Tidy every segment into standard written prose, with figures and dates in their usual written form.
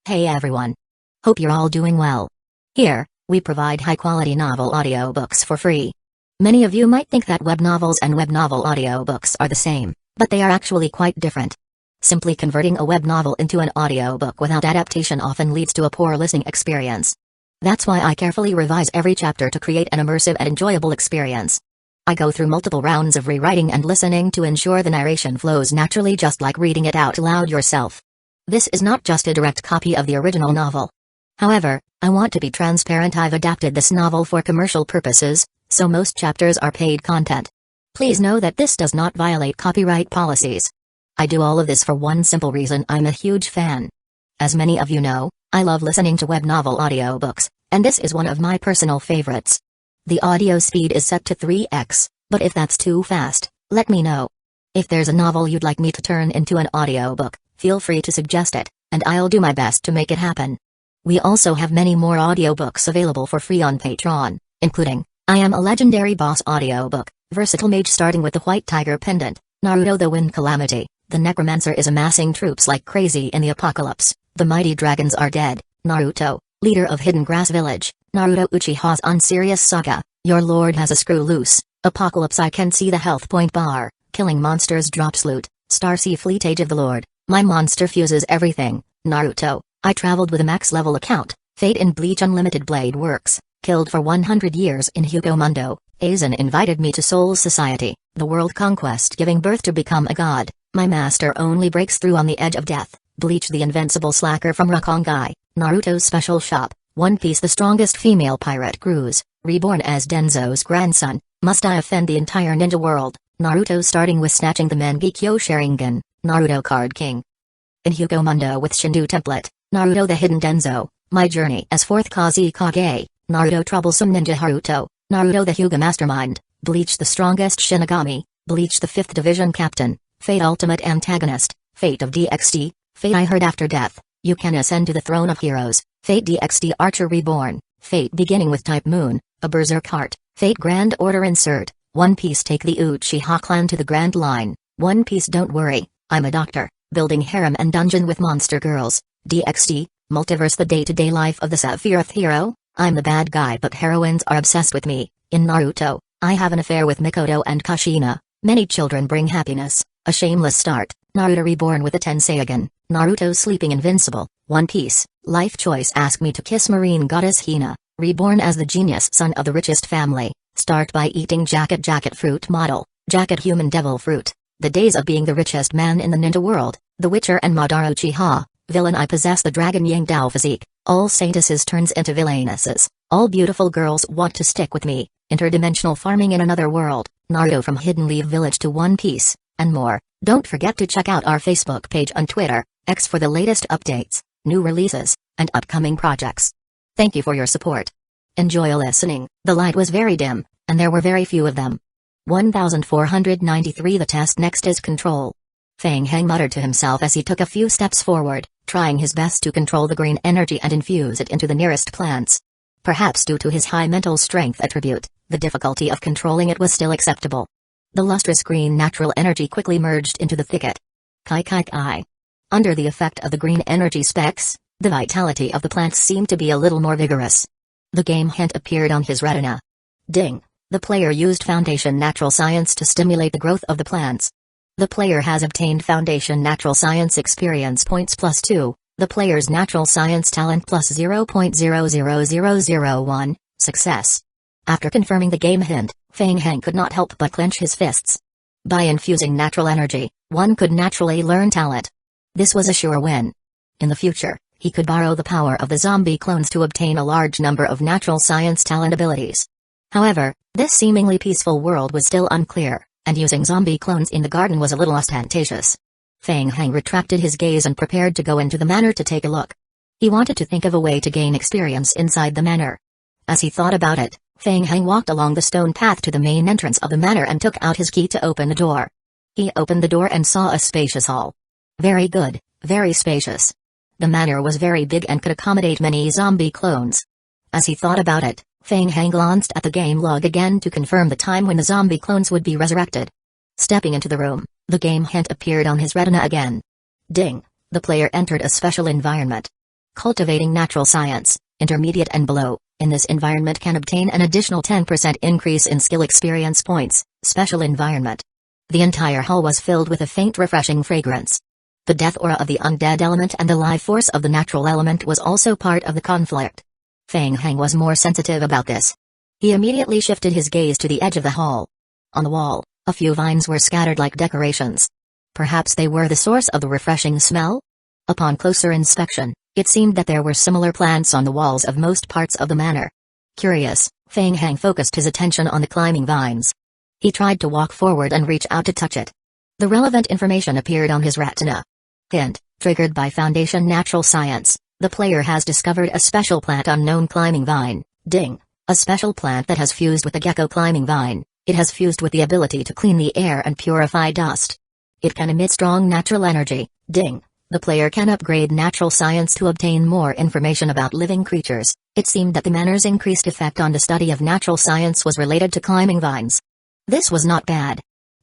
Hey everyone. Hope you're all doing well. Here, we provide high-quality novel audiobooks for free. Many of you might think that web novels and web novel audiobooks are the same, but they are actually quite different. Simply converting a web novel into an audiobook without adaptation often leads to a poor listening experience. That's why I carefully revise every chapter to create an immersive and enjoyable experience. I go through multiple rounds of rewriting and listening to ensure the narration flows naturally, just like reading it out loud yourself. This is not just a direct copy of the original novel. However, I want to be transparent. I've adapted this novel for commercial purposes, so most chapters are paid content. Please know that this does not violate copyright policies. I do all of this for one simple reason: I'm a huge fan. As many of you know, I love listening to web novel audiobooks, and this is one of my personal favorites. The audio speed is set to 3x, but if that's too fast, let me know. If there's a novel you'd like me to turn into an audiobook, feel free to suggest it, and I'll do my best to make it happen. We also have many more audiobooks available for free on Patreon, including I Am a Legendary Boss audiobook, Versatile Mage starting with the White Tiger Pendant, Naruto the Wind Calamity, the Necromancer is amassing troops like crazy in the apocalypse, the mighty dragons are dead, Naruto, leader of Hidden Grass Village, Naruto Uchiha's Unserious Saga, your lord has a screw loose, Apocalypse I can see the health point bar, killing monsters drops loot, Starsea Fleet Age of the Lord, my monster fuses everything, Naruto, I traveled with a max level account, Fate in Bleach Unlimited Blade Works, killed for 100 years in Hueco Mundo, Aizen invited me to Soul Society, the world Conquest giving birth to become a god, my master only breaks through on the edge of death, Bleach the Invincible Slacker from Rukongai, Naruto's Special Shop, One Piece the strongest female pirate cruise, Reborn as Danzō's grandson, must I offend the entire ninja world, Naruto starting with snatching the Mangekyo Sharingan, Naruto Card King. In Hueco Mundo with Shindu Template, Naruto the Hidden Danzō, my journey as 4th Kusagakure, Naruto Troublesome Ninja Haruto, Naruto the Hyuga Mastermind, Bleach the strongest Shinigami, Bleach the 5th Division Captain, Fate Ultimate Antagonist, Fate of DXD, Fate I Heard After Death, you can ascend to the throne of heroes, Fate DXD Archer Reborn, Fate beginning with Type Moon, a Berserk Heart, Fate Grand Order Insert, One Piece take the Uchiha clan to the Grand Line, One Piece don't worry, I'm a doctor, building harem and dungeon with monster girls, DXD, Multiverse the day-to-day life of the Sephiroth hero, I'm the bad guy but heroines are obsessed with me, in Naruto, I have an affair with Mikoto and Kushina, many children bring happiness, a shameless start, Naruto Reborn with a Tenseigan, Naruto sleeping Invincible, One Piece, life choice ask me to kiss marine goddess Hina, reborn as the genius son of the richest family, start by eating jacket fruit model, jacket human devil fruit, the days of being the richest man in the ninja world, the Witcher and Madara Uchiha, villain I possess the dragon Yang Dao physique, all saintesses turns into villainesses, all beautiful girls want to stick with me, interdimensional farming in another world, Naruto from Hidden Leaf Village to One Piece, and more. Don't forget to check out our Facebook page on Twitter, X for the latest updates, new releases, and upcoming projects. Thank you for your support. Enjoy listening. The light was very dim, and there were very few of them. 1493 The test next is control. Fang Heng muttered to himself as he took a few steps forward, trying his best to control the green energy and infuse it into the nearest plants. Perhaps due to his high mental strength attribute, the difficulty of controlling it was still acceptable. The lustrous green natural energy quickly merged into the thicket. Kai. Under the effect of the green energy specks, the vitality of the plants seemed to be a little more vigorous. The game hint appeared on his retina. Ding! The player used Foundation Natural Science to stimulate the growth of the plants. The player has obtained Foundation Natural Science experience points +2, the player's Natural Science talent +0.00001, success. After confirming the game hint, Fang Heng could not help but clench his fists. By infusing natural energy, one could naturally learn talent. This was a sure win. In the future, he could borrow the power of the zombie clones to obtain a large number of natural science talent abilities. However, this seemingly peaceful world was still unclear, and using zombie clones in the garden was a little ostentatious. Fang Heng retracted his gaze and prepared to go into the manor to take a look. He wanted to think of a way to gain experience inside the manor. As he thought about it, Fang Heng walked along the stone path to the main entrance of the manor and took out his key to open the door. He opened the door and saw a spacious hall. Very good, very spacious. The manor was very big and could accommodate many zombie clones. As he thought about it, Fang Heng glanced at the game log again to confirm the time when the zombie clones would be resurrected. Stepping into the room, the game hint appeared on his retina again. Ding! The player entered a special environment. Cultivating natural science, intermediate and below, in this environment can obtain an additional 10% increase in skill experience points. Special environment. The entire hall was filled with a faint refreshing fragrance. The death aura of the undead element and the life force of the natural element was also part of the conflict. Feng Heng was more sensitive about this. He immediately shifted his gaze to the edge of the hall. On the wall, a few vines were scattered like decorations. Perhaps they were the source of the refreshing smell? Upon closer inspection, it seemed that there were similar plants on the walls of most parts of the manor. Curious, Feng Heng focused his attention on the climbing vines. He tried to walk forward and reach out to touch it. The relevant information appeared on his retina. Hint, triggered by Foundation Natural Science, the player has discovered a special plant unknown climbing vine. Ding. A special plant that has fused with the gecko climbing vine. It has fused with the ability to clean the air and purify dust. It can emit strong natural energy. Ding. The player can upgrade natural science to obtain more information about living creatures. It seemed that the manor's increased effect on the study of natural science was related to climbing vines. This was not bad.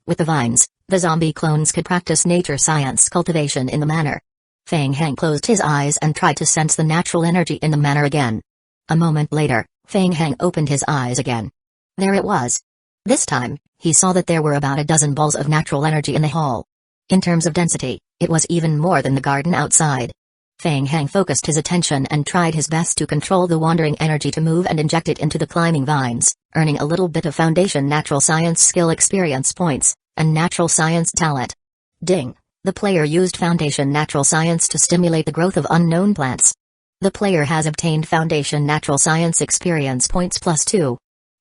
With the vines, the zombie clones could practice nature science cultivation in the manor. Feng Heng closed his eyes and tried to sense the natural energy in the manor again. A moment later, Feng Heng opened his eyes again. There it was. This time, he saw that there were about a dozen balls of natural energy in the hall. In terms of density, it was even more than the garden outside. Feng Heng focused his attention and tried his best to control the wandering energy to move and inject it into the climbing vines, earning a little bit of Foundation Natural Science skill experience points, and Natural Science talent. Ding. The player used Foundation Natural Science to stimulate the growth of unknown plants. The player has obtained Foundation Natural Science experience points +2.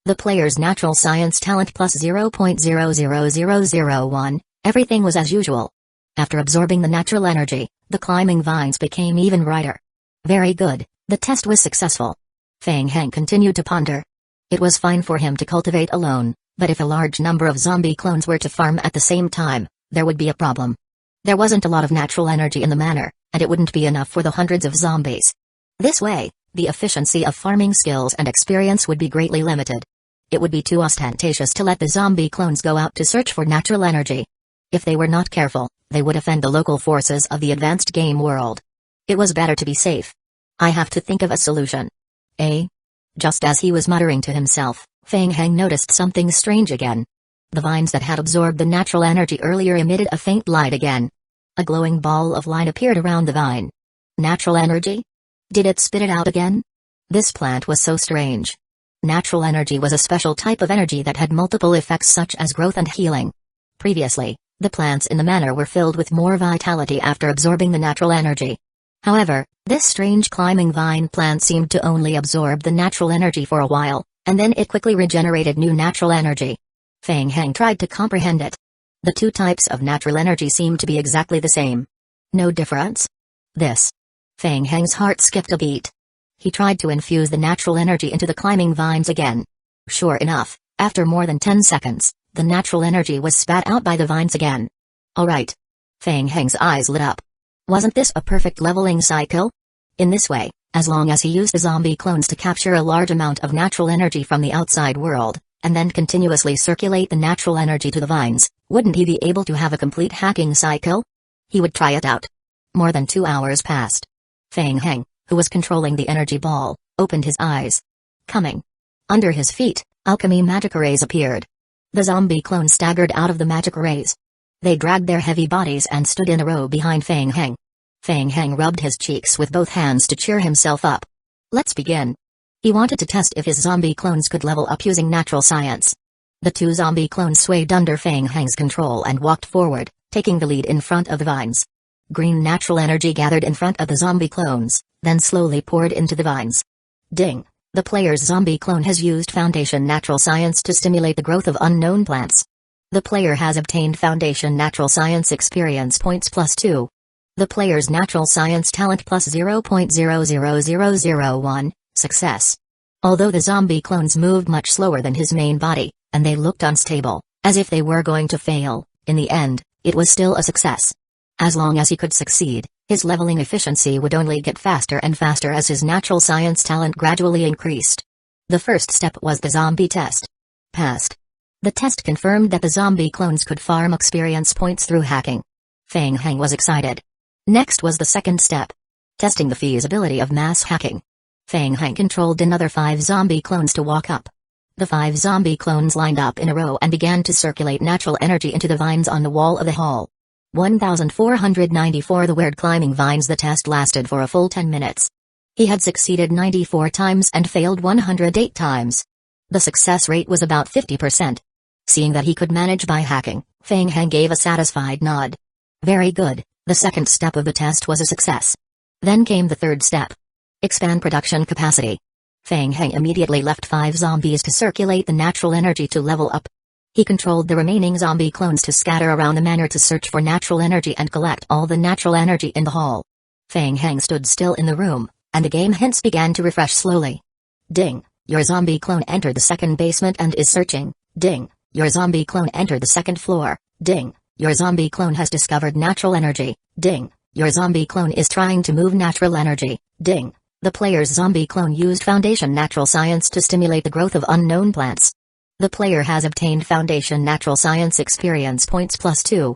The player's Natural Science talent +0.00001, everything was as usual. After absorbing the natural energy, the climbing vines became even brighter. Very good, the test was successful. Feng Heng continued to ponder. It was fine for him to cultivate alone, but if a large number of zombie clones were to farm at the same time, there would be a problem. There wasn't a lot of natural energy in the manor, and it wouldn't be enough for the hundreds of zombies. This way, the efficiency of farming skills and experience would be greatly limited. It would be too ostentatious to let the zombie clones go out to search for natural energy. If they were not careful, they would offend the local forces of the advanced game world. It was better to be safe. I have to think of a solution. Just as he was muttering to himself, Feng Heng noticed something strange again. The vines that had absorbed the natural energy earlier emitted a faint light again. A glowing ball of light appeared around the vine. Natural energy? Did it spit it out again? This plant was so strange. Natural energy was a special type of energy that had multiple effects such as growth and healing. Previously, the plants in the manor were filled with more vitality after absorbing the natural energy. However, this strange climbing vine plant seemed to only absorb the natural energy for a while, and then it quickly regenerated new natural energy. Feng Heng tried to comprehend it. The two types of natural energy seemed to be exactly the same. No difference? This. Feng Heng's heart skipped a beat. He tried to infuse the natural energy into the climbing vines again. Sure enough, after more than 10 seconds, the natural energy was spat out by the vines again. Alright. Feng Heng's eyes lit up. Wasn't this a perfect leveling cycle? In this way, as long as he used the zombie clones to capture a large amount of natural energy from the outside world, and then continuously circulate the natural energy to the vines, wouldn't he be able to have a complete hacking cycle? He would try it out. More than 2 hours passed. Feng Heng, who was controlling the energy ball, opened his eyes. Coming. Under his feet, alchemy magic rays appeared. The zombie clones staggered out of the magic rays. They dragged their heavy bodies and stood in a row behind Feng Heng. Feng Heng rubbed his cheeks with both hands to cheer himself up. Let's begin. He wanted to test if his zombie clones could level up using natural science. The two zombie clones swayed under Feng Heng's control and walked forward, taking the lead in front of the vines. Green natural energy gathered in front of the zombie clones, then slowly poured into the vines. Ding! The player's zombie clone has used Foundation Natural Science to stimulate the growth of unknown plants. The player has obtained Foundation Natural Science experience points +2. The player's Natural Science talent +0.00001, success. Although the zombie clones moved much slower than his main body, and they looked unstable, as if they were going to fail, in the end, it was still a success. As long as he could succeed, his leveling efficiency would only get faster and faster as his natural science talent gradually increased. The first step was the zombie test. Passed. The test confirmed that the zombie clones could farm experience points through hacking. Feng Heng was excited. Next was the second step. testing the feasibility of mass hacking. Feng Heng controlled another 5 zombie clones to walk up. The 5 zombie clones lined up in a row and began to circulate natural energy into the vines on the wall of the hall. 1494 The weird climbing vines. The test lasted for a full 10 minutes. He had succeeded 94 times and failed 108 times. The success rate was about 50%. Seeing that he could manage by hacking, Feng Heng gave a satisfied nod. Very good, the second step of the test was a success. Then came the third step. Expand production capacity. Feng Heng immediately left 5 zombies to circulate the natural energy to level up. He controlled the remaining zombie clones to scatter around the manor to search for natural energy and collect all the natural energy in the hall. Feng Heng stood still in the room, and the game hints began to refresh slowly. Ding, your zombie clone entered the second basement and is searching. Ding, your zombie clone entered the second floor. Ding, your zombie clone has discovered natural energy. Ding, your zombie clone is trying to move natural energy. Ding, the player's zombie clone used Foundation Natural Science to stimulate the growth of unknown plants. The player has obtained Foundation Natural Science experience points +2.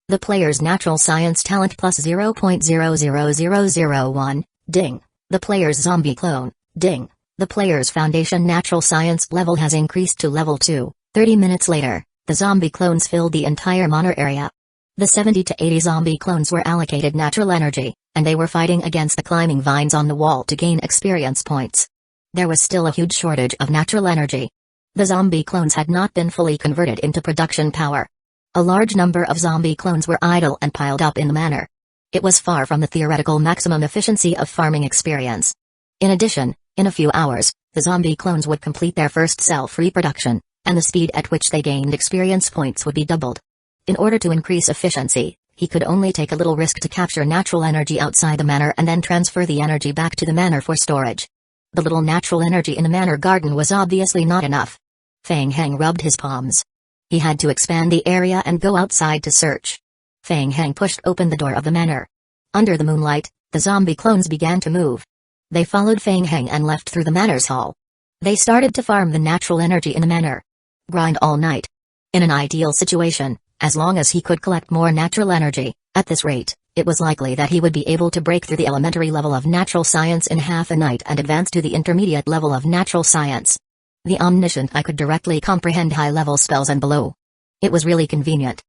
The player's Natural Science talent +0.00001. Ding, the player's zombie clone. Ding, the player's Foundation Natural Science level has increased to level 2. 30 minutes later, the zombie clones filled the entire manor area. The 70 to 80 zombie clones were allocated natural energy, and they were fighting against the climbing vines on the wall to gain experience points. There was still a huge shortage of natural energy. The zombie clones had not been fully converted into production power. A large number of zombie clones were idle and piled up in the manor. It was far from the theoretical maximum efficiency of farming experience. In addition, in a few hours, the zombie clones would complete their first self-reproduction, and the speed at which they gained experience points would be doubled. In order to increase efficiency, he could only take a little risk to capture natural energy outside the manor and then transfer the energy back to the manor for storage. The little natural energy in the manor garden was obviously not enough. Feng Heng rubbed his palms. He had to expand the area and go outside to search. Feng Heng pushed open the door of the manor. Under the moonlight, the zombie clones began to move. They followed Feng Heng and left through the manor's hall. They started to farm the natural energy in the manor. Grind all night. In an ideal situation, as long as he could collect more natural energy, at this rate, it was likely that he would be able to break through the elementary level of natural science in half a night and advance to the intermediate level of natural science. The omniscient eye could directly comprehend high-level spells and below. It was really convenient.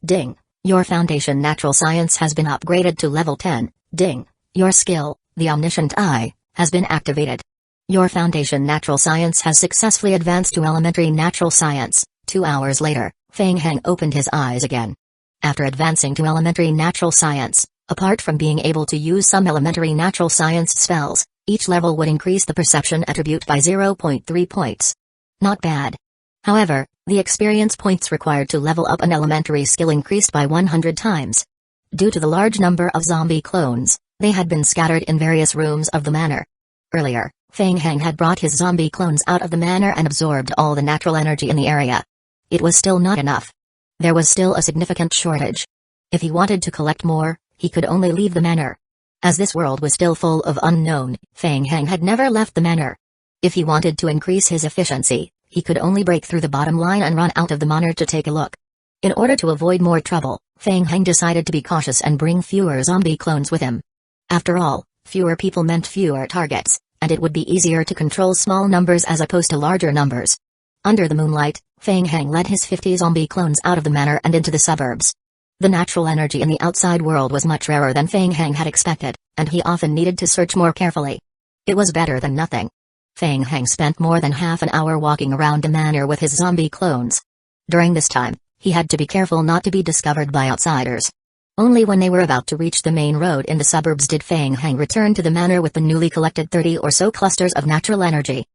Ding, your Foundation Natural Science has been upgraded to level 10. Ding, your skill, the omniscient eye, has been activated. Your Foundation Natural Science has successfully advanced to elementary natural science. 2 hours later, Feng Heng opened his eyes again. After advancing to elementary natural science, apart from being able to use some elementary natural science spells, each level would increase the perception attribute by 0.3 points. Not bad. However, the experience points required to level up an elementary skill increased by 100 times. Due to the large number of zombie clones, they had been scattered in various rooms of the manor. Earlier, Feng Heng had brought his zombie clones out of the manor and absorbed all the natural energy in the area. It was still not enough. There was still a significant shortage. If he wanted to collect more, he could only leave the manor. As this world was still full of unknown, Feng Heng had never left the manor. If he wanted to increase his efficiency, he could only break through the bottom line and run out of the manor to take a look. In order to avoid more trouble, Feng Heng decided to be cautious and bring fewer zombie clones with him. After all, fewer people meant fewer targets, and it would be easier to control small numbers as opposed to larger numbers. Under the moonlight, Feng Heng led his 50 zombie clones out of the manor and into the suburbs. The natural energy in the outside world was much rarer than Feng Heng had expected, and he often needed to search more carefully. It was better than nothing. Feng Heng spent more than half an hour walking around the manor with his zombie clones. During this time, he had to be careful not to be discovered by outsiders. Only when they were about to reach the main road in the suburbs did Feng Heng return to the manor with the newly collected 30 or so clusters of natural energy.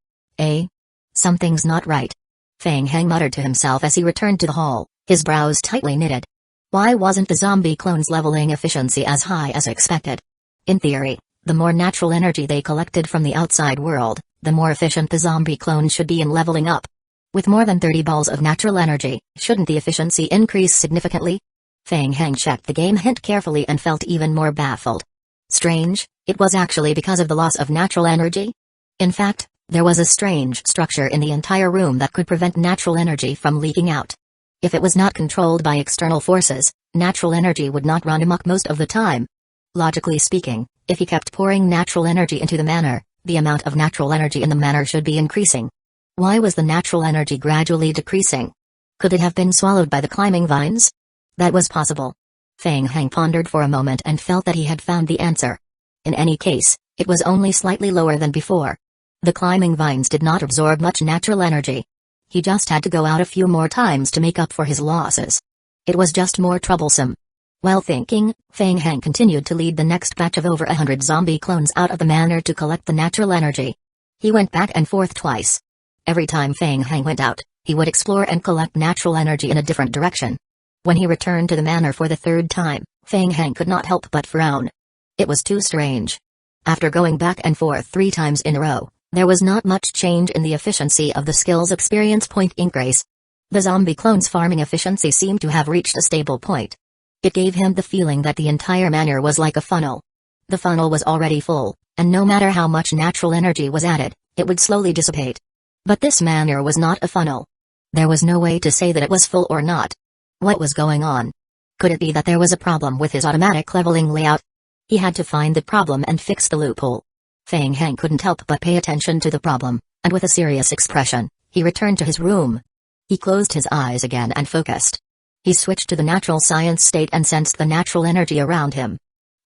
Something's not right. Feng Heng muttered to himself as he returned to the hall, his brows tightly knitted. Why wasn't the zombie clones' leveling efficiency as high as expected? In theory, the more natural energy they collected from the outside world, the more efficient the zombie clones should be in leveling up. With more than 30 balls of natural energy, shouldn't the efficiency increase significantly? Feng Heng checked the game hint carefully and felt even more baffled. Strange, it was actually because of the loss of natural energy? In fact, there was a strange structure in the entire room that could prevent natural energy from leaking out. If it was not controlled by external forces, natural energy would not run amok most of the time. Logically speaking, If he kept pouring natural energy into the manor, the amount of natural energy in the manor should be increasing. Why was the natural energy gradually decreasing? Could it have been swallowed by the climbing vines? That was possible. Feng Hang pondered for a moment and felt that he had found the answer. In any case, it was only slightly lower than before. The climbing vines did not absorb much natural energy. He just had to go out a few more times to make up for his losses. It was just more troublesome. While thinking, Feng Hang continued to lead the next batch of over 100 zombie clones out of the manor to collect the natural energy. He went back and forth twice. Every time Feng Hang went out, he would explore and collect natural energy in a different direction. When he returned to the manor for the third time, Feng Hang could not help but frown. It was too strange. After going back and forth 3 times in a row, there was not much change in the efficiency of the skill's experience point increase. The zombie clone's farming efficiency seemed to have reached a stable point. It gave him the feeling that the entire manor was like a funnel. The funnel was already full, and no matter how much natural energy was added, it would slowly dissipate. But this manor was not a funnel. There was no way to say that it was full or not. What was going on? Could it be that there was a problem with his automatic leveling layout? He had to find the problem and fix the loophole. Feng Hang couldn't help but pay attention to the problem, and with a serious expression, he returned to his room. He closed his eyes again and focused. He switched to the natural science state and sensed the natural energy around him.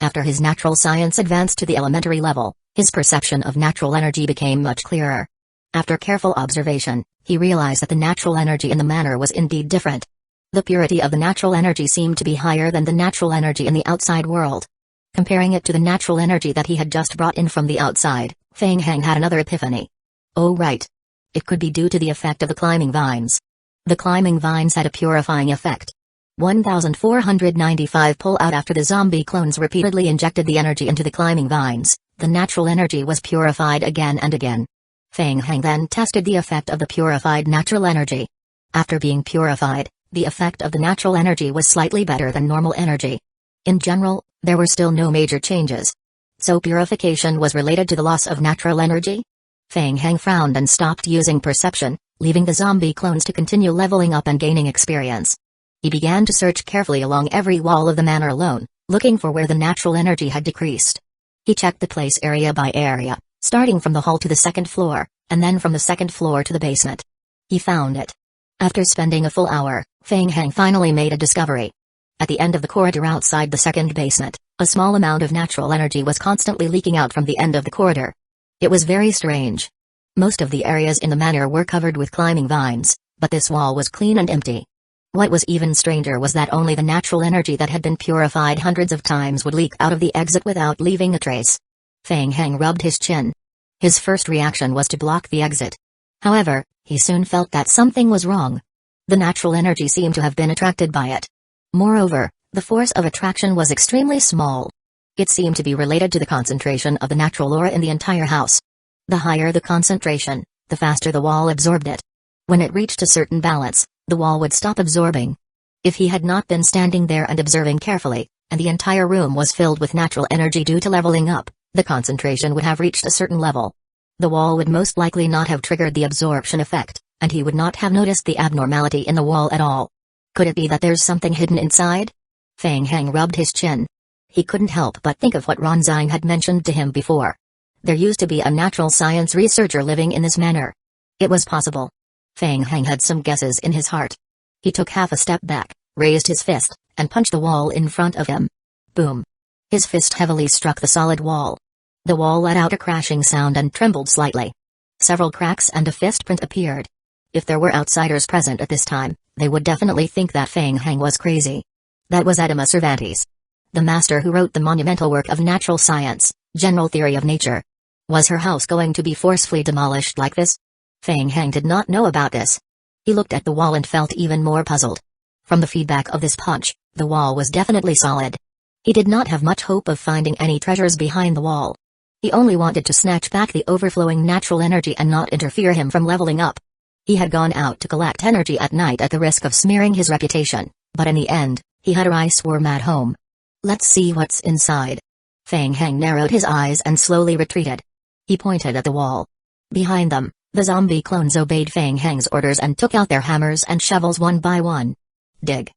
After his natural science advanced to the elementary level, his perception of natural energy became much clearer. After careful observation, he realized that the natural energy in the manor was indeed different. The purity of the natural energy seemed to be higher than the natural energy in the outside world. Comparing it to the natural energy that he had just brought in from the outside, Feng Hang had another epiphany. Oh right. It could be due to the effect of the climbing vines. The climbing vines had a purifying effect. 1495 pull out. After the zombie clones repeatedly injected the energy into the climbing vines, the natural energy was purified again and again. Feng Hang then tested the effect of the purified natural energy. After being purified, the effect of the natural energy was slightly better than normal energy. In general, there were still no major changes. So purification was related to the loss of natural energy? Feng Hang frowned and stopped using perception, leaving the zombie clones to continue leveling up and gaining experience. He began to search carefully along every wall of the manor alone, looking for where the natural energy had decreased. He checked the place area by area, starting from the hall to the second floor, and then from the second floor to the basement. He found it. After spending a full hour, Feng Hang finally made a discovery. At the end of the corridor outside the second basement, a small amount of natural energy was constantly leaking out from the end of the corridor. It was very strange. Most of the areas in the manor were covered with climbing vines, but this wall was clean and empty. What was even stranger was that only the natural energy that had been purified hundreds of times would leak out of the exit without leaving a trace. Feng Hang rubbed his chin. His first reaction was to block the exit. However, he soon felt that something was wrong. The natural energy seemed to have been attracted by it. Moreover, the force of attraction was extremely small. It seemed to be related to the concentration of the natural aura in the entire house. The higher the concentration, the faster the wall absorbed it. When it reached a certain balance, the wall would stop absorbing. If he had not been standing there and observing carefully, and the entire room was filled with natural energy due to leveling up, the concentration would have reached a certain level. The wall would most likely not have triggered the absorption effect, and he would not have noticed the abnormality in the wall at all. Could it be that there's something hidden inside? Feng Hang rubbed his chin. He couldn't help but think of what Ronzine had mentioned to him before. There used to be a natural science researcher living in this manor. It was possible. Feng Hang had some guesses in his heart. He took half a step back, raised his fist, and punched the wall in front of him. Boom. His fist heavily struck the solid wall. The wall let out a crashing sound and trembled slightly. Several cracks and a fist print appeared. If there were outsiders present at this time, they would definitely think that Feng Hang was crazy. That was Adama Cervantes, the master who wrote the monumental work of natural science, General Theory of Nature. Was her house going to be forcefully demolished like this? Feng Hang did not know about this. He looked at the wall and felt even more puzzled. From the feedback of this punch, the wall was definitely solid. He did not have much hope of finding any treasures behind the wall. He only wanted to snatch back the overflowing natural energy and not interfere him from leveling up. He had gone out to collect energy at night at the risk of smearing his reputation, but in the end, he had a rice worm at home. Let's see what's inside. Feng Hang narrowed his eyes and slowly retreated. He pointed at the wall. Behind them, the zombie clones obeyed Feng Hang's orders and took out their hammers and shovels one by one. Dig.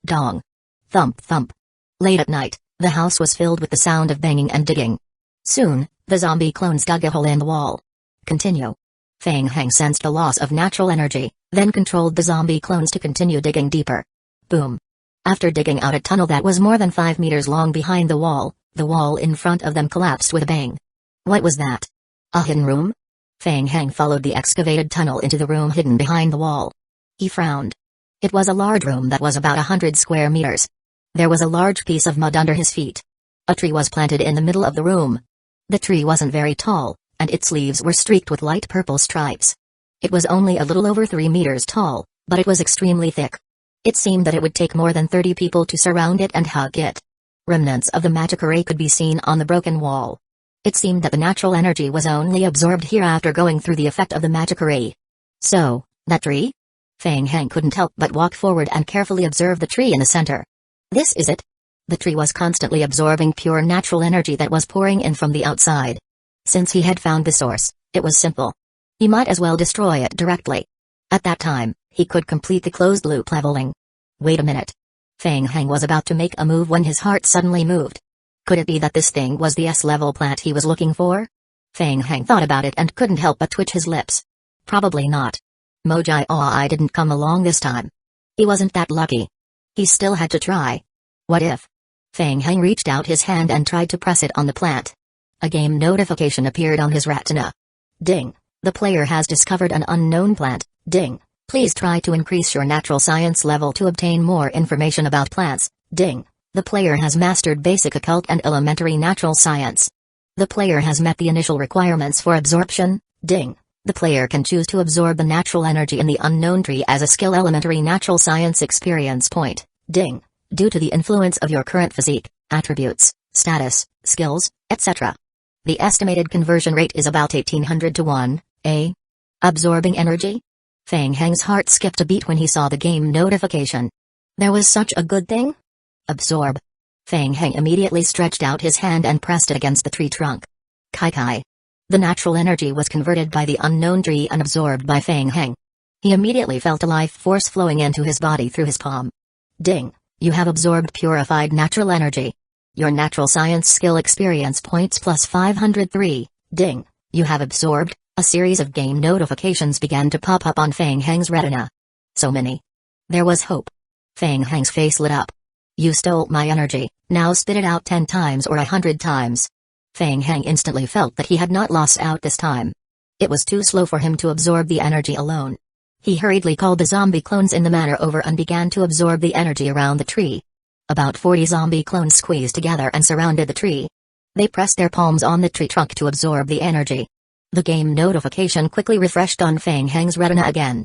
Dong. Thump thump. Late at night, the house was filled with the sound of banging and digging. Soon, the zombie clones dug a hole in the wall. Continue. Feng Heng sensed the loss of natural energy, then controlled the zombie clones to continue digging deeper. Boom. After digging out a tunnel that was more than 5 meters long behind the wall in front of them collapsed with a bang. What was that? A hidden room? Feng Heng followed the excavated tunnel into the room hidden behind the wall. He frowned. It was a large room that was about 100 square meters. There was a large piece of mud under his feet. A tree was planted in the middle of the room. The tree wasn't very tall, and its leaves were streaked with light purple stripes. It was only a little over 3 meters tall, but it was extremely thick. It seemed that it would take more than 30 people to surround it and hug it. Remnants of the magic array could be seen on the broken wall. It seemed that the natural energy was only absorbed here after going through the effect of the magic array. So, that tree? Feng Heng couldn't help but walk forward and carefully observe the tree in the center. This is it. The tree was constantly absorbing pure natural energy that was pouring in from the outside. Since he had found the source, it was simple. He might as well destroy it directly. At that time, he could complete the closed loop leveling. Wait a minute. Feng Heng was about to make a move when his heart suddenly moved. Could it be that this thing was the S-level plant he was looking for? Feng Heng thought about it and couldn't help but twitch his lips. Probably not. Mojai I didn't come along this time. He wasn't that lucky. He still had to try. What if? Feng Heng reached out his hand and tried to press it on the plant. A game notification appeared on his retina. Ding. The player has discovered an unknown plant. Ding. Please try to increase your natural science level to obtain more information about plants. Ding. The player has mastered basic occult and elementary natural science. The player has met the initial requirements for absorption. Ding. The player can choose to absorb the natural energy in the unknown tree as a skill elementary natural science experience point. Ding. Due to the influence of your current physique, attributes, status, skills, etc. The estimated conversion rate is about 1800 to 1, Absorbing energy? Feng Heng's heart skipped a beat when he saw the game notification. There was such a good thing? Absorb. Feng Heng immediately stretched out his hand and pressed it against the tree trunk. Kai. The natural energy was converted by the unknown tree and absorbed by Feng Heng. He immediately felt a life force flowing into his body through his palm. Ding. You have absorbed purified natural energy. Your natural science skill experience points plus 503. Ding. You have absorbed. A series of game notifications began to pop up on Feng Heng's retina. So many. There was hope. Feng Heng's face lit up. You stole my energy, now spit it out 10 times or 100 times. Feng Heng instantly felt that he had not lost out this time. It was too slow for him to absorb the energy alone. He hurriedly called the zombie clones in the manor over and began to absorb the energy around the tree. About 40 zombie clones squeezed together and surrounded the tree. They pressed their palms on the tree trunk to absorb the energy. The game notification quickly refreshed on Feng Heng's retina again.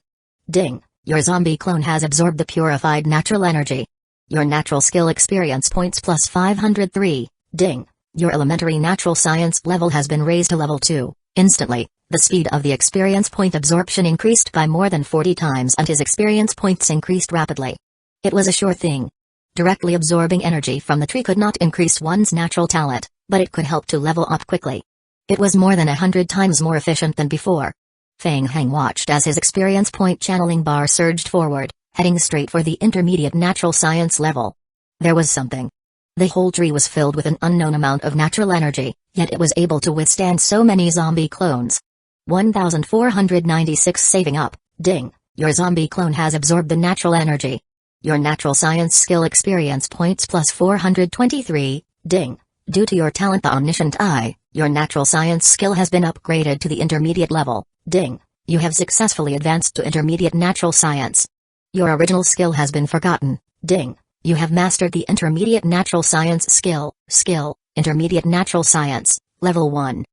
Ding. Your zombie clone has absorbed the purified natural energy. Your natural skill experience points plus 503. Ding. Your elementary natural science level has been raised to level 2. Instantly, the speed of the experience point absorption increased by more than 40 times and his experience points increased rapidly. It was a sure thing. Directly absorbing energy from the tree could not increase one's natural talent, but it could help to level up quickly. It was more than 100 times more efficient than before. Feng Heng watched as his experience point channeling bar surged forward, heading straight for the intermediate natural science level. There was something. The whole tree was filled with an unknown amount of natural energy, yet it was able to withstand so many zombie clones. 1496 saving up. Ding. Your zombie clone has absorbed the natural energy. Your natural science skill experience points plus 423. Ding. Due to your talent the Omniscient Eye, your natural science skill has been upgraded to the intermediate level. Ding. You have successfully advanced to intermediate natural science. Your original skill has been forgotten. Ding. You have mastered the intermediate natural science skill, intermediate natural science, level 1.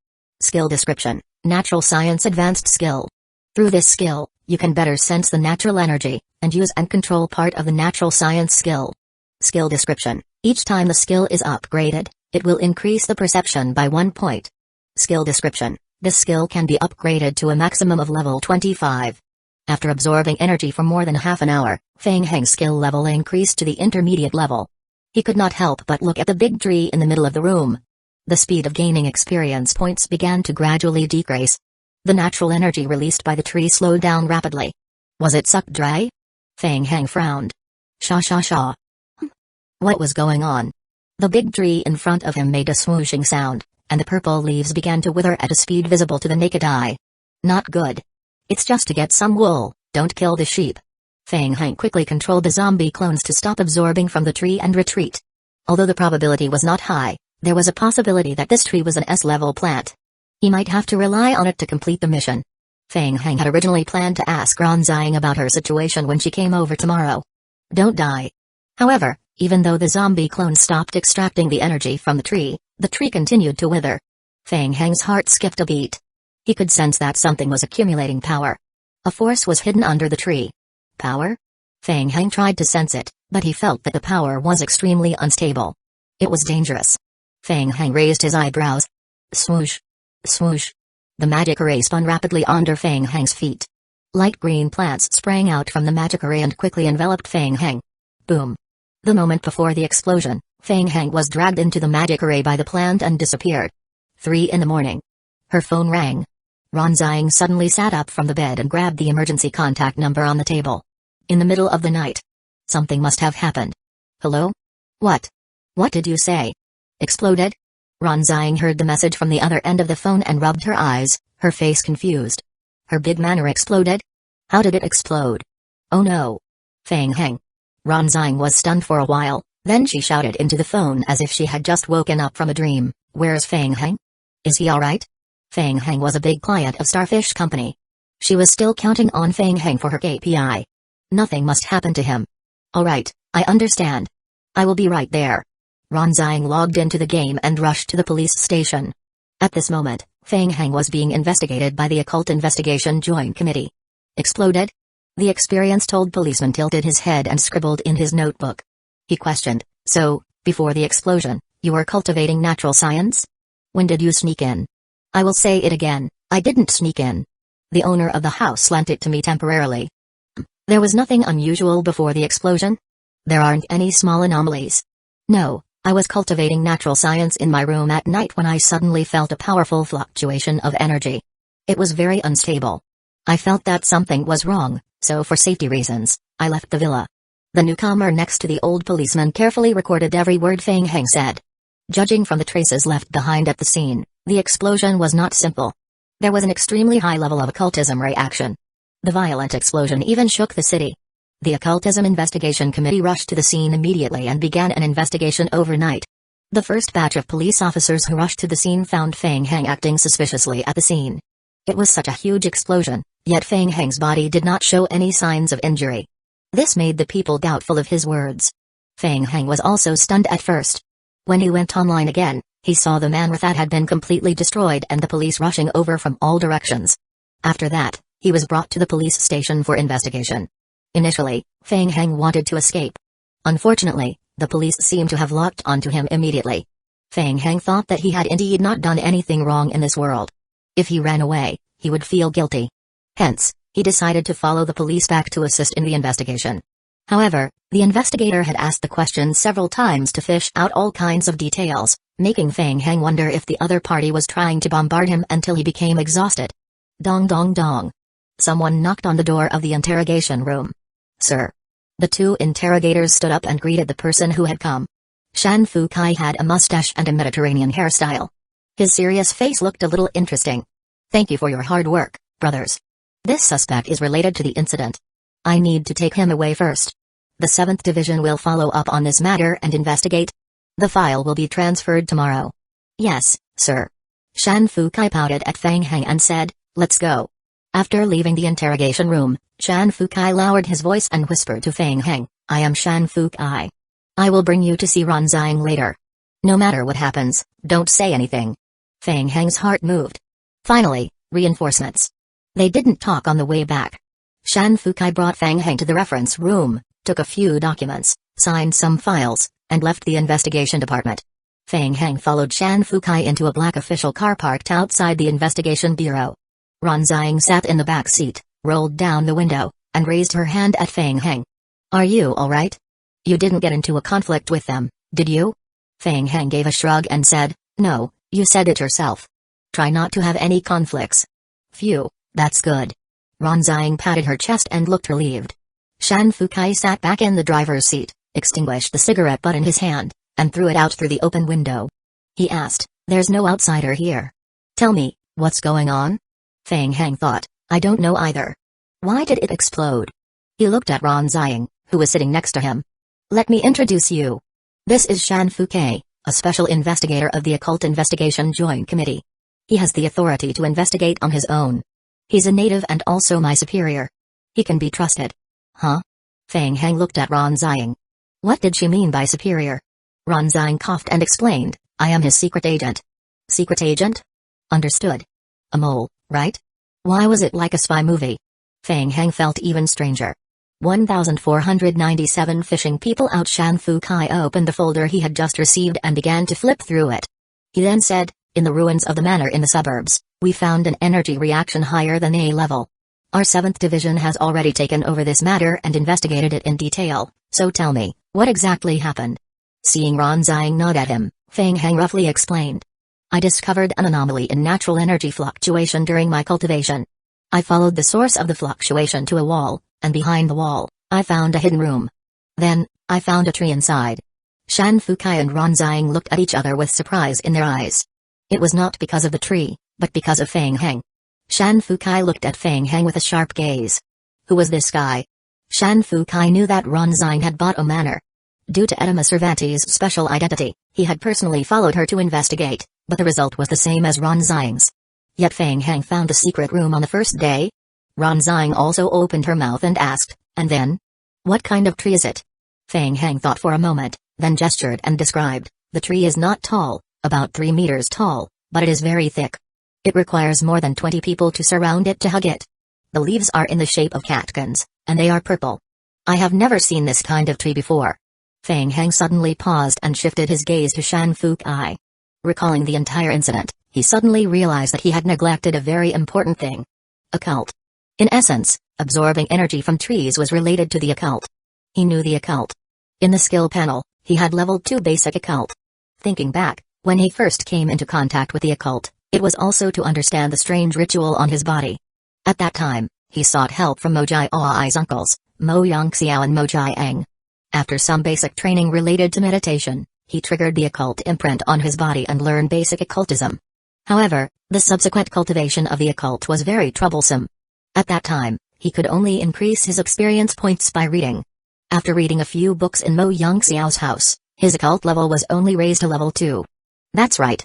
Skill description, natural science advanced skill. Through this skill, you can better sense the natural energy, and use and control part of the natural science skill. Skill description, each time the skill is upgraded, it will increase the perception by 1 point. Skill description, this skill can be upgraded to a maximum of level 25. After absorbing energy for more than half an hour, Feng Heng's skill level increased to the intermediate level. He could not help but look at the big tree in the middle of the room. The speed of gaining experience points began to gradually decrease. The natural energy released by the tree slowed down rapidly. Was it sucked dry? Feng Heng frowned. Sha. What was going on? The big tree in front of him made a swooshing sound, and the purple leaves began to wither at a speed visible to the naked eye. Not good. It's just to get some wool, don't kill the sheep. Fang Heng quickly controlled the zombie clones to stop absorbing from the tree and retreat. Although the probability was not high, there was a possibility that this tree was an S-level plant. He might have to rely on it to complete the mission. Fang Heng had originally planned to ask Ronzang about her situation when she came over tomorrow. Don't die. However, even though the zombie clones stopped extracting the energy from the tree continued to wither. Fang Heng's heart skipped a beat. He could sense that something was accumulating power. A force was hidden under the tree. Power? Fang Heng tried to sense it, but he felt that the power was extremely unstable. It was dangerous. Fang Heng raised his eyebrows. Swoosh. Swoosh. The magic array spun rapidly under Fang Heng's feet. Light green plants sprang out from the magic array and quickly enveloped Fang Heng. Boom. The moment before the explosion, Fang Heng was dragged into the magic array by the plant and disappeared. 3 in the morning. Her phone rang. Ronzang suddenly sat up from the bed and grabbed the emergency contact number on the table. In the middle of the night. Something must have happened. Hello? What? What did you say? Exploded? Ronzang heard the message from the other end of the phone and rubbed her eyes, her face confused. Her big manor exploded? How did it explode? Oh no. Fang Heng. Ronzang was stunned for a while, then she shouted into the phone as if she had just woken up from a dream, "Where's Fang Heng? Is he alright?" Fang Heng was a big client of Starfish Company. She was still counting on Fang Heng for her KPI. Nothing must happen to him. Alright, I understand. I will be right there. Ronzang logged into the game and rushed to the police station. At this moment, Fang Heng was being investigated by the Occult Investigation Joint Committee. Exploded? The experienced old policeman tilted his head and scribbled in his notebook. He questioned, "So, before the explosion, you were cultivating natural science? When did you sneak in?" "I will say it again, I didn't sneak in. The owner of the house lent it to me temporarily." "There was nothing unusual before the explosion? There aren't any small anomalies?" "No, I was cultivating natural science in my room at night when I suddenly felt a powerful fluctuation of energy. It was very unstable. I felt that something was wrong, so for safety reasons, I left the villa." The newcomer next to the old policeman carefully recorded every word Fang Heng said. Judging from the traces left behind at the scene, the explosion was not simple. There was an extremely high level of occultism reaction. The violent explosion even shook the city. The Occultism Investigation Committee rushed to the scene immediately and began an investigation overnight. The first batch of police officers who rushed to the scene found Fang Heng acting suspiciously at the scene. It was such a huge explosion, yet Fang Heng's body did not show any signs of injury. This made the people doubtful of his words. Fang Heng was also stunned at first. When he went online again, he saw the manor that had been completely destroyed and the police rushing over from all directions. After that, he was brought to the police station for investigation. Initially, Fang Heng wanted to escape. Unfortunately, the police seemed to have locked onto him immediately. Fang Heng thought that he had indeed not done anything wrong in this world. If he ran away, he would feel guilty. Hence, he decided to follow the police back to assist in the investigation. However, the investigator had asked the question several times to fish out all kinds of details, making Fang Heng wonder if the other party was trying to bombard him until he became exhausted. Dong dong dong. Someone knocked on the door of the interrogation room. "Sir." The two interrogators stood up and greeted the person who had come. Shan Fukai had a mustache and a Mediterranean hairstyle. His serious face looked a little interesting. "Thank you for your hard work, brothers. This suspect is related to the incident. I need to take him away first. The 7th Division will follow up on this matter and investigate. The file will be transferred tomorrow." "Yes, sir." Shan Fukai pouted at Fang Heng and said, "Let's go." After leaving the interrogation room, Shan Fukai lowered his voice and whispered to Fang Heng, "I am Shan Fukai. I will bring you to see Ronzang later. No matter what happens, don't say anything." Fang Heng's heart moved. Finally, reinforcements. They didn't talk on the way back. Shan Fukai brought Fang Heng to the reference room, took a few documents, signed some files, and left the investigation department. Fang Heng followed Shan Fukai into a black official car parked outside the investigation bureau. Ronzang sat in the back seat, rolled down the window, and raised her hand at Fang Heng. "Are you alright? You didn't get into a conflict with them, did you?" Fang Heng gave a shrug and said, "No, you said it yourself. Try not to have any conflicts." "Phew, that's good." Ronzang patted her chest and looked relieved. Shan Fukai sat back in the driver's seat, extinguished the cigarette butt in his hand, and threw it out through the open window. He asked, There's no outsider here. Tell me, what's going on? Feng Heng thought, I don't know either. Why did it explode? He looked at Ron Ziying, who was sitting next to him. Let me introduce you. This is Shan Fukai, a special investigator of the Occult Investigation Joint Committee. He has the authority to investigate on his own. He's a native and also my superior. He can be trusted. Huh? Feng Heng looked at Ron Ziying. What did she mean by superior? Ron Ziying coughed and explained, I am his secret agent. Secret agent? Understood. A mole, right? Why was it like a spy movie? Feng Heng felt even stranger. 1497 fishing people out. Shan Fukai opened the folder he had just received and began to flip through it. He then said, in the ruins of the manor in the suburbs, we found an energy reaction higher than A level. Our 7th Division has already taken over this matter and investigated it in detail, so tell me, what exactly happened? Seeing Ron Ziying nod at him, Feng Heng roughly explained. I discovered an anomaly in natural energy fluctuation during my cultivation. I followed the source of the fluctuation to a wall, and behind the wall, I found a hidden room. Then, I found a tree inside. Shan Fukai and Ron Ziying looked at each other with surprise in their eyes. It was not because of the tree, but because of Feng Heng. Shan Fukai looked at Feng Heng with a sharp gaze. Who was this guy? Shan Fukai knew that Ron Ziying had bought a manor. Due to Edema Cervantes' special identity, he had personally followed her to investigate, but the result was the same as Ron Ziying's. Yet Feng Heng found the secret room on the first day? Ron Ziying also opened her mouth and asked, and then? What kind of tree is it? Feng Heng thought for a moment, then gestured and described, the tree is not tall, about 3 meters tall, but it is very thick. It requires more than 20 people to surround it to hug it. The leaves are in the shape of catkins, and they are purple. I have never seen this kind of tree before. Feng Heng suddenly paused and shifted his gaze to Shan Fukai. Recalling the entire incident, he suddenly realized that he had neglected a very important thing. Occult. In essence, absorbing energy from trees was related to the occult. He knew the occult. In the skill panel, he had level 2 basic occult. Thinking back, when he first came into contact with the occult, it was also to understand the strange ritual on his body. At that time, he sought help from Mojai Ai's uncles, Mo Yongxiao and Mojai Eng. After some basic training related to meditation, he triggered the occult imprint on his body and learned basic occultism. However, the subsequent cultivation of the occult was very troublesome. At that time, he could only increase his experience points by reading. After reading a few books in Mo Yongxiao's house, his occult level was only raised to level 2. That's right.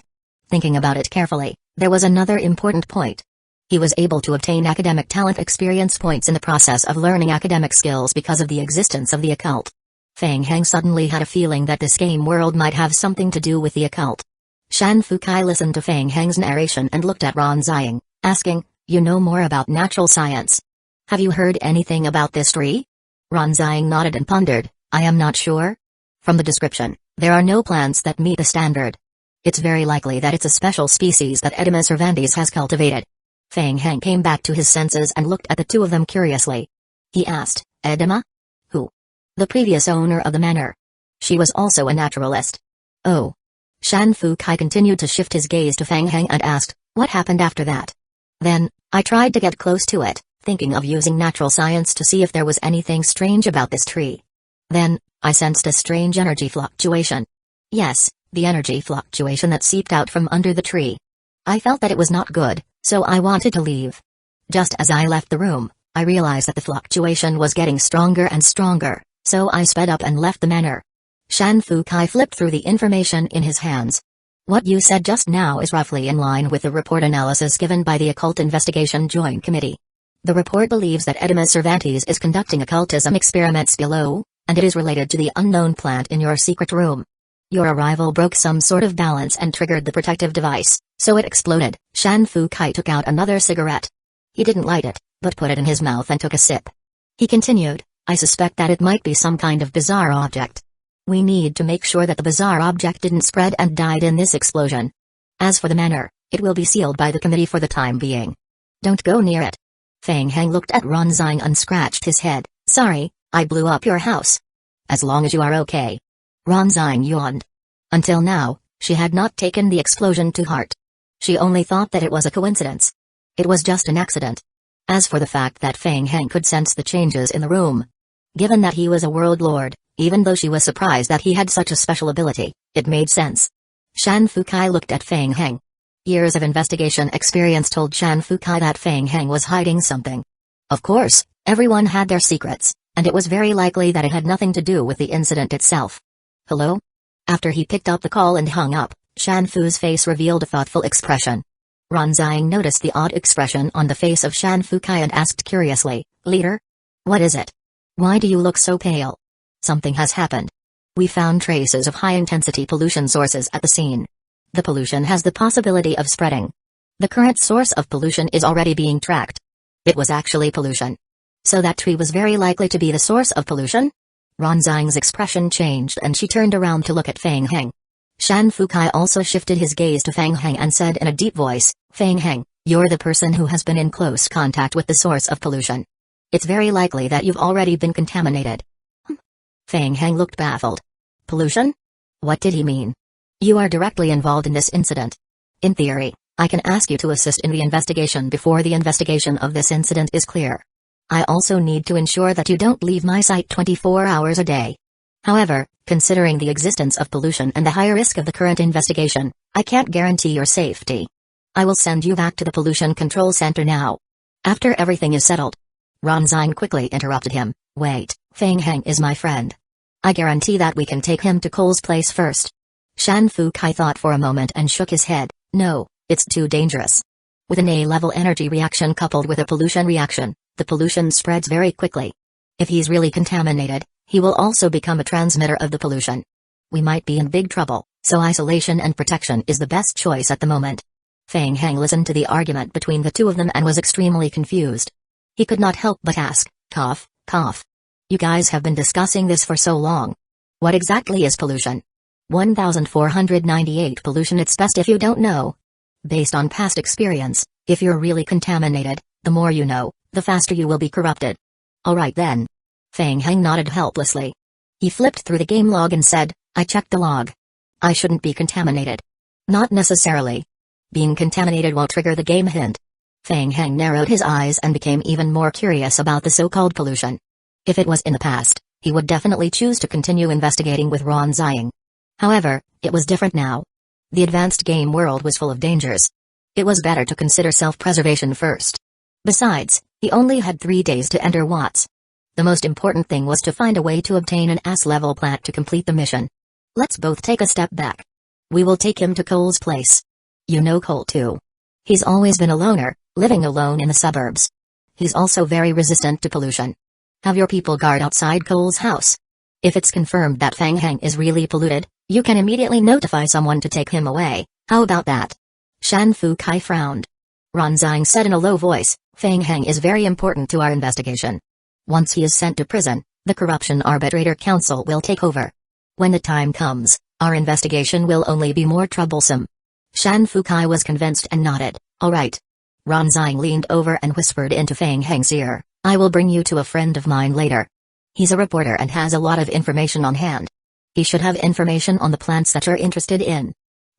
Thinking about it carefully, there was another important point. He was able to obtain academic talent experience points in the process of learning academic skills because of the existence of the occult. Feng Heng suddenly had a feeling that this game world might have something to do with the occult. Shan Fukai listened to Feng Heng's narration and looked at Ron Ziying, asking, you know more about natural science. Have you heard anything about this tree? Ron Ziying nodded and pondered, I am not sure. From the description, there are no plants that meet the standard. It's very likely that it's a special species that Edema Cervantes has cultivated. Feng Heng came back to his senses and looked at the two of them curiously. He asked, Edema? Who? The previous owner of the manor. She was also a naturalist. Oh. Shan Fukai continued to shift his gaze to Feng Heng and asked, what happened after that? Then, I tried to get close to it, thinking of using natural science to see if there was anything strange about this tree. Then, I sensed a strange energy fluctuation. Yes, the energy fluctuation that seeped out from under the tree. I felt that it was not good, so I wanted to leave. Just as I left the room, I realized that the fluctuation was getting stronger and stronger, so I sped up and left the manor. Shan Fukai flipped through the information in his hands. What you said just now is roughly in line with the report analysis given by the Occult Investigation Joint Committee. The report believes that Edema Cervantes is conducting occultism experiments below, and it is related to the unknown plant in your secret room. Your arrival broke some sort of balance and triggered the protective device, so it exploded. Shan Fukai took out another cigarette. He didn't light it, but put it in his mouth and took a sip. He continued, I suspect that it might be some kind of bizarre object. We need to make sure that the bizarre object didn't spread and died in this explosion. As for the manor, it will be sealed by the committee for the time being. Don't go near it. Feng Heng looked at Ron Ziying and scratched his head. Sorry, I blew up your house. As long as you are okay. Ron Ziying yawned. Until now, she had not taken the explosion to heart. She only thought that it was a coincidence. It was just an accident. As for the fact that Feng Heng could sense the changes in the room. Given that he was a world lord, even though she was surprised that he had such a special ability, it made sense. Shan Fukai looked at Fang Heng. Years of investigation experience told Shan Fukai that Fang Heng was hiding something. Of course, everyone had their secrets, and it was very likely that it had nothing to do with the incident itself. Hello? After he picked up the call and hung up, Shan Fu's face revealed a thoughtful expression. Ronzai noticed the odd expression on the face of Shan Fukai and asked curiously, "Leader? What is it? Why do you look so pale?" "Something has happened. We found traces of high-intensity pollution sources at the scene. The pollution has the possibility of spreading. The current source of pollution is already being tracked. It was actually pollution. So that tree was very likely to be the source of pollution?" Ronzai's expression changed and she turned around to look at Fang Heng. Shan Fukai also shifted his gaze to Fang Heng and said in a deep voice, "Fang Heng, you're the person who has been in close contact with the source of pollution. It's very likely that you've already been contaminated." Fang Heng looked baffled. "Pollution? What did he mean?" "You are directly involved in this incident. In theory, I can ask you to assist in the investigation before the investigation of this incident is clear. I also need to ensure that you don't leave my site 24 hours a day. However, considering the existence of pollution and the high risk of the current investigation, I can't guarantee your safety. I will send you back to the Pollution Control Center now. After everything is settled." Ronzai quickly interrupted him, "Wait, Fang Heng is my friend. I guarantee that we can take him to Cole's place first." Shan Fukai thought for a moment and shook his head. "No, it's too dangerous. With an A-level energy reaction coupled with a pollution reaction, the pollution spreads very quickly. If he's really contaminated, he will also become a transmitter of the pollution. We might be in big trouble, so isolation and protection is the best choice at the moment." Fang Heng listened to the argument between the two of them and was extremely confused. He could not help but ask, "Cough, cough. You guys have been discussing this for so long. What exactly is pollution?" 1498 Pollution. It's best if you don't know. Based on past experience, if you're really contaminated, the more you know, the faster you will be corrupted. "Alright then." Fang Heng nodded helplessly. He flipped through the game log and said, "I checked the log. I shouldn't be contaminated." "Not necessarily. Being contaminated won't trigger the game hint." Fang Heng narrowed his eyes and became even more curious about the so-called pollution. If it was in the past, he would definitely choose to continue investigating with Ronzai. However, it was different now. The advanced game world was full of dangers. It was better to consider self-preservation first. Besides, he only had 3 days to enter Watts. The most important thing was to find a way to obtain an S-level plant to complete the mission. "Let's both take a step back. We will take him to Cole's place. You know Cole too. He's always been a loner, living alone in the suburbs. He's also very resistant to pollution. Have your people guard outside Cole's house. If it's confirmed that Fang Heng is really polluted, you can immediately notify someone to take him away. How about that?" Shan Fukai frowned. Ronzai said in a low voice, "Fang Heng is very important to our investigation. Once he is sent to prison, the Corruption Arbitrator Council will take over. When the time comes, our investigation will only be more troublesome." Shan Fukai was convinced and nodded, "Alright." Ronzai leaned over and whispered into Fang Heng's ear, "I will bring you to a friend of mine later. He's a reporter and has a lot of information on hand. He should have information on the plants that you're interested in.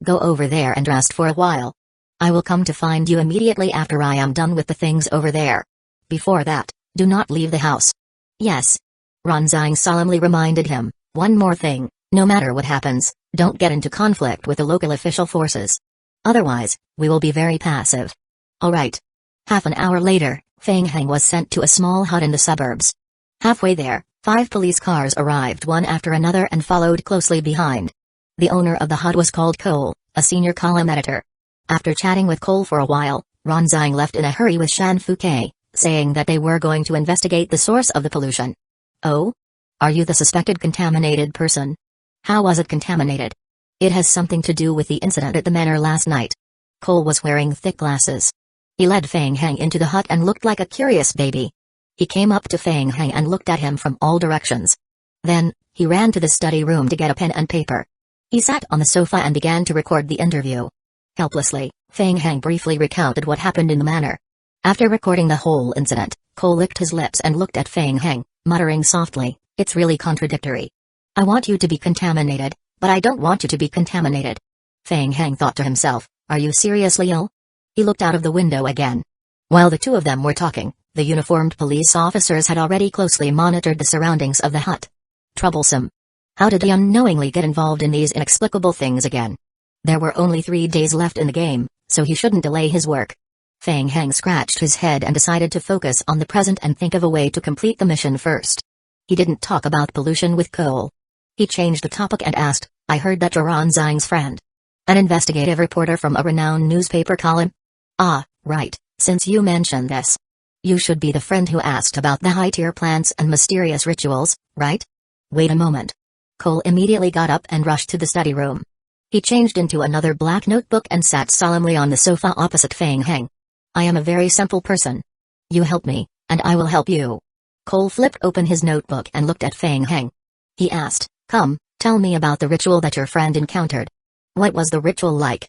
Go over there and rest for a while. I will come to find you immediately after I am done with the things over there. Before that, do not leave the house." "Yes." Ronzai solemnly reminded him, "One more thing, no matter what happens, don't get into conflict with the local official forces. Otherwise, we will be very passive." "Alright." Half an hour later, Fang Heng was sent to a small hut in the suburbs. Halfway there, 5 police cars arrived one after another and followed closely behind. The owner of the hut was called Cole, a senior column editor. After chatting with Cole for a while, Ronzai left in a hurry with Shan Fukai, saying that they were going to investigate the source of the pollution. "Oh? Are you the suspected contaminated person? How was it contaminated?" "It has something to do with the incident at the manor last night." Cole was wearing thick glasses. He led Fang Heng into the hut and looked like a curious baby. He came up to Fang Heng and looked at him from all directions. Then, he ran to the study room to get a pen and paper. He sat on the sofa and began to record the interview. Helplessly, Fang Heng briefly recounted what happened in the manor. After recording the whole incident, Cole licked his lips and looked at Fang Heng, muttering softly, "It's really contradictory. I want you to be contaminated, but I don't want you to be contaminated." Fang Heng thought to himself, "Are you seriously ill?" He looked out of the window again. While the two of them were talking, the uniformed police officers had already closely monitored the surroundings of the hut. Troublesome. How did they unknowingly get involved in these inexplicable things again? There were only 3 days left in the game, so he shouldn't delay his work. Fang Heng scratched his head and decided to focus on the present and think of a way to complete the mission first. He didn't talk about pollution with Cole. He changed the topic and asked, I heard that you're Zhang's friend. An investigative reporter from a renowned newspaper column? Ah, right, since you mentioned this. You should be the friend who asked about the high-tier plants and mysterious rituals, right? Wait a moment. Cole immediately got up and rushed to the study room. He changed into another black notebook and sat solemnly on the sofa opposite Fang Heng. I am a very simple person. You help me, and I will help you. Cole flipped open his notebook and looked at Fang Heng. He asked, Come, tell me about the ritual that your friend encountered. What was the ritual like?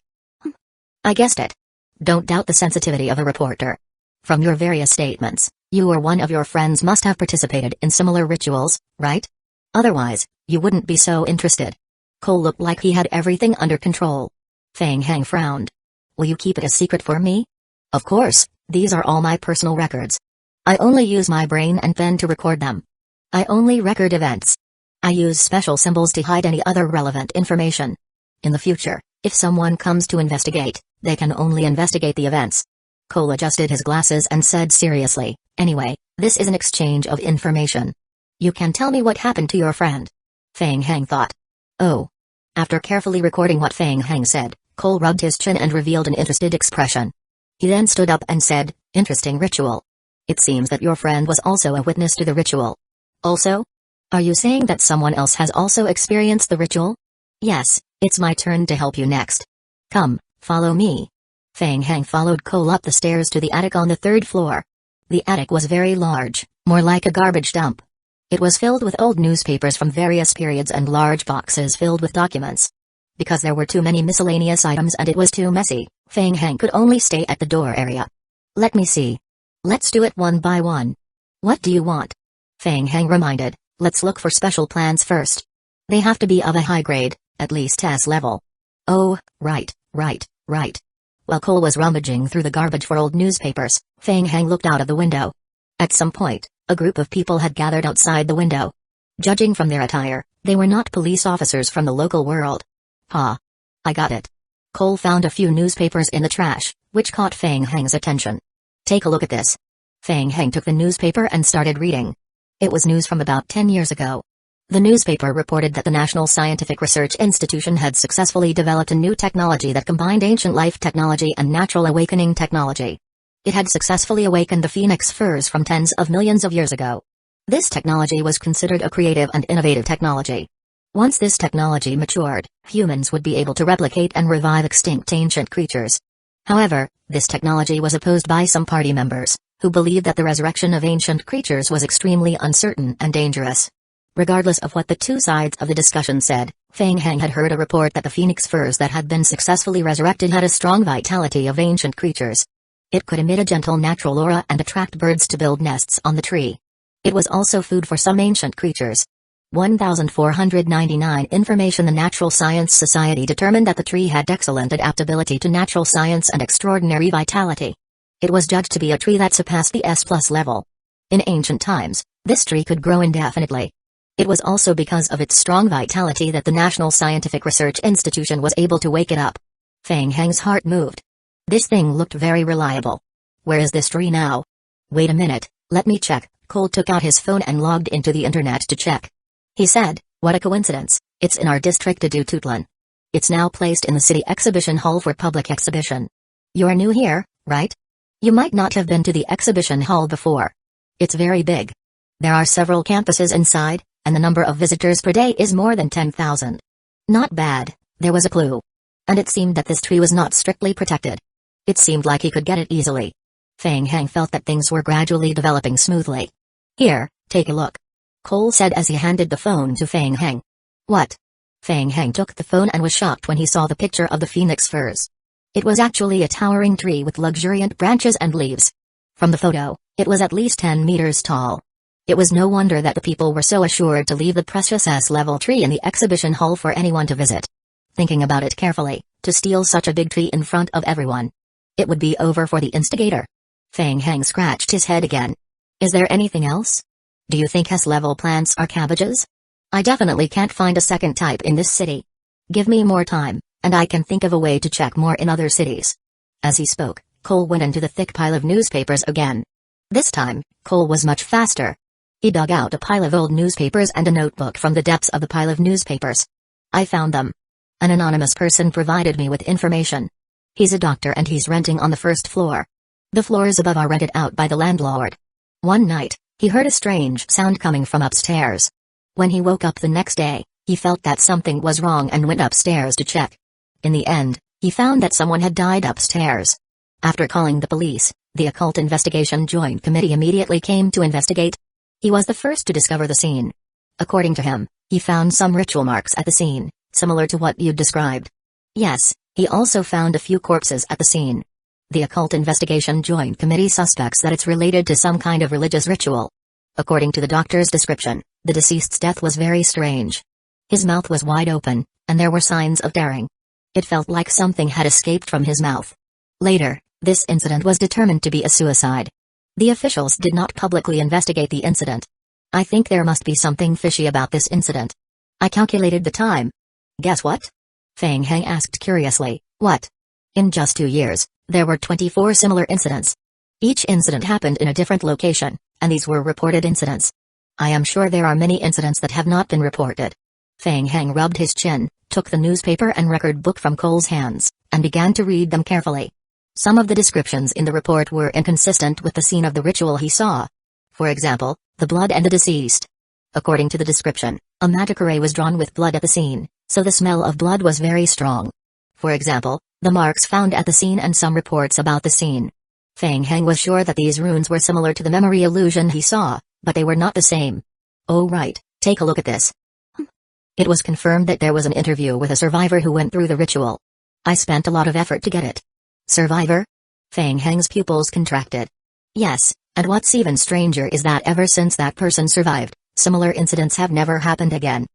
I guessed it. Don't doubt the sensitivity of a reporter. From your various statements, you or one of your friends must have participated in similar rituals, right? Otherwise, you wouldn't be so interested. Cole looked like he had everything under control. Fang Heng frowned. Will you keep it a secret for me? Of course, these are all my personal records. I only use my brain and pen to record them. I only record events. I use special symbols to hide any other relevant information. In the future, if someone comes to investigate, they can only investigate the events. Cole adjusted his glasses and said seriously, Anyway, this is an exchange of information. You can tell me what happened to your friend. Fang Heng thought. Oh. After carefully recording what Fang Heng said, Cole rubbed his chin and revealed an interested expression. He then stood up and said, Interesting ritual. It seems that your friend was also a witness to the ritual. Also? Are you saying that someone else has also experienced the ritual? Yes, it's my turn to help you next. Come, follow me. Fang Heng followed Cole up the stairs to the attic on the 3rd floor. The attic was very large, more like a garbage dump. It was filled with old newspapers from various periods and large boxes filled with documents. Because there were too many miscellaneous items and it was too messy, Fang Heng could only stay at the door area. Let me see. Let's do it one by one. What do you want? Fang Heng reminded, let's look for special plans first. They have to be of a high grade, at least S level. Oh, right. While Cole was rummaging through the garbage for old newspapers, Fang Heng looked out of the window. At some point, a group of people had gathered outside the window. Judging from their attire, they were not police officers from the local world. Ha! I got it. Cole found a few newspapers in the trash, which caught Fang Heng's attention. Take a look at this. Fang Heng took the newspaper and started reading. It was news from about 10 years ago. The newspaper reported that the National Scientific Research Institution had successfully developed a new technology that combined ancient life technology and natural awakening technology. It had successfully awakened the phoenix furs from tens of millions of years ago. This technology was considered a creative and innovative technology. Once this technology matured, humans would be able to replicate and revive extinct ancient creatures. However, this technology was opposed by some party members, who believed that the resurrection of ancient creatures was extremely uncertain and dangerous. Regardless of what the two sides of the discussion said, Fang Heng had heard a report that the phoenix furs that had been successfully resurrected had a strong vitality of ancient creatures. It could emit a gentle natural aura and attract birds to build nests on the tree. It was also food for some ancient creatures. 1499 Information. The Natural Science Society determined that the tree had excellent adaptability to natural science and extraordinary vitality. It was judged to be a tree that surpassed the S+ level. In ancient times, this tree could grow indefinitely. It was also because of its strong vitality that the National Scientific Research Institution was able to wake it up. Fang Heng's heart moved. This thing looked very reliable. Where is this tree now? Wait a minute, let me check. Cole took out his phone and logged into the internet to check. He said, what a coincidence, it's in our district Tutlan. It's now placed in the city exhibition hall for public exhibition. You're new here, right? You might not have been to the exhibition hall before. It's very big. There are several campuses inside, and the number of visitors per day is more than 10,000. Not bad, there was a clue. And it seemed that this tree was not strictly protected. It seemed like he could get it easily. Fang Heng felt that things were gradually developing smoothly. Here, take a look. Cole said as he handed the phone to Fang Heng. What? Fang Heng took the phone and was shocked when he saw the picture of the phoenix firs. It was actually a towering tree with luxuriant branches and leaves. From the photo, it was at least 10 meters tall. It was no wonder that the people were so assured to leave the precious S-level tree in the exhibition hall for anyone to visit. Thinking about it carefully, to steal such a big tree in front of everyone. It would be over for the instigator. Fang Heng scratched his head again. Is there anything else? Do you think S-level plants are cabbages? I definitely can't find a second type in this city. Give me more time, and I can think of a way to check more in other cities." As he spoke, Cole went into the thick pile of newspapers again. This time, Cole was much faster. He dug out a pile of old newspapers and a notebook from the depths of the pile of newspapers. "I found them. An anonymous person provided me with information. He's a doctor and he's renting on the first floor. The floors above are rented out by the landlord. One night, he heard a strange sound coming from upstairs. When he woke up the next day, he felt that something was wrong and went upstairs to check. In the end, he found that someone had died upstairs. After calling the police, the Occult Investigation Joint Committee immediately came to investigate. He was the first to discover the scene. According to him, he found some ritual marks at the scene, similar to what you described. Yes, he also found a few corpses at the scene. The Occult Investigation Joint Committee suspects that it's related to some kind of religious ritual. According to the doctor's description, the deceased's death was very strange. His mouth was wide open, and there were signs of tearing. It felt like something had escaped from his mouth. Later, this incident was determined to be a suicide. The officials did not publicly investigate the incident. I think there must be something fishy about this incident. I calculated the time. Guess what? Fang Heng asked curiously. What? In just 2 years, there were 24 similar incidents. Each incident happened in a different location, and these were reported incidents. I am sure there are many incidents that have not been reported. Fang Heng rubbed his chin, took the newspaper and record book from Cole's hands, and began to read them carefully. Some of the descriptions in the report were inconsistent with the scene of the ritual he saw. For example, the blood and the deceased. According to the description, a Kusagakure was drawn with blood at the scene, so the smell of blood was very strong. For example, the marks found at the scene and some reports about the scene. Fang Heng was sure that these runes were similar to the memory illusion he saw, but they were not the same. Oh right, take a look at this. It was confirmed that there was an interview with a survivor who went through the ritual. I spent a lot of effort to get it. Survivor? Fang Heng's pupils contracted. Yes, and what's even stranger is that ever since that person survived, similar incidents have never happened again.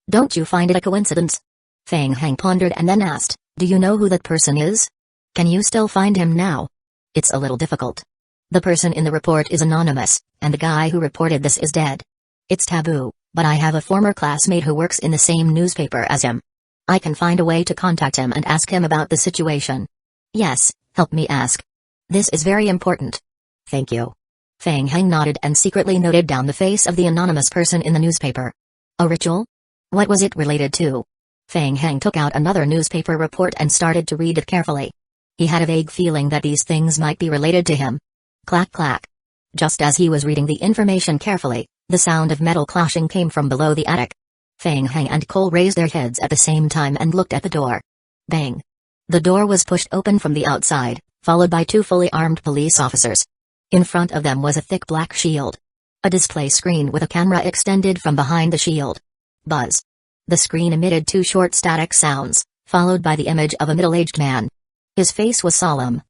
Don't you find it a coincidence? Fang Heng pondered and then asked, do you know who that person is? Can you still find him now? It's a little difficult. The person in the report is anonymous, and the guy who reported this is dead. It's taboo, but I have a former classmate who works in the same newspaper as him. I can find a way to contact him and ask him about the situation. Yes, help me ask. This is very important. Thank you. Fang Heng nodded and secretly noted down the face of the anonymous person in the newspaper. A ritual? What was it related to? Fang Heng took out another newspaper report and started to read it carefully. He had a vague feeling that these things might be related to him. Clack clack. Just as he was reading the information carefully, the sound of metal clashing came from below the attic. Fang Heng and Cole raised their heads at the same time and looked at the door. Bang. The door was pushed open from the outside, followed by 2 fully armed police officers. In front of them was a thick black shield. A display screen with a camera extended from behind the shield. Buzz. The screen emitted 2 short static sounds, followed by the image of a middle-aged man. His face was solemn.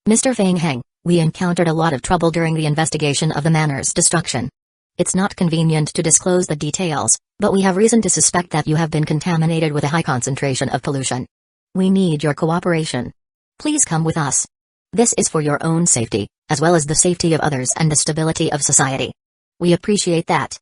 Mr. Fang Heng, we encountered a lot of trouble during the investigation of the manor's destruction. It's not convenient to disclose the details, but we have reason to suspect that you have been contaminated with a high concentration of pollution. We need your cooperation. Please come with us. This is for your own safety, as well as the safety of others and the stability of society. We appreciate that.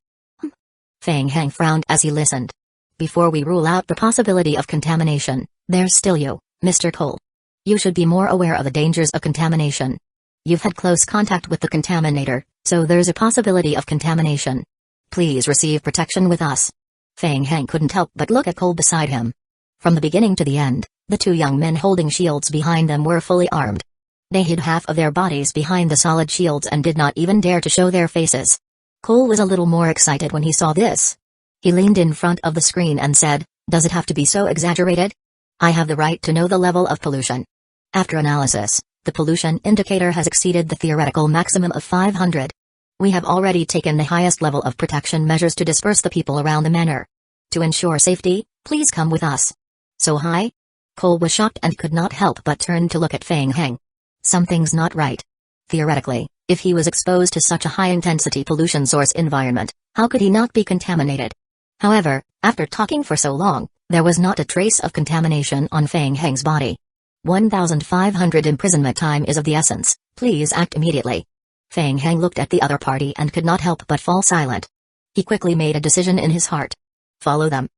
Fang Heng frowned as he listened. Before we rule out the possibility of contamination, there's still you, Mr. Cole. You should be more aware of the dangers of contamination. You've had close contact with the contaminator, so there's a possibility of contamination. Please receive protection with us. Fang Heng couldn't help but look at Cole beside him. From the beginning to the end, the 2 young men holding shields behind them were fully armed. They hid half of their bodies behind the solid shields and did not even dare to show their faces. Cole was a little more excited when he saw this. He leaned in front of the screen and said, does it have to be so exaggerated? I have the right to know the level of pollution. After analysis, the pollution indicator has exceeded the theoretical maximum of 500. We have already taken the highest level of protection measures to disperse the people around the manor. To ensure safety, please come with us. So high? Cole was shocked and could not help but turn to look at Fang Heng. Something's not right. Theoretically, if he was exposed to such a high-intensity pollution source environment, how could he not be contaminated? However, after talking for so long, there was not a trace of contamination on Fang Heng's body. 1,500 imprisonment time is of the essence, please act immediately. Fang Heng looked at the other party and could not help but fall silent. He quickly made a decision in his heart. Follow them.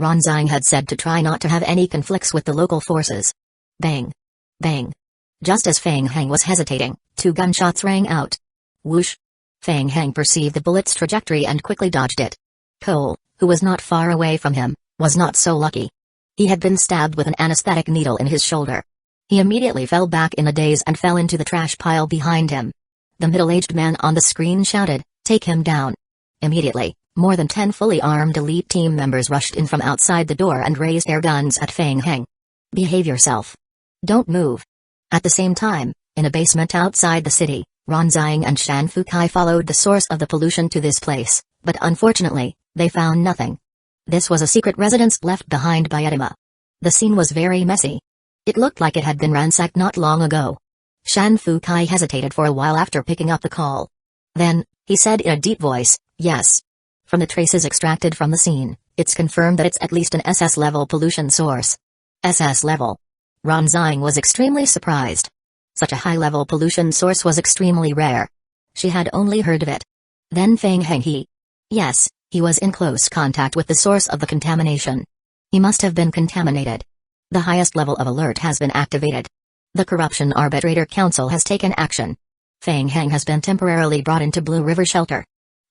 Ronzang had said to try not to have any conflicts with the local forces. Bang! Bang! Just as Fang Heng was hesitating, 2 gunshots rang out. Whoosh! Fang Heng perceived the bullet's trajectory and quickly dodged it. Cole, who was not far away from him, was not so lucky. He had been stabbed with an anesthetic needle in his shoulder. He immediately fell back in a daze and fell into the trash pile behind him. The middle-aged man on the screen shouted, "Take him down." Immediately, more than 10 fully armed elite team members rushed in from outside the door and raised air guns at Fang Heng. "Behave yourself. Don't move." At the same time, in a basement outside the city, Ronzang and Shan Fukai followed the source of the pollution to this place, but unfortunately, they found nothing. This was a secret residence left behind by Edema. The scene was very messy. It looked like it had been ransacked not long ago. Shan Fukai hesitated for a while after picking up the call. Then, he said in a deep voice, "Yes." From the traces extracted from the scene, it's confirmed that it's at least an SS-level pollution source. SS level. Ronzang was extremely surprised. Such a high-level pollution source was extremely rare. She had only heard of it. Then Fang Heng Yes, he was in close contact with the source of the contamination. He must have been contaminated. The highest level of alert has been activated. The Corruption Arbitrator Council has taken action. Fang Heng has been temporarily brought into Blue River Shelter.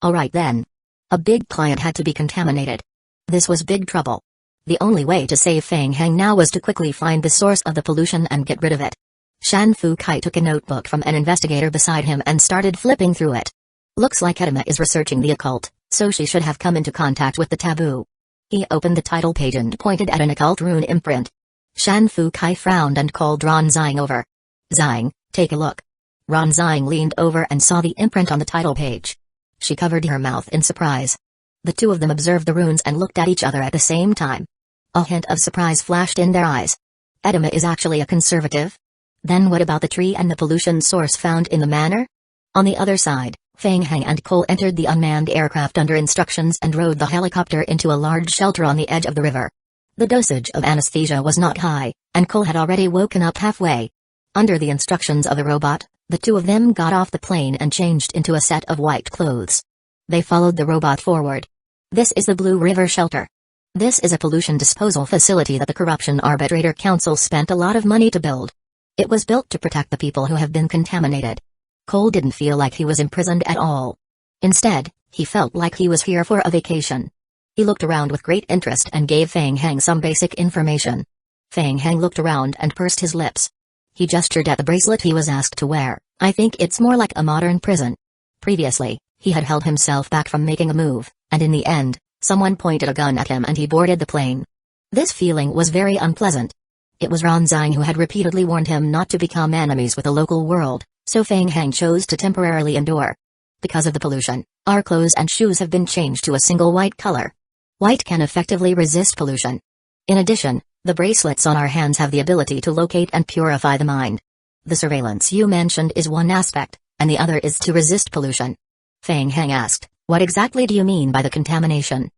Alright then. A big client had to be contaminated. This was big trouble. The only way to save Fang Heng now was to quickly find the source of the pollution and get rid of it. Shan Fukai took a notebook from an investigator beside him and started flipping through it. Looks like Edema is researching the occult, so she should have come into contact with the taboo. He opened the title page and pointed at an occult rune imprint. Shan Fukai frowned and called Ronzang over. "Zang, take a look." Ronzang leaned over and saw the imprint on the title page. She covered her mouth in surprise. The two of them observed the runes and looked at each other at the same time. A hint of surprise flashed in their eyes. Edema is actually a conservative? Then what about the tree and the pollution source found in the manor? On the other side, Fang Heng and Cole entered the unmanned aircraft under instructions and rode the helicopter into a large shelter on the edge of the river. The dosage of anesthesia was not high, and Cole had already woken up halfway. Under the instructions of the robot, the two of them got off the plane and changed into a set of white clothes. They followed the robot forward. This is the Blue River Shelter. This is a pollution disposal facility that the Corruption Arbitrator Council spent a lot of money to build. It was built to protect the people who have been contaminated. Cole didn't feel like he was imprisoned at all. Instead, he felt like he was here for a vacation. He looked around with great interest and gave Fang Heng some basic information. Fang Heng looked around and pursed his lips. He gestured at the bracelet he was asked to wear. "I think it's more like a modern prison." Previously, he had held himself back from making a move, and in the end, someone pointed a gun at him and he boarded the plane. This feeling was very unpleasant. It was Ronzang who had repeatedly warned him not to become enemies with the local world, so Fang Heng chose to temporarily endure. Because of the pollution, our clothes and shoes have been changed to a single white color. White can effectively resist pollution. In addition, the bracelets on our hands have the ability to locate and purify the mind. The surveillance you mentioned is one aspect, and the other is to resist pollution. Fang Heng asked, "What exactly do you mean by the contamination?"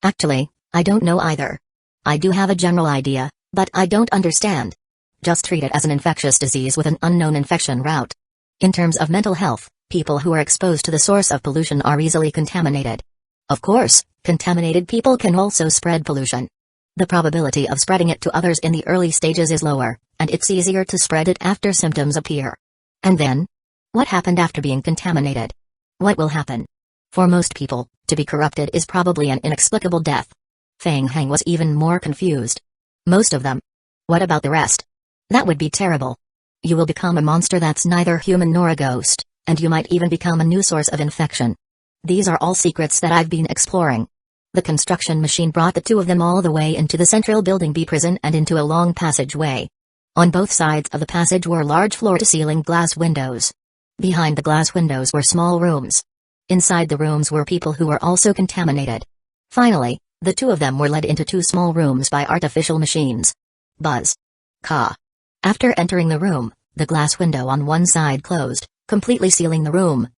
Actually, I don't know either. I do have a general idea, but I don't understand. Just treat it as an infectious disease with an unknown infection route. In terms of mental health, people who are exposed to the source of pollution are easily contaminated. Of course, contaminated people can also spread pollution. The probability of spreading it to others in the early stages is lower, and it's easier to spread it after symptoms appear. And then? What happened after being contaminated? What will happen? For most people, to be corrupted is probably an inexplicable death. Fang Heng was even more confused. Most of them. What about the rest? That would be terrible. You will become a monster that's neither human nor a ghost, and you might even become a new source of infection. These are all secrets that I've been exploring. The construction machine brought the two of them all the way into the central building B prison and into a long passageway. On both sides of the passage were large floor-to-ceiling glass windows. Behind the glass windows were small rooms. Inside the rooms were people who were also contaminated. Finally, the two of them were led into two small rooms by artificial machines. Buzz. Ka. After entering the room, the glass window on one side closed, completely sealing the room.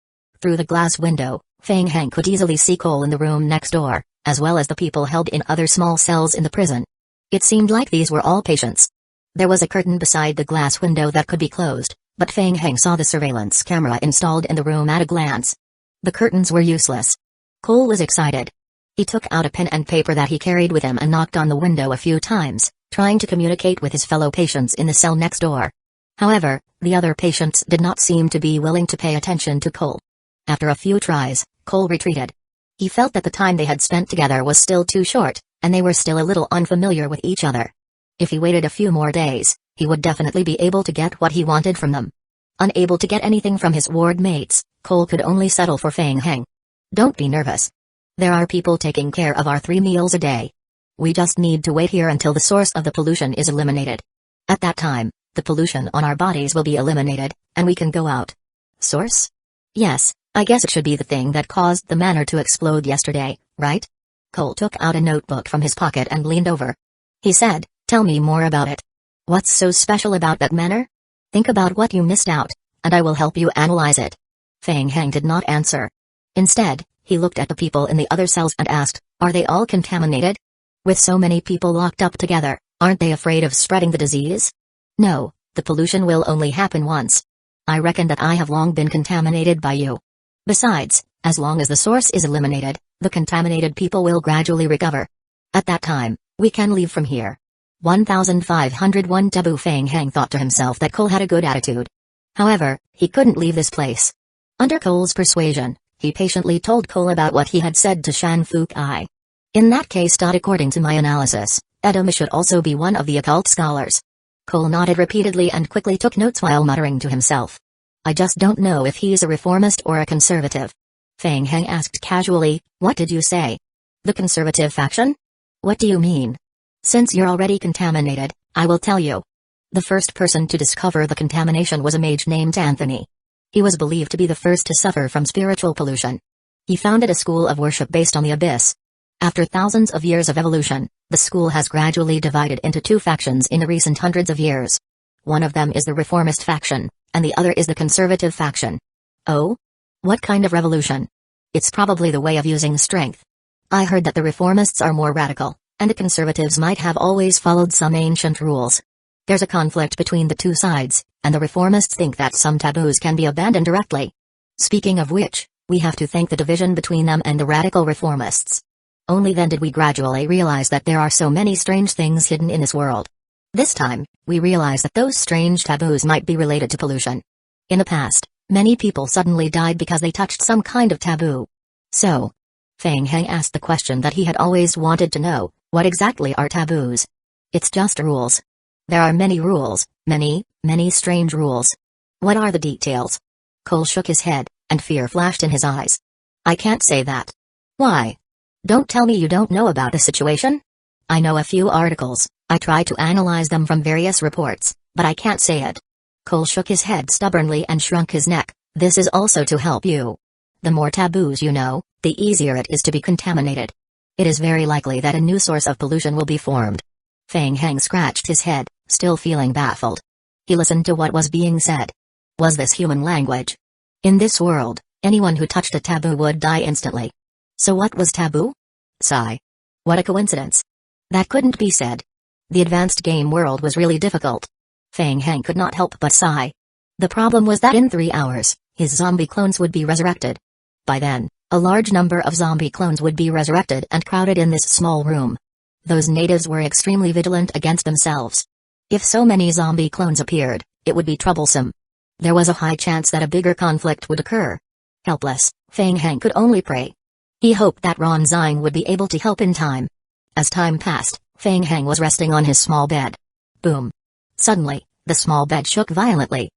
Through the glass window, Fang Heng could easily see Cole in the room next door, as well as the people held in other small cells in the prison. It seemed like these were all patients. There was a curtain beside the glass window that could be closed, but Fang Heng saw the surveillance camera installed in the room at a glance. The curtains were useless. Cole was excited. He took out a pen and paper that he carried with him and knocked on the window a few times, trying to communicate with his fellow patients in the cell next door. However, the other patients did not seem to be willing to pay attention to Cole. After a few tries, Cole retreated. He felt that the time they had spent together was still too short, and they were still a little unfamiliar with each other. If he waited a few more days, he would definitely be able to get what he wanted from them. Unable to get anything from his ward mates, Cole could only settle for Fang Heng. Don't be nervous. There are people taking care of our 3 meals a day. We just need to wait here until the source of the pollution is eliminated. At that time, the pollution on our bodies will be eliminated, and we can go out. Source? Yes, I guess it should be the thing that caused the manor to explode yesterday, right? Cole took out a notebook from his pocket and leaned over. He said, "Tell me more about it. What's so special about that manor? Think about what you missed out, and I will help you analyze it." Fang Heng did not answer. Instead, he looked at the people in the other cells and asked, "Are they all contaminated? With so many people locked up together, aren't they afraid of spreading the disease?" "No, the pollution will only happen once. I reckon that I have long been contaminated by you. Besides, as long as the source is eliminated, the contaminated people will gradually recover. At that time, we can leave from here." 1501 Taboo. Fang Heng thought to himself that Cole had a good attitude. However, he couldn't leave this place. Under Cole's persuasion, he patiently told Cole about what he had said to Shan Fukai. In that case, according to my analysis, Edama should also be one of the occult scholars. Cole nodded repeatedly and quickly took notes while muttering to himself. "I just don't know if he's a reformist or a conservative." Fang Heng asked casually, "What did you say? The conservative faction? What do you mean?" "Since you're already contaminated, I will tell you. The first person to discover the contamination was a mage named Anthony. He was believed to be the first to suffer from spiritual pollution. He founded a school of worship based on the abyss. After thousands of years of evolution, the school has gradually divided into 2 factions in the recent hundreds of years. One of them is the reformist faction, and the other is the conservative faction." "Oh? What kind of revolution?" "It's probably the way of using strength. I heard that the reformists are more radical, and the conservatives might have always followed some ancient rules. There's a conflict between the 2 sides, and the reformists think that some taboos can be abandoned directly. Speaking of which, we have to thank the division between them and the radical reformists. Only then did we gradually realize that there are so many strange things hidden in this world. This time, we realize that those strange taboos might be related to pollution. In the past, many people suddenly died because they touched some kind of taboo. So, Fang Heng asked the question that he had always wanted to know, what exactly are taboos? It's just rules. There are many rules, many strange rules. What are the details? Cole shook his head, and fear flashed in his eyes. I can't say that. Why? Don't tell me you don't know about the situation? I know a few articles, I try to analyze them from various reports, but I can't say it. Cole shook his head stubbornly and shrunk his neck. This is also to help you. The more taboos you know, the easier it is to be contaminated. It is very likely that a new source of pollution will be formed. Fang Heng scratched his head, still feeling baffled. He listened to what was being said. Was this human language? In this world, anyone who touched a taboo would die instantly. So what was taboo? Sigh. What a coincidence. That couldn't be said. The advanced game world was really difficult. Fang Heng could not help but sigh. The problem was that in 3 hours, his zombie clones would be resurrected. By then, a large number of zombie clones would be resurrected and crowded in this small room. Those natives were extremely vigilant against themselves. If so many zombie clones appeared, it would be troublesome. There was a high chance that a bigger conflict would occur. Helpless, Fang Heng could only pray. He hoped that Ron Xing would be able to help in time. As time passed, Fang Heng was resting on his small bed. Boom. Suddenly, the small bed shook violently.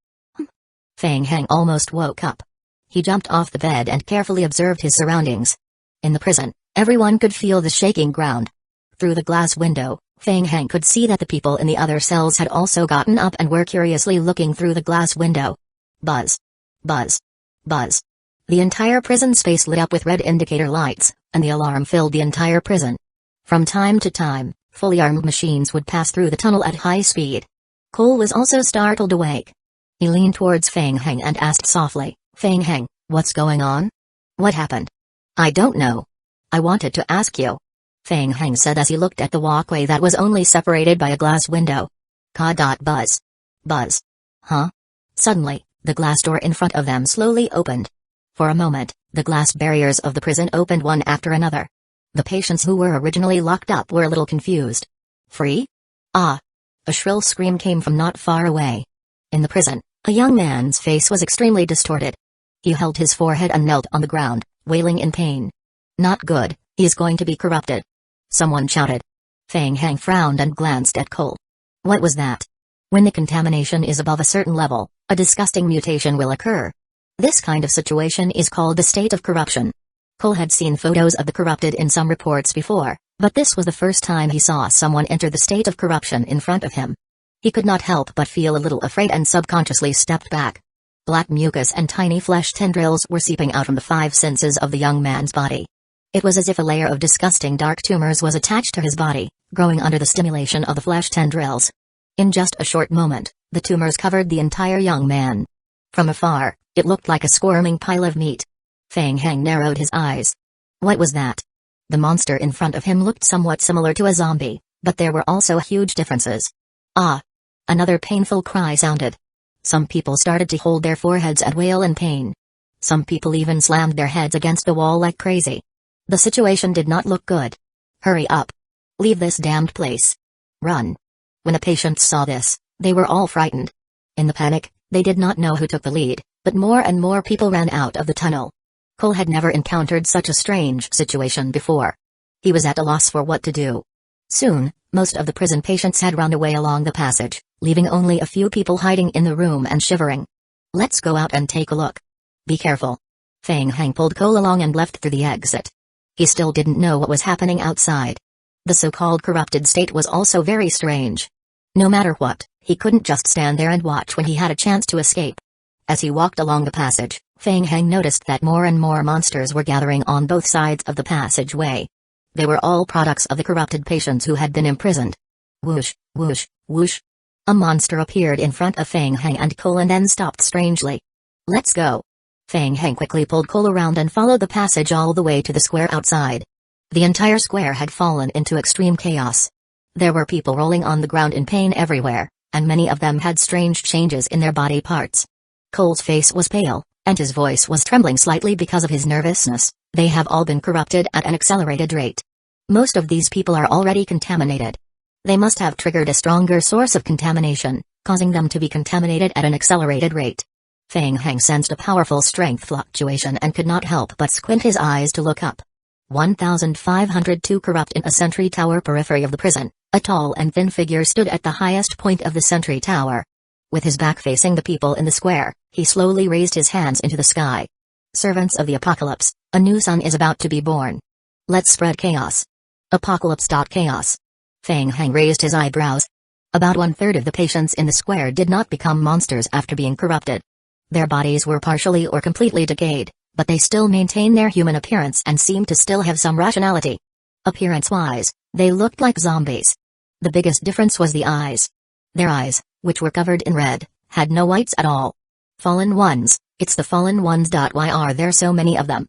Fang Heng almost woke up. He jumped off the bed and carefully observed his surroundings. In the prison, everyone could feel the shaking ground. Through the glass window, Fang Heng could see that the people in the other cells had also gotten up and were curiously looking through the glass window. Buzz. Buzz. Buzz. The entire prison space lit up with red indicator lights, and the alarm filled the entire prison. From time to time, fully armed machines would pass through the tunnel at high speed. Cole was also startled awake. He leaned towards Fang Heng and asked softly, "Fang Heng, what's going on? What happened?" "I don't know. I wanted to ask you," Fang Heng said as he looked at the walkway that was only separated by a glass window. Buzz. Buzz. Huh? Suddenly, the glass door in front of them slowly opened. For a moment, the glass barriers of the prison opened one after another. The patients who were originally locked up were a little confused. Free? Ah! A shrill scream came from not far away. In the prison, a young man's face was extremely distorted. He held his forehead and knelt on the ground, wailing in pain. Not good, he is going to be corrupted. Someone shouted. Fang Hang frowned and glanced at Cole. What was that? When the contamination is above a certain level, a disgusting mutation will occur. This kind of situation is called the state of corruption. Cole had seen photos of the corrupted in some reports before, but this was the first time he saw someone enter the state of corruption in front of him. He could not help but feel a little afraid and subconsciously stepped back. Black mucus and tiny flesh tendrils were seeping out from the 5 senses of the young man's body. It was as if a layer of disgusting dark tumors was attached to his body, growing under the stimulation of the flesh tendrils. In just a short moment, the tumors covered the entire young man. From afar, it looked like a squirming pile of meat. Fang Hang narrowed his eyes. What was that? The monster in front of him looked somewhat similar to a zombie, but there were also huge differences. Ah! Another painful cry sounded. Some people started to hold their foreheads and wail in pain. Some people even slammed their heads against the wall like crazy. The situation did not look good. Hurry up. Leave this damned place. Run. When the patients saw this, they were all frightened. In the panic, they did not know who took the lead, but more and more people ran out of the tunnel. Cole had never encountered such a strange situation before. He was at a loss for what to do. Soon, most of the prison patients had run away along the passage, leaving only a few people hiding in the room and shivering. Let's go out and take a look. Be careful. Fang Hang pulled Cole along and left through the exit. He still didn't know what was happening outside. The so-called corrupted state was also very strange. No matter what, he couldn't just stand there and watch when he had a chance to escape. As he walked along the passage, Fang Hang noticed that more and more monsters were gathering on both sides of the passageway. They were all products of the corrupted patients who had been imprisoned. Whoosh, whoosh, whoosh. A monster appeared in front of Fang Hang and Cole and then stopped strangely. Let's go. Fang Hang quickly pulled Cole around and followed the passage all the way to the square outside. The entire square had fallen into extreme chaos. There were people rolling on the ground in pain everywhere, and many of them had strange changes in their body parts. Cole's face was pale, and his voice was trembling slightly because of his nervousness. They have all been corrupted at an accelerated rate. Most of these people are already contaminated. They must have triggered a stronger source of contamination, causing them to be contaminated at an accelerated rate. Fang Hang sensed a powerful strength fluctuation and could not help but squint his eyes to look up. 1502 corrupt in a sentry tower periphery of the prison, a tall and thin figure stood at the highest point of the sentry tower. With his back facing the people in the square, he slowly raised his hands into the sky. Servants of the apocalypse, a new sun is about to be born. Let's spread chaos. Apocalypse.chaos. Fang Hang raised his eyebrows. About 1/3 of the patients in the square did not become monsters after being corrupted. Their bodies were partially or completely decayed, but they still maintain their human appearance and seemed to still have some rationality. Appearance-wise, they looked like zombies. The biggest difference was the eyes. Their eyes, which were covered in red, had no whites at all. Fallen ones, it's the fallen ones. Why are there so many of them?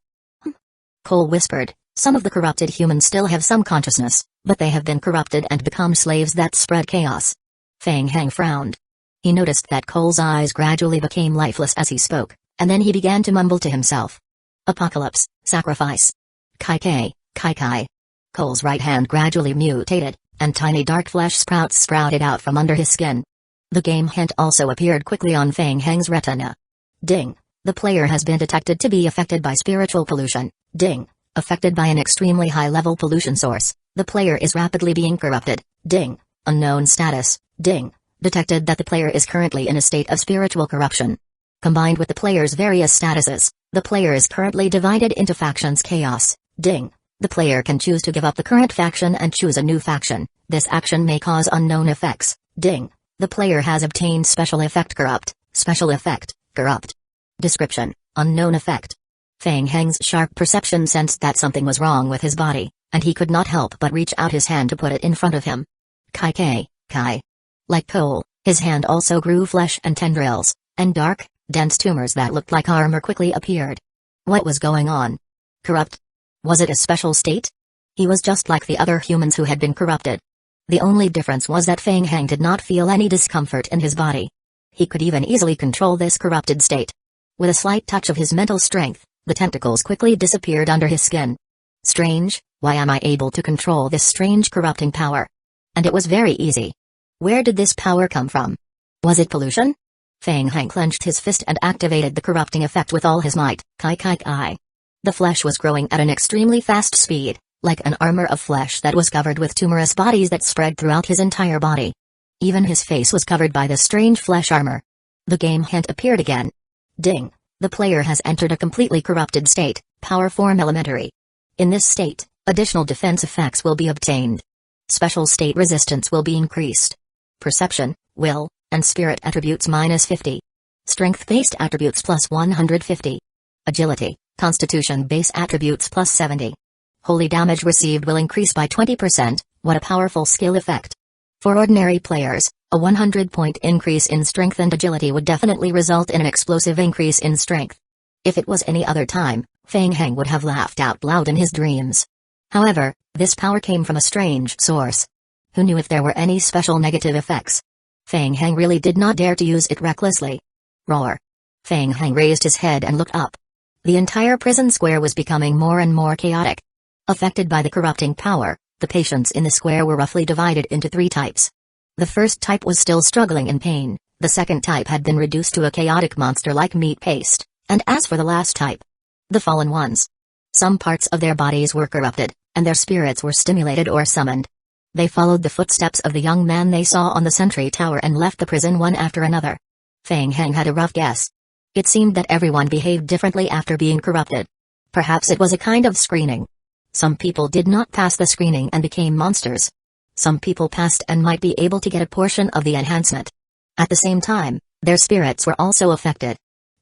Cole whispered, some of the corrupted humans still have some consciousness, but they have been corrupted and become slaves that spread chaos. Fang Hang frowned. He noticed that Cole's eyes gradually became lifeless as he spoke, and then he began to mumble to himself. Apocalypse, sacrifice. Kai. Cole's right hand gradually mutated, and tiny dark flesh sprouts sprouted out from under his skin. The game hint also appeared quickly on Fang Hang's retina. Ding. The player has been detected to be affected by spiritual pollution. Ding. Affected by an extremely high-level pollution source. The player is rapidly being corrupted. Ding. Unknown status. Ding. Detected that the player is currently in a state of spiritual corruption. Combined with the player's various statuses, the player is currently divided into factions. Chaos. Ding. The player can choose to give up the current faction and choose a new faction. This action may cause unknown effects. Ding. The player has obtained special effect corrupt. Special effect, corrupt. Description, unknown effect. Fang Hang's sharp perception sensed that something was wrong with his body, and he could not help but reach out his hand to put it in front of him. Kai. Like Cole, his hand also grew flesh and tendrils, and dark, dense tumors that looked like armor quickly appeared. What was going on? Corrupt? Was it a special state? He was just like the other humans who had been corrupted. The only difference was that Fang Hang did not feel any discomfort in his body. He could even easily control this corrupted state. With a slight touch of his mental strength, the tentacles quickly disappeared under his skin. Strange, Why am I able to control this strange corrupting power? And it was very easy. Where did this power come from? Was it pollution? Feng Heng clenched his fist and activated the corrupting effect with all his might. Kai kai kai. The flesh was growing at an extremely fast speed, like an armor of flesh that was covered with tumorous bodies that spread throughout his entire body. Even his face was covered by this strange flesh armor. The game hint appeared again. Ding. The player has entered a completely corrupted state, Power Form Elementary. In this state, additional defense effects will be obtained. Special state resistance will be increased. Perception, will, and spirit attributes -50. Strength-based attributes +150. Agility, constitution base attributes +70. Holy damage received will increase by 20%, what a powerful skill effect. For ordinary players, a 100-point increase in strength and agility would definitely result in an explosive increase in strength. If it was any other time, Feng Heng would have laughed out loud in his dreams. However, this power came from a strange source. Who knew if there were any special negative effects? Feng Heng really did not dare to use it recklessly. Roar. Feng Heng raised his head and looked up. The entire prison square was becoming more and more chaotic. Affected by the corrupting power, the patients in the square were roughly divided into 3 types. The first type was still struggling in pain, the second type had been reduced to a chaotic monster like meat paste, and as for the last type, the fallen ones. Some parts of their bodies were corrupted, and their spirits were stimulated or summoned. They followed the footsteps of the young man they saw on the sentry tower and left the prison one after another. Feng Heng had a rough guess. It seemed that everyone behaved differently after being corrupted. Perhaps it was a kind of screening. Some people did not pass the screening and became monsters. Some people passed and might be able to get a portion of the enhancement. At the same time, their spirits were also affected.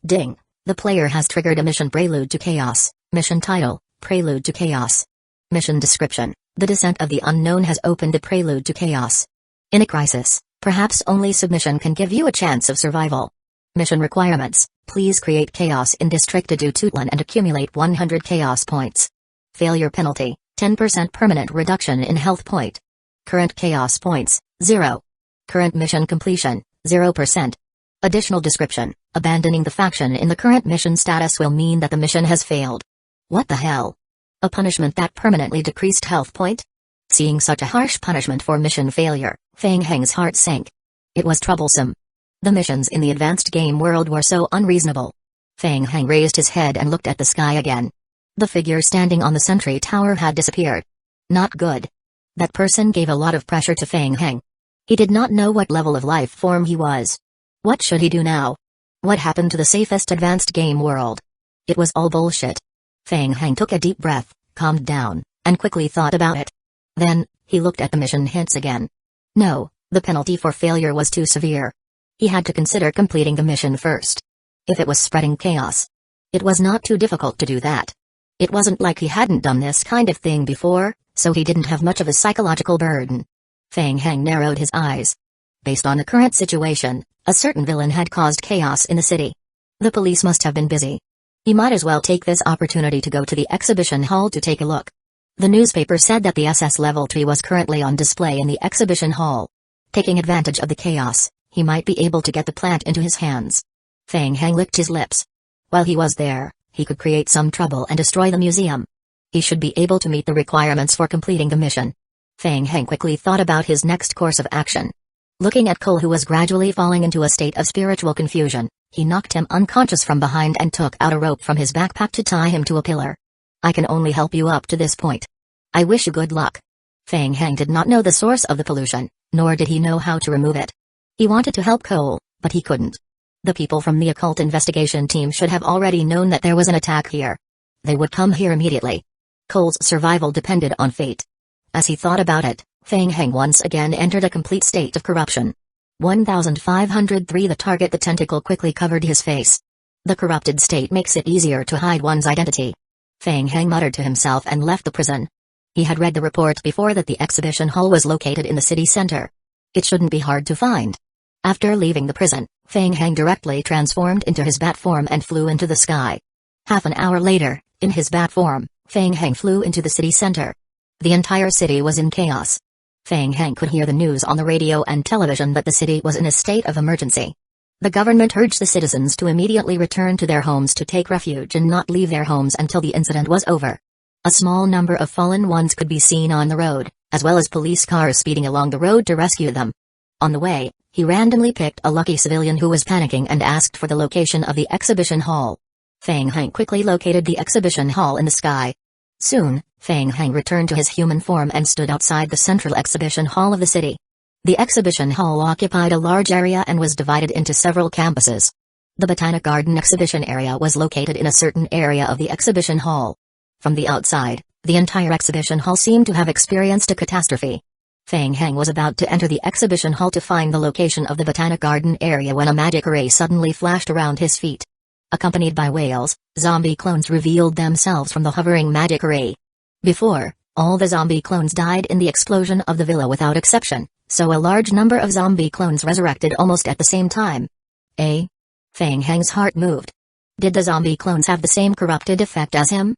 Ding. The player has triggered a mission Prelude to Chaos. Mission title, Prelude to Chaos. Mission description, The Descent of the Unknown has opened a prelude to chaos. In a crisis, perhaps only submission can give you a chance of survival. Mission requirements, please create chaos in District Adu Tutlan and accumulate 100 chaos points. Failure penalty, 10% permanent reduction in health point. Current chaos points, 0. Current mission completion, 0%. Additional description, abandoning the faction in the current mission status will mean that the mission has failed. What the hell? A punishment that permanently decreased health point? Seeing such a harsh punishment for mission failure, Feng Heng's heart sank. It was troublesome. The missions in the advanced game world were so unreasonable. Feng Heng raised his head and looked at the sky again. The figure standing on the sentry tower had disappeared. Not good. That person gave a lot of pressure to Feng Heng. He did not know what level of life form he was. What should he do now? What happened to the safest advanced game world? It was all bullshit. Feng Heng took a deep breath, calmed down, and quickly thought about it. Then, he looked at the mission hints again. No, the penalty for failure was too severe. He had to consider completing the mission first. If it was spreading chaos, it was not too difficult to do that. It wasn't like he hadn't done this kind of thing before, so he didn't have much of a psychological burden. Feng Heng narrowed his eyes. Based on the current situation, a certain villain had caused chaos in the city. The police must have been busy. He might as well take this opportunity to go to the exhibition hall to take a look. The newspaper said that the SS level tree was currently on display in the exhibition hall. Taking advantage of the chaos, he might be able to get the plant into his hands. Feng Heng licked his lips. While he was there, he could create some trouble and destroy the museum. He should be able to meet the requirements for completing the mission. Feng Heng quickly thought about his next course of action. Looking at Cole, who was gradually falling into a state of spiritual confusion, he knocked him unconscious from behind and took out a rope from his backpack to tie him to a pillar. I can only help you up to this point. I wish you good luck. Feng Heng did not know the source of the pollution, nor did he know how to remove it. He wanted to help Cole, but he couldn't. The people from the occult investigation team should have already known that there was an attack here. They would come here immediately. Cole's survival depended on fate. As he thought about it, Feng Heng once again entered a complete state of corruption. 1503. The target, the tentacle, quickly covered his face. The corrupted state makes it easier to hide one's identity. Feng Heng muttered to himself and left the prison. He had read the report before that the exhibition hall was located in the city center. It shouldn't be hard to find. After leaving the prison, Feng Heng directly transformed into his bat form and flew into the sky. Half an hour later, in his bat form, Feng Heng flew into the city center. The entire city was in chaos. Feng Heng could hear the news on the radio and television that the city was in a state of emergency. The government urged the citizens to immediately return to their homes to take refuge and not leave their homes until the incident was over. A small number of fallen ones could be seen on the road, as well as police cars speeding along the road to rescue them. On the way, he randomly picked a lucky civilian who was panicking and asked for the location of the exhibition hall. Feng Heng quickly located the exhibition hall in the sky. Soon, Feng Heng returned to his human form and stood outside the central exhibition hall of the city. The exhibition hall occupied a large area and was divided into several campuses. The Botanic Garden exhibition area was located in a certain area of the exhibition hall. From the outside, the entire exhibition hall seemed to have experienced a catastrophe. Feng Heng was about to enter the exhibition hall to find the location of the Botanic Garden area when a magic array suddenly flashed around his feet. Accompanied by whales, zombie clones revealed themselves from the hovering magic array. Before, all the zombie clones died in the explosion of the villa without exception, so a large number of zombie clones resurrected almost at the same time. Feng Heng's heart moved. Did the zombie clones have the same corrupted effect as him?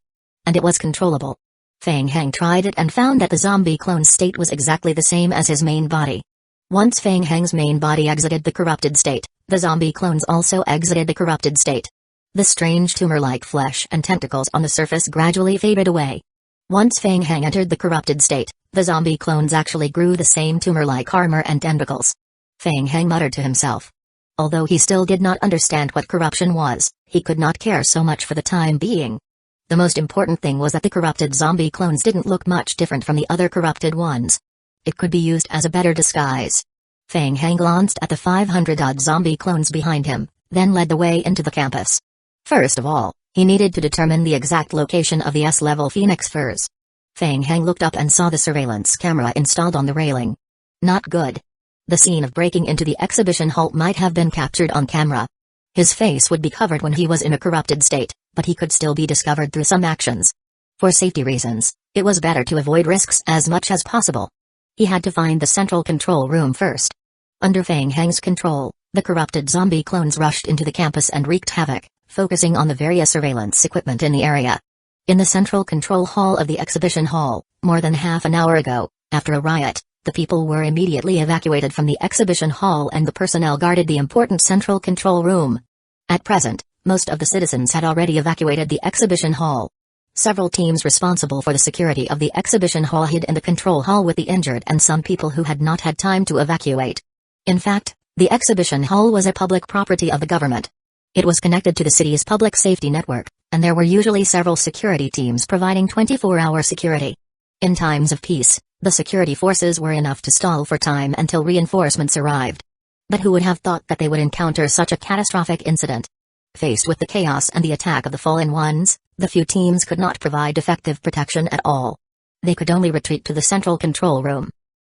And it was controllable. Feng Heng tried it and found that the zombie clone's state was exactly the same as his main body. Once Feng Heng's main body exited the corrupted state, the zombie clones also exited the corrupted state. The strange tumor-like flesh and tentacles on the surface gradually faded away. Once Feng Heng entered the corrupted state, the zombie clones actually grew the same tumor-like armor and tentacles. Feng Heng muttered to himself. Although he still did not understand what corruption was, he could not care so much for the time being. The most important thing was that the corrupted zombie clones didn't look much different from the other corrupted ones. It could be used as a better disguise. Feng Heng glanced at the 500-odd zombie clones behind him, then led the way into the campus. First of all, he needed to determine the exact location of the S-level Phoenix Furs. Feng Heng looked up and saw the surveillance camera installed on the railing. Not good. The scene of breaking into the exhibition hall might have been captured on camera. His face would be covered when he was in a corrupted state, but he could still be discovered through some actions. For safety reasons, it was better to avoid risks as much as possible. He had to find the central control room first. Under Feng Heng's control, the corrupted zombie clones rushed into the campus and wreaked havoc, focusing on the various surveillance equipment in the area. In the central control hall of the exhibition hall, more than half an hour ago, after a riot, the people were immediately evacuated from the exhibition hall and the personnel guarded the important central control room. At present, most of the citizens had already evacuated the exhibition hall. Several teams responsible for the security of the exhibition hall hid in the control hall with the injured and some people who had not had time to evacuate. In fact, the exhibition hall was a public property of the government. It was connected to the city's public safety network, and there were usually several security teams providing 24-hour security. In times of peace, the security forces were enough to stall for time until reinforcements arrived. But who would have thought that they would encounter such a catastrophic incident? Faced with the chaos and the attack of the fallen ones, the few teams could not provide effective protection at all. They could only retreat to the central control room.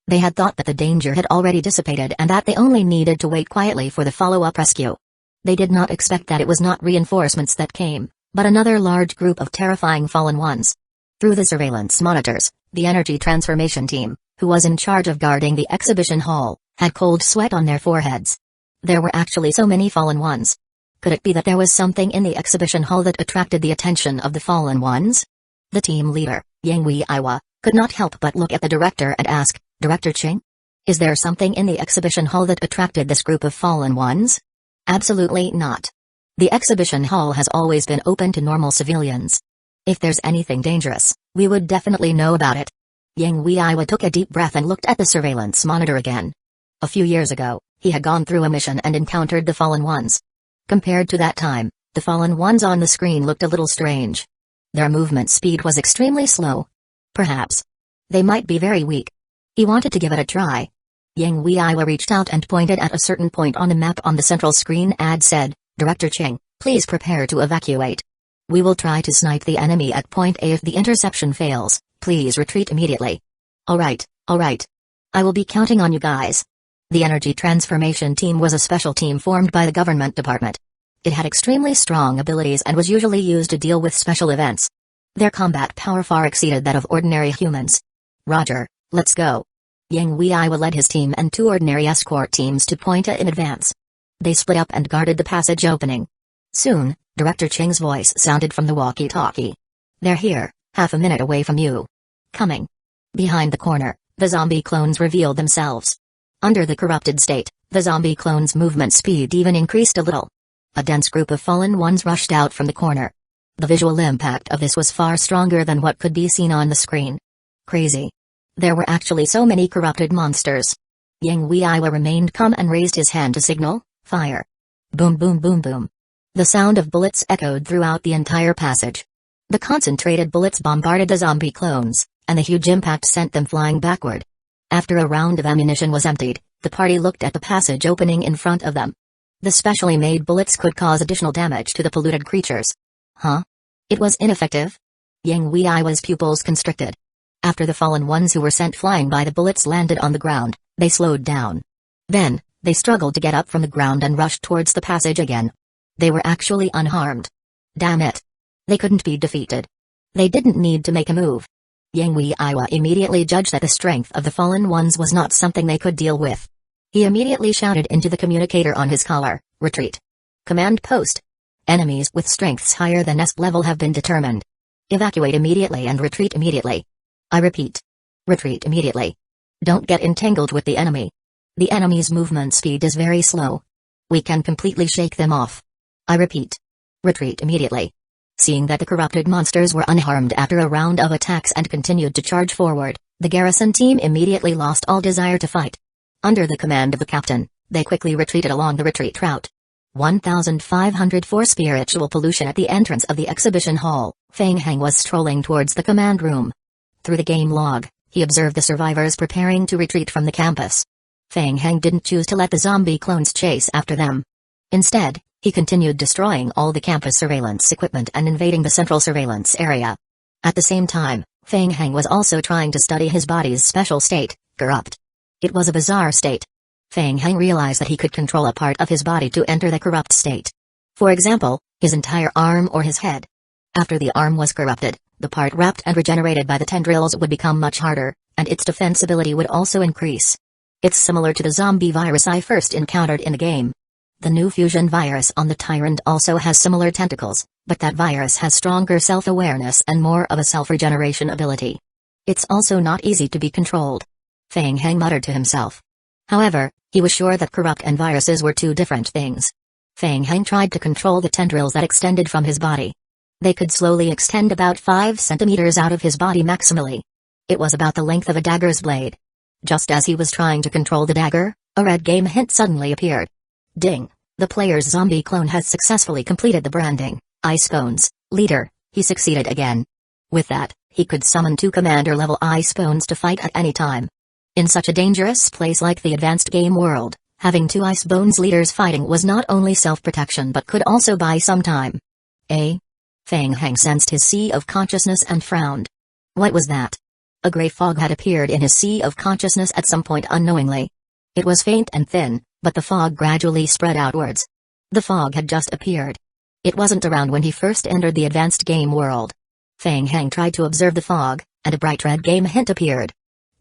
They had thought that the danger had already dissipated and that they only needed to wait quietly for the follow-up rescue. They did not expect that it was not reinforcements that came, but another large group of terrifying fallen ones. Through the surveillance monitors, the energy transformation team, who was in charge of guarding the exhibition hall, had cold sweat on their foreheads. There were actually so many fallen ones. Could it be that there was something in the exhibition hall that attracted the attention of the fallen ones? The team leader, Yang Wei-Iwa, could not help but look at the director and ask, "Director Ching? Is there something in the exhibition hall that attracted this group of fallen ones?" Absolutely not. The exhibition hall has always been open to normal civilians. If there's anything dangerous, we would definitely know about it. Yang Wei-Iwa took a deep breath and looked at the surveillance monitor again. A few years ago, he had gone through a mission and encountered the fallen ones. Compared to that time, the fallen ones on the screen looked a little strange. Their movement speed was extremely slow. Perhaps they might be very weak. He wanted to give it a try. Yang Wei-Iwa reached out and pointed at a certain point on the map on the central screen and said, "Director Ching, please prepare to evacuate. We will try to snipe the enemy at point A. If the interception fails, please retreat immediately." Alright. I will be counting on you guys." The energy transformation team was a special team formed by the government department. It had extremely strong abilities and was usually used to deal with special events. Their combat power far exceeded that of ordinary humans. "Roger, let's go." Yang Wei-Iwa led his team and two ordinary escort teams to Point A in advance. They split up and guarded the passage opening. Soon, Director Ching's voice sounded from the walkie-talkie. "They're here, half a minute away from you. Coming." Behind the corner, the zombie clones revealed themselves. Under the corrupted state, the zombie clones' movement speed even increased a little. A dense group of fallen ones rushed out from the corner. The visual impact of this was far stronger than what could be seen on the screen. Crazy. There were actually so many corrupted monsters. Yang Weiwa remained calm and raised his hand to signal, fire. Boom boom boom boom. The sound of bullets echoed throughout the entire passage. The concentrated bullets bombarded the zombie clones, and the huge impact sent them flying backward. After a round of ammunition was emptied, the party looked at the passage opening in front of them. The specially made bullets could cause additional damage to the polluted creatures. Huh? It was ineffective? Yang Weiwa's pupils constricted. After the fallen ones who were sent flying by the bullets landed on the ground, they slowed down. Then, they struggled to get up from the ground and rushed towards the passage again. They were actually unharmed. Damn it. They couldn't be defeated. They didn't need to make a move. Yang Weiwa immediately judged that the strength of the fallen ones was not something they could deal with. He immediately shouted into the communicator on his collar, retreat. Command post. Enemies with strengths higher than S level have been determined. Evacuate immediately and retreat immediately. I repeat. Retreat immediately. Don't get entangled with the enemy. The enemy's movement speed is very slow. We can completely shake them off. I repeat. Retreat immediately. Seeing that the corrupted monsters were unharmed after a round of attacks and continued to charge forward, the garrison team immediately lost all desire to fight. Under the command of the captain, they quickly retreated along the retreat route. 1504 Spiritual pollution. At the entrance of the exhibition hall, Feng Heng was strolling towards the command room. Through the game log, he observed the survivors preparing to retreat from the campus. Feng Heng didn't choose to let the zombie clones chase after them. Instead, he continued destroying all the campus surveillance equipment and invading the central surveillance area. At the same time, Feng Heng was also trying to study his body's special state, corrupt. It was a bizarre state. Feng Heng realized that he could control a part of his body to enter the corrupt state. For example, his entire arm or his head. After the arm was corrupted, the part wrapped and regenerated by the tendrils would become much harder, and its defensibility would also increase. It's similar to the zombie virus I first encountered in the game. The new fusion virus on the Tyrant also has similar tentacles, but that virus has stronger self-awareness and more of a self-regeneration ability. It's also not easy to be controlled. Feng Heng muttered to himself. However, he was sure that corrupt and viruses were two different things. Feng Heng tried to control the tendrils that extended from his body. They could slowly extend about 5 centimeters out of his body maximally. It was about the length of a dagger's blade. Just as he was trying to control the dagger, a red game hint suddenly appeared. Ding! The player's zombie clone has successfully completed the branding. Ice Bones, leader, he succeeded again. With that, he could summon 2 commander-level Ice Bones to fight at any time. In such a dangerous place like the advanced game world, having 2 Ice Bones leaders fighting was not only self-protection but could also buy some time. Feng Heng sensed his sea of consciousness and frowned. What was that? A gray fog had appeared in his sea of consciousness at some point unknowingly. It was faint and thin, but the fog gradually spread outwards. The fog had just appeared. It wasn't around when he first entered the advanced game world. Feng Heng tried to observe the fog, and a bright red game hint appeared.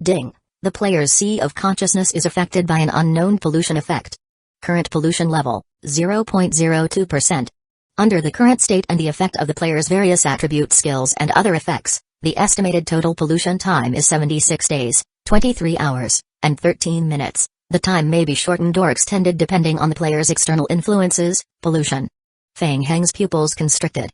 Ding! The player's sea of consciousness is affected by an unknown pollution effect. Current pollution level, 0.02%. Under the current state and the effect of the player's various attribute skills and other effects, the estimated total pollution time is 76 days, 23 hours, and 13 minutes. The time may be shortened or extended depending on the player's external influences, pollution. Feng Heng's pupils constricted.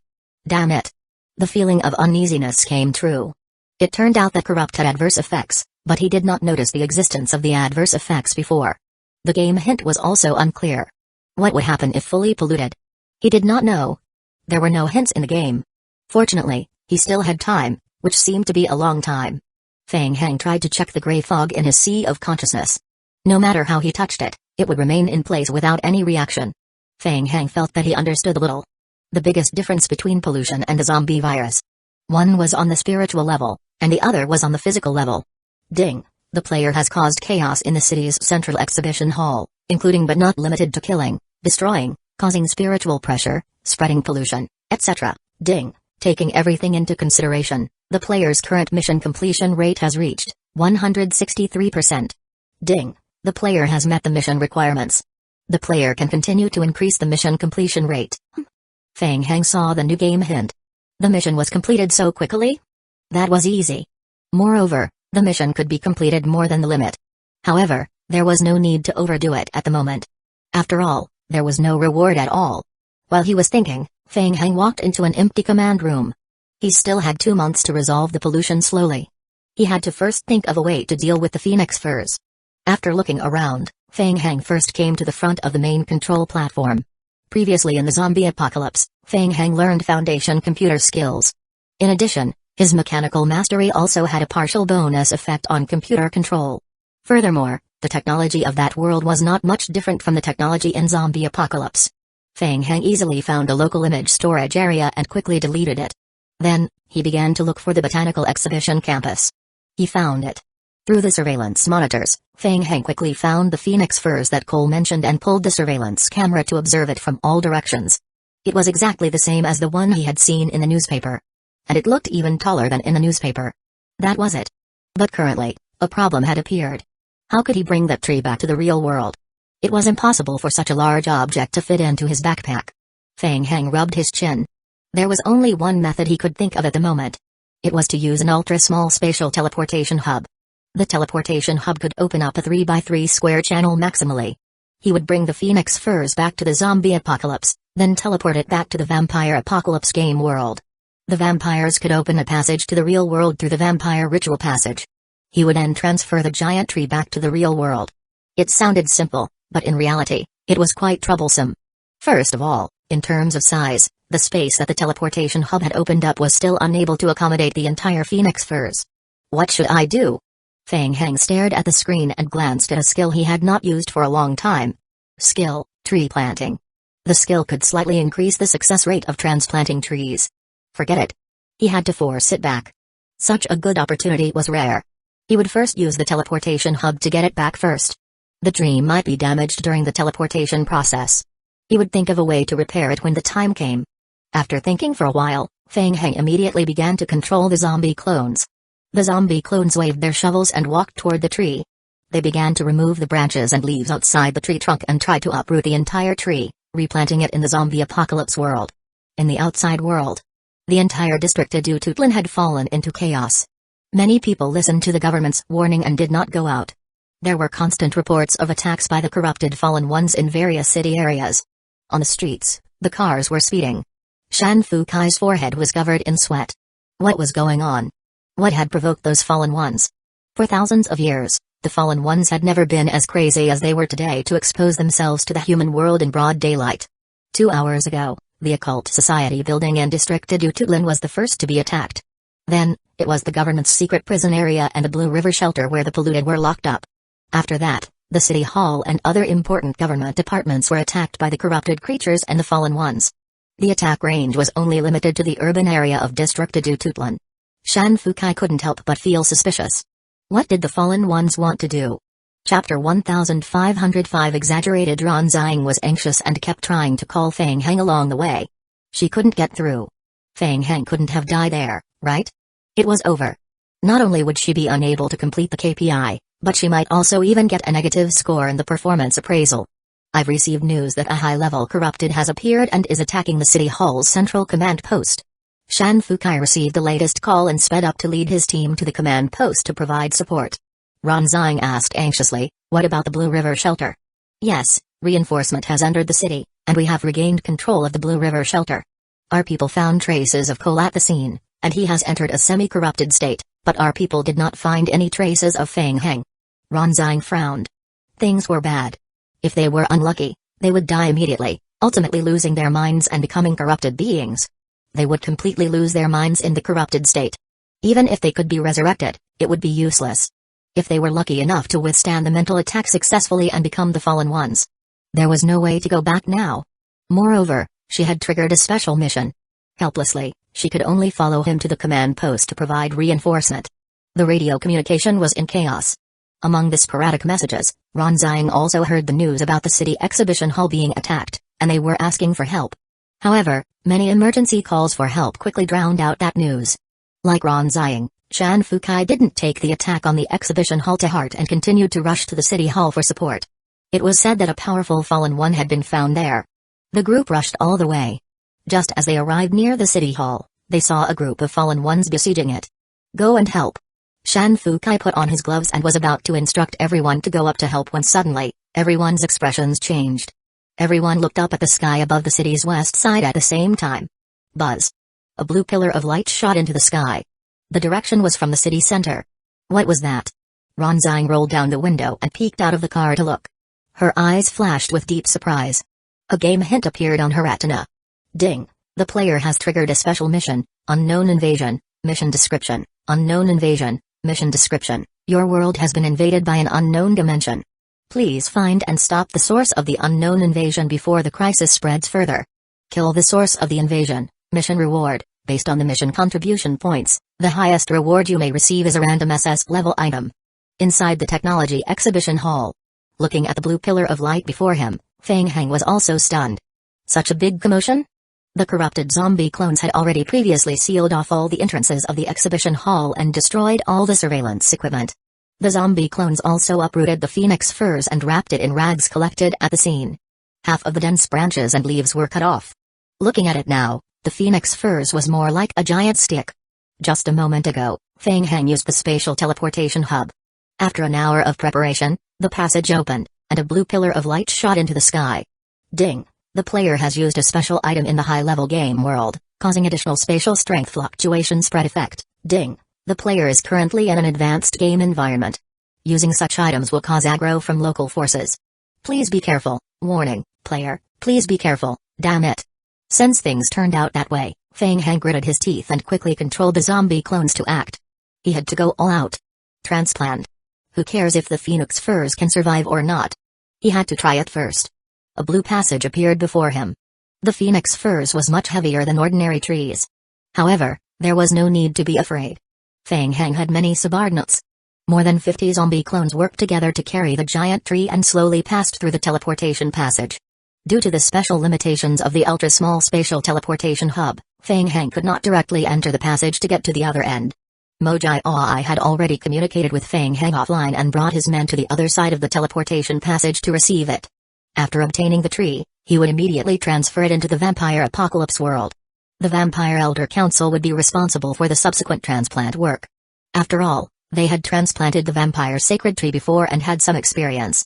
Damn it. The feeling of uneasiness came true. It turned out that corrupt had adverse effects, but he did not notice the existence of the adverse effects before. The game hint was also unclear. What would happen if fully polluted? He did not know. There were no hints in the game. Fortunately, he still had time, which seemed to be a long time. Feng Heng tried to check the gray fog in his sea of consciousness. No matter how he touched it, it would remain in place without any reaction. Feng Heng felt that he understood a little. The biggest difference between pollution and the zombie virus. One was on the spiritual level, and the other was on the physical level. Ding! The player has caused chaos in the city's central exhibition hall, including but not limited to killing, destroying, causing spiritual pressure, spreading pollution, etc. Ding! Taking everything into consideration, the player's current mission completion rate has reached 163%. Ding! The player has met the mission requirements. The player can continue to increase the mission completion rate. Feng Heng saw the new game hint. The mission was completed so quickly? That was easy. Moreover, the mission could be completed more than the limit. However, there was no need to overdo it at the moment. After all, there was no reward at all. While he was thinking, Feng Heng walked into an empty command room. He still had 2 months to resolve the pollution slowly. He had to first think of a way to deal with the phoenix furs. After looking around, Feng Heng first came to the front of the main control platform. Previously in the zombie apocalypse, Feng Heng learned foundation computer skills. In addition, his mechanical mastery also had a partial bonus effect on computer control. Furthermore, the technology of that world was not much different from the technology in zombie apocalypse. Feng Heng easily found a local image storage area and quickly deleted it. Then, he began to look for the botanical exhibition campus. He found it. Through the surveillance monitors, Feng Heng quickly found the phoenix furs that Cole mentioned and pulled the surveillance camera to observe it from all directions. It was exactly the same as the one he had seen in the newspaper. And it looked even taller than in the newspaper. That was it. But currently, a problem had appeared. How could he bring that tree back to the real world? It was impossible for such a large object to fit into his backpack. Feng Heng rubbed his chin. There was only one method he could think of at the moment. It was to use an ultra-small spatial teleportation hub. The teleportation hub could open up a 3x3 square channel maximally. He would bring the phoenix furs back to the zombie apocalypse, then teleport it back to the vampire apocalypse game world. The vampires could open a passage to the real world through the vampire ritual passage. He would then transfer the giant tree back to the real world. It sounded simple, but in reality, it was quite troublesome. First of all, in terms of size, the space that the teleportation hub had opened up was still unable to accommodate the entire phoenix furs. What should I do? Feng Heng stared at the screen and glanced at a skill he had not used for a long time. Skill, tree planting. The skill could slightly increase the success rate of transplanting trees. Forget it. He had to force it back. Such a good opportunity was rare. He would first use the teleportation hub to get it back first. The tree might be damaged during the teleportation process. He would think of a way to repair it when the time came. After thinking for a while, Feng Heng immediately began to control the zombie clones. The zombie clones waved their shovels and walked toward the tree. They began to remove the branches and leaves outside the tree trunk and tried to uproot the entire tree, replanting it in the zombie apocalypse world. In the outside world, the entire district of Tutlan had fallen into chaos. Many people listened to the government's warning and did not go out. There were constant reports of attacks by the corrupted fallen ones in various city areas. On the streets, the cars were speeding. Shan Fukai's forehead was covered in sweat. What was going on? What had provoked those fallen ones? For thousands of years, the fallen ones had never been as crazy as they were today to expose themselves to the human world in broad daylight. 2 hours ago, the occult society building in District Tutlan was the first to be attacked. Then, it was the government's secret prison area and a Blue River shelter where the polluted were locked up. After that, the city hall and other important government departments were attacked by the corrupted creatures and the fallen ones. The attack range was only limited to the urban area of District Tutlan. Shan Fukai couldn't help but feel suspicious. What did the fallen ones want to do? Chapter 1505 Exaggerated. Ran Xiang was anxious and kept trying to call Feng Heng along the way. She couldn't get through. Feng Heng couldn't have died there, right? It was over. Not only would she be unable to complete the KPI, but she might also even get a negative score in the performance appraisal. I've received news that a high-level corrupted has appeared and is attacking the City Hall's central command post. Shan Fukai received the latest call and sped up to lead his team to the command post to provide support. Ran Xiang asked anxiously, what about the Blue River shelter? Yes, reinforcement has entered the city, and we have regained control of the Blue River shelter. Our people found traces of Cole at the scene, and he has entered a semi-corrupted state, but our people did not find any traces of Feng Heng. Ran Xiang frowned. Things were bad. If they were unlucky, they would die immediately, ultimately losing their minds and becoming corrupted beings. They would completely lose their minds in the corrupted state. Even if they could be resurrected, it would be useless. If they were lucky enough to withstand the mental attack successfully and become the fallen ones, there was no way to go back now. Moreover, she had triggered a special mission. Helplessly, she could only follow him to the command post to provide reinforcement. The radio communication was in chaos. Among the sporadic messages, Ran Xiang also heard the news about the city exhibition hall being attacked, and they were asking for help. However, many emergency calls for help quickly drowned out that news. Like Ran Xiang, Shan Fukai didn't take the attack on the exhibition hall to heart and continued to rush to the city hall for support. It was said that a powerful fallen one had been found there. The group rushed all the way. Just as they arrived near the city hall, they saw a group of fallen ones besieging it. Go and help. Shan Fukai put on his gloves and was about to instruct everyone to go up to help when suddenly, everyone's expressions changed. Everyone looked up at the sky above the city's west side at the same time. Buzz. A blue pillar of light shot into the sky. The direction was from the city center. What was that? Ronzine rolled down the window and peeked out of the car to look. Her eyes flashed with deep surprise. A game hint appeared on her retina. Ding. The player has triggered a special mission, Unknown Invasion, Mission Description, Unknown Invasion, Mission Description. Your world has been invaded by an unknown dimension. Please find and stop the source of the unknown invasion before the crisis spreads further. Kill the source of the invasion. Mission reward. Based on the mission contribution points, the highest reward you may receive is a random SS level item. Inside the technology exhibition hall. Looking at the blue pillar of light before him, Feng Heng was also stunned. Such a big commotion? The corrupted zombie clones had already previously sealed off all the entrances of the exhibition hall and destroyed all the surveillance equipment. The zombie clones also uprooted the phoenix furs and wrapped it in rags collected at the scene. Half of the dense branches and leaves were cut off. Looking at it now, the phoenix furs was more like a giant stick. Just a moment ago, Feng Heng used the spatial teleportation hub. After an hour of preparation, the passage opened, and a blue pillar of light shot into the sky. Ding. The player has used a special item in the high-level game world, causing additional spatial strength fluctuation spread effect. Ding. The player is currently in an advanced game environment. Using such items will cause aggro from local forces. Please be careful. Warning, player, please be careful, damn it. Since things turned out that way, Feng Heng gritted his teeth and quickly controlled the zombie clones to act. He had to go all out. Transplant. Who cares if the phoenix furs can survive or not? He had to try it first. A blue passage appeared before him. The phoenix furs was much heavier than ordinary trees. However, there was no need to be afraid. Feng Heng had many subordinates. More than 50 zombie clones worked together to carry the giant tree and slowly passed through the teleportation passage. Due to the special limitations of the ultra-small spatial teleportation hub, Feng Heng could not directly enter the passage to get to the other end. Mojai Oi had already communicated with Feng Heng offline and brought his men to the other side of the teleportation passage to receive it. After obtaining the tree, he would immediately transfer it into the vampire apocalypse world. The Vampire Elder Council would be responsible for the subsequent transplant work. After all, they had transplanted the vampire sacred tree before and had some experience.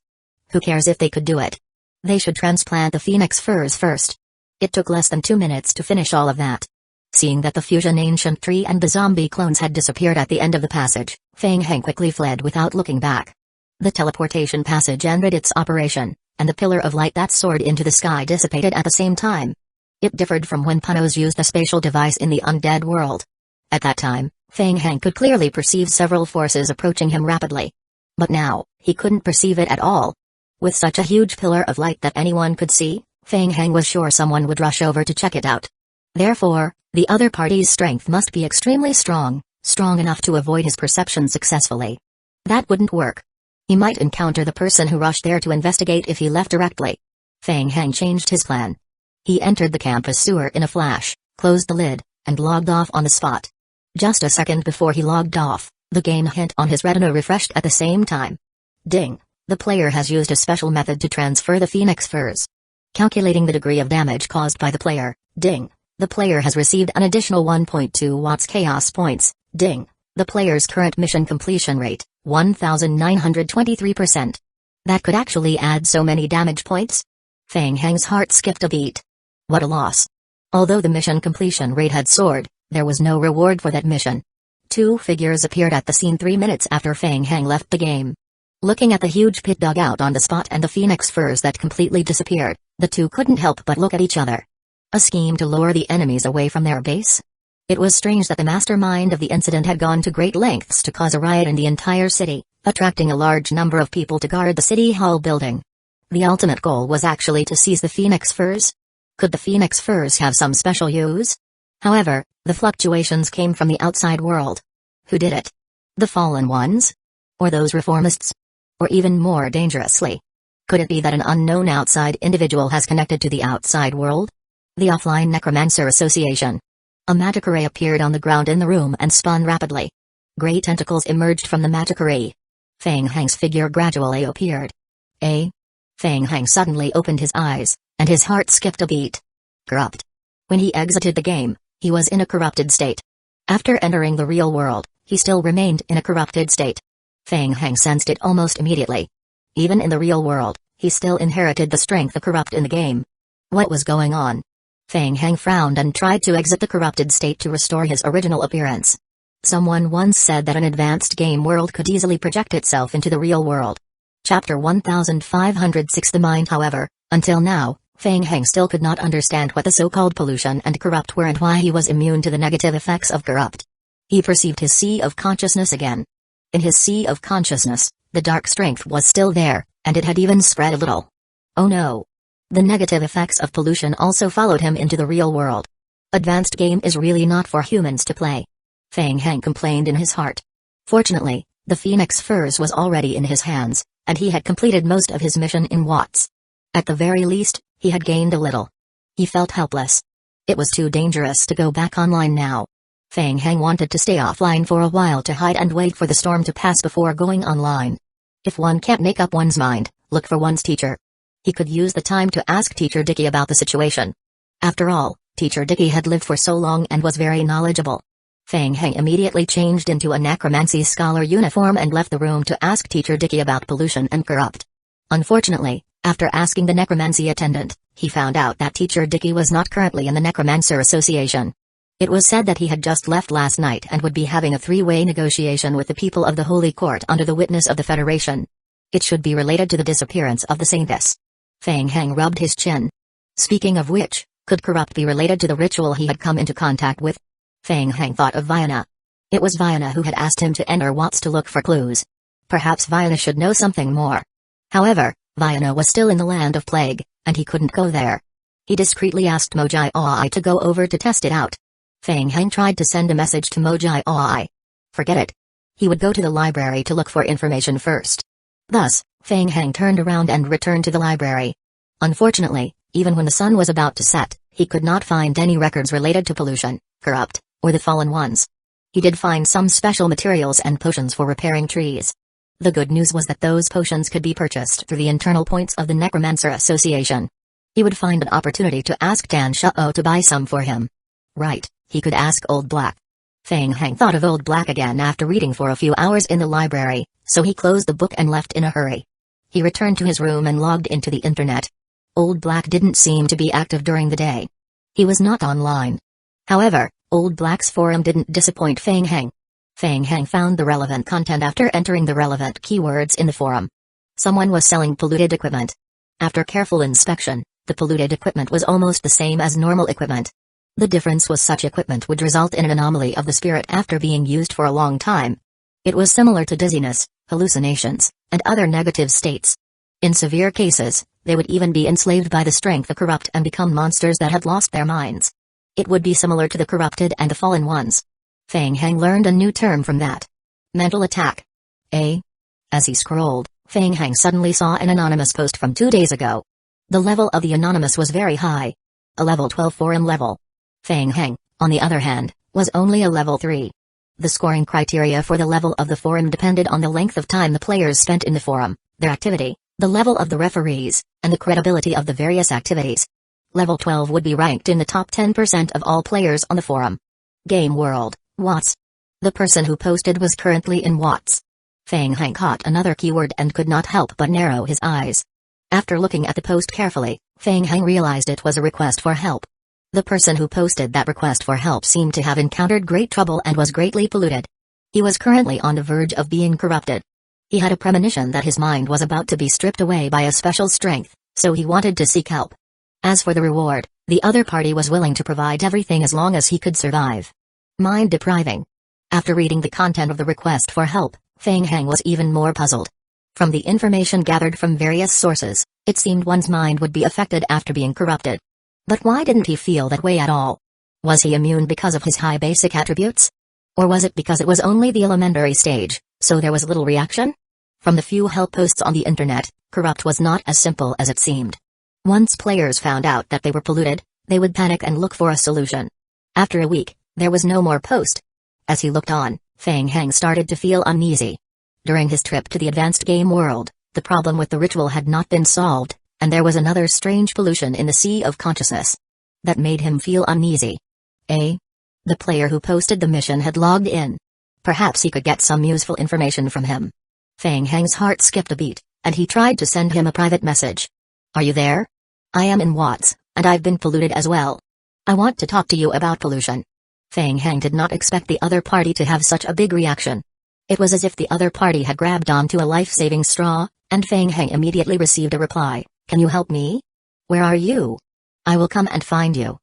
Who cares if they could do it? They should transplant the phoenix furs first. It took less than 2 minutes to finish all of that. Seeing that the fusion ancient tree and the zombie clones had disappeared at the end of the passage, Feng Heng quickly fled without looking back. The teleportation passage ended its operation, and the pillar of light that soared into the sky dissipated at the same time. It differed from when Panos used a spatial device in the undead world. At that time, Feng Heng could clearly perceive several forces approaching him rapidly. But now, he couldn't perceive it at all. With such a huge pillar of light that anyone could see, Feng Heng was sure someone would rush over to check it out. Therefore, the other party's strength must be extremely strong, strong enough to avoid his perception successfully. That wouldn't work. He might encounter the person who rushed there to investigate if he left directly. Feng Heng changed his plan. He entered the campus sewer in a flash, closed the lid, and logged off on the spot. Just a second before he logged off, the game hint on his retina refreshed at the same time. Ding. The player has used a special method to transfer the phoenix furs. Calculating the degree of damage caused by the player. Ding. The player has received an additional 1.2 watts chaos points. Ding. The player's current mission completion rate, 1923%. That could actually add so many damage points? Feng Heng's heart skipped a beat. What a loss. Although the mission completion rate had soared, there was no reward for that mission. 2 figures appeared at the scene 3 minutes after Feng Heng left the game. Looking at the huge pit dug out on the spot and the phoenix furs that completely disappeared, the two couldn't help but look at each other. A scheme to lure the enemies away from their base? It was strange that the mastermind of the incident had gone to great lengths to cause a riot in the entire city, attracting a large number of people to guard the city hall building. The ultimate goal was actually to seize the phoenix furs? Could the phoenix furs have some special use? However, the fluctuations came from the outside world. Who did it? The fallen ones? Or those reformists? Or even more dangerously? Could it be that an unknown outside individual has connected to the outside world? The Offline Necromancer Association. A magic array appeared on the ground in the room and spun rapidly. Grey tentacles emerged from the magic array. Feng Heng's figure gradually appeared. Feng Heng suddenly opened his eyes, and his heart skipped a beat. Corrupt. When he exited the game, he was in a corrupted state. After entering the real world, he still remained in a corrupted state. Feng Heng sensed it almost immediately. Even in the real world, he still inherited the strength of corrupt in the game. What was going on? Feng Heng frowned and tried to exit the corrupted state to restore his original appearance. Someone once said that an advanced game world could easily project itself into the real world. Chapter 1506. The mind. However, until now, Feng Heng still could not understand what the so-called pollution and corrupt were and why he was immune to the negative effects of corrupt. He perceived his sea of consciousness again. In his sea of consciousness, the dark strength was still there, and it had even spread a little. Oh no! The negative effects of pollution also followed him into the real world. Advanced game is really not for humans to play. Feng Heng complained in his heart. Fortunately, the phoenix furs was already in his hands, and he had completed most of his mission in watts. At the very least, he had gained a little. He felt helpless. It was too dangerous to go back online now. Feng Heng wanted to stay offline for a while to hide and wait for the storm to pass before going online. If one can't make up one's mind, look for one's teacher. He could use the time to ask Teacher Dicky about the situation. After all, Teacher Dicky had lived for so long and was very knowledgeable. Feng Heng immediately changed into a necromancy scholar uniform and left the room to ask Teacher Dicky about pollution and corrupt. Unfortunately, after asking the necromancy attendant, he found out that Teacher Dicky was not currently in the Necromancer Association. It was said that he had just left last night and would be having a three-way negotiation with the people of the Holy Court under the witness of the Federation. It should be related to the disappearance of the Saintess. Feng Heng rubbed his chin. Speaking of which, could corrupt be related to the ritual he had come into contact with? Feng Heng thought of Vienna. It was Vienna who had asked him to enter Watts to look for clues. Perhaps Vienna should know something more. However, Vienna was still in the land of plague, and he couldn't go there. He discreetly asked Mojai Oi to go over to test it out. Feng Heng tried to send a message to Mojai Oi. Forget it. He would go to the library to look for information first. Thus, Feng Heng turned around and returned to the library. Unfortunately, even when the sun was about to set, he could not find any records related to pollution, corrupt, or the fallen ones. He did find some special materials and potions for repairing trees. The good news was that those potions could be purchased through the internal points of the Necromancer Association. He would find an opportunity to ask Danzō to buy some for him. Right, he could ask Old Black. Feng Heng thought of Old Black again after reading for a few hours in the library, so he closed the book and left in a hurry. He returned to his room and logged into the internet. Old Black didn't seem to be active during the day. He was not online. However, Old Black's forum didn't disappoint Feng Heng. Feng Heng found the relevant content after entering the relevant keywords in the forum. Someone was selling polluted equipment. After careful inspection, the polluted equipment was almost the same as normal equipment. The difference was such equipment would result in an anomaly of the spirit after being used for a long time. It was similar to dizziness, hallucinations, and other negative states. In severe cases, they would even be enslaved by the strength of corrupt and become monsters that had lost their minds. It would be similar to the corrupted and the fallen ones. Feng Heng learned a new term from that. Mental attack. As he scrolled, Feng Heng suddenly saw an anonymous post from 2 days ago. The level of the anonymous was very high. A level 12 forum level. Feng Heng, on the other hand, was only a level 3. The scoring criteria for the level of the forum depended on the length of time the players spent in the forum, their activity, the level of the referees, and the credibility of the various activities. Level 12 would be ranked in the top 10% of all players on the forum. Game World, Watts. The person who posted was currently in Watts. Feng Heng caught another keyword and could not help but narrow his eyes. After looking at the post carefully, Feng Heng realized it was a request for help. The person who posted that request for help seemed to have encountered great trouble and was greatly polluted. He was currently on the verge of being corrupted. He had a premonition that his mind was about to be stripped away by a special strength, so he wanted to seek help. As for the reward, the other party was willing to provide everything as long as he could survive. Mind depriving. After reading the content of the request for help, Feng Heng was even more puzzled. From the information gathered from various sources, it seemed one's mind would be affected after being corrupted. But why didn't he feel that way at all? Was he immune because of his high basic attributes? Or was it because it was only the elementary stage, so there was little reaction? From the few help posts on the internet, corrupt was not as simple as it seemed. Once players found out that they were polluted, they would panic and look for a solution. After a week, there was no more post. As he looked on, Feng Heng started to feel uneasy. During his trip to the advanced game world, the problem with the ritual had not been solved, and there was another strange pollution in the sea of consciousness. That made him feel uneasy. The player who posted the mission had logged in. Perhaps he could get some useful information from him. Feng Heng's heart skipped a beat. and he tried to send him a private message. Are you there? I am in Watts, and I've been polluted as well. I want to talk to you about pollution. Feng Heng did not expect the other party to have such a big reaction. It was as if the other party had grabbed onto a life-saving straw, and Feng Heng immediately received a reply. Can you help me? Where are you? I will come and find you.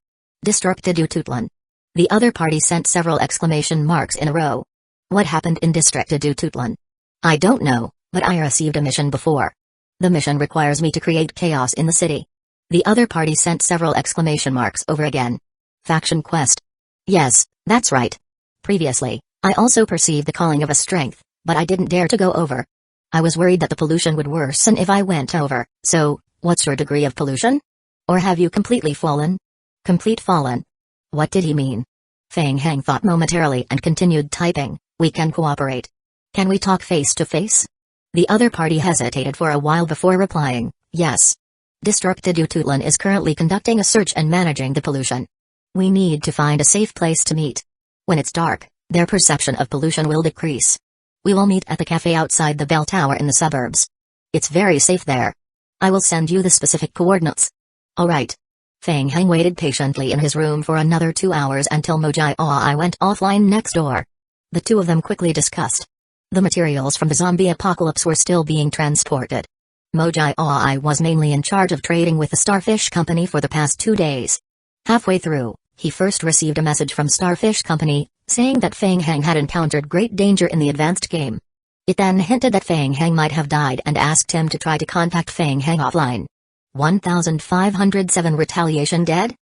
District du Tutlan. The other party sent several exclamation marks in a row. What happened in District du Tutlan? I don't know, but I received a mission before. The mission requires me to create chaos in the city. The other party sent several exclamation marks over again. Faction quest. Yes, that's right. Previously, I also perceived the calling of a strength, but I didn't dare to go over. I was worried that the pollution would worsen if I went over. So, what's your degree of pollution? Or have you completely fallen? Complete fallen. What did he mean? Feng Heng thought momentarily and continued typing. We can cooperate. Can we talk face to face? The other party hesitated for a while before replying, yes. District du Tutlan is currently conducting a search and managing the pollution. We need to find a safe place to meet. When it's dark, their perception of pollution will decrease. We will meet at the cafe outside the bell tower in the suburbs. It's very safe there. I will send you the specific coordinates. Alright. Feng Heng waited patiently in his room for another 2 hours until Mojai Ai went offline next door. The two of them quickly discussed. The materials from the zombie apocalypse were still being transported. Mojai Ai was mainly in charge of trading with the Starfish Company for the past 2 days. Halfway through, he first received a message from Starfish Company, saying that Feng Heng had encountered great danger in the advanced game. It then hinted that Feng Heng might have died and asked him to try to contact Feng Heng offline. 1507 retaliation dead?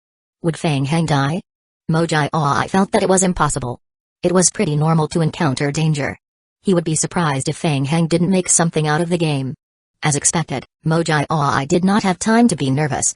Would Feng Heng die? Mojai Ai felt that it was impossible. It was pretty normal to encounter danger. He would be surprised if Feng Heng didn't make something out of the game. As expected, Mojai Ai did not have time to be nervous.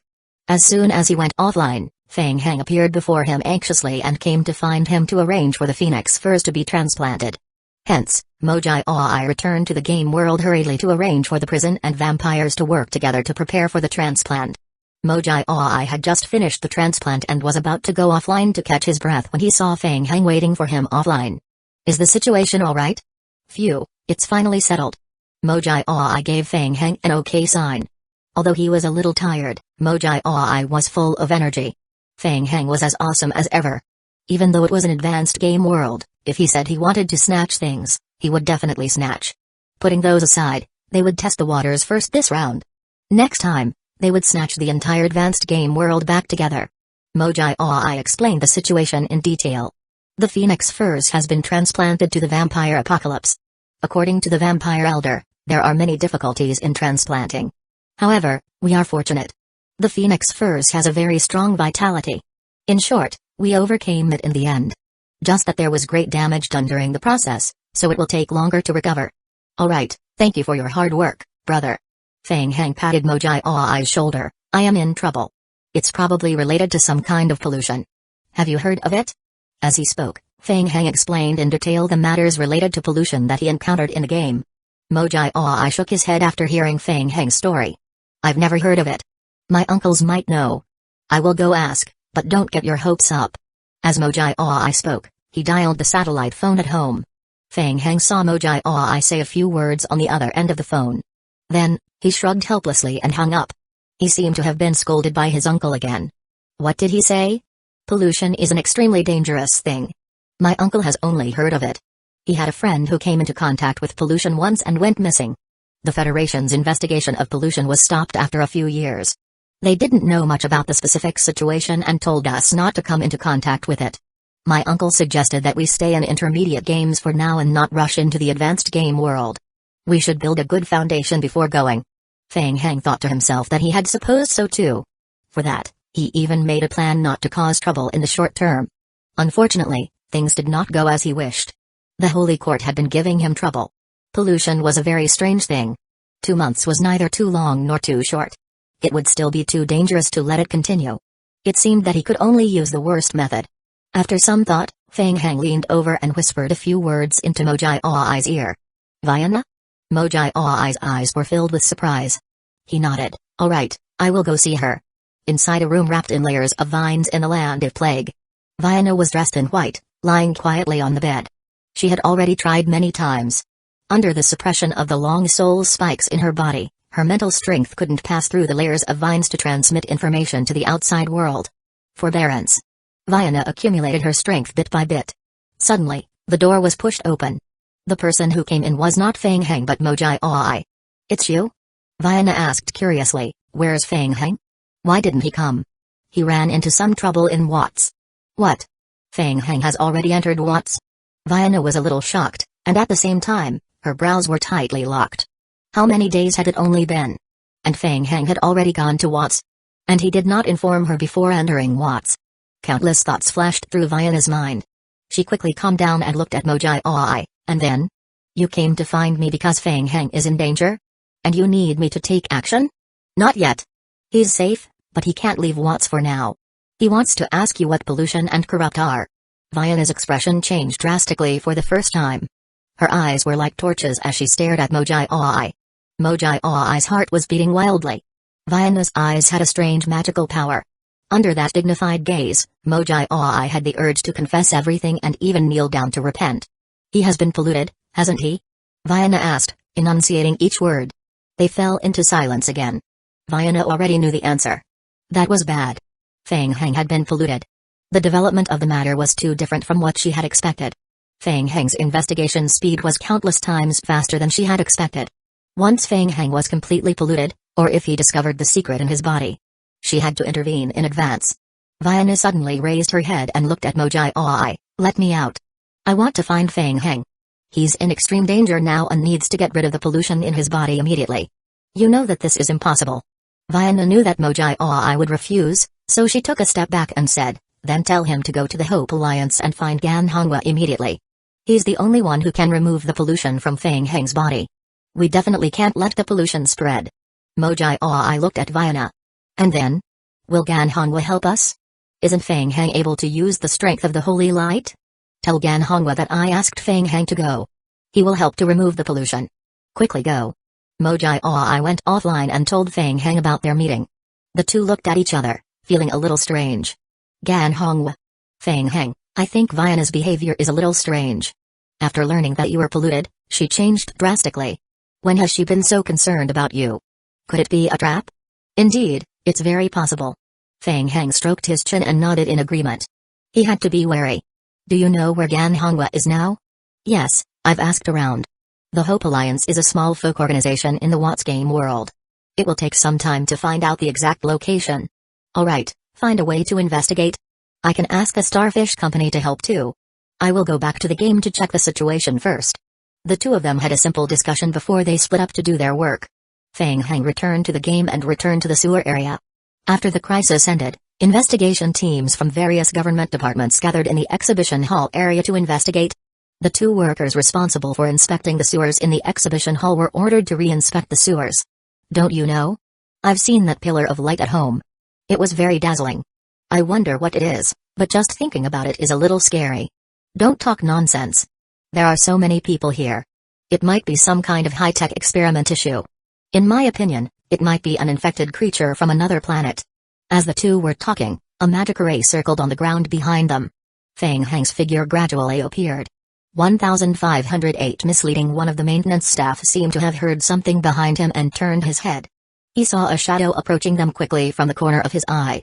As soon as he went offline, Feng Heng appeared before him anxiously and came to find him to arrange for the phoenix furs to be transplanted. Hence, Mojai Ai returned to the game world hurriedly to arrange for the prison and vampires to work together to prepare for the transplant. Mojai Ai had just finished the transplant and was about to go offline to catch his breath when he saw Feng Heng waiting for him offline. Is the situation alright? Phew, it's finally settled. Mojai Ai gave Feng Heng an okay sign. Although he was a little tired, Mojai Ai was full of energy. Feng Heng was as awesome as ever. Even though it was an advanced game world, if he said he wanted to snatch things, he would definitely snatch. Putting those aside, they would test the waters first this round. Next time, they would snatch the entire advanced game world back together. Mojai Ai explained the situation in detail. The phoenix furs has been transplanted to the vampire apocalypse. According to the vampire elder, there are many difficulties in transplanting. However, we are fortunate. The phoenix furs has a very strong vitality. In short, we overcame it in the end. Just that there was great damage done during the process, so it will take longer to recover. Alright, thank you for your hard work, brother. Feng Heng patted Mojai Ai's shoulder. I am in trouble. It's probably related to some kind of pollution. Have you heard of it? As he spoke, Feng Heng explained in detail the matters related to pollution that he encountered in the game. Mojai Ai shook his head after hearing Feng Heng's story. I've never heard of it. My uncles might know. I will go ask, but don't get your hopes up. As Mojai Ai spoke, he dialed the satellite phone at home. Feng Heng saw Mojai Ai say a few words on the other end of the phone. Then, he shrugged helplessly and hung up. He seemed to have been scolded by his uncle again. What did he say? Pollution is an extremely dangerous thing. My uncle has only heard of it. He had a friend who came into contact with pollution once and went missing. The Federation's investigation of pollution was stopped after a few years. They didn't know much about the specific situation and told us not to come into contact with it. My uncle suggested that we stay in intermediate games for now and not rush into the advanced game world. We should build a good foundation before going. Feng Heng thought to himself that he had supposed so too. For that, he even made a plan not to cause trouble in the short term. Unfortunately, things did not go as he wished. The Holy Court had been giving him trouble. Pollution was a very strange thing. 2 months was neither too long nor too short. It would still be too dangerous to let it continue. It seemed that he could only use the worst method. After some thought, Feng Heng leaned over and whispered a few words into Mojai Ai's ear. Vienna? Mojai Ai's eyes were filled with surprise. He nodded. Alright, I will go see her. Inside a room wrapped in layers of vines in the land of plague. Vienna was dressed in white, lying quietly on the bed. She had already tried many times. Under the suppression of the long soul spikes in her body, her mental strength couldn't pass through the layers of vines to transmit information to the outside world. Forbearance. Viana accumulated her strength bit by bit. Suddenly, the door was pushed open. The person who came in was not Feng Heng but Mojai Oi. "It's you?" Viana asked curiously. "Where's Feng Heng? Why didn't he come?" "He ran into some trouble in Watts." "What? Feng Heng has already entered Watts?" Viana was a little shocked, and at the same time, her brows were tightly locked. How many days had it only been? And Feng Heng had already gone to Watts. And he did not inform her before entering Watts. Countless thoughts flashed through Viana's mind. She quickly calmed down and looked at Mojai Oi, and then? "You came to find me because Feng Heng is in danger? And you need me to take action?" "Not yet. He's safe, but he can't leave Watts for now. He wants to ask you what pollution and corrupt are." Viana's expression changed drastically for the first time. Her eyes were like torches as she stared at Mojai Oi. Mojai Oi's heart was beating wildly. Viana's eyes had a strange magical power. Under that dignified gaze, Mojai Oi had the urge to confess everything and even kneel down to repent. "He has been polluted, hasn't he?" Viana asked, enunciating each word. They fell into silence again. Viana already knew the answer. That was bad. Feng Heng had been polluted. The development of the matter was too different from what she had expected. Feng Heng's investigation speed was countless times faster than she had expected. Once Feng Heng was completely polluted, or if he discovered the secret in his body, she had to intervene in advance. Viana suddenly raised her head and looked at Mojai Oi. "Let me out. I want to find Feng Heng. He's in extreme danger now and needs to get rid of the pollution in his body immediately." "You know that this is impossible." Viana knew that Mojai Oi would refuse, so she took a step back and said, "Then tell him to go to the Hope Alliance and find Gan Hongwa immediately. He's the only one who can remove the pollution from Feng Heng's body. We definitely can't let the pollution spread." Mojai Oi looked at Viana. "And then? Will Gan Hongwa help us? Isn't Feng Heng able to use the strength of the holy light? Tell Gan Hongwa that I asked Feng Heng to go. He will help to remove the pollution. Quickly go." Mojai Oi went offline and told Feng Heng about their meeting. The two looked at each other, feeling a little strange. "Gan Hongwa. Feng Heng, I think Viana's behavior is a little strange. After learning that you were polluted, she changed drastically. When has she been so concerned about you? Could it be a trap?" "Indeed, it's very possible." Feng Heng stroked his chin and nodded in agreement. He had to be wary. "Do you know where Gan Hongwa is now?" "Yes, I've asked around. The Hope Alliance is a small folk organization in the Watts game world. It will take some time to find out the exact location." "Alright, find a way to investigate. I can ask a starfish company to help too. I will go back to the game to check the situation first." The two of them had a simple discussion before they split up to do their work. Feng Heng returned to the game and returned to the sewer area. After the crisis ended, investigation teams from various government departments gathered in the exhibition hall area to investigate. The two workers responsible for inspecting the sewers in the exhibition hall were ordered to re-inspect the sewers. "Don't you know? I've seen that pillar of light at home. It was very dazzling. I wonder what it is, but just thinking about it is a little scary." "Don't talk nonsense. There are so many people here. It might be some kind of high-tech experiment issue. In my opinion, it might be an infected creature from another planet." As the two were talking, a magic ray circled on the ground behind them. Feng Heng's figure gradually appeared. 1508 Misleading. One of the maintenance staff seemed to have heard something behind him and turned his head. He saw a shadow approaching them quickly from the corner of his eye.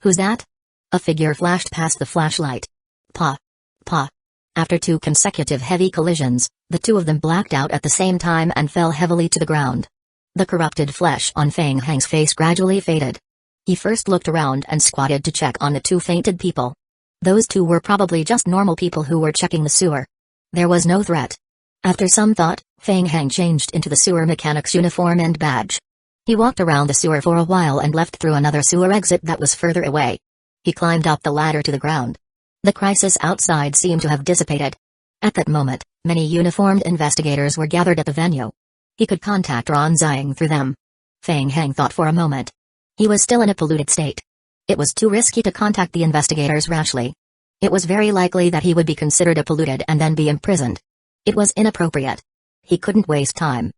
"Who's that?" A figure flashed past the flashlight. "Pa. Pa." After two consecutive heavy collisions, the two of them blacked out at the same time and fell heavily to the ground. The corrupted flesh on Feng Heng's face gradually faded. He first looked around and squatted to check on the two fainted people. Those two were probably just normal people who were checking the sewer. There was no threat. After some thought, Feng Heng changed into the sewer mechanic's uniform and badge. He walked around the sewer for a while and left through another sewer exit that was further away. He climbed up the ladder to the ground. The crisis outside seemed to have dissipated. At that moment, many uniformed investigators were gathered at the venue. He could contact Ronzang through them. Feng Heng thought for a moment. He was still in a polluted state. It was too risky to contact the investigators rashly. It was very likely that he would be considered a polluted and then be imprisoned. It was inappropriate. He couldn't waste time.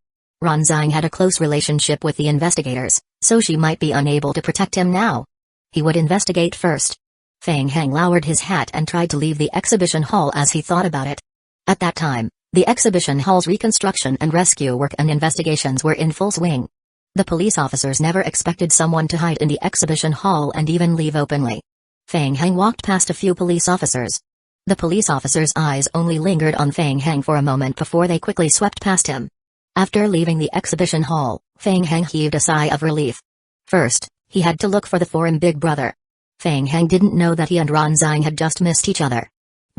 Ronzang had a close relationship with the investigators, so she might be unable to protect him now. He would investigate first. Feng Heng lowered his hat and tried to leave the exhibition hall as he thought about it. At that time, The exhibition hall's reconstruction and rescue work and investigations were in full swing. The police officers never expected someone to hide in the exhibition hall and even leave openly. Feng Heng walked past a few police officers. The police officers' eyes only lingered on Feng Heng for a moment before they quickly swept past him. After leaving the exhibition hall, Feng Heng heaved a sigh of relief. First, he had to look for the foreign big brother. Feng Heng didn't know that he and Ronzang had just missed each other.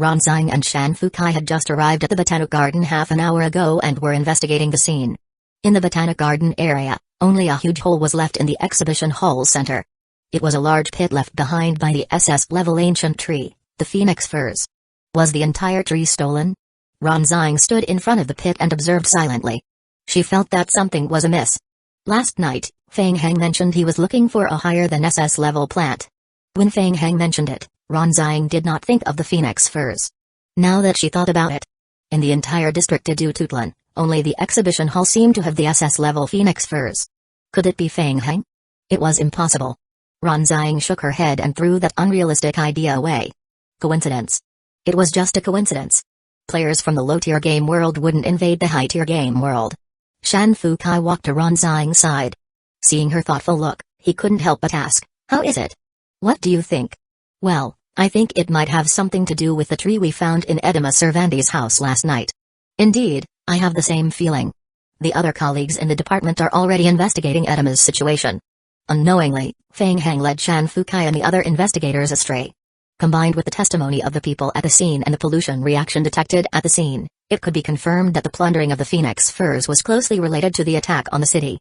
Ronzang and Shan Fukai had just arrived at the Botanic Garden half an hour ago and were investigating the scene. In the Botanic Garden area, only a huge hole was left in the exhibition hall center. It was a large pit left behind by the SS-level ancient tree, the phoenix firs. Was the entire tree stolen? Ronzang stood in front of the pit and observed silently. She felt that something was amiss. Last night, Feng Heng mentioned he was looking for a higher-than-SS-level plant. When Feng Heng mentioned it, Ronzang did not think of the phoenix firs. Now that she thought about it, in the entire district of Tutlan, only the exhibition hall seemed to have the SS-level phoenix firs. Could it be Feng Heng? It was impossible. Ronzang shook her head and threw that unrealistic idea away. Coincidence. It was just a coincidence. Players from the low-tier game world wouldn't invade the high-tier game world. Shan Fukai walked to Ronzang's side. Seeing her thoughtful look, he couldn't help but ask, "How is it?" "What do you think?" "Well, I think it might have something to do with the tree we found in Edema Cervantes' house last night." "Indeed, I have the same feeling. The other colleagues in the department are already investigating Edema's situation." Unknowingly, Feng Heng led Shan Fukai and the other investigators astray. Combined with the testimony of the people at the scene and the pollution reaction detected at the scene, it could be confirmed that the plundering of the phoenix firs was closely related to the attack on the city.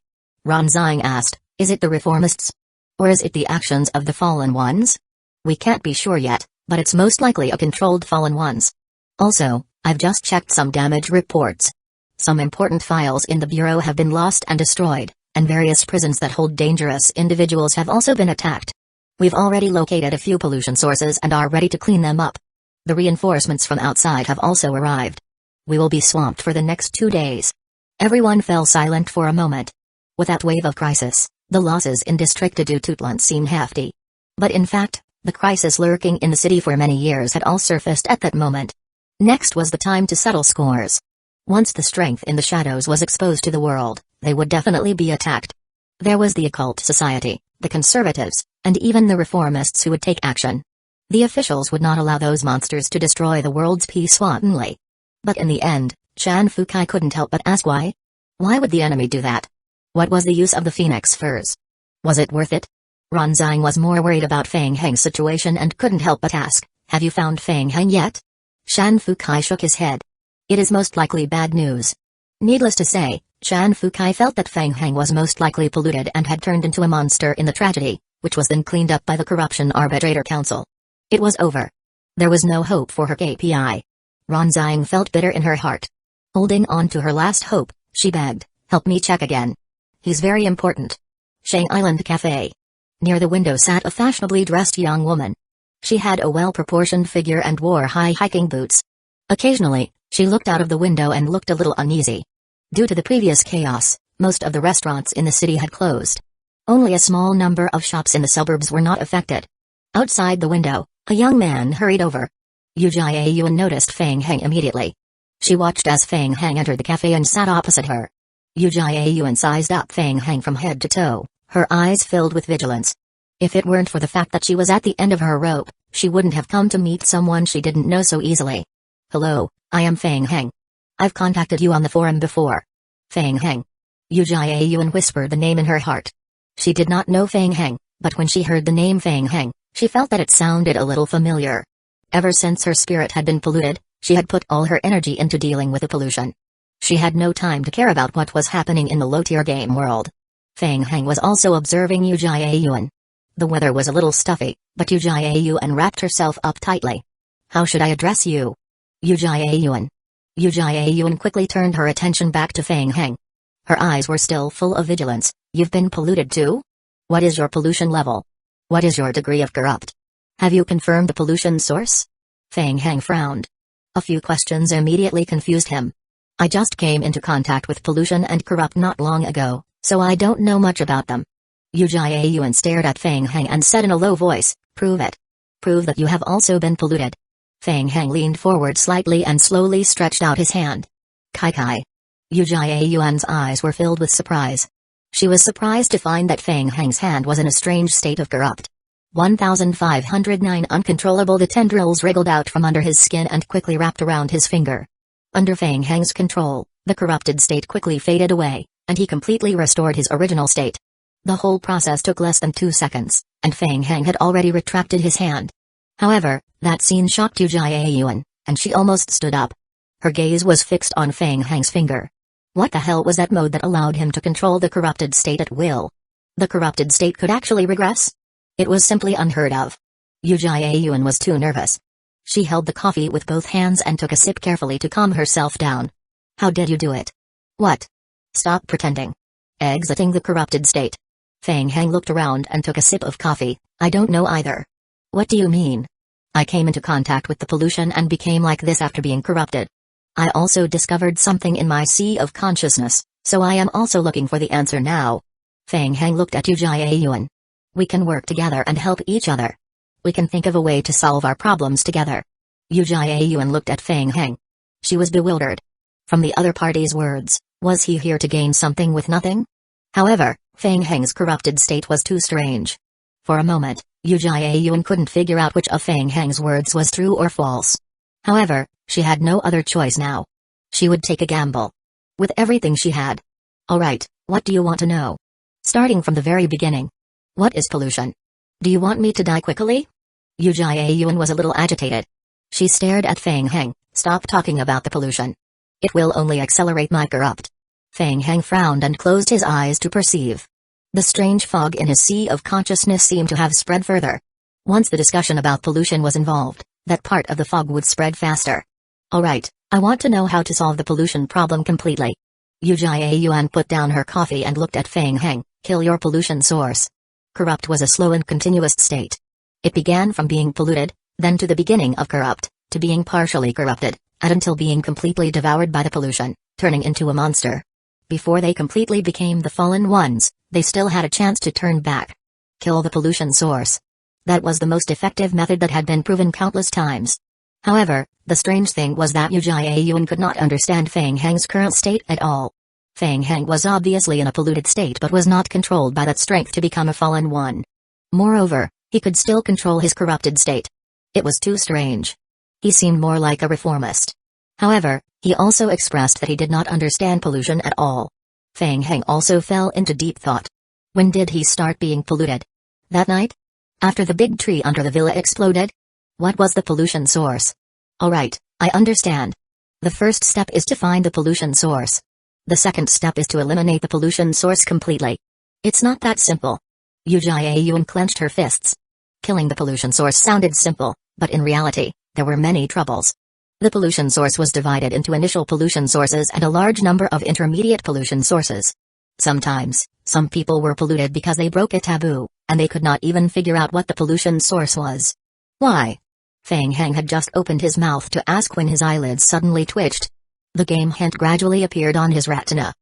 Ronzang asked, "Is it the reformists? Or is it the actions of the fallen ones? We can't be sure yet, but it's most likely a controlled fallen ones. Also, I've just checked some damage reports. Some important files in the bureau have been lost and destroyed, and various prisons that hold dangerous individuals have also been attacked. We've already located a few pollution sources and are ready to clean them up. The reinforcements from outside have also arrived. We will be swamped for the next 2 days." Everyone fell silent for a moment. With that wave of crisis, the losses in District du Tutlan seemed hefty. But in fact, the crisis lurking in the city for many years had all surfaced at that moment. Next was the time to settle scores. Once the strength in the shadows was exposed to the world, they would definitely be attacked. There was the occult society, the conservatives, and even the reformists who would take action. The officials would not allow those monsters to destroy the world's peace wantonly. But in the end, Shan Fukai couldn't help but ask why. Why would the enemy do that? What was the use of the phoenix firs? Was it worth it? Ronzang was more worried about Feng Heng's situation and couldn't help but ask, "Have you found Feng Heng yet?" Shan Fukai shook his head. "It is most likely bad news." Needless to say, Shan Fukai felt that Feng Heng was most likely polluted and had turned into a monster in the tragedy, which was then cleaned up by the Corruption Arbitrator Council. It was over. There was no hope for her KPI. Ronzang felt bitter in her heart. Holding on to her last hope, she begged, "Help me check again. He's very important." Shang Island Cafe. Near the window sat a fashionably dressed young woman. She had a well-proportioned figure and wore high hiking boots. Occasionally, she looked out of the window and looked a little uneasy. Due to the previous chaos, most of the restaurants in the city had closed. Only a small number of shops in the suburbs were not affected. Outside the window, a young man hurried over. Uchiha Yuan noticed Feng Heng immediately. She watched as Feng Heng entered the cafe and sat opposite her. Uchiha Yuan sized up Feng Heng from head to toe, her eyes filled with vigilance. If it weren't for the fact that she was at the end of her rope, she wouldn't have come to meet someone she didn't know so easily. "Hello, I am Feng Heng. I've contacted you on the forum before." "Feng Heng." Uchiha Yuan whispered the name in her heart. She did not know Feng Heng, but when she heard the name Feng Heng, she felt that it sounded a little familiar. Ever since her spirit had been polluted, she had put all her energy into dealing with the pollution. She had no time to care about what was happening in the low-tier game world. Feng Heng was also observing Uchiha Yuan. The weather was a little stuffy, but Uchiha Yuan wrapped herself up tightly. "How should I address you?" "Uchiha Yuan." Uchiha Yuan quickly turned her attention back to Feng Heng. Her eyes were still full of vigilance. "You've been polluted too? What is your pollution level? What is your degree of corrupt? Have you confirmed the pollution source?" Feng Heng frowned. A few questions immediately confused him. "I just came into contact with pollution and corrupt not long ago, so I don't know much about them." Uchiha Yuan stared at Feng Heng and said in a low voice, "Prove it. Prove that you have also been polluted." Feng Heng leaned forward slightly and slowly stretched out his hand. Kai Kai. Uchiha Yuan's eyes were filled with surprise. She was surprised to find that Feng Heng's hand was in a strange state of corrupt. 1509 uncontrollable. The tendrils wriggled out from under his skin and quickly wrapped around his finger. Under Feng Heng's control, the corrupted state quickly faded away, and he completely restored his original state. The whole process took less than 2 seconds, and Feng Heng had already retracted his hand. However, that scene shocked Uchiha Yuan, and she almost stood up. Her gaze was fixed on Feng Heng's finger. What the hell was that mode that allowed him to control the corrupted state at will? The corrupted state could actually regress? It was simply unheard of. Uchiha Yuan was too nervous. She held the coffee with both hands and took a sip carefully to calm herself down. How did you do it? What? Stop pretending. Exiting the corrupted state. Feng Heng looked around and took a sip of coffee. I don't know either. What do you mean? I came into contact with the pollution and became like this after being corrupted. I also discovered something in my sea of consciousness, so I am also looking for the answer now. Feng Heng looked at Uchiha Yuan. We can work together and help each other. We can think of a way to solve our problems together. Uchiha Yuan looked at Feng Heng. She was bewildered. From the other party's words, was he here to gain something with nothing? However, Feng Heng's corrupted state was too strange. For a moment, Uchiha Yuan couldn't figure out which of Feng Heng's words was true or false. However, she had no other choice now. She would take a gamble. With everything she had. Alright, what do you want to know? Starting from the very beginning. What is pollution? Do you want me to die quickly? Uchiha Yuan was a little agitated. She stared at Feng Heng. Stop talking about the pollution. It will only accelerate my corrupt. Feng Heng frowned and closed his eyes to perceive. The strange fog in his sea of consciousness seemed to have spread further. Once the discussion about pollution was involved, that part of the fog would spread faster. Alright, I want to know how to solve the pollution problem completely. Uchiha Yuan put down her coffee and looked at Feng Heng. Kill your pollution source. Corrupt was a slow and continuous state. It began from being polluted, then to the beginning of corrupt, to being partially corrupted, and until being completely devoured by the pollution, turning into a monster. Before they completely became the fallen ones, they still had a chance to turn back. Kill the pollution source. That was the most effective method that had been proven countless times. However, the strange thing was that Uchiha Yuan could not understand Feng Heng's current state at all. Feng Heng was obviously in a polluted state but was not controlled by that strength to become a fallen one. Moreover, he could still control his corrupted state. It was too strange. He seemed more like a reformist. However, he also expressed that he did not understand pollution at all. Feng Heng also fell into deep thought. When did he start being polluted? That night? After the big tree under the villa exploded? What was the pollution source? Alright, I understand. The first step is to find the pollution source. The second step is to eliminate the pollution source completely. It's not that simple. Uchiha Yuan clenched her fists. Killing the pollution source sounded simple, but in reality, there were many troubles. The pollution source was divided into initial pollution sources and a large number of intermediate pollution sources. Sometimes, some people were polluted because they broke a taboo, and they could not even figure out what the pollution source was. Why? Feng Heng had just opened his mouth to ask when his eyelids suddenly twitched. The game hint gradually appeared on his retina.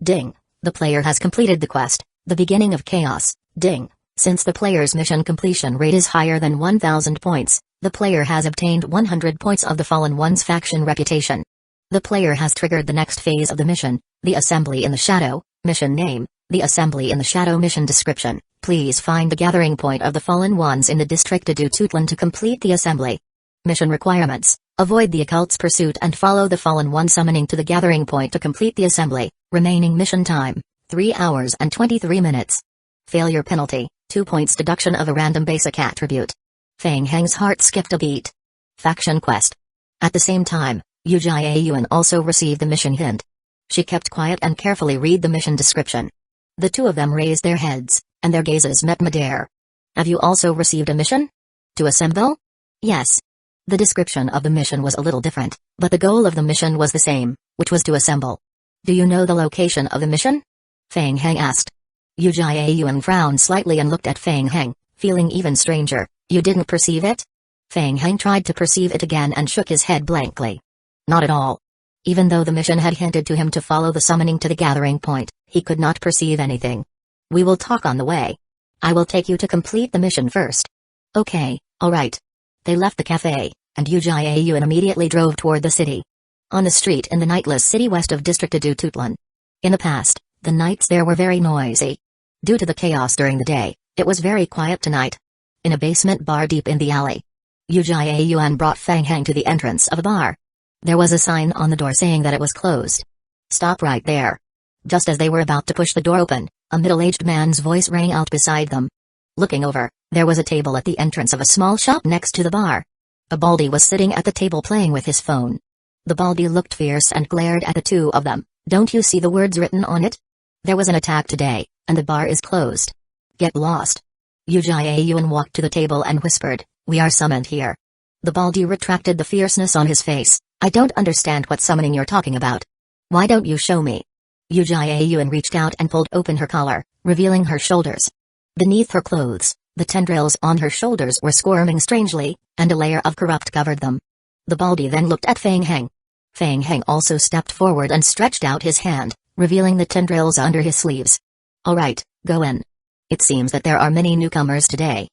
Ding. The player has completed the quest, the beginning of chaos. Ding. Since the player's mission completion rate is higher than 1000 points, the player has obtained 100 points of the Fallen One's faction reputation. The player has triggered the next phase of the mission, the Assembly in the Shadow. Mission name, the Assembly in the Shadow. Mission description, please find the gathering point of the Fallen Ones in the district of Tutlan to complete the assembly. Mission requirements. Avoid the occult's pursuit and follow the Fallen One summoning to the gathering point to complete the assembly. Remaining mission time, 3 hours and 23 minutes. Failure penalty, 2 points deduction of a random basic attribute. Feng Heng's heart skipped a beat. Faction quest. At the same time, Uchiha Yuan also received the mission hint. She kept quiet and carefully read the mission description. The two of them raised their heads, and their gazes met midair. Have you also received a mission? To assemble? Yes. The description of the mission was a little different, but the goal of the mission was the same, which was to assemble. Do you know the location of the mission? Feng Heng asked. Uchiha Yuan frowned slightly and looked at Feng Heng, feeling even stranger. You didn't perceive it? Feng Heng tried to perceive it again and shook his head blankly. Not at all. Even though the mission had hinted to him to follow the summoning to the gathering point, he could not perceive anything. We will talk on the way. I will take you to complete the mission first. Okay, alright. They left the cafe, and Uchiha Yuan immediately drove toward the city. on the street in the nightless city west of District of Tutlan. In the past, the nights there were very noisy. Due to the chaos during the day, it was very quiet tonight. In a basement bar deep in the alley, Uchiha Yuan brought Fang Hang to the entrance of a bar. There was a sign on the door saying that it was closed. "Stop right there." Just as they were about to push the door open, a middle-aged man's voice rang out beside them. Looking over, there was a table at the entrance of a small shop next to the bar. A baldy was sitting at the table playing with his phone. The baldy looked fierce and glared at the two of them. "Don't you see the words written on it? There was an attack today, and the bar is closed. Get lost." Uchiha Yuan walked to the table and whispered, "We are summoned here." The baldy retracted the fierceness on his face. "I don't understand what summoning you're talking about. Why don't you show me?" Uchiha Yuan reached out and pulled open her collar, revealing her shoulders. Beneath her clothes, the tendrils on her shoulders were squirming strangely, and a layer of corrupt covered them. The baldy then looked at Fang Hang. Fang Hang also stepped forward and stretched out his hand, revealing the tendrils under his sleeves. "All right, go in. It seems that there are many newcomers today."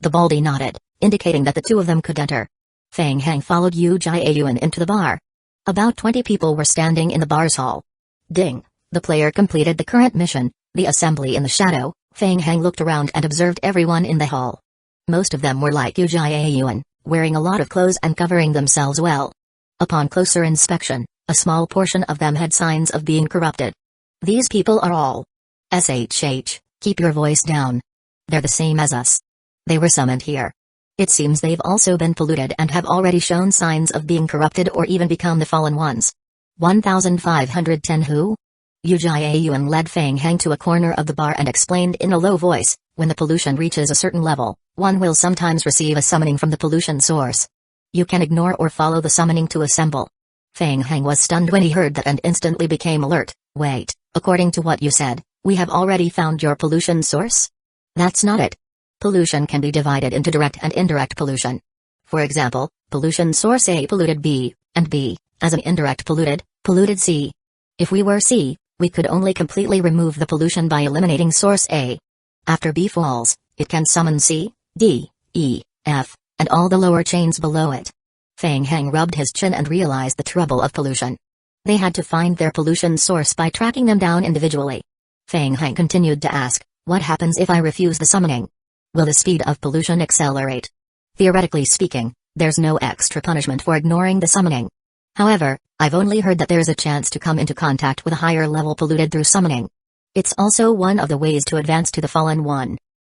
The baldy nodded, indicating that the two of them could enter. Fang Hang followed Uchiha Yuan into the bar. About 20 people were standing in the bar's hall. Ding! The player completed the current mission, the assembly in the shadow. Fang Hang looked around and observed everyone in the hall. Most of them were like Uchiha Yuan, wearing a lot of clothes and covering themselves well. Upon closer inspection, a small portion of them had signs of being corrupted. "These people are all SHH, keep your voice down. They're the same as us. They were summoned here. It seems they've also been polluted and have already shown signs of being corrupted or even become the fallen ones." 1510 Who? Uchiha Yuan led Fang Hang to a corner of the bar and explained in a low voice, "When the pollution reaches a certain level, one will sometimes receive a summoning from the pollution source. You can ignore or follow the summoning to assemble." Fang Hang was stunned when he heard that and instantly became alert. "Wait, according to what you said, we have already found your pollution source?" "That's not it. Pollution can be divided into direct and indirect pollution. For example, pollution source A polluted B, and B, as an indirect polluted C. If we were C, we could only completely remove the pollution by eliminating source A. After B falls, it can summon C, D, E, F, and all the lower chains below it." Fang Hang rubbed his chin and realized the trouble of pollution. They had to find their pollution source by tracking them down individually. Fang Hang continued to ask, "What happens if I refuse the summoning? Will the speed of pollution accelerate?" "Theoretically speaking, there's no extra punishment for ignoring the summoning. However, I've only heard that there's a chance to come into contact with a higher level polluted through summoning. It's also one of the ways to advance to the Fallen One.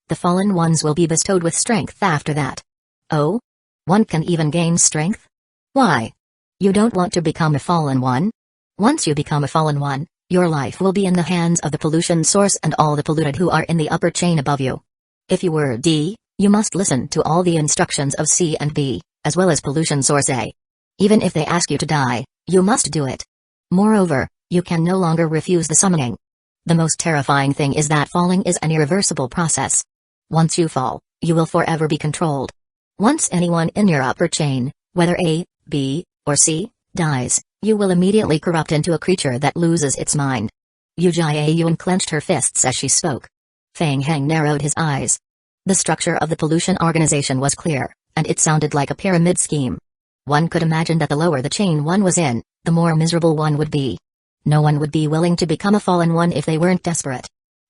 The Fallen Ones will be bestowed with strength after that." "Oh? One can even gain strength? Why? You don't want to become a Fallen One? Once you become a Fallen One, your life will be in the hands of the pollution source and all the polluted who are in the upper chain above you. If you were D, you must listen to all the instructions of C and B, as well as pollution source A. Even if they ask you to die, you must do it. Moreover, you can no longer refuse the summoning. The most terrifying thing is that falling is an irreversible process. Once you fall, you will forever be controlled. Once anyone in your upper chain, whether A, B, or C, dies, you will immediately corrupt into a creature that loses its mind." Uchiha Yuan clenched her fists as she spoke. Fang Hang narrowed his eyes. The structure of the pollution organization was clear, and it sounded like a pyramid scheme. One could imagine that the lower the chain one was in, the more miserable one would be. No one would be willing to become a fallen one if they weren't desperate.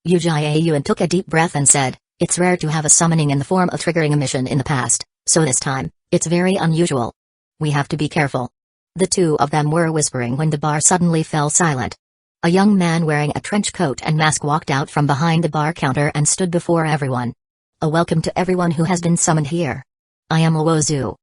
Uchiha Yuan took a deep breath and said, "It's rare to have a summoning in the form of triggering a mission in the past, so this time, it's very unusual. We have to be careful." The two of them were whispering when the bar suddenly fell silent. A young man wearing a trench coat and mask walked out from behind the bar counter and stood before everyone. "A welcome to everyone who has been summoned here. I am Luozu."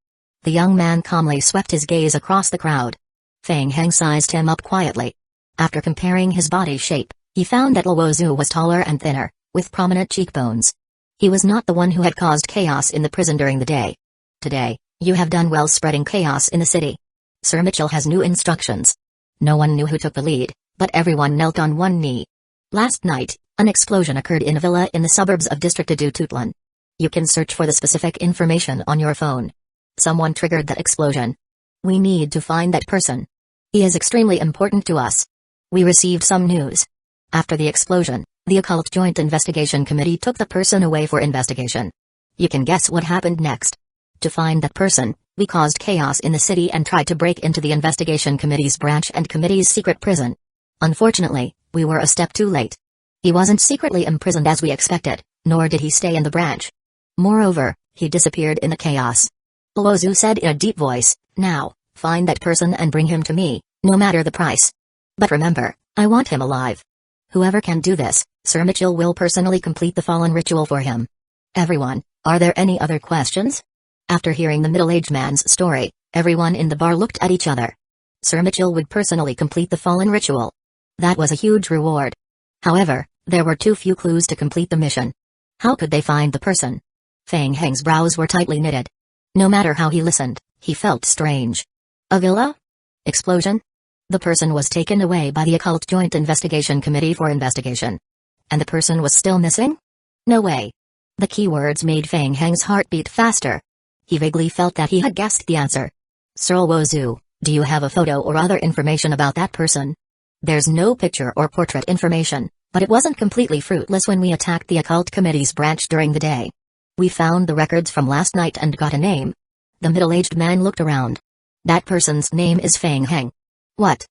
The young man calmly swept his gaze across the crowd. Fang Hang sized him up quietly. After comparing his body shape, he found that Luozu was taller and thinner, with prominent cheekbones. He was not the one who had caused chaos in the prison during the day. "Today, you have done well spreading chaos in the city. Sir Mitchell has new instructions." No one knew who took the lead, but everyone knelt on one knee. "Last night, an explosion occurred in a villa in the suburbs of District of Tutlan. You can search for the specific information on your phone. Someone triggered that explosion. We need to find that person. He is extremely important to us. We received some news. After the explosion, the Occult Joint Investigation Committee took the person away for investigation. You can guess what happened next. To find that person, We caused chaos in the city and tried to break into the investigation committee's branch and committee's secret prison. Unfortunately, we were a step too late. He wasn't secretly imprisoned as we expected, nor did he stay in the branch. Moreover, he disappeared in the chaos. Uozu said in a deep voice, "Now, find that person and bring him to me, no matter the price. But remember, I want him alive. Whoever can do this, Sir Mitchell will personally complete the fallen ritual for him." Everyone, are there any other questions? After hearing the middle-aged man's story, everyone in the bar looked at each other. Sir Mitchell would personally complete the fallen ritual. That was a huge reward. However, there were too few clues to complete the mission. How could they find the person? Fang Heng's brows were tightly knitted. No matter how he listened, he felt strange. A villa? Explosion? The person was taken away by the Occult Joint Investigation Committee for investigation. And the person was still missing? No way. The keywords made Fang Heng's heart beat faster. He vaguely felt that he had guessed the answer. Sir Wozu, do you have a photo or other information about that person? There's no picture or portrait information, but it wasn't completely fruitless when we attacked the Occult Committee's branch during the day. We found the records from last night and got a name. The middle-aged man looked around. That person's name is Fang Heng. What?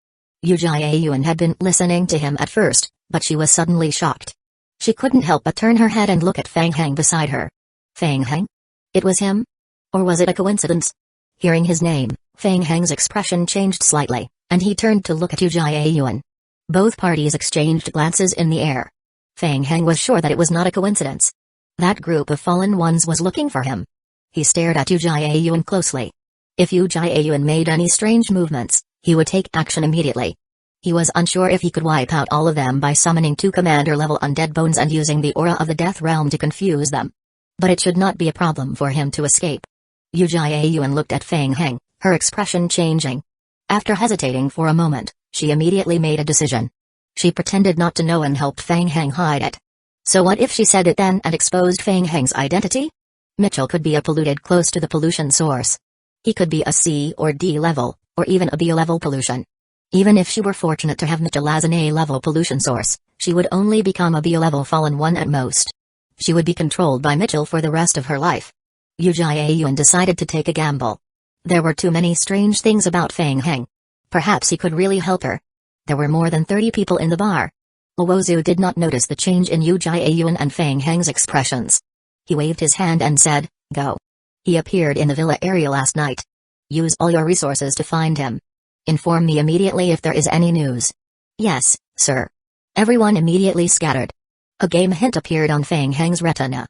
Uchiha Yuan had been listening to him at first, but she was suddenly shocked. She couldn't help but turn her head and look at Fang Heng beside her. Fang Heng? It was him? Or was it a coincidence? Hearing his name, Fang Heng's expression changed slightly, and he turned to look at Uchiha Yuan. Both parties exchanged glances in the air. Fang Heng was sure that it was not a coincidence. That group of fallen ones was looking for him. He stared at Uchiha Yuan closely. If Uchiha Yuan made any strange movements, he would take action immediately. He was unsure if he could wipe out all of them by summoning 2 commander-level undead bones and using the aura of the Death Realm to confuse them. But it should not be a problem for him to escape. Uchiha Yuan looked at Fang Heng, her expression changing. After hesitating for a moment, she immediately made a decision. She pretended not to know and helped Fang Heng hide it. So what if she said it then and exposed Fang Heng's identity? Mitchell could be a polluted close to the pollution source. He could be a C or D level, or even a B level pollution. Even if she were fortunate to have Mitchell as an A level pollution source, she would only become a B level fallen one at most. She would be controlled by Mitchell for the rest of her life. Uchiha Yuan decided to take a gamble. There were too many strange things about Fang Heng. Perhaps he could really help her. There were more than 30 people in the bar. Uozu did not notice the change in Uchiha Yuan and Fang Heng's expressions. He waved his hand and said, "Go." He appeared in the villa area last night. Use all your resources to find him. Inform me immediately if there is any news. Yes, sir. Everyone immediately scattered. A game hint appeared on Fang Heng's retina.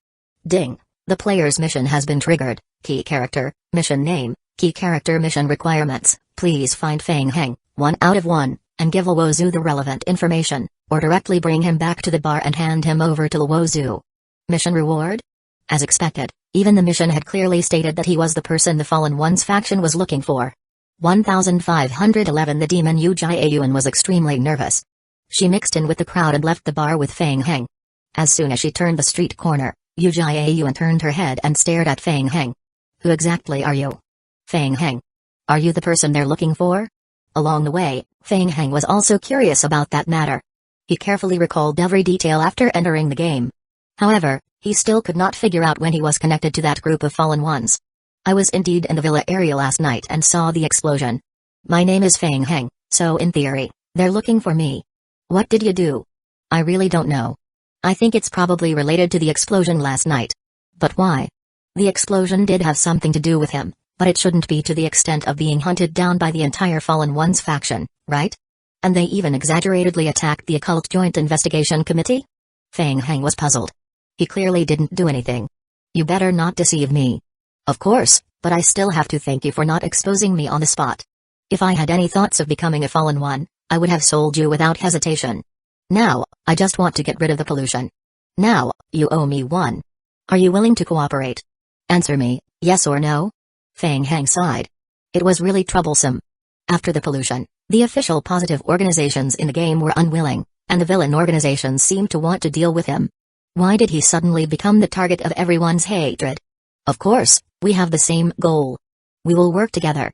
Ding. The player's mission has been triggered. Key character, mission name, key character mission requirements. Please find Fang Heng, 1 out of 1, and give Uozu the relevant information, or directly bring him back to the bar and hand him over to Uozu. Mission reward? As expected, even the mission had clearly stated that he was the person the Fallen Ones faction was looking for. 1511 The demon Uchiha Yuan was extremely nervous. She mixed in with the crowd and left the bar with Fang Heng. As soon as she turned the street corner, Uchiha Yuan turned her head and stared at Fang Heng. Who exactly are you? Fang Heng. Are you the person they're looking for? Along the way, Fang Heng was also curious about that matter. He carefully recalled every detail after entering the game. However, he still could not figure out when he was connected to that group of fallen ones. I was indeed in the villa area last night and saw the explosion. My name is Fang Heng, so in theory, they're looking for me. What did you do? I really don't know. I think it's probably related to the explosion last night. But why? The explosion did have something to do with him, but it shouldn't be to the extent of being hunted down by the entire Fallen Ones faction, right? And they even exaggeratedly attacked the Occult Joint Investigation Committee? Fang Heng was puzzled. He clearly didn't do anything. You better not deceive me. Of course, but I still have to thank you for not exposing me on the spot. If I had any thoughts of becoming a Fallen One, I would have sold you without hesitation. Now, I just want to get rid of the pollution. Now, you owe me one. Are you willing to cooperate? Answer me, yes or no? Fang Heng sighed. It was really troublesome. After the pollution, the official positive organizations in the game were unwilling, and the villain organizations seemed to want to deal with him. Why did he suddenly become the target of everyone's hatred? Of course, we have the same goal. We will work together.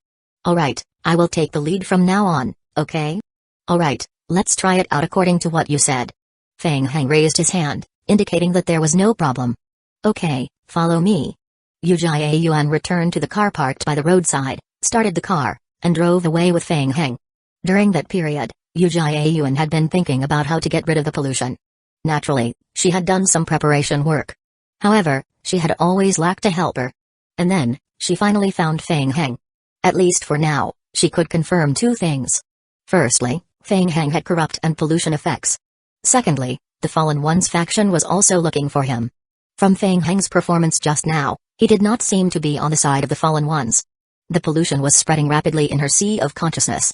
Alright, I will take the lead from now on, okay? Alright, let's try it out according to what you said. Fang Heng raised his hand, indicating that there was no problem. Okay, follow me. Uchiha Yuan returned to the car parked by the roadside, started the car, and drove away with Feng Heng. During that period, Uchiha Yuan had been thinking about how to get rid of the pollution. Naturally, she had done some preparation work. However, she had always lacked a helper. And then, she finally found Feng Heng. At least for now, she could confirm two things. Firstly, Feng Heng had corrupt and pollution effects. Secondly, the Fallen One's faction was also looking for him. From Feng Heng's performance just now, he did not seem to be on the side of the Fallen Ones. The pollution was spreading rapidly in her sea of consciousness.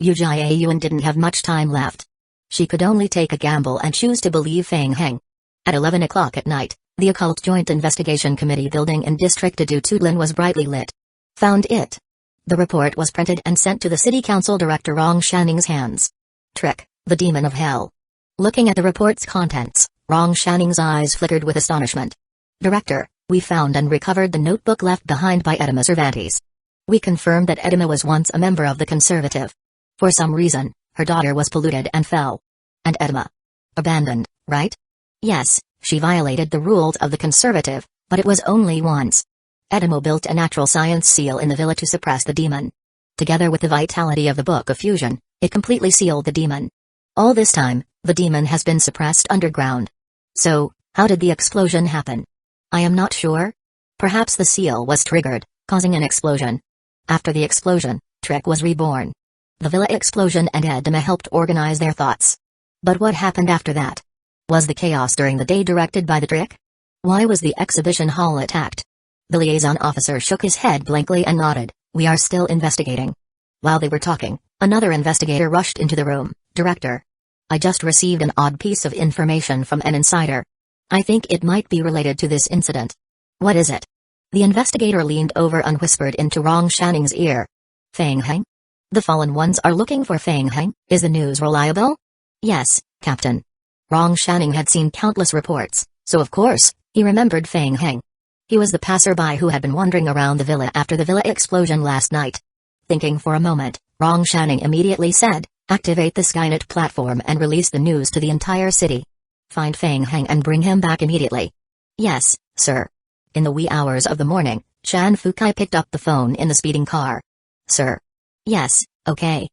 Uchiha Yuan didn't have much time left. She could only take a gamble and choose to believe Feng Heng. At 11 o'clock at night, the Occult Joint Investigation Committee building in District Du Tudlin was brightly lit. Found it. The report was printed and sent to the City Council Director Rong Shanning's hands. Trick, the Demon of Hell. Looking at the report's contents, Rong Shanning's eyes flickered with astonishment. Director, we found and recovered the notebook left behind by Edema Cervantes. We confirmed that Edema was once a member of the Conservative. For some reason, her daughter was polluted and fell. And Edema. Abandoned, right? Yes, she violated the rules of the Conservative, but it was only once. Edema built a natural science seal in the villa to suppress the demon. Together with the vitality of the Book of Fusion, it completely sealed the demon. All this time, the demon has been suppressed underground. So, how did the explosion happen? I am not sure. Perhaps the seal was triggered, causing an explosion. After the explosion, Trick was reborn. The villa explosion and Edema helped organize their thoughts. But what happened after that? Was the chaos during the day directed by the Trick? Why was the exhibition hall attacked? The liaison officer shook his head blankly and nodded. We are still investigating. While they were talking, another investigator rushed into the room. Director. I just received an odd piece of information from an insider. I think it might be related to this incident. What is it? The investigator leaned over and whispered into Rong Shanning's ear. Feng Heng? The Fallen Ones are looking for Feng Heng. Is the news reliable? Yes, Captain. Rong Shanning had seen countless reports, so of course, he remembered Feng Heng. He was the passerby who had been wandering around the villa after the villa explosion last night. Thinking for a moment, Rong Shanning immediately said, activate the Skynet platform and release the news to the entire city. Find Feng Heng and bring him back immediately. Yes, sir. In the wee hours of the morning, Shan Fukai picked up the phone in the speeding car. Sir. Yes, okay.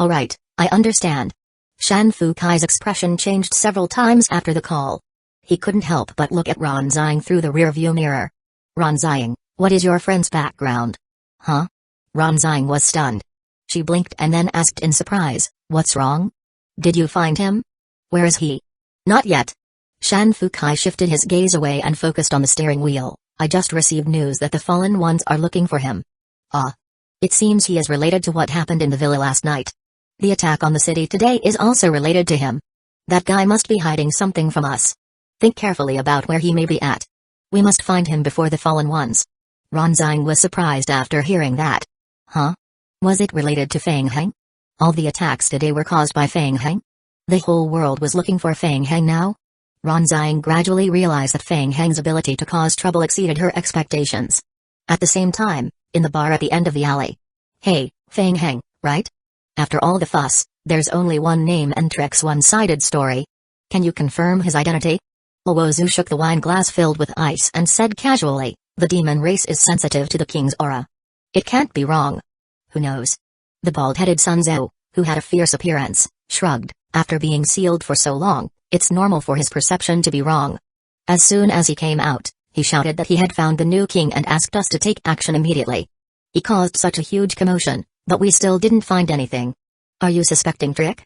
Alright, I understand. Shan Fukai's expression changed several times after the call. He couldn't help but look at Ron Zhang through the rearview mirror. Ron Zhang, what is your friend's background? Huh? Ron Zhang was stunned. She blinked and then asked in surprise, what's wrong? Did you find him? Where is he? Not yet. Shan Fukai shifted his gaze away and focused on the steering wheel. I just received news that the Fallen Ones are looking for him. Ah. It seems he is related to what happened in the villa last night. The attack on the city today is also related to him. That guy must be hiding something from us. Think carefully about where he may be at. We must find him before the Fallen Ones. Ron Zhang was surprised after hearing that. Huh? Was it related to Feng Heng? All the attacks today were caused by Feng Heng? The whole world was looking for Feng Heng now? Ron Zhang gradually realized that Feng Heng's ability to cause trouble exceeded her expectations. At the same time, in the bar at the end of the alley. Hey, Feng Heng, right? After all the fuss, there's only one name and Trek's one-sided story. Can you confirm his identity? Owozu shook the wine glass filled with ice and said casually, the demon race is sensitive to the king's aura. It can't be wrong. Who knows? The bald-headed Sunzo, who had a fierce appearance, shrugged. After being sealed for so long, it's normal for his perception to be wrong. As soon as he came out, he shouted that he had found the new king and asked us to take action immediately. He caused such a huge commotion, but we still didn't find anything. Are you suspecting Trick?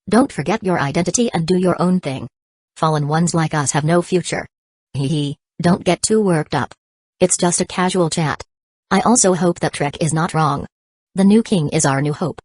Don't forget your identity and do your own thing. Fallen ones like us have no future. Hee, don't get too worked up. It's just a casual chat. I also hope that Trick is not wrong. The new king is our new hope.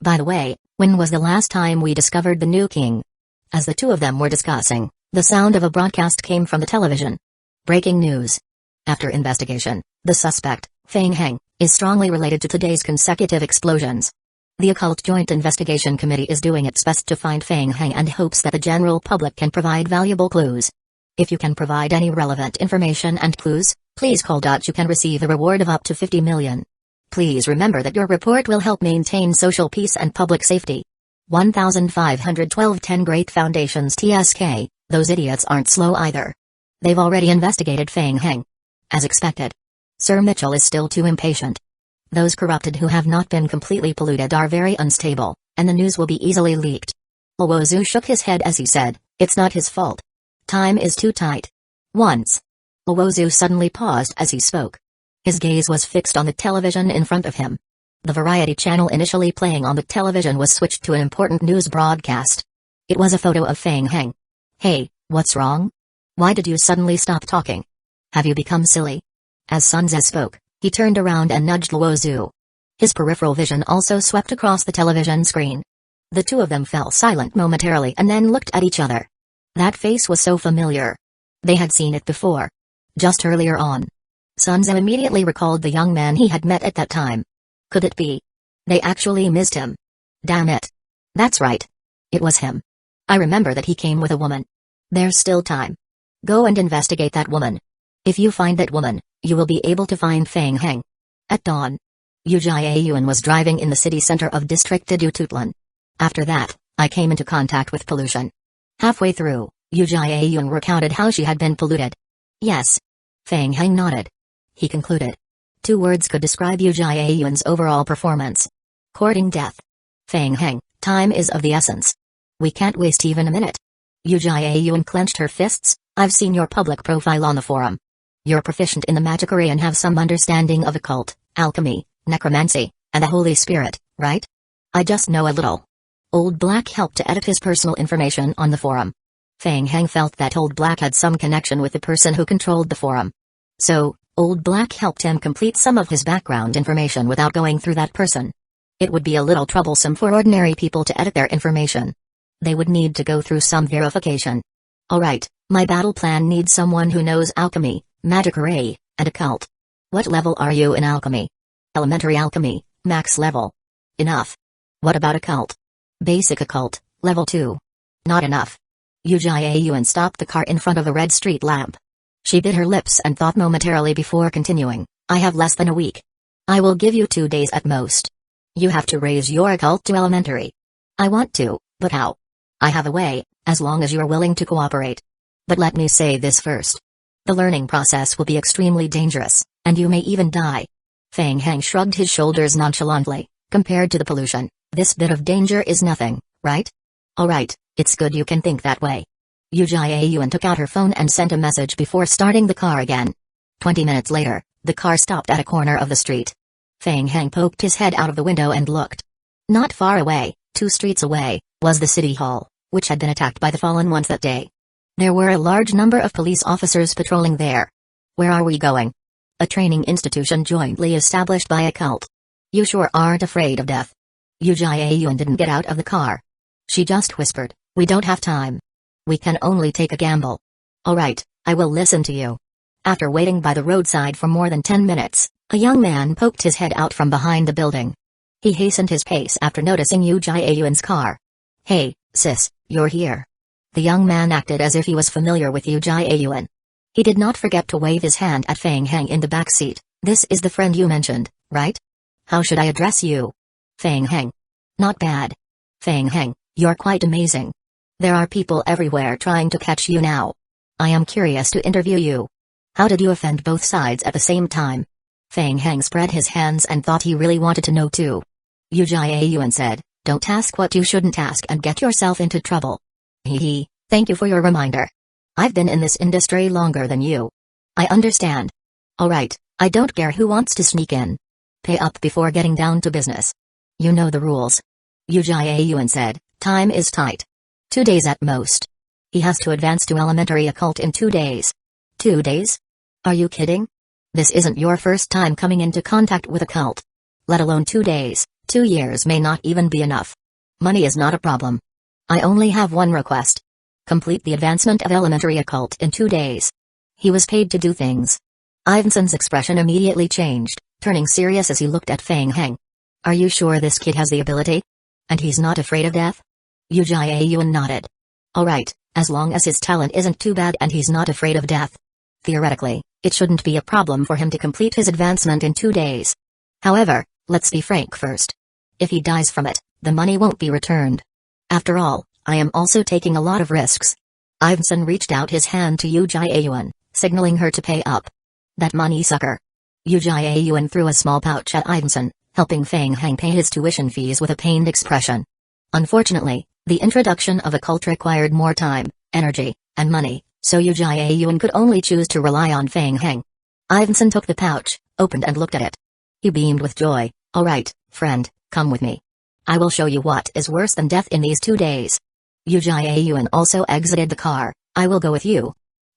By the way, when was the last time we discovered the new king? As the two of them were discussing, the sound of a broadcast came from the television. Breaking news. After investigation, the suspect, Feng Heng, is strongly related to today's consecutive explosions. The Occult Joint Investigation Committee is doing its best to find Feng Heng and hopes that the general public can provide valuable clues. If you can provide any relevant information and clues, please call. You can receive a reward of up to 50 million. Please remember that your report will help maintain social peace and public safety. 1512 10 Great Foundations TSK, those idiots aren't slow either. They've already investigated Feng Heng. As expected. Sir Mitchell is still too impatient. Those corrupted who have not been completely polluted are very unstable, and the news will be easily leaked. Luozu shook his head as he said, it's not his fault. Time is too tight. Once. Luozu suddenly paused as he spoke. His gaze was fixed on the television in front of him. The variety channel initially playing on the television was switched to an important news broadcast. It was a photo of Feng Heng. Hey, what's wrong? Why did you suddenly stop talking? Have you become silly? As Sun Tzu spoke, he turned around and nudged Luozu. His peripheral vision also swept across the television screen. The two of them fell silent momentarily and then looked at each other. That face was so familiar. They had seen it before. Just earlier on. Sun Tzu immediately recalled the young man he had met at that time. Could it be? They actually missed him. Damn it. That's right. It was him. I remember that he came with a woman. There's still time. Go and investigate that woman. If you find that woman, you will be able to find Feng Heng. At dawn. Uchiha Yuan was driving in the city center of District Tutlan. After that, I came into contact with pollution. Halfway through, Uchiha Yuan recounted how she had been polluted. Yes. Feng Heng nodded. He concluded. 2 words could describe Uchiha Yuan's overall performance. Courting death. Feng Heng, time is of the essence. We can't waste even a minute. Uchiha Yuan clenched her fists. I've seen your public profile on the forum. You're proficient in the magic array and have some understanding of occult, alchemy, necromancy, and the Holy Spirit, right? I just know a little. Old Black helped to edit his personal information on the forum. Feng Heng felt that Old Black had some connection with the person who controlled the forum. So, Old Black helped him complete some of his background information without going through that person. It would be a little troublesome for ordinary people to edit their information. They would need to go through some verification. Alright, my battle plan needs someone who knows alchemy, magic array, and occult. What level are you in alchemy? Elementary alchemy, max level. Enough. What about occult? Basic occult, level 2. Not enough. Uchiha Yuan stopped the car in front of a red street lamp. She bit her lips and thought momentarily before continuing, I have less than a week. I will give you 2 days at most. You have to raise your occult to elementary. I want to, but how? I have a way, as long as you are willing to cooperate. But let me say this first. The learning process will be extremely dangerous, and you may even die. Feng Heng shrugged his shoulders nonchalantly. Compared to the pollution, this bit of danger is nothing, right? Alright, it's good you can think that way. Uchiha Yuan took out her phone and sent a message before starting the car again. 20 minutes later, the car stopped at a corner of the street. Feng Heng poked his head out of the window and looked. Not far away, 2 streets away, was the city hall, which had been attacked by the fallen ones that day. There were a large number of police officers patrolling there. Where are we going? A training institution jointly established by a cult. You sure aren't afraid of death? Uchiha Yuan didn't get out of the car. She just whispered, we don't have time. We can only take a gamble. Alright, I will listen to you. After waiting by the roadside for more than 10 minutes, a young man poked his head out from behind the building. He hastened his pace after noticing Uchiha Yuan's car. Hey, sis, you're here. The young man acted as if he was familiar with Uchiha Yuan. He did not forget to wave his hand at Feng Heng in the back seat. This is the friend you mentioned, right? How should I address you? Feng Heng. Not bad. Feng Heng, you're quite amazing. There are people everywhere trying to catch you now. I am curious to interview you. How did you offend both sides at the same time? Feng Heng spread his hands and thought he really wanted to know too. Uchiha Yuan said, don't ask what you shouldn't ask and get yourself into trouble. Hee, thank you for your reminder. I've been in this industry longer than you. I understand. Alright, I don't care who wants to sneak in. Pay up before getting down to business. You know the rules. Uchiha Yuan said, time is tight. 2 days at most. He has to advance to elementary occult in 2 days. 2 days? Are you kidding? This isn't your first time coming into contact with a cult. Let alone 2 days, 2 years may not even be enough. Money is not a problem. I only have one request. Complete the advancement of elementary occult in 2 days. He was paid to do things. Ivanson's expression immediately changed, turning serious as he looked at Feng Heng. Are you sure this kid has the ability? And he's not afraid of death? Uchiha Yuan nodded. Alright, as long as his talent isn't too bad and he's not afraid of death. Theoretically, it shouldn't be a problem for him to complete his advancement in 2 days. However, let's be frank first. If he dies from it, the money won't be returned. After all, I am also taking a lot of risks. Ivanson reached out his hand to Uchiha Yuan, signaling her to pay up. That money sucker. Uchiha Yuan threw a small pouch at Aizen, helping Feng Hang pay his tuition fees with a pained expression. Unfortunately, the introduction of a cult required more time, energy, and money, so Uchiha Yuan could only choose to rely on Feng Hang. Aizen took the pouch, opened and looked at it. He beamed with joy. Alright, friend, come with me. I will show you what is worse than death in these 2 days. Uchiha Yuan also exited the car. I will go with you.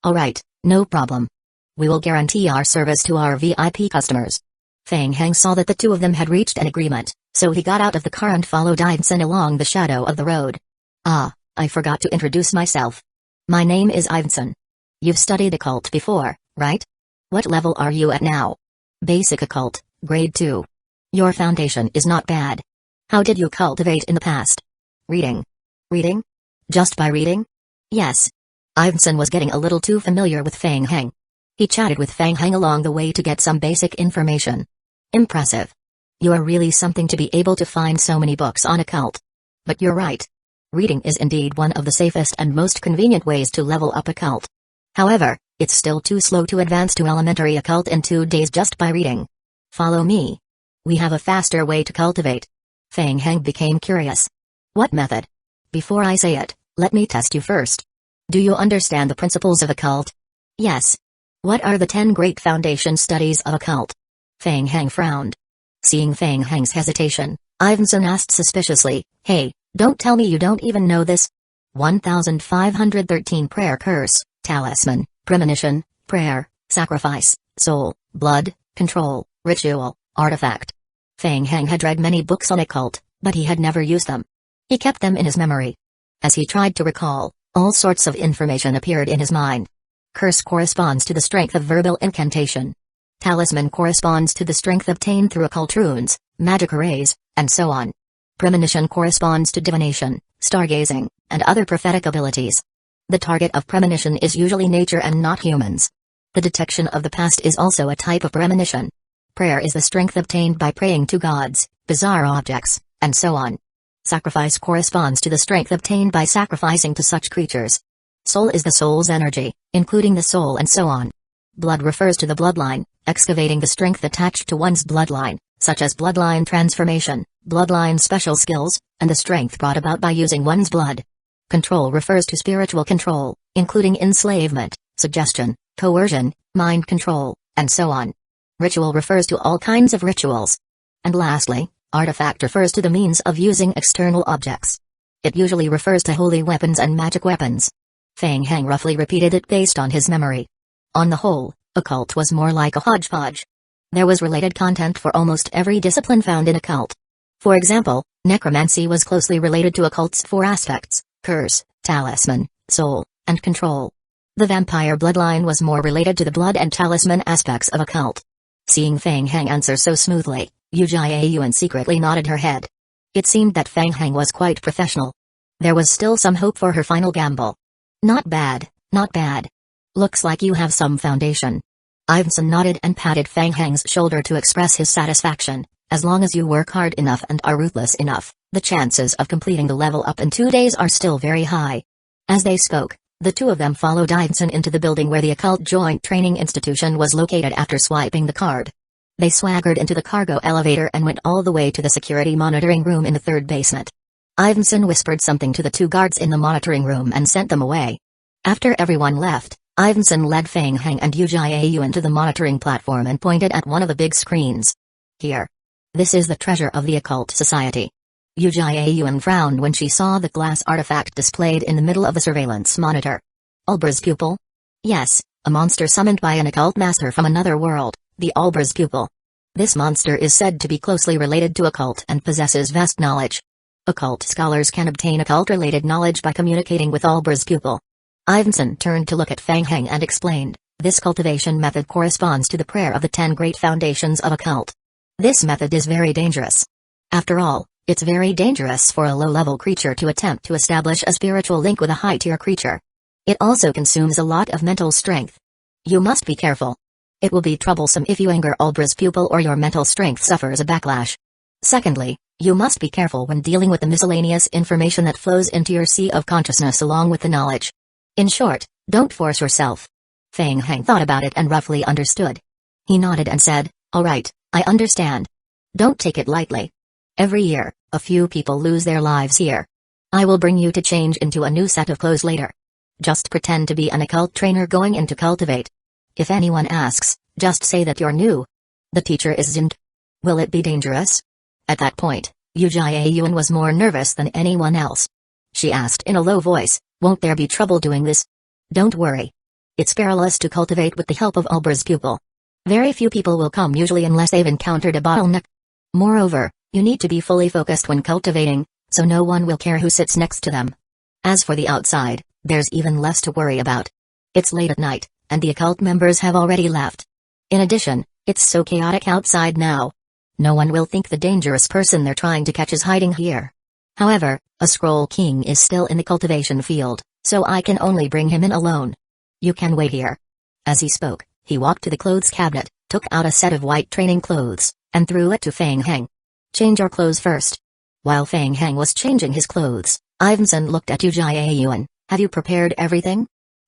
Alright, no problem. We will guarantee our service to our VIP customers. Feng Hang saw that the two of them had reached an agreement, so he got out of the car and followed Aizen along the shadow of the road. Ah, I forgot to introduce myself. My name is Aizen. You've studied occult before, right? What level are you at now? Basic occult, grade 2. Your foundation is not bad. How did you cultivate in the past? Reading. Reading? Just by reading? Yes. Aizen was getting a little too familiar with Feng Hang. He chatted with Feng Hang along the way to get some basic information. Impressive. You are really something to be able to find so many books on occult. But you're right. Reading is indeed one of the safest and most convenient ways to level up occult. However, it's still too slow to advance to elementary occult in 2 days just by reading. Follow me. We have a faster way to cultivate. Feng Hang became curious. What method? Before I say it, let me test you first. Do you understand the principles of occult? Yes. What are the 10 great foundation studies of occult? Feng Hang frowned. Seeing Feng Hang's hesitation, Aizen asked suspiciously, Hey, don't tell me you don't even know this. 1513 Prayer Curse, Talisman, Premonition, Prayer, Sacrifice, Soul, Blood, Control, Ritual, Artifact. Feng Hang had read many books on occult, but he had never used them. He kept them in his memory. As he tried to recall, all sorts of information appeared in his mind. Curse corresponds to the strength of verbal incantation. Talisman corresponds to the strength obtained through occult runes, magic arrays, and so on. Premonition corresponds to divination, stargazing, and other prophetic abilities. The target of premonition is usually nature and not humans. The detection of the past is also a type of premonition. Prayer is the strength obtained by praying to gods, bizarre objects, and so on. Sacrifice corresponds to the strength obtained by sacrificing to such creatures. Soul is the soul's energy, including the soul and so on. Blood refers to the bloodline, excavating the strength attached to one's bloodline, such as bloodline transformation, bloodline special skills, and the strength brought about by using one's blood. Control refers to spiritual control, including enslavement, suggestion, coercion, mind control, and so on. Ritual refers to all kinds of rituals. And lastly, artifact refers to the means of using external objects. It usually refers to holy weapons and magic weapons. Feng Hang roughly repeated it based on his memory. On the whole, occult was more like a hodgepodge. There was related content for almost every discipline found in occult. For example, necromancy was closely related to occult's 4 aspects: curse, talisman, soul, and control. The vampire bloodline was more related to the blood and talisman aspects of occult. Seeing Feng Hang answer so smoothly, Uchiha Yuan secretly nodded her head. It seemed that Feng Hang was quite professional. There was still some hope for her final gamble. Not bad, not bad. Looks like you have some foundation. Aizen nodded and patted Feng Hang's shoulder to express his satisfaction. As long as you work hard enough and are ruthless enough, the chances of completing the level up in 2 days are still very high. As they spoke, the two of them followed Aizen into the building where the occult joint training institution was located after swiping the card. They swaggered into the cargo elevator and went all the way to the security monitoring room in the 3rd basement. Aizen whispered something to the 2 guards in the monitoring room and sent them away. After everyone left, Aizen led Feng Hang and Uchiha Yuan to the monitoring platform and pointed at one of the big screens. Here. This is the treasure of the occult society. Uchiha Yuan frowned when she saw the glass artifact displayed in the middle of the surveillance monitor. Ulbra's pupil? Yes, a monster summoned by an occult master from another world, the Ulbra's pupil. This monster is said to be closely related to occult and possesses vast knowledge. Occult scholars can obtain occult-related knowledge by communicating with Ulbra's pupil. Aizen turned to look at Feng Hang and explained, this cultivation method corresponds to the prayer of the 10 great foundations of occult. This method is very dangerous. After all, it's very dangerous for a low-level creature to attempt to establish a spiritual link with a high-tier creature. It also consumes a lot of mental strength. You must be careful. It will be troublesome if you anger Ulbra's pupil or your mental strength suffers a backlash. Secondly, you must be careful when dealing with the miscellaneous information that flows into your sea of consciousness along with the knowledge. In short, don't force yourself. Feng Hang thought about it and roughly understood. He nodded and said, "All right, I understand. Don't take it lightly. Every year, a few people lose their lives here. I will bring you to change into a new set of clothes later. Just pretend to be an occult trainer going in to cultivate. If anyone asks, just say that you're new. The teacher is Zind. Will it be dangerous?" At that point, Uchiha was more nervous than anyone else. She asked in a low voice, "Won't there be trouble doing this?" "Don't worry. It's perilous to cultivate with the help of Ulbra's pupil. Very few people will come usually unless they've encountered a bottleneck. Moreover, you need to be fully focused when cultivating, so no one will care who sits next to them. As for the outside, there's even less to worry about. It's late at night, and the occult members have already left. In addition, it's so chaotic outside now. No one will think the dangerous person they're trying to catch is hiding here. However, a Scroll King is still in the cultivation field, so I can only bring him in alone. You can wait here." As he spoke, he walked to the clothes cabinet, took out a set of white training clothes, and threw it to Fang Heng. "Change your clothes first." While Fang Heng was changing his clothes, Aizen looked at Uchiha. "Have you prepared everything?"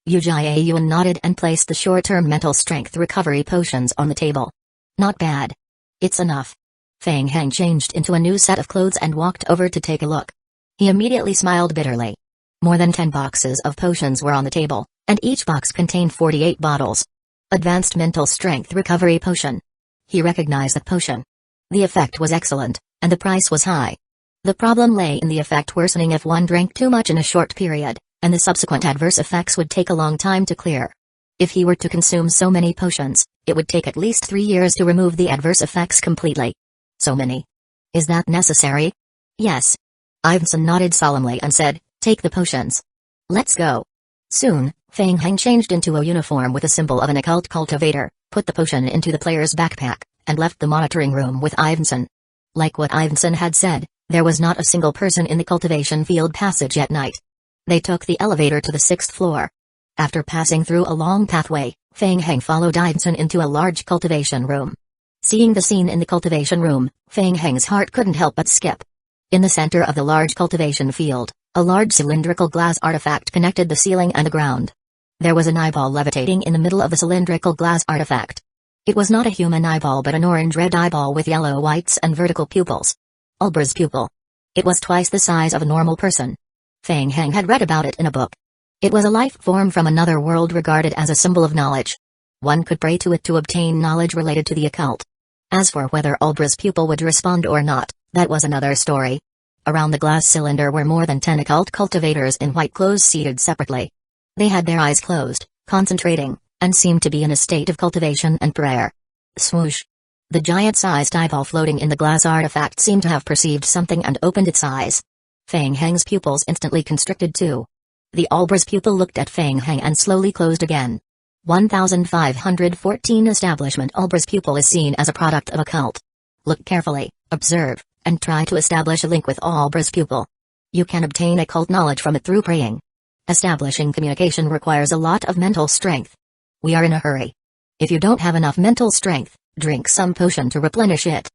Uchiha nodded and placed the short-term mental strength recovery potions on the table. "Not bad. It's enough." Fang Heng changed into a new set of clothes and walked over to take a look. He immediately smiled bitterly. More than 10 boxes of potions were on the table, and each box contained 48 bottles. Advanced Mental Strength Recovery Potion. He recognized the potion. The effect was excellent, and the price was high. The problem lay in the effect worsening if one drank too much in a short period, and the subsequent adverse effects would take a long time to clear. If he were to consume so many potions, it would take at least 3 years to remove the adverse effects completely. "So many? Is that necessary?" "Yes." Aizen nodded solemnly and said, "Take the potions. Let's go." Soon, Fang Heng changed into a uniform with a symbol of an occult cultivator, put the potion into the player's backpack, and left the monitoring room with Aizen. Like what Aizen had said, there was not a single person in the cultivation field passage at night. They took the elevator to the 6th floor. After passing through a long pathway, Fang Heng followed Aizen into a large cultivation room. Seeing the scene in the cultivation room, Fang Heng's heart couldn't help but skip. In the center of the large cultivation field, a large cylindrical glass artifact connected the ceiling and the ground. There was an eyeball levitating in the middle of the cylindrical glass artifact. It was not a human eyeball but an orange-red eyeball with yellow whites and vertical pupils. Ulbra's pupil. It was twice the size of a normal person. Fang Heng had read about it in a book. It was a life form from another world regarded as a symbol of knowledge. One could pray to it to obtain knowledge related to the occult. As for whether Ulbra's pupil would respond or not, that was another story. Around the glass cylinder were more than 10 occult cultivators in white clothes seated separately. They had their eyes closed, concentrating, and seemed to be in a state of cultivation and prayer. Swoosh! The giant-sized eyeball floating in the glass artifact seemed to have perceived something and opened its eyes. Fang Heng's pupils instantly constricted too. The Ulbra's pupil looked at Fang Heng and slowly closed again. 1514 Establishment Ulbra's pupil is seen as a product of a cult. Look carefully, observe, and try to establish a link with Ulbra's pupil. You can obtain occult knowledge from it through praying. Establishing communication requires a lot of mental strength. We are in a hurry. If you don't have enough mental strength, drink some potion to replenish it.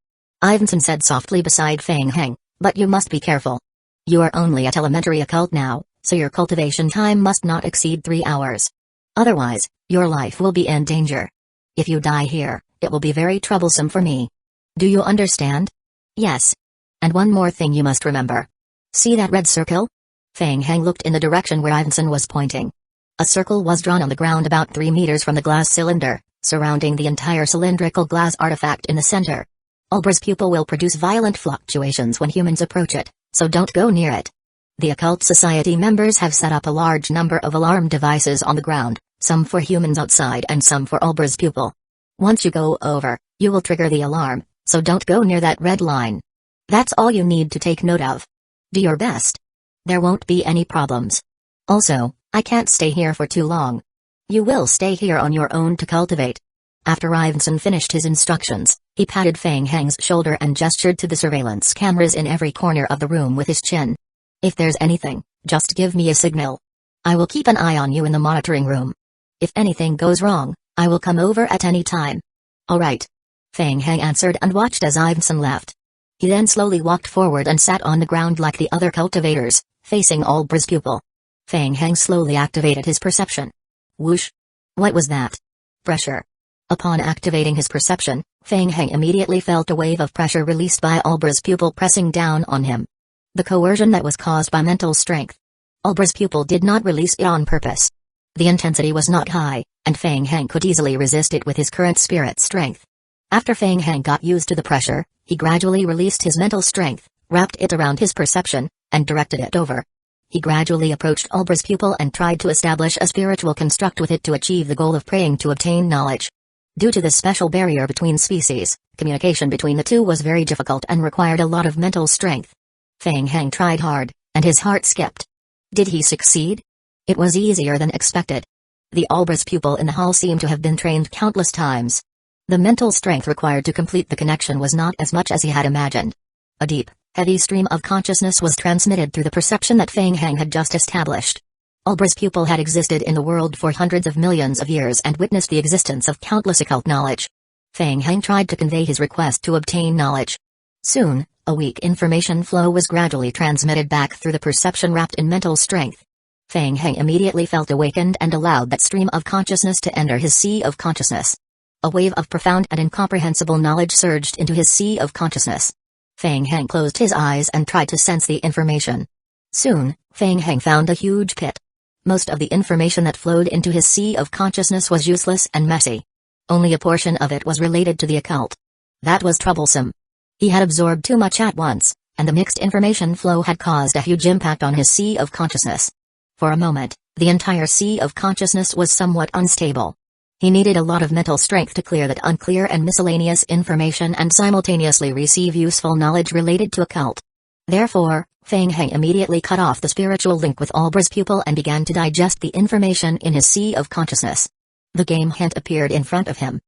Aizen said softly beside Fang Heng, but you must be careful. You are only at elementary occult now, so your cultivation time must not exceed 3 hours. Otherwise, your life will be in danger. If you die here, it will be very troublesome for me. Do you understand? Yes. And one more thing you must remember. See that red circle? Fang Heng looked in the direction where Aizen was pointing. A circle was drawn on the ground about 3 meters from the glass cylinder, surrounding the entire cylindrical glass artifact in the center. Ulbra's pupil will produce violent fluctuations when humans approach it, so don't go near it. The Occult Society members have set up a large number of alarm devices on the ground, some for humans outside and some for Ulbra's pupil. Once you go over, you will trigger the alarm, so don't go near that red line. That's all you need to take note of. Do your best. There won't be any problems. Also, I can't stay here for too long. You will stay here on your own to cultivate. After Aizen finished his instructions, he patted Fang Heng's shoulder and gestured to the surveillance cameras in every corner of the room with his chin. If there's anything, just give me a signal. I will keep an eye on you in the monitoring room. If anything goes wrong, I will come over at any time. All right. Fang Heng answered and watched as Aizen left. He then slowly walked forward and sat on the ground like the other cultivators, facing Ulbra's pupil. Fang Heng slowly activated his perception. Whoosh! What was that? Pressure. Upon activating his perception, Feng Heng immediately felt a wave of pressure released by Albra's pupil pressing down on him. The coercion that was caused by mental strength. Albra's pupil did not release it on purpose. The intensity was not high, and Feng Heng could easily resist it with his current spirit strength. After Feng Heng got used to the pressure, he gradually released his mental strength, wrapped it around his perception, and directed it over. He gradually approached Albra's pupil and tried to establish a spiritual construct with it to achieve the goal of praying to obtain knowledge. Due to this special barrier between species, communication between the two was very difficult and required a lot of mental strength. Feng Heng tried hard, and his heart skipped. Did he succeed? It was easier than expected. The Albra's pupil in the hall seemed to have been trained countless times. The mental strength required to complete the connection was not as much as he had imagined. A deep, heavy stream of consciousness was transmitted through the perception that Feng Heng had just established. Albra's pupil had existed in the world for hundreds of millions of years and witnessed the existence of countless occult knowledge. Feng Heng tried to convey his request to obtain knowledge. Soon, a weak information flow was gradually transmitted back through the perception wrapped in mental strength. Feng Heng immediately felt awakened and allowed that stream of consciousness to enter his sea of consciousness. A wave of profound and incomprehensible knowledge surged into his sea of consciousness. Feng Heng closed his eyes and tried to sense the information. Soon, Feng Heng found a huge pit. Most of the information that flowed into his sea of consciousness was useless and messy. Only a portion of it was related to the occult. That was troublesome. He had absorbed too much at once, and the mixed information flow had caused a huge impact on his sea of consciousness. For a moment, the entire sea of consciousness was somewhat unstable. He needed a lot of mental strength to clear that unclear and miscellaneous information and simultaneously receive useful knowledge related to occult. Therefore, Feng Heng immediately cut off the spiritual link with Albra's pupil and began to digest the information in his sea of consciousness. The game hint appeared in front of him.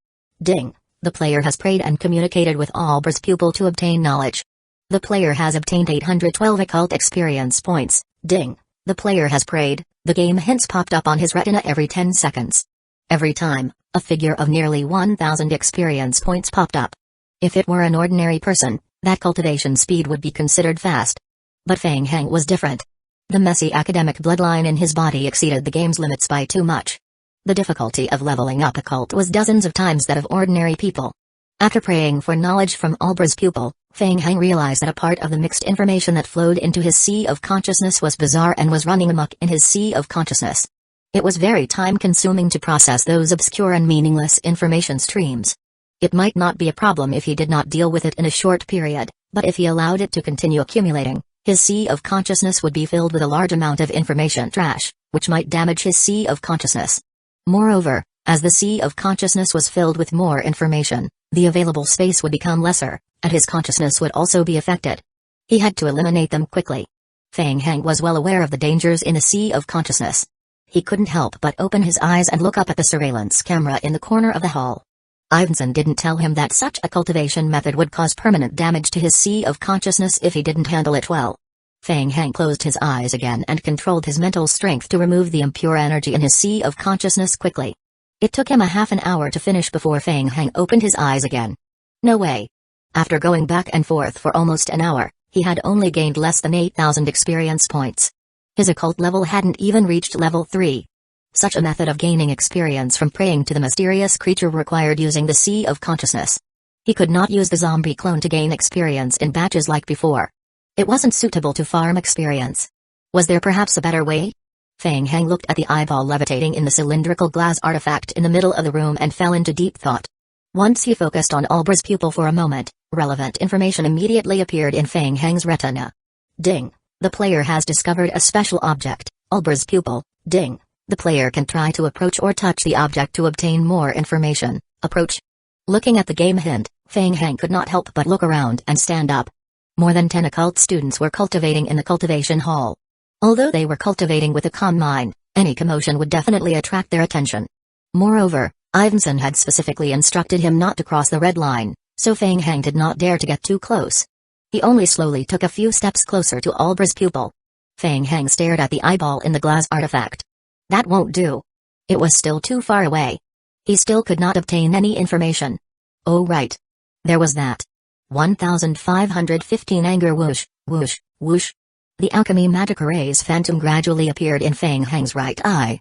Ding! The player has prayed and communicated with Albra's pupil to obtain knowledge. The player has obtained 812 occult experience points. Ding! The player has prayed. The game hints popped up on his retina every 10 seconds. Every time, a figure of nearly 1,000 experience points popped up. If it were an ordinary person, that cultivation speed would be considered fast. But Feng Heng was different. The messy academic bloodline in his body exceeded the game's limits by too much. The difficulty of leveling up occult was dozens of times that of ordinary people. After praying for knowledge from Albra's pupil, Feng Heng realized that a part of the mixed information that flowed into his sea of consciousness was bizarre and was running amok in his sea of consciousness. It was very time-consuming to process those obscure and meaningless information streams. It might not be a problem if he did not deal with it in a short period, but if he allowed it to continue accumulating, his sea of consciousness would be filled with a large amount of information trash, which might damage his sea of consciousness. Moreover, as the sea of consciousness was filled with more information, the available space would become lesser, and his consciousness would also be affected. He had to eliminate them quickly. Feng Heng was well aware of the dangers in the sea of consciousness. He couldn't help but open his eyes and look up at the surveillance camera in the corner of the hall. Aizen didn't tell him that such a cultivation method would cause permanent damage to his sea of consciousness if he didn't handle it well. Feng Heng closed his eyes again and controlled his mental strength to remove the impure energy in his sea of consciousness quickly. It took him a half an hour to finish before Feng Heng opened his eyes again. No way. After going back and forth for almost an hour, he had only gained less than 8,000 experience points. His occult level hadn't even reached level 3. Such a method of gaining experience from praying to the mysterious creature required using the sea of consciousness. He could not use the zombie clone to gain experience in batches like before. It wasn't suitable to farm experience. Was there perhaps a better way? Feng Heng looked at the eyeball levitating in the cylindrical glass artifact in the middle of the room and fell into deep thought. Once he focused on Albra's pupil for a moment, relevant information immediately appeared in Feng Heng's retina. Ding! The player has discovered a special object, Albra's pupil. Ding! The player can try to approach or touch the object to obtain more information. Approach. Looking at the game hint, Feng Heng could not help but look around and stand up. More than 10 occult students were cultivating in the cultivation hall. Although they were cultivating with a calm mind, any commotion would definitely attract their attention. Moreover, Aizen had specifically instructed him not to cross the red line, so Feng Heng did not dare to get too close. He only slowly took a few steps closer to Albra's pupil. Feng Heng stared at the eyeball in the glass artifact. That won't do. It was still too far away. He still could not obtain any information. Oh right. There was that. 1515 anger whoosh, whoosh, whoosh. The alchemy magic array's phantom gradually appeared in Feng Heng's right eye.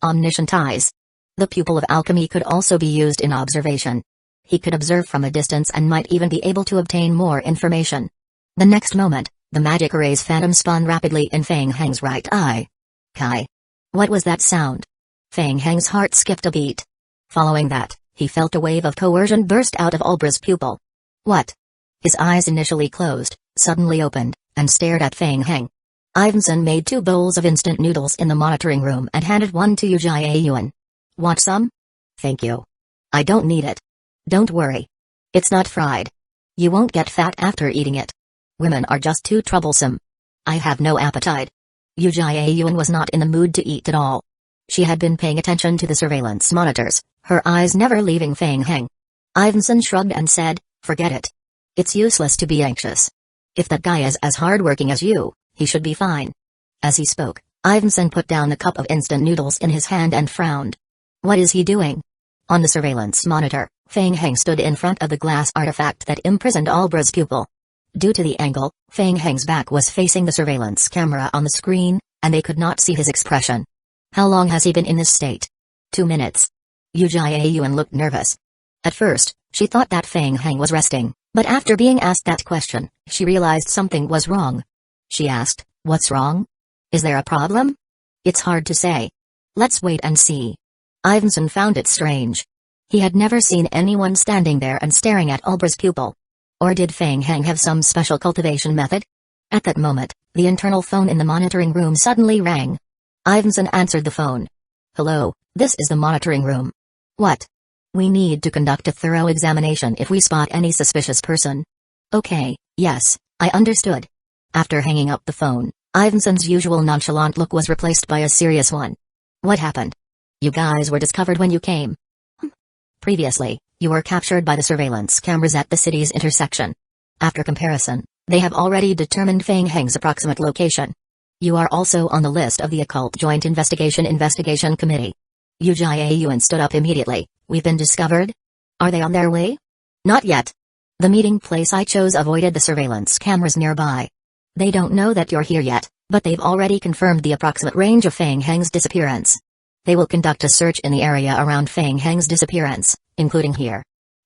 Omniscient eyes. The pupil of alchemy could also be used in observation. He could observe from a distance and might even be able to obtain more information. The next moment, the magic array's phantom spun rapidly in Fang Heng's right eye. Kai. What was that sound? Fang Heng's heart skipped a beat. Following that, he felt a wave of coercion burst out of Ulbra's pupil. What? His eyes initially closed, suddenly opened, and stared at Fang Heng. Ivanson made 2 bowls of instant noodles in the monitoring room and handed one to Uchiha Yuan. Want some? Thank you. I don't need it. Don't worry. It's not fried. You won't get fat after eating it. Women are just too troublesome. I have no appetite. Uchiha Yuan was not in the mood to eat at all. She had been paying attention to the surveillance monitors, her eyes never leaving Fang Heng. Ivanson shrugged and said, forget it. It's useless to be anxious. If that guy is as hardworking as you, he should be fine. As he spoke, Ivanson put down the cup of instant noodles in his hand and frowned. What is he doing? On the surveillance monitor, Fang Heng stood in front of the glass artifact that imprisoned Ulbra's pupil. Due to the angle, Fang Heng's back was facing the surveillance camera on the screen, and they could not see his expression. How long has he been in this state? 2 minutes. Uchiha Yuan looked nervous. At first, she thought that Fang Heng was resting, but after being asked that question, she realized something was wrong. She asked, what's wrong? Is there a problem? It's hard to say. Let's wait and see. Ivanson found it strange. He had never seen anyone standing there and staring at Ulbra's pupil. Or did Fang Heng have some special cultivation method? At that moment, the internal phone in the monitoring room suddenly rang. Ivanson answered the phone. Hello, this is the monitoring room. What? We need to conduct a thorough examination if we spot any suspicious person. Okay, yes, I understood. After hanging up the phone, Ivanson's usual nonchalant look was replaced by a serious one. What happened? You guys were discovered when you came. Previously, you were captured by the surveillance cameras at the city's intersection. After comparison, they have already determined Fang Heng's approximate location. You are also on the list of the Occult Joint Investigation Committee. Uchiha Yuan stood up immediately. We've been discovered? Are they on their way? Not yet. The meeting place I chose avoided the surveillance cameras nearby. They don't know that you're here yet, but they've already confirmed the approximate range of Fang Heng's disappearance. They will conduct a search in the area around Fang Heng's disappearance, including here.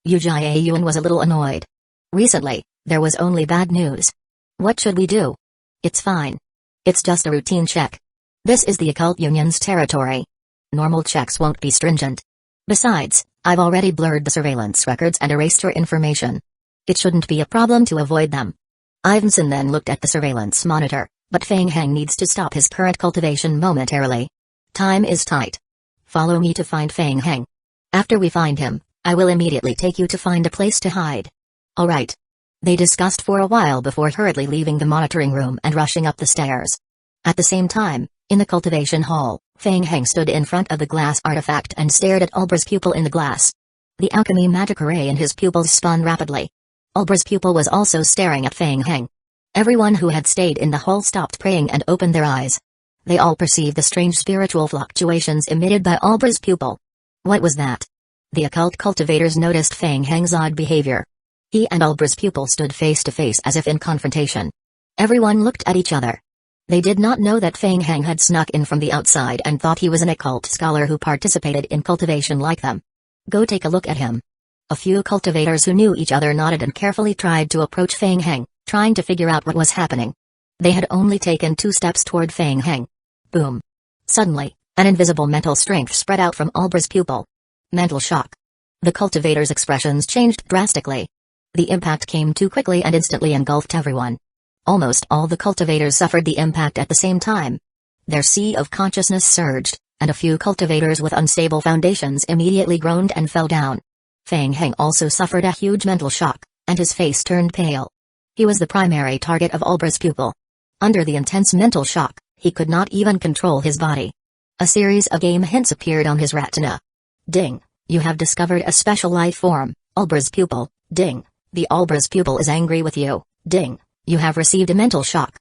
Uchiha Yuan was a little annoyed. Recently, there was only bad news. What should we do? It's fine. It's just a routine check. This is the Occult Union's territory. Normal checks won't be stringent. Besides, I've already blurred the surveillance records and erased your information. It shouldn't be a problem to avoid them. Ivanson then looked at the surveillance monitor, but Fang Heng needs to stop his current cultivation momentarily. Time is tight. Follow me to find Fang Heng. After we find him, I will immediately take you to find a place to hide. Alright. They discussed for a while before hurriedly leaving the monitoring room and rushing up the stairs. At the same time, in the cultivation hall, Fang Heng stood in front of the glass artifact and stared at Ulbra's pupil in the glass. The alchemy magic array in his pupils spun rapidly. Ulbra's pupil was also staring at Fang Heng. Everyone who had stayed in the hall stopped praying and opened their eyes. They all perceived the strange spiritual fluctuations emitted by Ulbra's pupil. What was that? The occult cultivators noticed Fang Heng's odd behavior. He and Ulbra's pupil stood face to face as if in confrontation. Everyone looked at each other. They did not know that Fang Heng had snuck in from the outside and thought he was an occult scholar who participated in cultivation like them. Go take a look at him. A few cultivators who knew each other nodded and carefully tried to approach Fang Heng, trying to figure out what was happening. They had only taken 2 steps toward Fang Heng. Boom. Suddenly, an invisible mental strength spread out from Ulbra's pupil. Mental shock. The cultivators' expressions changed drastically. The impact came too quickly and instantly engulfed everyone. Almost all the cultivators suffered the impact at the same time. Their sea of consciousness surged, and a few cultivators with unstable foundations immediately groaned and fell down. Fang Heng also suffered a huge mental shock, and his face turned pale. He was the primary target of Ulbra's pupil. Under the intense mental shock, he could not even control his body. A series of game hints appeared on his retina. Ding, you have discovered a special life form, Ulbra's pupil. Ding, the Ulbra's pupil is angry with you. Ding, you have received a mental shock.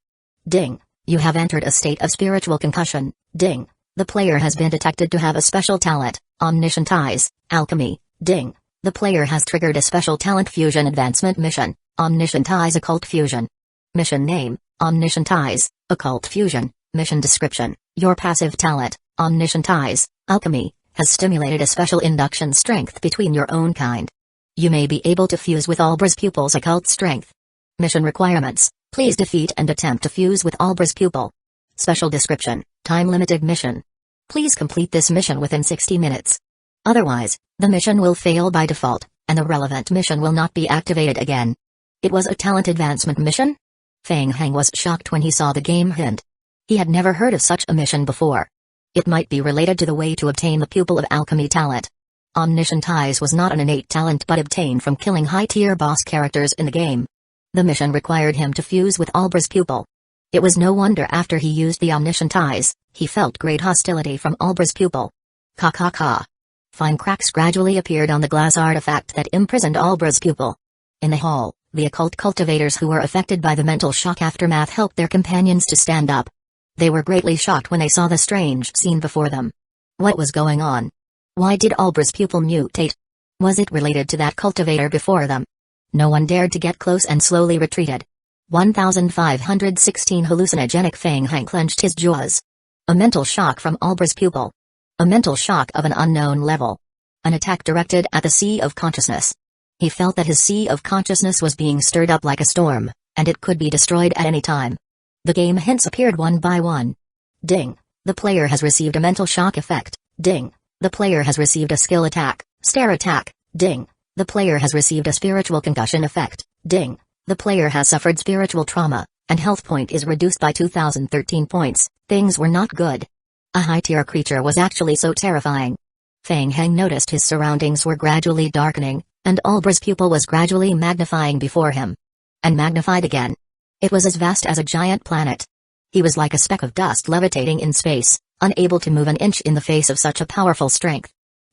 Ding, you have entered a state of spiritual concussion. Ding, the player has been detected to have a special talent, omniscient eyes, alchemy. Ding, the player has triggered a special talent fusion advancement mission, omniscient eyes occult fusion. Mission name, omniscient eyes, occult fusion. Mission description, your passive talent, omniscient eyes, alchemy, has stimulated a special induction strength between your own kind. You may be able to fuse with Albra's pupil's occult strength. Mission requirements: please defeat and attempt to fuse with Albra's pupil. Special description: time-limited mission. Please complete this mission within 60 minutes. Otherwise, the mission will fail by default, and the relevant mission will not be activated again. It was a talent advancement mission? Feng Heng was shocked when he saw the game hint. He had never heard of such a mission before. It might be related to the way to obtain the pupil of alchemy talent. Omniscient Eyes was not an innate talent but obtained from killing high-tier boss characters in the game. The mission required him to fuse with Albra's pupil. It was no wonder after he used the Omniscient Eyes, he felt great hostility from Albra's pupil. Ka. Fine cracks gradually appeared on the glass artifact that imprisoned Albra's pupil. In the hall, the occult cultivators who were affected by the mental shock aftermath helped their companions to stand up. They were greatly shocked when they saw the strange scene before them. What was going on? Why did Albra's pupil mutate? Was it related to that cultivator before them? No one dared to get close and slowly retreated. 1516 hallucinogenic. Feng Heng clenched his jaws. A mental shock from Albra's pupil. A mental shock of an unknown level. An attack directed at the sea of consciousness. He felt that his sea of consciousness was being stirred up like a storm, and it could be destroyed at any time. The game hints appeared one by one. Ding. The player has received a mental shock effect. Ding. The player has received a skill attack, stare attack. Ding. The player has received a spiritual concussion effect. Ding. The player has suffered spiritual trauma, and health point is reduced by 2013 points. Things were not good. A high-tier creature was actually so terrifying. Feng Heng noticed his surroundings were gradually darkening, and Albra's pupil was gradually magnifying before him. And magnified again. It was as vast as a giant planet. He was like a speck of dust levitating in space, unable to move an inch in the face of such a powerful strength.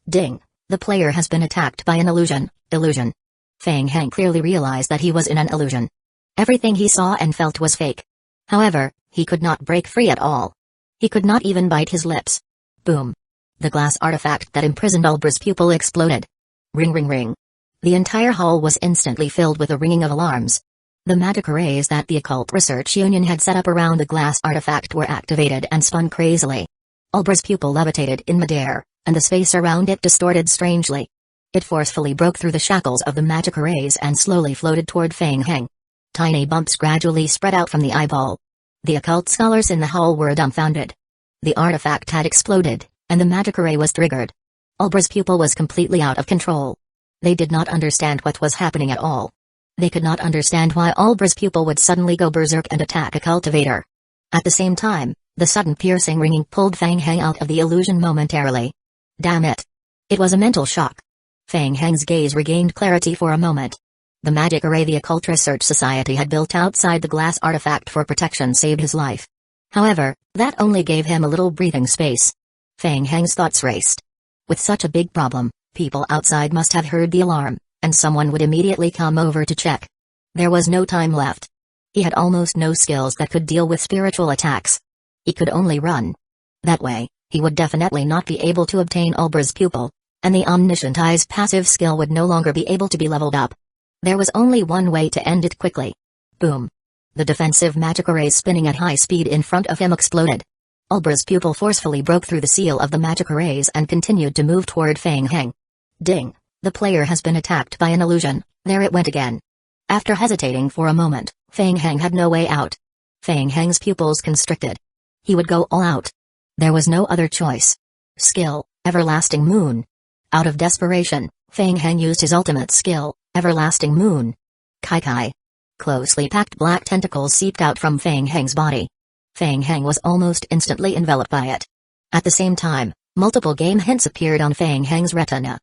Ding. The player has been attacked by an illusion. Feng Heng clearly realized that he was in an illusion. Everything he saw and felt was fake. However, he could not break free at all. He could not even bite his lips. Boom. The glass artifact that imprisoned Albra's pupil exploded. Ring. The entire hall was instantly filled with a ringing of alarms. The magic arrays that the Occult Research Union had set up around the glass artifact were activated and spun crazily. Albra's pupil levitated in midair, and the space around it distorted strangely. It forcefully broke through the shackles of the magic arrays and slowly floated toward Feng Heng. Tiny bumps gradually spread out from the eyeball. The occult scholars in the hall were dumbfounded. The artifact had exploded, and the magic array was triggered. Albra's pupil was completely out of control. They did not understand what was happening at all. They could not understand why Albra's pupil would suddenly go berserk and attack a cultivator. At the same time, the sudden piercing ringing pulled Feng Heng out of the illusion momentarily. Damn it! It was a mental shock. Feng Heng's gaze regained clarity for a moment. The magic array the Occult Research Society had built outside the glass artifact for protection saved his life. However, that only gave him a little breathing space. Feng Heng's thoughts raced. With such a big problem, people outside must have heard the alarm, and someone would immediately come over to check. There was no time left. He had almost no skills that could deal with spiritual attacks. He could only run. That way, he would definitely not be able to obtain Albra's pupil, and the Omniscient Eyes passive skill would no longer be able to be leveled up. There was only one way to end it quickly. Boom. The defensive magic arrays spinning at high speed in front of him exploded. Albra's pupil forcefully broke through the seal of the magic arrays and continued to move toward Feng Heng. Ding. The player has been attacked by an illusion. There it went again. After hesitating for a moment, Feng Heng had no way out. Feng Heng's pupils constricted. He would go all out. There was no other choice. Skill, Everlasting Moon. Out of desperation, Feng Heng used his ultimate skill, Everlasting Moon. Kai. Closely packed black tentacles seeped out from Feng Heng's body. Feng Heng was almost instantly enveloped by it. At the same time, multiple game hints appeared on Feng Heng's retina.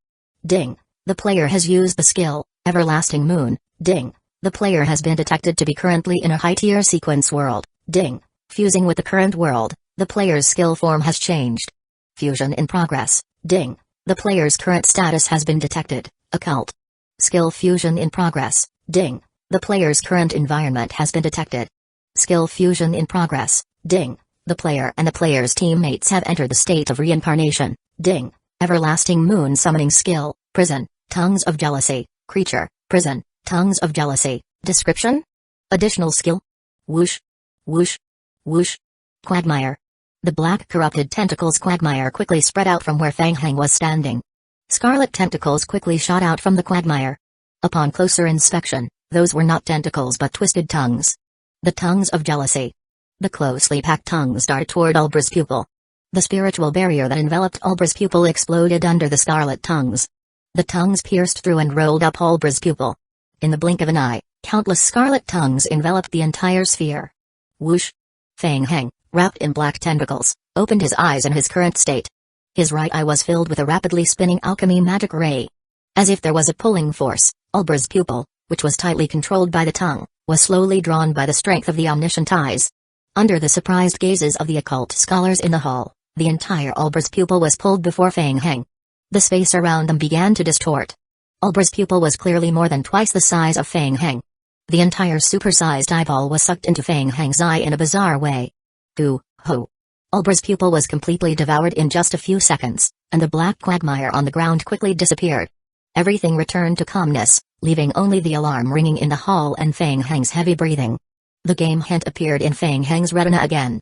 Ding. The player has used the skill, Everlasting Moon. Ding. The player has been detected to be currently in a high-tier sequence world. Ding. Fusing with the current world, the player's skill form has changed. Fusion in progress. Ding. The player's current status has been detected. Occult. Skill fusion in progress. Ding. The player's current environment has been detected. Skill fusion in progress. Ding. The player and the player's teammates have entered the state of reincarnation. Ding. Everlasting Moon summoning skill. Prison. Tongues of Jealousy. Creature. Prison. Tongues of Jealousy. Description? Additional skill. Whoosh. Whoosh. Whoosh. Quagmire. The black corrupted tentacles quagmire quickly spread out from where Fang Heng was standing. Scarlet tentacles quickly shot out from the quagmire. Upon closer inspection, those were not tentacles but twisted tongues. The tongues of jealousy. The closely packed tongues darted toward Ulbra's pupil. The spiritual barrier that enveloped Ulbra's pupil exploded under the scarlet tongues. The tongues pierced through and rolled up Ulbra's pupil. In the blink of an eye, countless scarlet tongues enveloped the entire sphere. Whoosh! Fang Heng, wrapped in black tentacles, opened his eyes in his current state. His right eye was filled with a rapidly spinning alchemy magic ray. As if there was a pulling force, Ulbra's pupil, which was tightly controlled by the tongue, was slowly drawn by the strength of the omniscient eyes. Under the surprised gazes of the occult scholars in the hall, the entire Ulbra's pupil was pulled before Fang Heng. The space around them began to distort. Ulbra's pupil was clearly more than twice the size of Fang Heng. The entire supersized eyeball was sucked into Fang Heng's eye in a bizarre way. Ho! Ulbra's pupil was completely devoured in just a few seconds, and the black quagmire on the ground quickly disappeared. Everything returned to calmness, leaving only the alarm ringing in the hall and Fang Heng's heavy breathing. The game hint appeared in Fang Heng's retina again.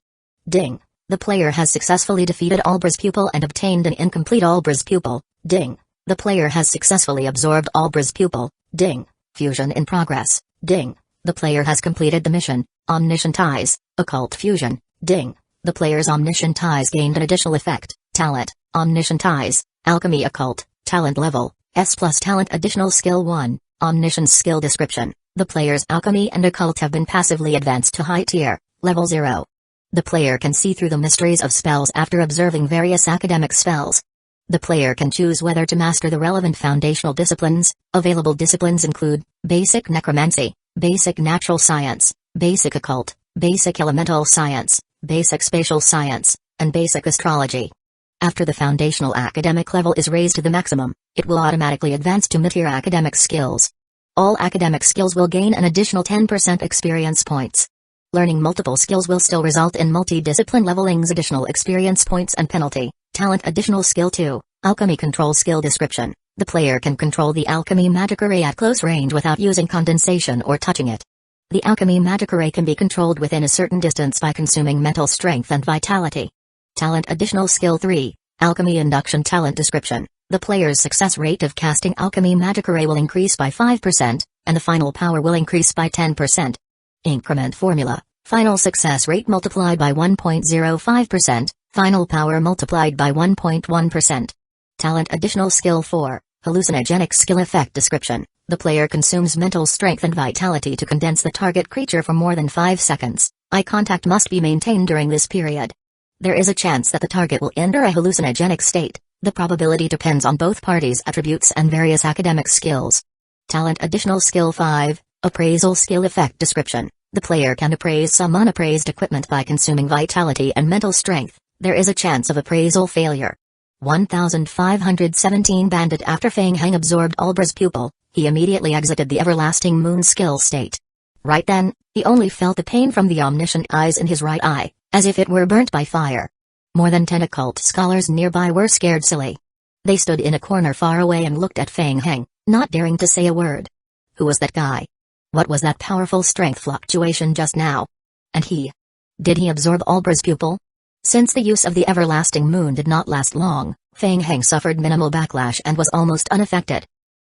Ding! The player has successfully defeated Ulbra's pupil and obtained an incomplete Ulbra's pupil. Ding! The player has successfully absorbed Ulbra's pupil. Ding! Fusion in progress. Ding! The player has completed the mission, Omniscient Eyes, Occult Fusion. Ding! The player's Omniscient Eyes gained an additional effect, Talent, Omniscient Eyes, Alchemy Occult, Talent Level, S+ Talent Additional Skill 1, Omniscience Skill Description. The player's Alchemy and Occult have been passively advanced to High Tier, Level 0. The player can see through the mysteries of spells after observing various academic spells. The player can choose whether to master the relevant foundational disciplines. Available disciplines include Basic Necromancy, Basic Natural Science, Basic Occult, Basic Elemental Science, Basic Spatial Science, and Basic Astrology. After the foundational academic level is raised to the maximum, it will automatically advance to mid-tier academic skills. All academic skills will gain an additional 10% experience points. Learning multiple skills will still result in multi-discipline levelings, additional experience points and penalty. Talent Additional Skill 2, Alchemy Control Skill Description. The player can control the alchemy magic array at close range without using condensation or touching it. The alchemy magic array can be controlled within a certain distance by consuming mental strength and vitality. Talent Additional Skill 3, Alchemy Induction Talent Description. The player's success rate of casting alchemy magic array will increase by 5%, and the final power will increase by 10%. Increment Formula, Final success rate multiplied by 1.05%, final power multiplied by 1.1%. Talent Additional Skill 4, Hallucinogenic Skill Effect Description. The player consumes mental strength and vitality to condense the target creature for more than 5 seconds. Eye contact must be maintained during this period. There is a chance that the target will enter a hallucinogenic state. The probability depends on both parties' attributes and various academic skills. Talent Additional Skill 5, Appraisal Skill Effect Description. The player can appraise some unappraised equipment by consuming vitality and mental strength. There is a chance of appraisal failure. 1517 Bandit. After Fang Heng absorbed Ulbra's pupil, he immediately exited the Everlasting Moon skill state. Right then, he only felt the pain from the omniscient eyes in his right eye, as if it were burnt by fire. More than 10 occult scholars nearby were scared silly. They stood in a corner far away and looked at Fang Heng, not daring to say a word. Who was that guy? What was that powerful strength fluctuation just now? And did he absorb Ulbra's pupil? Since the use of the Everlasting Moon did not last long, Fang Heng suffered minimal backlash and was almost unaffected.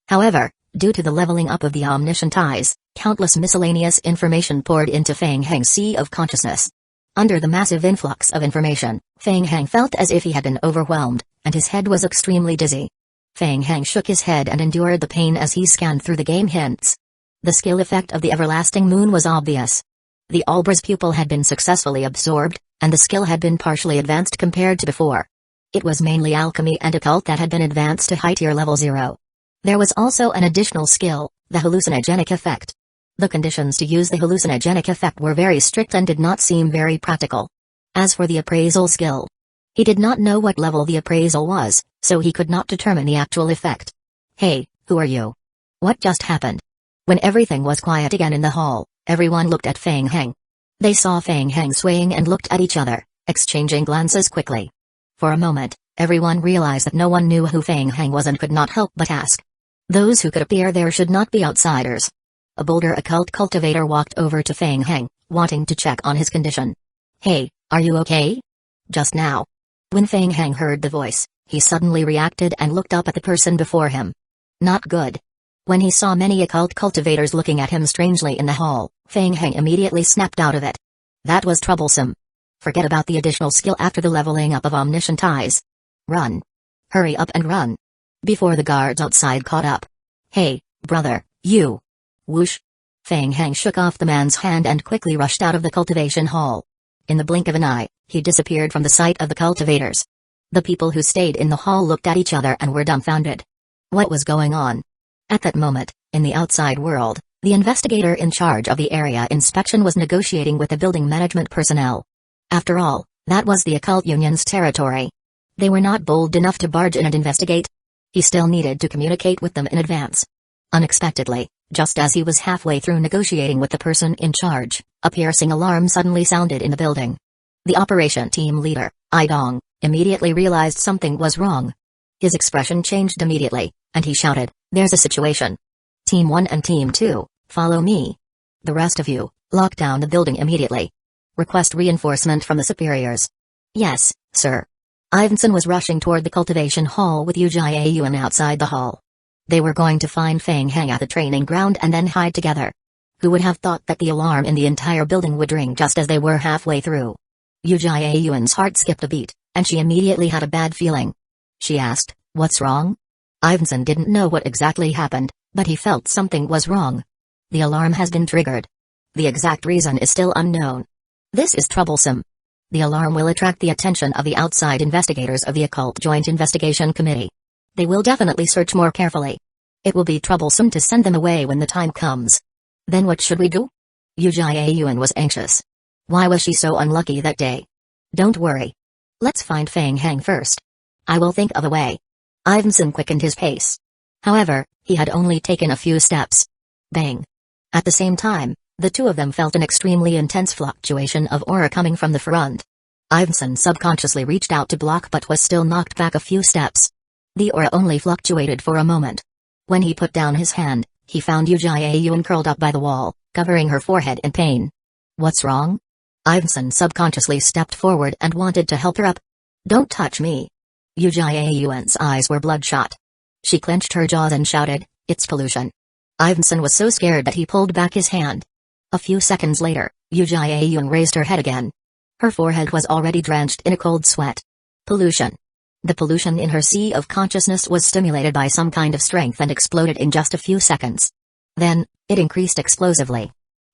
However, due to the leveling up of the omniscient eyes, countless miscellaneous information poured into Fang Heng's sea of consciousness. Under the massive influx of information, Fang Heng felt as if he had been overwhelmed, and his head was extremely dizzy. Fang Heng shook his head and endured the pain as he scanned through the game hints. The skill effect of the Everlasting Moon was obvious. The Ulbra's pupil had been successfully absorbed, and the skill had been partially advanced compared to before. It was mainly alchemy and occult that had been advanced to high tier level 0. There was also an additional skill, the hallucinogenic effect. The conditions to use the hallucinogenic effect were very strict and did not seem very practical. As for the appraisal skill, he did not know what level the appraisal was, so he could not determine the actual effect. Hey, who are you? What just happened? When everything was quiet again in the hall, everyone looked at Fang Heng. They saw Fang Heng swaying and looked at each other, exchanging glances quickly. For a moment, everyone realized that no one knew who Fang Heng was and could not help but ask. Those who could appear there should not be outsiders. A bolder occult cultivator walked over to Fang Heng, wanting to check on his condition. Hey, are you okay? Just now. When Feng Heng heard the voice, he suddenly reacted and looked up at the person before him. Not good. When he saw many occult cultivators looking at him strangely in the hall, Feng Heng immediately snapped out of it. That was troublesome. Forget about the additional skill after the leveling up of omniscient eyes. Run. Hurry up and run. Before the guards outside caught up. Hey, brother, you. Whoosh. Feng Heng shook off the man's hand and quickly rushed out of the cultivation hall. In the blink of an eye, he disappeared from the sight of the cultivators. The people who stayed in the hall looked at each other and were dumbfounded. What was going on? At that moment, in the outside world, the investigator in charge of the area inspection was negotiating with the building management personnel. After all, that was the occult union's territory. They were not bold enough to barge in and investigate. He still needed to communicate with them in advance. Unexpectedly, just as he was halfway through negotiating with the person in charge, a piercing alarm suddenly sounded in the building. The operation team leader, Idong, immediately realized something was wrong. His expression changed immediately, and he shouted, "There's a situation. Team 1 and Team 2, follow me. The rest of you, lock down the building immediately. Request reinforcement from the superiors." "Yes, sir." Ivanson was rushing toward the cultivation hall with Uchiha Yuan outside the hall. They were going to find Feng Heng at the training ground and then hide together. Who would have thought that the alarm in the entire building would ring just as they were halfway through? Uchiha Yuan's heart skipped a beat, and she immediately had a bad feeling. She asked, "What's wrong?" Ivanson didn't know what exactly happened, but he felt something was wrong. The alarm has been triggered. The exact reason is still unknown. This is troublesome. The alarm will attract the attention of the outside investigators of the Occult Joint Investigation Committee. They will definitely search more carefully. It will be troublesome to send them away when the time comes. Then what should we do? Uchiha Yuan was anxious. Why was she so unlucky that day? Don't worry. Let's find Feng Heng first. I will think of a way. Ivanson quickened his pace. However, he had only taken a few steps. Bang. At the same time, the two of them felt an extremely intense fluctuation of aura coming from the front. Ivanson subconsciously reached out to block but was still knocked back a few steps. The aura only fluctuated for a moment. When he put down his hand, he found Uchiha Yuan curled up by the wall, covering her forehead in pain. What's wrong? Ivanson subconsciously stepped forward and wanted to help her up. Don't touch me. Uchiha Yuan's eyes were bloodshot. She clenched her jaws and shouted, "It's pollution." Ivanson was so scared that he pulled back his hand. A few seconds later, Uchiha Yuan raised her head again. Her forehead was already drenched in a cold sweat. Pollution. The pollution in her sea of consciousness was stimulated by some kind of strength and exploded in just a few seconds. Then, it increased explosively.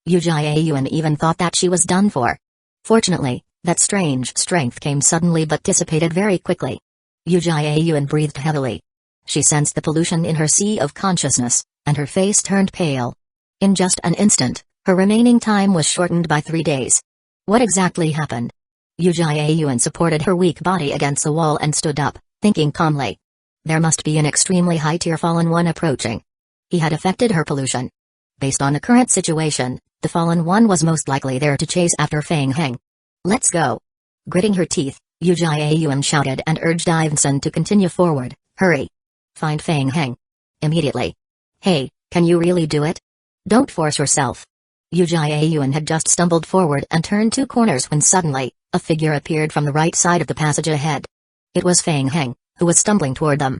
Uchiha Yuan even thought that she was done for. Fortunately, that strange strength came suddenly but dissipated very quickly. Uchiha Yuan breathed heavily. She sensed the pollution in her sea of consciousness, and her face turned pale. In just an instant, her remaining time was shortened by 3 days. What exactly happened? Uchiha Yuan supported her weak body against the wall and stood up, thinking calmly. There must be an extremely high-tier Fallen One approaching. He had affected her pollution. Based on the current situation, the Fallen One was most likely there to chase after Feng Heng. Let's go. Gritting her teeth, Uchiha Yuan shouted and urged Ivanson to continue forward. Hurry. Find Feng Heng. Immediately. Hey, can you really do it? Don't force yourself. Uchiha Yuan had just stumbled forward and turned 2 corners when suddenly, a figure appeared from the right side of the passage ahead. It was Feng Heng, who was stumbling toward them.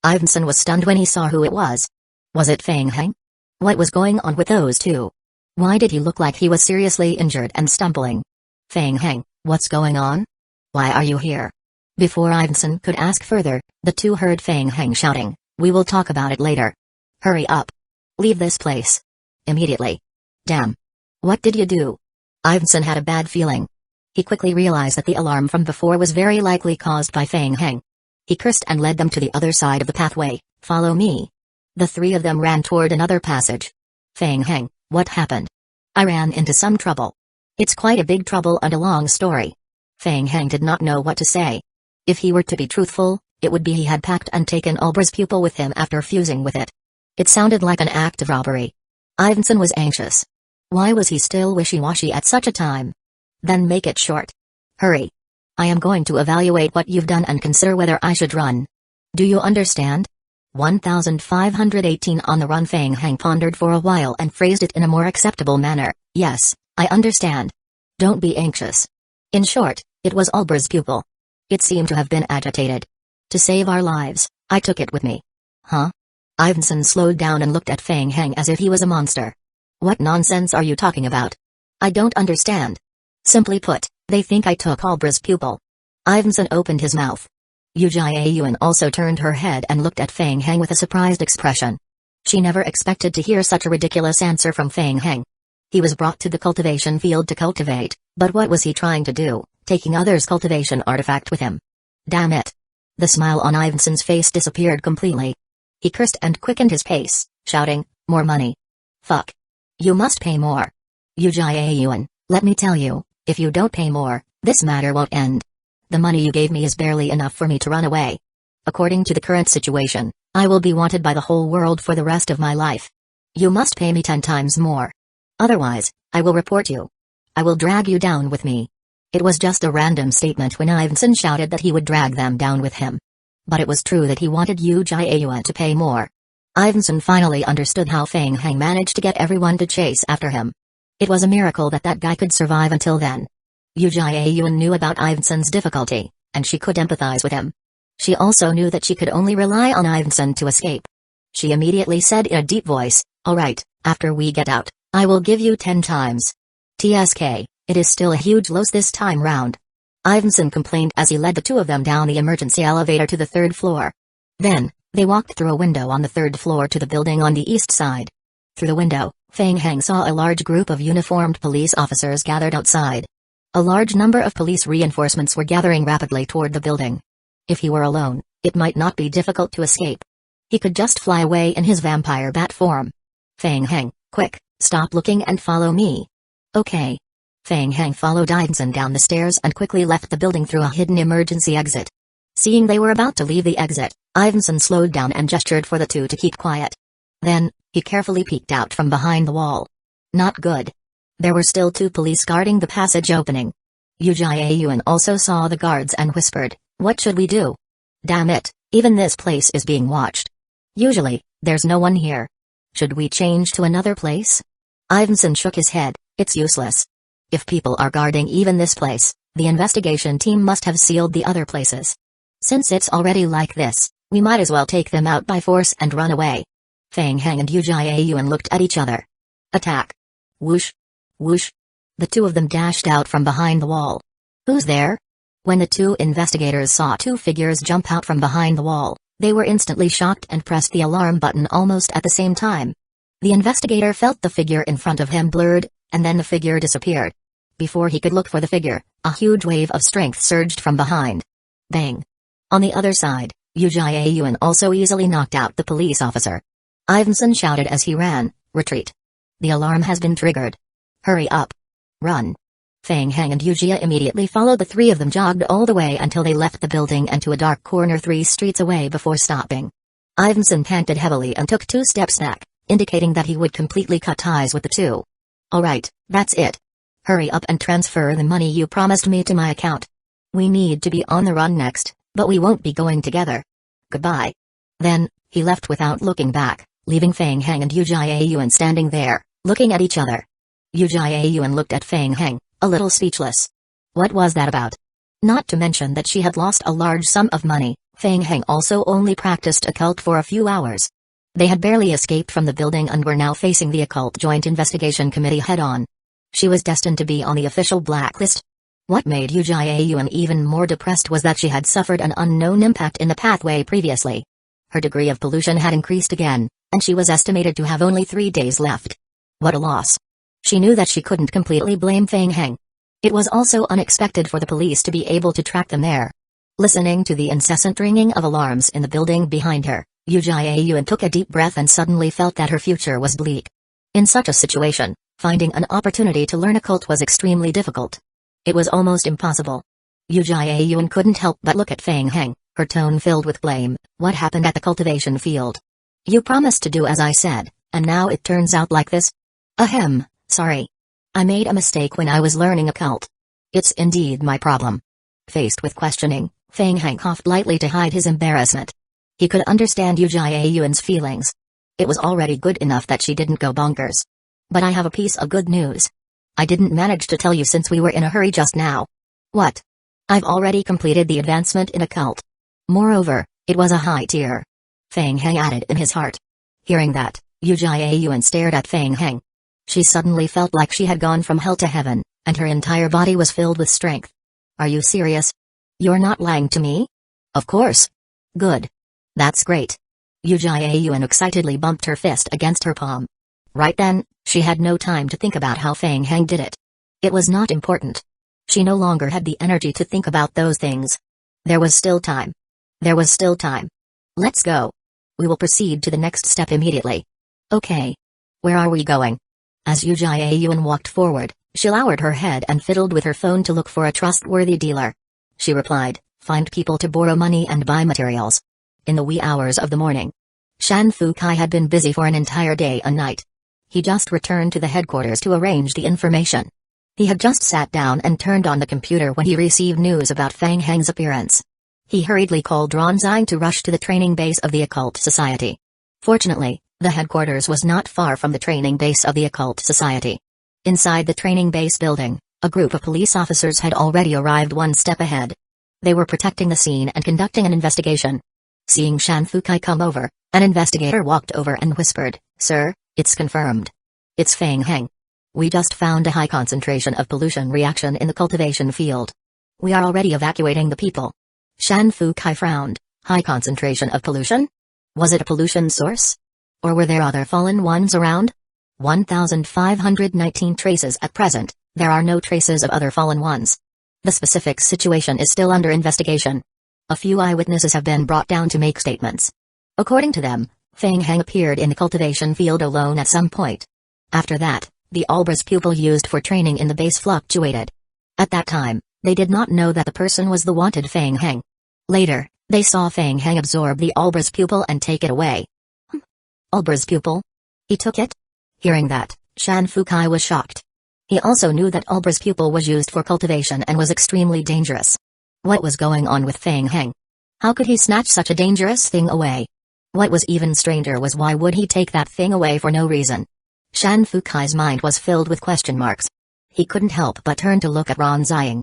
Ivanson was stunned when he saw who it was. Was it Feng Heng? What was going on with those two? Why did he look like he was seriously injured and stumbling? Feng Heng, what's going on? Why are you here? Before Ivanson could ask further, the two heard Feng Heng shouting, "We will talk about it later. Hurry up. Leave this place. Immediately." Damn. What did you do? Ivanson had a bad feeling. He quickly realized that the alarm from before was very likely caused by Feng Heng. He cursed and led them to the other side of the pathway. Follow me. The 3 of them ran toward another passage. Feng Heng, what happened? I ran into some trouble. It's quite a big trouble and a long story. Feng Heng did not know what to say. If he were to be truthful, it would be he had packed and taken Ulbra's pupil with him after fusing with it. It sounded like an act of robbery. Ivanson was anxious. Why was he still wishy-washy at such a time? Then make it short. Hurry. I am going to evaluate what you've done and consider whether I should run. Do you understand? 1518 On the run. Feng Heng pondered for a while and phrased it in a more acceptable manner. Yes, I understand. Don't be anxious. In short, It was Albra's pupil. It seemed to have been agitated. To save our lives, I took it with me. Huh? Ivanson slowed down and looked at Fang Heng as if he was a monster. What nonsense are you talking about? I don't understand. Simply put, they think I took Albra's pupil. Ivanson opened his mouth. Yu Jiayuan also turned her head and looked at Fang Heng with a surprised expression. She never expected to hear such a ridiculous answer from Fang Heng. He was brought to the cultivation field to cultivate, but what was he trying to do, taking others' cultivation artifact with him? Damn it. The smile on Ivanson's face disappeared completely. He cursed and quickened his pace, shouting, "More money. Fuck. You must pay more. Yu Jiayuan, let me tell you, if you don't pay more, this matter won't end. The money you gave me is barely enough for me to run away. According to the current situation, I will be wanted by the whole world for the rest of my life. You must pay me 10 times more. Otherwise, I will report you. I will drag you down with me." It was just a random statement when Ivanson shouted that he would drag them down with him. But it was true that he wanted Yu Jiayuan to pay more. Ivanson finally understood how Fang Heng managed to get everyone to chase after him. It was a miracle that that guy could survive until then. Yu Jiayuan knew about Ivanson's difficulty, and she could empathize with him. She also knew that she could only rely on Ivanson to escape. She immediately said in a deep voice, "All right, after we get out, I will give you 10 times. TSK, it is still a huge loss this time round." Ivanson complained as he led the two of them down the emergency elevator to the 3rd floor. Then, they walked through a window on the 3rd floor to the building on the east side. Through the window, Fang Heng saw a large group of uniformed police officers gathered outside. A large number of police reinforcements were gathering rapidly toward the building. If he were alone, it might not be difficult to escape. He could just fly away in his vampire bat form. "Fang Heng, quick, stop looking and follow me." "Okay." Fang Heng followed Ivanson down the stairs and quickly left the building through a hidden emergency exit. Seeing they were about to leave the exit, Ivanson slowed down and gestured for the two to keep quiet. Then, he carefully peeked out from behind the wall. Not good. There were still 2 police guarding the passage opening. Yu Jiayuan also saw the guards and whispered, "What should we do? Damn it, even this place is being watched. Usually, there's no one here. Should we change to another place?" Ivanson shook his head. "It's useless. If people are guarding even this place, the investigation team must have sealed the other places. Since it's already like this, we might as well take them out by force and run away." Fang Heng and Yu Jiayuan looked at each other. "Attack!" Whoosh! Whoosh! The two of them dashed out from behind the wall. "Who's there?" When the 2 investigators saw 2 figures jump out from behind the wall, they were instantly shocked and pressed the alarm button almost at the same time. The investigator felt the figure in front of him blurred, and then the figure disappeared. Before he could look for the figure, a huge wave of strength surged from behind. Bang! On the other side, Yu Jiayuan also easily knocked out the police officer. Ivanson shouted as he ran, "Retreat! The alarm has been triggered. Hurry up! Run!" Fang Heng and Yu Jia immediately followed. The 3 of them jogged all the way until they left the building and to a dark corner 3 streets away before stopping. Ivanson panted heavily and took 2 steps back, indicating that he would completely cut ties with the 2. "All right, that's it. Hurry up and transfer the money you promised me to my account. We need to be on the run next, but we won't be going together. Goodbye." Then, he left without looking back, leaving Fang Heng and Yu Jiayuan standing there, looking at each other. Yu Jiayuan looked at Fang Heng, a little speechless. What was that about? Not to mention that she had lost a large sum of money, Fang Heng also only practiced occult for a few hours. They had barely escaped from the building and were now facing the Occult Joint Investigation Committee head-on. She was destined to be on the official blacklist. What made Yu Jiayuan even more depressed was that she had suffered an unknown impact in the pathway previously. Her degree of pollution had increased again, and she was estimated to have only 3 days left. What a loss. She knew that she couldn't completely blame Fang Heng. It was also unexpected for the police to be able to track them there. Listening to the incessant ringing of alarms in the building behind her, Yu Jiayuan took a deep breath and suddenly felt that her future was bleak. In such a situation, finding an opportunity to learn occult was extremely difficult. It was almost impossible. Yu Jiayuan couldn't help but look at Fang Heng, her tone filled with blame. "What happened at the cultivation field? You promised to do as I said, and now it turns out like this?" "Ahem, sorry. I made a mistake when I was learning occult. It's indeed my problem." Faced with questioning, Fang Heng coughed lightly to hide his embarrassment. He could understand Yu Jiayuan's feelings. It was already good enough that she didn't go bonkers. "But I have a piece of good news. I didn't manage to tell you since we were in a hurry just now." "What?" I've already completed the advancement in occult. Moreover, it was a high tier. Feng Heng added in his heart. Hearing that, Uchiha Yuan stared at Feng Heng. She suddenly felt like she had gone from hell to heaven, and her entire body was filled with strength. Are you serious? You're not lying to me? Of course. Good. That's great. Uchiha Yuan excitedly bumped her fist against her palm. Right then, she had no time to think about how Feng Heng did it. It was not important. She no longer had the energy to think about those things. There was still time. There was still time. Let's go. We will proceed to the next step immediately. Okay. Where are we going? As Uchiha Yuan walked forward, she lowered her head and fiddled with her phone to look for a trustworthy dealer. She replied, find people to borrow money and buy materials. In the wee hours of the morning, Shan Fukai had been busy for an entire day and night. He just returned to the headquarters to arrange the information. He had just sat down and turned on the computer when he received news about Feng Heng's appearance. He hurriedly called Ronzang to rush to the training base of the Occult Society. Fortunately, the headquarters was not far from the training base of the Occult Society. Inside the training base building, a group of police officers had already arrived one step ahead. They were protecting the scene and conducting an investigation. Seeing Shan Fukai come over, an investigator walked over and whispered, Sir, it's confirmed. It's Feng Heng. We just found a high concentration of pollution reaction in the cultivation field. We are already evacuating the people. Shan Fukai frowned. High concentration of pollution? Was it a pollution source? Or were there other fallen ones around? 1,519 traces at present. There are no traces of other fallen ones. The specific situation is still under investigation. A few eyewitnesses have been brought down to make statements. According to them, Feng Heng appeared in the cultivation field alone at some point. After that, the Albrecht pupil used for training in the base fluctuated. At that time, they did not know that the person was the wanted Feng Heng. Later, they saw Feng Heng absorb the Albrecht pupil and take it away. Albrecht pupil? He took it? Hearing that, Shan Fukai was shocked. He also knew that Albrecht pupil was used for cultivation and was extremely dangerous. What was going on with Feng Heng? How could he snatch such a dangerous thing away? What was even stranger was why would he take that thing away for no reason? Shan Fukai's mind was filled with question marks. He couldn't help but turn to look at Ronzang.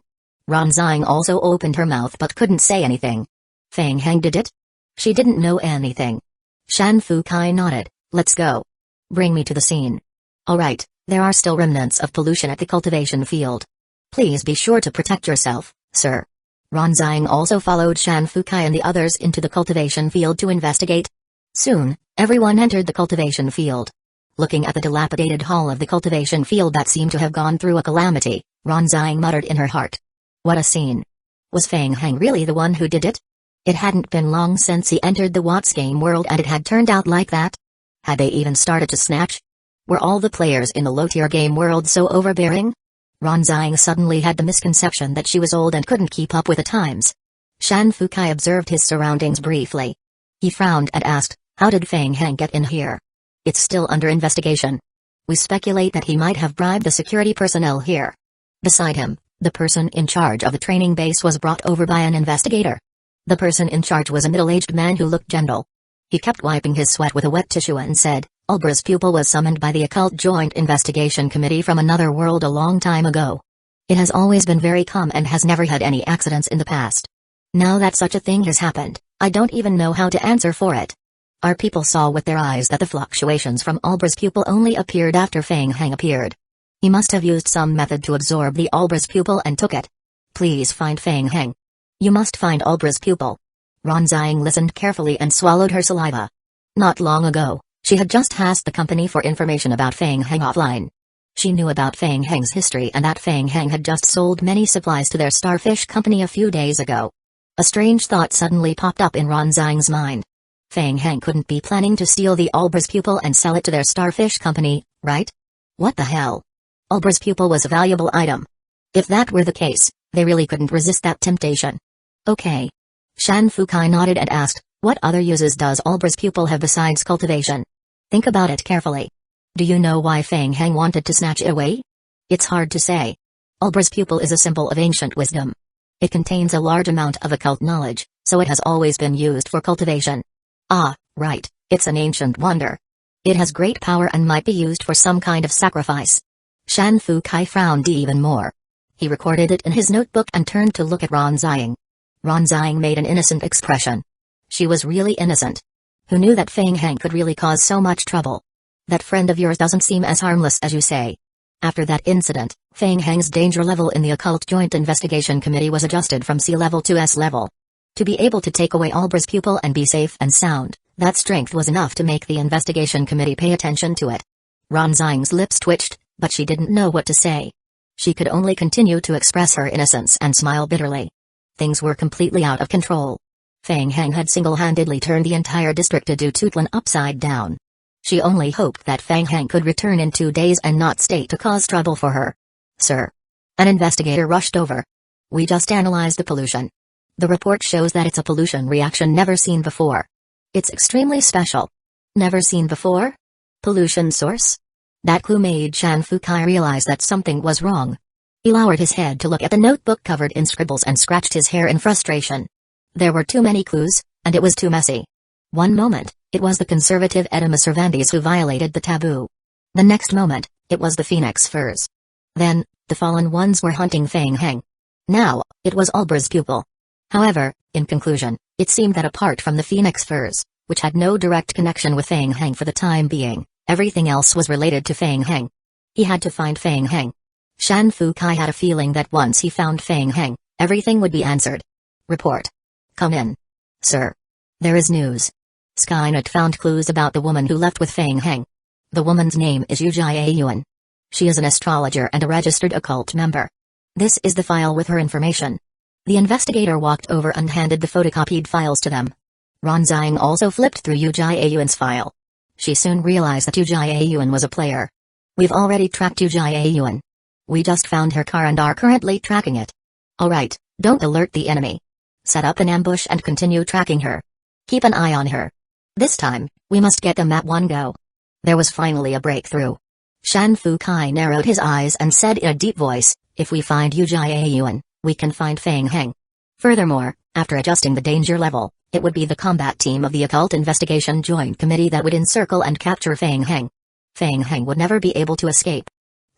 Ronzang also opened her mouth but couldn't say anything. Feng Heng did it? She didn't know anything. Shan Fukai nodded. Let's go. Bring me to the scene. Alright, there are still remnants of pollution at the cultivation field. Please be sure to protect yourself, sir. Ronzang also followed Shan Fukai and the others into the cultivation field to investigate. Soon, everyone entered the cultivation field. Looking at the dilapidated hall of the cultivation field that seemed to have gone through a calamity, Ronzang muttered in her heart. What a scene. Was Feng Heng really the one who did it? It hadn't been long since he entered the Watts game world and it had turned out like that. Had they even started to snatch? Were all the players in the low-tier game world so overbearing? Ronzang suddenly had the misconception that she was old and couldn't keep up with the times. Shan Fukai observed his surroundings briefly. He frowned and asked, how did Feng Heng get in here? It's still under investigation. We speculate that he might have bribed the security personnel here. Beside him, the person in charge of the training base was brought over by an investigator. The person in charge was a middle-aged man who looked gentle. He kept wiping his sweat with a wet tissue and said, Ulbra's pupil was summoned by the Occult Joint Investigation Committee from another world a long time ago. It has always been very calm and has never had any accidents in the past. Now that such a thing has happened, I don't even know how to answer for it. Our people saw with their eyes that the fluctuations from Ulbra's pupil only appeared after Feng Heng appeared. He must have used some method to absorb the Ulbra's pupil and took it. Please find Feng Heng. You must find Ulbra's pupil. Ronzang listened carefully and swallowed her saliva. Not long ago, she had just asked the company for information about Feng Heng offline. She knew about Feng Heng's history and that Feng Heng had just sold many supplies to their starfish company a few days ago. A strange thought suddenly popped up in Ronzang's mind. Feng Heng couldn't be planning to steal the Ulbra's pupil and sell it to their starfish company, right? What the hell? Ulbra's pupil was a valuable item. If that were the case, they really couldn't resist that temptation. Okay. Shan Fukai nodded and asked, what other uses does Ulbra's pupil have besides cultivation? Think about it carefully. Do you know why Feng Heng wanted to snatch it away? It's hard to say. Ulbra's pupil is a symbol of ancient wisdom. It contains a large amount of occult knowledge, so it has always been used for cultivation. Ah, right, it's an ancient wonder. It has great power and might be used for some kind of sacrifice. Shan Fukai frowned even more. He recorded it in his notebook and turned to look at Ronzang. Ronzang made an innocent expression. She was really innocent. Who knew that Feng Heng could really cause so much trouble? That friend of yours doesn't seem as harmless as you say. After that incident, Feng Heng's danger level in the Occult Joint Investigation Committee was adjusted from C level to S level. To be able to take away Albra's pupil and be safe and sound, that strength was enough to make the investigation committee pay attention to it. Ronzang's lips twitched, but she didn't know what to say. She could only continue to express her innocence and smile bitterly. Things were completely out of control. Feng Heng had single-handedly turned the entire district of Tutlan upside down. She only hoped that Feng Heng could return in 2 days and not stay to cause trouble for her. Sir. An investigator rushed over. We just analyzed the pollution. The report shows that it's a pollution reaction never seen before. It's extremely special. Never seen before? Pollution source? That clue made Shan Fukai realize that something was wrong. He lowered his head to look at the notebook covered in scribbles and scratched his hair in frustration. There were too many clues, and it was too messy. One moment, it was the conservative Edema Cervantes who violated the taboo. The next moment, it was the Phoenix Furs. Then, the fallen ones were hunting Feng Heng. Now, it was Albra's pupil. However, in conclusion, it seemed that apart from the Phoenix Furs, which had no direct connection with Feng Heng for the time being, everything else was related to Feng Heng. He had to find Feng Heng. Shan Fukai had a feeling that once he found Feng Heng, everything would be answered. Report. Come in. Sir. There is news. Skynet found clues about the woman who left with Feng Heng. The woman's name is Uchiha Yuan. She is an astrologer and a registered occult member. This is the file with her information. The investigator walked over and handed the photocopied files to them. Ronzang also flipped through Uchiha Yuan's file. She soon realized that Uchiha Yuan was a player. We've already tracked Uchiha Yuan. We just found her car and are currently tracking it. Alright, don't alert the enemy. Set up an ambush and continue tracking her. Keep an eye on her. This time, we must get them at one go. There was finally a breakthrough. Shan Fukai narrowed his eyes and said in a deep voice, if we find Uchiha Yuan, we can find Feng Heng. Furthermore, after adjusting the danger level, it would be the combat team of the Occult Investigation Joint Committee that would encircle and capture Feng Heng. Feng Heng would never be able to escape.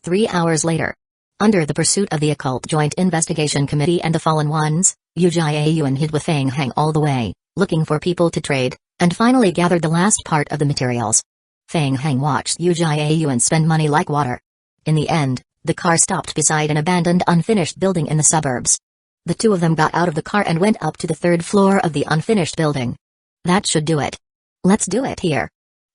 3 hours later. Under the pursuit of the Occult Joint Investigation Committee and the Fallen Ones, Uchiha Yuan hid with Feng Heng all the way, looking for people to trade, and finally gathered the last part of the materials. Feng Heng watched Uchiha Yuan spend money like water. In the end, the car stopped beside an abandoned unfinished building in the suburbs. The two of them got out of the car and went up to the 3rd floor of the unfinished building. That should do it. Let's do it here.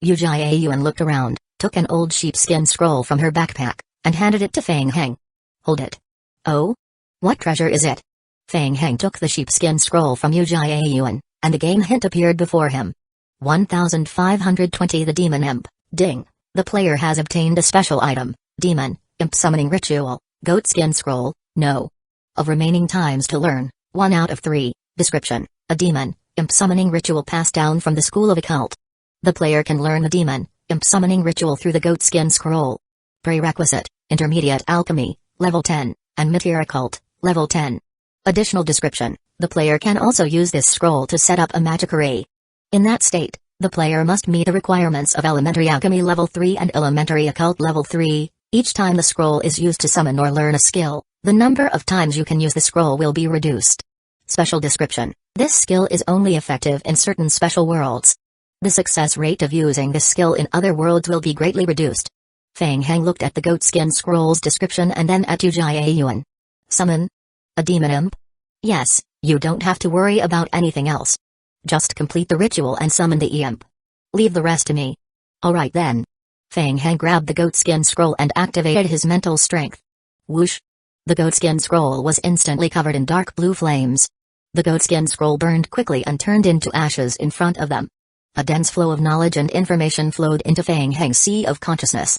Uchiha Yuan looked around, took an old sheepskin scroll from her backpack, and handed it to Feng Heng. Hold it. Oh? What treasure is it? Feng Heng took the sheepskin scroll from Uchiha Yuan, and the game hint appeared before him. 1520 The Demon Imp, ding. The player has obtained a special item, Demon, Imp Summoning Ritual, Goatskin Scroll, no. Of remaining times to learn, 1 out of 3, description, a demon, Imp Summoning Ritual passed down from the School of Occult. The player can learn the demon, Imp Summoning Ritual through the Goatskin Scroll. Prerequisite, Intermediate Alchemy, Level 10, and Mid-Tier Occult, Level 10. Additional description, the player can also use this scroll to set up a magic array. In that state, the player must meet the requirements of Elementary Alchemy Level 3 and Elementary Occult Level 3. Each time the scroll is used to summon or learn a skill, the number of times you can use the scroll will be reduced. Special description, this skill is only effective in certain special worlds. The success rate of using this skill in other worlds will be greatly reduced. Feng Heng looked at the Goatskin Scroll's description and then at Uchiha Yuan. Summon? A demon imp? Yes, you don't have to worry about anything else. Just complete the ritual and summon the imp. Leave the rest to me. Alright then. Feng Heng grabbed the Goatskin Scroll and activated his mental strength. Whoosh! The Goatskin Scroll was instantly covered in dark blue flames. The Goatskin Scroll burned quickly and turned into ashes in front of them. A dense flow of knowledge and information flowed into Feng Heng's sea of consciousness.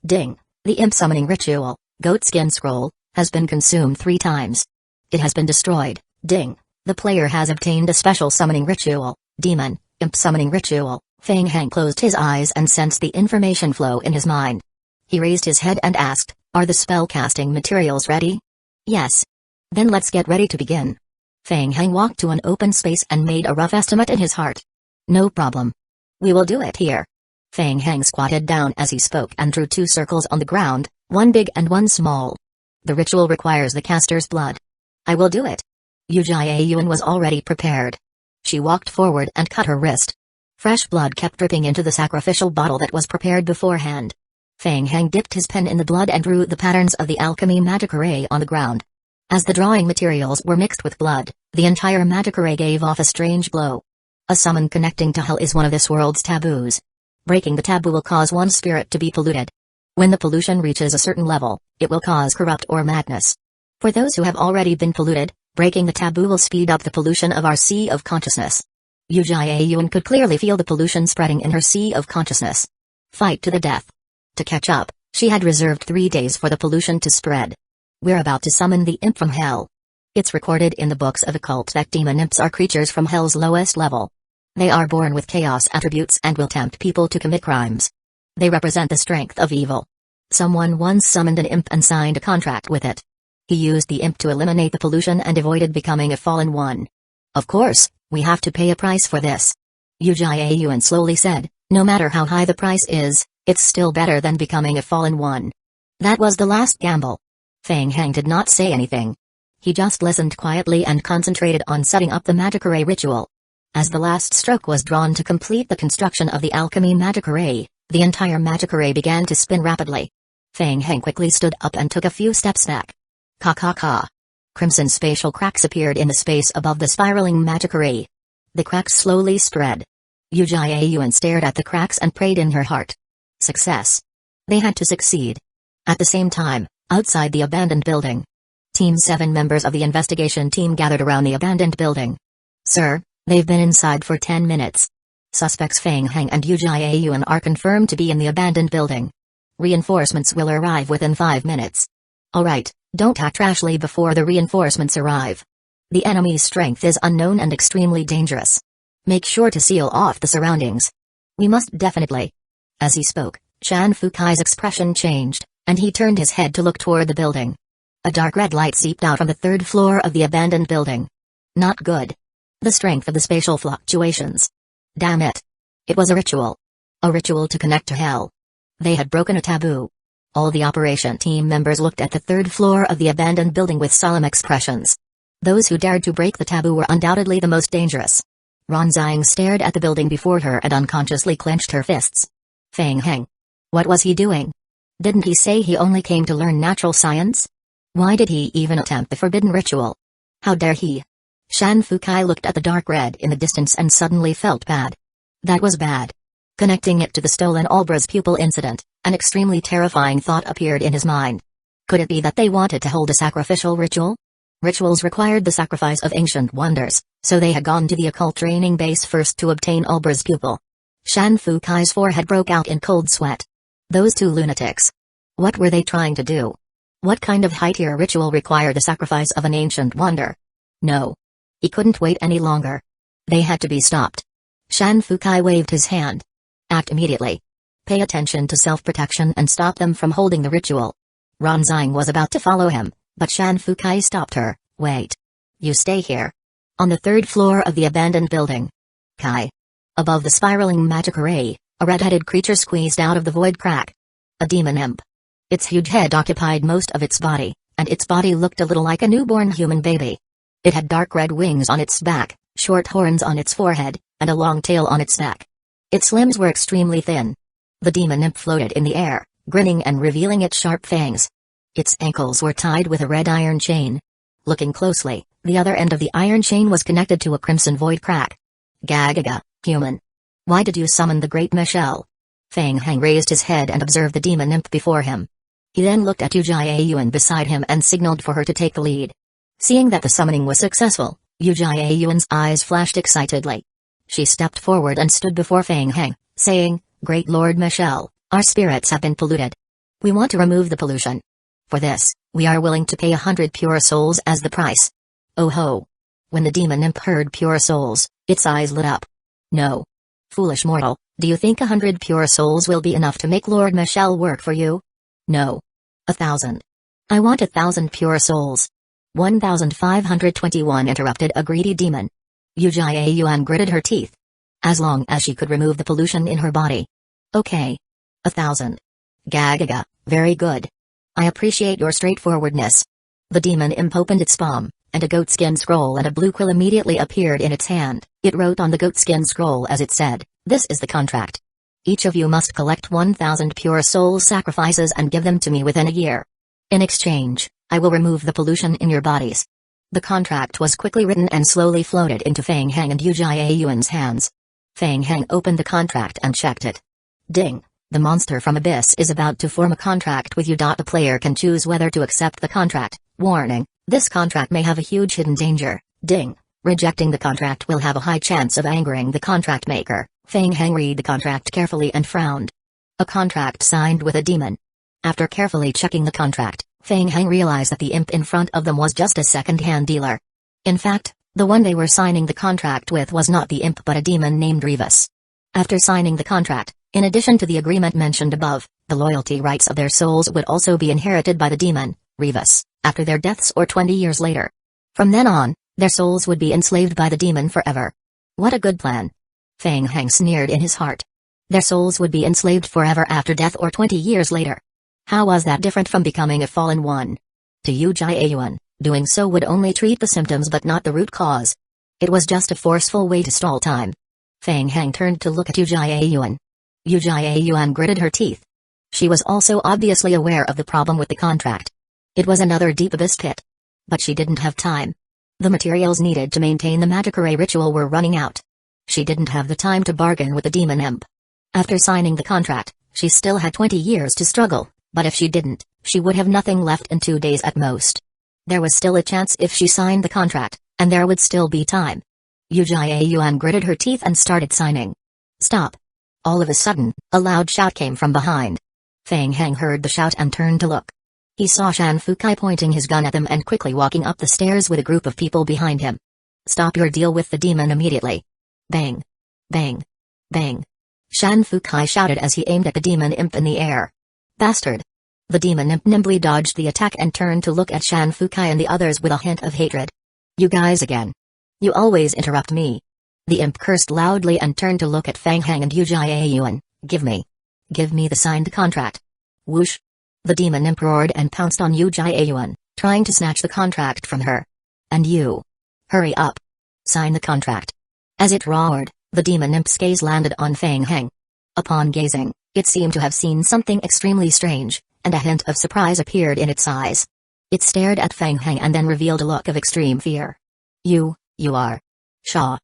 Ding! The imp summoning ritual, Goatskin Scroll, has been consumed 3 times. It has been destroyed. Ding! The player has obtained a special summoning ritual, Demon, Imp Summoning Ritual. Feng Heng closed his eyes and sensed the information flow in his mind. He raised his head and asked, are the spellcasting materials ready? Yes. Then let's get ready to begin. Feng Heng walked to an open space and made a rough estimate in his heart. No problem. We will do it here. Feng Heng squatted down as he spoke and drew 2 circles on the ground, one big and one small. The ritual requires the caster's blood. I will do it. Uchiha Yuan was already prepared. She walked forward and cut her wrist. Fresh blood kept dripping into the sacrificial bottle that was prepared beforehand. Feng Heng dipped his pen in the blood and drew the patterns of the alchemy magic array on the ground. As the drawing materials were mixed with blood, the entire magic array gave off a strange glow. A summon connecting to hell is one of this world's taboos. Breaking the taboo will cause one's spirit to be polluted. When the pollution reaches a certain level, it will cause corrupt or madness. For those who have already been polluted, breaking the taboo will speed up the pollution of our sea of consciousness. Uchiha Yuan could clearly feel the pollution spreading in her sea of consciousness. Fight to the death. To catch up, she had reserved 3 days for the pollution to spread. We're about to summon the imp from hell. It's recorded in the books of occult that demon imps are creatures from hell's lowest level. They are born with chaos attributes and will tempt people to commit crimes. They represent the strength of evil. Someone once summoned an imp and signed a contract with it. He used the imp to eliminate the pollution and avoided becoming a fallen one. Of course, we have to pay a price for this. Uchiha Yuan slowly said, no matter how high the price is, it's still better than becoming a fallen one. That was the last gamble. Feng Heng did not say anything. He just listened quietly and concentrated on setting up the magic array ritual. As the last stroke was drawn to complete the construction of the alchemy magic array, the entire magic array began to spin rapidly. Feng Heng quickly stood up and took a few steps back. Ka. Crimson spatial cracks appeared in the space above the spiraling magic array. The cracks slowly spread. Uchiha Yuan stared at the cracks and prayed in her heart. Success. They had to succeed. At the same time, outside the abandoned building, Team 7 members of the investigation team gathered around the abandoned building. Sir, they've been inside for 10 minutes. Suspects Feng Heng and Uchiha Yuan are confirmed to be in the abandoned building. Reinforcements will arrive within 5 minutes. Alright, don't act rashly before the reinforcements arrive. The enemy's strength is unknown and extremely dangerous. Make sure to seal off the surroundings. We must definitely. As he spoke, Shan Fukai's expression changed, and he turned his head to look toward the building. A dark red light seeped out from the 3rd floor of the abandoned building. Not good. The strength of the spatial fluctuations. Damn it. It was a ritual. A ritual to connect to hell. They had broken a taboo. All the operation team members looked at the 3rd floor of the abandoned building with solemn expressions. Those who dared to break the taboo were undoubtedly the most dangerous. Ronzang stared at the building before her and unconsciously clenched her fists. Feng Heng. What was he doing? Didn't he say he only came to learn natural science? Why did he even attempt the forbidden ritual? How dare he? Shan Fukai looked at the dark red in the distance and suddenly felt bad. That was bad. Connecting it to the stolen Albra's pupil incident, an extremely terrifying thought appeared in his mind. Could it be that they wanted to hold a sacrificial ritual? Rituals required the sacrifice of ancient wonders, so they had gone to the occult training base first to obtain Albra's pupil. Shan Fukai's forehead broke out in cold sweat. Those two lunatics. What were they trying to do? What kind of high-tier ritual required the sacrifice of an ancient wonder? No. He couldn't wait any longer. They had to be stopped. Shan Fukai waved his hand. Act immediately. Pay attention to self-protection and stop them from holding the ritual. Ronzang was about to follow him, but Shan Fukai stopped her. Wait. You stay here. On the 3rd floor of the abandoned building. Kai. Above the spiraling magic array, a red-headed creature squeezed out of the void crack. A demon imp. Its huge head occupied most of its body, and its body looked a little like a newborn human baby. It had dark red wings on its back, short horns on its forehead, and a long tail on its neck. Its limbs were extremely thin. The demon imp floated in the air, grinning and revealing its sharp fangs. Its ankles were tied with a red iron chain. Looking closely, the other end of the iron chain was connected to a crimson void crack. Gagaga, human. Why did you summon the great Michelle? Feng Heng raised his head and observed the demon imp before him. He then looked at Uchiha Yuan beside him and signaled for her to take the lead. Seeing that the summoning was successful, Uchiha Yuan's eyes flashed excitedly. She stepped forward and stood before Feng Heng, saying, Great Lord Michelle, our spirits have been polluted. We want to remove the pollution. For this, we are willing to pay 100 pure souls as the price. Oh ho! When the demon imp heard pure souls, its eyes lit up. No. Foolish mortal, do you think 100 pure souls will be enough to make Lord Michelle work for you? No. 1,000. I want 1,000 pure souls. 1,521 interrupted a greedy demon. Uchiha Yuan gritted her teeth. As long as she could remove the pollution in her body. Okay. 1,000. Gagaga, very good. I appreciate your straightforwardness. The demon imp opened its palm, and a goatskin scroll and a blue quill immediately appeared in its hand. It wrote on the goatskin scroll as it said, "This is the contract. Each of you must collect 1,000 pure soul sacrifices and give them to me within a year. In exchange, I will remove the pollution in your bodies." The contract was quickly written and slowly floated into Fang Heng and Uchiha Yuan's hands. Fang Heng opened the contract and checked it. Ding! The monster from Abyss is about to form a contract with you. The player can choose whether to accept the contract. Warning, this contract may have a huge hidden danger. Ding! Rejecting the contract will have a high chance of angering the contract maker. Fang Heng read the contract carefully and frowned. A contract signed with a demon. After carefully checking the contract, Fang Heng realized that the imp in front of them was just a second-hand dealer. In fact, the one they were signing the contract with was not the imp but a demon named Revis. After signing the contract, in addition to the agreement mentioned above, the loyalty rights of their souls would also be inherited by the demon, Revis, after their deaths or 20 years later. From then on, their souls would be enslaved by the demon forever. What a good plan. Fang Heng sneered in his heart. Their souls would be enslaved forever after death or 20 years later. How was that different from becoming a fallen one? To Uchiha Yuan, doing so would only treat the symptoms but not the root cause. It was just a forceful way to stall time. Fang Heng turned to look at Uchiha Yuan. Uchiha Yuan gritted her teeth. She was also obviously aware of the problem with the contract. It was another deep abyss pit. But she didn't have time. The materials needed to maintain the Magikure ritual were running out. She didn't have the time to bargain with the demon imp. After signing the contract, she still had 20 years to struggle, but if she didn't, she would have nothing left in 2 days at most. There was still a chance if she signed the contract, and there would still be time. Uchiha Yuan gritted her teeth and started signing. Stop. All of a sudden, a loud shout came from behind. Fang Heng heard the shout and turned to look. He saw Shan Fukai pointing his gun at them and quickly walking up the stairs with a group of people behind him. Stop your deal with the demon immediately. Bang. Bang. Bang. Shan Fukai shouted as he aimed at the demon imp in the air. Bastard. The demon imp nimbly dodged the attack and turned to look at Shan Fukai and the others with a hint of hatred. You guys again. You always interrupt me. The imp cursed loudly and turned to look at Fang Heng and Uchiha Yuan. Give me the signed contract. Whoosh. The demon imp roared and pounced on Uchiha Yuan, trying to snatch the contract from her. And you. Hurry up. Sign the contract. As it roared, the demon imp's gaze landed on Fang Heng. Upon gazing, it seemed to have seen something extremely strange, and a hint of surprise appeared in its eyes. It stared at Fang Heng and then revealed a look of extreme fear. You are. Shaw.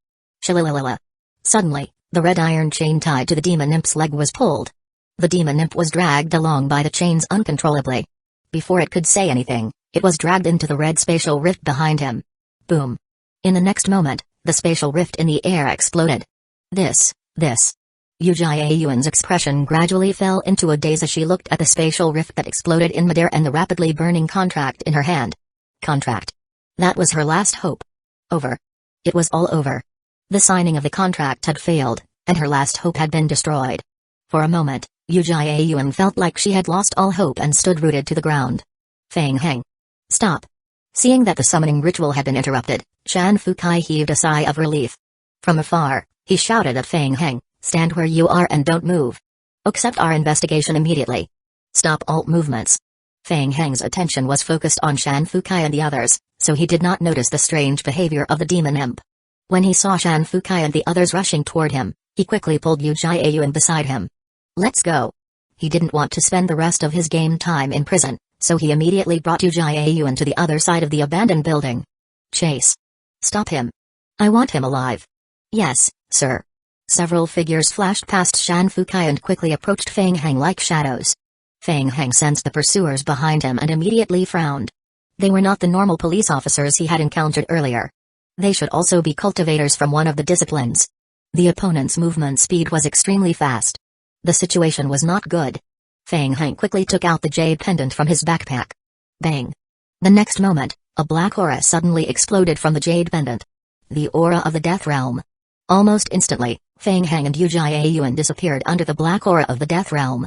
Shilalala. Suddenly, the red iron chain tied to the demon imp's leg was pulled. The demon imp was dragged along by the chains uncontrollably. Before it could say anything, it was dragged into the red spatial rift behind him. Boom. In the next moment, the spatial rift in the air exploded. This. Uchiha Yuan's expression gradually fell into a daze as she looked at the spatial rift that exploded in midair and the rapidly burning contract in her hand. Contract. That was her last hope. Over. It was all over. The signing of the contract had failed, and her last hope had been destroyed. For a moment, Uchiha Yuan felt like she had lost all hope and stood rooted to the ground. Fang Heng. Stop. Seeing that the summoning ritual had been interrupted, Shan Fukai heaved a sigh of relief. From afar, he shouted at Fang Heng, stand where you are and don't move. Accept our investigation immediately. Stop all movements. Fang Heng's attention was focused on Shan Fukai and the others, so he did not notice the strange behavior of the demon imp. When he saw Shan Fukai and the others rushing toward him, he quickly pulled Uchiha Yuan beside him. Let's go. He didn't want to spend the rest of his game time in prison, so he immediately brought Uchiha Yuan to the other side of the abandoned building. Chase. Stop him. I want him alive. Yes, sir. Several figures flashed past Shan Fukai and quickly approached Fang Heng like shadows. Fang Heng sensed the pursuers behind him and immediately frowned. They were not the normal police officers he had encountered earlier. They should also be cultivators from one of the disciplines. The opponent's movement speed was extremely fast. The situation was not good. Fang Heng quickly took out the jade pendant from his backpack. Bang. The next moment, a black aura suddenly exploded from the jade pendant. The aura of the death realm. Almost instantly, Fang Heng and Uchiha Yuan disappeared under the black aura of the death realm.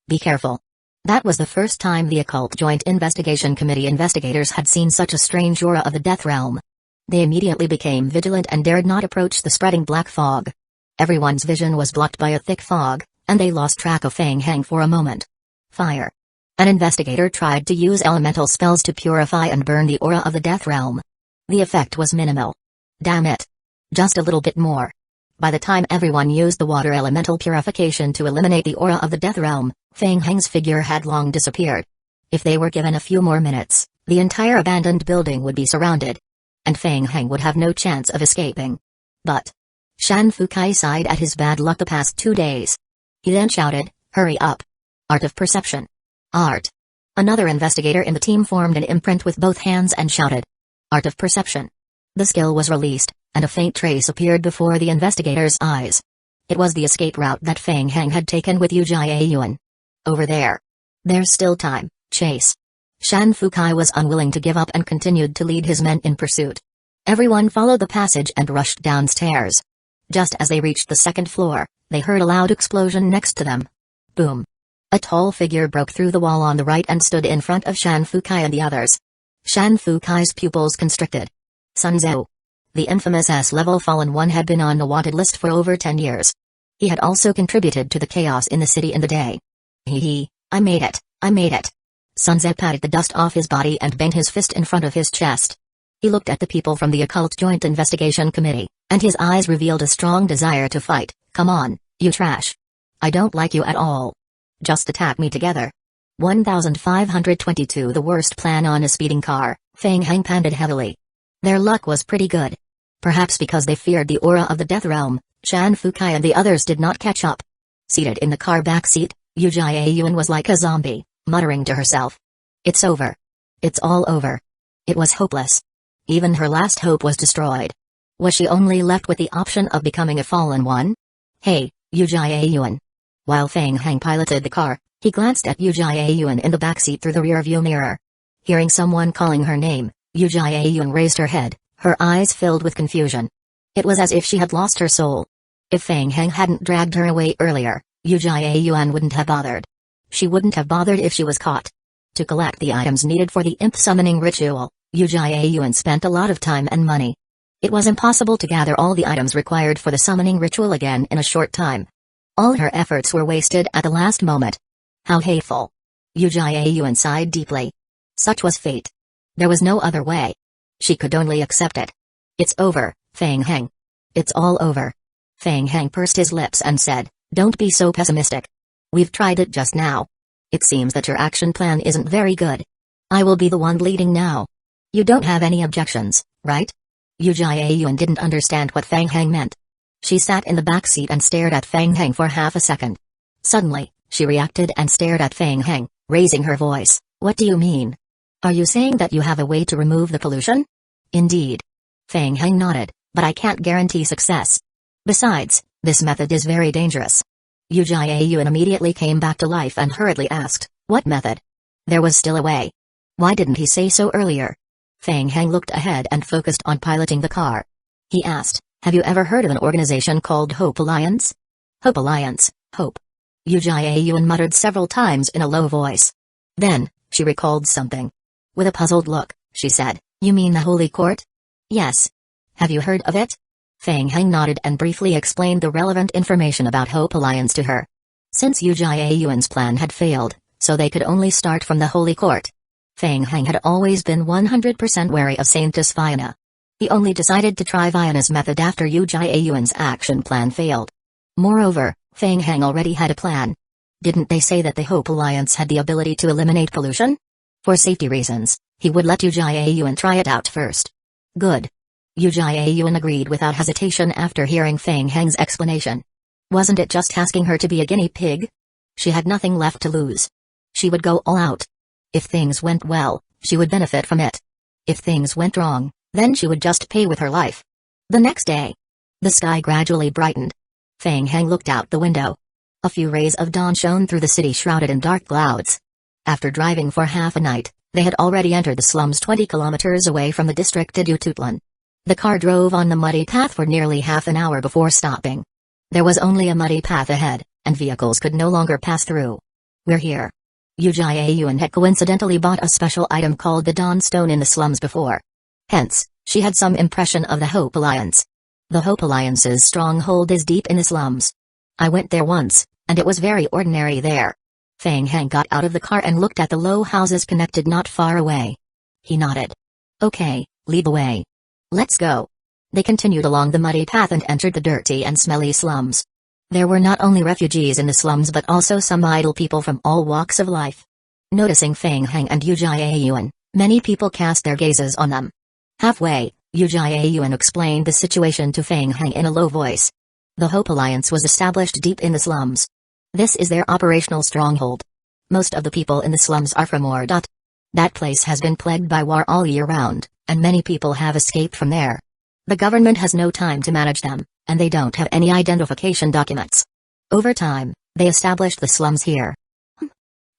Be careful. That was the first time the Occult Joint Investigation Committee investigators had seen such a strange aura of the death realm. They immediately became vigilant and dared not approach the spreading black fog. Everyone's vision was blocked by a thick fog, and they lost track of Fang Heng for a moment. Fire. An investigator tried to use elemental spells to purify and burn the aura of the Death Realm. The effect was minimal. Damn it. Just a little bit more. By the time everyone used the water elemental purification to eliminate the aura of the Death Realm, Feng Heng's figure had long disappeared. If they were given a few more minutes, the entire abandoned building would be surrounded. And Feng Heng would have no chance of escaping. But Shan Fukai sighed at his bad luck the past 2 days. He then shouted, "Hurry up! Art of perception! Art!" Another investigator in the team formed an imprint with both hands and shouted, "Art of perception!" The skill was released, and a faint trace appeared before the investigator's eyes. It was the escape route that Feng Heng had taken with Uchiha Yuan. Over there. There's still time, chase. Shan Fukai was unwilling to give up and continued to lead his men in pursuit. Everyone followed the passage and rushed downstairs. Just as they reached the second floor, they heard a loud explosion next to them. Boom. A tall figure broke through the wall on the right and stood in front of Shan Fukai and the others. Shan Fukai's pupils constricted. Sunzo. The infamous S-level Fallen One had been on the wanted list for over 10 years. He had also contributed to the chaos in the city in the day. Hee, I made it, I made it. Sunzo patted the dust off his body and banged his fist in front of his chest. He looked at the people from the Occult Joint Investigation Committee, and his eyes revealed a strong desire to fight. Come on, you trash. I don't like you at all. Just attack me together. 1522 The worst plan on a speeding car, Feng Heng panted heavily. Their luck was pretty good. Perhaps because they feared the aura of the Death Realm, Shan Fukai and the others did not catch up. Seated in the car backseat, Uchiha Yuan was like a zombie, muttering to herself. It's over. It's all over. It was hopeless. Even her last hope was destroyed. Was she only left with the option of becoming a fallen one? Hey, Uchiha Yuan. While Feng Heng piloted the car, he glanced at Uchiha Yuan in the backseat through the rearview mirror. Hearing someone calling her name, Uchiha Yuan raised her head, her eyes filled with confusion. It was as if she had lost her soul. If Feng Heng hadn't dragged her away earlier, Uchiha Yuan wouldn't have bothered. She wouldn't have bothered if she was caught. To collect the items needed for the imp summoning ritual, Uchiha Yuan spent a lot of time and money. It was impossible to gather all the items required for the summoning ritual again in a short time. All her efforts were wasted at the last moment. How hateful. Uchiha Yuan sighed deeply. Such was fate. There was no other way. She could only accept it. It's over, Feng Heng. It's all over. Feng Heng pursed his lips and said, "Don't be so pessimistic. We've tried it just now. It seems that your action plan isn't very good. I will be the one leading now. You don't have any objections, right?" Uchiha Yuan didn't understand what Feng Heng meant. She sat in the back seat and stared at Feng Heng for half a second. Suddenly, she reacted and stared at Feng Heng, raising her voice. "What do you mean? Are you saying that you have a way to remove the pollution?" "Indeed." Feng Heng nodded, "but I can't guarantee success. Besides, this method is very dangerous." Uchiha Yuan immediately came back to life and hurriedly asked, "What method?" There was still a way. Why didn't he say so earlier? Feng Heng looked ahead and focused on piloting the car. He asked, "Have you ever heard of an organization called Hope Alliance?" "Hope Alliance, Hope." Uchiha Yuan muttered several times in a low voice. Then, she recalled something. With a puzzled look, she said, "You mean the Holy Court?" "Yes. Have you heard of it?" Feng Heng nodded and briefly explained the relevant information about Hope Alliance to her. Since Uchiha Yuan's plan had failed, so they could only start from the Holy Court. Feng Heng had always been 100% wary of Saintess Viana. He only decided to try Viana's method after Uchiha Yuan's action plan failed. Moreover, Feng Heng already had a plan. Didn't they say that the Hope Alliance had the ability to eliminate pollution? For safety reasons, he would let Uchiha Yuan try it out first. Good. Uchiha Yuan agreed without hesitation after hearing Feng Heng's explanation. Wasn't it just asking her to be a guinea pig? She had nothing left to lose. She would go all out. If things went well, she would benefit from it. If things went wrong, then she would just pay with her life. The next day, the sky gradually brightened. Feng Heng looked out the window. A few rays of dawn shone through the city shrouded in dark clouds. After driving for half a night, they had already entered the slums 20 kilometers away from the district Idututlan. The car drove on the muddy path for nearly half an hour before stopping. There was only a muddy path ahead, and vehicles could no longer pass through. "We're here." Uchiha Yuan had coincidentally bought a special item called the Dawn Stone in the slums before. Hence, she had some impression of the Hope Alliance. The Hope Alliance's stronghold is deep in the slums. I went there once, and it was very ordinary there. Feng Heng got out of the car and looked at the low houses connected not far away. He nodded. Okay, lead the way. Let's go. They continued along the muddy path and entered the dirty and smelly slums. There were not only refugees in the slums but also some idle people from all walks of life. Noticing Feng Heng and Uchiha, many people cast their gazes on them. Halfway, Uchiha explained the situation to Feng Heng in a low voice. The Hope Alliance was established deep in the slums. This is their operational stronghold. Most of the people in the slums are from War. That place has been plagued by war all year round, and many people have escaped from there. The government has no time to manage them, and they don't have any identification documents. Over time, they established the slums here.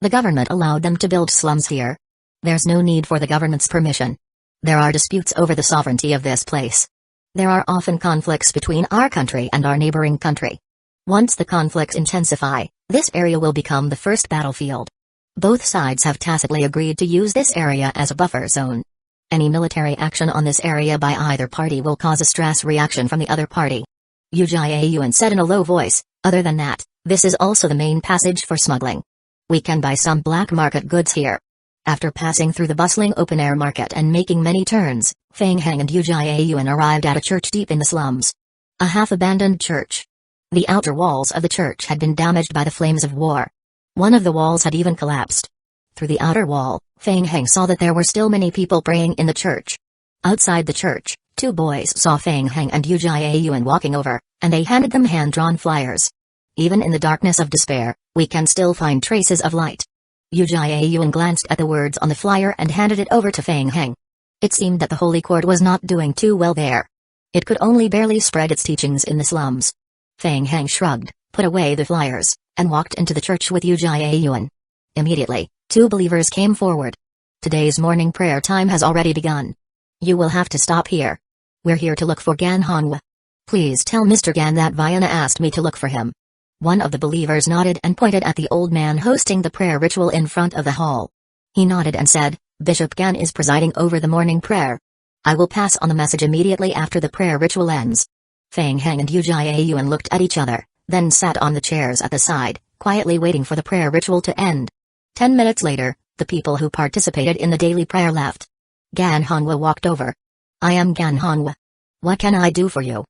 The government allowed them to build slums here. There's no need for the government's permission. There are disputes over the sovereignty of this place. There are often conflicts between our country and our neighboring country. Once the conflicts intensify, this area will become the first battlefield. Both sides have tacitly agreed to use this area as a buffer zone. Any military action on this area by either party will cause a stress reaction from the other party. Uchiha said in a low voice, other than that, this is also the main passage for smuggling. We can buy some black market goods here. After passing through the bustling open-air market and making many turns, Feng Heng and Uchiha arrived at a church deep in the slums. A half-abandoned church. The outer walls of the church had been damaged by the flames of war. One of the walls had even collapsed. Through the outer wall, Feng Heng saw that there were still many people praying in the church. Outside the church, two boys saw Feng Heng and Uchiha walking over, and they handed them hand-drawn flyers. Even in the darkness of despair, we can still find traces of light. Uchiha glanced at the words on the flyer and handed it over to Feng Heng. It seemed that the Holy Court was not doing too well there. It could only barely spread its teachings in the slums. Feng Heng shrugged, put away the flyers, and walked into the church with Uchiha. Immediately, two believers came forward. Today's morning prayer time has already begun. You will have to stop here. We're here to look for Gan Hongwa. Please tell Mr. Gan that Viana asked me to look for him. One of the believers nodded and pointed at the old man hosting the prayer ritual in front of the hall. He nodded and said, Bishop Gan is presiding over the morning prayer. I will pass on the message immediately after the prayer ritual ends. Feng Heng and Uchiha looked at each other, then sat on the chairs at the side, quietly waiting for the prayer ritual to end. 10 minutes later, the people who participated in the daily prayer left. Gan Hongwa walked over. I am Gan Hongwa. What can I do for you?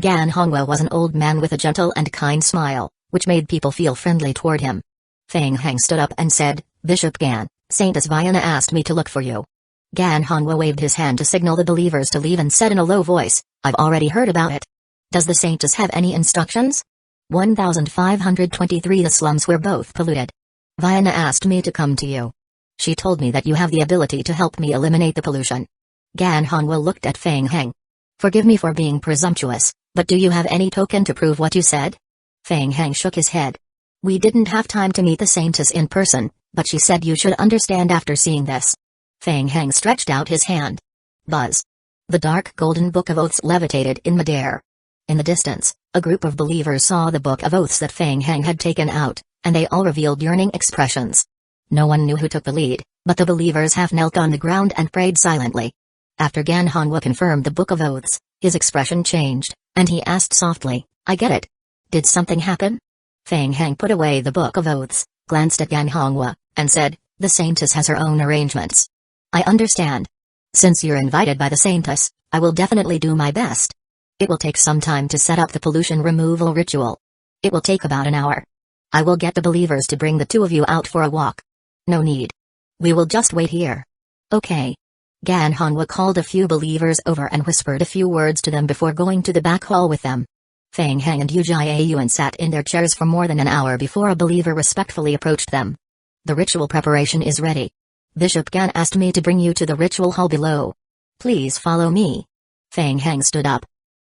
Gan Hongwa was an old man with a gentle and kind smile, which made people feel friendly toward him. Feng Heng stood up and said, Bishop Gan, Saintess Viana asked me to look for you. Gan Hongwa waved his hand to signal the believers to leave and said in a low voice, I've already heard about it. Does the Saintess have any instructions? 1523 The slums were both polluted. Viana asked me to come to you. She told me that you have the ability to help me eliminate the pollution. Gan Hongwa looked at Feng Heng. Forgive me for being presumptuous, but do you have any token to prove what you said? Feng Heng shook his head. We didn't have time to meet the Saintess in person, but she said you should understand after seeing this. Feng Heng stretched out his hand. Buzz. The dark golden Book of Oaths levitated in midair. In the distance, a group of believers saw the Book of Oaths that Feng Heng had taken out, and they all revealed yearning expressions. No one knew who took the lead, but the believers half knelt on the ground and prayed silently. After Gan Hongwa confirmed the Book of Oaths, his expression changed, and he asked softly, I get it. Did something happen? Feng Heng put away the Book of Oaths, glanced at Gan Hongwa, and said, The Saintess has her own arrangements. I understand. Since you're invited by the Saintess, I will definitely do my best. It will take some time to set up the pollution removal ritual. It will take about an hour. I will get the believers to bring the two of you out for a walk. No need. We will just wait here. Okay. Gan Hongwa called a few believers over and whispered a few words to them before going to the back hall with them. Feng Heng and Uchiha sat in their chairs for more than an hour before a believer respectfully approached them. The ritual preparation is ready. Bishop Gan asked me to bring you to the ritual hall below. Please follow me. Feng Heng stood up.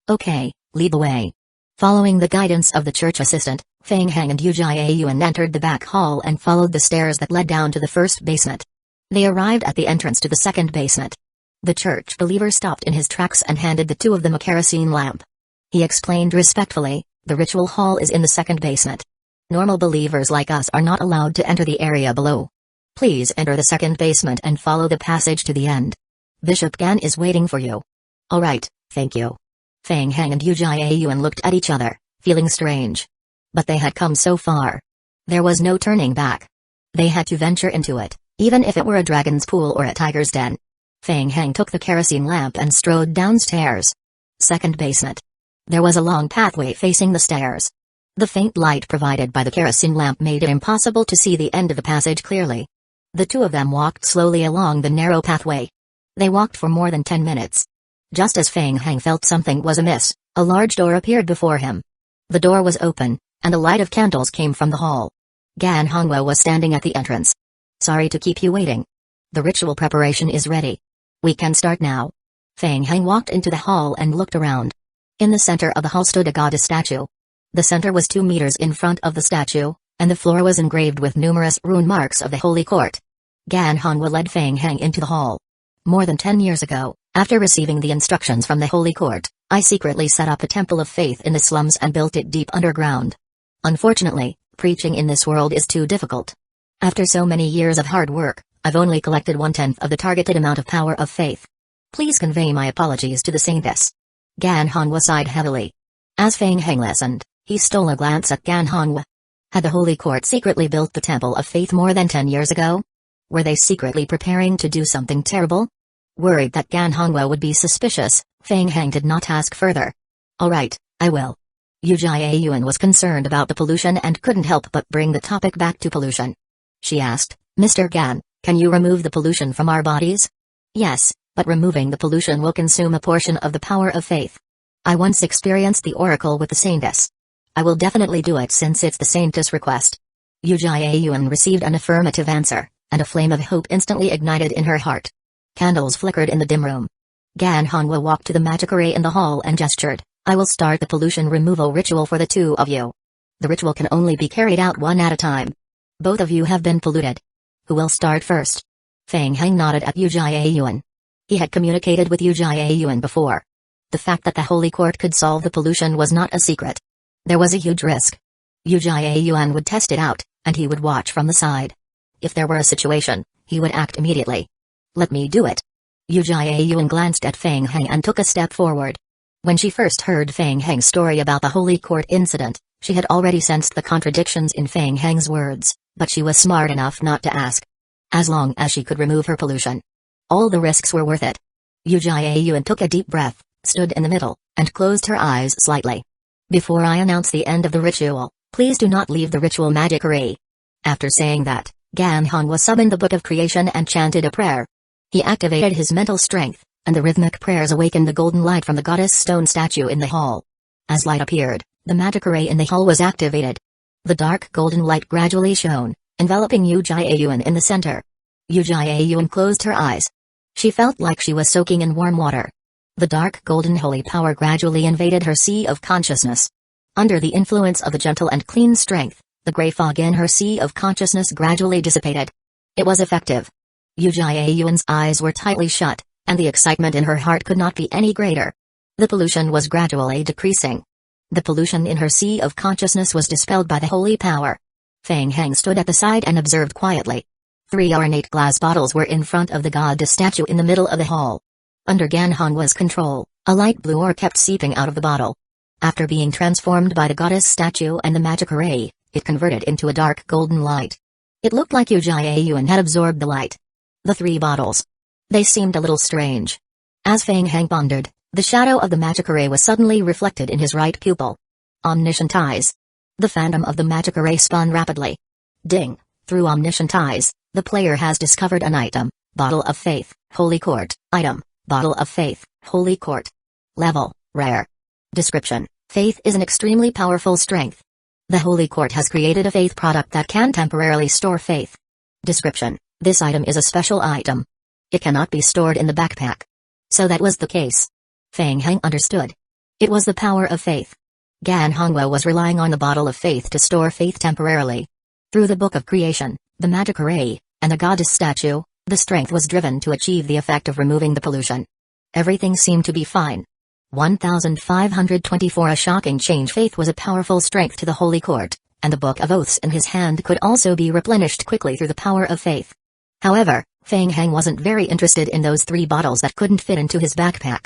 Okay, lead the way. Following the guidance of the church assistant, Feng Heng and Uchiha entered the back hall and followed the stairs that led down to the first basement. They arrived at the entrance to the second basement. The church believer stopped in his tracks and handed the two of them a kerosene lamp. He explained respectfully, the ritual hall is in the second basement. Normal believers like us are not allowed to enter the area below. Please enter the second basement and follow the passage to the end. Bishop Gan is waiting for you. Alright, thank you. Feng Heng and Uchiha looked at each other, feeling strange. But they had come so far. There was no turning back. They had to venture into it, even if it were a dragon's pool or a tiger's den. Feng Heng took the kerosene lamp and strode downstairs. Second basement. There was a long pathway facing the stairs. The faint light provided by the kerosene lamp made it impossible to see the end of the passage clearly. The two of them walked slowly along the narrow pathway. They walked for more than 10 minutes. Just as Feng Heng felt something was amiss, a large door appeared before him. The door was open, and a light of candles came from the hall. Gan Hongwo was standing at the entrance. "Sorry to keep you waiting. The ritual preparation is ready. We can start now." Feng Heng walked into the hall and looked around. In the center of the hall stood a goddess statue. The center was 2 meters in front of the statue, and the floor was engraved with numerous rune marks of the Holy Court. Gan Hongwo led Feng Heng into the hall. "More than 10 years ago, after receiving the instructions from the Holy Court, I secretly set up a temple of faith in the slums and built it deep underground. Unfortunately, preaching in this world is too difficult. After so many years of hard work, I've only collected 1/10 of the targeted amount of power of faith. Please convey my apologies to the saintess." Gan Hongwo sighed heavily. As Feng Heng listened, he stole a glance at Gan Hongwo. Had the Holy Court secretly built the Temple of Faith more than 10 years ago? Were they secretly preparing to do something terrible? Worried that Gan Hongwo would be suspicious, Feng Heng did not ask further. "All right, I will." Uchiha Yuan was concerned about the pollution and couldn't help but bring the topic back to pollution. She asked, "Mr. Gan, can you remove the pollution from our bodies?" "Yes, but removing the pollution will consume a portion of the power of faith. I once experienced the oracle with the saintess. I will definitely do it since it's the saintess' request." Uchiha Yuan received an affirmative answer, and a flame of hope instantly ignited in her heart. Candles flickered in the dim room. Gan Hongwo walked to the magic array in the hall and gestured, "I will start the pollution removal ritual for the two of you. The ritual can only be carried out one at a time. Both of you have been polluted. Who will start first?" Feng Heng nodded at Uchiha Yuan. He had communicated with Uchiha Yuan before. The fact that the Holy Court could solve the pollution was not a secret. There was a huge risk. Uchiha Yuan would test it out, and he would watch from the side. If there were a situation, he would act immediately. "Let me do it." Uchiha Yuan glanced at Feng Heng and took a step forward. When she first heard Feng Heng's story about the Holy Court incident, she had already sensed the contradictions in Feng Heng's words, but she was smart enough not to ask. As long as she could remove her pollution, all the risks were worth it. Uchiha Yuan took a deep breath, stood in the middle, and closed her eyes slightly. "Before I announce the end of the ritual, please do not leave the ritual magic array." After saying that, Gan Hongwo summoned the Book of Creation and chanted a prayer. He activated his mental strength, and the rhythmic prayers awakened the golden light from the goddess stone statue in the hall. As light appeared, the magic array in the hall was activated. The dark golden light gradually shone, enveloping Uchiha Yuan in the center. Uchiha Yuan closed her eyes. She felt like she was soaking in warm water. The dark golden holy power gradually invaded her sea of consciousness. Under the influence of the gentle and clean strength, the gray fog in her sea of consciousness gradually dissipated. It was effective. Uchiha Yuan's eyes were tightly shut, and the excitement in her heart could not be any greater. The pollution was gradually decreasing. The pollution in her sea of consciousness was dispelled by the holy power. Feng Heng stood at the side and observed quietly. 3 ornate glass bottles were in front of the goddess statue in the middle of the hall. Under Gan Hongwo's control, a light blue ore kept seeping out of the bottle. After being transformed by the goddess statue and the magic array, it converted into a dark golden light. It looked like Uchiha Yuan had absorbed the light. The 3 bottles. They seemed a little strange. As Feng Heng pondered, the shadow of the magic array was suddenly reflected in his right pupil. Omniscient eyes. The phantom of the magic array spun rapidly. Ding! Through omniscient eyes, the player has discovered an item. Bottle of Faith, Holy Court. Item. Bottle of Faith, Holy Court. Level, Rare. Description: Faith is an extremely powerful strength. The Holy Court has created a faith product that can temporarily store faith. Description: This item is a special item. It cannot be stored in the backpack. So that was the case. Feng Heng understood. It was the power of faith. Gan Hongwo was relying on the bottle of faith to store faith temporarily. Through the Book of Creation, the magic array, and the goddess statue, the strength was driven to achieve the effect of removing the pollution. Everything seemed to be fine. 1524. A shocking change. Faith was a powerful strength to the Holy Court, and the Book of Oaths in his hand could also be replenished quickly through the power of faith. However, Feng Heng wasn't very interested in those 3 bottles that couldn't fit into his backpack.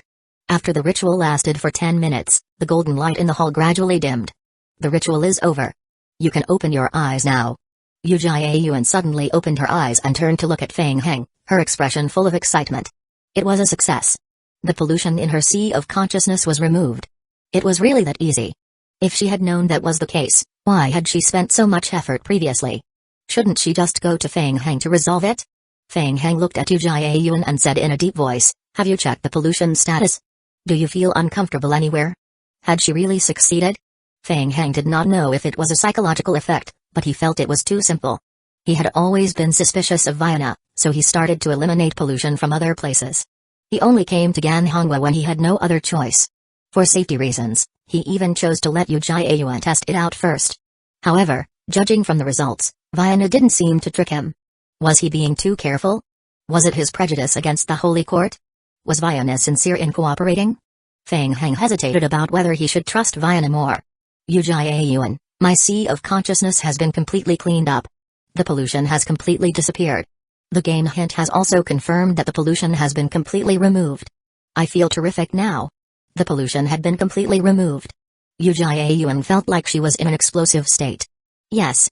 After the ritual lasted for 10 minutes, the golden light in the hall gradually dimmed. The ritual is over. You can open your eyes now. Yuan suddenly opened her eyes and turned to look at Feng Heng, her expression full of excitement. It was a success. The pollution in her sea of consciousness was removed. It was really that easy. If she had known that was the case, why had she spent so much effort previously? Shouldn't she just go to Feng Heng to resolve it? Feng Heng looked at Yuan and said in a deep voice, "Have you checked the pollution status? Do you feel uncomfortable anywhere?" Had she really succeeded? Feng Heng did not know if it was a psychological effect, but he felt it was too simple. He had always been suspicious of Vienna, so he started to eliminate pollution from other places. He only came to Ganhongwa when he had no other choice. For safety reasons, he even chose to let Yuan test it out first. However, judging from the results, Vienna didn't seem to trick him. Was he being too careful? Was it his prejudice against the Holy Court? Was Vienna sincere in cooperating? Feng Heng hesitated about whether he should trust Vienna more. Yuan, my sea of consciousness has been completely cleaned up. The pollution has completely disappeared. The game hint has also confirmed that the pollution has been completely removed. I feel terrific now. The pollution had been completely removed. Yuan felt like she was in an explosive state. Yes.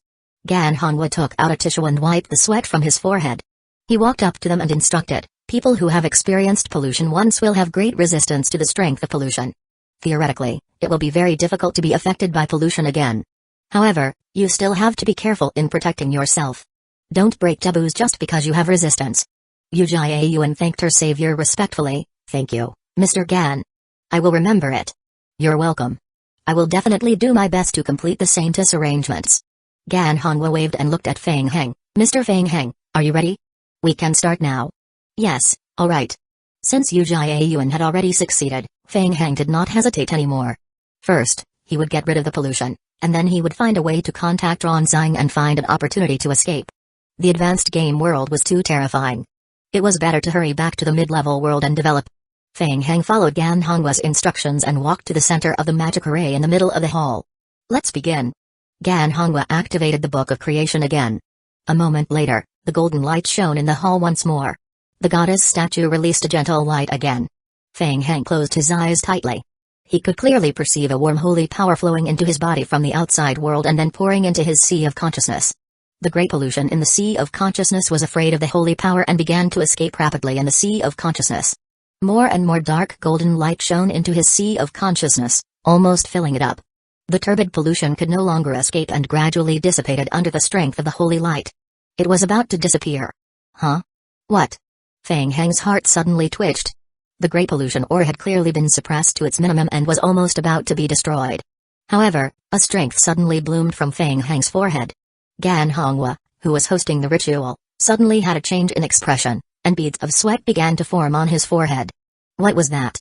Ganhongwa took out a tissue and wiped the sweat from his forehead. He walked up to them and instructed, "People who have experienced pollution once will have great resistance to the strength of pollution. Theoretically, it will be very difficult to be affected by pollution again. However, you still have to be careful in protecting yourself. Don't break taboos just because you have resistance." Yuan thanked her savior respectfully. "Thank you, Mr. Gan. I will remember it." "You're welcome. I will definitely do my best to complete the scientist arrangements." Ganhongwa waved and looked at Feng Heng. "Mr. Feng Heng, are you ready? We can start now." "Yes, all right." Since Yuan had already succeeded, Feng Heng did not hesitate anymore. First, he would get rid of the pollution, and then he would find a way to contact Ronzang and find an opportunity to escape. The advanced game world was too terrifying. It was better to hurry back to the mid-level world and develop. Feng Heng followed Ganhongwa's instructions and walked to the center of the magic array in the middle of the hall. "Let's begin." Ganhongwa activated the Book of Creation again. A moment later, the golden light shone in the hall once more. The goddess statue released a gentle light again. Feng Heng closed his eyes tightly. He could clearly perceive a warm holy power flowing into his body from the outside world and then pouring into his sea of consciousness. The great pollution in the sea of consciousness was afraid of the holy power and began to escape rapidly in the sea of consciousness. More and more dark golden light shone into his sea of consciousness, almost filling it up. The turbid pollution could no longer escape and gradually dissipated under the strength of the holy light. It was about to disappear. Huh? What? Feng Heng's heart suddenly twitched. The great pollution ore had clearly been suppressed to its minimum and was almost about to be destroyed. However, a strength suddenly bloomed from Feng Heng's forehead. Ganhongwa, who was hosting the ritual, suddenly had a change in expression, and beads of sweat began to form on his forehead. What was that?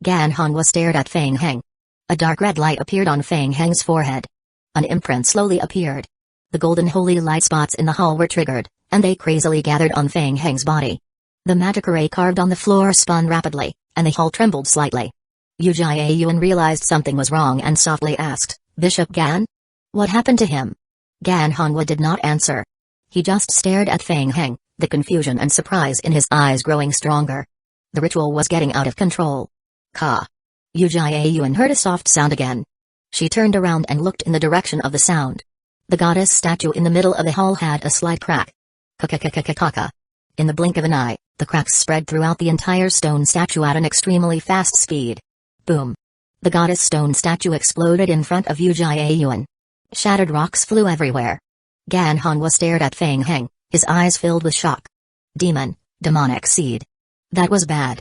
Ganhongwa stared at Feng Heng. A dark red light appeared on Feng Heng's forehead. An imprint slowly appeared. The golden holy light spots in the hall were triggered, and they crazily gathered on Feng Heng's body. The magic array carved on the floor spun rapidly, and the hall trembled slightly. Yuan realized something was wrong and softly asked, "Bishop Gan? What happened to him?" Ganhongwa did not answer. He just stared at Feng Heng, the confusion and surprise in his eyes growing stronger. The ritual was getting out of control. Ka. Yuan heard a soft sound again. She turned around and looked in the direction of the sound. The goddess statue in the middle of the hall had a slight crack. Ka-ka-ka-ka-ka-ka. In the blink of an eye, the cracks spread throughout the entire stone statue at an extremely fast speed. Boom. The goddess stone statue exploded in front of Yuan. Shattered rocks flew everywhere. Ganhongwa stared at Feng Heng, his eyes filled with shock. Demonic seed. That was bad.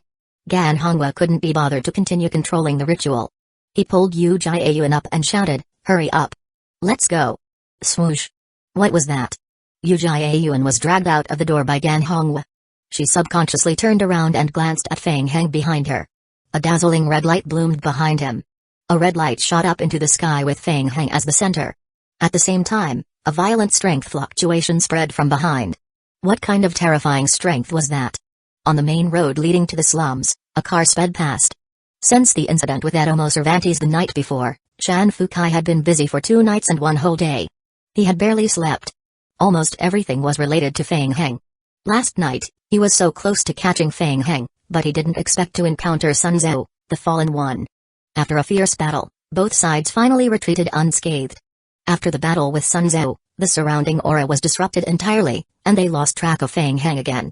Ganhongwa couldn't be bothered to continue controlling the ritual. He pulled Yuan up and shouted, "Hurry up. Let's go." Swoosh. What was that? Yuan was dragged out of the door by Ganhongwa. She subconsciously turned around and glanced at Feng Heng behind her. A dazzling red light bloomed behind him. A red light shot up into the sky with Feng Heng as the center. At the same time, a violent strength fluctuation spread from behind. What kind of terrifying strength was that? On the main road leading to the slums, a car sped past. Since the incident with Edomo Cervantes the night before, Shan Fukai had been busy for 2 nights and 1 whole day. He had barely slept. Almost everything was related to Feng Heng. Last night, he was so close to catching Feng Heng, but he didn't expect to encounter Sunzou, the fallen one. After a fierce battle, both sides finally retreated unscathed. After the battle with Sunzou, The surrounding aura was disrupted entirely, and they lost track of Fang Heng again.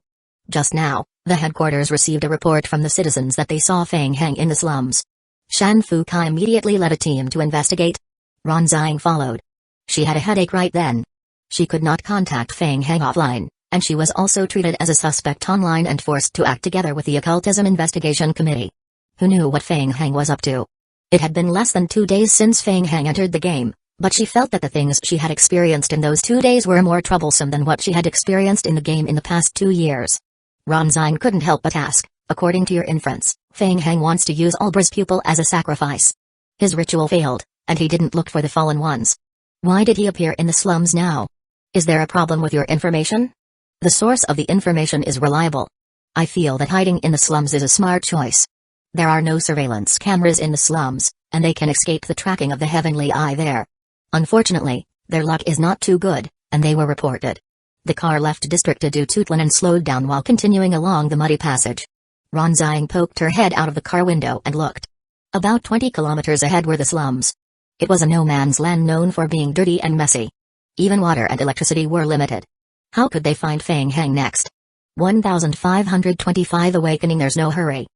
Just now, the headquarters received a report from the citizens that they saw Fang Heng in the slums. Shan Fukai immediately led a team to investigate. Ran Xing followed. She had a headache right then. She could not contact Fang Heng offline, and she was also treated as a suspect online and forced to act together with the Occultism Investigation Committee. Who knew what Fang Heng was up to? It had been less than 2 days since Fang Heng entered the game, but she felt that the things she had experienced in those 2 days were more troublesome than what she had experienced in the game in the past 2 years. Ran Xing couldn't help but ask, according to your inference, Fang Heng wants to use Ulbra's pupil as a sacrifice. His ritual failed, and he didn't look for the fallen ones. Why did he appear in the slums now? Is there a problem with your information? The source of the information is reliable. I feel that hiding in the slums is a smart choice. There are no surveillance cameras in the slums, and they can escape the tracking of the heavenly eye there. Unfortunately, their luck is not too good, and they were reported. The car left District du Tutlan and slowed down while continuing along the muddy passage. Ran Xing poked her head out of the car window and looked. About 20 kilometers ahead were the slums. It was a no-man's land known for being dirty and messy. Even water and electricity were limited. How could they find Fang Heng next? 1525 Awakening. There's no hurry.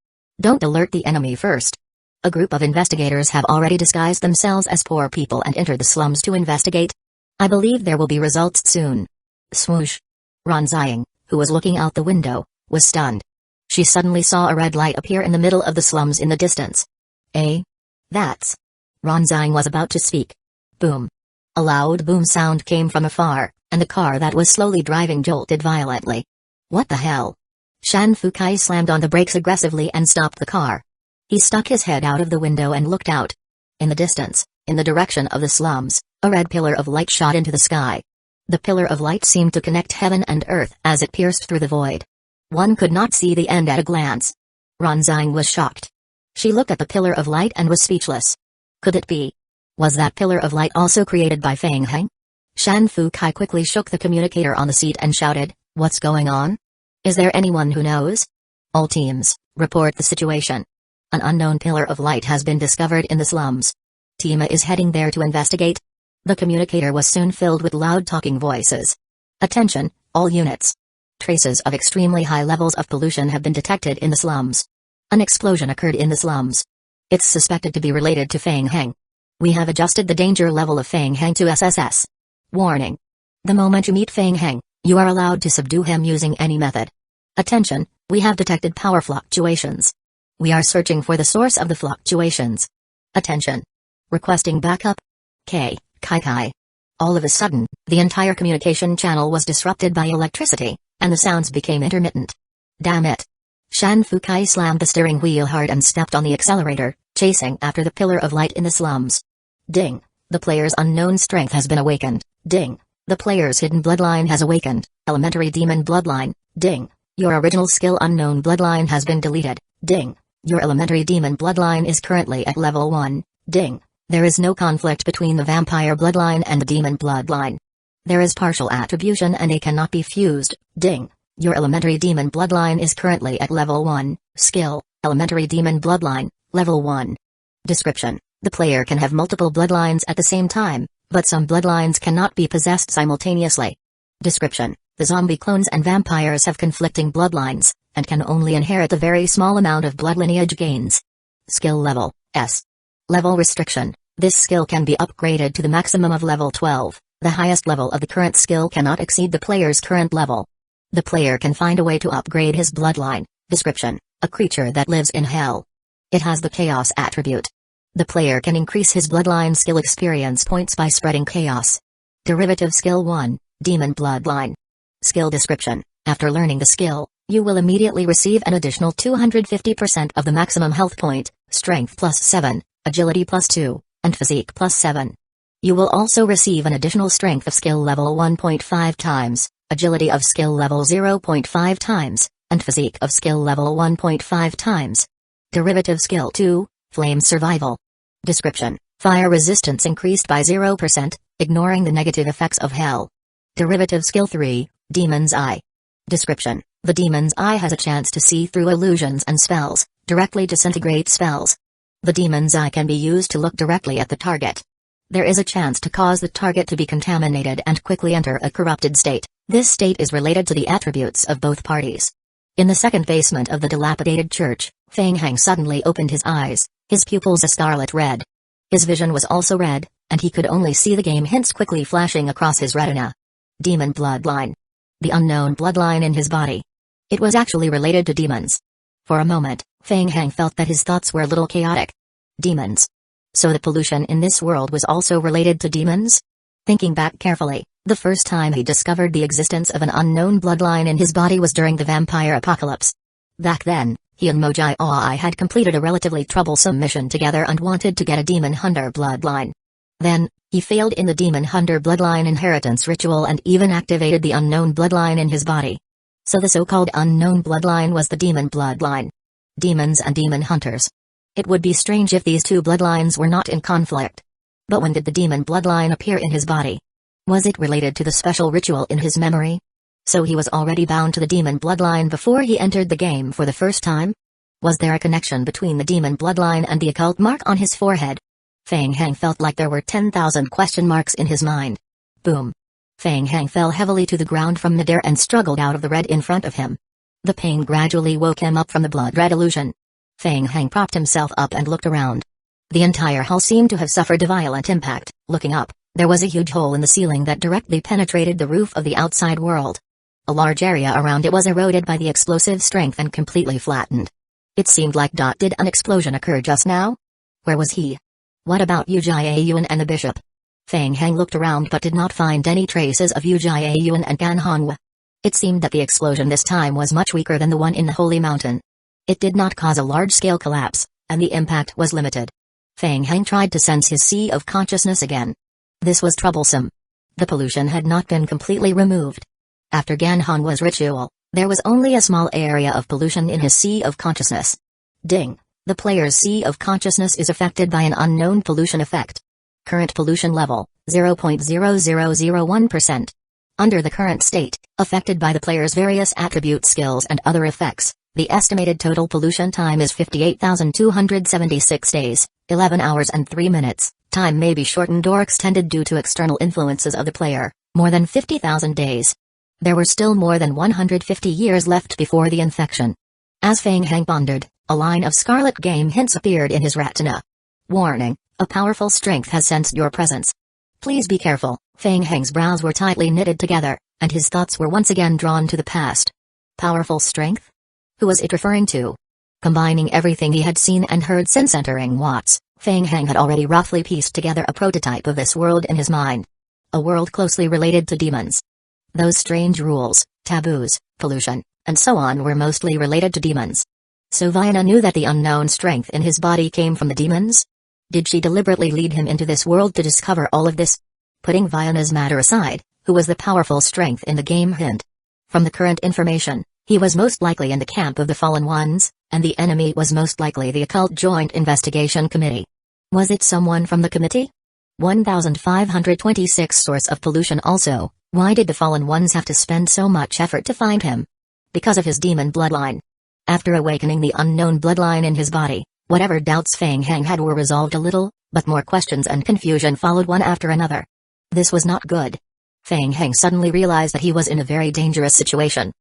Don't alert the enemy first. A group of investigators have already disguised themselves as poor people and entered the slums to investigate. I believe there will be results soon. Swoosh. Ran Xing, who was looking out the window, was stunned. She suddenly saw a red light appear in the middle of the slums in the distance. That's... Ran Xing was about to speak. Boom. A loud boom sound came from afar, and the car that was slowly driving jolted violently. What the hell? Shan Fukai slammed on the brakes aggressively and stopped the car. He stuck his head out of the window and looked out. In the distance, in the direction of the slums, a red pillar of light shot into the sky. The pillar of light seemed to connect heaven and earth as it pierced through the void. One could not see the end at a glance. Ran Xing was shocked. She looked at the pillar of light and was speechless. Could it be? Was that pillar of light also created by Fang Heng? Shan Fukai quickly shook the communicator on the seat and shouted, "What's going on? Is there anyone who knows? All teams, report the situation. An unknown pillar of light has been discovered in the slums. Tima is heading there to investigate." The communicator was soon filled with loud talking voices. "Attention, all units. Traces of extremely high levels of pollution have been detected in the slums. An explosion occurred in the slums. It's suspected to be related to Fang Heng. We have adjusted the danger level of Fang Heng to SSS. Warning. The moment you meet Fang Heng, you are allowed to subdue him using any method. Attention, we have detected power fluctuations. We are searching for the source of the fluctuations. Attention. Requesting backup. Kai. All of a sudden, the entire communication channel was disrupted by electricity, and the sounds became intermittent. Damn it. Shan Fukai slammed the steering wheel hard and stepped on the accelerator, chasing after the pillar of light in the slums. Ding. The player's unknown strength has been awakened. Ding. The player's hidden bloodline has awakened. Elementary demon bloodline. Ding. Your original skill unknown bloodline has been deleted. Ding. Your elementary demon bloodline is currently at level 1. Ding. There is no conflict between the vampire bloodline and the demon bloodline. There is partial attribution and they cannot be fused. Ding. Your elementary demon bloodline is currently at level 1. Skill, elementary demon bloodline, level 1. Description: the player can have multiple bloodlines at the same time, but some bloodlines cannot be possessed simultaneously. Description: the zombie clones and vampires have conflicting bloodlines, and can only inherit a very small amount of blood lineage gains. Skill level, S. Level restriction: this skill can be upgraded to the maximum of level 12. The highest level of the current skill cannot exceed the player's current level. The player can find a way to upgrade his bloodline. Description: a creature that lives in hell. It has the chaos attribute. The player can increase his bloodline skill experience points by spreading chaos. Derivative skill 1, demon bloodline. Skill description: after learning the skill, you will immediately receive an additional 250% of the maximum health point, strength plus 7, agility plus 2, and physique plus 7. You will also receive an additional strength of skill level 1.5 times, agility of skill level 0.5 times, and physique of skill level 1.5 times. Derivative skill 2, flame survival. Description: fire resistance increased by 0%, ignoring the negative effects of hell. Derivative skill 3, demon's eye. Description: the demon's eye has a chance to see through illusions and spells, directly disintegrate spells. The demon's eye can be used to look directly at the target. There is a chance to cause the target to be contaminated and quickly enter a corrupted state. This state is related to the attributes of both parties. In the second basement of the dilapidated church, Feng Heng suddenly opened his eyes, his pupils a scarlet red. His vision was also red, and he could only see the game hints quickly flashing across his retina. Demon bloodline. The unknown bloodline in his body. It was actually related to demons. For a moment, Feng Heng felt that his thoughts were a little chaotic. Demons. So the pollution in this world was also related to demons? Thinking back carefully, the first time he discovered the existence of an unknown bloodline in his body was during the vampire apocalypse. Back then, he and Moji Aoi had completed a relatively troublesome mission together and wanted to get a demon hunter bloodline. Then, he failed in the demon hunter bloodline inheritance ritual and even activated the unknown bloodline in his body. So the so-called unknown bloodline was the demon bloodline. Demons and demon hunters. It would be strange if these two bloodlines were not in conflict. But when did the demon bloodline appear in his body? Was it related to the special ritual in his memory? So he was already bound to the demon bloodline before he entered the game for the first time? Was there a connection between the demon bloodline and the occult mark on his forehead? Feng Heng felt like there were 10,000 question marks in his mind. Boom. Feng Heng fell heavily to the ground from midair and struggled out of the red in front of him. The pain gradually woke him up from the blood-red illusion. Feng Heng propped himself up and looked around. The entire hull seemed to have suffered a violent impact. Looking up, there was a huge hole in the ceiling that directly penetrated the roof of the outside world. A large area around it was eroded by the explosive strength and completely flattened. It seemed like did an explosion occur just now? Where was he? What about Uchiha Yuan and the bishop? Feng Heng looked around but did not find any traces of Uchiha Yuan and Gan Hongwu. It seemed that the explosion this time was much weaker than the one in the Holy Mountain. It did not cause a large-scale collapse, and the impact was limited. Feng Heng tried to sense his sea of consciousness again. This was troublesome. The pollution had not been completely removed. After Gan Hongwu's ritual, there was only a small area of pollution in his sea of consciousness. Ding. The player's sea of consciousness is affected by an unknown pollution effect. Current pollution level, 0.0001%. Under the current state, affected by the player's various attribute skills and other effects, the estimated total pollution time is 58,276 days, 11 hours and 3 minutes. Time may be shortened or extended due to external influences of the player, more than 50,000 days. There were still more than 150 years left before the infection. As Feng Heng pondered, a line of scarlet game hints appeared in his retina. Warning, a powerful strength has sensed your presence. Please be careful. Feng Heng's brows were tightly knitted together, and his thoughts were once again drawn to the past. Powerful strength? Who was it referring to? Combining everything he had seen and heard since entering Watts, Feng Heng had already roughly pieced together a prototype of this world in his mind. A world closely related to demons. Those strange rules, taboos, pollution, and so on were mostly related to demons. So Vienna knew that the unknown strength in his body came from the demons? Did she deliberately lead him into this world to discover all of this? Putting Vienna's matter aside, who was the powerful strength in the game hint? From the current information, he was most likely in the camp of the Fallen Ones, and the enemy was most likely the Occult Joint Investigation Committee. Was it someone from the committee? 1526 Source of pollution also, why did the Fallen Ones have to spend so much effort to find him? Because of his demon bloodline. After awakening the unknown bloodline in his body, whatever doubts Feng Heng had were resolved a little, but more questions and confusion followed one after another. This was not good. Feng Heng suddenly realized that he was in a very dangerous situation.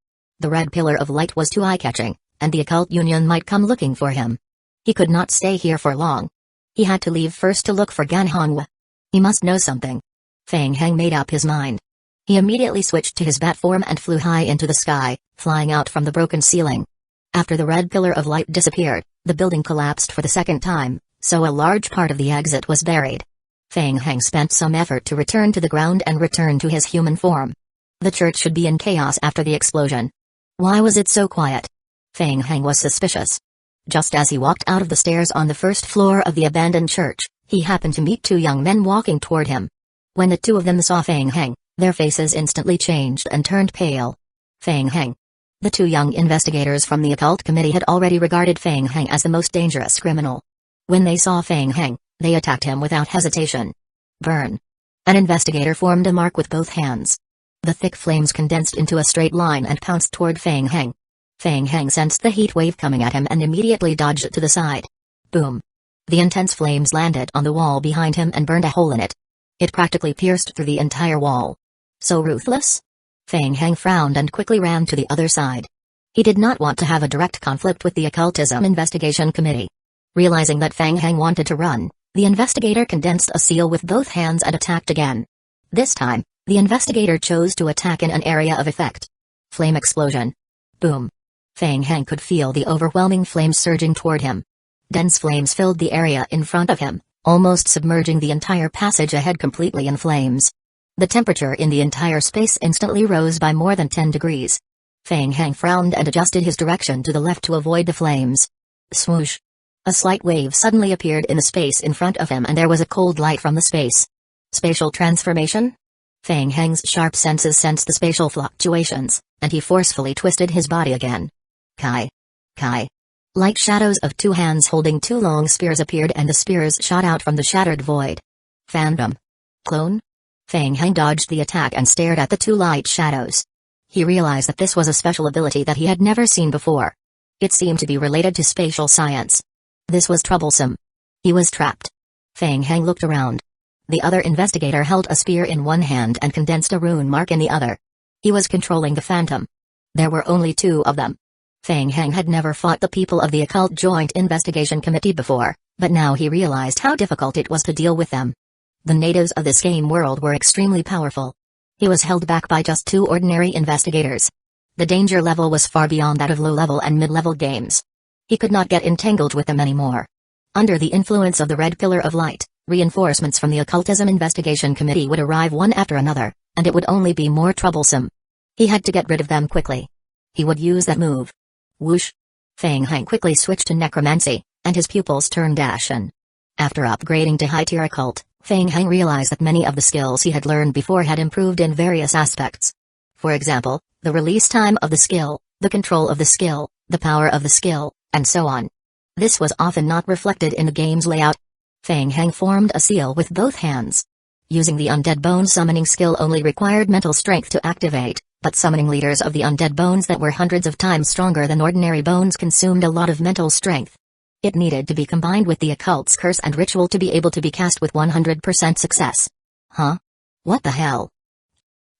The red pillar of light was too eye-catching, and the occult union might come looking for him. He could not stay here for long. He had to leave first to look for Gan Hongwu. He must know something. Feng Heng made up his mind. He immediately switched to his bat form and flew high into the sky, flying out from the broken ceiling. After the red pillar of light disappeared, the building collapsed for the second time, so a large part of the exit was buried. Feng Heng spent some effort to return to the ground and return to his human form. The church should be in chaos after the explosion. Why was it so quiet? Feng Heng was suspicious. Just as he walked out of the stairs on the first floor of the abandoned church, he happened to meet two young men walking toward him. When the two of them saw Feng Heng, their faces instantly changed and turned pale. Feng Heng. The two young investigators from the occult committee had already regarded Feng Heng as the most dangerous criminal. When they saw Feng Heng, they attacked him without hesitation. Burn. An investigator formed a mark with both hands. The thick flames condensed into a straight line and pounced toward Feng Heng. Feng Heng sensed the heat wave coming at him and immediately dodged to the side. Boom. The intense flames landed on the wall behind him and burned a hole in it. It practically pierced through the entire wall. So ruthless? Feng Heng frowned and quickly ran to the other side. He did not want to have a direct conflict with the Occultism Investigation Committee. Realizing that Feng Heng wanted to run, the investigator condensed a seal with both hands and attacked again. This time, the investigator chose to attack in an area of effect. Flame explosion. Boom. Feng Heng could feel the overwhelming flames surging toward him. Dense flames filled the area in front of him, almost submerging the entire passage ahead completely in flames. The temperature in the entire space instantly rose by more than 10 degrees. Feng Heng frowned and adjusted his direction to the left to avoid the flames. Swoosh. A slight wave suddenly appeared in the space in front of him and there was a cold light from the space. Spatial transformation? Feng Heng's sharp senses sensed the spatial fluctuations, and he forcefully twisted his body again. Kai. Kai. Light shadows of two hands holding two long spears appeared and the spears shot out from the shattered void. Phantom. Clone? Feng Heng dodged the attack and stared at the two light shadows. He realized that this was a special ability that he had never seen before. It seemed to be related to spatial science. This was troublesome. He was trapped. Feng Heng looked around. The other investigator held a spear in one hand and condensed a rune mark in the other. He was controlling the phantom. There were only two of them. Feng Heng had never fought the people of the Occult Joint Investigation Committee before, but now he realized how difficult it was to deal with them. The natives of this game world were extremely powerful. He was held back by just two ordinary investigators. The danger level was far beyond that of low-level and mid-level games. He could not get entangled with them anymore. Under the influence of the Red Pillar of Light, reinforcements from the Occultism Investigation Committee would arrive one after another, and it would only be more troublesome. He had to get rid of them quickly. He would use that move. Whoosh! Feng Heng quickly switched to Necromancy, and his pupils turned ashen. After upgrading to high-tier occult, Feng Heng realized that many of the skills he had learned before had improved in various aspects. For example, the release time of the skill, the control of the skill, the power of the skill, and so on. This was often not reflected in the game's layout. Feng Heng formed a seal with both hands. Using the Undead Bone summoning skill only required mental strength to activate, but summoning leaders of the Undead Bones that were hundreds of times stronger than ordinary bones consumed a lot of mental strength. It needed to be combined with the occult's curse and ritual to be able to be cast with 100% success. Huh? What the hell?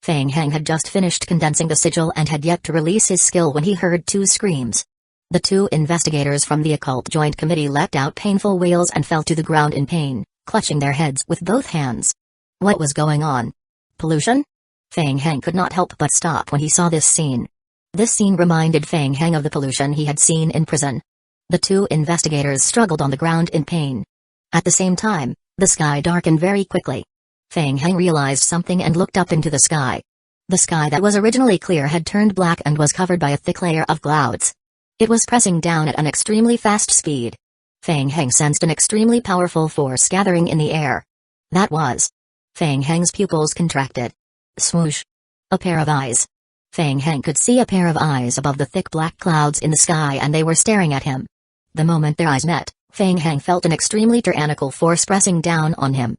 Feng Heng had just finished condensing the sigil and had yet to release his skill when he heard two screams. The two investigators from the Occult Joint Committee let out painful wails and fell to the ground in pain, clutching their heads with both hands. What was going on? Pollution? Feng Heng could not help but stop when he saw this scene. This scene reminded Feng Heng of the pollution he had seen in prison. The two investigators struggled on the ground in pain. At the same time, the sky darkened very quickly. Feng Heng realized something and looked up into the sky. The sky that was originally clear had turned black and was covered by a thick layer of clouds. It was pressing down at an extremely fast speed. Feng Heng sensed an extremely powerful force gathering in the air. That was. Feng Heng's pupils contracted. Swoosh. A pair of eyes. Feng Heng could see a pair of eyes above the thick black clouds in the sky and they were staring at him. The moment their eyes met, Feng Heng felt an extremely tyrannical force pressing down on him.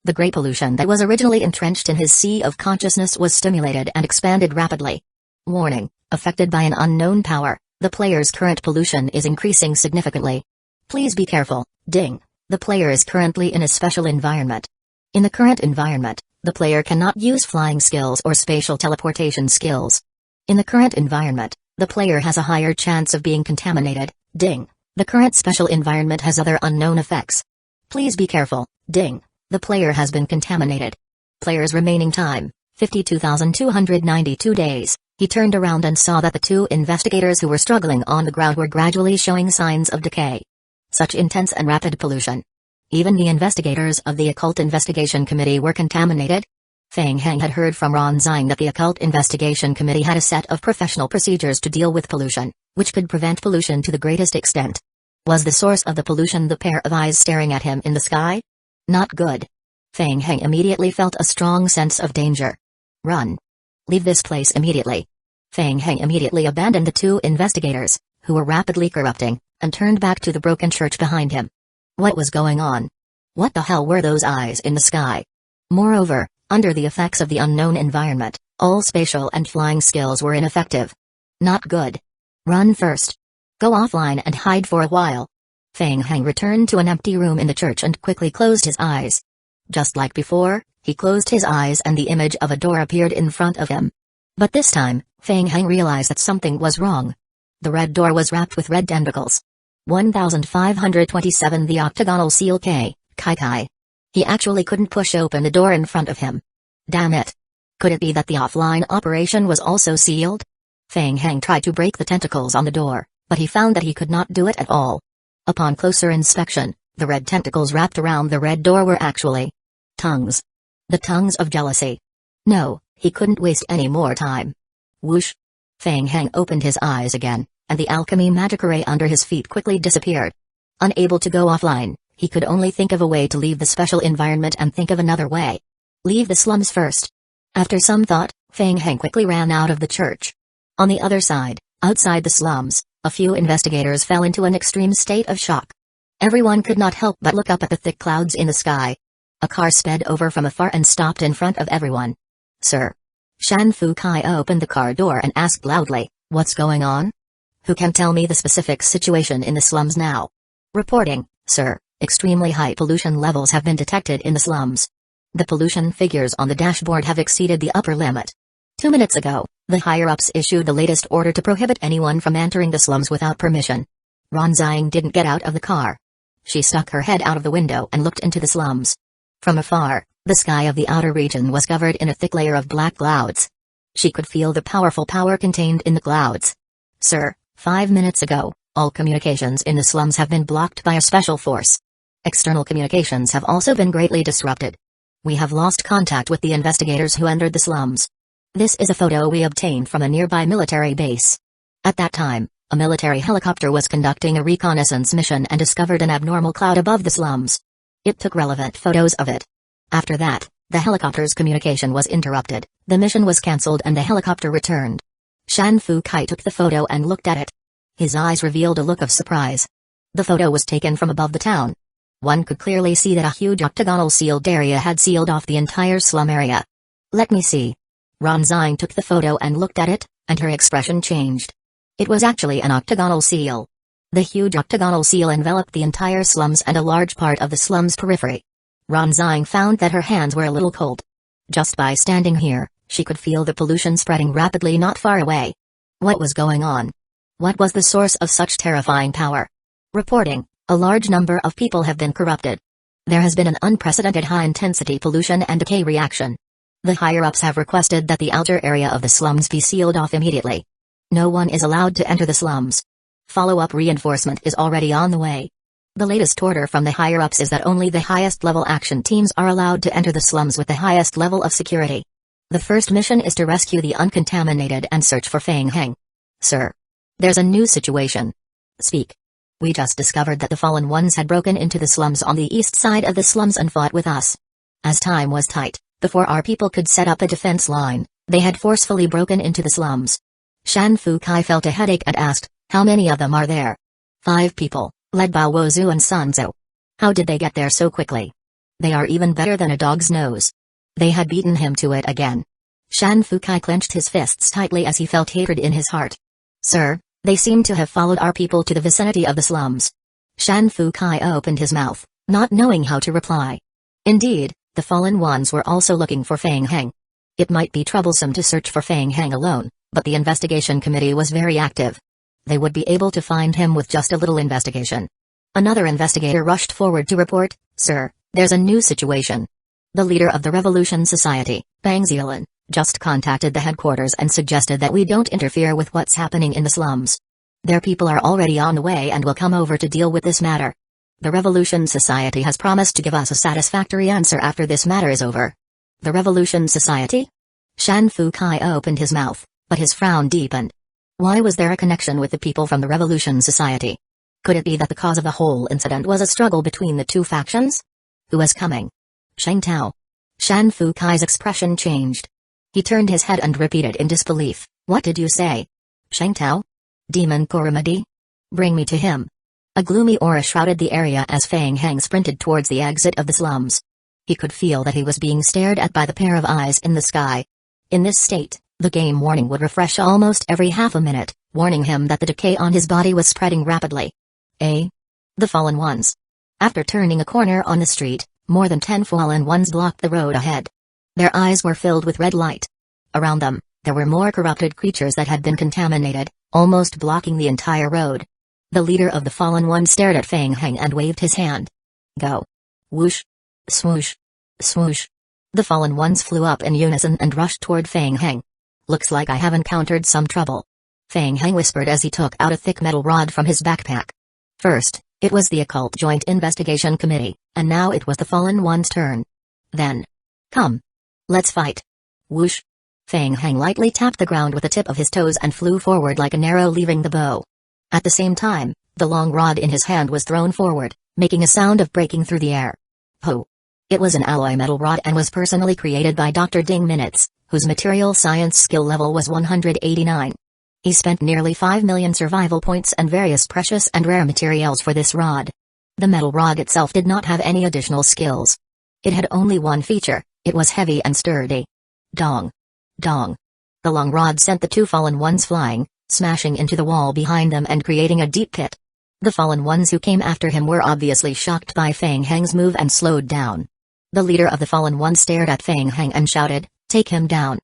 The great pollution that was originally entrenched in his sea of consciousness was stimulated and expanded rapidly. Warning, affected by an unknown power, the player's current pollution is increasing significantly. Please be careful, ding, the player is currently in a special environment. In the current environment, the player cannot use flying skills or spatial teleportation skills. In the current environment, the player has a higher chance of being contaminated, ding. The current special environment has other unknown effects. Please be careful, ding. The player has been contaminated. Player's remaining time, 52,292 days. He turned around and saw that the two investigators who were struggling on the ground were gradually showing signs of decay. Such intense and rapid pollution. Even the investigators of the Occult Investigation Committee were contaminated. Feng Heng had heard from Ron Zine that the Occult Investigation Committee had a set of professional procedures to deal with pollution, which could prevent pollution to the greatest extent. Was the source of the pollution the pair of eyes staring at him in the sky? Not good. Feng Heng immediately felt a strong sense of danger. Run. Leave this place immediately. Feng Heng immediately abandoned the two investigators, who were rapidly corrupting, and turned back to the broken church behind him. What was going on? What the hell were those eyes in the sky? Moreover, under the effects of the unknown environment, all spatial and flying skills were ineffective. Not good. Run first. Go offline and hide for a while. Feng Heng returned to an empty room in the church and quickly closed his eyes. Just like before, he closed his eyes and the image of a door appeared in front of him. But this time, Feng Heng realized that something was wrong. The red door was wrapped with red tentacles. 1527 The octagonal seal Kai Kai. He actually couldn't push open the door in front of him. Damn it. Could it be that the offline operation was also sealed? Feng Heng tried to break the tentacles on the door, but he found that he could not do it at all. Upon closer inspection, the red tentacles wrapped around the red door were actually tongues. The tongues of jealousy. No, he couldn't waste any more time. Whoosh! Feng Heng opened his eyes again, and the alchemy magic array under his feet quickly disappeared. Unable to go offline, he could only think of a way to leave the special environment and think of another way. Leave the slums first. After some thought, Feng Heng quickly ran out of the church. On the other side, outside the slums, a few investigators fell into an extreme state of shock. Everyone could not help but look up at the thick clouds in the sky. A car sped over from afar and stopped in front of everyone. Sir. Shan Fu Kai opened the car door and asked loudly, "What's going on? Who can tell me the specific situation in the slums now?" Reporting, sir, extremely high pollution levels have been detected in the slums. The pollution figures on the dashboard have exceeded the upper limit. 2 minutes ago, the higher-ups issued the latest order to prohibit anyone from entering the slums without permission. Ronzang didn't get out of the car. She stuck her head out of the window and looked into the slums. From afar, the sky of the outer region was covered in a thick layer of black clouds. She could feel the powerful power contained in the clouds. Sir, 5 minutes ago, all communications in the slums have been blocked by a special force. External communications have also been greatly disrupted. We have lost contact with the investigators who entered the slums. This is a photo we obtained from a nearby military base. At that time, a military helicopter was conducting a reconnaissance mission and discovered an abnormal cloud above the slums. It took relevant photos of it. After that, the helicopter's communication was interrupted, the mission was cancelled and the helicopter returned. Shan Fu Kai took the photo and looked at it. His eyes revealed a look of surprise. The photo was taken from above the town. One could clearly see that a huge octagonal sealed area had sealed off the entire slum area. Let me see. Ronzang took the photo and looked at it, and her expression changed. It was actually an octagonal seal. The huge octagonal seal enveloped the entire slums and a large part of the slum's periphery. Ronzang found that her hands were a little cold. Just by standing here, she could feel the pollution spreading rapidly not far away. What was going on? What was the source of such terrifying power? Reporting, a large number of people have been corrupted. There has been an unprecedented high-intensity pollution and decay reaction. The higher-ups have requested that the outer area of the slums be sealed off immediately. No one is allowed to enter the slums. Follow-up reinforcement is already on the way. The latest order from the higher-ups is that only the highest-level action teams are allowed to enter the slums with the highest level of security. The first mission is to rescue the uncontaminated and search for Feng Heng. Sir. There's a new situation. Speak. We just discovered that the fallen ones had broken into the slums on the east side of the slums and fought with us. As time was tight, before our people could set up a defense line, they had forcefully broken into the slums. Shan Fu Kai felt a headache and asked, "How many of them are there?" 5 people, led by Wozu and Sanzo. How did they get there so quickly? They are even better than a dog's nose. They had beaten him to it again. Shan Fu Kai clenched his fists tightly as he felt hatred in his heart. Sir, they seem to have followed our people to the vicinity of the slums. Shan Fu Kai opened his mouth, not knowing how to reply. Indeed, the fallen ones were also looking for Feng Heng. It might be troublesome to search for Feng Heng alone, but the investigation committee was very active. They would be able to find him with just a little investigation. Another investigator rushed forward to report, "Sir, there's a new situation. The leader of the Revolution Society, Bang Zielin, just contacted the headquarters and suggested that we don't interfere with what's happening in the slums. Their people are already on the way and will come over to deal with this matter. The Revolution Society has promised to give us a satisfactory answer after this matter is over." The Revolution Society? Shan Fu Kai opened his mouth, but his frown deepened. Why was there a connection with the people from the Revolution Society? Could it be that the cause of the whole incident was a struggle between the two factions? Who was coming? Sheng Tao. Shan Fu Kai's expression changed. He turned his head and repeated in disbelief, "What did you say? Sheng Tao? Demon Koramadi? Bring me to him." A gloomy aura shrouded the area as Feng Heng sprinted towards the exit of the slums. He could feel that he was being stared at by the pair of eyes in the sky. In this state, the game warning would refresh almost every half a minute, warning him that the decay on his body was spreading rapidly. The Fallen Ones. After turning a corner on the street, more than 10 Fallen Ones blocked the road ahead. Their eyes were filled with red light. Around them, there were more corrupted creatures that had been contaminated, almost blocking the entire road. The leader of the Fallen Ones stared at Feng Heng and waved his hand. Go. Whoosh. Swoosh. Swoosh. The Fallen Ones flew up in unison and rushed toward Feng Heng. Looks like I have encountered some trouble. Feng Heng whispered as he took out a thick metal rod from his backpack. First, it was the Occult Joint Investigation Committee, and now it was the Fallen One's turn. Then. Come. Let's fight. Whoosh. Feng Heng lightly tapped the ground with the tip of his toes and flew forward like an arrow leaving the bow. At the same time, the long rod in his hand was thrown forward, making a sound of breaking through the air. Ho! It was an alloy metal rod and was personally created by Dr. Ding Minutes, whose material science skill level was 189. He spent nearly 5 million survival points and various precious and rare materials for this rod. The metal rod itself did not have any additional skills. It had only one feature: it was heavy and sturdy. Dong. Dong. The long rod sent the 2 Fallen Ones flying, smashing into the wall behind them and creating a deep pit. The Fallen Ones who came after him were obviously shocked by Feng Heng's move and slowed down. The leader of the Fallen Ones stared at Feng Heng and shouted, "Take him down.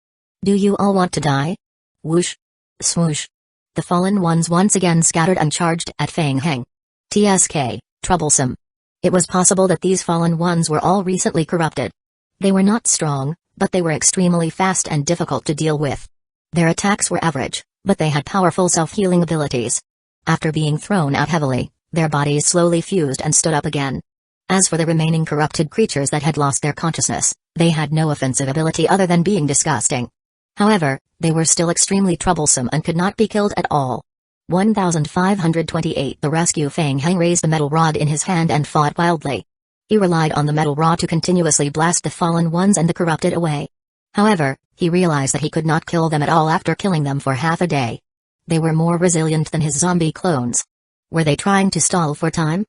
Do you all want to die?" Whoosh. Swoosh. The Fallen Ones once again scattered and charged at Feng Heng. TSK, troublesome. It was possible that these Fallen Ones were all recently corrupted. They were not strong, but they were extremely fast and difficult to deal with. Their attacks were average, but they had powerful self-healing abilities. After being thrown out heavily, their bodies slowly fused and stood up again. As for the remaining corrupted creatures that had lost their consciousness, they had no offensive ability other than being disgusting. However, they were still extremely troublesome and could not be killed at all. 1528 The rescue. Feng Heng raised the metal rod in his hand and fought wildly. He relied on the metal rod to continuously blast the Fallen Ones and the corrupted away. However, he realized that he could not kill them at all after killing them for half a day. They were more resilient than his zombie clones. Were they trying to stall for time?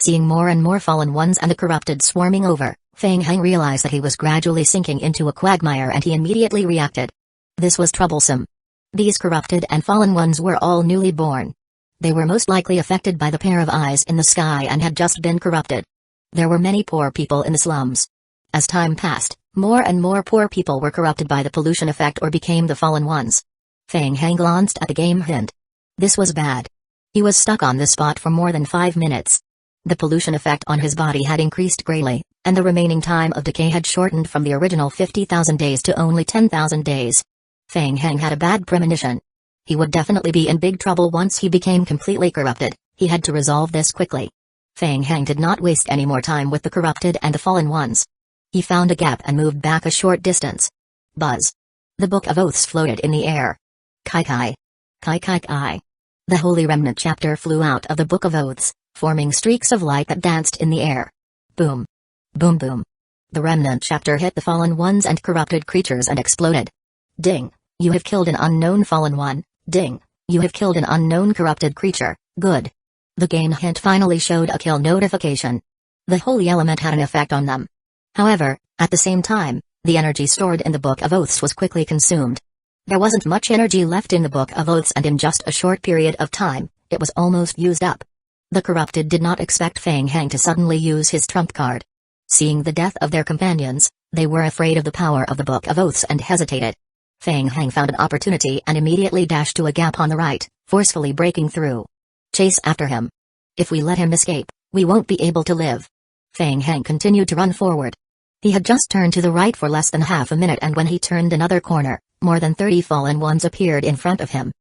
Seeing more and more Fallen Ones and the corrupted swarming over, Feng Heng realized that he was gradually sinking into a quagmire and he immediately reacted. This was troublesome. These corrupted and Fallen Ones were all newly born. They were most likely affected by the pair of eyes in the sky and had just been corrupted. There were many poor people in the slums. As time passed, more and more poor people were corrupted by the pollution effect or became the Fallen Ones. Feng Heng glanced at the game hint. This was bad. He was stuck on the spot for more than 5 minutes. The pollution effect on his body had increased greatly, and the remaining time of decay had shortened from the original 50,000 days to only 10,000 days. Feng Heng had a bad premonition. He would definitely be in big trouble once he became completely corrupted. He had to resolve this quickly. Feng Heng did not waste any more time with the corrupted and the Fallen Ones. He found a gap and moved back a short distance. Buzz. The Book of Oaths floated in the air. Kai Kai. Kai Kai Kai. The Holy Remnant chapter flew out of the Book of Oaths, forming streaks of light that danced in the air. Boom. Boom boom. The Remnant chapter hit the Fallen Ones and corrupted creatures and exploded. Ding. You have killed an unknown Fallen One. Ding. You have killed an unknown corrupted creature. Good. The game hint finally showed a kill notification. The holy element had an effect on them. However, at the same time, the energy stored in the Book of Oaths was quickly consumed. There wasn't much energy left in the Book of Oaths, and in just a short period of time, it was almost used up. The corrupted did not expect Feng Heng to suddenly use his trump card. Seeing the death of their companions, they were afraid of the power of the Book of Oaths and hesitated. Feng Heng found an opportunity and immediately dashed to a gap on the right, forcefully breaking through. Chase after him. If we let him escape, we won't be able to live. Feng Heng continued to run forward. He had just turned to the right for less than half a minute, and when he turned another corner, more than 30 Fallen Ones appeared in front of him.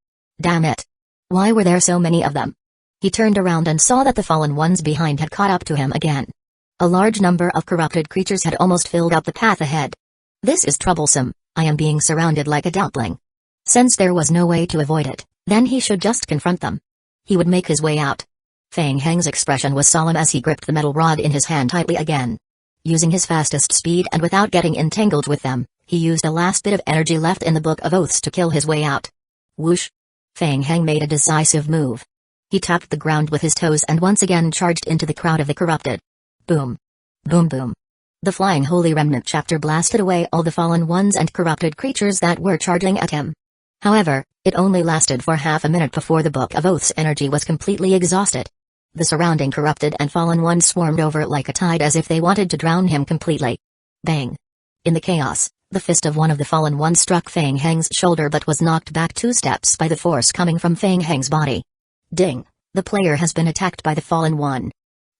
Damn it. Why were there so many of them? He turned around and saw that the Fallen Ones behind had caught up to him again. A large number of corrupted creatures had almost filled up the path ahead. This is troublesome. I am being surrounded like a dumpling. Since there was no way to avoid it, then he should just confront them. He would make his way out. Feng Heng's expression was solemn as he gripped the metal rod in his hand tightly again. Using his fastest speed and without getting entangled with them, he used the last bit of energy left in the Book of Oaths to kill his way out. Whoosh! Feng Heng made a decisive move. He tapped the ground with his toes and once again charged into the crowd of the corrupted. Boom! Boom boom! The Flying Holy Remnant chapter blasted away all the Fallen Ones and corrupted creatures that were charging at him. However, it only lasted for half a minute before the Book of Oaths' energy was completely exhausted. The surrounding corrupted and fallen ones swarmed over like a tide as if they wanted to drown him completely. Bang! In the chaos, the fist of one of the fallen ones struck Fang Heng's shoulder but was knocked back 2 steps by the force coming from Fang Heng's body. Ding! The player has been attacked by the fallen one.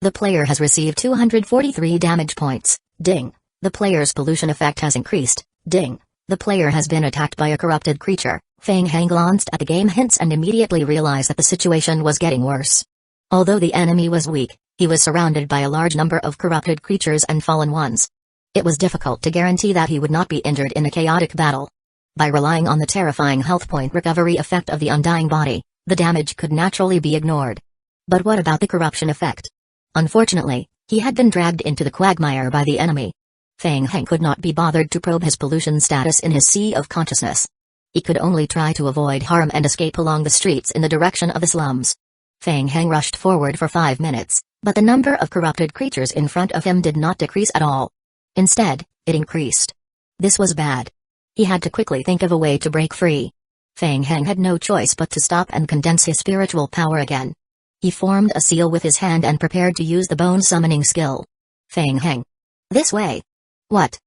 The player has received 243 damage points. Ding! The player's pollution effect has increased. Ding! The player has been attacked by a corrupted creature. Fang Heng glanced at the game hints and immediately realized that the situation was getting worse. Although the enemy was weak, he was surrounded by a large number of corrupted creatures and fallen ones. It was difficult to guarantee that he would not be injured in a chaotic battle. By relying on the terrifying health point recovery effect of the undying body, the damage could naturally be ignored. But what about the corruption effect? Unfortunately, he had been dragged into the quagmire by the enemy. Fang Heng could not be bothered to probe his pollution status in his sea of consciousness. He could only try to avoid harm and escape along the streets in the direction of the slums. Fang Heng rushed forward for 5 minutes, but the number of corrupted creatures in front of him did not decrease at all. Instead, it increased. This was bad. He had to quickly think of a way to break free. Fang Heng had no choice but to stop and condense his spiritual power again. He formed a seal with his hand and prepared to use the bone summoning skill. Fang Heng. This way. What?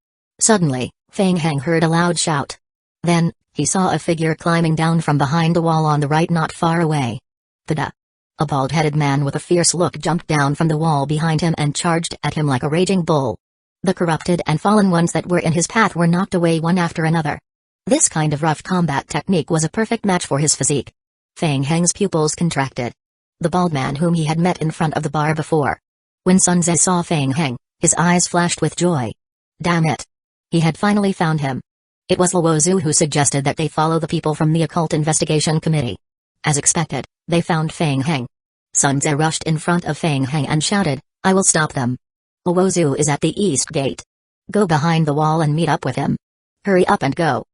Suddenly, Fang Heng heard a loud shout. Then, he saw a figure climbing down from behind the wall on the right not far away. Tada! A bald-headed man with a fierce look jumped down from the wall behind him and charged at him like a raging bull. The corrupted and fallen ones that were in his path were knocked away one after another. This kind of rough combat technique was a perfect match for his physique. Fang Heng's pupils contracted. The bald man whom he had met in front of the bar before. When Sun Tzu saw Fang Heng, his eyes flashed with joy. Damn it! He had finally found him. It was Luozu who suggested that they follow the people from the Occult Investigation Committee. As expected, they found Fang Heng. Sun Tzu rushed in front of Fang Heng and shouted, "I will stop them. Luozu is at the east gate. Go behind the wall and meet up with him. Hurry up and go.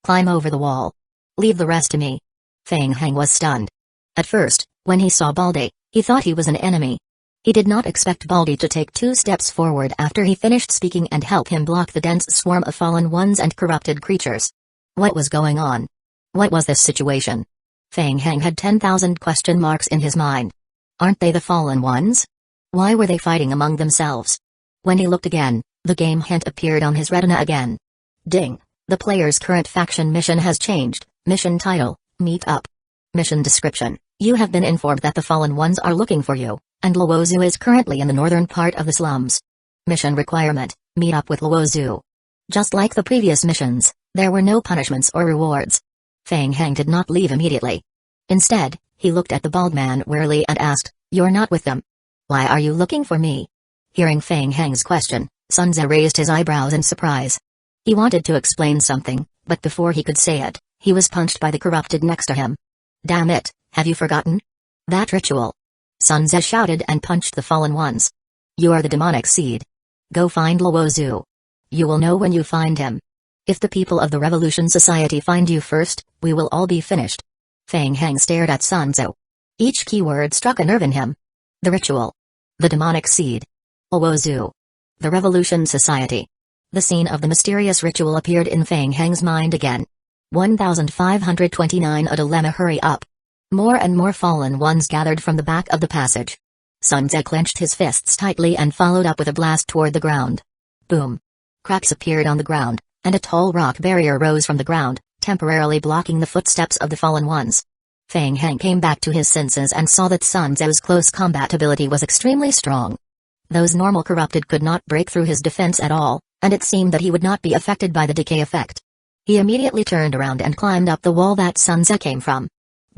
Climb over the wall. Leave the rest to me." Fang Heng was stunned. At first, when he saw Baldy, he thought he was an enemy. He did not expect Baldy to take 2 steps forward after he finished speaking and help him block the dense swarm of fallen ones and corrupted creatures. What was going on? What was this situation? Fang Heng had 10,000 question marks in his mind. Aren't they the fallen ones? Why were they fighting among themselves? When he looked again, the game hint appeared on his retina again. Ding! The player's current faction mission has changed. Mission title, Meet Up. Mission description, you have been informed that the fallen ones are looking for you, and Luozu is currently in the northern part of the slums. Mission requirement, meet up with Luozu. Just like the previous missions, there were no punishments or rewards. Fang Heng did not leave immediately. Instead, he looked at the bald man warily and asked, "You're not with them? Why are you looking for me?" Hearing Fang Heng's question, Sun Tzu raised his eyebrows in surprise. He wanted to explain something, but before he could say it, he was punched by the corrupted next to him. "Damn it, have you forgotten? That ritual?" Sun Tzu shouted and punched the fallen ones. "You are the demonic seed. Go find Luozu. You will know when you find him. If the people of the Revolution Society find you first, we will all be finished." Fang Heng stared at Sun Tzu. Each keyword struck a nerve in him. The ritual. The demonic seed. Luozu. The Revolution Society. The scene of the mysterious ritual appeared in Fang Heng's mind again. 1529 A dilemma. Hurry up. More and more fallen ones gathered from the back of the passage. Sun Tzu clenched his fists tightly and followed up with a blast toward the ground. Boom. Cracks appeared on the ground, and a tall rock barrier rose from the ground, temporarily blocking the footsteps of the fallen ones. Fang Heng came back to his senses and saw that Sun Tzu's close combat ability was extremely strong. Those normal corrupted could not break through his defense at all, and it seemed that he would not be affected by the decay effect. He immediately turned around and climbed up the wall that Sun Tzu came from.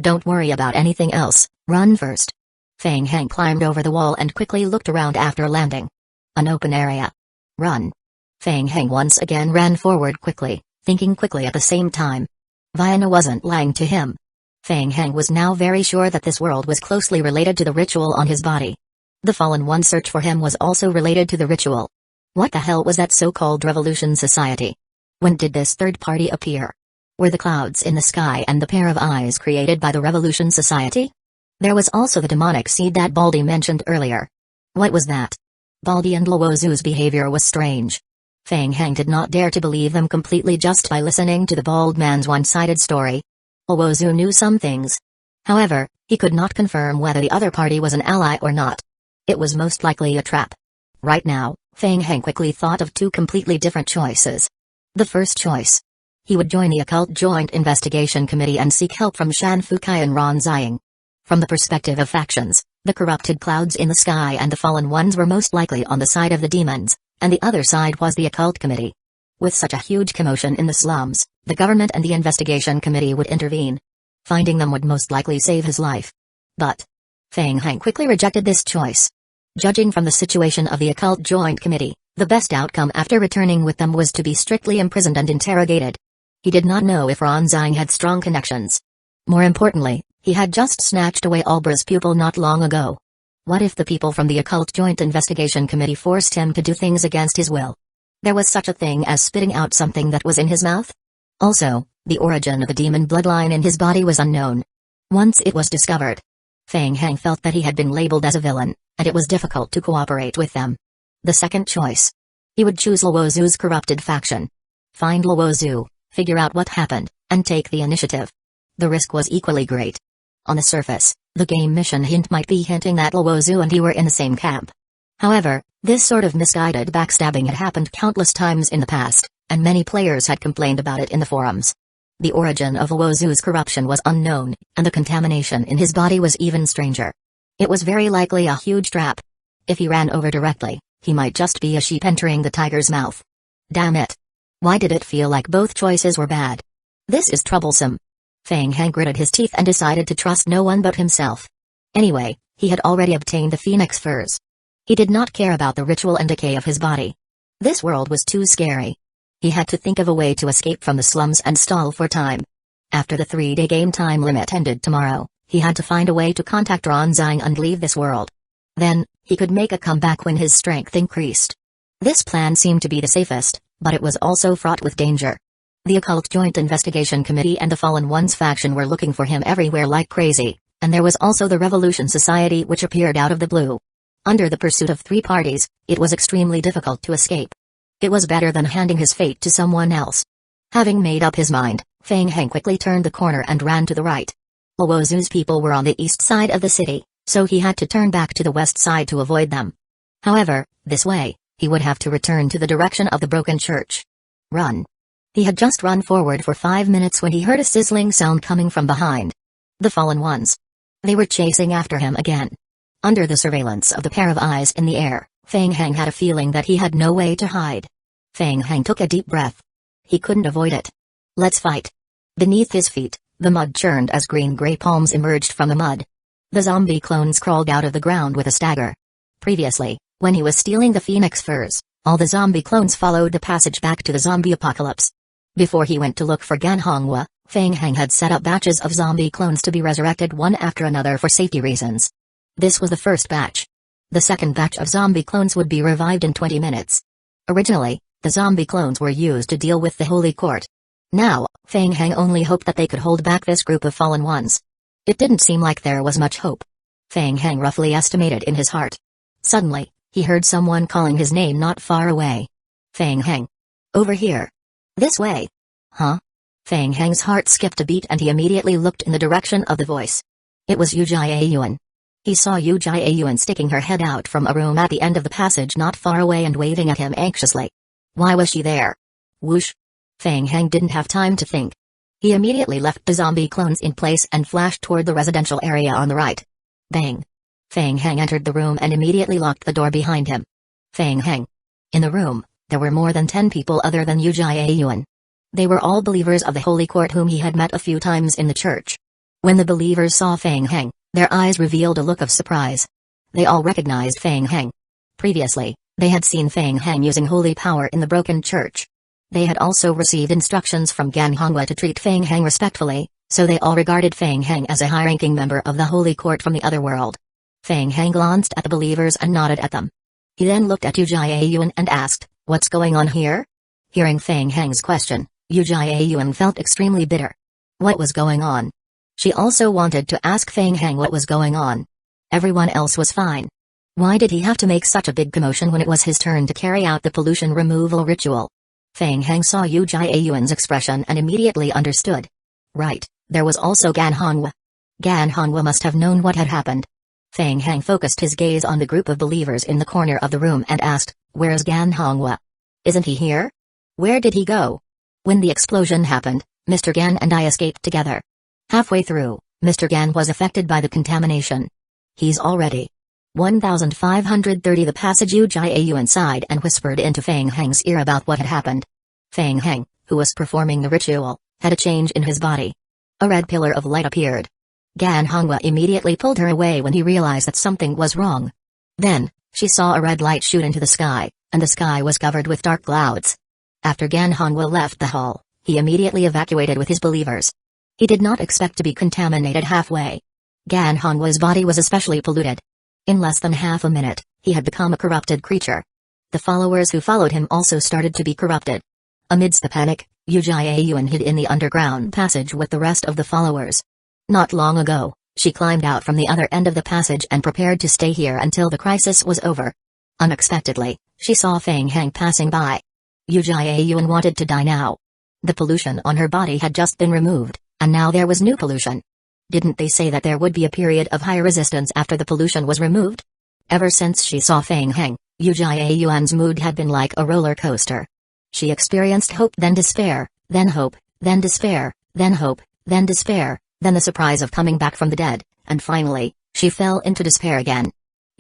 "Don't worry about anything else, run first." Fang Heng climbed over the wall and quickly looked around after landing. An open area. Run. Fang Heng once again ran forward quickly, thinking quickly at the same time. Vienna wasn't lying to him. Fang Heng was now very sure that this world was closely related to the ritual on his body. The Fallen One's search for him was also related to the ritual. What the hell was that so-called Revolution Society? When did this third party appear? Were the clouds in the sky and the pair of eyes created by the Revolution Society? There was also the demonic seed that Baldy mentioned earlier. What was that? Baldy and Luozu's behavior was strange. Fang Heng did not dare to believe them completely just by listening to the bald man's one-sided story. Luozu knew some things. However, he could not confirm whether the other party was an ally or not. It was most likely a trap. Right now, Feng Heng quickly thought of two completely different choices. The first choice. He would join the Occult Joint Investigation Committee and seek help from Shan Fukai and Ron Ziying. From the perspective of factions, the corrupted clouds in the sky and the fallen ones were most likely on the side of the demons, and the other side was the Occult Committee. With such a huge commotion in the slums, the government and the investigation committee would intervene. Finding them would most likely save his life. But Feng Heng quickly rejected this choice. Judging from the situation of the Occult Joint Committee, the best outcome after returning with them was to be strictly imprisoned and interrogated. He did not know if Ron Ziying had strong connections. More importantly, he had just snatched away Albra's pupil not long ago. What if the people from the Occult Joint Investigation Committee forced him to do things against his will? There was such a thing as spitting out something that was in his mouth? Also, the origin of the demon bloodline in his body was unknown. Once it was discovered, Feng Heng felt that he had been labeled as a villain, and it was difficult to cooperate with them. The second choice. He would choose Luozu's corrupted faction. Find Luozu, figure out what happened, and take the initiative. The risk was equally great. On the surface, the game mission hint might be hinting that Luozu and he were in the same camp. However, this sort of misguided backstabbing had happened countless times in the past, and many players had complained about it in the forums. The origin of Luozu's corruption was unknown, and the contamination in his body was even stranger. It was very likely a huge trap. If he ran over directly, he might just be a sheep entering the tiger's mouth. Damn it. Why did it feel like both choices were bad? This is troublesome. Feng Heng gritted his teeth and decided to trust no one but himself. Anyway, he had already obtained the phoenix furs. He did not care about the ritual and decay of his body. This world was too scary. He had to think of a way to escape from the slums and stall for time. After the 3-day game time limit ended tomorrow, he had to find a way to contact Ron Ziying and leave this world. Then, he could make a comeback when his strength increased. This plan seemed to be the safest, but it was also fraught with danger. The Occult Joint Investigation Committee and the Fallen Ones faction were looking for him everywhere like crazy, and there was also the Revolution Society which appeared out of the blue. Under the pursuit of three parties, it was extremely difficult to escape. It was better than handing his fate to someone else. Having made up his mind, Feng Heng quickly turned the corner and ran to the right. Luozu's people were on the east side of the city, so he had to turn back to the west side to avoid them. However, this way, he would have to return to the direction of the broken church. Run. He had just run forward for 5 minutes when he heard a sizzling sound coming from behind. The Fallen Ones. They were chasing after him again. Under the surveillance of the pair of eyes in the air, Feng Heng had a feeling that he had no way to hide. Feng Heng took a deep breath. He couldn't avoid it. Let's fight. Beneath his feet, the mud churned as green-gray palms emerged from the mud. The zombie clones crawled out of the ground with a stagger. Previously, when he was stealing the phoenix furs, all the zombie clones followed the passage back to the zombie apocalypse. Before he went to look for Ganhonghua, Feng Heng had set up batches of zombie clones to be resurrected one after another for safety reasons. This was the first batch. The second batch of zombie clones would be revived in 20 minutes. Originally, the zombie clones were used to deal with the Holy Court. Now, Feng Heng only hoped that they could hold back this group of fallen ones. It didn't seem like there was much hope. Feng Heng roughly estimated in his heart. Suddenly, he heard someone calling his name not far away. Feng Heng. Over here. This way. Huh? Feng Heng's heart skipped a beat and he immediately looked in the direction of the voice. It was Uchiha Yuan. He saw Uchiha Yuan sticking her head out from a room at the end of the passage not far away and waving at him anxiously. Why was she there? Whoosh. Feng Heng didn't have time to think. He immediately left the zombie clones in place and flashed toward the residential area on the right. Bang. Feng Heng entered the room and immediately locked the door behind him. Feng Heng. In the room, there were more than 10 people other than Uchiha Yuan. They were all believers of the Holy Court whom he had met a few times in the church. When the believers saw Feng Heng, their eyes revealed a look of surprise. They all recognized Feng Heng. Previously, they had seen Feng Heng using holy power in the broken church. They had also received instructions from Ganhonghua to treat Feng Heng respectfully, so they all regarded Feng Heng as a high-ranking member of the Holy Court from the other world. Feng Heng glanced at the believers and nodded at them. He then looked at Uchiha Yuan and asked, "What's going on here?" Hearing Feng Heng's question, Uchiha Yuan felt extremely bitter. What was going on? She also wanted to ask Feng Heng what was going on. Everyone else was fine. Why did he have to make such a big commotion when it was his turn to carry out the pollution removal ritual? Feng Heng saw Uchiha Yuan's expression and immediately understood. Right, there was also Ganhonghua. Gan Hongwa must have known what had happened. Feng Hang focused his gaze on the group of believers in the corner of the room and asked, "Where's Gan Hongwa? Isn't he here? Where did he go?" When the explosion happened, Mr. Gan and I escaped together. Halfway through, Mr. Gan was affected by the contamination. He's already 1530. The passage Uchiha sighed and whispered into Feng Hang's ear about what had happened. Feng Hang, who was performing the ritual, had a change in his body. A red pillar of light appeared. Gan Hongwa immediately pulled her away when he realized that something was wrong. Then, she saw a red light shoot into the sky, and the sky was covered with dark clouds. After Gan Hongwa left the hall, he immediately evacuated with his believers. He did not expect to be contaminated halfway. Gan Hongwa's body was especially polluted. In less than half a minute, he had become a corrupted creature. The followers who followed him also started to be corrupted. Amidst the panic, Uchiha hid in the underground passage with the rest of the followers. Not long ago, she climbed out from the other end of the passage and prepared to stay here until the crisis was over. Unexpectedly, she saw Feng Hang passing by. Uchiha wanted to die now. The pollution on her body had just been removed, and now there was new pollution. Didn't they say that there would be a period of high resistance after the pollution was removed? Ever since she saw Feng Hang, Uchiha's mood had been like a roller coaster. She experienced hope, then despair, then hope, then despair, then hope, then despair, then the surprise of coming back from the dead, and finally, she fell into despair again.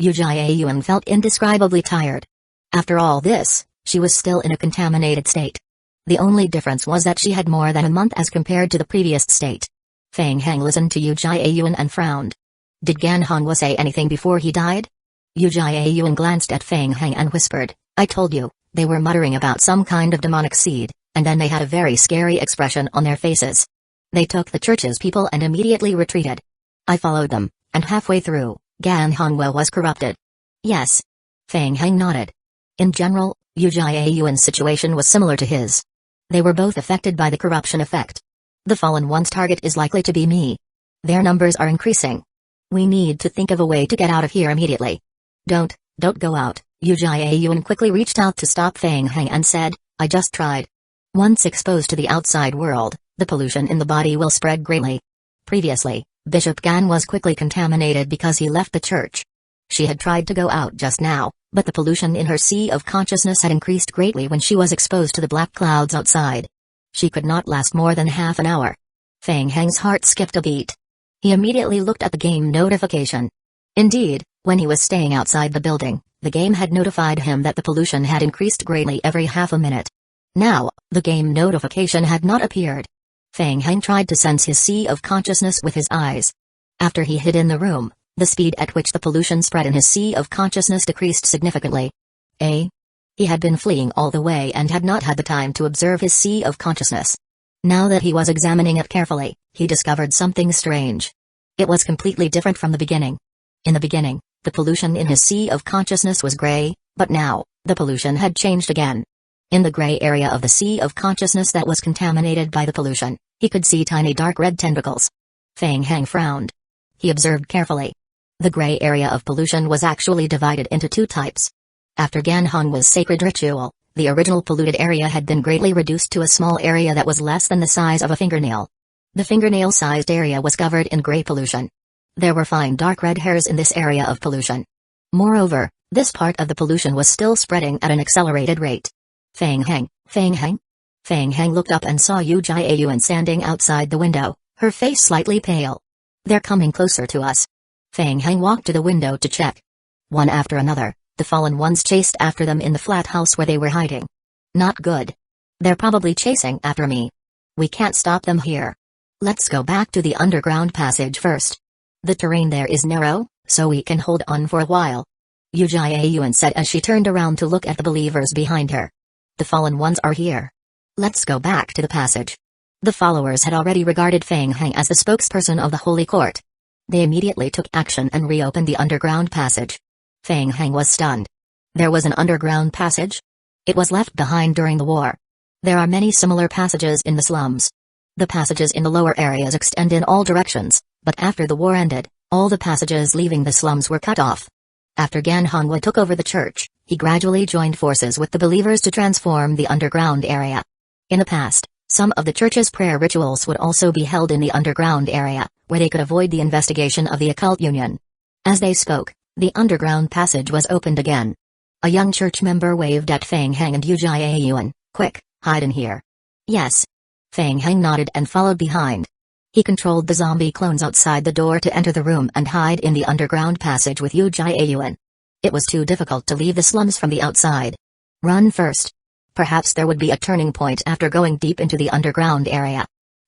Uchiha felt indescribably tired. After all this, she was still in a contaminated state. The only difference was that she had more than a month as compared to the previous state. Feng Hang listened to Uchiha and frowned. Did Gan Hongwa say anything before he died? Uchiha glanced at Feng Hang and whispered, "I told you." They were muttering about some kind of demonic seed, and then they had a very scary expression on their faces. They took the church's people and immediately retreated. I followed them, and halfway through, Gan Hongwa was corrupted. Yes. Feng Hang nodded. In general, Uchiha's situation was similar to his. They were both affected by the corruption effect. The fallen one's target is likely to be me. Their numbers are increasing. We need to think of a way to get out of here immediately. Don't go out. Uchiha quickly reached out to stop Feng Hang and said, "I just tried." Once exposed to the outside world, the pollution in the body will spread greatly. Previously, Bishop Gan was quickly contaminated because he left the church. She had tried to go out just now, but the pollution in her sea of consciousness had increased greatly when she was exposed to the black clouds outside. She could not last more than half an hour. Feng Hang's heart skipped a beat. He immediately looked at the game notification. Indeed, when he was staying outside the building, the game had notified him that the pollution had increased greatly every half a minute. Now, the game notification had not appeared. Feng Hang tried to sense his sea of consciousness with his eyes. After he hid in the room, the speed at which the pollution spread in his sea of consciousness decreased significantly. He had been fleeing all the way and had not had the time to observe his sea of consciousness. Now that he was examining it carefully, he discovered something strange. It was completely different from the beginning. In the beginning, the pollution in his sea of consciousness was gray, but now, the pollution had changed again. In the gray area of the sea of consciousness that was contaminated by the pollution, he could see tiny dark red tentacles. Feng Hang frowned. He observed carefully. The gray area of pollution was actually divided into two types. After Gan Hongwa's sacred ritual, the original polluted area had been greatly reduced to a small area that was less than the size of a fingernail. The fingernail-sized area was covered in gray pollution. There were fine dark red hairs in this area of pollution. Moreover, this part of the pollution was still spreading at an accelerated rate. Feng Hang. Feng Hang looked up and saw Uchiha standing outside the window, her face slightly pale. "They're coming closer to us." Feng Hang walked to the window to check. One after another, the fallen ones chased after them in the flat house where they were hiding. Not good. They're probably chasing after me. We can't stop them here. Let's go back to the underground passage first. The terrain there is narrow, so we can hold on for a while. Uchiha said as she turned around to look at the believers behind her. The fallen ones are here. Let's go back to the passage. The followers had already regarded Feng Hang as the spokesperson of the Holy Court. They immediately took action and reopened the underground passage. Feng Hang was stunned. There was an underground passage? It was left behind during the war. There are many similar passages in the slums. The passages in the lower areas extend in all directions, but after the war ended, all the passages leaving the slums were cut off. After Gan Hongwa took over the church, he gradually joined forces with the believers to transform the underground area. In the past, Some of the church's prayer rituals would also be held in the underground area, where they could avoid the investigation of the occult union. As they spoke, the underground passage was opened again. A young church member waved at Feng Heng and Uchiha Yuan. "Quick, hide in here." "Yes." Feng Heng nodded and followed behind. He controlled the zombie clones outside the door to enter the room and hide in the underground passage with Uchiha Yuan. It was too difficult to leave the slums from the outside. Run first. Perhaps there would be a turning point after going deep into the underground area.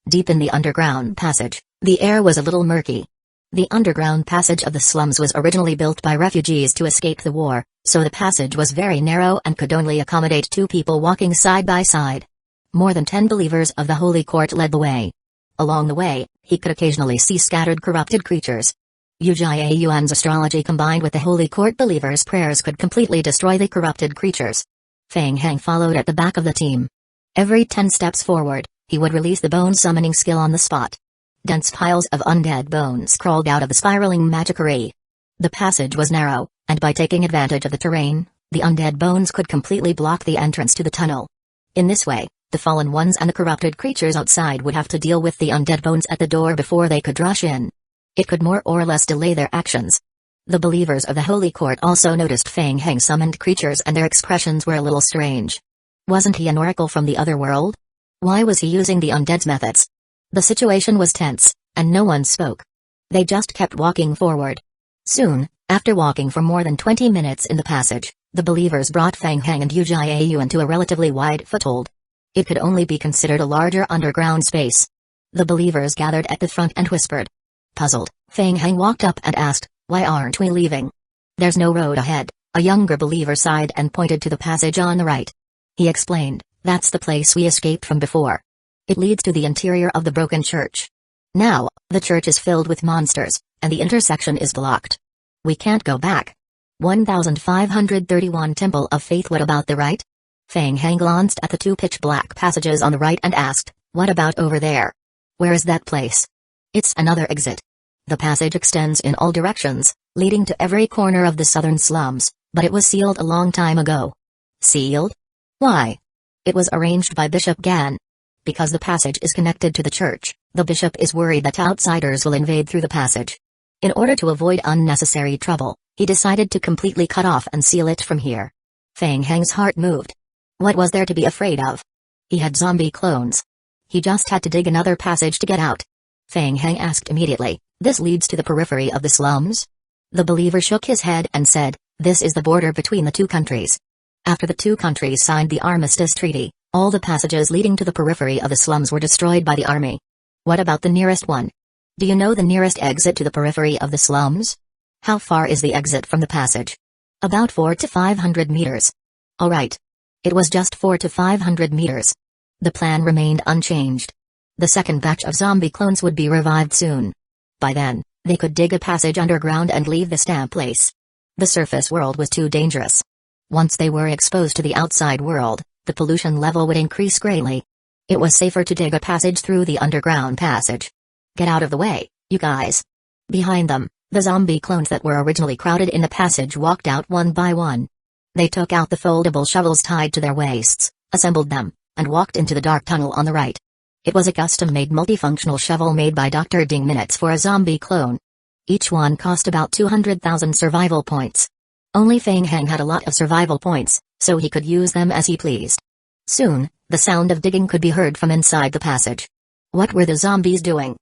Deep in the underground passage, the air was a little murky. The underground passage of the slums was originally built by refugees to escape the war, so the passage was very narrow and could only accommodate 2 people walking side by side. More than 10 believers of the Holy Court led the way. Along the way, he could occasionally see scattered corrupted creatures. Uchiha Yuan's astrology combined with the Holy Court believers' prayers could completely destroy the corrupted creatures. Feng Heng followed at the back of the team. Every 10 steps forward, he would release the bone summoning skill on the spot. Dense piles of undead bones crawled out of the spiraling magic array. The passage was narrow, and by taking advantage of the terrain, the undead bones could completely block the entrance to the tunnel. In this way, the fallen ones and the corrupted creatures outside would have to deal with the undead bones at the door before they could rush in. It could more or less delay their actions. The believers of the Holy Court also noticed Feng Heng summoned creatures and their expressions were a little strange. Wasn't he an oracle from the other world? Why was he using the undead's methods? The situation was tense, and no one spoke. They just kept walking forward. Soon, after walking for more than 20 minutes in the passage, the believers brought Feng Heng and Uchiha Yuan to a relatively wide foothold. It could only be considered a larger underground space. The believers gathered at the front and whispered. Puzzled, Feng Heng walked up and asked, "Why aren't we leaving?" "There's no road ahead," a younger believer sighed and pointed to the passage on the right. He explained, "That's the place we escaped from before. It leads to the interior of the broken church. Now, the church is filled with monsters, and the intersection is blocked. We can't go back." 1531 Temple of Faith. What about the right? Feng Heng glanced at the 2 pitch-black passages on the right and asked, "What about over there? Where is that place?" "It's another exit. The passage extends in all directions, leading to every corner of the southern slums, but it was sealed a long time ago." "Sealed? Why?" "It was arranged by Bishop Gan. Because the passage is connected to the church, the bishop is worried that outsiders will invade through the passage. In order to avoid unnecessary trouble, he decided to completely cut off and seal it from here." Feng Heng's heart moved. What was there to be afraid of? He had zombie clones. He just had to dig another passage to get out. Feng Heng asked immediately, "This leads to the periphery of the slums?" The believer shook his head and said, "This is the border between the 2 countries. After the 2 countries signed the Armistice Treaty, all the passages leading to the periphery of the slums were destroyed by the army." "What about the nearest one? Do you know the nearest exit to the periphery of the slums?" "How far is the exit from the passage?" "About 400 to 500 meters. "All right." It was just 400 to 500 meters. The plan remained unchanged. The second batch of zombie clones would be revived soon. By then, they could dig a passage underground and leave the stamp place. The surface world was too dangerous. Once they were exposed to the outside world, the pollution level would increase greatly. It was safer to dig a passage through the underground passage. "Get out of the way, you guys." Behind them, the zombie clones that were originally crowded in the passage walked out one by one. They took out the foldable shovels tied to their waists, assembled them, and walked into the dark tunnel on the right. It was a custom-made multifunctional shovel made by Dr. Ding Minutes for a zombie clone. Each one cost about 200,000 survival points. Only Feng Heng had a lot of survival points, so he could use them as he pleased. Soon, the sound of digging could be heard from inside the passage. What were the zombies doing?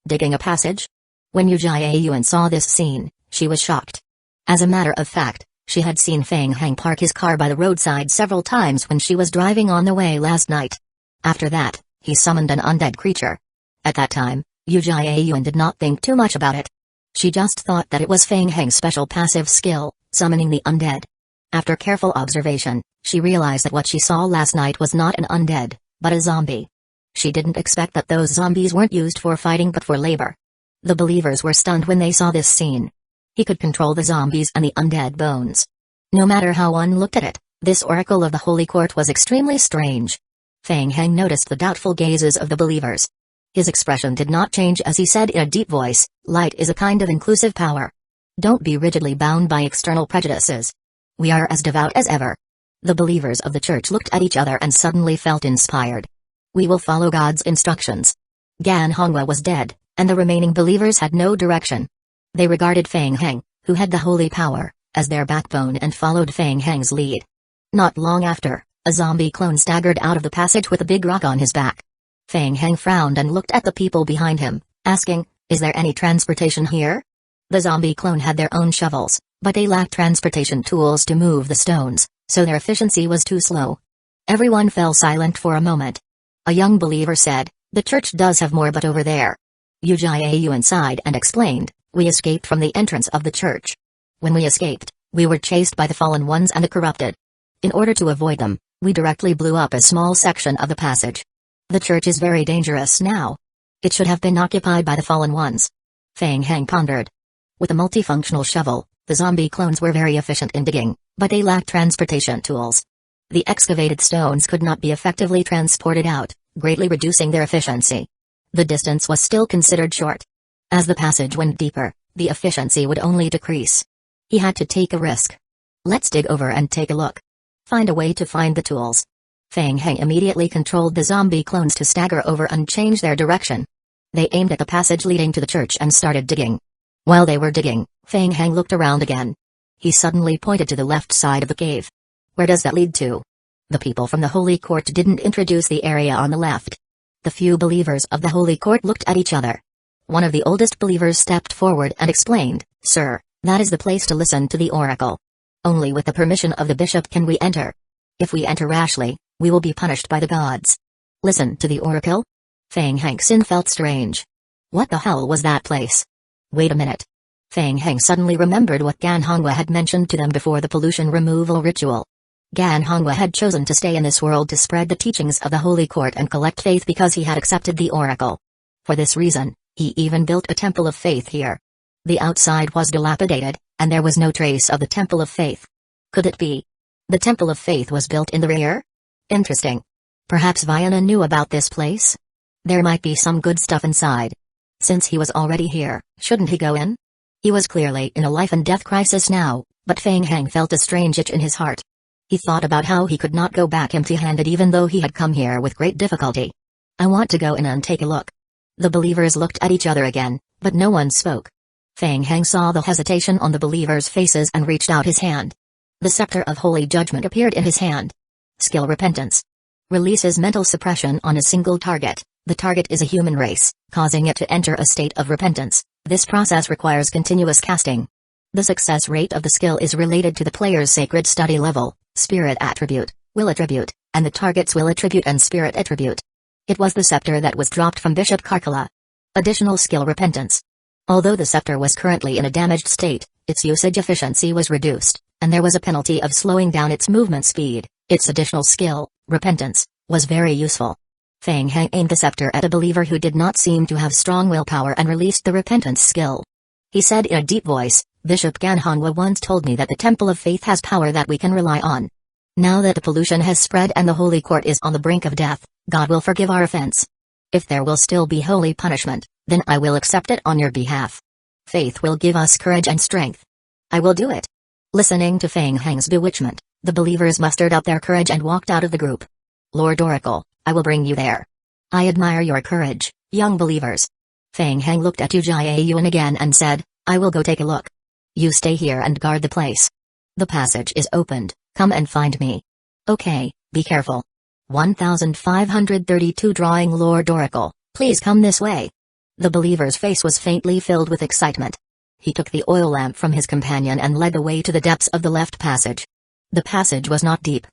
Digging a passage? When Uchiha Yuan saw this scene, she was shocked. As a matter of fact, she had seen Feng Heng park his car by the roadside several times when she was driving on the way last night. After that, he summoned an undead creature. At that time, Uchiha Yuan did not think too much about it. She just thought that it was Feng Heng's special passive skill, summoning the undead. After careful observation, she realized that what she saw last night was not an undead, but a zombie. She didn't expect that those zombies weren't used for fighting but for labor. The believers were stunned when they saw this scene. He could control the zombies and the undead bones. No matter how one looked at it, this oracle of the Holy Court was extremely strange. Feng Heng noticed the doubtful gazes of the believers. His expression did not change as he said in a deep voice, "Light is a kind of inclusive power. Don't be rigidly bound by external prejudices. We are as devout as ever." The believers of the church looked at each other and suddenly felt inspired. We will follow God's instructions. Gan Hongwa was dead, and the remaining believers had no direction. They regarded Fang Heng, who had the holy power, as their backbone and followed Fang Heng's lead. Not long after, a zombie clone staggered out of the passage with a big rock on his back. Fang Heng frowned and looked at the people behind him, asking, "Is there any transportation here?" The zombie clone had their own shovels, but they lacked transportation tools to move the stones, so their efficiency was too slow. Everyone fell silent for a moment. A young believer said, "The church does have more, but over there." Uchiha sighed and explained, "We escaped from the entrance of the church. When we escaped, we were chased by the fallen ones and the corrupted. In order to avoid them, we directly blew up a small section of the passage. The church is very dangerous now. It should have been occupied by the fallen ones." Fang Heng pondered. With a multifunctional shovel, the zombie clones were very efficient in digging, but they lacked transportation tools. The excavated stones could not be effectively transported out, greatly reducing their efficiency. The distance was still considered short. As the passage went deeper, the efficiency would only decrease. He had to take a risk. "Let's dig over and take a look. Find a way to find the tools." Fang Heng immediately controlled the zombie clones to stagger over and change their direction. They aimed at the passage leading to the church and started digging. While they were digging, Fang Heng looked around again. He suddenly pointed to the left side of the cave. "Where does that lead to?" The people from the Holy Court didn't introduce the area on the left. The few believers of the Holy Court looked at each other. One of the oldest believers stepped forward and explained, "Sir, that is the place to listen to the oracle. Only with the permission of the bishop can we enter. If we enter rashly, we will be punished by the gods." "Listen to the oracle?" Fang Hengxin felt strange. What the hell was that place? Wait a minute. Fang Heng suddenly remembered what Gan Hongwa had mentioned to them before the pollution removal ritual. Gan Hongwa had chosen to stay in this world to spread the teachings of the Holy Court and collect faith because he had accepted the oracle. For this reason, he even built a temple of faith here. The outside was dilapidated, and there was no trace of the temple of faith. Could it be? The temple of faith was built in the rear? Interesting. Perhaps Vienna knew about this place? There might be some good stuff inside. Since he was already here, shouldn't he go in? He was clearly in a life-and-death crisis now, but Fang Heng felt a strange itch in his heart. He thought about how he could not go back empty-handed even though he had come here with great difficulty. "I want to go in and take a look." The believers looked at each other again, but no one spoke. Fang Heng saw the hesitation on the believers' faces and reached out his hand. The scepter of holy judgment appeared in his hand. Skill Repentance. Releases mental suppression on a single target. The target is a human race, causing it to enter a state of repentance. This process requires continuous casting. The success rate of the skill is related to the player's sacred study level, spirit attribute, will attribute, and the target's will attribute and spirit attribute. It was the scepter that was dropped from Bishop Karkala. Additional skill Repentance. Although the scepter was currently in a damaged state, its usage efficiency was reduced, and there was a penalty of slowing down its movement speed. Its additional skill, Repentance, was very useful. Fang Heng aimed the scepter at a believer who did not seem to have strong willpower and released the Repentance skill. He said in a deep voice, "Bishop Gan Hongwa once told me that the Temple of Faith has power that we can rely on. Now that the pollution has spread and the Holy Court is on the brink of death, God will forgive our offense. If there will still be holy punishment, then I will accept it on your behalf. Faith will give us courage and strength. I will do it." Listening to Fang Heng's bewitchment, the believers mustered up their courage and walked out of the group. "Lord Oracle, I will bring you there. I admire your courage, young believers." Fang Heng looked at Uchiha again and said, "I will go take a look. You stay here and guard the place. The passage is opened, come and find me." "Okay, be careful." 1532 Drawing Lord Oracle, please come this way. The believer's face was faintly filled with excitement. He took the oil lamp from his companion and led the way to the depths of the left passage. The passage was not deep.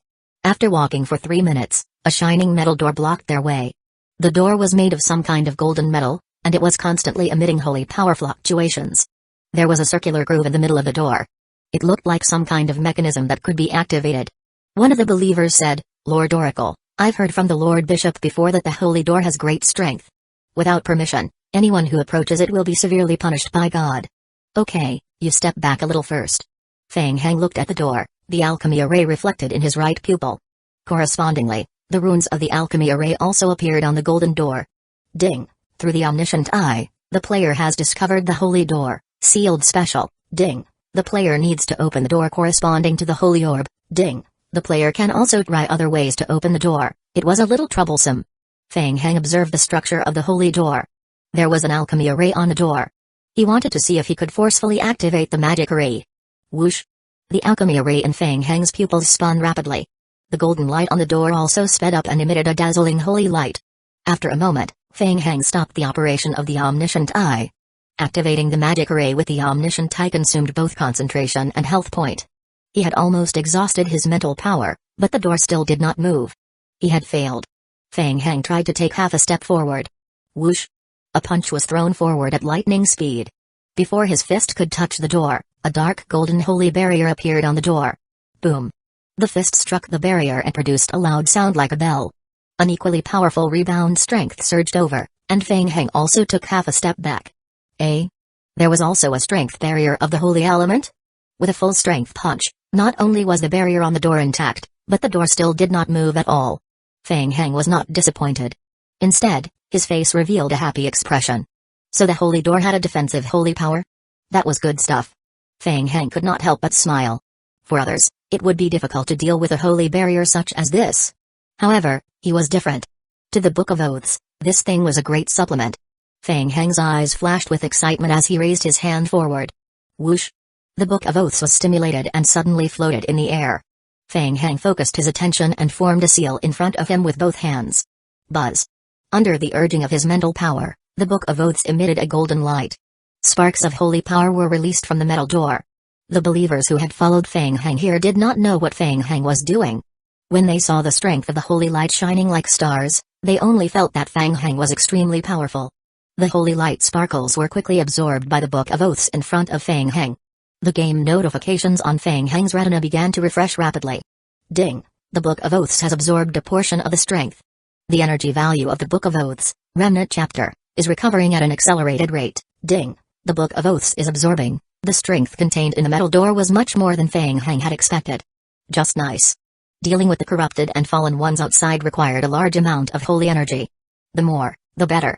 After walking for 3 minutes, a shining metal door blocked their way. The door was made of some kind of golden metal, and it was constantly emitting holy power fluctuations. There was a circular groove in the middle of the door. It looked like some kind of mechanism that could be activated. One of the believers said, "Lord Oracle, I've heard from the Lord Bishop before that the holy door has great strength. Without permission, anyone who approaches it will be severely punished by God." "Okay, you step back a little first." Fang Heng looked at the door, the alchemy array reflected in his right pupil. Correspondingly, the runes of the alchemy array also appeared on the golden door. Ding! Through the omniscient eye, the player has discovered the holy door, sealed special. Ding! The player needs to open the door corresponding to the holy orb. Ding! The player can also try other ways to open the door. It was a little troublesome. Feng Heng observed the structure of the holy door. There was an alchemy array on the door. He wanted to see if he could forcefully activate the magic array. Whoosh! The alchemy array in Feng Heng's pupils spun rapidly. The golden light on the door also sped up and emitted a dazzling holy light. After a moment, Feng Heng stopped the operation of the omniscient eye. Activating the magic array with the omniscient eye consumed both concentration and health point. He had almost exhausted his mental power, but the door still did not move. He had failed. Feng Heng tried to take half a step forward. Whoosh! A punch was thrown forward at lightning speed. Before his fist could touch the door, a dark golden holy barrier appeared on the door. Boom! The fist struck the barrier and produced a loud sound like a bell. An equally powerful rebound strength surged over, and Feng Heng also took half a step back. There was also a strength barrier of the holy element? With a full strength punch, not only was the barrier on the door intact, but the door still did not move at all. Feng Heng was not disappointed. Instead, his face revealed a happy expression. So the holy door had a defensive holy power? That was good stuff. Feng Heng could not help but smile. For others, it would be difficult to deal with a holy barrier such as this. However, he was different. To the Book of Oaths, this thing was a great supplement. Feng Heng's eyes flashed with excitement as he raised his hand forward. Whoosh! The Book of Oaths was stimulated and suddenly floated in the air. Feng Heng focused his attention and formed a seal in front of him with both hands. Buzz! Under the urging of his mental power, the Book of Oaths emitted a golden light. Sparks of holy power were released from the metal door. The believers who had followed Feng Heng here did not know what Feng Heng was doing. When they saw the strength of the holy light shining like stars, they only felt that Feng Heng was extremely powerful. The holy light sparkles were quickly absorbed by the Book of Oaths in front of Feng Heng. The game notifications on Feng Heng's retina began to refresh rapidly. Ding! The Book of Oaths has absorbed a portion of the strength. The energy value of the Book of Oaths, Remnant Chapter, is recovering at an accelerated rate. Ding! The Book of Oaths is absorbing. The strength contained in the metal door was much more than Feng Heng had expected. Just nice. Dealing with the corrupted and fallen ones outside required a large amount of holy energy. The more, the better.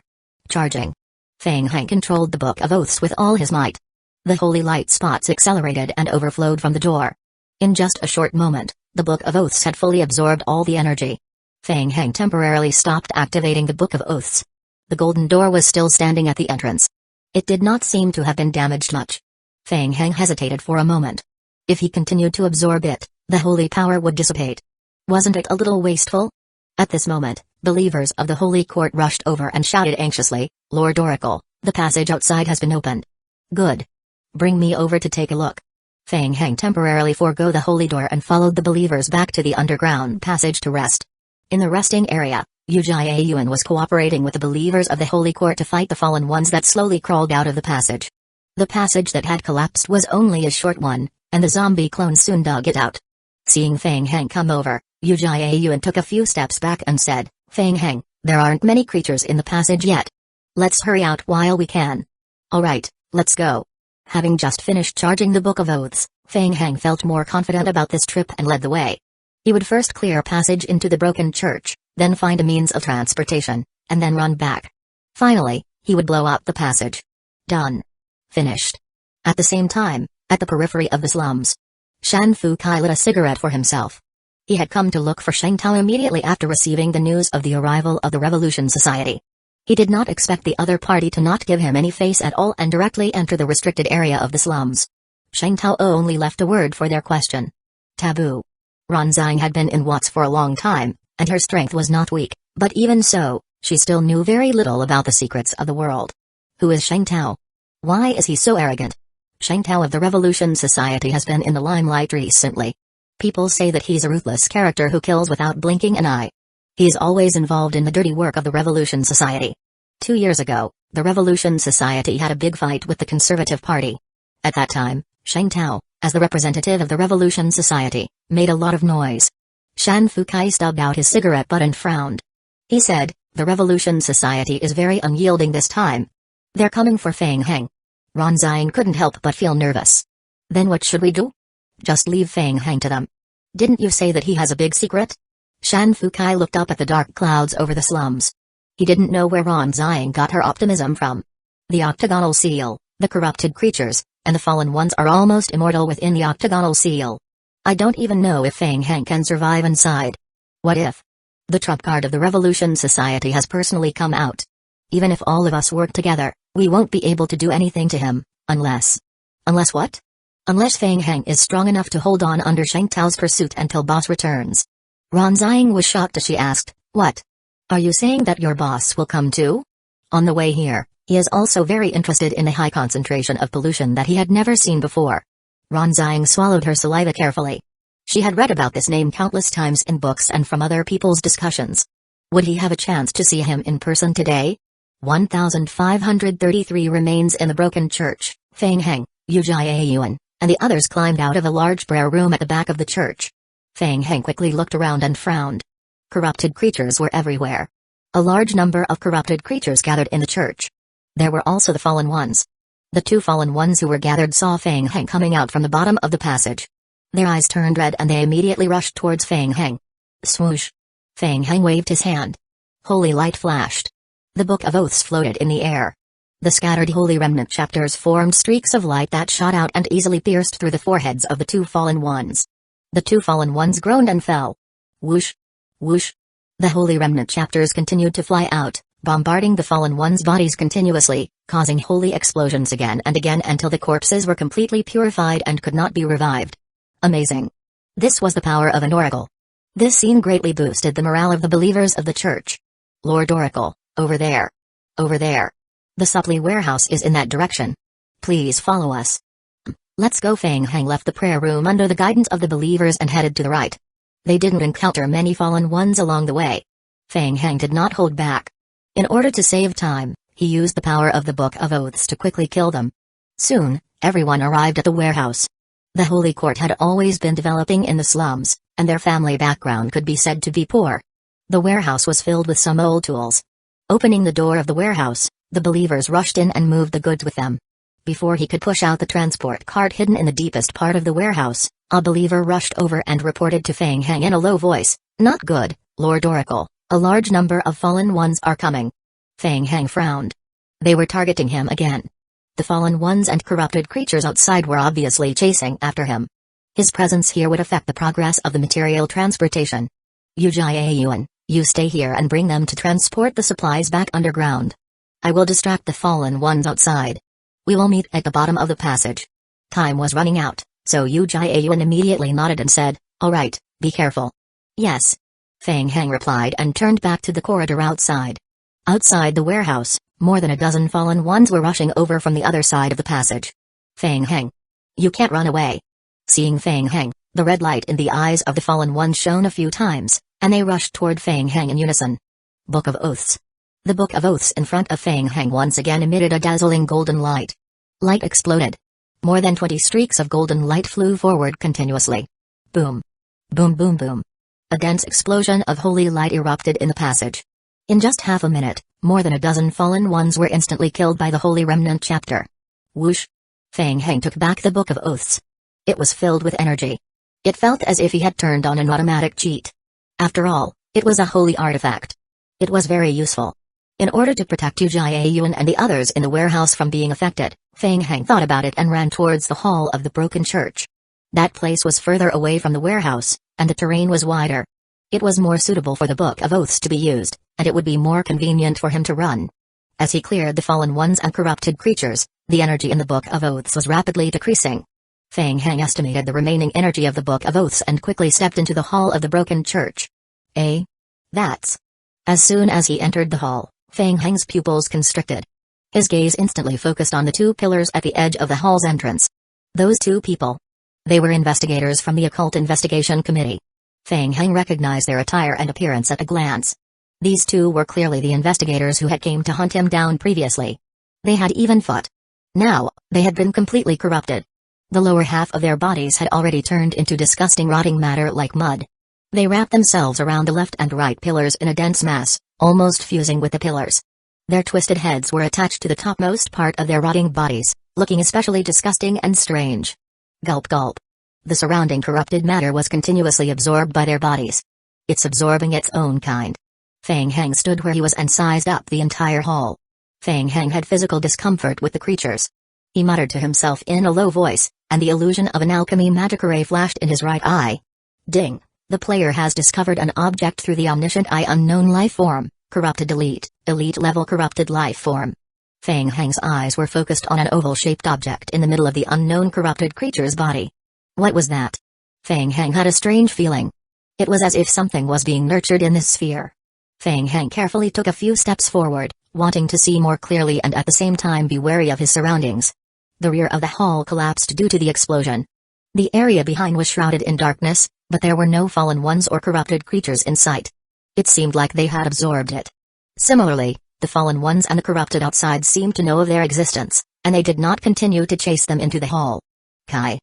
Charging. Feng Heng controlled the Book of Oaths with all his might. The holy light spots accelerated and overflowed from the door. In just a short moment, the Book of Oaths had fully absorbed all the energy. Feng Heng temporarily stopped activating the Book of Oaths. The golden door was still standing at the entrance. It did not seem to have been damaged much. Feng Heng hesitated for a moment. If he continued to absorb it, the holy power would dissipate. Wasn't it a little wasteful? At this moment, believers of the Holy Court rushed over and shouted anxiously, "Lord Oracle, the passage outside has been opened." Good. Bring me over to take a look. Feng Heng temporarily forego the holy door and followed the believers back to the underground passage to rest. In the resting area, Uchiha Yuan was cooperating with the believers of the Holy Court to fight the fallen ones that slowly crawled out of the passage. The passage that had collapsed was only a short one, and the zombie clones soon dug it out. Seeing Feng Heng come over, Uchiha Yuan took a few steps back and said, "Feng Heng, there aren't many creatures in the passage yet. Let's hurry out while we can." "Alright, let's go." Having just finished charging the Book of Oaths, Feng Heng felt more confident about this trip and led the way. He would first clear a passage into the broken church, then find a means of transportation, and then run back. Finally, he would blow up the passage. Done. Finished. At the same time, at the periphery of the slums, Shan Fukai lit a cigarette for himself. He had come to look for Sheng Tao immediately after receiving the news of the arrival of the Revolution Society. He did not expect the other party to not give him any face at all and directly enter the restricted area of the slums. Sheng Tao only left a word for their question. Taboo. Ronzang had been in Watts for a long time, and her strength was not weak, but even so, she still knew very little about the secrets of the world. Who is Sheng Tao? Why is he so arrogant? Sheng Tao of the Revolution Society has been in the limelight recently. People say that he's a ruthless character who kills without blinking an eye. He is always involved in the dirty work of the Revolution Society. 2 years ago, the Revolution Society had a big fight with the Conservative Party. At that time, Sheng Tao, as the representative of the Revolution Society, made a lot of noise. Shan Fukai stubbed out his cigarette butt and frowned. He said, "The Revolution Society is very unyielding this time. They're coming for Feng Heng." Ronzang couldn't help but feel nervous. "Then what should we do?" "Just leave Feng Heng to them." "Didn't you say that he has a big secret?" Shan Fukai looked up at the dark clouds over the slums. He didn't know where Ronzang got her optimism from. The octagonal seal, the corrupted creatures, and the fallen ones are almost immortal within the octagonal seal. I don't even know if Feng Heng can survive inside. What if? The trump card of the Revolution Society has personally come out. Even if all of us work together, we won't be able to do anything to him, unless... Unless what? Unless Fang Heng is strong enough to hold on under Shang Tao's pursuit until boss returns. Ran Xiying was shocked as she asked, "What? Are you saying that your boss will come too?" On the way here, he is also very interested in the high concentration of pollution that he had never seen before. Ran Xiying swallowed her saliva carefully. She had read about this name countless times in books and from other people's discussions. Would he have a chance to see him in person today? 1533 remains in the broken church. Fang Heng, Yu Jiayuan, and the others climbed out of a large prayer room at the back of the church. Fang Heng quickly looked around and frowned. Corrupted creatures were everywhere. A large number of corrupted creatures gathered in the church. There were also the fallen ones. The two fallen ones who were gathered saw Fang Heng coming out from the bottom of the passage. Their eyes turned red and they immediately rushed towards Fang Heng. Swoosh! Fang Heng waved his hand. Holy light flashed. The Book of Oaths floated in the air. The scattered holy remnant chapters formed streaks of light that shot out and easily pierced through the foreheads of the two fallen ones. The two fallen ones groaned and fell. Whoosh! Whoosh! The holy remnant chapters continued to fly out, bombarding the fallen ones' bodies continuously, causing holy explosions again and again until the corpses were completely purified and could not be revived. Amazing. This was the power of an oracle. This scene greatly boosted the morale of the believers of the church. Lord Oracle, over there. Over there. The supply warehouse is in that direction. Please follow us. Let's go. Fang Heng left the prayer room under the guidance of the believers and headed to the right. They didn't encounter many fallen ones along the way. Fang Heng did not hold back. In order to save time, he used the power of the Book of Oaths to quickly kill them. Soon, everyone arrived at the warehouse. The Holy Court had always been developing in the slums, and their family background could be said to be poor. The warehouse was filled with some old tools. Opening the door of the warehouse, the believers rushed in and moved the goods with them. Before he could push out the transport cart hidden in the deepest part of the warehouse, a believer rushed over and reported to Fang Heng in a low voice, "Not good, Lord Oracle, a large number of fallen ones are coming." Fang Heng frowned. They were targeting him again. The fallen ones and corrupted creatures outside were obviously chasing after him. His presence here would affect the progress of the material transportation. Yu Jiayuan, you stay here and bring them to transport the supplies back underground. I will distract the fallen ones outside. We will meet at the bottom of the passage. Time was running out, so Yu Jiayuan immediately nodded and said, "All right, be careful." "Yes." Fang Heng replied and turned back to the corridor outside. Outside the warehouse, more than a dozen fallen ones were rushing over from the other side of the passage. "Fang Heng, you can't run away." Seeing Fang Heng, the red light in the eyes of the fallen ones shone a few times, and they rushed toward Fang Heng in unison. Book of Oaths. The Book of Oaths in front of Fang Heng once again emitted a dazzling golden light. Light exploded. More than 20 streaks of golden light flew forward continuously. Boom. Boom boom boom. A dense explosion of holy light erupted in the passage. In just half a minute, more than a dozen fallen ones were instantly killed by the Holy Remnant chapter. Whoosh! Fang Heng took back the Book of Oaths. It was filled with energy. It felt as if he had turned on an automatic cheat. After all, it was a holy artifact. It was very useful. In order to protect Yu Jiayuan and the others in the warehouse from being affected, Fang Heng thought about it and ran towards the hall of the broken church. That place was further away from the warehouse, and the terrain was wider. It was more suitable for the Book of Oaths to be used, and it would be more convenient for him to run. As he cleared the fallen ones and corrupted creatures, the energy in the Book of Oaths was rapidly decreasing. Fang Heng estimated the remaining energy of the Book of Oaths and quickly stepped into the hall of the broken church. That's... As soon as he entered the hall, Fang Heng's pupils constricted. His gaze instantly focused on the two pillars at the edge of the hall's entrance. Those two people. They were investigators from the Occult Investigation Committee. Fang Heng recognized their attire and appearance at a glance. These two were clearly the investigators who had came to hunt him down previously. They had even fought. Now, they had been completely corrupted. The lower half of their bodies had already turned into disgusting rotting matter like mud. They wrapped themselves around the left and right pillars in a dense mass, almost fusing with the pillars. Their twisted heads were attached to the topmost part of their rotting bodies, looking especially disgusting and strange. Gulp gulp. The surrounding corrupted matter was continuously absorbed by their bodies. It's absorbing its own kind. Fang Heng stood where he was and sized up the entire hall. Fang Heng had physical discomfort with the creatures. He muttered to himself in a low voice, and the illusion of an alchemy magic ray flashed in his right eye. Ding, The player has discovered an object through the omniscient eye unknown life form, corrupted elite level corrupted life form. Feng Heng's eyes were focused on an oval-shaped object in the middle of the unknown corrupted creature's body. What was that? Feng Heng had a strange feeling. It was as if something was being nurtured in this sphere. Feng Heng carefully took a few steps forward, wanting to see more clearly and at the same time be wary of his surroundings. The rear of the hall collapsed due to the explosion. The area behind was shrouded in darkness, but there were no fallen ones or corrupted creatures in sight. It seemed like they had absorbed it. Similarly, the fallen ones and the corrupted outside seemed to know of their existence, and they did not continue to chase them into the hall. Kai.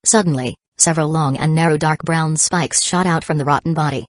Suddenly, several long and narrow dark brown spikes shot out from the rotten body.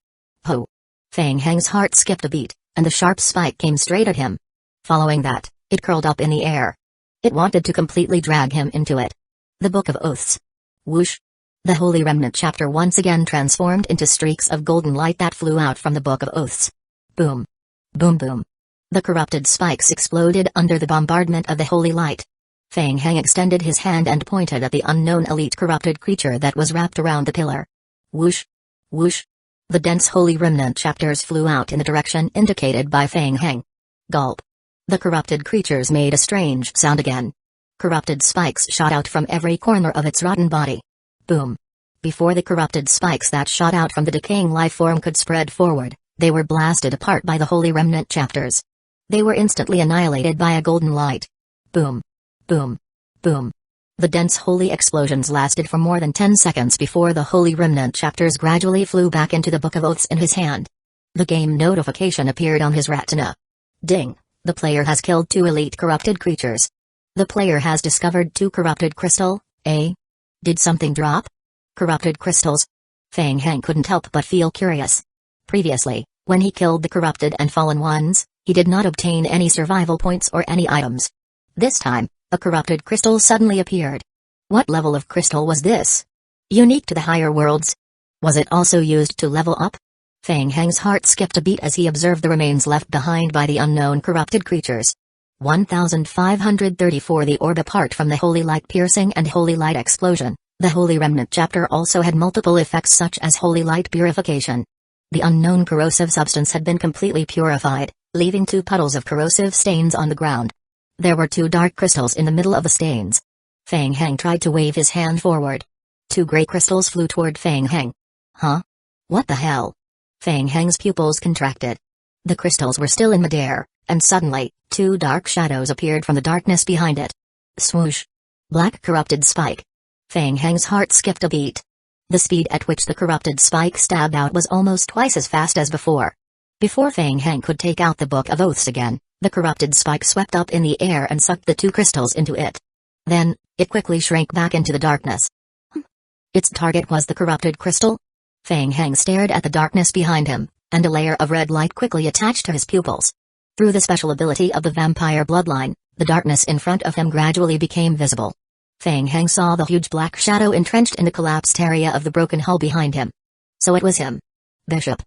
Ho! Feng Heng's heart skipped a beat, and the sharp spike came straight at him. Following that, it curled up in the air. It wanted to completely drag him into it. The Book of Oaths. Whoosh! The Holy Remnant chapter once again transformed into streaks of golden light that flew out from the Book of Oaths. Boom! Boom boom! The corrupted spikes exploded under the bombardment of the holy light. Feng Heng extended his hand and pointed at the unknown elite corrupted creature that was wrapped around the pillar. Whoosh! Whoosh! The dense Holy Remnant chapters flew out in the direction indicated by Feng Heng. Gulp! The corrupted creatures made a strange sound again. Corrupted spikes shot out from every corner of its rotten body. Boom! Before the corrupted spikes that shot out from the decaying life form could spread forward, they were blasted apart by the Holy Remnant chapters. They were instantly annihilated by a golden light. Boom! Boom! Boom! The dense holy explosions lasted for more than 10 seconds before the Holy Remnant chapters gradually flew back into the Book of Oaths in his hand. The game notification appeared on his retina. Ding! The player has killed 2 elite corrupted creatures. The player has discovered 2 corrupted crystal, Did something drop? Corrupted crystals? Feng Heng couldn't help but feel curious. Previously, when he killed the corrupted and fallen ones, he did not obtain any survival points or any items. This time, a corrupted crystal suddenly appeared. What level of crystal was this? Unique to the higher worlds? Was it also used to level up? Feng Heng's heart skipped a beat as he observed the remains left behind by the unknown corrupted creatures. 1534 The orb apart from the Holy Light piercing and Holy Light explosion. The Holy Remnant chapter also had multiple effects such as Holy Light purification. The unknown corrosive substance had been completely purified, leaving 2 puddles of corrosive stains on the ground. There were 2 dark crystals in the middle of the stains. Feng Heng tried to wave his hand forward. 2 gray crystals flew toward Feng Heng. Huh? What the hell? Feng Heng's pupils contracted. The crystals were still in midair, and suddenly, 2 dark shadows appeared from the darkness behind it. Swoosh! Black corrupted spike. Feng Heng's heart skipped a beat. The speed at which the corrupted spike stabbed out was almost twice as fast as before. Before Feng Heng could take out the Book of Oaths again, the corrupted spike swept up in the air and sucked the 2 crystals into it. Then, it quickly shrank back into the darkness. Its target was the corrupted crystal? Feng Heng stared at the darkness behind him, and a layer of red light quickly attached to his pupils. Through the special ability of the vampire bloodline, the darkness in front of him gradually became visible. Feng Heng saw the huge black shadow entrenched in the collapsed area of the broken hull behind him. So it was him. Bishop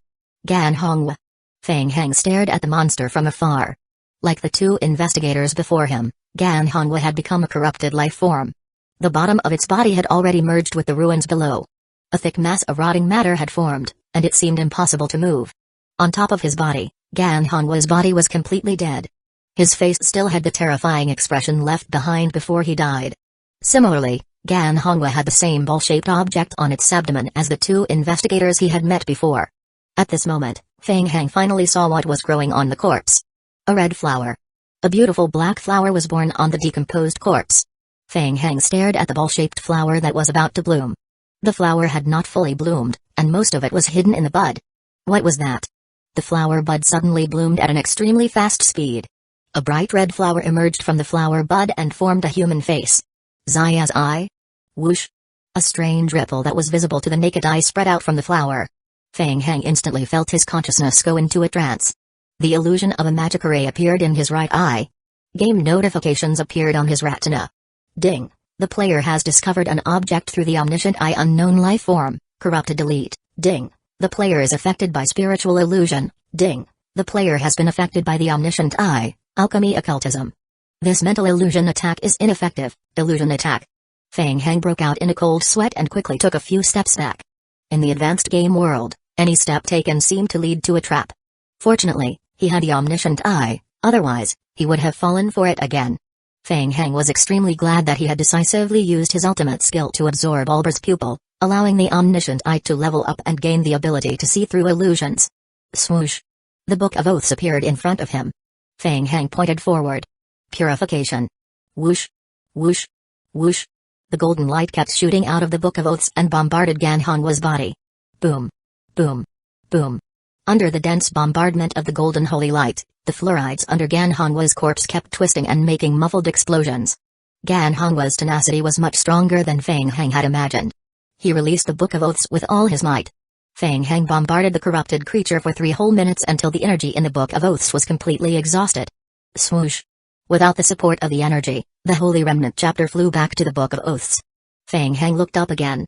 Gan Hongwa. Feng Heng stared at the monster from afar. Like the 2 investigators before him, Gan Hongwa had become a corrupted life form. The bottom of its body had already merged with the ruins below. A thick mass of rotting matter had formed, and it seemed impossible to move. On top of his body, Gan Hongwa's body was completely dead. His face still had the terrifying expression left behind before he died. Similarly, Gan Hongwa had the same ball-shaped object on its abdomen as the 2 investigators he had met before. At this moment, Feng Heng finally saw what was growing on the corpse. A red flower. A beautiful black flower was born on the decomposed corpse. Feng Heng stared at the ball-shaped flower that was about to bloom. The flower had not fully bloomed, and most of it was hidden in the bud. What was that? The flower bud suddenly bloomed at an extremely fast speed. A bright red flower emerged from the flower bud and formed a human face. Zaya's eye? Whoosh! A strange ripple that was visible to the naked eye spread out from the flower. Feng Heng instantly felt his consciousness go into a trance. The illusion of a magic ray appeared in his right eye. Game notifications appeared on his retina. Ding! The player has discovered an object through the omniscient eye unknown life form, corrupted elite. Ding! The player is affected by spiritual illusion. Ding! The player has been affected by the omniscient eye, alchemy occultism. This mental illusion attack is ineffective. Illusion attack. Feng Heng broke out in a cold sweat and quickly took a few steps back. In the advanced game world, any step taken seemed to lead to a trap. Fortunately, he had the omniscient eye, otherwise, he would have fallen for it again. Feng Heng was extremely glad that he had decisively used his ultimate skill to absorb Ulber's pupil, allowing the omniscient eye to level up and gain the ability to see through illusions. Swoosh! The Book of Oaths appeared in front of him. Feng Heng pointed forward. Purification. Whoosh! Whoosh! Whoosh! The golden light kept shooting out of the Book of Oaths and bombarded Gan Hongwa's body. Boom! Boom! Boom! Under the dense bombardment of the golden holy light, the fluorides under Gan Hongwa's corpse kept twisting and making muffled explosions. Gan Hongwa's tenacity was much stronger than Feng Heng had imagined. He released the Book of Oaths with all his might. Feng Heng bombarded the corrupted creature for 3 whole minutes until the energy in the Book of Oaths was completely exhausted. Swoosh! Without the support of the energy, the Holy Remnant chapter flew back to the Book of Oaths. Feng Heng looked up again.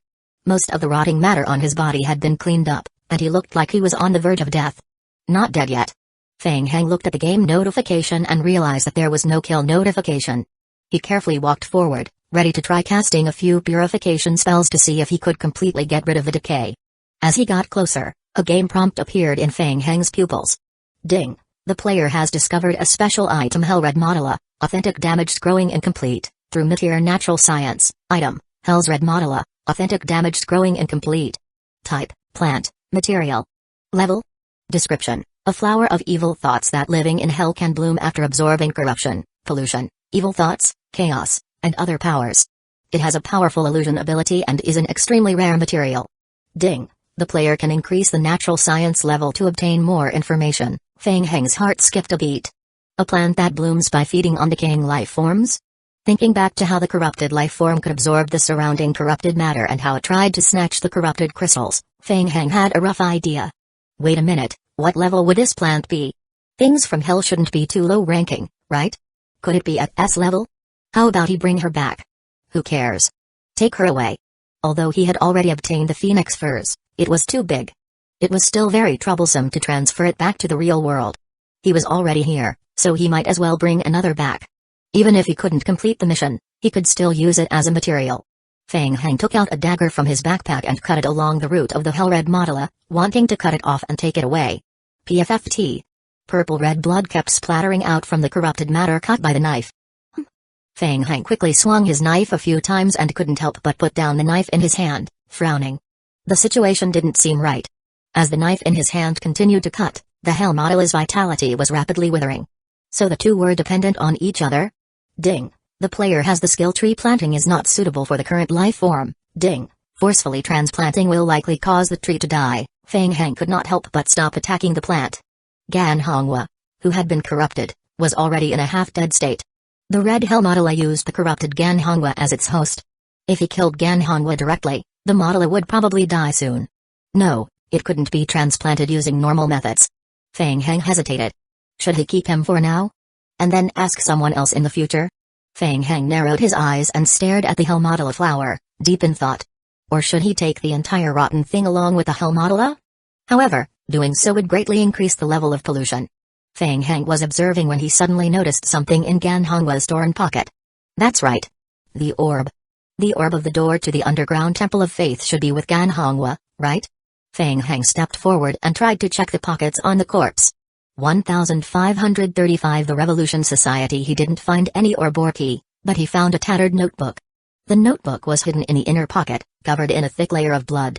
Most of the rotting matter on his body had been cleaned up, and he looked like he was on the verge of death. Not dead yet. Feng Heng looked at the game notification and realized that there was no kill notification. He carefully walked forward, ready to try casting a few purification spells to see if he could completely get rid of the decay. As he got closer, a game prompt appeared in Feng Heng's pupils. Ding! The player has discovered a special item Hell Red Modula, Authentic Damaged Growing Incomplete, through Meteor Natural Science, item, Hell's Red Modula, Authentic Damaged Growing Incomplete. Type, Plant, Material. Level. Description, a flower of evil thoughts that living in hell can bloom after absorbing corruption, pollution, evil thoughts, chaos, and other powers. It has a powerful illusion ability and is an extremely rare material. Ding! The player can increase the natural science level to obtain more information. Feng Heng's heart skipped a beat. A plant that blooms by feeding on decaying life forms? Thinking back to how the corrupted life form could absorb the surrounding corrupted matter and how it tried to snatch the corrupted crystals, Feng Heng had a rough idea. Wait a minute, what level would this plant be? Things from hell shouldn't be too low ranking, right? Could it be at S level? How about he bring her back? Who cares? Take her away. Although he had already obtained the phoenix furs, it was too big. It was still very troublesome to transfer it back to the real world. He was already here, so he might as well bring another back. Even if he couldn't complete the mission, he could still use it as a material. Feng Heng took out a dagger from his backpack and cut it along the root of the Hellred Modula, wanting to cut it off and take it away. PFFT. Purple-red blood kept splattering out from the corrupted matter cut by the knife. Feng Heng quickly swung his knife a few times and couldn't help but put down the knife in his hand, frowning. The situation didn't seem right. As the knife in his hand continued to cut, the Hell Modula's vitality was rapidly withering. So the two were dependent on each other? Ding. The player has the skill tree planting is not suitable for the current life form. Ding. Forcefully transplanting will likely cause the tree to die. Feng Heng could not help but stop attacking the plant. Gan Hongwa, who had been corrupted, was already in a half-dead state. The red Hell Modula used the corrupted Gan Hongwa as its host. If he killed Gan Hongwa directly, the Modula would probably die soon. No, it couldn't be transplanted using normal methods. Feng Heng hesitated. Should he keep him for now? And then ask someone else in the future? Feng Heng narrowed his eyes and stared at the Hell Modula flower, deep in thought. Or should he take the entire rotten thing along with the Hell Modula? However, doing so would greatly increase the level of pollution. Feng Heng was observing when he suddenly noticed something in Gan Hongwa's torn pocket. That's right. The orb. The orb of the door to the underground Temple of Faith should be with Gan Hongwa, right? Feng Heng stepped forward and tried to check the pockets on the corpse. 1535 The Revolution Society. He didn't find any orb or key, but he found a tattered notebook. The notebook was hidden in the inner pocket, covered in a thick layer of blood.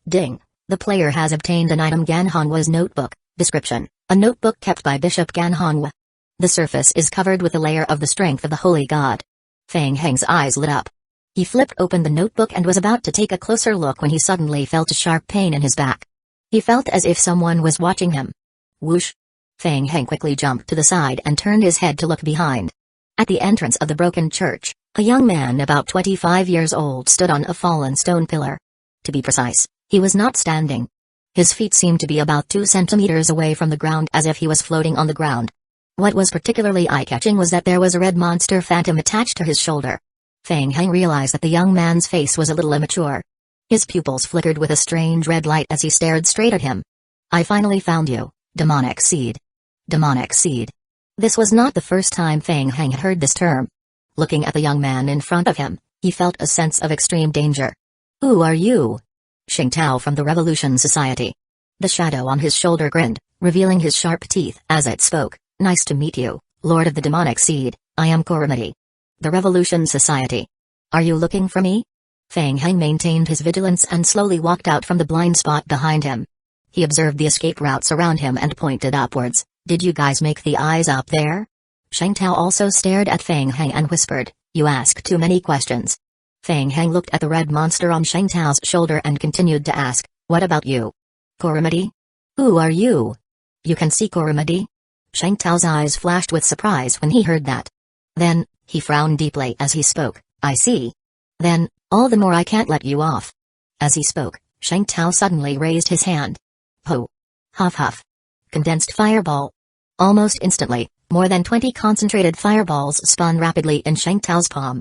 Ding. The player has obtained an item Gan Hongwa's notebook. Description. A notebook kept by Bishop Gan Hongwa. The surface is covered with a layer of the strength of the Holy God. Feng Heng's eyes lit up. He flipped open the notebook and was about to take a closer look when he suddenly felt a sharp pain in his back. He felt as if someone was watching him. Whoosh! Feng Heng quickly jumped to the side and turned his head to look behind. At the entrance of the broken church, a young man about 25 years old stood on a fallen stone pillar. To be precise, he was not standing. His feet seemed to be about 2 centimeters away from the ground, as if he was floating on the ground. What was particularly eye-catching was that there was a red monster phantom attached to his shoulder. Feng Heng realized that the young man's face was a little immature. His pupils flickered with a strange red light as he stared straight at him. I finally found you, demonic seed. Demonic seed. This was not the first time Feng Heng had heard this term. Looking at the young man in front of him, he felt a sense of extreme danger. Who are you? Xing Tao from the Revolution Society. The shadow on his shoulder grinned, revealing his sharp teeth as it spoke. Nice to meet you, Lord of the Demonic Seed. I am Calamity. The Revolution Society. Are you looking for me? Feng Heng maintained his vigilance and slowly walked out from the blind spot behind him. He observed the escape routes around him and pointed upwards. Did you guys make the eyes up there? Xing Tao also stared at Feng Heng and whispered, you ask too many questions. Feng Heng looked at the red monster on Xing Tao's shoulder and continued to ask, what about you? Calamity? Who are you? You can see Calamity? Xing Tao's eyes flashed with surprise when he heard that. Then, he frowned deeply as he spoke, I see. Then, all the more I can't let you off. As he spoke, Xing Tao suddenly raised his hand. Ho! Huff huff. Condensed fireball. Almost instantly, more than 20 concentrated fireballs spun rapidly in Xing Tao's palm.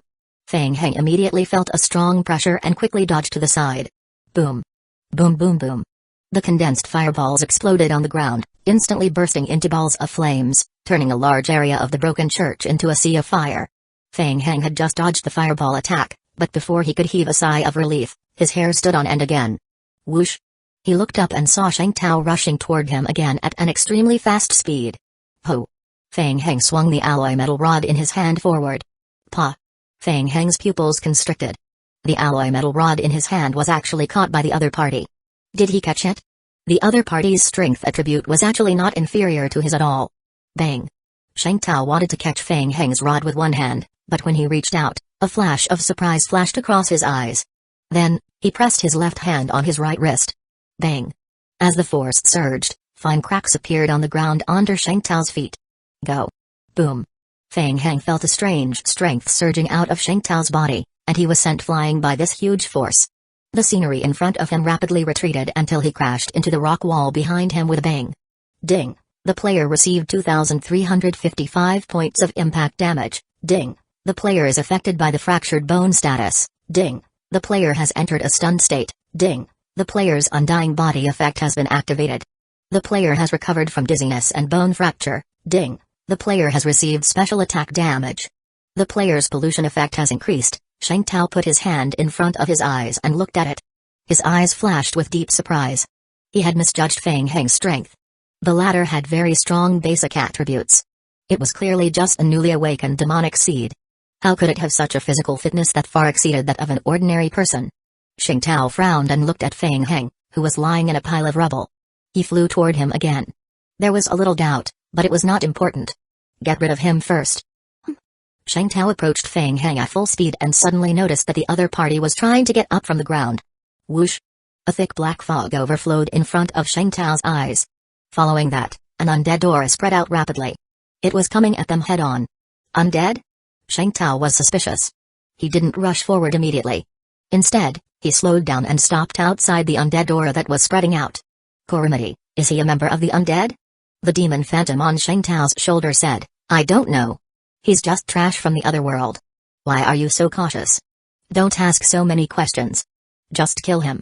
Feng Heng immediately felt a strong pressure and quickly dodged to the side. Boom. Boom boom boom. The condensed fireballs exploded on the ground, instantly bursting into balls of flames, turning a large area of the broken church into a sea of fire. Feng Heng had just dodged the fireball attack, but before he could heave a sigh of relief, his hair stood on end again. Whoosh! He looked up and saw Xing Tao rushing toward him again at an extremely fast speed. Ho! Feng Heng swung the alloy metal rod in his hand forward. Pa! Feng Heng's pupils constricted. The alloy metal rod in his hand was actually caught by the other party. Did he catch it? The other party's strength attribute was actually not inferior to his at all. Bang! Xing Tao wanted to catch Feng Heng's rod with one hand, but when he reached out, a flash of surprise flashed across his eyes. Then, he pressed his left hand on his right wrist. Bang! As the force surged, fine cracks appeared on the ground under Xing Tao's feet. Go! Boom! Feng Heng felt a strange strength surging out of Xing Tao's body, and he was sent flying by this huge force. The scenery in front of him rapidly retreated until he crashed into the rock wall behind him with a bang. Ding! The player received 2,355 points of impact damage. Ding! The player is affected by the fractured bone status. Ding! The player has entered a stunned state. Ding! The player's undying body effect has been activated. The player has recovered from dizziness and bone fracture. Ding! The player has received special attack damage. The player's pollution effect has increased. Xing Tao put his hand in front of his eyes and looked at it. His eyes flashed with deep surprise. He had misjudged Feng Heng's strength. The latter had very strong basic attributes. It was clearly just a newly awakened demonic seed. How could it have such a physical fitness that far exceeded that of an ordinary person? Xing Tao frowned and looked at Feng Heng, who was lying in a pile of rubble. He flew toward him again. There was a little doubt, but it was not important. Get rid of him first. Xing Tao approached Feng Heng at full speed and suddenly noticed that the other party was trying to get up from the ground. Whoosh! A thick black fog overflowed in front of Xing Tao's eyes. Following that, an undead aura spread out rapidly. It was coming at them head-on. Undead? Xing Tao was suspicious. He didn't rush forward immediately. Instead, he slowed down and stopped outside the undead aura that was spreading out. Calamity, is he a member of the undead? The demon phantom on Xing Tao's shoulder said, I don't know. He's just trash from the other world. Why are you so cautious? Don't ask so many questions. Just kill him.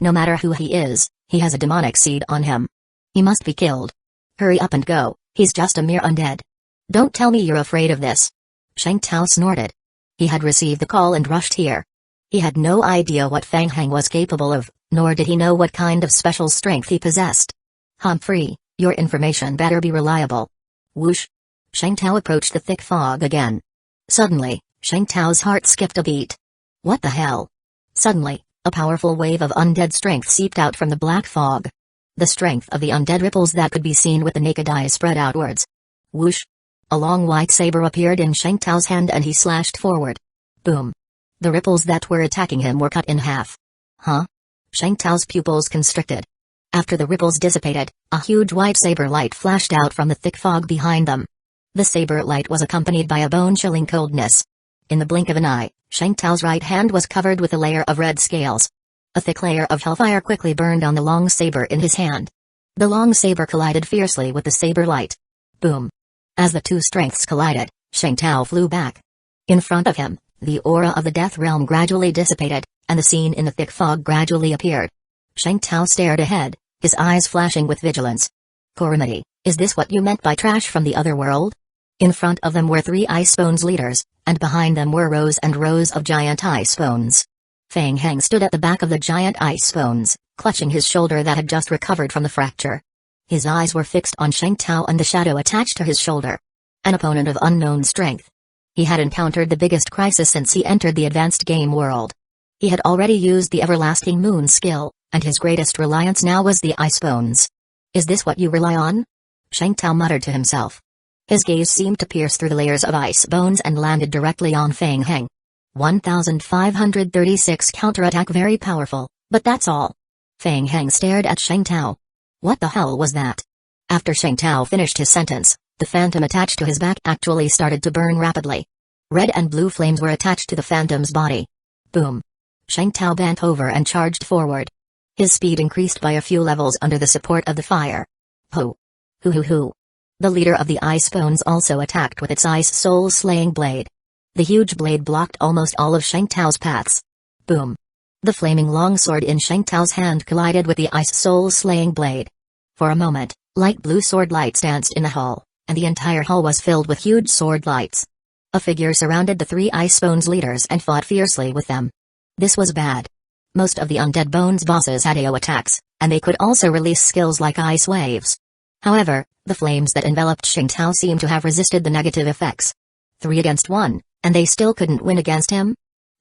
No matter who he is, he has a demonic seed on him. He must be killed. Hurry up and go, he's just a mere undead. Don't tell me you're afraid of this. Xing Tao snorted. He had received the call and rushed here. He had no idea what Feng Heng was capable of, nor did he know what kind of special strength he possessed. Humphrey, your information better be reliable. Whoosh! Xing Tao approached the thick fog again. Suddenly, Xing Tao's heart skipped a beat. What the hell? Suddenly, a powerful wave of undead strength seeped out from the black fog. The strength of the undead ripples that could be seen with the naked eye spread outwards. Whoosh! A long white saber appeared in Xing Tao's hand and he slashed forward. Boom! The ripples that were attacking him were cut in half. Huh? Xing Tao's pupils constricted. After the ripples dissipated, a huge white saber light flashed out from the thick fog behind them. The saber light was accompanied by a bone-chilling coldness. In the blink of an eye, Xing Tao's right hand was covered with a layer of red scales. A thick layer of hellfire quickly burned on the long saber in his hand. The long saber collided fiercely with the saber light. Boom! As the two strengths collided, Xing Tao flew back. In front of him, the aura of the death realm gradually dissipated, and the scene in the thick fog gradually appeared. Xing Tao stared ahead, his eyes flashing with vigilance. Calamity, is this what you meant by trash from the other world? In front of them were 3 ice bones leaders, and behind them were rows and rows of giant ice bones. Feng Heng stood at the back of the giant ice bones, clutching his shoulder that had just recovered from the fracture. His eyes were fixed on Sheng Tao and the shadow attached to his shoulder. An opponent of unknown strength. He had encountered the biggest crisis since he entered the advanced game world. He had already used the everlasting moon skill, and his greatest reliance now was the ice bones. Is this what you rely on? Sheng Tao muttered to himself. His gaze seemed to pierce through the layers of ice bones and landed directly on Feng Heng. 1536 counterattack, very powerful, but that's all. Feng Heng stared at Sheng Tao. What the hell was that? After Sheng Tao finished his sentence, the phantom attached to his back actually started to burn rapidly. Red and blue flames were attached to the phantom's body. Boom. Sheng Tao bent over and charged forward. His speed increased by a few levels under the support of the fire. Hoo. Hoo hoo hoo. The leader of the ice bones also attacked with its ice soul-slaying blade. The huge blade blocked almost all of Sheng Tao's paths. Boom. The flaming longsword in Sheng Tao's hand collided with the ice soul-slaying blade. For a moment, light blue sword lights danced in the hall, and the entire hall was filled with huge sword lights. A figure surrounded the three ice bones leaders and fought fiercely with them. This was bad. Most of the Undead Bones bosses had AO attacks, and they could also release skills like ice waves. However, the flames that enveloped Sheng Tao seemed to have resisted the negative effects. 3 against 1, and they still couldn't win against him?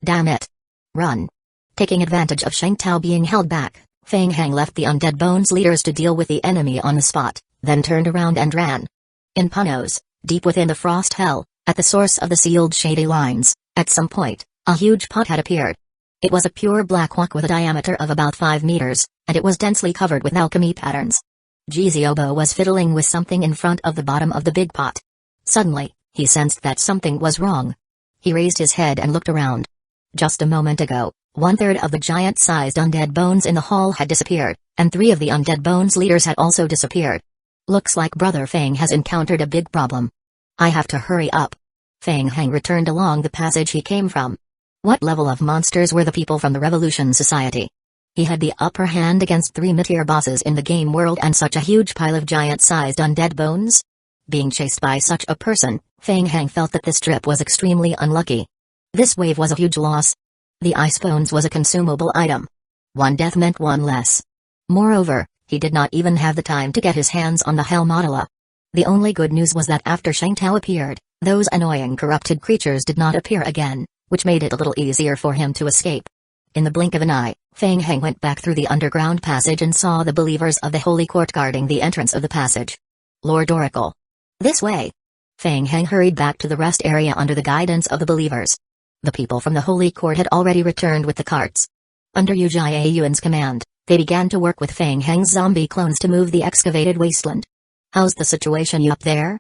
Damn it. Run. Taking advantage of Sheng Tao being held back, Feng Heng left the Undead Bones leaders to deal with the enemy on the spot, then turned around and ran. In Punos, deep within the frost hell, at the source of the sealed shady lines, at some point, a huge pot had appeared. It was a pure black rock with a diameter of about 5 meters, and it was densely covered with alchemy patterns. Jiziobo was fiddling with something in front of the bottom of the big pot. Suddenly, he sensed that something was wrong. He raised his head and looked around. Just a moment ago, 1/3 of the giant-sized Undead Bones in the hall had disappeared, and 3 of the Undead Bones leaders had also disappeared. Looks like Brother Feng has encountered a big problem. I have to hurry up. Feng Heng returned along the passage he came from. What level of monsters were the people from the Revolution Society? He had the upper hand against 3 mid-tier bosses in the game world and such a huge pile of giant-sized Undead Bones? Being chased by such a person, Feng Heng felt that this trip was extremely unlucky. This wave was a huge loss. The ice bones was a consumable item. 1 death meant 1 less. Moreover, he did not even have the time to get his hands on the Hell Modula. The only good news was that after Sheng Tao appeared, those annoying corrupted creatures did not appear again, which made it a little easier for him to escape. In the blink of an eye, Feng Heng went back through the underground passage and saw the believers of the Holy Court guarding the entrance of the passage. Lord Oracle. This way. Feng Heng hurried back to the rest area under the guidance of the believers. The people from the Holy Court had already returned with the carts. Under Uchiha Yuan's command, they began to work with Feng Heng's zombie clones to move the excavated wasteland. How's the situation up there?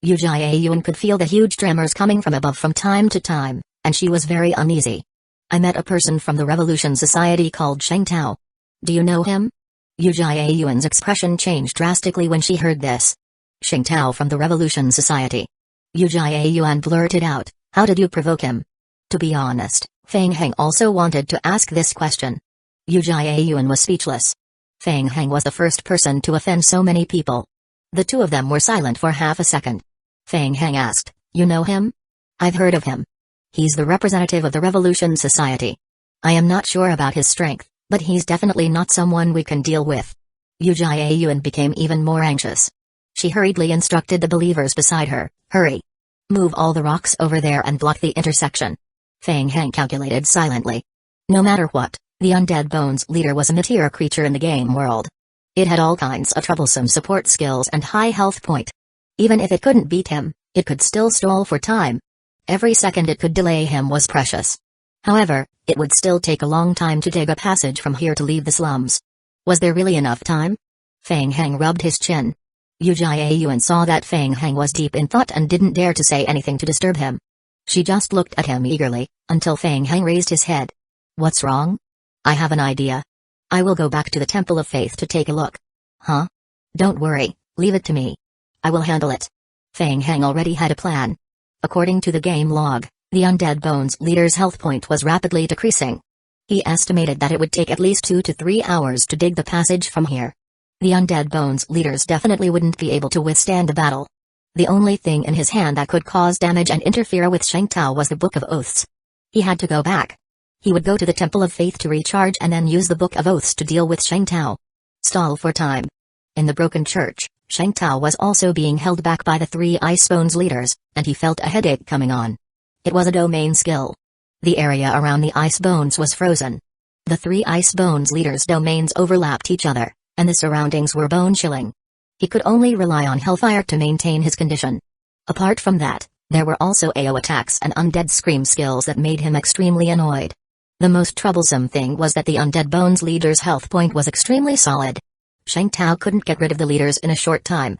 Uchiha Yuan could feel the huge tremors coming from above from time to time, and she was very uneasy. I met a person from the Revolution Society called Sheng Tao. Do you know him? Uchiha Yuan's expression changed drastically when she heard this. Sheng Tao from the Revolution Society. Uchiha Yuan blurted out, how did you provoke him? To be honest, Feng Heng also wanted to ask this question. Uchiha Yuan was speechless. Feng Heng was the first person to offend so many people. The two of them were silent for half a second. Feng Heng asked, you know him? I've heard of him. He's the representative of the Revolution Society. I am not sure about his strength, but he's definitely not someone we can deal with. Uchiha Yuan became even more anxious. She hurriedly instructed the believers beside her, hurry. Move all the rocks over there and block the intersection. Feng Heng calculated silently. No matter what, the Undead Bones leader was a mid-tier creature in the game world. It had all kinds of troublesome support skills and high health point. Even if it couldn't beat him, it could still stall for time. Every second it could delay him was precious. However, it would still take a long time to dig a passage from here to leave the slums. Was there really enough time? Feng Heng rubbed his chin. Uchiha Yuan saw that Feng Heng was deep in thought and didn't dare to say anything to disturb him. She just looked at him eagerly, until Feng Heng raised his head. What's wrong? I have an idea. I will go back to the Temple of Faith to take a look. Huh? Don't worry, leave it to me. I will handle it. Feng Heng already had a plan. According to the game log, the Undead Bones leader's health point was rapidly decreasing. He estimated that it would take at least 2 to 3 hours to dig the passage from here. The Undead Bones leaders definitely wouldn't be able to withstand the battle. The only thing in his hand that could cause damage and interfere with Sheng Tao was the Book of Oaths. He had to go back. He would go to the Temple of Faith to recharge and then use the Book of Oaths to deal with Sheng Tao. Stall for time. In the broken church, Sheng Tao was also being held back by the 3 Ice Bones leaders, and he felt a headache coming on. It was a domain skill. The area around the Ice Bones was frozen. The 3 Ice Bones leaders' domains overlapped each other, and the surroundings were bone-chilling. He could only rely on Hellfire to maintain his condition. Apart from that, there were also AO attacks and undead scream skills that made him extremely annoyed. The most troublesome thing was that the Undead Bones leader's health point was extremely solid. Sheng Tao couldn't get rid of the leaders in a short time.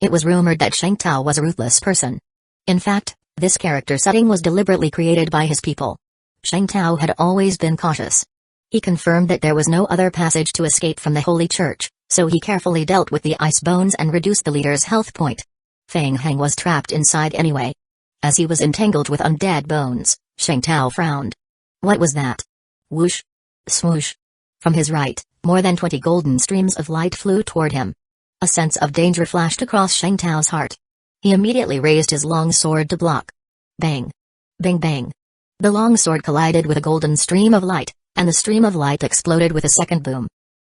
It was rumored that Sheng Tao was a ruthless person. In fact, this character setting was deliberately created by his people. Sheng Tao had always been cautious. He confirmed that there was no other passage to escape from the Holy Church, so he carefully dealt with the Ice Bones and reduced the leader's health point. Feng Heng was trapped inside anyway. As he was entangled with Undead Bones, Sheng Tao frowned. What was that? Whoosh! Swoosh! From his right, more than 20 golden streams of light flew toward him. A sense of danger flashed across Sheng Tao's heart. He immediately raised his long sword to block. Bang! Bang bang! The long sword collided with a golden stream of light, and the stream of light exploded with a second boom.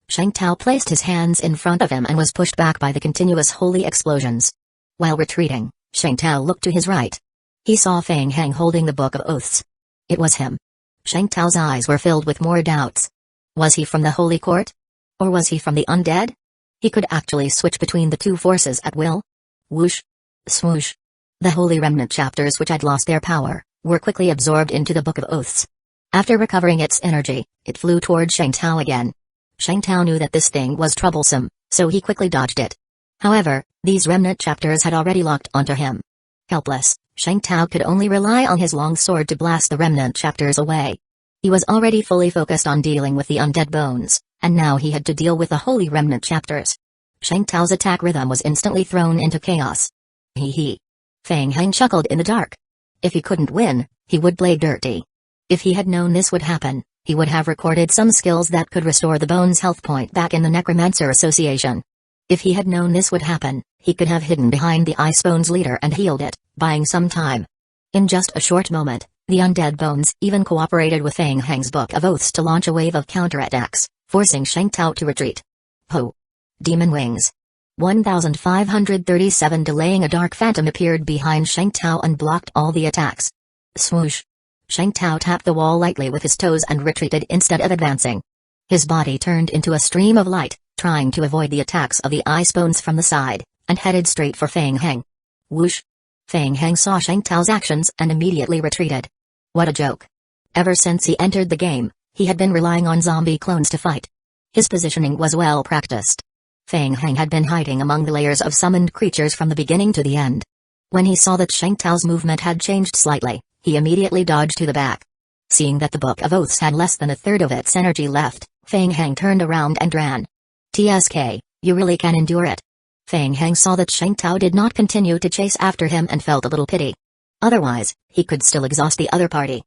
Sheng Tao placed his hands in front of him and was pushed back by the continuous holy explosions. While retreating, Sheng Tao looked to his right. He saw Feng Heng holding the Book of Oaths. It was him. Sheng Tao's eyes were filled with more doubts. Was he from the Holy Court? Or was he from the undead? He could actually switch between the 2 forces at will. Whoosh! Swoosh! The Holy Remnant chapters which had lost their power, were quickly absorbed into the Book of Oaths. After recovering its energy, it flew toward Sheng Tao again. Sheng Tao knew that this thing was troublesome, so he quickly dodged it. However, these remnant chapters had already locked onto him. Helpless, Sheng Tao could only rely on his long sword to blast the remnant chapters away. He was already fully focused on dealing with the Undead Bones, and now he had to deal with the Holy Remnant chapters. Sheng Tao's attack rhythm was instantly thrown into chaos. Hee hee. Feng Heng chuckled in the dark. If he couldn't win, he would play dirty. If he had known this would happen, he would have recorded some skills that could restore the Bones' health point back in the Necromancer Association. If he had known this would happen, he could have hidden behind the Ice Bones leader and healed it, buying some time. In just a short moment, the Undead Bones even cooperated with Feng Heng's Book of Oaths to launch a wave of counterattacks, forcing Sheng Tao to retreat. Po! Demon Wings. 1537 Delaying a dark phantom appeared behind Sheng Tao and blocked all the attacks. Swoosh! Sheng Tao tapped the wall lightly with his toes and retreated instead of advancing. His body turned into a stream of light, trying to avoid the attacks of the Ice Bones from the side, and headed straight for Feng Heng. Whoosh! Feng Heng saw Sheng Tao's actions and immediately retreated. What a joke. Ever since he entered the game, he had been relying on zombie clones to fight. His positioning was well practiced. Feng Heng had been hiding among the layers of summoned creatures from the beginning to the end. When he saw that Sheng Tao's movement had changed slightly, he immediately dodged to the back. Seeing that the Book of Oaths had less than a third of its energy left, Feng Heng turned around and ran. TSK, you really can endure it. Feng Heng saw that Sheng Tao did not continue to chase after him and felt a little pity. Otherwise, he could still exhaust the other party.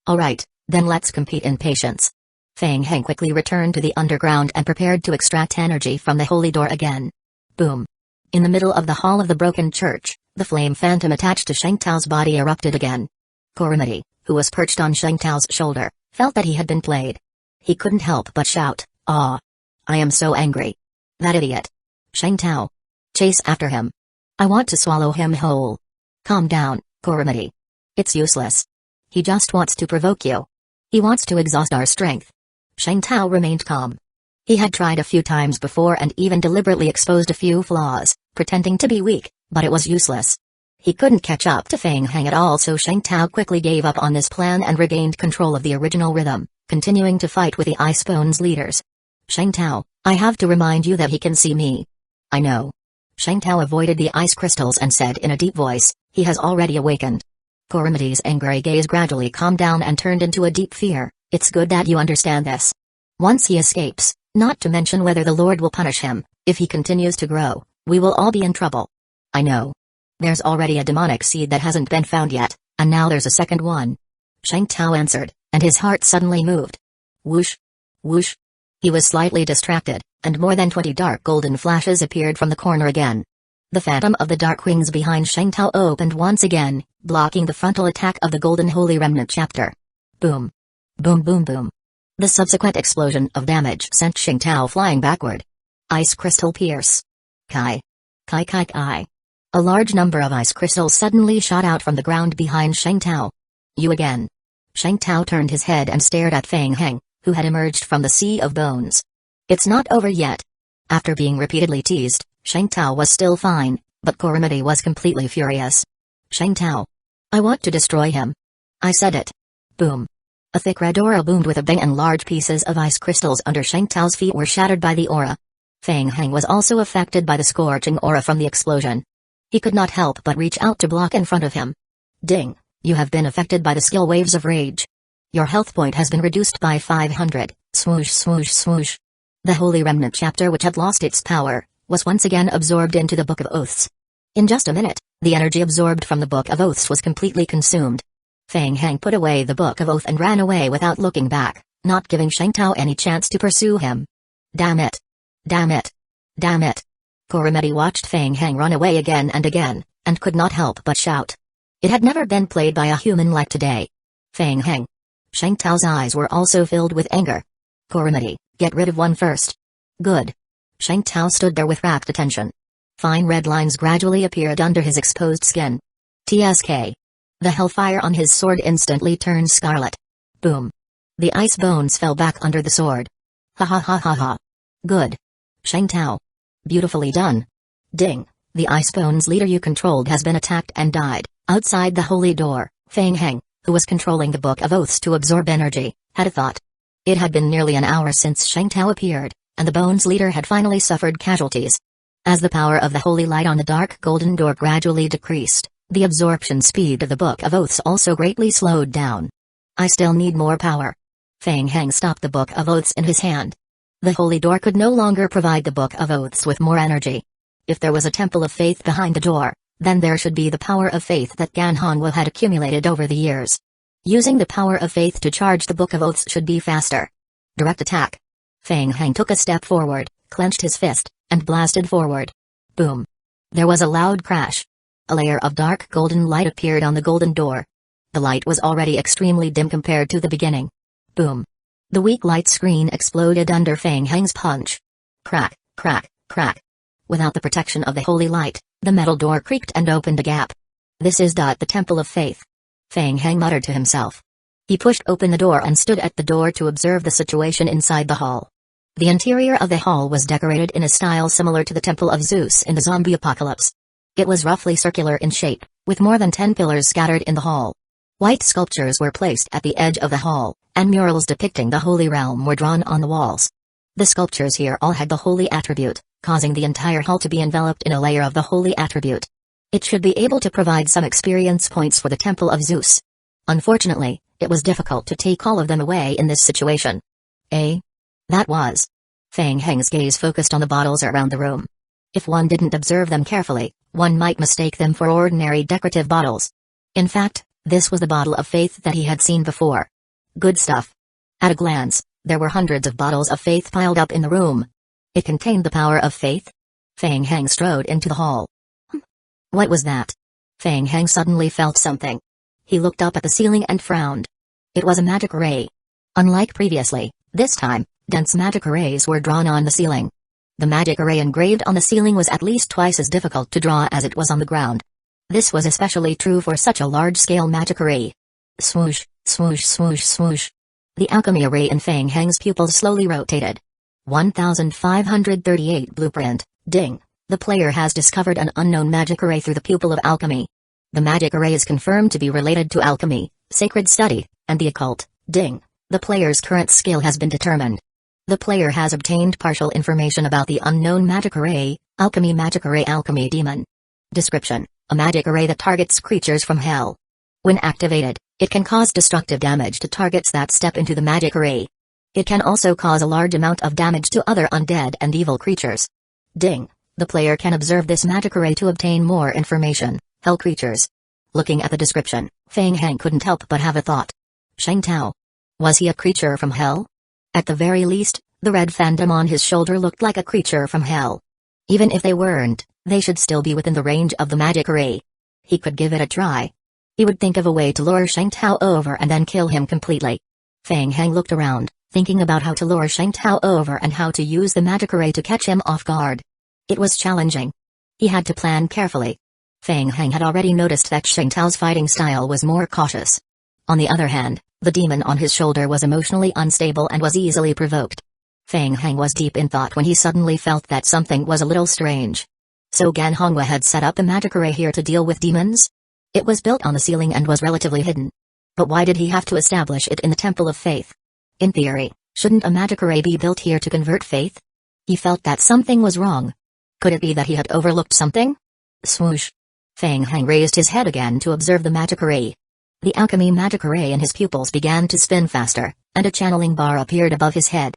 Alright, then let's compete in patience. Feng Heng quickly returned to the underground and prepared to extract energy from the holy door again. Boom. In the middle of the hall of the broken church, the flame phantom attached to Sheng Tao's body erupted again. Calamity, who was perched on Sheng Tao's shoulder, felt that he had been played. He couldn't help but shout, "Ah! I am so angry. That idiot. Sheng Tao. Chase after him. I want to swallow him whole." Calm down, Calamity. It's useless. He just wants to provoke you. He wants to exhaust our strength. Sheng Tao remained calm. He had tried a few times before and even deliberately exposed a few flaws, pretending to be weak, but it was useless. He couldn't catch up to Feng Heng at all, so Sheng Tao quickly gave up on this plan and regained control of the original rhythm, continuing to fight with the Ice Bones leaders. Sheng Tao, I have to remind you that he can see me. I know. Sheng Tao avoided the ice crystals and said in a deep voice, he has already awakened. Calamity's angry gaze gradually calmed down and turned into a deep fear. It's good that you understand this. Once he escapes, not to mention whether the Lord will punish him, if he continues to grow, we will all be in trouble. I know. There's already a demonic seed that hasn't been found yet, and now there's a second one. Sheng Tao answered, and his heart suddenly moved. Whoosh! Whoosh! He was slightly distracted, and more than 20 dark golden flashes appeared from the corner again. The phantom of the dark wings behind Sheng Tao opened once again, blocking the frontal attack of the Golden Holy Remnant chapter. Boom! Boom boom boom. The subsequent explosion of damage sent Shengtao flying backward. Ice crystal pierce. Kai. Kai kai kai. A large number of ice crystals suddenly shot out from the ground behind Shengtao. You again. Shengtao turned his head and stared at Feng Heng, who had emerged from the sea of bones. It's not over yet. After being repeatedly teased, Shengtao was still fine, but Calamity was completely furious. Shengtao. I want to destroy him. I said it. Boom. A thick red aura boomed with a bang, and large pieces of ice crystals under Shengtao's feet were shattered by the aura. Feng Heng was also affected by the scorching aura from the explosion. He could not help but reach out to block in front of him. Ding, you have been affected by the skill waves of rage. Your health point has been reduced by 500, swoosh swoosh swoosh. The Holy Remnant chapter, which had lost its power, was once again absorbed into the Book of Oaths. In just a minute, the energy absorbed from the Book of Oaths was completely consumed. Feng Heng put away the Book of Oath and ran away without looking back, not giving Shengtao any chance to pursue him. Damn it. Damn it. Damn it. Calamity watched Feng Heng run away again, and could not help but shout. It had never been played by a human like today. Feng Heng. Shengtao's eyes were also filled with anger. Calamity, get rid of one first. Good. Shengtao stood there with rapt attention. Fine red lines gradually appeared under his exposed skin. TSK. The hellfire on his sword instantly turned scarlet. Boom. The ice bones fell back under the sword. Ha ha ha ha ha. Good. Shengtao. Beautifully done. Ding. The ice bones leader you controlled has been attacked and died. Outside the holy door, Feng Heng, who was controlling the Book of Oaths to absorb energy, had a thought. It had been nearly an hour since Shengtao appeared, and the bones leader had finally suffered casualties. As the power of the holy light on the dark golden door gradually decreased, the absorption speed of the Book of Oaths also greatly slowed down. I still need more power. Feng Heng stopped the Book of Oaths in his hand. The holy door could no longer provide the Book of Oaths with more energy. If there was a temple of faith behind the door, then there should be the power of faith that Gan Hanwoo had accumulated over the years. Using the power of faith to charge the Book of Oaths should be faster. Direct attack. Feng Heng took a step forward, clenched his fist, and blasted forward. Boom. There was a loud crash. A layer of dark golden light appeared on the golden door. The light was already extremely dim compared to the beginning. Boom. The weak light screen exploded under Feng Heng's punch. Crack, crack, crack. Without the protection of the holy light, the metal door creaked and opened a gap. This is the Temple of Faith. Feng Heng muttered to himself. He pushed open the door and stood at the door to observe the situation inside the hall. The interior of the hall was decorated in a style similar to the Temple of Zeus in the zombie apocalypse. It was roughly circular in shape, with more than 10 pillars scattered in the hall. White sculptures were placed at the edge of the hall, and murals depicting the Holy Realm were drawn on the walls. The sculptures here all had the holy attribute, causing the entire hall to be enveloped in a layer of the holy attribute. It should be able to provide some experience points for the Temple of Zeus. Unfortunately, it was difficult to take all of them away in this situation. That was. Feng Heng's gaze focused on the bottles around the room. If one didn't observe them carefully, one might mistake them for ordinary decorative bottles. In fact, this was the bottle of faith that he had seen before. Good stuff. At a glance, there were hundreds of bottles of faith piled up in the room. It contained the power of faith? Feng Heng strode into the hall. What was that? Feng Heng suddenly felt something. He looked up at the ceiling and frowned. It was a magic array. Unlike previously, this time, dense magic arrays were drawn on the ceiling. The magic array engraved on the ceiling was at least twice as difficult to draw as it was on the ground. This was especially true for such a large-scale magic array. Swoosh, swoosh, swoosh, swoosh. The alchemy array in Feng Heng's pupils slowly rotated. 1538 Blueprint, ding. The player has discovered an unknown magic array through the pupil of alchemy. The magic array is confirmed to be related to alchemy, sacred study, and the occult, ding. The player's current skill has been determined. The player has obtained partial information about the unknown magic array, alchemy magic array alchemy demon. Description: a magic array that targets creatures from hell. When activated, it can cause destructive damage to targets that step into the magic array. It can also cause a large amount of damage to other undead and evil creatures. Ding. The player can observe this magic array to obtain more information. Hell creatures. Looking at the description, Feng Heng couldn't help but have a thought. Shengtao. Was he a creature from hell? At the very least, the red phantom on his shoulder looked like a creature from hell. Even if they weren't, they should still be within the range of the magic array. He could give it a try. He would think of a way to lure Shengtao over and then kill him completely. Feng Heng looked around, thinking about how to lure Sheng Tao over and how to use the magic array to catch him off guard. It was challenging. He had to plan carefully. Feng Heng had already noticed that Sheng Tao's fighting style was more cautious. On the other hand, the demon on his shoulder was emotionally unstable and was easily provoked. Feng Heng was deep in thought when he suddenly felt that something was a little strange. So Gan Hongwa had set up the magic array here to deal with demons? It was built on the ceiling and was relatively hidden. But why did he have to establish it in the Temple of Faith? In theory, shouldn't a magic array be built here to convert faith? He felt that something was wrong. Could it be that he had overlooked something? Swoosh. Feng Heng raised his head again to observe the magic array. The alchemy magic array in his pupils began to spin faster, and a channeling bar appeared above his head.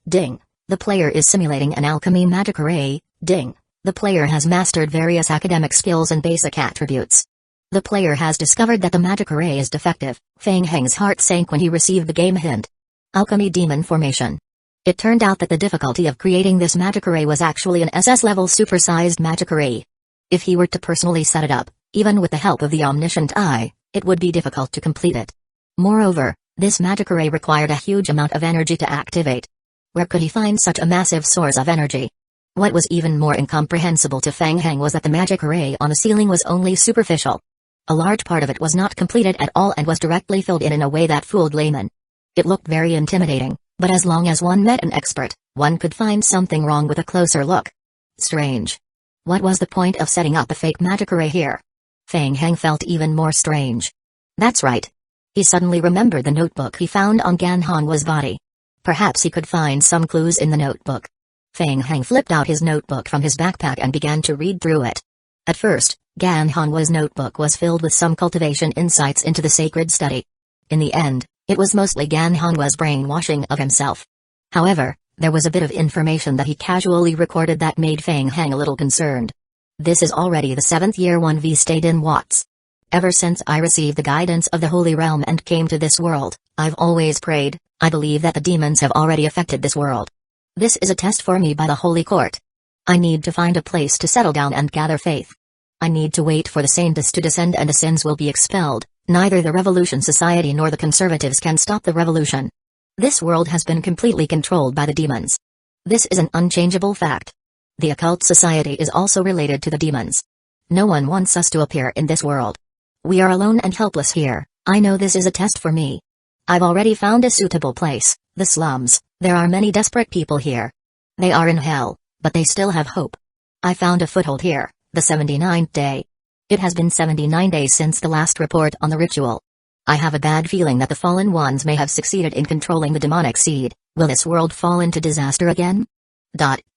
Ding. The player is simulating an alchemy magic array. Ding. The player has mastered various academic skills and basic attributes. The player has discovered that the magic array is defective. Feng Heng's heart sank when he received the game hint. Alchemy Demon Formation. It turned out that the difficulty of creating this magic array was actually an SS-level supersized magic array. If he were to personally set it up, even with the help of the omniscient eye, it would be difficult to complete it. Moreover, this magic array required a huge amount of energy to activate. Where could he find such a massive source of energy? What was even more incomprehensible to Feng Heng was that the magic array on the ceiling was only superficial. A large part of it was not completed at all and was directly filled in a way that fooled laymen. It looked very intimidating, but as long as one met an expert, one could find something wrong with a closer look. Strange. What was the point of setting up a fake magic array here? Feng Heng felt even more strange. That's right. He suddenly remembered the notebook he found on Gan Hongwa's body. Perhaps he could find some clues in the notebook. Feng Heng flipped out his notebook from his backpack and began to read through it. At first, Gan Hongwa's notebook was filled with some cultivation insights into the sacred study. In the end, it was mostly Gan Hongwa's brainwashing of himself. However, there was a bit of information that he casually recorded that made Feng Heng a little concerned. This is already the 7th year 1V stayed in Watts. Ever since I received the guidance of the Holy Realm and came to this world, I've always prayed. I believe that the demons have already affected this world. This is a test for me by the Holy Court. I need to find a place to settle down and gather faith. I need to wait for the saints to descend and the sins will be expelled. Neither the Revolution Society nor the Conservatives can stop the revolution. This world has been completely controlled by the demons. This is an unchangeable fact. The occult society is also related to the demons. No one wants us to appear in this world. We are alone and helpless here. I know this is a test for me. I've already found a suitable place, the slums. There are many desperate people here. They are in hell, but they still have hope. I found a foothold here, the 79th day. It has been 79 days since the last report on the ritual. I have a bad feeling that the fallen ones may have succeeded in controlling the demonic seed. Will this world fall into disaster again?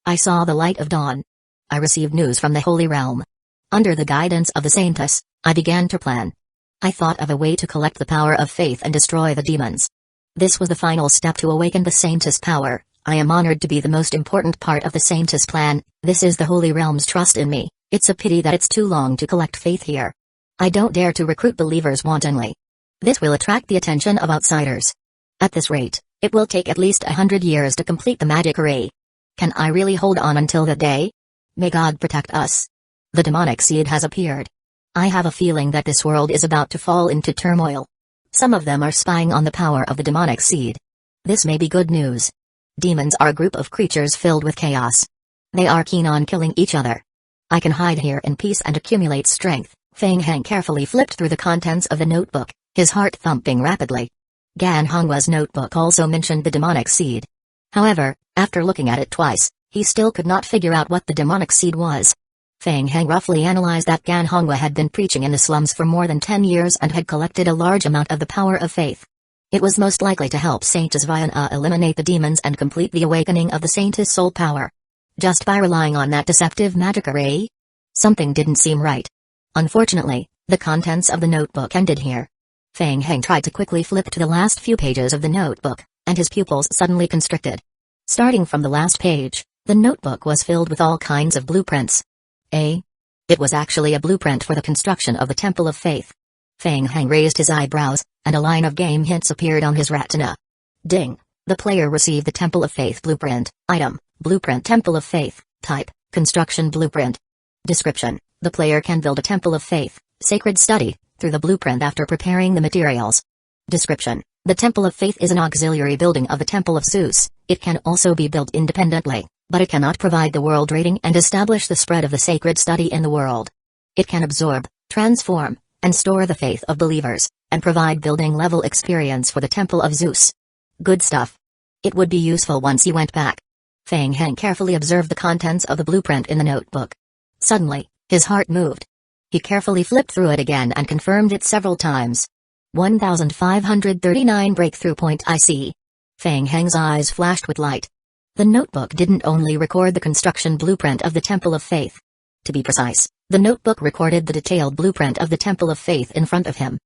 I saw the light of dawn. I received news from the Holy Realm. Under the guidance of the Saintess, I began to plan. I thought of a way to collect the power of faith and destroy the demons. This was the final step to awaken the Saintess power. I am honored to be the most important part of the Saintess plan. This is the Holy Realm's trust in me. It's a pity that it's too long to collect faith here. I don't dare to recruit believers wantonly. This will attract the attention of outsiders. At this rate, it will take at least 100 years to complete the magic array. Can I really hold on until that day? May God protect us. The demonic seed has appeared. I have a feeling that this world is about to fall into turmoil. Some of them are spying on the power of the demonic seed. This may be good news. Demons are a group of creatures filled with chaos. They are keen on killing each other. I can hide here in peace and accumulate strength. Feng Heng carefully flipped through the contents of the notebook, his heart thumping rapidly. Gan Hongwa's notebook also mentioned the demonic seed. However, after looking at it twice, he still could not figure out what the demonic seed was. Feng Heng roughly analyzed that Gan Hongwa had been preaching in the slums for more than 10 years and had collected a large amount of the power of faith. It was most likely to help Saintess Viana eliminate the demons and complete the awakening of the Saintess soul power. Just by relying on that deceptive magic array? Something didn't seem right. Unfortunately, the contents of the notebook ended here. Feng Heng tried to quickly flip to the last few pages of the notebook, and his pupils suddenly constricted. Starting from the last page, the notebook was filled with all kinds of blueprints. It was actually a blueprint for the construction of the Temple of Faith. Feng Heng raised his eyebrows, and a line of game hints appeared on his retina. Ding! The player received the Temple of Faith blueprint. Item: Blueprint Temple of Faith. Type: Construction Blueprint. Description: The player can build a Temple of Faith, sacred study, through the blueprint after preparing the materials. Description: The Temple of Faith is an auxiliary building of the Temple of Zeus. It can also be built independently, but it cannot provide the world rating and establish the spread of the sacred study in the world. It can absorb, transform, and store the faith of believers, and provide building-level experience for the Temple of Zeus. Good stuff. It would be useful once he went back. Feng Heng carefully observed the contents of the blueprint in the notebook. Suddenly, his heart moved. He carefully flipped through it again and confirmed it several times. 1539 breakthrough point I see. Feng Heng's eyes flashed with light. The notebook didn't only record the construction blueprint of the Temple of Faith. To be precise, the notebook recorded the detailed blueprint of the Temple of Faith in front of him.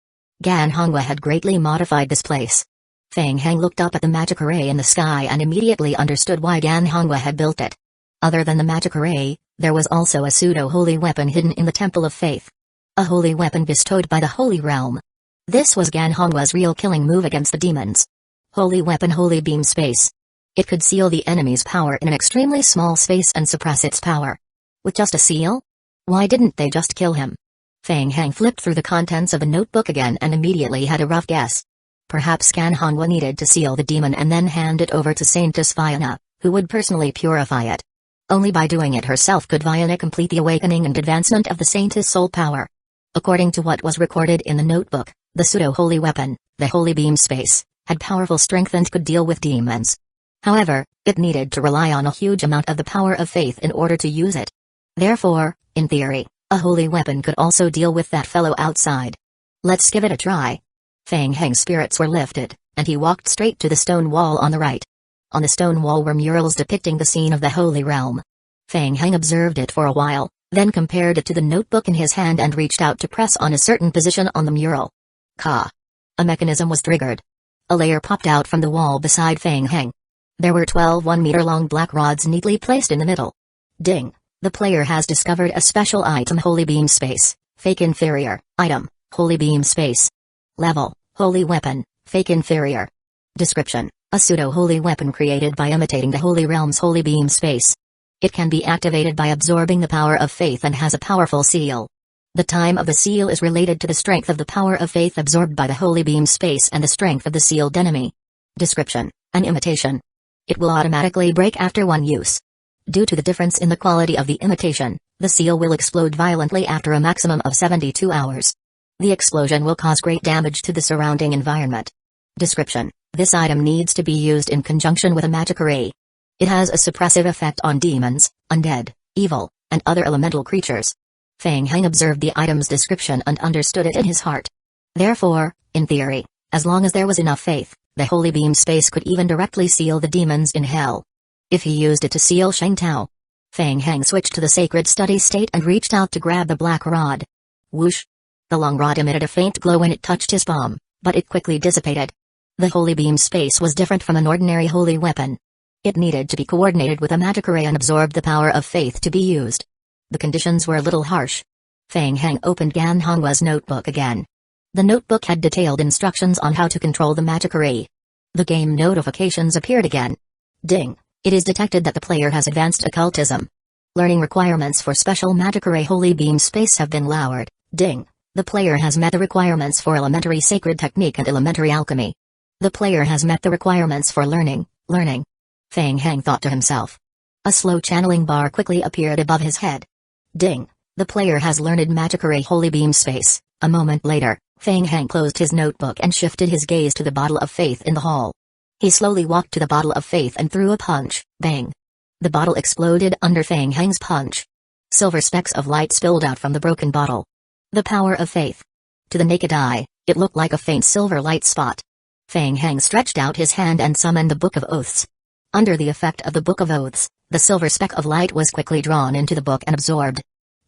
Gan Hongwa had greatly modified this place. Feng Heng looked up at the magic array in the sky and immediately understood why Gan Hongwa had built it. Other than the magic array, there was also a pseudo-holy weapon hidden in the Temple of Faith. A holy weapon bestowed by the Holy Realm. This was Gan Hongwa's real killing move against the demons. Holy weapon, holy beam space. It could seal the enemy's power in an extremely small space and suppress its power. With just a seal? Why didn't they just kill him? Feng Heng flipped through the contents of a notebook again and immediately had a rough guess. Perhaps Gan Hongwa needed to seal the demon and then hand it over to Saintess Viana, who would personally purify it. Only by doing it herself could Viana complete the awakening and advancement of the Saintess soul power. According to what was recorded in the notebook, the pseudo-holy weapon, the holy beam space, had powerful strength and could deal with demons. However, it needed to rely on a huge amount of the power of faith in order to use it. Therefore, in theory, a holy weapon could also deal with that fellow outside. Let's give it a try. Feng Heng's spirits were lifted, and he walked straight to the stone wall on the right. On the stone wall were murals depicting the scene of the Holy Realm. Feng Heng observed it for a while, then compared it to the notebook in his hand and reached out to press on a certain position on the mural. Ka! A mechanism was triggered. A layer popped out from the wall beside Feng Heng. There were 12 1-meter-long black rods neatly placed in the middle. Ding! The player has discovered a special item, Holy Beam Space, Fake Inferior, Item, Holy Beam Space. Level, Holy Weapon, Fake Inferior. Description, a pseudo-holy weapon created by imitating the Holy Realm's Holy Beam Space. It can be activated by absorbing the power of faith and has a powerful seal. The time of the seal is related to the strength of the power of faith absorbed by the Holy Beam Space and the strength of the sealed enemy. Description, an imitation. It will automatically break after one use. Due to the difference in the quality of the imitation, the seal will explode violently after a maximum of 72 hours. The explosion will cause great damage to the surrounding environment. Description, this item needs to be used in conjunction with a magic array. It has a suppressive effect on demons, undead, evil, and other elemental creatures. Feng Heng observed the item's description and understood it in his heart. Therefore, in theory, as long as there was enough faith, the Holy Beam Space could even directly seal the demons in hell. If he used it to seal Sheng Tao. Feng Heng switched to the sacred study state and reached out to grab the black rod. Whoosh! The long rod emitted a faint glow when it touched his palm, but it quickly dissipated. The Holy Beam Space was different from an ordinary holy weapon. It needed to be coordinated with a magic array and absorb the power of faith to be used. The conditions were a little harsh. Feng Heng opened Gan Hongwa's notebook again. The notebook had detailed instructions on how to control the magic array. The game notifications appeared again. Ding! It is detected that the player has advanced occultism. Learning requirements for special magic array Holy Beam Space have been lowered. Ding! The player has met the requirements for elementary sacred technique and elementary alchemy. The player has met the requirements for learning. Feng Heng thought to himself. A slow channeling bar quickly appeared above his head. Ding! The player has learned magic array Holy Beam Space. A moment later, Feng Heng closed his notebook and shifted his gaze to the bottle of faith in the hall. He slowly walked to the bottle of faith and threw a punch. Bang! The bottle exploded under Feng Heng's punch. Silver specks of light spilled out from the broken bottle. The power of faith. To the naked eye, it looked like a faint silver light spot. Feng Heng stretched out his hand and summoned the Book of Oaths. Under the effect of the Book of Oaths, the silver speck of light was quickly drawn into the book and absorbed.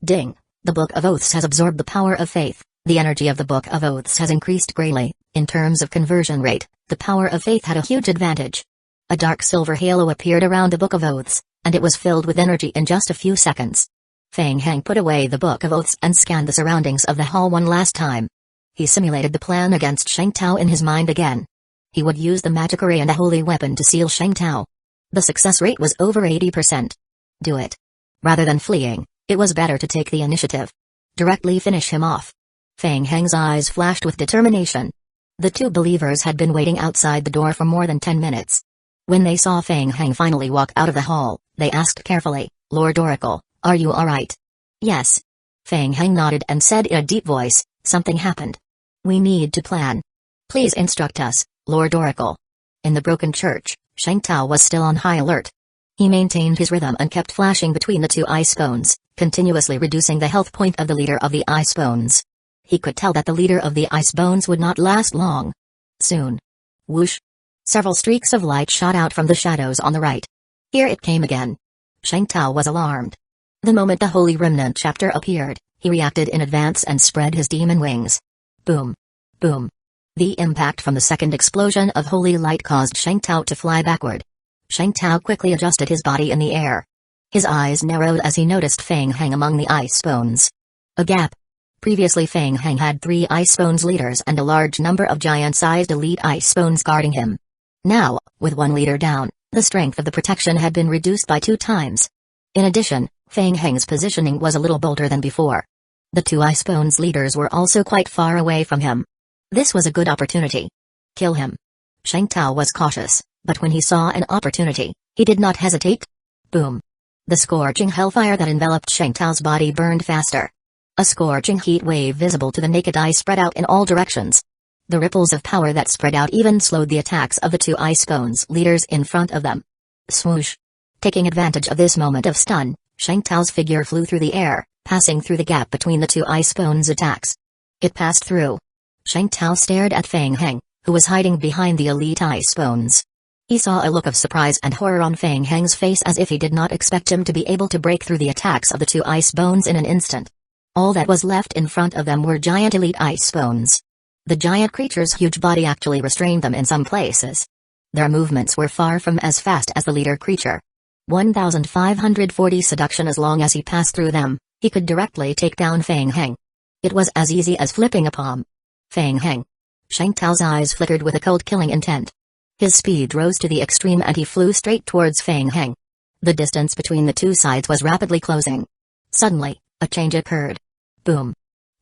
Ding! The Book of Oaths has absorbed the power of faith. The energy of the Book of Oaths has increased greatly. In terms of conversion rate, the power of faith had a huge advantage. A dark silver halo appeared around the Book of Oaths, and it was filled with energy in just a few seconds. Feng Heng put away the Book of Oaths and scanned the surroundings of the hall one last time. He simulated the plan against Sheng Tao in his mind again. He would use the magic array and a holy weapon to seal Sheng Tao. The success rate was over 80%. Do it. Rather than fleeing, it was better to take the initiative. Directly finish him off. Feng Heng's eyes flashed with determination. The two believers had been waiting outside the door for more than 10 minutes. When they saw Feng Heng finally walk out of the hall, they asked carefully, "Lord Oracle, are you alright?" "Yes." Feng Heng nodded and said in a deep voice, "Something happened. We need to plan. Please instruct us, Lord Oracle." In the broken church, Sheng Tao was still on high alert. He maintained his rhythm and kept flashing between the two ice bones, continuously reducing the health point of the leader of the ice bones. He could tell that the leader of the ice bones would not last long. Soon. Whoosh! Several streaks of light shot out from the shadows on the right. Here it came again. Sheng Tao was alarmed. The moment the Holy Remnant chapter appeared, he reacted in advance and spread his demon wings. Boom! Boom! The impact from the second explosion of holy light caused Sheng Tao to fly backward. Sheng Tao quickly adjusted his body in the air. His eyes narrowed as he noticed Feng Heng among the ice bones. A gap. Previously Feng Heng had 3 ice bones leaders and a large number of giant-sized elite ice bones guarding him. Now, with one leader down, the strength of the protection had been reduced by 2 times. In addition, Feng Heng's positioning was a little bolder than before. The 2 ice bones leaders were also quite far away from him. This was a good opportunity. Kill him. Sheng Tao was cautious, but when he saw an opportunity, he did not hesitate. Boom. The scorching hellfire that enveloped Sheng Tao's body burned faster. A scorching heat wave visible to the naked eye spread out in all directions. The ripples of power that spread out even slowed the attacks of the 2 ice bones leaders in front of them. Swoosh! Taking advantage of this moment of stun, Sheng Tao's figure flew through the air, passing through the gap between the 2 ice bones' attacks. It passed through. Sheng Tao stared at Feng Heng, who was hiding behind the elite ice bones. He saw a look of surprise and horror on Feng Heng's face as if he did not expect him to be able to break through the attacks of the 2 ice bones in an instant. All that was left in front of them were giant elite ice bones. The giant creature's huge body actually restrained them in some places. Their movements were far from as fast as the leader creature. 1540 seduction. As long as he passed through them, he could directly take down Feng Heng. It was as easy as flipping a palm. Feng Heng. Sheng Tao's eyes flickered with a cold-killing intent. His speed rose to the extreme and he flew straight towards Feng Heng. The distance between the 2 sides was rapidly closing. Suddenly, a change occurred. Boom.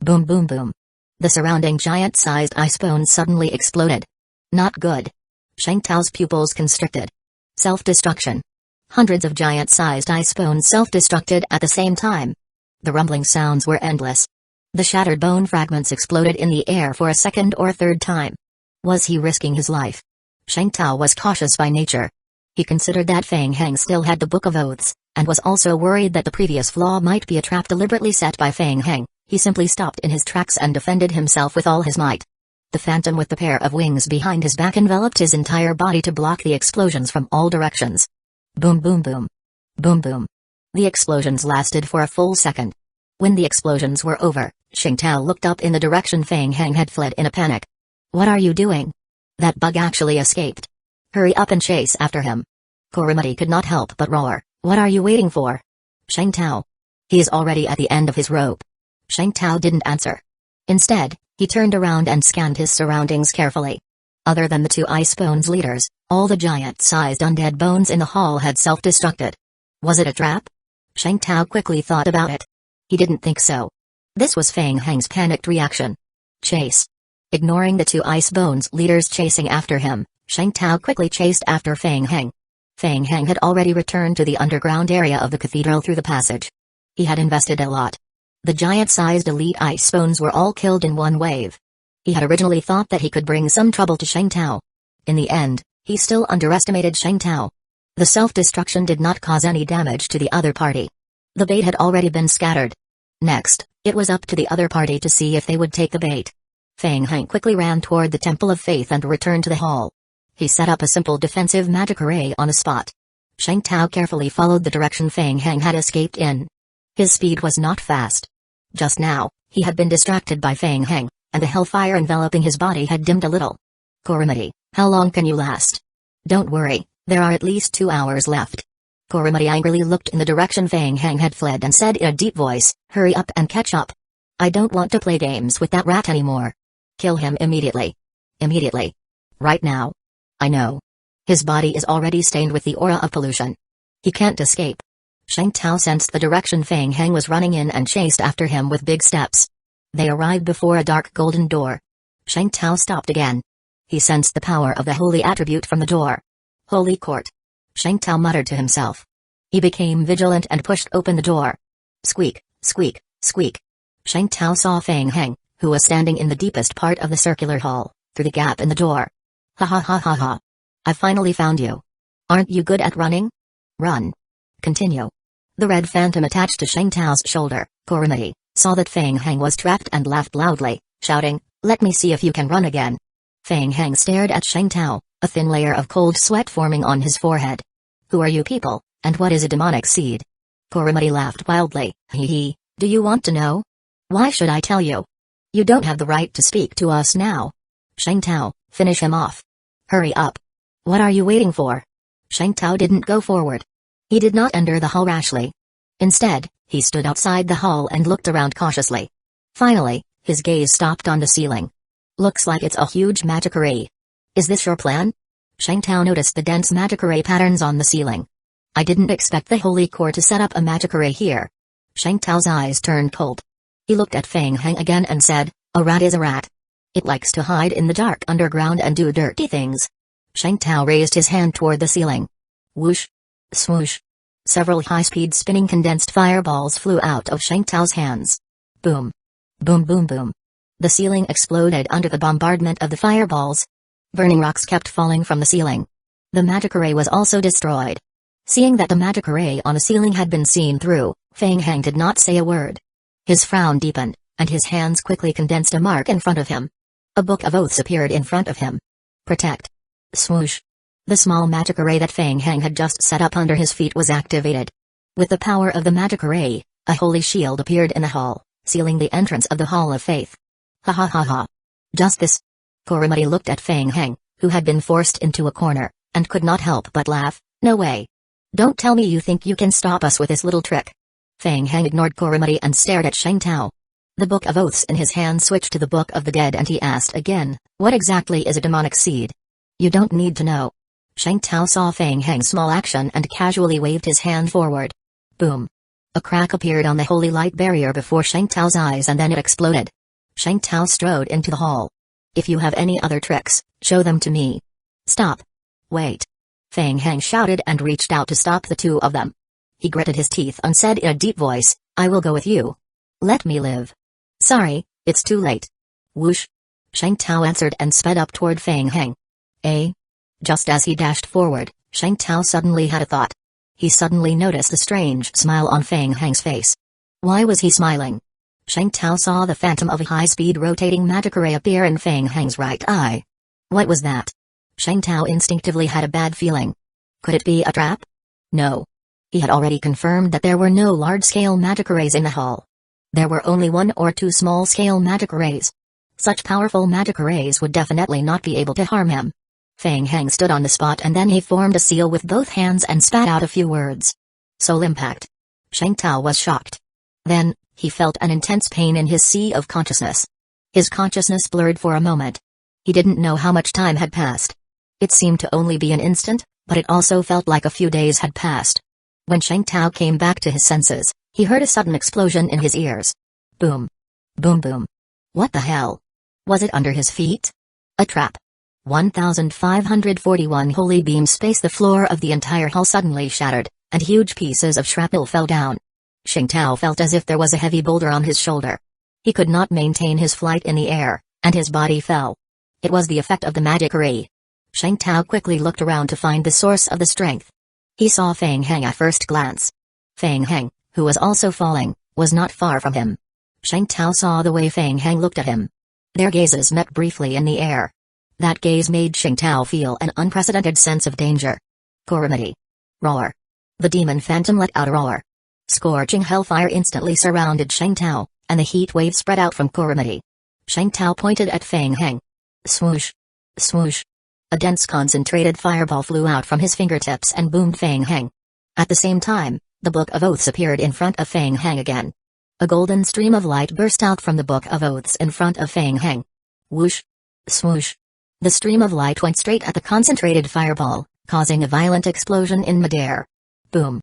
Boom boom boom. The surrounding giant-sized ice bones suddenly exploded. Not good. Sheng Tao's pupils constricted. Self-destruction. Hundreds of giant-sized ice bones self-destructed at the same time. The rumbling sounds were endless. The shattered bone fragments exploded in the air for a second or third time. Was he risking his life? Sheng Tao was cautious by nature. He considered that Feng Heng still had the Book of Oaths, and was also worried that the previous flaw might be a trap deliberately set by Feng Heng. He simply stopped in his tracks and defended himself with all his might. The phantom with the pair of wings behind his back enveloped his entire body to block the explosions from all directions. Boom boom boom. Boom boom. The explosions lasted for a full second. When the explosions were over, Sheng Tao looked up in the direction Feng Heng had fled in a panic. "What are you doing? That bug actually escaped. Hurry up and chase after him." Calamity could not help but roar, "What are you waiting for? Sheng Tao. He is already at the end of his rope." Sheng Tao didn't answer. Instead, he turned around and scanned his surroundings carefully. Other than the 2 ice bones leaders, all the giant-sized undead bones in the hall had self-destructed. Was it a trap? Sheng Tao quickly thought about it. He didn't think so. This was Feng Heng's panicked reaction. Chase. Ignoring the 2 ice bones leaders chasing after him, Sheng Tao quickly chased after Feng Heng. Feng Heng had already returned to the underground area of the cathedral through the passage. He had invested a lot. The giant-sized elite ice bones were all killed in one wave. He had originally thought that he could bring some trouble to Sheng Tao. In the end, he still underestimated Sheng Tao. The self-destruction did not cause any damage to the other party. The bait had already been scattered. Next, it was up to the other party to see if they would take the bait. Feng Heng quickly ran toward the Temple of Faith and returned to the hall. He set up a simple defensive magic array on the spot. Sheng Tao carefully followed the direction Feng Heng had escaped in. His speed was not fast. Just now, he had been distracted by Feng Heng, and the hellfire enveloping his body had dimmed a little. "Calamity, how long can you last?" "Don't worry, there are at least 2 hours left." Calamity angrily looked in the direction Feng Heng had fled and said in a deep voice, "Hurry up and catch up. I don't want to play games with that rat anymore. Kill him immediately. Immediately. Right now. I know. His body is already stained with the aura of pollution. He can't escape." Sheng Tao sensed the direction Feng Heng was running in and chased after him with big steps. They arrived before a dark golden door. Sheng Tao stopped again. He sensed the power of the holy attribute from the door. Holy court. Sheng Tao muttered to himself. He became vigilant and pushed open the door. Squeak, squeak, squeak. Sheng Tao saw Feng Heng, who was standing in the deepest part of the circular hall, through the gap in the door. Ha ha ha ha ha. I finally found you. Aren't you good at running? Run. Continue. The red phantom attached to Sheng Tao's shoulder, Calamity, saw that Feng Heng was trapped and laughed loudly, shouting, "Let me see if you can run again." Feng Heng stared at Sheng Tao, a thin layer of cold sweat forming on his forehead. Who are you people, and what is a demonic seed? Calamity laughed wildly. Hee hee, do you want to know? Why should I tell you? You don't have the right to speak to us now. Sheng Tao, finish him off. Hurry up. What are you waiting for? Sheng Tao didn't go forward. He did not enter the hall rashly. Instead, he stood outside the hall and looked around cautiously. Finally, his gaze stopped on the ceiling. Looks like it's a huge magic array. Is this your plan? Sheng Tao noticed the dense magic array patterns on the ceiling. I didn't expect the Holy Core to set up a magic array here. Sheng Tao's eyes turned cold. He looked at Feng Heng again and said, a rat is a rat. It likes to hide in the dark underground and do dirty things. Sheng Tao raised his hand toward the ceiling. Whoosh. Swoosh. Several high-speed spinning condensed fireballs flew out of Sheng Tao's hands. Boom. Boom boom boom. The ceiling exploded under the bombardment of the fireballs. Burning rocks kept falling from the ceiling. The magic array was also destroyed. Seeing that the magic array on the ceiling had been seen through, Feng Heng did not say a word. His frown deepened, and his hands quickly condensed a mark in front of him. A book of oaths appeared in front of him. Protect. Swoosh. The small magic array that Feng Heng had just set up under his feet was activated. With the power of the magic array, a holy shield appeared in the hall, sealing the entrance of the Hall of Faith. Ha ha ha ha. Just this. Calamity looked at Feng Heng, who had been forced into a corner, and could not help but laugh. No way. Don't tell me you think you can stop us with this little trick. Feng Heng ignored Calamity and stared at Sheng Tao. The Book of Oaths in his hand switched to the Book of the Dead and he asked again, what exactly is a demonic seed? You don't need to know. Sheng Tao saw Feng Heng's small action and casually waved his hand forward. Boom. A crack appeared on the holy light barrier before Sheng Tao's eyes and then it exploded. Sheng Tao strode into the hall. If you have any other tricks, show them to me. Stop. Wait. Feng Heng shouted and reached out to stop the two of them. He gritted his teeth and said in a deep voice, I will go with you. Let me live. Sorry, it's too late. Whoosh. Sheng Tao answered and sped up toward Feng Heng. Just as he dashed forward, Sheng Tao suddenly had a thought. He suddenly noticed a strange smile on Feng Heng's face. Why was he smiling? Sheng Tao saw the phantom of a high-speed rotating magic array appear in Feng Heng's right eye. What was that? Sheng Tao instinctively had a bad feeling. Could it be a trap? No. He had already confirmed that there were no large-scale magic arrays in the hall. There were only 1 or 2 small-scale magic arrays. Such powerful magic arrays would definitely not be able to harm him. Feng Heng stood on the spot and then he formed a seal with both hands and spat out a few words. Soul impact. Sheng Tao was shocked. Then, he felt an intense pain in his sea of consciousness. His consciousness blurred for a moment. He didn't know how much time had passed. It seemed to only be an instant, but it also felt like a few days had passed. When Sheng Tao came back to his senses, he heard a sudden explosion in his ears. Boom. Boom boom. What the hell? Was it under his feet? A trap. 1541 holy beam space. The floor of the entire hall suddenly shattered, and huge pieces of shrapnel fell down. Sheng Tao felt as if there was a heavy boulder on his shoulder. He could not maintain his flight in the air, and his body fell. It was the effect of the magic array. Sheng Tao quickly looked around to find the source of the strength. He saw Feng Heng at first glance. Feng Heng, who was also falling, was not far from him. Sheng Tao saw the way Feng Heng looked at him. Their gazes met briefly in the air. That gaze made Sheng Tao feel an unprecedented sense of danger. Calamity. Roar. The demon phantom let out a roar. Scorching hellfire instantly surrounded Sheng Tao, and the heat wave spread out from Calamity. Sheng Tao pointed at Feng Heng. Swoosh. Swoosh. A dense concentrated fireball flew out from his fingertips and boomed Feng Heng. At the same time, the Book of Oaths appeared in front of Feng Heng again. A golden stream of light burst out from the Book of Oaths in front of Feng Heng. Whoosh. Swoosh. The stream of light went straight at the concentrated fireball, causing a violent explosion in midair. Boom.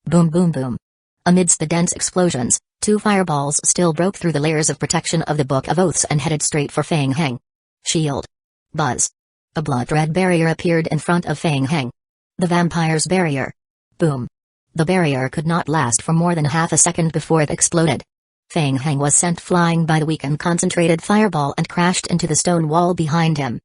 Boom boom boom. Amidst the dense explosions, 2 fireballs still broke through the layers of protection of the Book of Oaths and headed straight for Feng Heng. Shield. Buzz. A blood-red barrier appeared in front of Fang Heng. The vampire's barrier. Boom. The barrier could not last for more than half a second before it exploded. Fang Heng was sent flying by the weak and concentrated fireball and crashed into the stone wall behind him.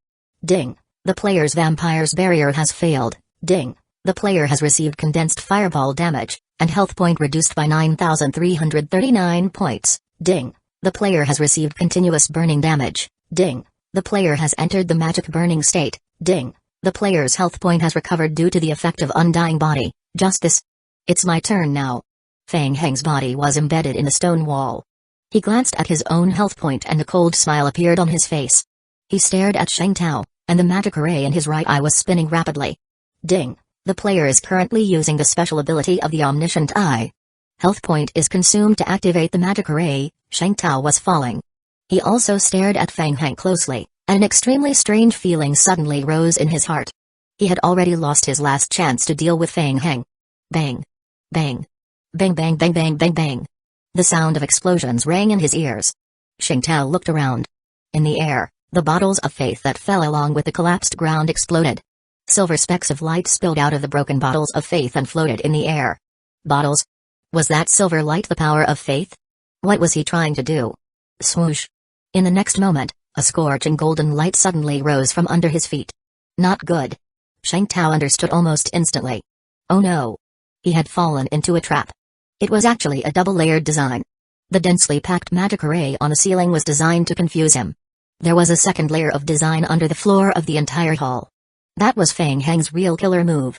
Ding. The player's vampire's barrier has failed. Ding. The player has received condensed fireball damage, and health point reduced by 9,339 points. Ding. The player has received continuous burning damage. Ding. The player has entered the magic burning state. Ding. The player's health point has recovered due to the effect of undying body. Justice. It's my turn now. Fang Heng's body was embedded in the stone wall. He glanced at his own health point and a cold smile appeared on his face. He stared at Sheng Tao, and the magic array in his right eye was spinning rapidly. Ding. The player is currently using the special ability of the Omniscient Eye. Health point is consumed to activate the magic array. Sheng Tao was falling. He also stared at Fang Heng closely, and an extremely strange feeling suddenly rose in his heart. He had already lost his last chance to deal with Fang Heng. Bang. Bang. Bang bang bang bang bang bang. The sound of explosions rang in his ears. Sheng Tao looked around. In the air, the bottles of faith that fell along with the collapsed ground exploded. Silver specks of light spilled out of the broken bottles of faith and floated in the air. Bottles? Was that silver light the power of faith? What was he trying to do? Swoosh. In the next moment, a scorching golden light suddenly rose from under his feet. Not good. Sheng Tao understood almost instantly. Oh no. He had fallen into a trap. It was actually a double-layered design. The densely packed magic array on the ceiling was designed to confuse him. There was a second layer of design under the floor of the entire hall. That was Fang Heng's real killer move.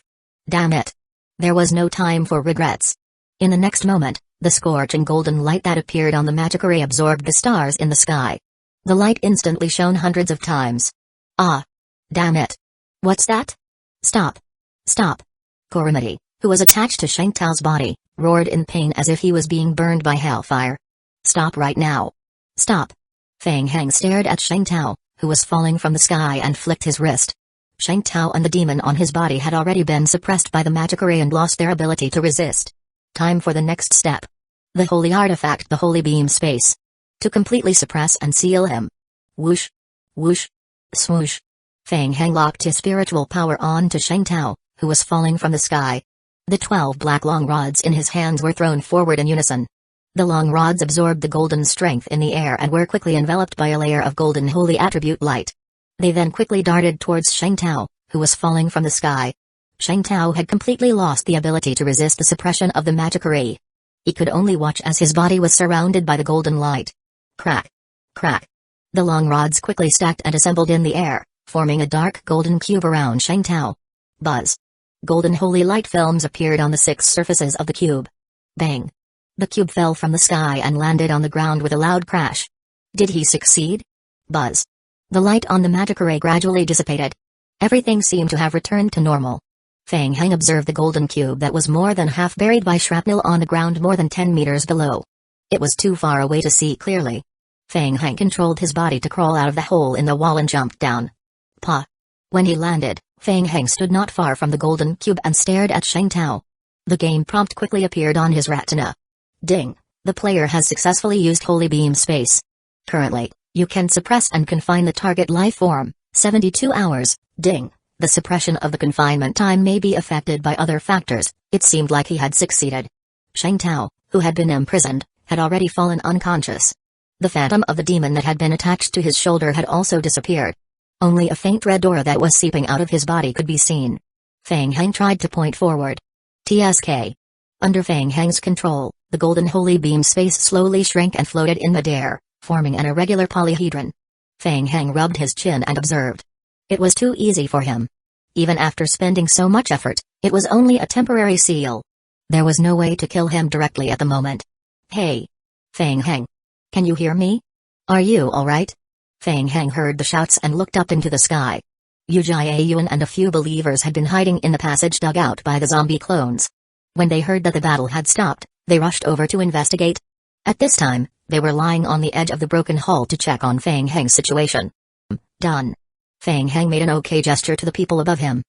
Damn it. There was no time for regrets. In the next moment, the scorching golden light that appeared on the magic array absorbed the stars in the sky. The light instantly shone hundreds of times. Ah. Damn it. What's that? Stop. Stop. Calamity, who was attached to Sheng Tao's body, roared in pain as if he was being burned by hellfire. Stop right now. Stop. Fang Heng stared at Sheng Tao, who was falling from the sky and flicked his wrist. Sheng Tao and the demon on his body had already been suppressed by the magic array and lost their ability to resist. Time for the next step. The holy artifact, the holy beam space. To completely suppress and seal him. Whoosh. Whoosh. Swoosh. Fang Heng locked his spiritual power on to Sheng Tao, who was falling from the sky. The 12 black long rods in his hands were thrown forward in unison. The long rods absorbed the golden strength in the air and were quickly enveloped by a layer of golden holy attribute light. They then quickly darted towards Sheng Tao, who was falling from the sky. Sheng Tao had completely lost the ability to resist the suppression of the magic array. He could only watch as his body was surrounded by the golden light. Crack. Crack. The long rods quickly stacked and assembled in the air, forming a dark golden cube around Sheng Tao. Buzz. Golden holy light films appeared on the 6 surfaces of the cube. Bang. The cube fell from the sky and landed on the ground with a loud crash. Did he succeed? Buzz. The light on the magic array gradually dissipated. Everything seemed to have returned to normal. Fang Heng observed the golden cube that was more than half buried by shrapnel on the ground more than 10 meters below. It was too far away to see clearly. Fang Heng controlled his body to crawl out of the hole in the wall and jumped down. Pa. When he landed, Fang Heng stood not far from the golden cube and stared at Sheng Tao. The game prompt quickly appeared on his retina. Ding. The player has successfully used Holy Beam Space. Currently, you can suppress and confine the target life form, 72 hours. Ding. The suppression of the confinement time may be affected by other factors. It seemed like he had succeeded. Sheng Tao, who had been imprisoned, had already fallen unconscious. The phantom of the demon that had been attached to his shoulder had also disappeared. Only a faint red aura that was seeping out of his body could be seen. Fang Heng tried to point forward. TSK. Under Fang Heng's control, the golden holy beam space slowly shrank and floated in midair, forming an irregular polyhedron. Fang Heng rubbed his chin and observed. It was too easy for him. Even after spending so much effort, it was only a temporary seal. There was no way to kill him directly at the moment. Hey! Fang Heng. Can you hear me? Are you alright? Fang Heng heard the shouts and looked up into the sky. Uchiha Yuan and a few believers had been hiding in the passage dug out by the zombie clones. When they heard that the battle had stopped, they rushed over to investigate. At this time, they were lying on the edge of the broken hull to check on Fang Heng's situation. Done. Fang Heng made an okay gesture to the people above him.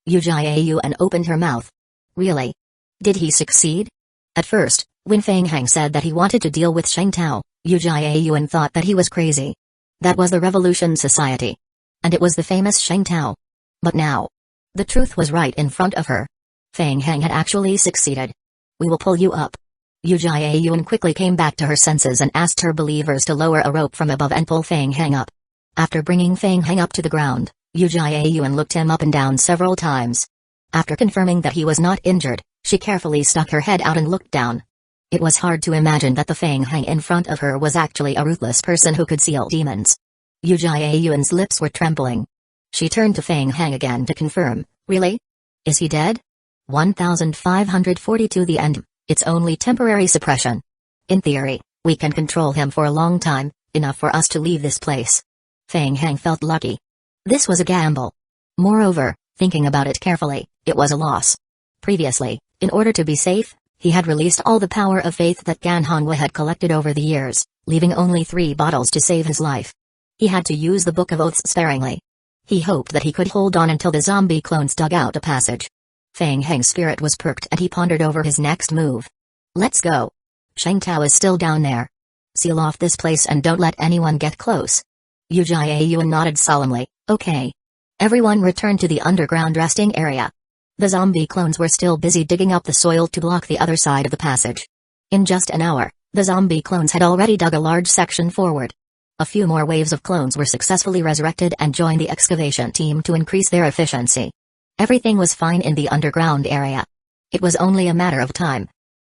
Uchiha Yuan opened her mouth. Really? Did he succeed? At first, when Fang Heng said that he wanted to deal with Sheng Tao, Uchiha Yuan thought that he was crazy. That was the Revolution Society. And it was the famous Sheng Tao. But now, the truth was right in front of her. Feng Hang had actually succeeded. "We will pull you up." Yu Jiayuan quickly came back to her senses and asked her believers to lower a rope from above and pull Feng Hang up. After bringing Feng Hang up to the ground, Yu Jiayuan looked him up and down several times. After confirming that he was not injured, she carefully stuck her head out and looked down. It was hard to imagine that the Feng Hang in front of her was actually a ruthless person who could seal demons. Yu Jiayuan's lips were trembling. She turned to Feng Hang again to confirm, "Really? Is he dead?" 1542 The end. It's only temporary suppression. In theory, we can control him for a long time, enough for us to leave this place. Feng Hang felt lucky. This was a gamble. Moreover, thinking about it carefully, it was a loss. Previously, in order to be safe, he had released all the power of faith that Gan Hongwei had collected over the years, leaving only 3 bottles to save his life. He had to use the Book of Oaths sparingly. He hoped that he could hold on until the zombie clones dug out a passage. Feng Hang's spirit was perked and he pondered over his next move. "Let's go. Sheng Tao is still down there. Seal off this place and don't let anyone get close." Yu Jiayuan nodded solemnly, "Okay." Everyone returned to the underground resting area. The zombie clones were still busy digging up the soil to block the other side of the passage. In just an hour, the zombie clones had already dug a large section forward. A few more waves of clones were successfully resurrected and joined the excavation team to increase their efficiency. Everything was fine in the underground area. It was only a matter of time.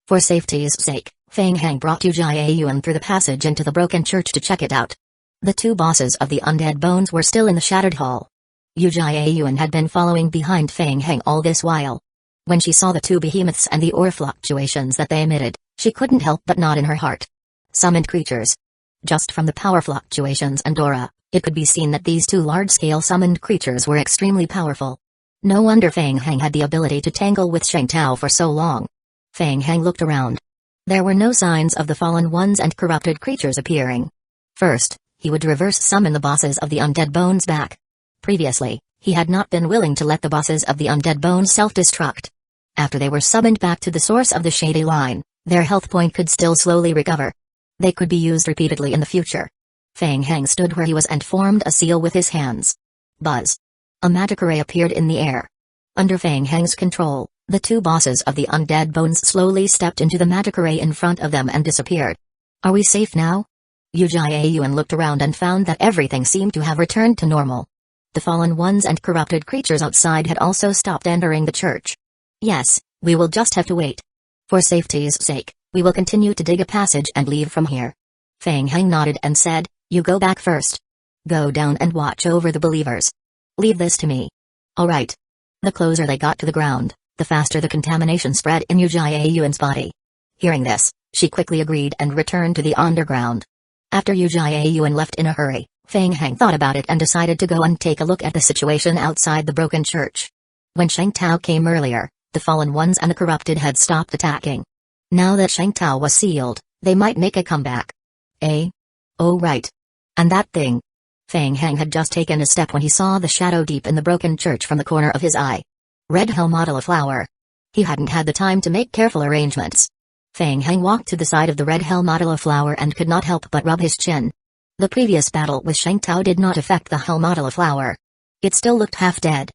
For safety's sake, Feng Hang brought Yu Jiayuan through the passage into the broken church to check it out. The 2 bosses of the undead bones were still in the shattered hall. Yu Jiayuan had been following behind Feng Hang all this while. When she saw the 2 behemoths and the aura fluctuations that they emitted, she couldn't help but nod in her heart. Summoned creatures. Just from the power fluctuations and aura, it could be seen that these 2 large-scale summoned creatures were extremely powerful. No wonder Feng Hang had the ability to tangle with Sheng Tao for so long. Feng Hang looked around. There were no signs of the fallen ones and corrupted creatures appearing. First, he would reverse summon the bosses of the undead bones back. Previously, he had not been willing to let the bosses of the undead bones self-destruct. After they were summoned back to the source of the shady line, their health point could still slowly recover. They could be used repeatedly in the future. Feng Hang stood where he was and formed a seal with his hands. Buzz. A magic array appeared in the air. Under Feng Hang's control, the 2 bosses of the undead bones slowly stepped into the magic array in front of them and disappeared. "Are we safe now?" Yu Jiayuan looked around and found that everything seemed to have returned to normal. The fallen ones and corrupted creatures outside had also stopped entering the church. "Yes, we will just have to wait. For safety's sake, we will continue to dig a passage and leave from here." Feng Hang nodded and said, "You go back first. Go down and watch over the believers. Leave this to me." "All right." The closer they got to the ground, the faster the contamination spread in Yu Jiayuan's body. Hearing this, she quickly agreed and returned to the underground. After Yu Jiayuan left in a hurry, Feng Hang thought about it and decided to go and take a look at the situation outside the broken church. When Sheng Tao came earlier, the fallen ones and the corrupted had stopped attacking. Now that Sheng Tao was sealed, they might make a comeback. Eh? Oh right. And that thing. Feng Hang had just taken a step when he saw the shadow deep in the broken church from the corner of his eye. Red Helmodula flower. He hadn't had the time to make careful arrangements. Feng Hang walked to the side of the red Helmodula flower and could not help but rub his chin. The previous battle with Sheng Tao did not affect the Helmodula flower. It still looked half dead.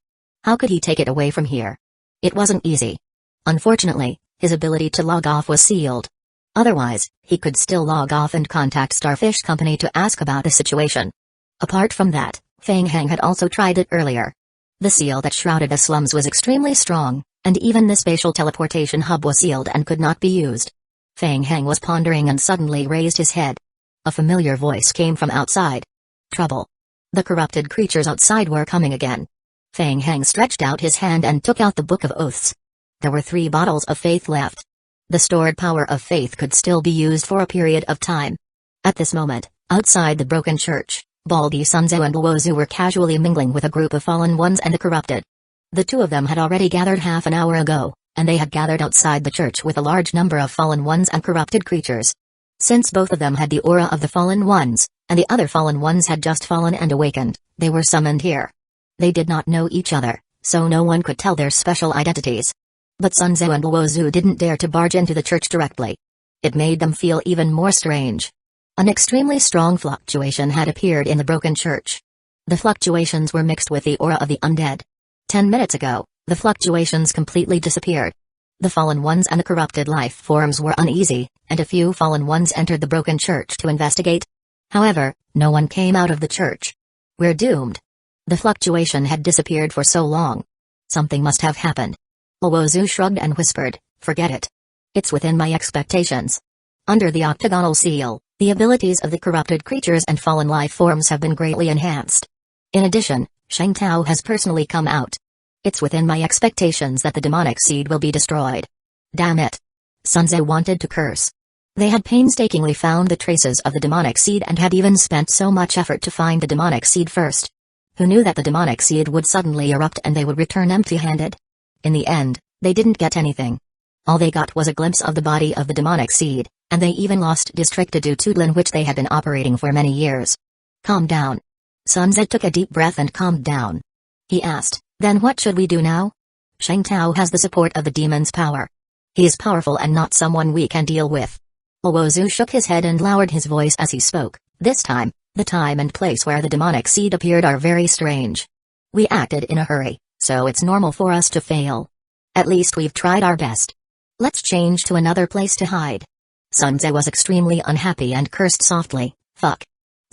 How could he take it away from here? It wasn't easy. Unfortunately, his ability to log off was sealed. Otherwise, he could still log off and contact Starfish Company to ask about the situation. Apart from that, Feng Hang had also tried it earlier. The seal that shrouded the slums was extremely strong, and even the spatial teleportation hub was sealed and could not be used. Feng Hang was pondering and suddenly raised his head. A familiar voice came from outside. Trouble. The corrupted creatures outside were coming again. Feng Hang stretched out his hand and took out the Book of Oaths. There were 3 bottles of faith left. The stored power of faith could still be used for a period of time. At this moment, outside the broken church, Baldi Sunzo and Luozu were casually mingling with a group of fallen ones and the corrupted. The 2 of them had already gathered half an hour ago, and they had gathered outside the church with a large number of fallen ones and corrupted creatures. Since both of them had the aura of the fallen ones, and the other fallen ones had just fallen and awakened, they were summoned here. They did not know each other, so no one could tell their special identities. But Sunzo and Luozu didn't dare to barge into the church directly. It made them feel even more strange. An extremely strong fluctuation had appeared in the broken church. The fluctuations were mixed with the aura of the undead. 10 minutes ago, the fluctuations completely disappeared. The fallen ones and the corrupted life forms were uneasy, and a few fallen ones entered the broken church to investigate. However, no one came out of the church. We're doomed. The fluctuation had disappeared for so long. Something must have happened. Uozu shrugged and whispered, forget it. It's within my expectations. Under the octagonal seal, the abilities of the corrupted creatures and fallen life forms have been greatly enhanced. In addition, Shang Tao has personally come out. It's within my expectations that the demonic seed will be destroyed. Damn it. Sunze wanted to curse. They had painstakingly found the traces of the demonic seed and had even spent so much effort to find the demonic seed first. Who knew that the demonic seed would suddenly erupt and they would return empty-handed? In the end, they didn't get anything. All they got was a glimpse of the body of the demonic seed, and they even lost District to Tudlin, which they had been operating for many years. Calm down. Sunze took a deep breath and calmed down. He asked, then what should we do now? Shang Tao has the support of the demon's power. He is powerful and not someone we can deal with. Uozu shook his head and lowered his voice as he spoke. This time, the time and place where the demonic seed appeared are very strange. We acted in a hurry, so it's normal for us to fail. At least we've tried our best. Let's change to another place to hide. Sunze was extremely unhappy and cursed softly, fuck.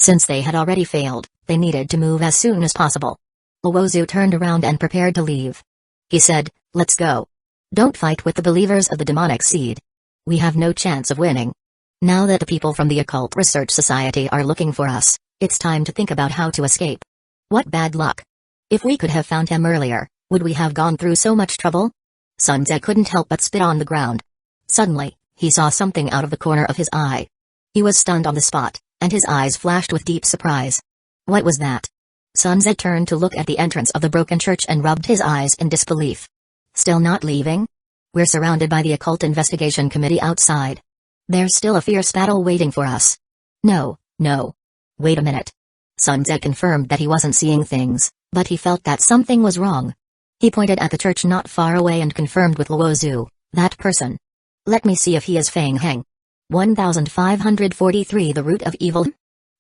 Since they had already failed, they needed to move as soon as possible. Uozu turned around and prepared to leave. He said, let's go. Don't fight with the believers of the demonic seed. We have no chance of winning. Now that the people from the Occult Research Society are looking for us, it's time to think about how to escape. What bad luck. If we could have found him earlier, would we have gone through so much trouble? Sunze couldn't help but spit on the ground. Suddenly, he saw something out of the corner of his eye. He was stunned on the spot, and his eyes flashed with deep surprise. What was that? Sunze turned to look at the entrance of the broken church and rubbed his eyes in disbelief. Still not leaving? We're surrounded by the Occult Investigation Committee outside. There's still a fierce battle waiting for us. No. Wait a minute. Sunze confirmed that he wasn't seeing things, but he felt that something was wrong. He pointed at the church not far away and confirmed with Uozu, that person. Let me see if he is Feng Heng. 1543 The root of evil?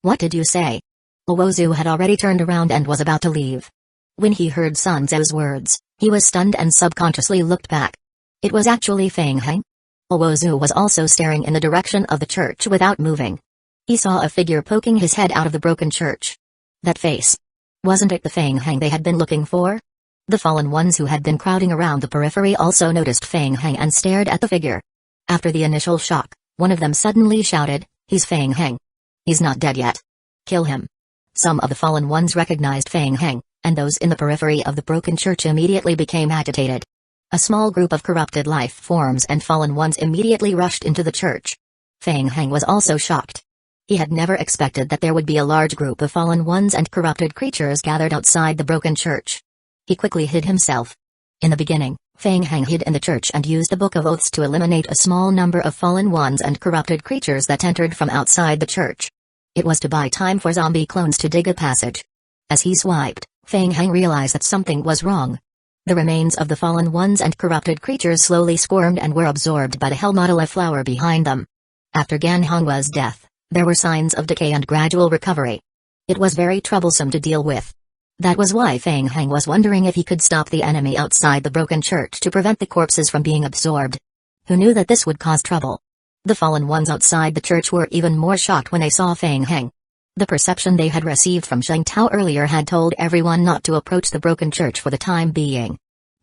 What did you say? Uozu had already turned around and was about to leave. When he heard Sunze's words, he was stunned and subconsciously looked back. It was actually Feng Heng. Uozu was also staring in the direction of the church without moving. He saw a figure poking his head out of the broken church. That face. Wasn't it the Feng Heng they had been looking for? The fallen ones who had been crowding around the periphery also noticed Feng Heng and stared at the figure. After the initial shock, one of them suddenly shouted, he's Feng Heng. He's not dead yet. Kill him. Some of the fallen ones recognized Feng Heng, and those in the periphery of the broken church immediately became agitated. A small group of corrupted life forms and fallen ones immediately rushed into the church. Feng Heng was also shocked. He had never expected that there would be a large group of fallen ones and corrupted creatures gathered outside the broken church. He quickly hid himself. In the beginning, Feng Heng hid in the church and used the Book of Oaths to eliminate a small number of fallen ones and corrupted creatures that entered from outside the church. It was to buy time for zombie clones to dig a passage. As he swiped, Feng Heng realized that something was wrong. The remains of the fallen ones and corrupted creatures slowly squirmed and were absorbed by the Helmodala flower behind them. After Ganhongwa's death, there were signs of decay and gradual recovery. It was very troublesome to deal with. That was why Feng Heng was wondering if he could stop the enemy outside the broken church to prevent the corpses from being absorbed. Who knew that this would cause trouble? The fallen ones outside the church were even more shocked when they saw Feng Heng. The perception they had received from Shang Tao earlier had told everyone not to approach the broken church for the time being.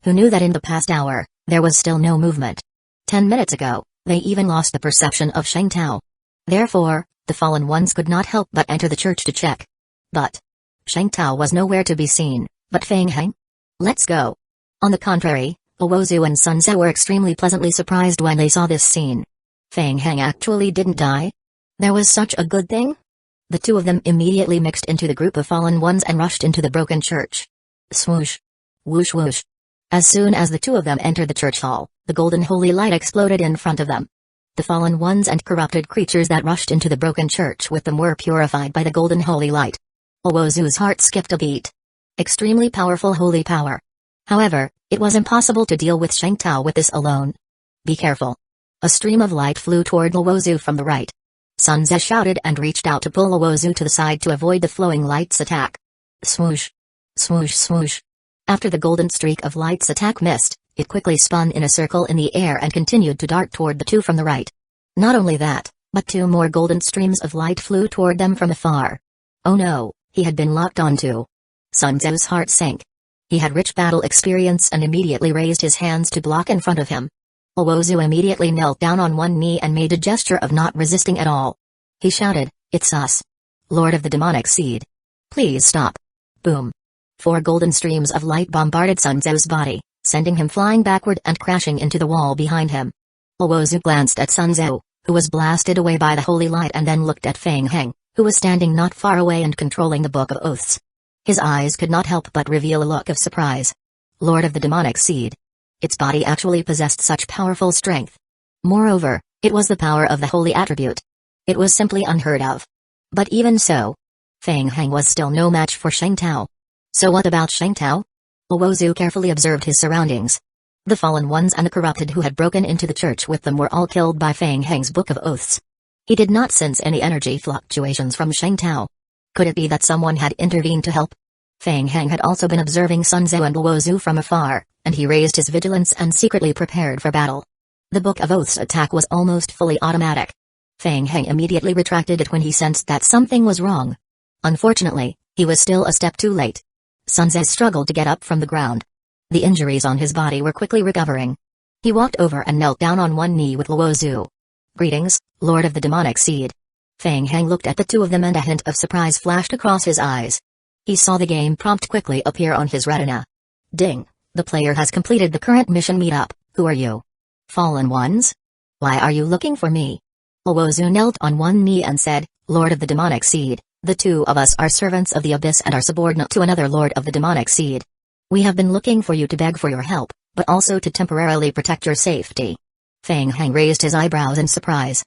Who knew that in the past hour, there was still no movement? 10 minutes ago, they even lost the perception of Shang Tao. Therefore, the fallen ones could not help but enter the church to check. But Shang Tao was nowhere to be seen, but Feng Heng? Let's go. On the contrary, Uozu and Sunze were extremely pleasantly surprised when they saw this scene. Feng Heng actually didn't die? There was such a good thing? The two of them immediately mixed into the group of fallen ones and rushed into the broken church. Swoosh. Whoosh whoosh. As soon as the two of them entered the church hall, the golden holy light exploded in front of them. The fallen ones and corrupted creatures that rushed into the broken church with them were purified by the golden holy light. Uozu's heart skipped a beat. Extremely powerful holy power. However, it was impossible to deal with Shang Tao with this alone. Be careful. A stream of light flew toward Uozu from the right. Sanze shouted and reached out to pull Uozu to the side to avoid the flowing light's attack. Swoosh. Swoosh swoosh. After the golden streak of light's attack missed, it quickly spun in a circle in the air and continued to dart toward the two from the right. Not only that, but two more golden streams of light flew toward them from afar. Oh no, he had been locked onto. Sanze's heart sank. He had rich battle experience and immediately raised his hands to block in front of him. Uozu immediately knelt down on one knee and made a gesture of not resisting at all. He shouted, "It's us. Lord of the demonic seed. Please stop." Boom. 4 golden streams of light bombarded Sanze's body, sending him flying backward and crashing into the wall behind him. Uozu glanced at Sanze, who was blasted away by the holy light, and then looked at Feng Heng, who was standing not far away and controlling the Book of Oaths. His eyes could not help but reveal a look of surprise. Lord of the demonic seed. Its body actually possessed such powerful strength. Moreover, it was the power of the holy attribute. It was simply unheard of. But even so, Feng Heng was still no match for Sheng Tao. So what about Sheng Tao? Uozu carefully observed his surroundings. The fallen ones and the corrupted who had broken into the church with them were all killed by Feng Heng's Book of Oaths. He did not sense any energy fluctuations from Sheng Tao. Could it be that someone had intervened to help? Feng Heng had also been observing Sanze and Uozu from afar, and he raised his vigilance and secretly prepared for battle. The Book of Oaths attack was almost fully automatic. Feng Heng immediately retracted it when he sensed that something was wrong. Unfortunately, he was still a step too late. Sanze struggled to get up from the ground. The injuries on his body were quickly recovering. He walked over and knelt down on one knee with Uozu. "Greetings, Lord of the demonic seed." Feng Heng looked at the two of them and a hint of surprise flashed across his eyes. He saw the game prompt quickly appear on his retina. Ding, the player has completed the current mission meetup. Who are you? Fallen ones? Why are you looking for me? Uozu knelt on one knee and said, "Lord of the demonic seed, the two of us are servants of the abyss and are subordinate to another lord of the demonic seed. We have been looking for you to beg for your help, but also to temporarily protect your safety." Feng Heng raised his eyebrows in surprise.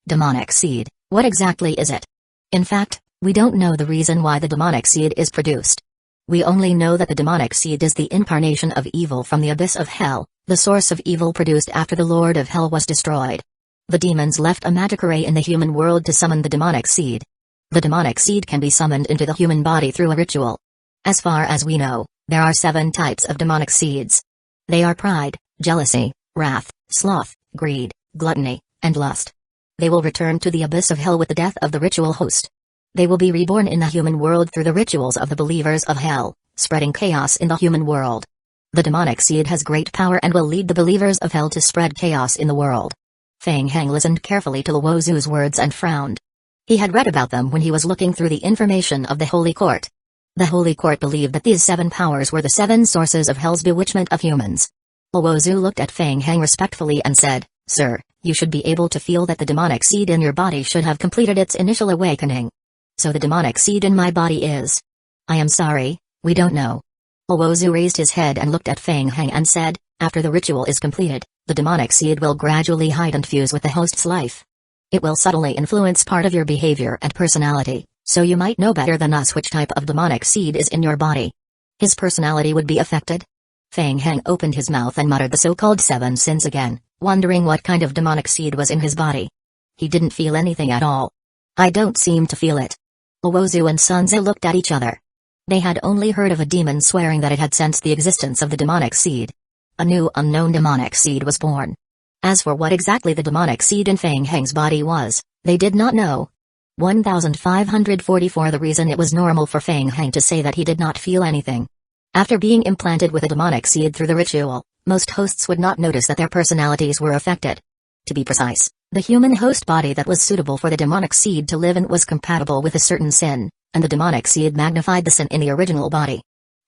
Demonic seed, what exactly is it? In fact, we don't know the reason why the demonic seed is produced. We only know that the demonic seed is the incarnation of evil from the abyss of hell, the source of evil produced after the Lord of Hell was destroyed. The demons left a magic array in the human world to summon the demonic seed. The demonic seed can be summoned into the human body through a ritual. As far as we know, there are 7 types of demonic seeds. They are pride, jealousy, wrath, sloth, greed, gluttony, and lust. They will return to the abyss of hell with the death of the ritual host. They will be reborn in the human world through the rituals of the believers of hell, spreading chaos in the human world. The demonic seed has great power and will lead the believers of hell to spread chaos in the world. Feng Heng listened carefully to Uozu's words and frowned. He had read about them when he was looking through the information of the Holy Court. The Holy Court believed that these 7 powers were the 7 sources of hell's bewitchment of humans. Uozu looked at Feng Heng respectfully and said, "Sir, you should be able to feel that the demonic seed in your body should have completed its initial awakening. So the demonic seed in my body is..." "I am sorry, we don't know." Uozu raised his head and looked at Feng Heng and said, "After the ritual is completed, the demonic seed will gradually hide and fuse with the host's life. It will subtly influence part of your behavior and personality, so you might know better than us which type of demonic seed is in your body." "His personality would be affected?" Feng Heng opened his mouth and muttered the so-called 7 sins again, wondering what kind of demonic seed was in his body. He didn't feel anything at all. "I don't seem to feel it." Uozu and Sanze looked at each other. They had only heard of a demon swearing that it had sensed the existence of the demonic seed. A new unknown demonic seed was born. As for what exactly the demonic seed in Feng Heng's body was, they did not know. 1544 The reason it was normal for Feng Heng to say that he did not feel anything. After being implanted with a demonic seed through the ritual, most hosts would not notice that their personalities were affected. To be precise, the human host body that was suitable for the demonic seed to live in was compatible with a certain sin, and the demonic seed magnified the sin in the original body.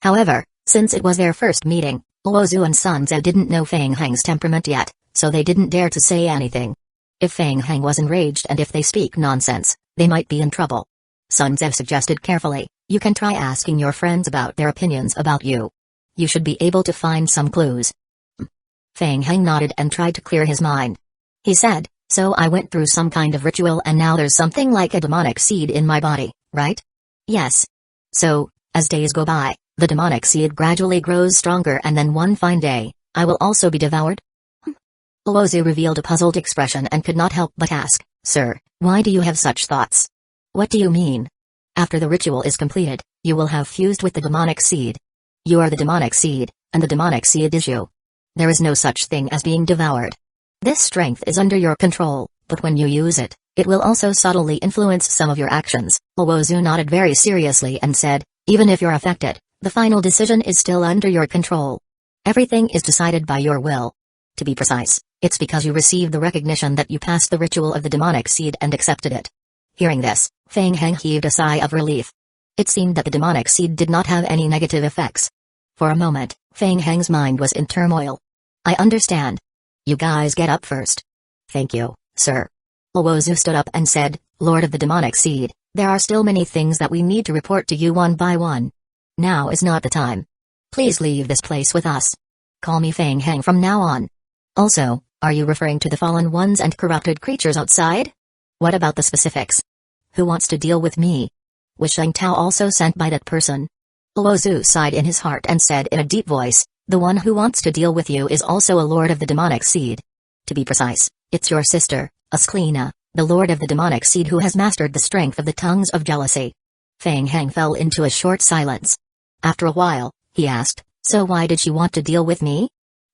However, since it was their first meeting, Uozu and Sanze didn't know Feng Heng's temperament yet, so they didn't dare to say anything. If Feng Heng was enraged and if they speak nonsense, they might be in trouble. Sanze suggested carefully, "You can try asking your friends about their opinions about you. You should be able to find some clues." Feng Heng nodded and tried to clear his mind. He said, "So I went through some kind of ritual and now there's something like a demonic seed in my body, right?" "Yes." "So, as days go by, the demonic seed gradually grows stronger and then one fine day, I will also be devoured?" Uozu revealed a puzzled expression and could not help but ask, Sir, why do you have such thoughts? What do you mean? After the ritual is completed, you will have fused with the demonic seed. You are the demonic seed, and the demonic seed is you. There is no such thing as being devoured. This strength is under your control, but when you use it, it will also subtly influence some of your actions. Uozu nodded very seriously and said, even if you're affected, the final decision is still under your control. Everything is decided by your will. To be precise, it's because you received the recognition that you passed the ritual of the demonic seed and accepted it. Hearing this, Feng Heng heaved a sigh of relief. It seemed that the demonic seed did not have any negative effects. For a moment, Feng Heng's mind was in turmoil. I understand. You guys get up first. Thank you, sir. Uozu stood up and said, Lord of the demonic seed, there are still many things that we need to report to you one by one. Now is not the time. Please leave this place with us. Call me Feng Heng from now on. Also, are you referring to the fallen ones and corrupted creatures outside? What about the specifics? Who wants to deal with me? Was Sheng Tao also sent by that person? Uozu sighed in his heart and said in a deep voice, the one who wants to deal with you is also a lord of the demonic seed. To be precise, it's your sister, Asklina, the lord of the demonic seed who has mastered the strength of the tongues of jealousy. Feng Heng fell into a short silence. After a while, he asked, so why did she want to deal with me?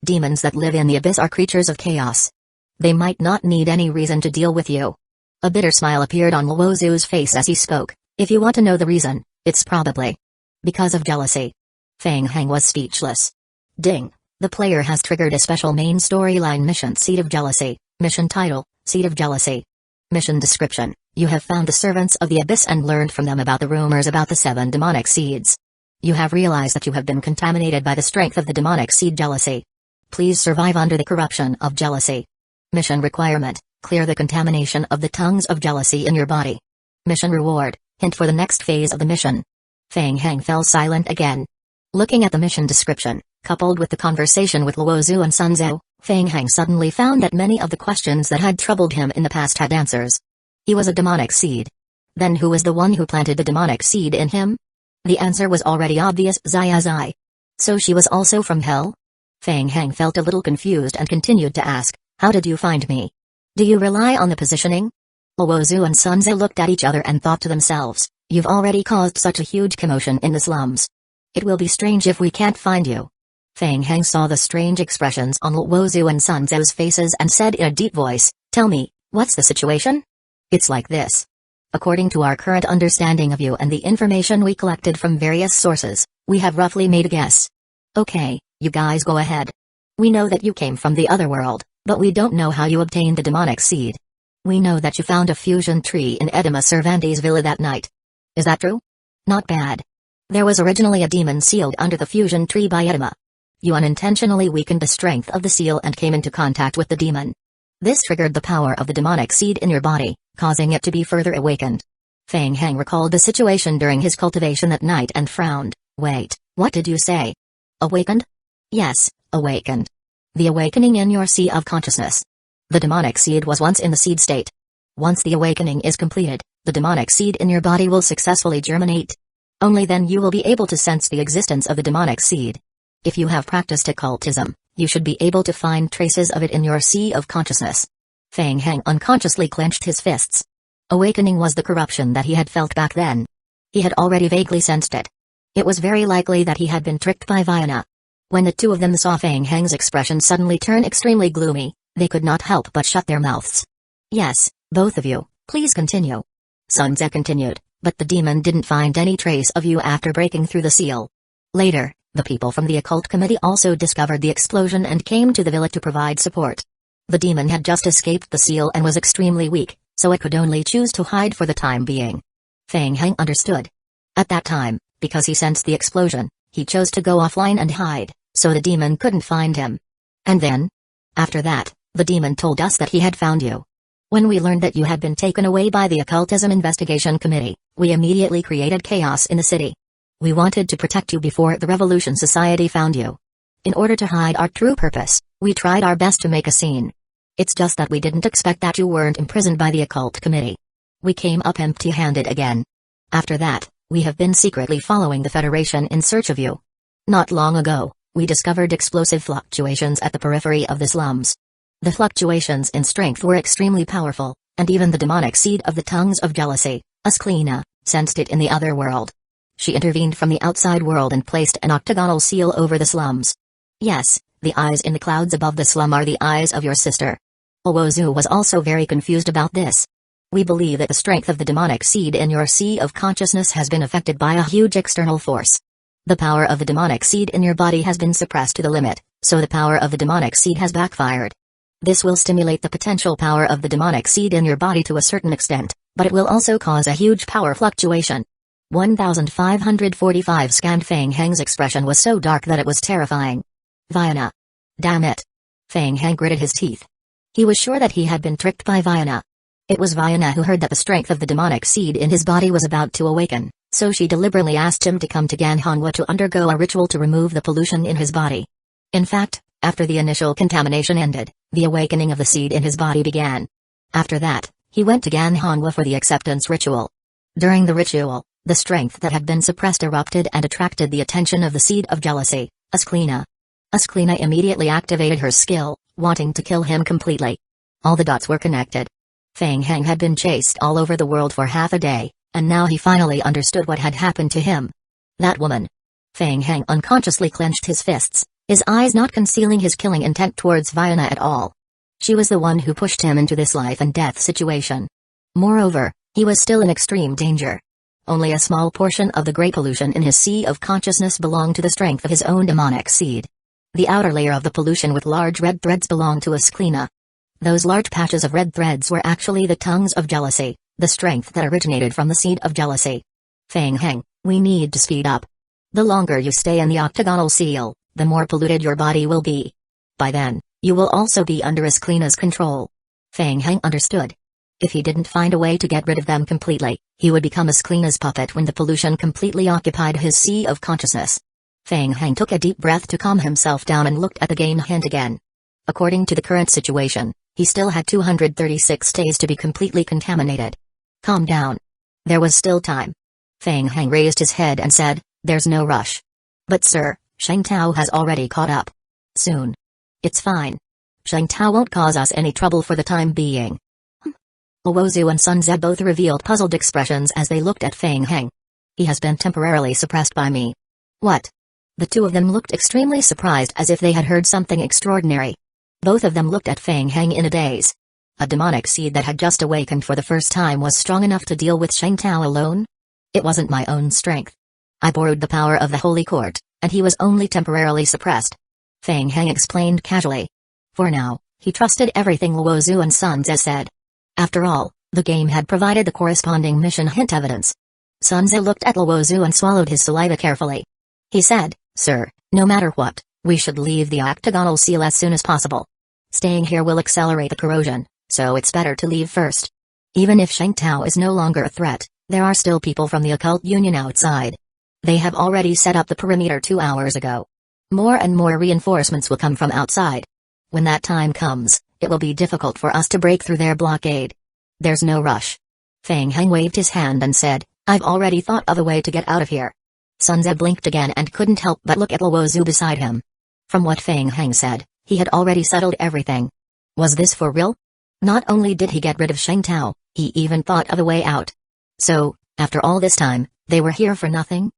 Demons that live in the abyss are creatures of chaos. They might not need any reason to deal with you. A bitter smile appeared on Uozu's face as he spoke. If you want to know the reason, it's probably because of jealousy. Feng Heng was speechless. Ding. The player has triggered a special main storyline mission Seed of Jealousy. Mission title, Seed of Jealousy. Mission description, you have found the servants of the abyss and learned from them about the rumors about the 7 demonic seeds. You have realized that you have been contaminated by the strength of the demonic seed jealousy. Please survive under the corruption of jealousy. Mission requirement, clear the contamination of the tongues of jealousy in your body. Mission reward, hint for the next phase of the mission. Feng Heng fell silent again. Looking at the mission description, coupled with the conversation with Uozu and Sunzo, Feng Heng suddenly found that many of the questions that had troubled him in the past had answers. He was a demonic seed. Then who was the one who planted the demonic seed in him? The answer was already obvious, Zai. So she was also from hell? Feng Heng felt a little confused and continued to ask, how did you find me? Do you rely on the positioning? Uozu and Sunzo looked at each other and thought to themselves, you've already caused such a huge commotion in the slums. It will be strange if we can't find you. Feng Heng saw the strange expressions on Uozu and Sunzo's faces and said in a deep voice, tell me, what's the situation? It's like this. According to our current understanding of you and the information we collected from various sources, we have roughly made a guess. Okay, you guys go ahead. We know that you came from the other world, but we don't know how you obtained the demonic seed. We know that you found a fusion tree in Edema Cervantes' villa that night. Is that true? Not bad. There was originally a demon sealed under the fusion tree by Edema. You unintentionally weakened the strength of the seal and came into contact with the demon. This triggered the power of the demonic seed in your body, causing it to be further awakened. Feng Heng recalled the situation during his cultivation that night and frowned. Wait, what did you say? Awakened? Yes, awakened. The awakening in your sea of consciousness. The demonic seed was once in the seed state. Once the awakening is completed, the demonic seed in your body will successfully germinate. Only then you will be able to sense the existence of the demonic seed. If you have practiced occultism, you should be able to find traces of it in your sea of consciousness. Feng Heng unconsciously clenched his fists. Awakening was the corruption that he had felt back then. He had already vaguely sensed it. It was very likely that he had been tricked by Vienna. When the two of them saw Feng Heng's expression suddenly turn extremely gloomy, they could not help but shut their mouths. Yes, both of you, please continue. Sunze continued, but the demon didn't find any trace of you after breaking through the seal. Later, the people from the occult committee also discovered the explosion and came to the villa to provide support. The demon had just escaped the seal and was extremely weak, so it could only choose to hide for the time being. Feng Heng understood. At that time, because he sensed the explosion, he chose to go offline and hide, so the demon couldn't find him. And then? After that, the demon told us that he had found you. When we learned that you had been taken away by the Occultism Investigation Committee, we immediately created chaos in the city. We wanted to protect you before the Revolution Society found you. In order to hide our true purpose, we tried our best to make a scene. It's just that we didn't expect that you weren't imprisoned by the Occult Committee. We came up empty-handed again. After that, we have been secretly following the Federation in search of you. Not long ago, we discovered explosive fluctuations at the periphery of the slums. The fluctuations in strength were extremely powerful, And even the demonic seed of the tongues of jealousy, Asklina, sensed it in the other world. She intervened from the outside world and placed an octagonal seal over the slums. Yes, the eyes in the clouds above the slum are the eyes of your sister. Owozu was also very confused about this. We believe that the strength of the demonic seed in your sea of consciousness has been affected by a huge external force. The power of the demonic seed in your body has been suppressed to the limit, so the power of the demonic seed has backfired. This will stimulate the potential power of the demonic seed in your body to a certain extent, but it will also cause a huge power fluctuation. 1545 scanned Fang Heng's expression was so dark that it was terrifying. Vienna. Damn it. Fang Heng gritted his teeth. He was sure that he had been tricked by Vienna. It was Vienna who heard that the strength of the demonic seed in his body was about to awaken, so she deliberately asked him to come to Ganhonghua to undergo a ritual to remove the pollution in his body. In fact, after the initial contamination ended, the awakening of the seed in his body began. After that, he went to Ganhonghua for the acceptance ritual. During the ritual, the strength that had been suppressed erupted and attracted the attention of the seed of jealousy, Asklina. Asklina immediately activated her skill, wanting to kill him completely. All the dots were connected. Fang Heng had been chased all over the world for half a day, and now he finally understood what had happened to him. That woman. Fang Heng unconsciously clenched his fists, his eyes not concealing his killing intent towards Vienna at all. She was the one who pushed him into this life and death situation. Moreover, he was still in extreme danger. Only a small portion of the great pollution in his sea of consciousness belonged to the strength of his own demonic seed. The outer layer of the pollution with large red threads belonged to Asklina. Those large patches of red threads were actually the tongues of jealousy, the strength that originated from the seed of jealousy. Fang Heng, we need to speed up. The longer you stay in the octagonal seal, the more polluted your body will be. By then, you will also be under Asklina's control. Fang Heng understood. If he didn't find a way to get rid of them completely, he would become Asklina's puppet when the pollution completely occupied his sea of consciousness. Fang Heng took a deep breath to calm himself down and looked at the game hand again. According to the current situation, he still had 236 days to be completely contaminated. Calm down. There was still time. Fang Heng raised his head and said, there's no rush. But sir, Sheng Tao has already caught up. Soon. It's fine. Sheng Tao won't cause us any trouble for the time being. Owozu and Sun Ze both revealed puzzled expressions as they looked at Fang Heng. He has been temporarily suppressed by me. What? The two of them looked extremely surprised as if they had heard something extraordinary. Both of them looked at Fang Heng in a daze. A demonic seed that had just awakened for the first time was strong enough to deal with Sheng Tao alone? It wasn't my own strength. I borrowed the power of the Holy Court, and he was only temporarily suppressed. Fang Heng explained casually. For now, he trusted everything Luozu and Sun Ze said. After all, the game had provided the corresponding mission hint evidence. Sun Ze looked at Luozu and swallowed his saliva carefully. He said, Sir, no matter what, we should leave the octagonal seal as soon as possible. Staying here will accelerate the corrosion, so it's better to leave first. Even if Sheng Tao is no longer a threat, there are still people from the occult union outside. They have already set up the perimeter 2 hours ago. More and more reinforcements will come from outside. When that time comes, it will be difficult for us to break through their blockade. There's no rush. Fang Heng waved his hand and said, I've already thought of a way to get out of here. Sun Ze blinked again and couldn't help but look at Luozu beside him. From what Fang Heng said, he had already settled everything. Was this for real? Not only did he get rid of Sheng Tao, he even thought of a way out. So, after all this time, they were here for nothing?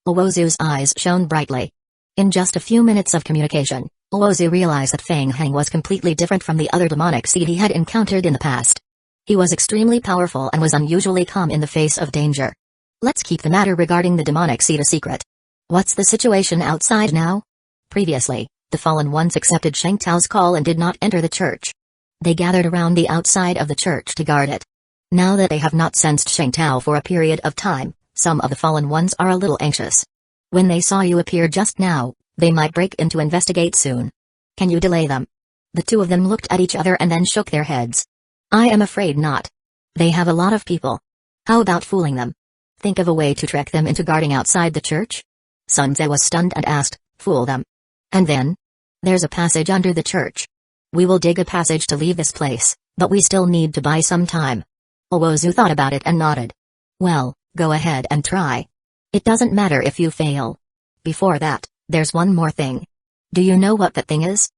Luozu's eyes shone brightly. In just a few minutes of communication, Luozu realized that Fang Heng was completely different from the other demonic seed he had encountered in the past. He was extremely powerful and was unusually calm in the face of danger. Let's keep the matter regarding the demonic seed a secret. What's the situation outside now? Previously, the fallen ones accepted Sheng Tao's call and did not enter the church. They gathered around the outside of the church to guard it. Now that they have not sensed Sheng Tao for a period of time, some of the fallen ones are a little anxious. When they saw you appear just now, they might break in to investigate soon. Can you delay them? The two of them looked at each other and then shook their heads. I am afraid not. They have a lot of people. How about fooling them? Think of a way to trick them into guarding outside the church? Sun Ze was stunned and asked, fool them? And then? There's a passage under the church. We will dig a passage to leave this place, but we still need to buy some time. Luozu thought about it and nodded. Well, go ahead and try. It doesn't matter if you fail. Before that, there's one more thing. Do you know what that thing is?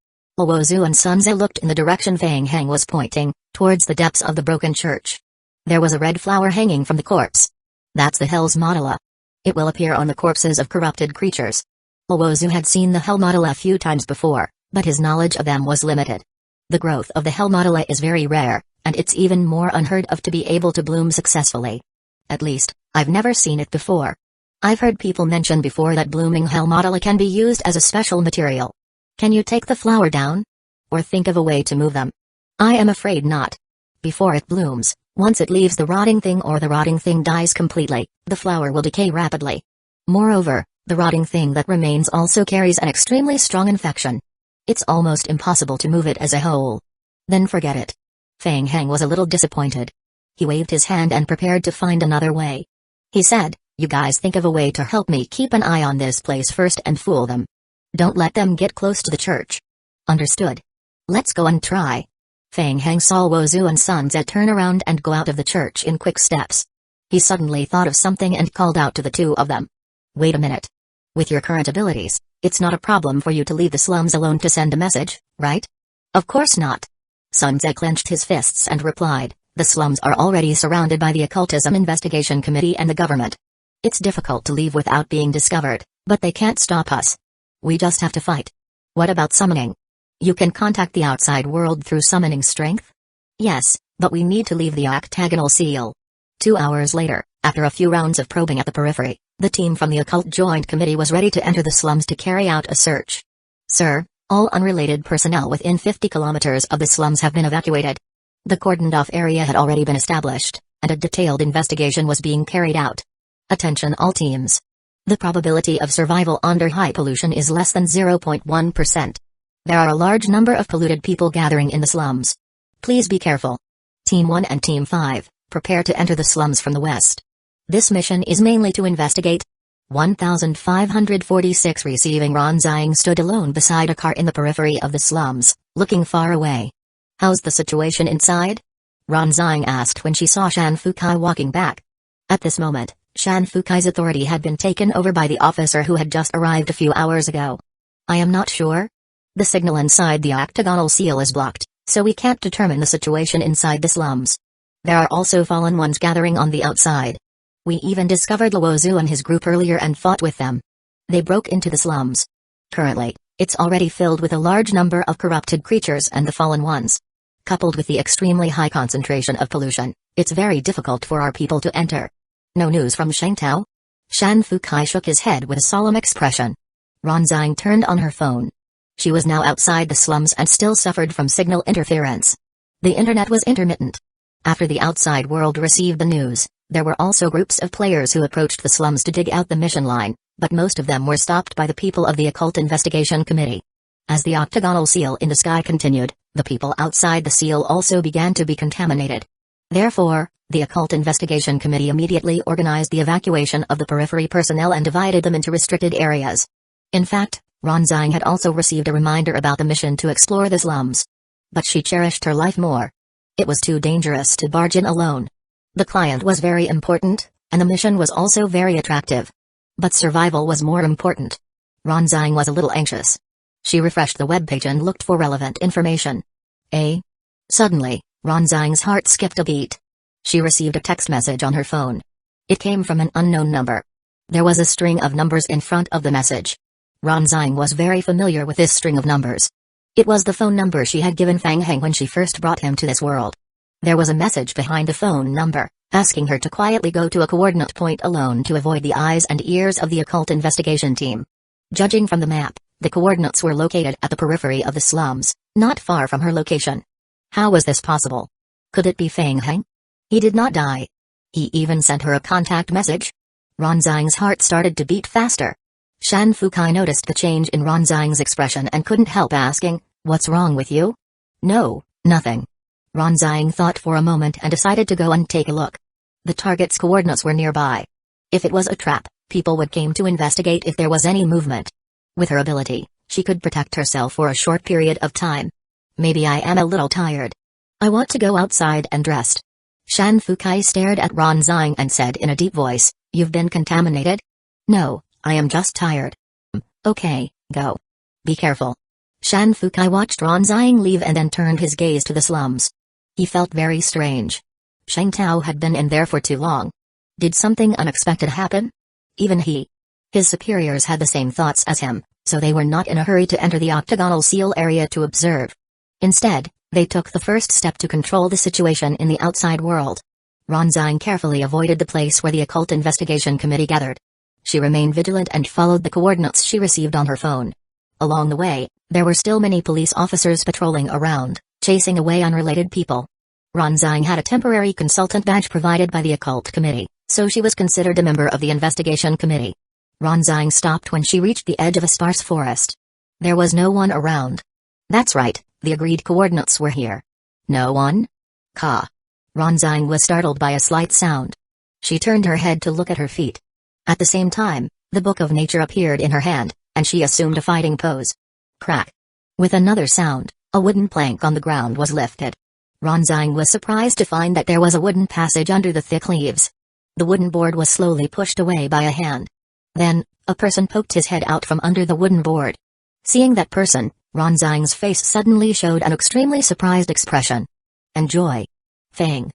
Luozu and Sunze looked in the direction Fang Heng was pointing, towards the depths of the broken church. There was a red flower hanging from the corpse. That's the Hell's Mandala. It will appear on the corpses of corrupted creatures. Luozu had seen the Hell Mandala a few times before, but his knowledge of them was limited. The growth of the Hell Mandala is very rare, and it's even more unheard of to be able to bloom successfully. At least, I've never seen it before. I've heard people mention before that blooming Hell Mandala can be used as a special material. Can you take the flower down? Or think of a way to move them? I am afraid not. Before it blooms, once it leaves the rotting thing or the rotting thing dies completely, the flower will decay rapidly. Moreover, the rotting thing that remains also carries an extremely strong infection. It's almost impossible to move it as a whole. Then forget it. Fang Heng was a little disappointed. He waved his hand and prepared to find another way. He said, "You guys think of a way to help me keep an eye on this place first and fool them. Don't let them get close to the church." Understood. Let's go and try. Fang Heng saw Luozu and Sunze turn around and go out of the church in quick steps. He suddenly thought of something and called out to the two of them. Wait a minute. With your current abilities, it's not a problem for you to leave the slums alone to send a message, right? Of course not. Sunze clenched his fists and replied, the slums are already surrounded by the Occultism Investigation Committee and the government. It's difficult to leave without being discovered, but they can't stop us. We just have to fight. What about summoning? You can contact the outside world through summoning strength? Yes, but we need to leave the octagonal seal. 2 hours later, after a few rounds of probing at the periphery, the team from the Occult Joint Committee was ready to enter the slums to carry out a search. Sir, all unrelated personnel within 50 kilometers of the slums have been evacuated. The cordoned-off area had already been established, and a detailed investigation was being carried out. Attention all teams. The probability of survival under high pollution is less than 0.1%. There are a large number of polluted people gathering in the slums. Please be careful. Team 1 and Team 5, prepare to enter the slums from the west. This mission is mainly to investigate. 1546 Receiving Ronzang stood alone beside a car in the periphery of the slums, looking far away. How's the situation inside? Ronzang asked when she saw Shan Fukai walking back. At this moment, Shan Fukai's authority had been taken over by the officer who had just arrived a few hours ago. I am not sure. The signal inside the octagonal seal is blocked, so we can't determine the situation inside the slums. There are also fallen ones gathering on the outside. We even discovered Luozu and his group earlier and fought with them. They broke into the slums. Currently, it's already filled with a large number of corrupted creatures and the fallen ones. Coupled with the extremely high concentration of pollution, it's very difficult for our people to enter. No news from Shangtao? Shan Fukai shook his head with a solemn expression. Ronzang turned on her phone. She was now outside the slums and still suffered from signal interference. The internet was intermittent. After the outside world received the news, there were also groups of players who approached the slums to dig out the mission line, but most of them were stopped by the people of the Occult Investigation Committee. As the octagonal seal in the sky continued, the people outside the seal also began to be contaminated. Therefore, the Occult Investigation Committee immediately organized the evacuation of the periphery personnel and divided them into restricted areas. In fact, Ronzang had also received a reminder about the mission to explore the slums. But she cherished her life more. It was too dangerous to barge in alone. The client was very important, and the mission was also very attractive. But survival was more important. Ronzang was a little anxious. She refreshed the webpage and looked for relevant information. Suddenly, Ronzang's heart skipped a beat. She received a text message on her phone. It came from an unknown number. There was a string of numbers in front of the message. Ronzang was very familiar with this string of numbers. It was the phone number she had given Fang Heng when she first brought him to this world. There was a message behind the phone number, asking her to quietly go to a coordinate point alone to avoid the eyes and ears of the occult investigation team. Judging from the map, the coordinates were located at the periphery of the slums, not far from her location. How was this possible? Could it be Fang Heng? He did not die. He even sent her a contact message? Ronzang's heart started to beat faster. Shan Fukai noticed the change in Ronzang's expression and couldn't help asking, "What's wrong with you?" "No, nothing." Ronzang thought for a moment and decided to go and take a look. The target's coordinates were nearby. If it was a trap, people would come to investigate if there was any movement. With her ability, she could protect herself for a short period of time. Maybe I am a little tired. I want to go outside and rest. Shan Fukai stared at Ronzang and said in a deep voice, "You've been contaminated?" "No, I am just tired." "Okay, go. Be careful." Shan Fukai watched Ronzang leave and then turned his gaze to the slums. He felt very strange. Shang Tao had been in there for too long. Did something unexpected happen? Even his superiors had the same thoughts as him, so they were not in a hurry to enter the octagonal seal area to observe. Instead, they took the first step to control the situation in the outside world. Ronzang carefully avoided the place where the occult investigation committee gathered. She remained vigilant and followed the coordinates she received on her phone. Along the way, there were still many police officers patrolling around, chasing away unrelated people. Ronzang had a temporary consultant badge provided by the occult committee, so she was considered a member of the investigation committee. Ronzang stopped when she reached the edge of a sparse forest. There was no one around. That's right, the agreed coordinates were here. No one? Ka. Ronzang was startled by a slight sound. She turned her head to look at her feet. At the same time, the Book of Nature appeared in her hand, and she assumed a fighting pose. Crack. With another sound, a wooden plank on the ground was lifted. Ronzang was surprised to find that there was a wooden passage under the thick leaves. The wooden board was slowly pushed away by a hand. Then, a person poked his head out from under the wooden board. Seeing that person, Ronzang's face suddenly showed an extremely surprised expression. And joy. Fang.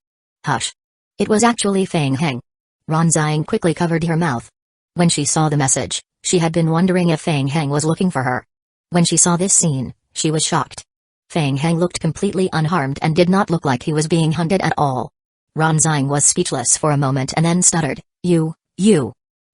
Hush. It was actually Fang Heng. Ronzang quickly covered her mouth. When she saw the message, she had been wondering if Fang Heng was looking for her. When she saw this scene, she was shocked. Fang Heng looked completely unharmed and did not look like he was being hunted at all. Ronzang was speechless for a moment and then stuttered, You.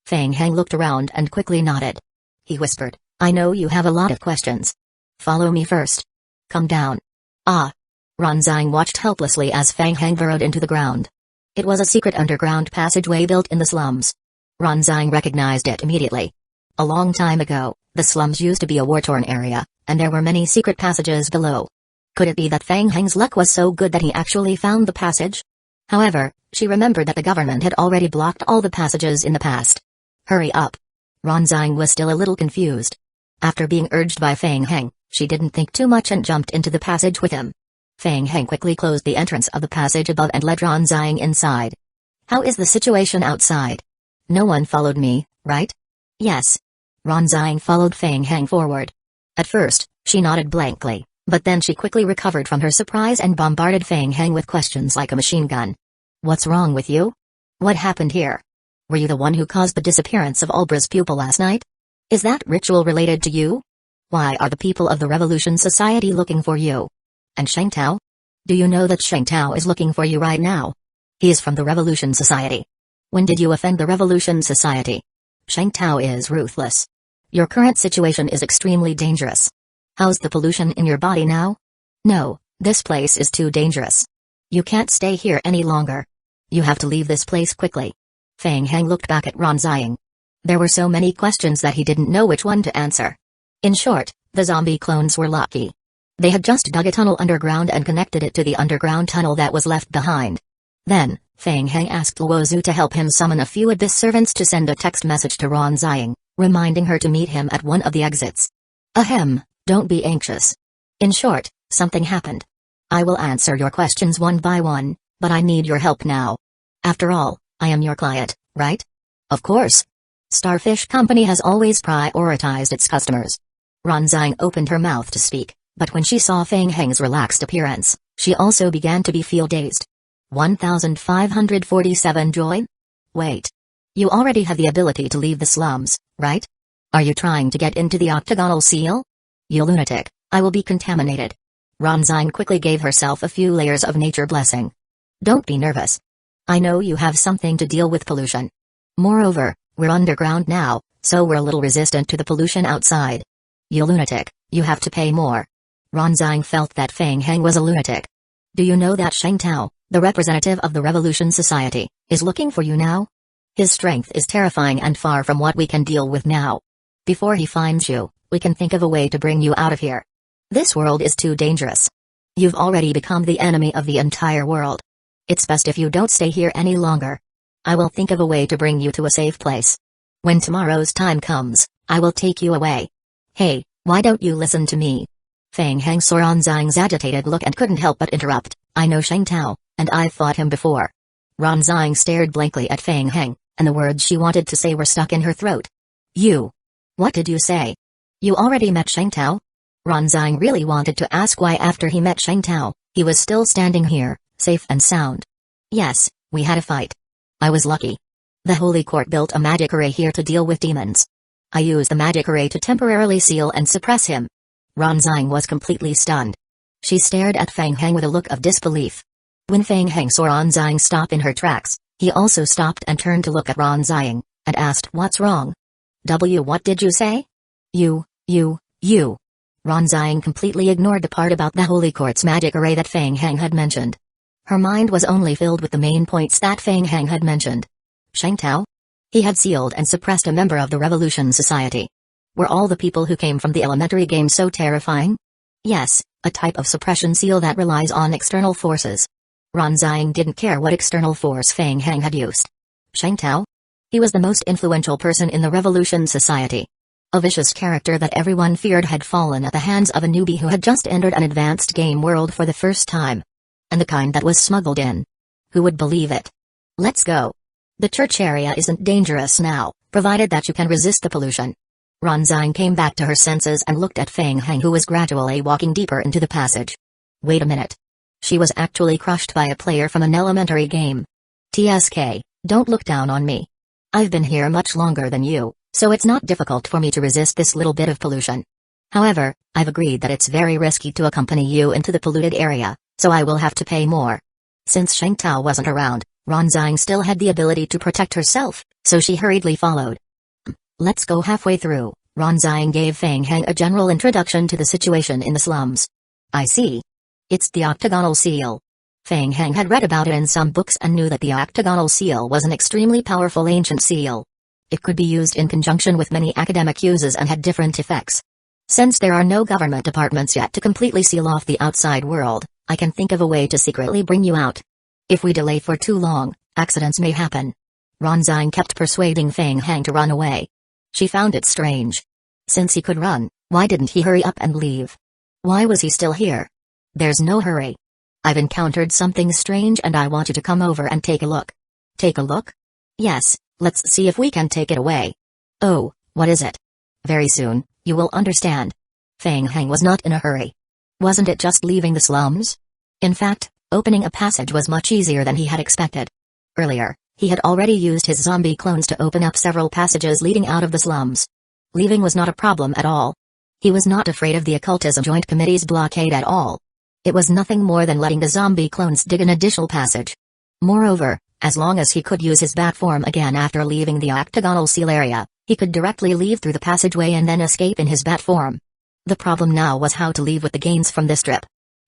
Fang Heng looked around and quickly nodded. He whispered, I know you have a lot of questions. Follow me first. Come down. Ah. Ronzang watched helplessly as Fang Heng burrowed into the ground. It was a secret underground passageway built in the slums. Ronzang recognized it immediately. A long time ago, the slums used to be a war-torn area, and there were many secret passages below. Could it be that Fang Heng's luck was so good that he actually found the passage? However, she remembered that the government had already blocked all the passages in the past. Hurry up. Ronzang was still a little confused. After being urged by Fang Heng, she didn't think too much and jumped into the passage with him. Fang Heng quickly closed the entrance of the passage above and led Ronzang inside. How is the situation outside? No one followed me, right? Yes. Ronzang followed Fang Heng forward. At first, she nodded blankly, but then she quickly recovered from her surprise and bombarded Fang Heng with questions like a machine gun. What's wrong with you? What happened here? Were you the one who caused the disappearance of Albra's pupil last night? Is that ritual related to you? Why are the people of the Revolution Society looking for you? And Shang Tao? Do you know that Shang Tao is looking for you right now? He is from the Revolution Society. When did you offend the Revolution Society? Shang Tao is ruthless. Your current situation is extremely dangerous. How's the pollution in your body now? No, this place is too dangerous. You can't stay here any longer. You have to leave this place quickly. Fang Heng looked back at Ronzang. There were so many questions that he didn't know which one to answer. In short, the zombie clones were lucky. They had just dug a tunnel underground and connected it to the underground tunnel that was left behind. Then, Fang Heng asked Luozu to help him summon a few Abyss servants to send a text message to Ronzang, reminding her to meet him at one of the exits. Ahem, don't be anxious. In short, something happened. I will answer your questions one by one, but I need your help now. After all, I am your client, right? Of course. Starfish Company has always prioritized its customers. Ronzang opened her mouth to speak, but when she saw Fang Heng's relaxed appearance, she also began to feel dazed. 1547 joy? Wait. You already have the ability to leave the slums, right? Are you trying to get into the octagonal seal? You lunatic, I will be contaminated. Ronzang quickly gave herself a few layers of nature blessing. Don't be nervous. I know you have something to deal with pollution. Moreover, we're underground now, so we're a little resistant to the pollution outside. You lunatic, you have to pay more. Ronzang felt that Fang Heng was a lunatic. Do you know that Shang Tao, the representative of the Revolution Society, is looking for you now? His strength is terrifying and far from what we can deal with now. Before he finds you, we can think of a way to bring you out of here. This world is too dangerous. You've already become the enemy of the entire world. It's best if you don't stay here any longer. I will think of a way to bring you to a safe place. When tomorrow's time comes, I will take you away. Hey, why don't you listen to me? Fang Heng saw Ronzang's agitated look and couldn't help but interrupt. I know Shang Tao, and I've fought him before. Ronzang stared blankly at Fang Heng, and the words she wanted to say were stuck in her throat. You. What did you say? You already met Shang Tao? Ronzang really wanted to ask why after he met Sheng Tao, he was still standing here, safe and sound. Yes, we had a fight. I was lucky. The Holy Court built a magic array here to deal with demons. I used the magic array to temporarily seal and suppress him. Ronzang was completely stunned. She stared at Fang Heng with a look of disbelief. When Fang Heng saw Ronzang stop in her tracks, he also stopped and turned to look at Ronzang, and asked what's wrong. What did you say? You. Ronzang completely ignored the part about the Holy Court's magic array that Fang Heng had mentioned. Her mind was only filled with the main points that Fang Heng had mentioned. Sheng Tao? He had sealed and suppressed a member of the Revolution Society. Were all the people who came from the elementary game so terrifying? Yes, a type of suppression seal that relies on external forces. Ronzang didn't care what external force Fang Heng had used. Sheng Tao? He was the most influential person in the Revolution Society. A vicious character that everyone feared had fallen at the hands of a newbie who had just entered an advanced game world for the first time. And the kind that was smuggled in. Who would believe it? Let's go. The church area isn't dangerous now, provided that you can resist the pollution. Ronzang came back to her senses and looked at Fang Heng, who was gradually walking deeper into the passage. Wait a minute. She was actually crushed by a player from an elementary game. TSK, don't look down on me. I've been here much longer than you, so it's not difficult for me to resist this little bit of pollution. However, I've agreed that it's very risky to accompany you into the polluted area, so I will have to pay more. Since Sheng Tao wasn't around, Ronzang still had the ability to protect herself, so she hurriedly followed. Let's go halfway through. Ronzang gave Fang Heng a general introduction to the situation in the slums. I see. It's the octagonal seal. Fang Heng had read about it in some books and knew that the octagonal seal was an extremely powerful ancient seal. It could be used in conjunction with many academic uses and had different effects. Since there are no government departments yet to completely seal off the outside world, I can think of a way to secretly bring you out. If we delay for too long, accidents may happen. Ronzang kept persuading Fang Heng to run away. She found it strange. Since he could run, why didn't he hurry up and leave? Why was he still here? There's no hurry. I've encountered something strange and I want you to come over and take a look. Take a look? Yes, let's see if we can take it away. Oh, what is it? Very soon, you will understand. Fang Heng was not in a hurry. Wasn't it just leaving the slums? In fact, opening a passage was much easier than he had expected. Earlier, he had already used his zombie clones to open up several passages leading out of the slums. Leaving was not a problem at all. He was not afraid of the Occultism Joint Committee's blockade at all. It was nothing more than letting the zombie clones dig an additional passage. Moreover, as long as he could use his bat form again after leaving the octagonal seal area, he could directly leave through the passageway and then escape in his bat form. The problem now was how to leave with the gains from this trip.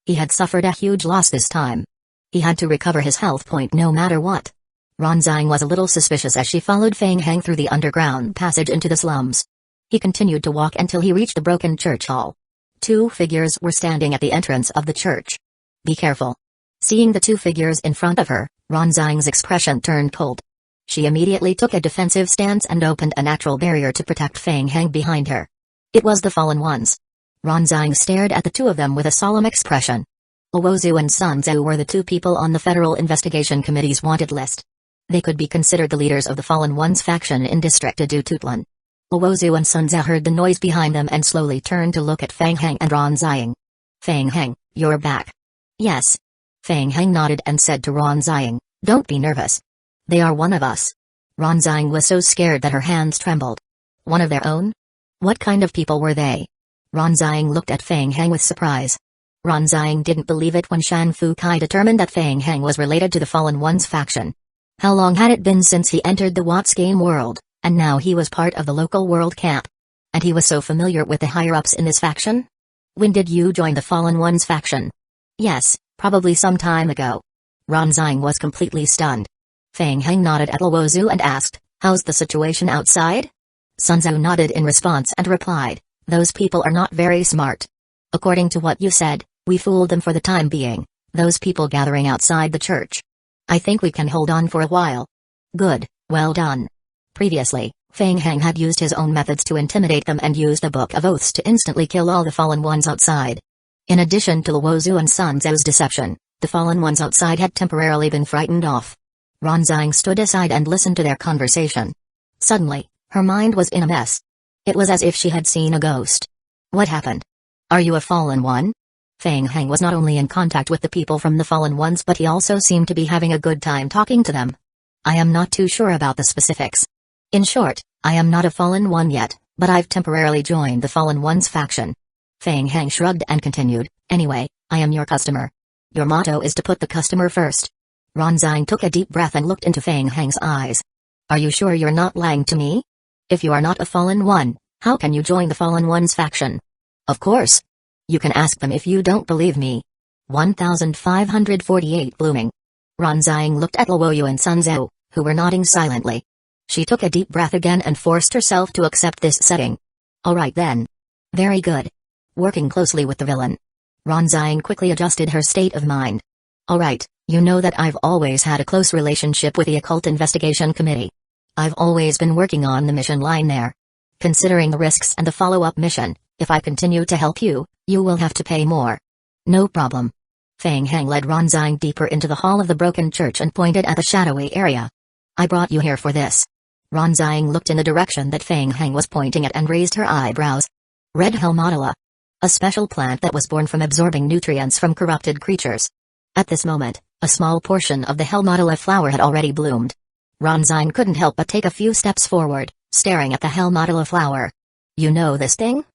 He had suffered a huge loss this time. He had to recover his health point no matter what. Ronzang was a little suspicious as she followed Fang Heng through the underground passage into the slums. He continued to walk until he reached the broken church hall. Two figures were standing at the entrance of the church. Be careful. Seeing the two figures in front of her, Ronzang's expression turned cold. She immediately took a defensive stance and opened a natural barrier to protect Fang Heng behind her. It was the Fallen Ones. Ronzang stared at the two of them with a solemn expression. Luozu and Sanzou were the two people on the Federal Investigation Committee's wanted list. They could be considered the leaders of the Fallen Ones faction in District Adu Tutlan. Luozu and Sanzou heard the noise behind them and slowly turned to look at Fang Heng and Ronzang. Fang Heng, you're back. Yes. Fang Heng nodded and said to Ronzang, don't be nervous. They are one of us. Ronzang was so scared that her hands trembled. One of their own? What kind of people were they? Ronzang looked at Fang Heng with surprise. Ronzang didn't believe it when Shan Fukai determined that Fang Heng was related to the Fallen Ones faction. How long had it been since he entered the Watts game world, and now he was part of the local world camp? And he was so familiar with the higher-ups in this faction? When did you join the Fallen Ones faction? Yes, probably some time ago. Ronzang was completely stunned. Fang Heng nodded at Luozu and asked, how's the situation outside? Sanzou nodded in response and replied, those people are not very smart. According to what you said, we fooled them for the time being, those people gathering outside the church. I think we can hold on for a while. Good, well done. Previously, Fang Heng had used his own methods to intimidate them and used the Book of Oaths to instantly kill all the Fallen Ones outside. In addition to Luozu and Sanzou's deception, the Fallen Ones outside had temporarily been frightened off. Ronzang stood aside and listened to their conversation. Suddenly, her mind was in a mess. It was as if she had seen a ghost. What happened? Are you a fallen one? Feng Heng was not only in contact with the people from the fallen ones, but he also seemed to be having a good time talking to them. I am not too sure about the specifics. In short, I am not a fallen one yet, but I've temporarily joined the fallen ones faction. Feng Heng shrugged and continued, anyway, I am your customer. Your motto is to put the customer first. Ronzine took a deep breath and looked into Feng Heng's eyes. Are you sure you're not lying to me? If you are not a fallen one, how can you join the fallen ones faction? Of course. You can ask them if you don't believe me. 1548 Blooming. Ronzine looked at Luoyu and Sunzou, who were nodding silently. She took a deep breath again and forced herself to accept this setting. Alright then. Very good. Working closely with the villain. Ronzine quickly adjusted her state of mind. Alright, you know that I've always had a close relationship with the Occult Investigation Committee. I've always been working on the mission line there. Considering the risks and the follow-up mission, if I continue to help you, you will have to pay more. No problem. Feng Heng led Ronzine deeper into the hall of the broken church and pointed at the shadowy area. I brought you here for this. Ronzine looked in the direction that Feng Heng was pointing at and raised her eyebrows. Red Helmodula. A special plant that was born from absorbing nutrients from corrupted creatures. At this moment, a small portion of the Helmodula flower had already bloomed. Ronzine couldn't help but take a few steps forward, staring at the Helmodula flower. You know this thing?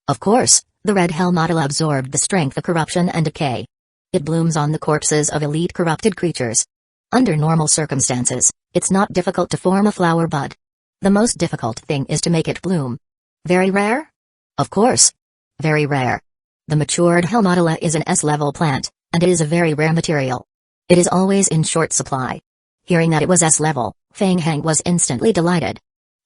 Of course, the red Helmodula absorbed the strength of corruption and decay. It blooms on the corpses of elite corrupted creatures. Under normal circumstances, it's not difficult to form a flower bud. The most difficult thing is to make it bloom. Very rare? Of course. Very rare. The matured Helmodula is an S-level plant, and it is a very rare material. It is always in short supply. Hearing that it was S-level, Feng Heng was instantly delighted.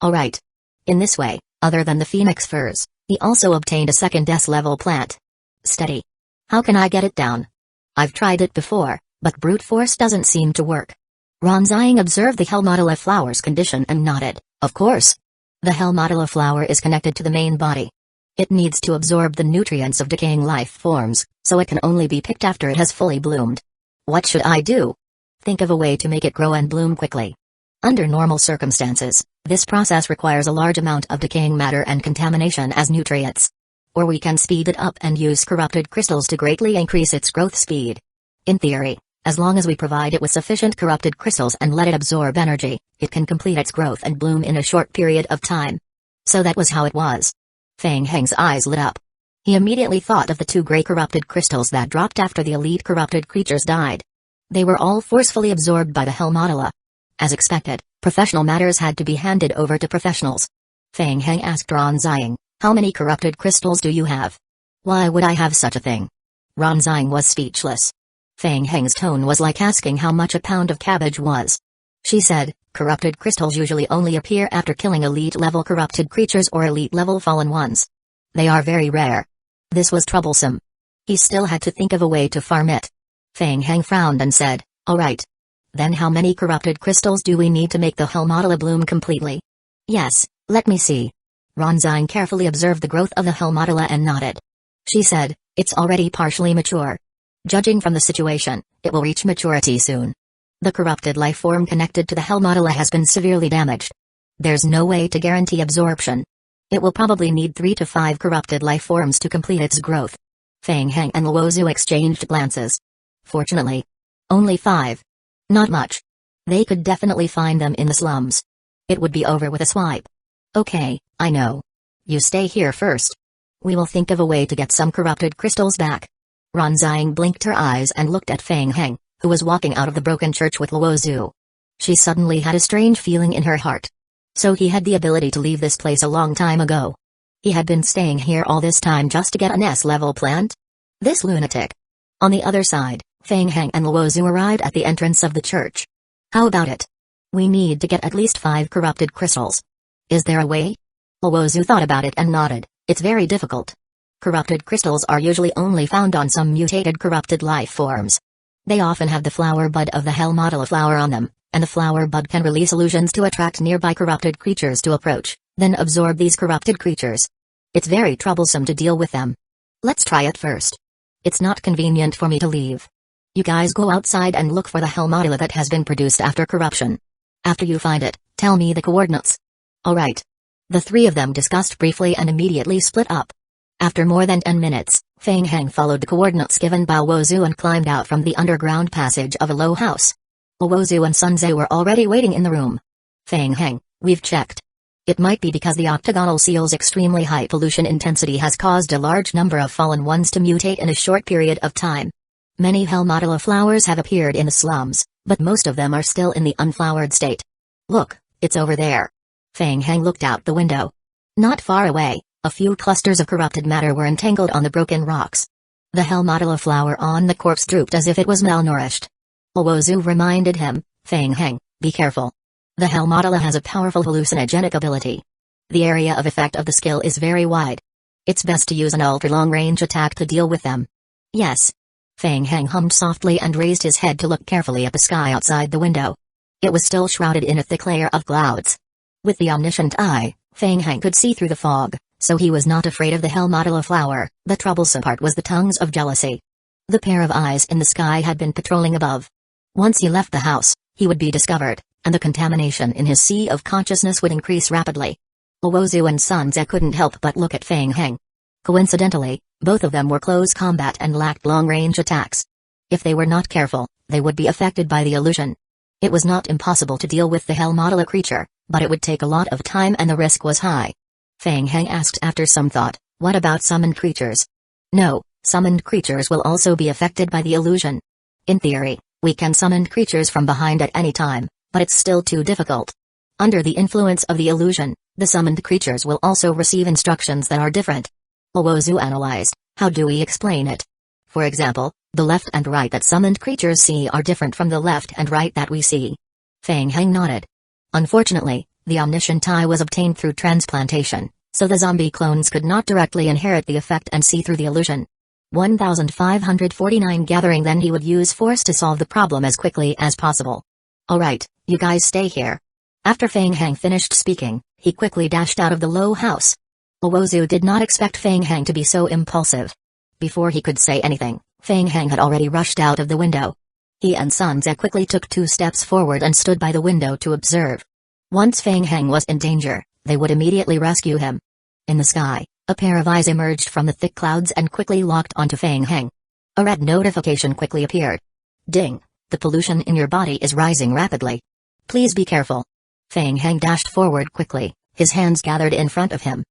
Alright. In this way, other than the phoenix furs, he also obtained a second S-level plant. Steady. How can I get it down? I've tried it before, but brute force doesn't seem to work. Ronzine observed the Helmodula flower's condition and nodded, of course. The Helmodula flower is connected to the main body. It needs to absorb the nutrients of decaying life forms, so it can only be picked after it has fully bloomed. What should I do? Think of a way to make it grow and bloom quickly. Under normal circumstances, this process requires a large amount of decaying matter and contamination as nutrients. Or we can speed it up and use corrupted crystals to greatly increase its growth speed. In theory, as long as we provide it with sufficient corrupted crystals and let it absorb energy, it can complete its growth and bloom in a short period of time. So that was how it was. Feng Heng's eyes lit up. He immediately thought of the 2 gray corrupted crystals that dropped after the elite corrupted creatures died. They were all forcefully absorbed by the Helmodula. As expected, professional matters had to be handed over to professionals. Feng Heng asked Ronzine, how many corrupted crystals do you have? Why would I have such a thing? Ronzine was speechless. Feng Heng's tone was like asking how much a pound of cabbage was. She said, corrupted crystals usually only appear after killing elite-level corrupted creatures or elite-level fallen ones. They are very rare. This was troublesome. He still had to think of a way to farm it. Feng Heng frowned and said, alright. Then how many corrupted crystals do we need to make the Helmodula bloom completely? Yes, let me see. Ronzine carefully observed the growth of the Helmodula and nodded. She said, it's already partially mature. Judging from the situation, it will reach maturity soon. The corrupted life form connected to the Helmodula has been severely damaged. There's no way to guarantee absorption. It will probably need 3 to 5 corrupted life forms to complete its growth. Feng Heng and Luozu exchanged glances. Fortunately. Only 5. Not much. They could definitely find them in the slums. It would be over with a swipe. Okay, I know. You stay here first. We will think of a way to get some corrupted crystals back. Ronzine blinked her eyes and looked at Feng Heng, who was walking out of the broken church with Luozu. She suddenly had a strange feeling in her heart. So he had the ability to leave this place a long time ago. He had been staying here all this time just to get an S-level plant? This lunatic. On the other side, Feng Heng and Luozu arrived at the entrance of the church. How about it? We need to get at least 5 corrupted crystals. Is there a way? Luozu thought about it and nodded. It's very difficult. Corrupted crystals are usually only found on some mutated corrupted life forms. They often have the flower bud of the Helmodula flower on them, and the flower bud can release illusions to attract nearby corrupted creatures to approach, then absorb these corrupted creatures. It's very troublesome to deal with them. Let's try it first. It's not convenient for me to leave. You guys go outside and look for the Helmodula that has been produced after corruption. After you find it, tell me the coordinates. Alright. The 3 of them discussed briefly and immediately split up. After more than 10 minutes, Feng Heng followed the coordinates given by Luozu and climbed out from the underground passage of a low house. Luozu and Sunze were already waiting in the room. Feng Heng, we've checked. It might be because the octagonal seal's extremely high pollution intensity has caused a large number of fallen ones to mutate in a short period of time. Many Hellmodula flowers have appeared in the slums, but most of them are still in the unflowered state. Look, it's over there. Feng Heng looked out the window. Not far away, a few clusters of corrupted matter were entangled on the broken rocks. The Hellmodula flower on the corpse drooped as if it was malnourished. Luozu reminded him, Feng Heng, be careful. The Hellmodula has a powerful hallucinogenic ability. The area of effect of the skill is very wide. It's best to use an ultra-long-range attack to deal with them. Yes. Feng Heng hummed softly and raised his head to look carefully at the sky outside the window. It was still shrouded in a thick layer of clouds. With the omniscient eye, Feng Heng could see through the fog, so he was not afraid of the Hellmodula flower. The troublesome part was the tongues of jealousy. The pair of eyes in the sky had been patrolling above. Once he left the house, he would be discovered, and the contamination in his sea of consciousness would increase rapidly. Luozu and Sunze couldn't help but look at Feng Heng. Coincidentally, both of them were close combat and lacked long-range attacks. If they were not careful, they would be affected by the illusion. It was not impossible to deal with the Hellmodula creature, but it would take a lot of time and the risk was high. Feng Heng asked after some thought, what about summoned creatures? No, summoned creatures will also be affected by the illusion. In theory, we can summon creatures from behind at any time, but it's still too difficult. Under the influence of the illusion, the summoned creatures will also receive instructions that are different. Luozu analyzed, how do we explain it? For example, the left and right that summoned creatures see are different from the left and right that we see. Feng Heng nodded. Unfortunately, the omniscient eye was obtained through transplantation, so the zombie clones could not directly inherit the effect and see through the illusion. 1549 gathering then he would use force to solve the problem as quickly as possible. Alright, you guys stay here. After Feng Heng finished speaking, he quickly dashed out of the low house. Luozu did not expect Feng Heng to be so impulsive. Before he could say anything, Feng Heng had already rushed out of the window. He and Sunze quickly took 2 steps forward and stood by the window to observe. Once Feng Heng was in danger, they would immediately rescue him. In the sky, a pair of eyes emerged from the thick clouds and quickly locked onto Feng Heng. A red notification quickly appeared. Ding, the pollution in your body is rising rapidly. Please be careful. Feng Heng dashed forward quickly, his hands gathered in front of him.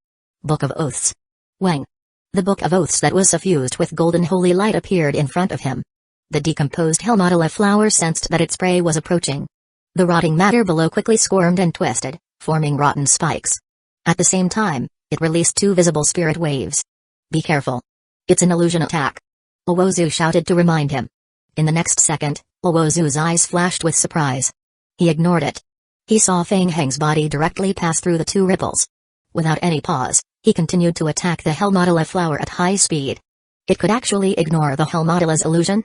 Book of Oaths. Wang. The Book of Oaths that was suffused with golden holy light appeared in front of him. The decomposed Hellmodula flower sensed that its prey was approaching. The rotting matter below quickly squirmed and twisted, forming rotten spikes. At the same time, it released 2 visible spirit waves. Be careful. It's an illusion attack. Luozu shouted to remind him. In the next second, Luozu's eyes flashed with surprise. He ignored it. He saw Feng Heng's body directly pass through the 2 ripples. Without any pause, he continued to attack the Hellmodula flower at high speed. It could actually ignore the Hellmodula's illusion?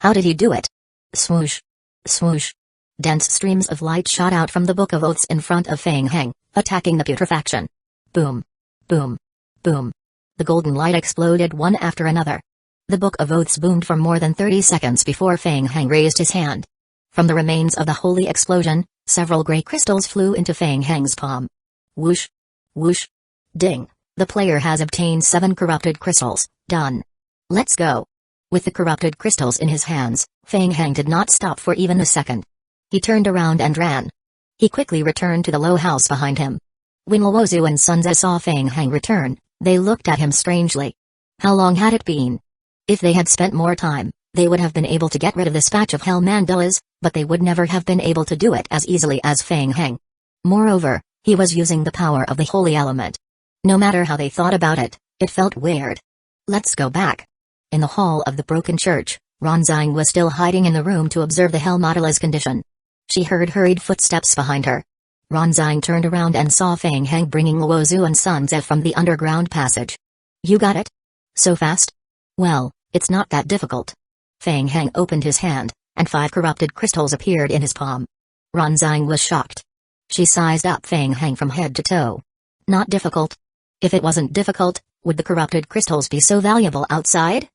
How did he do it? Swoosh. Swoosh. Dense streams of light shot out from the Book of Oaths in front of Feng Heng, attacking the putrefaction. Boom. Boom. Boom. The golden light exploded one after another. The Book of Oaths boomed for more than 30 seconds before Feng Heng raised his hand. From the remains of the holy explosion, several gray crystals flew into Feng Heng's palm. Whoosh. Whoosh. Ding. The player has obtained 7 corrupted crystals. Done. Let's go. With the corrupted crystals in his hands, Feng Heng did not stop for even a second. He turned around and ran. He quickly returned to the low house behind him. When Luozu and Sunze saw Feng Heng return, they looked at him strangely. How long had it been? If they had spent more time, they would have been able to get rid of this patch of Hellmandulas, but they would never have been able to do it as easily as Feng Heng. Moreover, he was using the power of the holy element. No matter how they thought about it, it felt weird. Let's go back. In the hall of the broken church, Ronzine was still hiding in the room to observe the Hellmodula's condition. She heard hurried footsteps behind her. Ronzine turned around and saw Feng Heng bringing Luozu and Sunze from the underground passage. You got it? So fast? Well, it's not that difficult. Feng Heng opened his hand, and 5 corrupted crystals appeared in his palm. Ronzine was shocked. She sized up Feng Heng from head to toe. Not difficult? If it wasn't difficult, would the corrupted crystals be so valuable outside?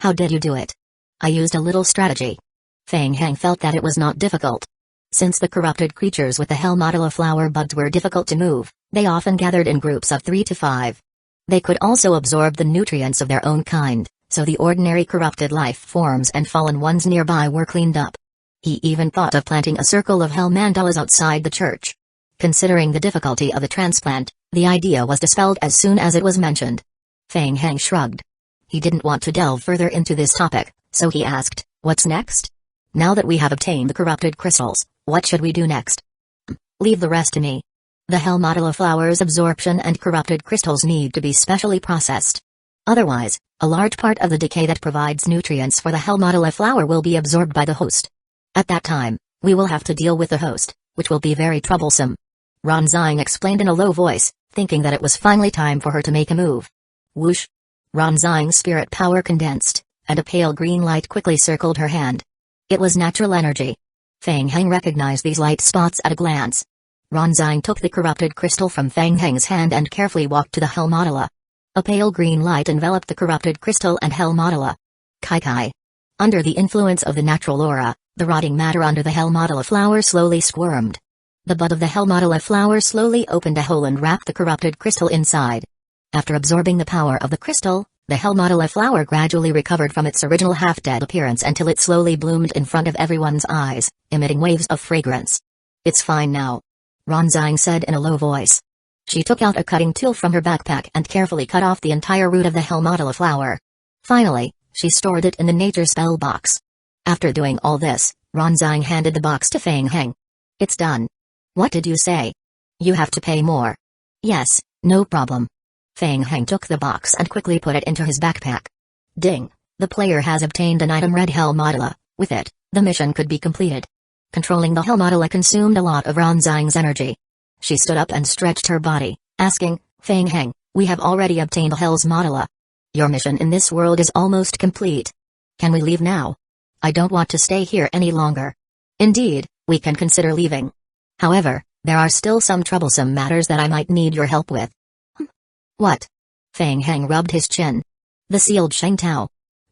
How did you do it? I used a little strategy. Feng Heng felt that it was not difficult. Since the corrupted creatures with the Hellmodula flower buds were difficult to move, they often gathered in groups of 3 to 5. They could also absorb the nutrients of their own kind, so the ordinary corrupted life forms and fallen ones nearby were cleaned up. He even thought of planting a circle of hell mandalas outside the church. Considering the difficulty of the transplant, the idea was dispelled as soon as it was mentioned. Feng Heng shrugged. He didn't want to delve further into this topic, so he asked, "What's next? Now that we have obtained the corrupted crystals, what should we do next?" "Leave the rest to me. The hell mandala flower's absorption and corrupted crystals need to be specially processed. Otherwise, a large part of the decay that provides nutrients for the hell mandala flower will be absorbed by the host. At that time, we will have to deal with the host, which will be very troublesome." Ranzang explained in a low voice, thinking that it was finally time for her to make a move. Whoosh! Ranzang's spirit power condensed, and a pale green light quickly circled her hand. It was natural energy. Feng Heng recognized these light spots at a glance. Ranzang took the corrupted crystal from Feng Heng's hand and carefully walked to the hell mandala. A pale green light enveloped the corrupted crystal and hell mandala. Kai. Under the influence of the natural aura, the rotting matter under the hell mandala flower slowly squirmed. The bud of the hell mandala flower slowly opened a hole and wrapped the corrupted crystal inside. After absorbing the power of the crystal, the hell mandala flower gradually recovered from its original half-dead appearance until it slowly bloomed in front of everyone's eyes, emitting waves of fragrance. "It's fine now," Ranzang said in a low voice. She took out a cutting tool from her backpack and carefully cut off the entire root of the hell mandala flower. Finally, she stored it in the nature spell box. After doing all this, Ranzang handed the box to Feng Heng. "It's done." "What did you say?" "You have to pay more." "Yes, no problem." Feng Heng took the box and quickly put it into his backpack. Ding! The player has obtained an item Red Hell Mandala. With it, the mission could be completed. Controlling the Hell Mandala consumed a lot of Ranzang's energy. She stood up and stretched her body, asking, "Feng Heng, we have already obtained the Hell's Mandala. Your mission in this world is almost complete. Can we leave now? I don't want to stay here any longer." "Indeed, we can consider leaving. However, there are still some troublesome matters that I might need your help with." "What?" Feng Heng rubbed his chin. "The sealed Shengtao.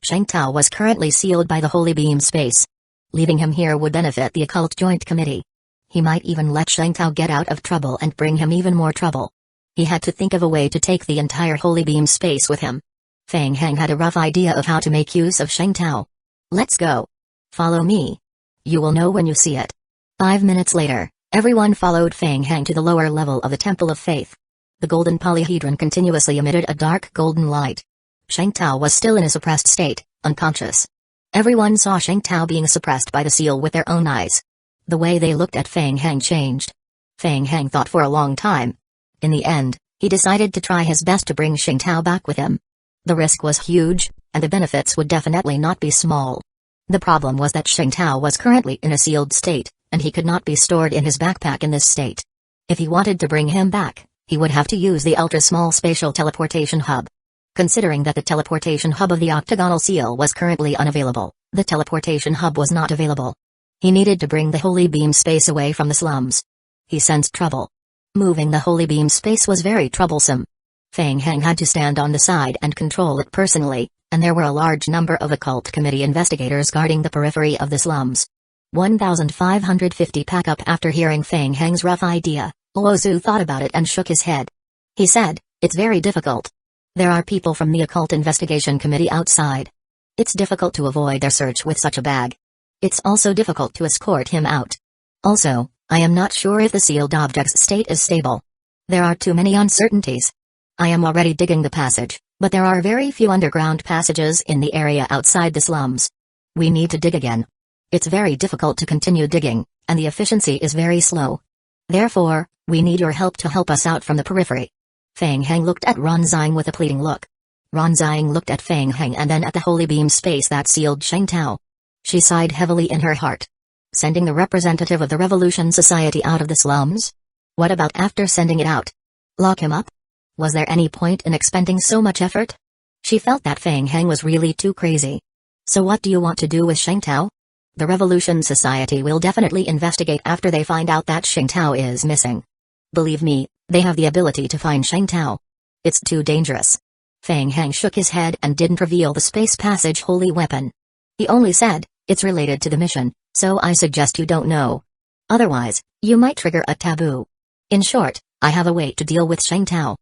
Shengtao was currently sealed by the Holy Beam Space. Leaving him here would benefit the Occult Joint Committee. He might even let Shengtao get out of trouble and bring him even more trouble. He had to think of a way to take the entire Holy Beam Space with him." Feng Heng had a rough idea of how to make use of Shengtao. "Let's go. Follow me. You will know when you see it." 5 minutes later, everyone followed Feng Heng to the lower level of the Temple of Faith. The golden polyhedron continuously emitted a dark golden light. Shengtao was still in a suppressed state, unconscious. Everyone saw Shengtao being suppressed by the seal with their own eyes. The way they looked at Feng Heng changed. Feng Heng thought for a long time. In the end, he decided to try his best to bring Shengtao back with him. The risk was huge, and the benefits would definitely not be small. The problem was that Shengtao was currently in a sealed state, and he could not be stored in his backpack in this state. If he wanted to bring him back, he would have to use the ultra-small spatial teleportation hub. Considering that the teleportation hub of the octagonal seal was currently unavailable, the teleportation hub was not available. He needed to bring the Holy Beam Space away from the slums. He sensed trouble. Moving the Holy Beam Space was very troublesome. Feng Heng had to stand on the side and control it personally, and there were a large number of occult committee investigators guarding the periphery of the slums. 1550 pack up. After hearing Feng Heng's rough idea, Luozu thought about it and shook his head. He said, "It's very difficult. There are people from the Occult Investigation Committee outside. It's difficult to avoid their search with such a bag. It's also difficult to escort him out. Also, I am not sure if the sealed object's state is stable. There are too many uncertainties. I am already digging the passage, but there are very few underground passages in the area outside the slums. We need to dig again. It's very difficult to continue digging, and the efficiency is very slow. Therefore, we need your help to help us out from the periphery." Feng Heng looked at Ranzang with a pleading look. Ranzang looked at Feng Heng and then at the Holy Beam Space that sealed Shengtao. She sighed heavily in her heart. Sending the representative of the Revolution Society out of the slums? What about after sending it out? Lock him up? Was there any point in expending so much effort? She felt that Feng Heng was really too crazy. "So what do you want to do with Shengtao?" "The Revolution Society will definitely investigate after they find out that Shengtao is missing. Believe me, they have the ability to find Shengtao. It's too dangerous." Feng Heng shook his head and didn't reveal the space passage holy weapon. He only said, "It's related to the mission, so I suggest you don't know. Otherwise, you might trigger a taboo. In short, I have a way to deal with Shengtao."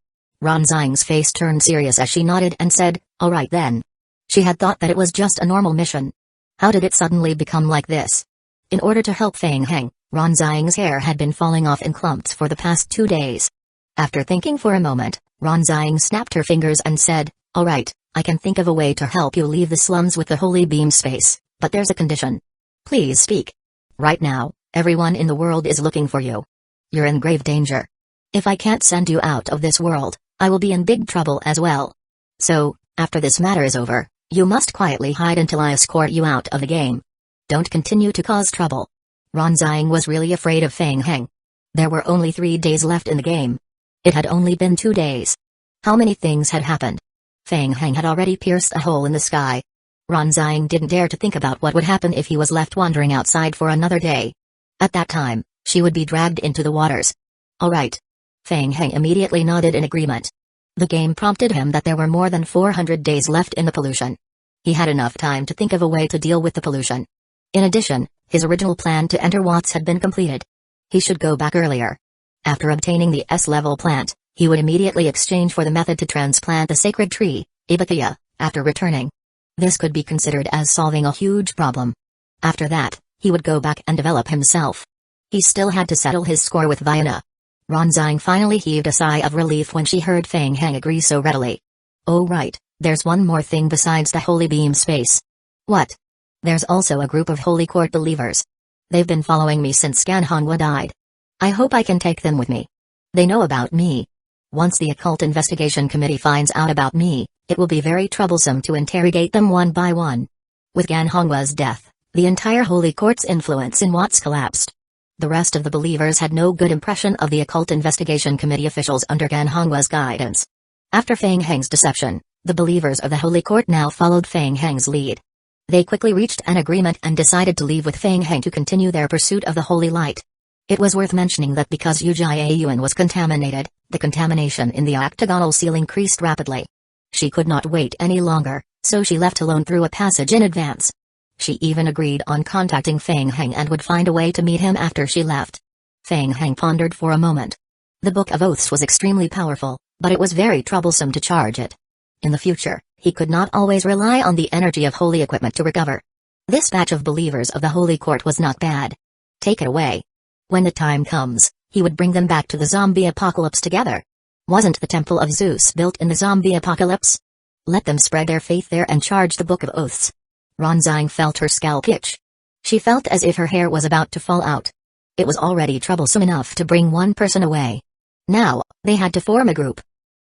Ronzang's face turned serious as she nodded and said, "Alright then." She had thought that it was just a normal mission. How did it suddenly become like this? In order to help Feng Heng, Ronzang's hair had been falling off in clumps for the past 2 days. After thinking for a moment, Ronzang snapped her fingers and said, "Alright, I can think of a way to help you leave the slums with the holy beam space, but there's a condition. Please speak. Right now, everyone in the world is looking for you. You're in grave danger. If I can't send you out of this world, I will be in big trouble as well. So, after this matter is over, you must quietly hide until I escort you out of the game. Don't continue to cause trouble." Ronzang was really afraid of Feng Heng. There were only 3 days left in the game. It had only been 2 days. How many things had happened? Feng Heng had already pierced a hole in the sky. Ronzang didn't dare to think about what would happen if he was left wandering outside for another day. At that time, she would be dragged into the waters. Alright. Feng Heng immediately nodded in agreement. The game prompted him that there were more than 400 days left in the pollution. He had enough time to think of a way to deal with the pollution. In addition, his original plan to enter Watts had been completed. He should go back earlier. After obtaining the S-level plant, he would immediately exchange for the method to transplant the sacred tree, Ibakiya, after returning. This could be considered as solving a huge problem. After that, he would go back and develop himself. He still had to settle his score with Vienna. Ronzang finally heaved a sigh of relief when she heard Feng Heng agree so readily. "Oh right, there's one more thing besides the holy beam space." "What?" "There's also a group of Holy Court believers. They've been following me since Ganhongwa died. I hope I can take them with me. They know about me. Once the Occult Investigation Committee finds out about me, it will be very troublesome to interrogate them one by one." With Ganhongwa's death, the entire Holy Court's influence in Watts collapsed. The rest of the believers had no good impression of the Occult Investigation Committee officials under Ganhongwa's guidance. After Feng Heng's deception, the believers of the Holy Court now followed Feng Heng's lead. They quickly reached an agreement and decided to leave with Feng Heng to continue their pursuit of the Holy Light. It was worth mentioning that because Uchiha Yuan was contaminated, the contamination in the octagonal seal increased rapidly. She could not wait any longer, so she left alone through a passage in advance. She even agreed on contacting Feng Heng and would find a way to meet him after she left. Feng Heng pondered for a moment. The Book of Oaths was extremely powerful, but it was very troublesome to charge it. In the future, he could not always rely on the energy of holy equipment to recover. This batch of believers of the Holy Court was not bad. Take it away. When the time comes, he would bring them back to the zombie apocalypse together. Wasn't the Temple of Zeus built in the zombie apocalypse? Let them spread their faith there and charge the Book of Oaths. Ronzang felt her scalp itch. She felt as if her hair was about to fall out. It was already troublesome enough to bring one person away. Now, they had to form a group.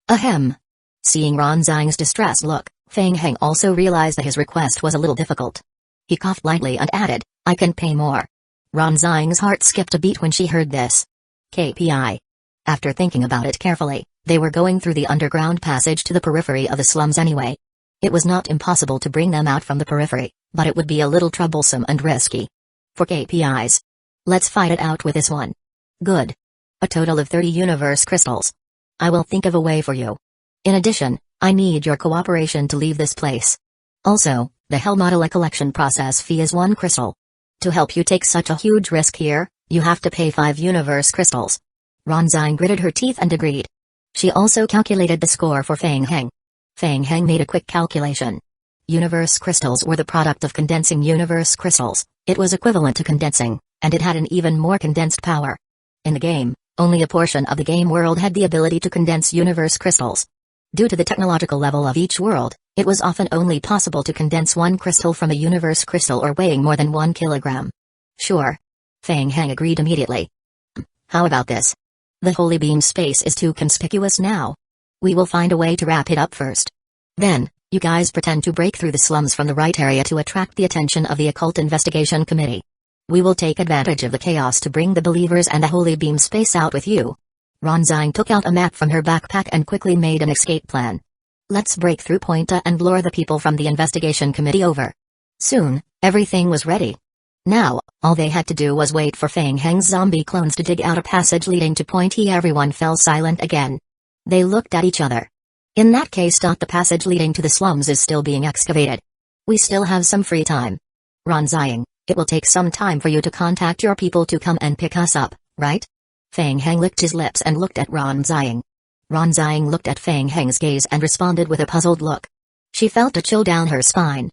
Ahem. Seeing Ronzang's distressed look, Feng Heng also realized that his request was a little difficult. He coughed lightly and added, "I can pay more." Ronzang's heart skipped a beat when she heard this. KPI. After thinking about it carefully, they were going through the underground passage to the periphery of the slums anyway. It was not impossible to bring them out from the periphery, but it would be a little troublesome and risky. For KPIs. Let's fight it out with this one. Good. A total of 30 universe crystals. I will think of a way for you. In addition, I need your cooperation to leave this place. Also, the Hell Model collection process fee is 1 crystal. To help you take such a huge risk here, you have to pay 5 universe crystals. Ronzang gritted her teeth and agreed. She also calculated the score for Feng Heng. Feng Heng made a quick calculation. Universe crystals were the product of condensing universe crystals. It was equivalent to condensing, and it had an even more condensed power. In the game, only a portion of the game world had the ability to condense universe crystals. Due to the technological level of each world, it was often only possible to condense 1 crystal from a universe crystal or weighing more than 1 kilogram. Sure. Feng Heng agreed immediately. How about this? The holy beam space is too conspicuous now. We will find a way to wrap it up first. Then, you guys pretend to break through the slums from the right area to attract the attention of the Occult Investigation Committee. We will take advantage of the chaos to bring the believers and the holy beam space out with you. Ronzang took out a map from her backpack and quickly made an escape plan. Let's break through Pointa and lure the people from the investigation committee over. Soon, everything was ready. Now, all they had to do was wait for Feng Heng's zombie clones to dig out a passage leading to Point E. Everyone fell silent again. They looked at each other. In that case, the passage leading to the slums is still being excavated. We still have some free time. Ronzang, it will take some time for you to contact your people to come and pick us up, right? Feng Heng licked his lips and looked at Ronzang. Ronzang looked at Feng Heng's gaze and responded with a puzzled look. She felt a chill down her spine.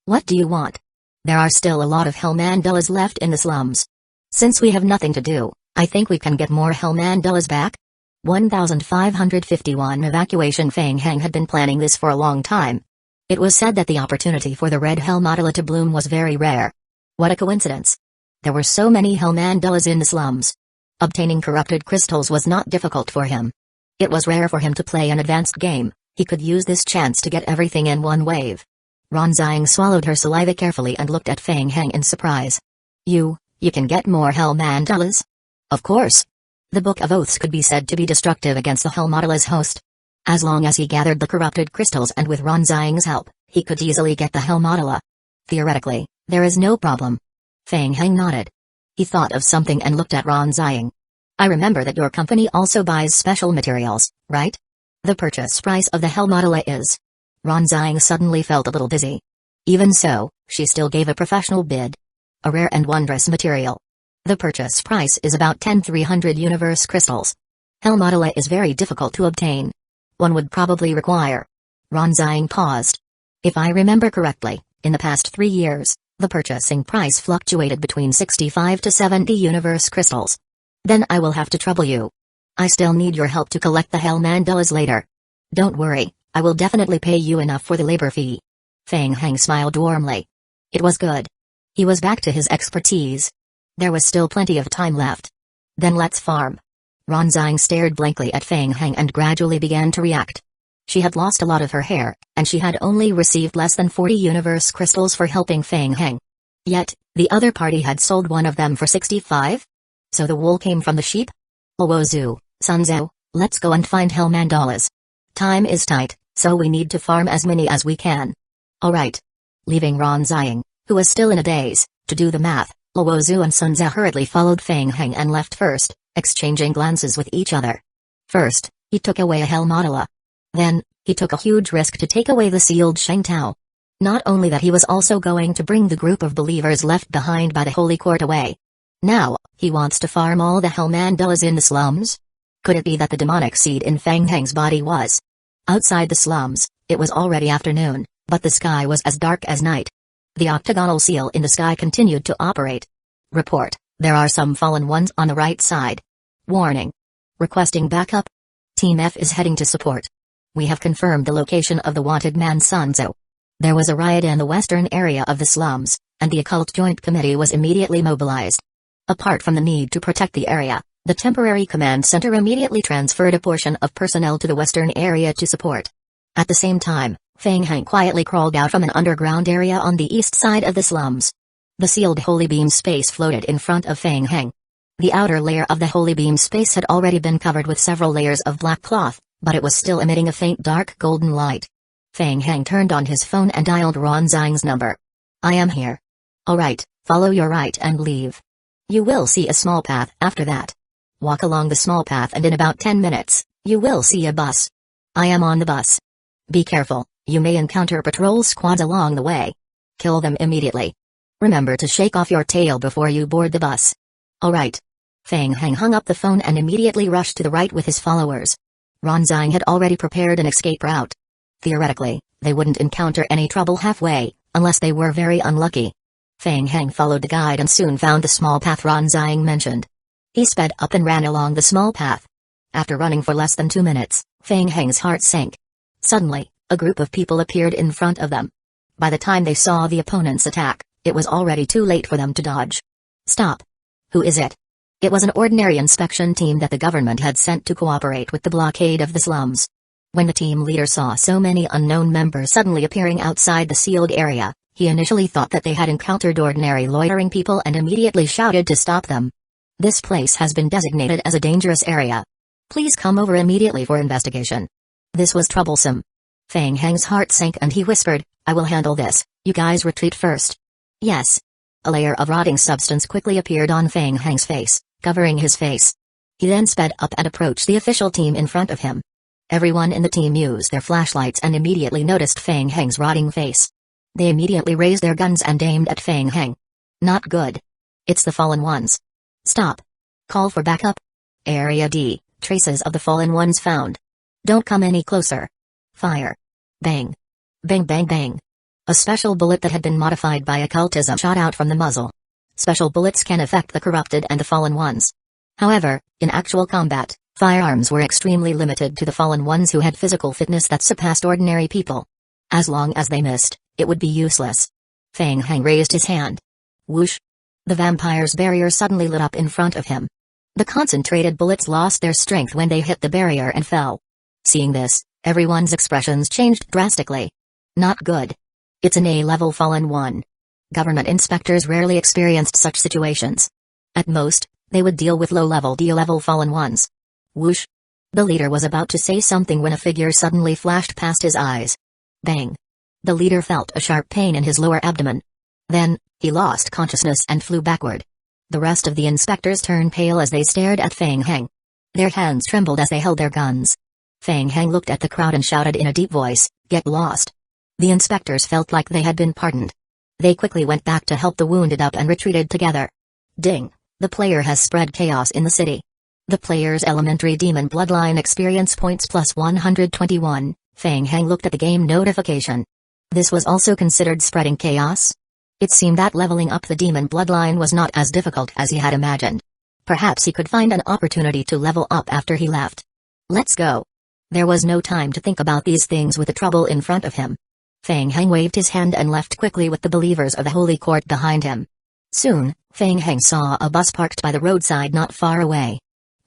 What do you want? There are still a lot of Hellmandulas left in the slums. Since we have nothing to do, I think we can get more Hellmandulas back. 1551 Evacuation. Feng Heng had been planning this for a long time. It was said that the opportunity for the red Hellmandula to bloom was very rare. What a coincidence. There were so many Hellmandulas in the slums. Obtaining corrupted crystals was not difficult for him. It was rare for him to play an advanced game. He could use this chance to get everything in one wave. Ronzang swallowed her saliva carefully and looked at Feng Heng in surprise. You can get more Hellmandulas? Of course. The Book of Oaths could be said to be destructive against the Hellmandula's host. As long as he gathered the corrupted crystals and with Ronzang's help, he could easily get the Hellmandula. Theoretically, there is no problem. Feng Heng nodded. He thought of something and looked at Ronzang. I remember that your company also buys special materials, right? The purchase price of the Hellmandula is... Ronzang suddenly felt a little dizzy. Even so, she still gave a professional bid. A rare and wondrous material. The purchase price is about 10,300 universe crystals. Hellmandula is very difficult to obtain. One would probably require... Ronzang paused. If I remember correctly, in the past 3 years, the purchasing price fluctuated between 65 to 70 universe crystals. Then I will have to trouble you. I still need your help to collect the Hellmandulas later. Don't worry, I will definitely pay you enough for the labor fee. Feng Heng smiled warmly. It was good. He was back to his expertise. There was still plenty of time left. Then let's farm. Ronzang stared blankly at Feng Heng and gradually began to react. She had lost a lot of her hair, and she had only received less than 40 universe crystals for helping Feng Heng. Yet, the other party had sold one of them for 65? So the wool came from the sheep? Owozu, Sunzo, let's go and find Hellmandulas. Time is tight, so we need to farm as many as we can. Alright. Leaving Ronzang, who was still in a daze, to do the math, Owozu and Sunzo hurriedly followed Feng Heng and left first, exchanging glances with each other. First, he took away a Hellmandula. Then, he took a huge risk to take away the sealed Shengtao. Not only that, he was also going to bring the group of believers left behind by the Holy Court away. Now, he wants to farm all the Hellmandulas in the slums? Could it be that the demonic seed in Feng Heng's body was? Outside the slums, it was already afternoon, but the sky was as dark as night. The octagonal seal in the sky continued to operate. Report, there are some fallen ones on the right side. Warning. Requesting backup. Team F is heading to support. We have confirmed the location of the wanted man Sunzo. There was a riot in the western area of the slums, and the Occult Joint Committee was immediately mobilized. Apart from the need to protect the area, the temporary command center immediately transferred a portion of personnel to the western area to support. At the same time, Feng Heng quietly crawled out from an underground area on the east side of the slums. The sealed holy beam space floated in front of Feng Heng. The outer layer of the holy beam space had already been covered with several layers of black cloth, but it was still emitting a faint dark golden light. Feng Heng turned on his phone and dialed Ronzang's number. I am here. Alright, follow your right and leave. You will see a small path after that. Walk along the small path and in about 10 minutes, you will see a bus. I am on the bus. Be careful, you may encounter patrol squads along the way. Kill them immediately. Remember to shake off your tail before you board the bus. Alright. Feng Heng hung up the phone and immediately rushed to the right with his followers. Ronzang had already prepared an escape route. Theoretically, they wouldn't encounter any trouble halfway, unless they were very unlucky. Feng Heng followed the guide and soon found the small path Ronzang mentioned. He sped up and ran along the small path. After running for less than 2 minutes, Feng Heng's heart sank. Suddenly, a group of people appeared in front of them. By the time they saw the opponent's attack, it was already too late for them to dodge. Stop. Who is it? It was an ordinary inspection team that the government had sent to cooperate with the blockade of the slums. When the team leader saw so many unknown members suddenly appearing outside the sealed area, he initially thought that they had encountered ordinary loitering people and immediately shouted to stop them. This place has been designated as a dangerous area. Please come over immediately for investigation. This was troublesome. Feng Heng's heart sank and he whispered, I will handle this, you guys retreat first. Yes. A layer of rotting substance quickly appeared on Feng Heng's face, covering his face. He then sped up and approached the official team in front of him. Everyone in the team used their flashlights and immediately noticed Feng Heng's rotting face. They immediately raised their guns and aimed at Feng Heng. Not good. It's the fallen ones. Stop. Call for backup. Area D, Traces of the fallen ones found. Don't come any closer. Fire. Bang. Bang bang bang. A special bullet that had been modified by occultism shot out from the muzzle. Special bullets can affect the corrupted and the fallen ones. However, in actual combat, firearms were extremely limited to the fallen ones who had physical fitness that surpassed ordinary people. As long as they missed, it would be useless. Feng Heng raised his hand. Whoosh! The vampire's barrier suddenly lit up in front of him. The concentrated bullets lost their strength when they hit the barrier and fell. Seeing this, everyone's expressions changed drastically. Not good. It's an A-level fallen one. Government inspectors rarely experienced such situations. At most, they would deal with low-level D-level fallen ones. Whoosh! The leader was about to say something when a figure suddenly flashed past his eyes. Bang! The leader felt a sharp pain in his lower abdomen. Then, he lost consciousness and flew backward. The rest of the inspectors turned pale as they stared at Feng Heng. Their hands trembled as they held their guns. Feng Heng looked at the crowd and shouted in a deep voice, "Get lost!" The inspectors felt like they had been pardoned. They quickly went back to help the wounded up and retreated together. Ding! The player has spread chaos in the city. The player's elementary demon bloodline experience points plus 121. Feng Heng looked at the game notification. This was also considered spreading chaos? It seemed that leveling up the demon bloodline was not as difficult as he had imagined. Perhaps he could find an opportunity to level up after he left. Let's go. There was no time to think about these things with the trouble in front of him. Feng Heng waved his hand and left quickly with the believers of the Holy Court behind him. Soon, Feng Heng saw a bus parked by the roadside not far away.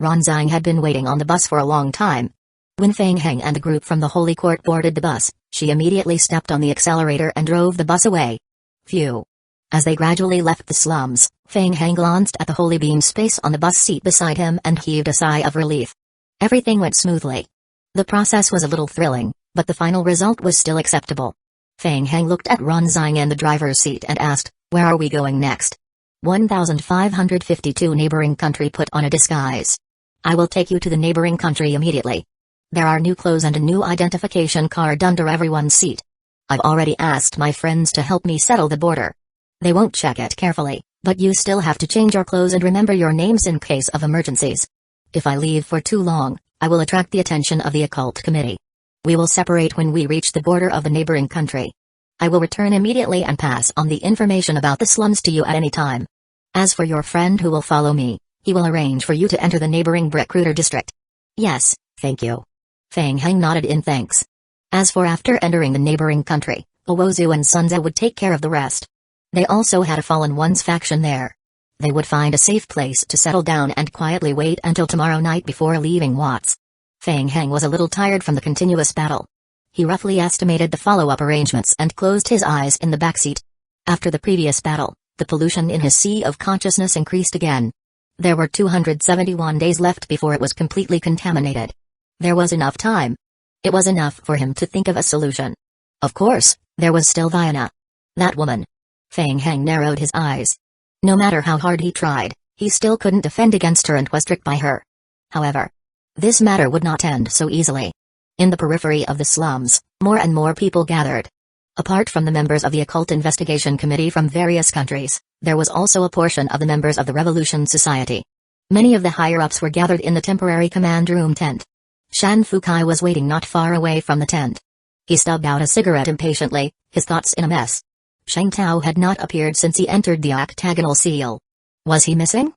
Ronzang had been waiting on the bus for a long time. When Feng Heng and the group from the Holy Court boarded the bus, she immediately stepped on the accelerator and drove the bus away. Phew. As they gradually left the slums, Feng Heng glanced at the holy beam space on the bus seat beside him and heaved a sigh of relief. Everything went smoothly. The process was a little thrilling, but the final result was still acceptable. Feng Heng looked at Ronzang in the driver's seat and asked, "Where are we going next?" 1552 Neighboring country put on a disguise. I will take you to the neighboring country immediately. There are new clothes and a new identification card under everyone's seat. I've already asked my friends to help me settle the border. They won't check it carefully, but you still have to change your clothes and remember your names in case of emergencies. If I leave for too long, I will attract the attention of the occult committee. We will separate when we reach the border of the neighboring country. I will return immediately and pass on the information about the slums to you at any time. As for your friend who will follow me, he will arrange for you to enter the neighboring Brickruder district." "Yes, thank you." Feng Heng nodded in thanks. As for after entering the neighboring country, Owozu and Sunza would take care of the rest. They also had a Fallen Ones faction there. They would find a safe place to settle down and quietly wait until tomorrow night before leaving Watts. Feng Heng was a little tired from the continuous battle. He roughly estimated the follow-up arrangements and closed his eyes in the backseat. After the previous battle, the pollution in his sea of consciousness increased again. There were 271 days left before it was completely contaminated. There was enough time. It was enough for him to think of a solution. Of course, there was still Vienna. That woman. Feng Heng narrowed his eyes. No matter how hard he tried, he still couldn't defend against her and was tricked by her. However, this matter would not end so easily. In the periphery of the slums, more and more people gathered. Apart from the members of the Occult Investigation Committee from various countries, there was also a portion of the members of the Revolution Society. Many of the higher-ups were gathered in the temporary command room tent. Shan Fukai was waiting not far away from the tent. He stubbed out a cigarette impatiently, his thoughts in a mess. Shang Tao had not appeared since he entered the octagonal seal. Was he missing?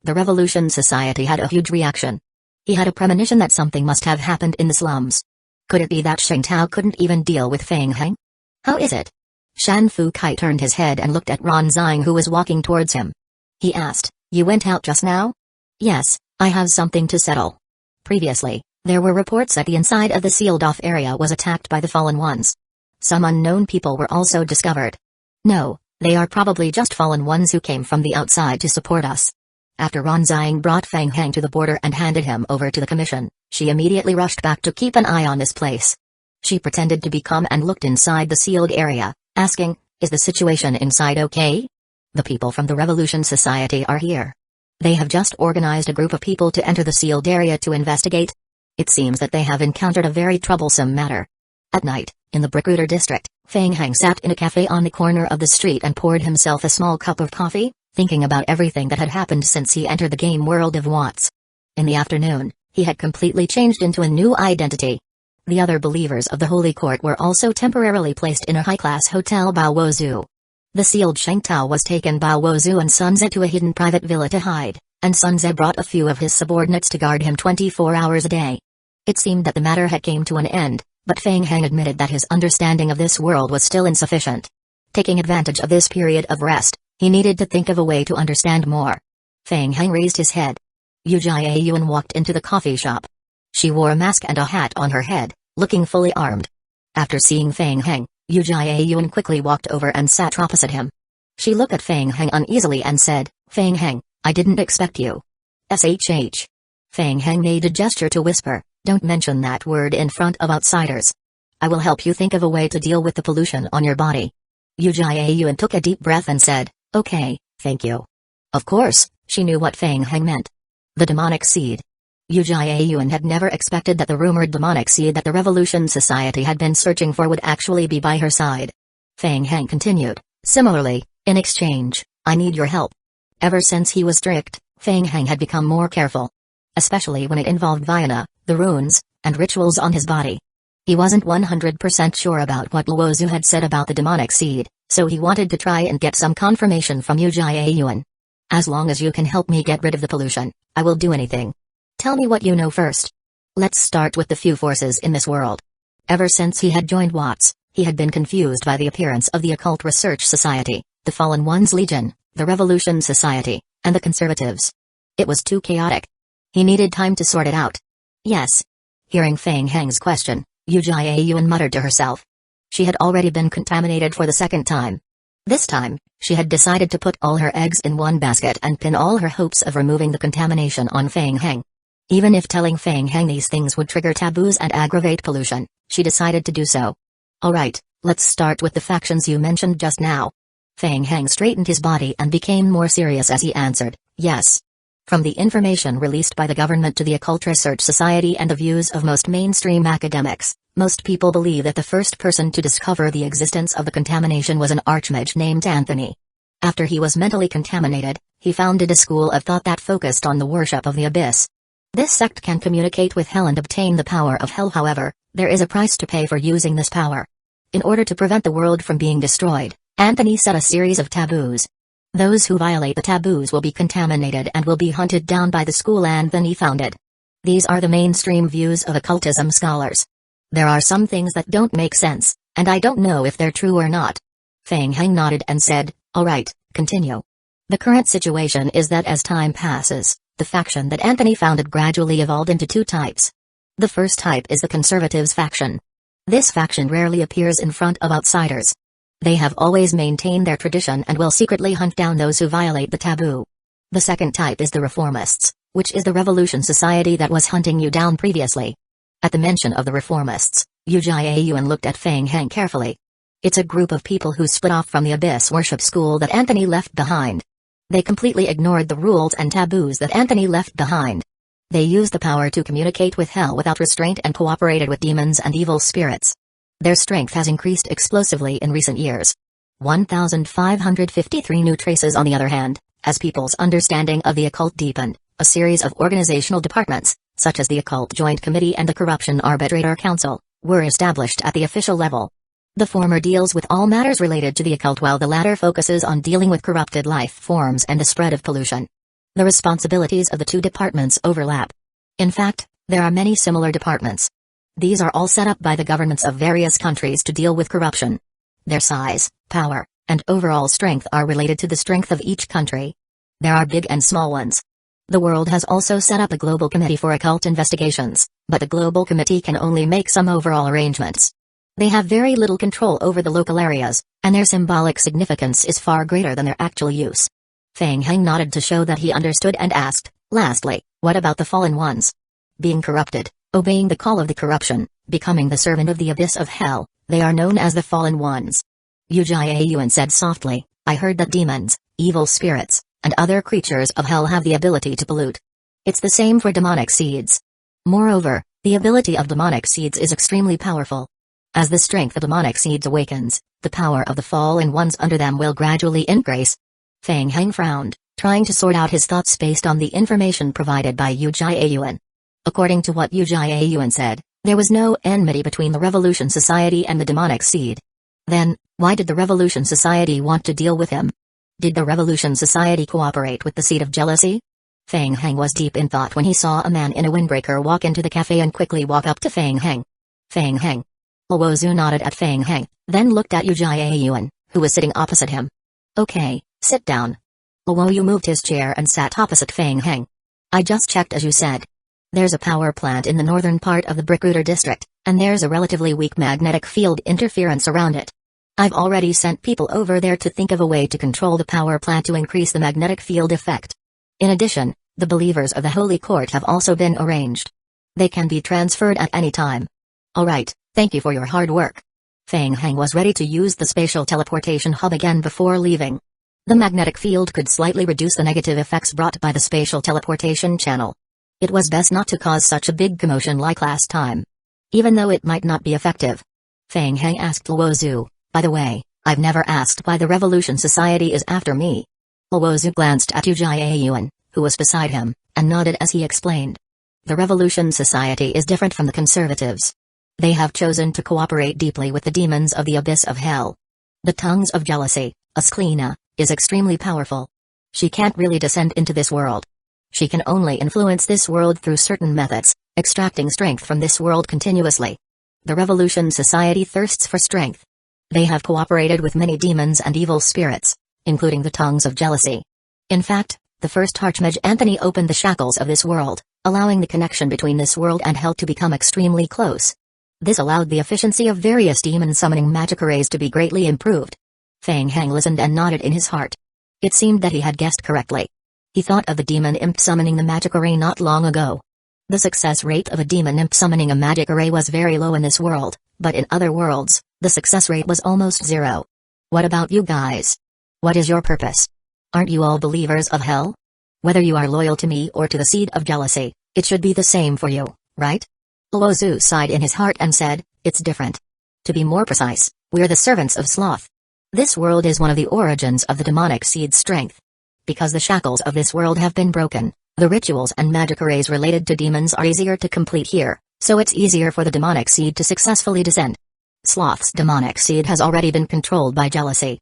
The Revolution Society had a huge reaction. He had a premonition that something must have happened in the slums. Could it be that Shang Tao couldn't even deal with Feng Heng? How is it? Shan Fukai turned his head and looked at Ron Zhang who was walking towards him. He asked, "You went out just now?" "Yes, I have something to settle." Previously, there were reports that the inside of the sealed-off area was attacked by the Fallen Ones. Some unknown people were also discovered. "No, they are probably just Fallen Ones who came from the outside to support us." After Ronzang brought Feng Heng to the border and handed him over to the commission, she immediately rushed back to keep an eye on this place. She pretended to be calm and looked inside the sealed area, asking, "Is the situation inside okay?" "The people from the Revolution Society are here. They have just organized a group of people to enter the sealed area to investigate. It seems that they have encountered a very troublesome matter." At night, in the Brickruder district, Feng Heng sat in a cafe on the corner of the street and poured himself a small cup of coffee, thinking about everything that had happened since he entered the game world of Watts. In the afternoon, He had completely changed into a new identity. The other believers of the Holy Court were also temporarily placed in a high-class hotel Baowozu. The sealed Shengtao was taken Baowozu and Sunze to a hidden private villa to hide, and Sunze brought a few of his subordinates to guard him 24 hours a day. It seemed that the matter had come to an end, but Feng Heng admitted that his understanding of this world was still insufficient. Taking advantage of this period of rest, he needed to think of a way to understand more. Feng Heng raised his head. Uchiha Yuan walked into the coffee shop. She wore a mask and a hat on her head, looking fully armed. After seeing Feng Heng, Uchiha Yuan quickly walked over and sat opposite him. She looked at Feng Heng uneasily and said, "Feng Heng, I didn't expect you." SHH. Feng Heng made a gesture to whisper, "Don't mention that word in front of outsiders. I will help you think of a way to deal with the pollution on your body." Uchiha Yuan took a deep breath and said, "Okay, thank you." Of course, she knew what Feng Heng meant. The demonic seed. Uchiha Yuan had never expected that the rumored demonic seed that the Revolution Society had been searching for would actually be by her side. Feng Heng continued, "Similarly, in exchange, I need your help." Ever since he was strict, Feng Heng had become more careful. Especially when it involved Vyana, the runes, and rituals on his body. He wasn't 100% sure about what Luozu had said about the demonic seed, so he wanted to try and get some confirmation from Uchiha Yuan. "As long as you can help me get rid of the pollution, I will do anything. Tell me what you know first." Let's start with the few forces in this world. Ever since he had joined Watts, he had been confused by the appearance of the Occult Research Society, the Fallen Ones Legion, the Revolution Society, and the Conservatives. It was too chaotic. He needed time to sort it out. "Yes." Hearing Feng Heng's question, Uchiha Yuan muttered to herself. She had already been contaminated for the second time. This time, she had decided to put all her eggs in one basket and pin all her hopes of removing the contamination on Feng Heng. Even if telling Feng Heng these things would trigger taboos and aggravate pollution, she decided to do so. "Alright, let's start with the factions you mentioned just now." Feng Heng straightened his body and became more serious as he answered, "Yes." From the information released by the government to the Occult Research Society and the views of most mainstream academics, most people believe that the first person to discover the existence of the contamination was an archmage named Anthony. After he was mentally contaminated, he founded a school of thought that focused on the worship of the abyss. This sect can communicate with hell and obtain the power of hell. However, there is a price to pay for using this power. In order to prevent the world from being destroyed, Anthony set a series of taboos. Those who violate the taboos will be contaminated and will be hunted down by the school Anthony founded. These are the mainstream views of occultism scholars. There are some things that don't make sense, and I don't know if they're true or not. Feng Heng nodded and said, "Alright, continue." The current situation is that as time passes, the faction that Anthony founded gradually evolved into two types. The first type is the Conservatives faction. This faction rarely appears in front of outsiders. They have always maintained their tradition and will secretly hunt down those who violate the taboo. The second type is the Reformists, which is the Revolution Society that was hunting you down previously. At the mention of the Reformists, Uchiha Yuan looked at Feng Heng carefully. It's a group of people who split off from the Abyss worship school that Anthony left behind. They completely ignored the rules and taboos that Anthony left behind. They used the power to communicate with hell without restraint and cooperated with demons and evil spirits. Their strength has increased explosively in recent years. 1,553 new traces. On the other hand, as people's understanding of the occult deepened, a series of organizational departments, such as the Occult Joint Committee and the Corruption Arbitrator Council, were established at the official level. The former deals with all matters related to the occult while the latter focuses on dealing with corrupted life forms and the spread of pollution. The responsibilities of the two departments overlap. In fact, there are many similar departments. These are all set up by the governments of various countries to deal with corruption. Their size, power, and overall strength are related to the strength of each country. There are big and small ones. The world has also set up a global committee for occult investigations, but the global committee can only make some overall arrangements. They have very little control over the local areas, and their symbolic significance is far greater than their actual use. Feng Heng nodded to show that he understood and asked, "Lastly, what about the fallen ones?" Being corrupted, obeying the call of the corruption, becoming the servant of the abyss of hell, they are known as the fallen ones. Uchiha Yuan said softly, "I heard that demons, evil spirits, and other creatures of hell have the ability to pollute. It's the same for demonic seeds. Moreover, the ability of demonic seeds is extremely powerful. As the strength of demonic seeds awakens, the power of the fallen ones under them will gradually increase." Feng Heng frowned, trying to sort out his thoughts based on the information provided by Uchiha Yuan. According to what Uchiha said, there was no enmity between the Revolution Society and the demonic seed. Then, why did the Revolution Society want to deal with him? Did the Revolution Society cooperate with the seed of jealousy? Feng Heng was deep in thought when he saw a man in a windbreaker walk into the cafe and quickly walk up to Feng Heng. Feng Heng. Luozu nodded at Feng Heng, then looked at Uchiha, who was sitting opposite him. Okay, sit down. Luozu moved his chair and sat opposite Feng Heng. I just checked as you said. There's a power plant in the northern part of the Brickrouter district, and there's a relatively weak magnetic field interference around it. I've already sent people over there to think of a way to control the power plant to increase the magnetic field effect. In addition, the believers of the Holy Court have also been arranged. They can be transferred at any time. Alright, thank you for your hard work. Feng Heng was ready to use the spatial teleportation hub again before leaving. The magnetic field could slightly reduce the negative effects brought by the spatial teleportation channel. It was best not to cause such a big commotion like last time. Even though it might not be effective. Feng Heng asked Luozu, by the way, I've never asked why the Revolution Society is after me. Luozu glanced at Uchiha, who was beside him, and nodded as he explained. The Revolution Society is different from the conservatives. They have chosen to cooperate deeply with the demons of the abyss of hell. The tongues of jealousy, Asklina, is extremely powerful. She can't really descend into this world. She can only influence this world through certain methods, extracting strength from this world continuously. The Revolution Society thirsts for strength. They have cooperated with many demons and evil spirits, including the tongues of jealousy. In fact, the first Archmage Anthony opened the shackles of this world, allowing the connection between this world and hell to become extremely close. This allowed the efficiency of various demon summoning magic arrays to be greatly improved. Feng Heng listened and nodded in his heart. It seemed that he had guessed correctly. He thought of the demon imp summoning the magic array not long ago. The success rate of a demon imp summoning a magic array was very low in this world, but in other worlds, the success rate was almost zero. What about you guys? What is your purpose? Aren't you all believers of hell? Whether you are loyal to me or to the seed of jealousy, it should be the same for you, right? Luozu sighed in his heart and said, it's different. To be more precise, we're the servants of sloth. This world is one of the origins of the demonic seed's strength. Because the shackles of this world have been broken, the rituals and magic arrays related to demons are easier to complete here, so it's easier for the demonic seed to successfully descend. Sloth's demonic seed has already been controlled by jealousy.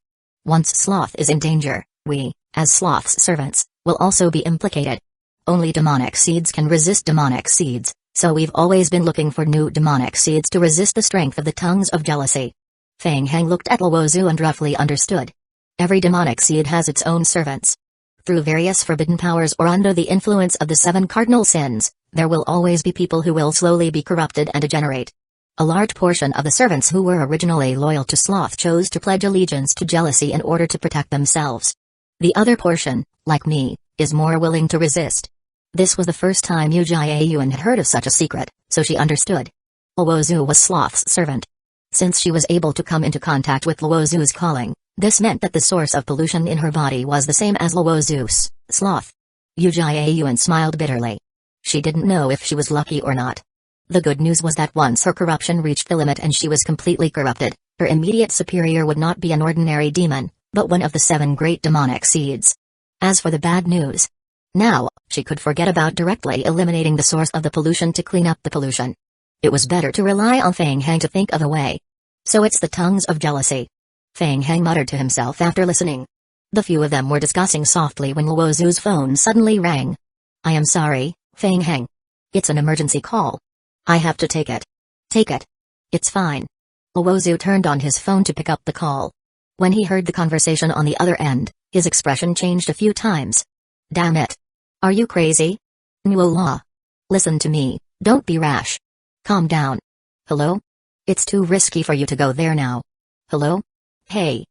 Once Sloth is in danger, we, as Sloth's servants, will also be implicated. Only demonic seeds can resist demonic seeds, so we've always been looking for new demonic seeds to resist the strength of the tongues of jealousy. Feng Heng looked at Luozu and roughly understood. Every demonic seed has its own servants. Through various forbidden powers or under the influence of the 7 cardinal sins, there will always be people who will slowly be corrupted and degenerate. A large portion of the servants who were originally loyal to Sloth chose to pledge allegiance to jealousy in order to protect themselves. The other portion, like me, is more willing to resist. This was the first time Uchiha had heard of such a secret, so she understood. Luozu was Sloth's servant. Since she was able to come into contact with Luozu's calling, this meant that the source of pollution in her body was the same as Luozu's, Sloth. Uchiha smiled bitterly. She didn't know if she was lucky or not. The good news was that once her corruption reached the limit and she was completely corrupted, her immediate superior would not be an ordinary demon, but one of the 7 great demonic seeds. As for the bad news, now, she could forget about directly eliminating the source of the pollution to clean up the pollution. It was better to rely on Feng Heng to think of a way. So it's the tongues of jealousy. Feng Heng muttered to himself after listening. The few of them were discussing softly when Luozu's phone suddenly rang. I am sorry, Feng Heng. It's an emergency call. I have to take it. Take it. It's fine. Luozu turned on his phone to pick up the call. When he heard the conversation on the other end, his expression changed a few times. Damn it. Are you crazy? Nuola. Listen to me, don't be rash. Calm down. Hello? It's too risky for you to go there now. Hello? Hey.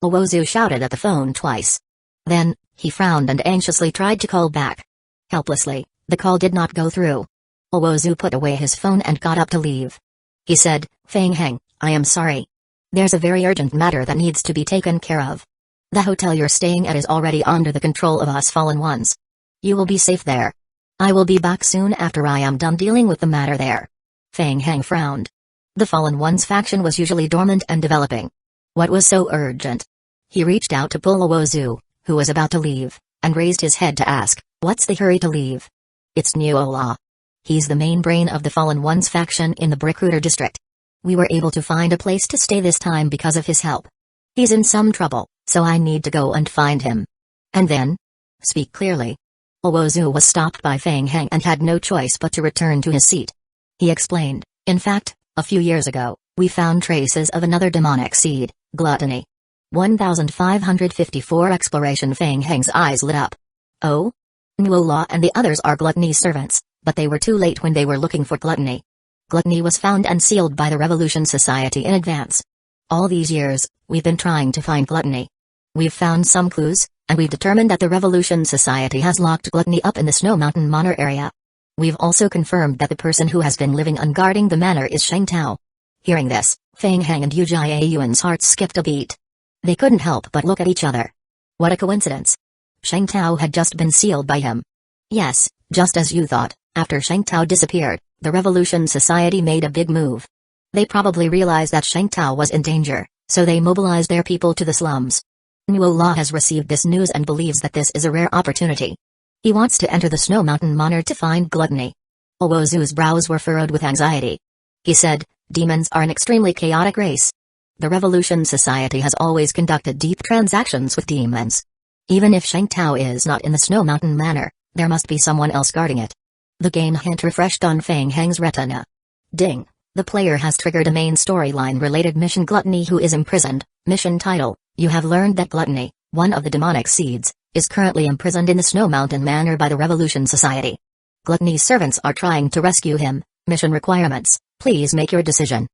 Luozu shouted at the phone twice. Then, he frowned and anxiously tried to call back. Helplessly, the call did not go through. Luozu put away his phone and got up to leave. He said, Feng Heng, I am sorry. There's a very urgent matter that needs to be taken care of. The hotel you're staying at is already under the control of us fallen ones. You will be safe there. I will be back soon after I am done dealing with the matter there. Feng Heng frowned. The fallen ones faction was usually dormant and developing. What was so urgent? He reached out to pull Luozu, who was about to leave, and raised his head to ask, what's the hurry to leave? It's Nuola. He's the main brain of the Fallen Ones faction in the Recruiter district. We were able to find a place to stay this time because of his help. He's in some trouble, so I need to go and find him. And then? Speak clearly. Owozu was stopped by Fang Heng and had no choice but to return to his seat. He explained, in fact, a few years ago, we found traces of another demonic seed, gluttony. 1554 exploration. Fang Heng's eyes lit up. Oh? Nuola and the others are gluttony's servants, but they were too late when they were looking for gluttony. Gluttony was found and sealed by the Revolution Society in advance. All these years, we've been trying to find gluttony. We've found some clues, and we've determined that the Revolution Society has locked gluttony up in the Snow Mountain Manor area. We've also confirmed that the person who has been living unguarding the manor is Sheng Tao. Hearing this, Fang Heng and Uchiha Yuan's hearts skipped a beat. They couldn't help but look at each other. What a coincidence. Sheng Tao had just been sealed by him. Yes, just as you thought, after Sheng Tao disappeared, the Revolution Society made a big move. They probably realized that Sheng Tao was in danger, so they mobilized their people to the slums. Nuola has received this news and believes that this is a rare opportunity. He wants to enter the Snow Mountain Manor to find gluttony. Owozu's brows were furrowed with anxiety. He said, demons are an extremely chaotic race. The Revolution Society has always conducted deep transactions with demons. Even if Sheng Tao is not in the Snow Mountain Manor, there must be someone else guarding it. The game hint refreshed on Fang Heng's retina. Ding. The player has triggered a main storyline-related mission. Gluttony who is imprisoned. Mission title, you have learned that gluttony, one of the demonic seeds, is currently imprisoned in the Snow Mountain Manor by the Revolution Society. Gluttony's servants are trying to rescue him. Mission requirements, please make your decision.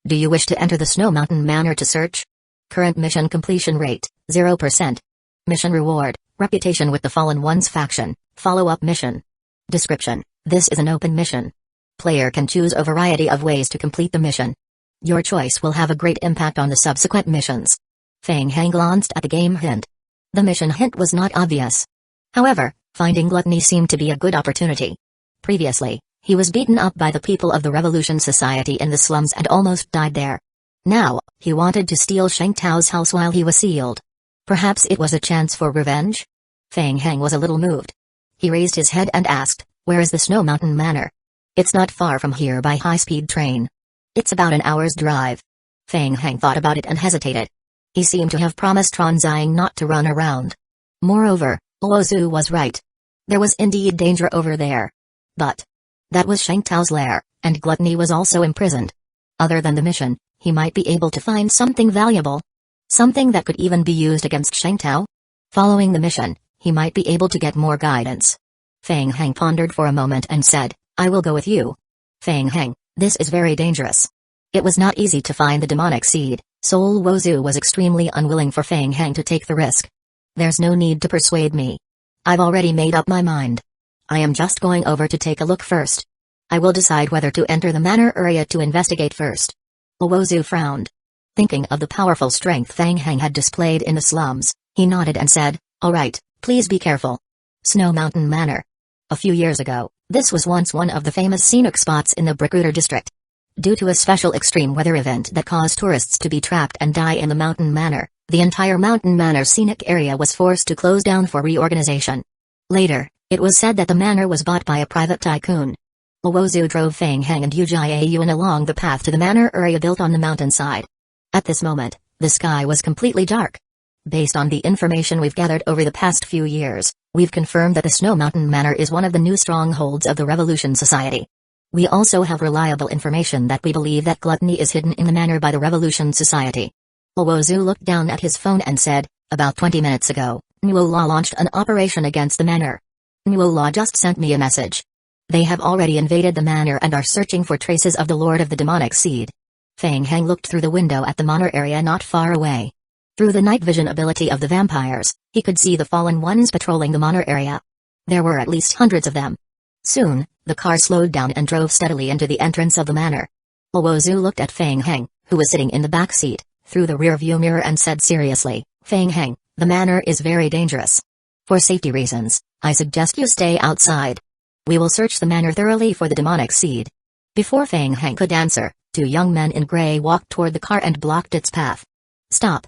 Do you wish to enter the Snow Mountain Manor to search? Current mission completion rate, 0%. Mission reward, reputation with the Fallen Ones faction, follow-up mission. Description, this is an open mission. Player can choose a variety of ways to complete the mission. Your choice will have a great impact on the subsequent missions. Fang Heng glanced at the game hint. The mission hint was not obvious. However, finding gluttony seemed to be a good opportunity. Previously, he was beaten up by the people of the Revolution Society in the slums and almost died there. Now, he wanted to steal Sheng Tao's house while he was sealed. Perhaps it was a chance for revenge? Fang Heng was a little moved. He raised his head and asked, where is the Snow Mountain Manor? It's not far from here by high-speed train. It's about an hour's drive. Fang Heng thought about it and hesitated. He seemed to have promised Tronzang not to run around. Moreover, Owozu was right. There was indeed danger over there. But that was Sheng Tao's lair, and gluttony was also imprisoned. Other than the mission, he might be able to find something valuable. Something that could even be used against Sheng Tao. Following the mission, he might be able to get more guidance. Fang Heng pondered for a moment and said, I will go with you. Fang Heng, this is very dangerous. It was not easy to find the demonic seed, so Owozu was extremely unwilling for Fang Heng to take the risk. There's no need to persuade me. I've already made up my mind. I am just going over to take a look first. I will decide whether to enter the manor area to investigate first. Owozu frowned. Thinking of the powerful strength Fang Heng had displayed in the slums, he nodded and said, all right, please be careful. Snow Mountain Manor. A few years ago, this was once one of the famous scenic spots in the Recruiter district. Due to a special extreme weather event that caused tourists to be trapped and die in the Mountain Manor, the entire Mountain Manor scenic area was forced to close down for reorganization. Later, it was said that the manor was bought by a private tycoon. Owozu drove Fang Heng and Uchiha Yuan along the path to the manor area built on the mountainside. At this moment, the sky was completely dark. Based on the information we've gathered over the past few years, we've confirmed that the Snow Mountain Manor is one of the new strongholds of the Revolution Society. We also have reliable information that we believe that gluttony is hidden in the manor by the Revolution Society. Owozu looked down at his phone and said, about 20 minutes ago, Nuola launched an operation against the manor. Nuola just sent me a message. They have already invaded the manor and are searching for traces of the Lord of the Demonic Seed. Fang Heng looked through the window at the manor area not far away. Through the night vision ability of the vampires, he could see the Fallen Ones patrolling the manor area. There were at least hundreds of them. Soon, the car slowed down and drove steadily into the entrance of the manor. Owozu looked at Fang Heng, who was sitting in the back seat, through the rearview mirror and said seriously, Fang Heng, the manor is very dangerous. For safety reasons, I suggest you stay outside. We will search the manor thoroughly for the demonic seed. Before Fang Heng could answer, two young men in gray walked toward the car and blocked its path. Stop.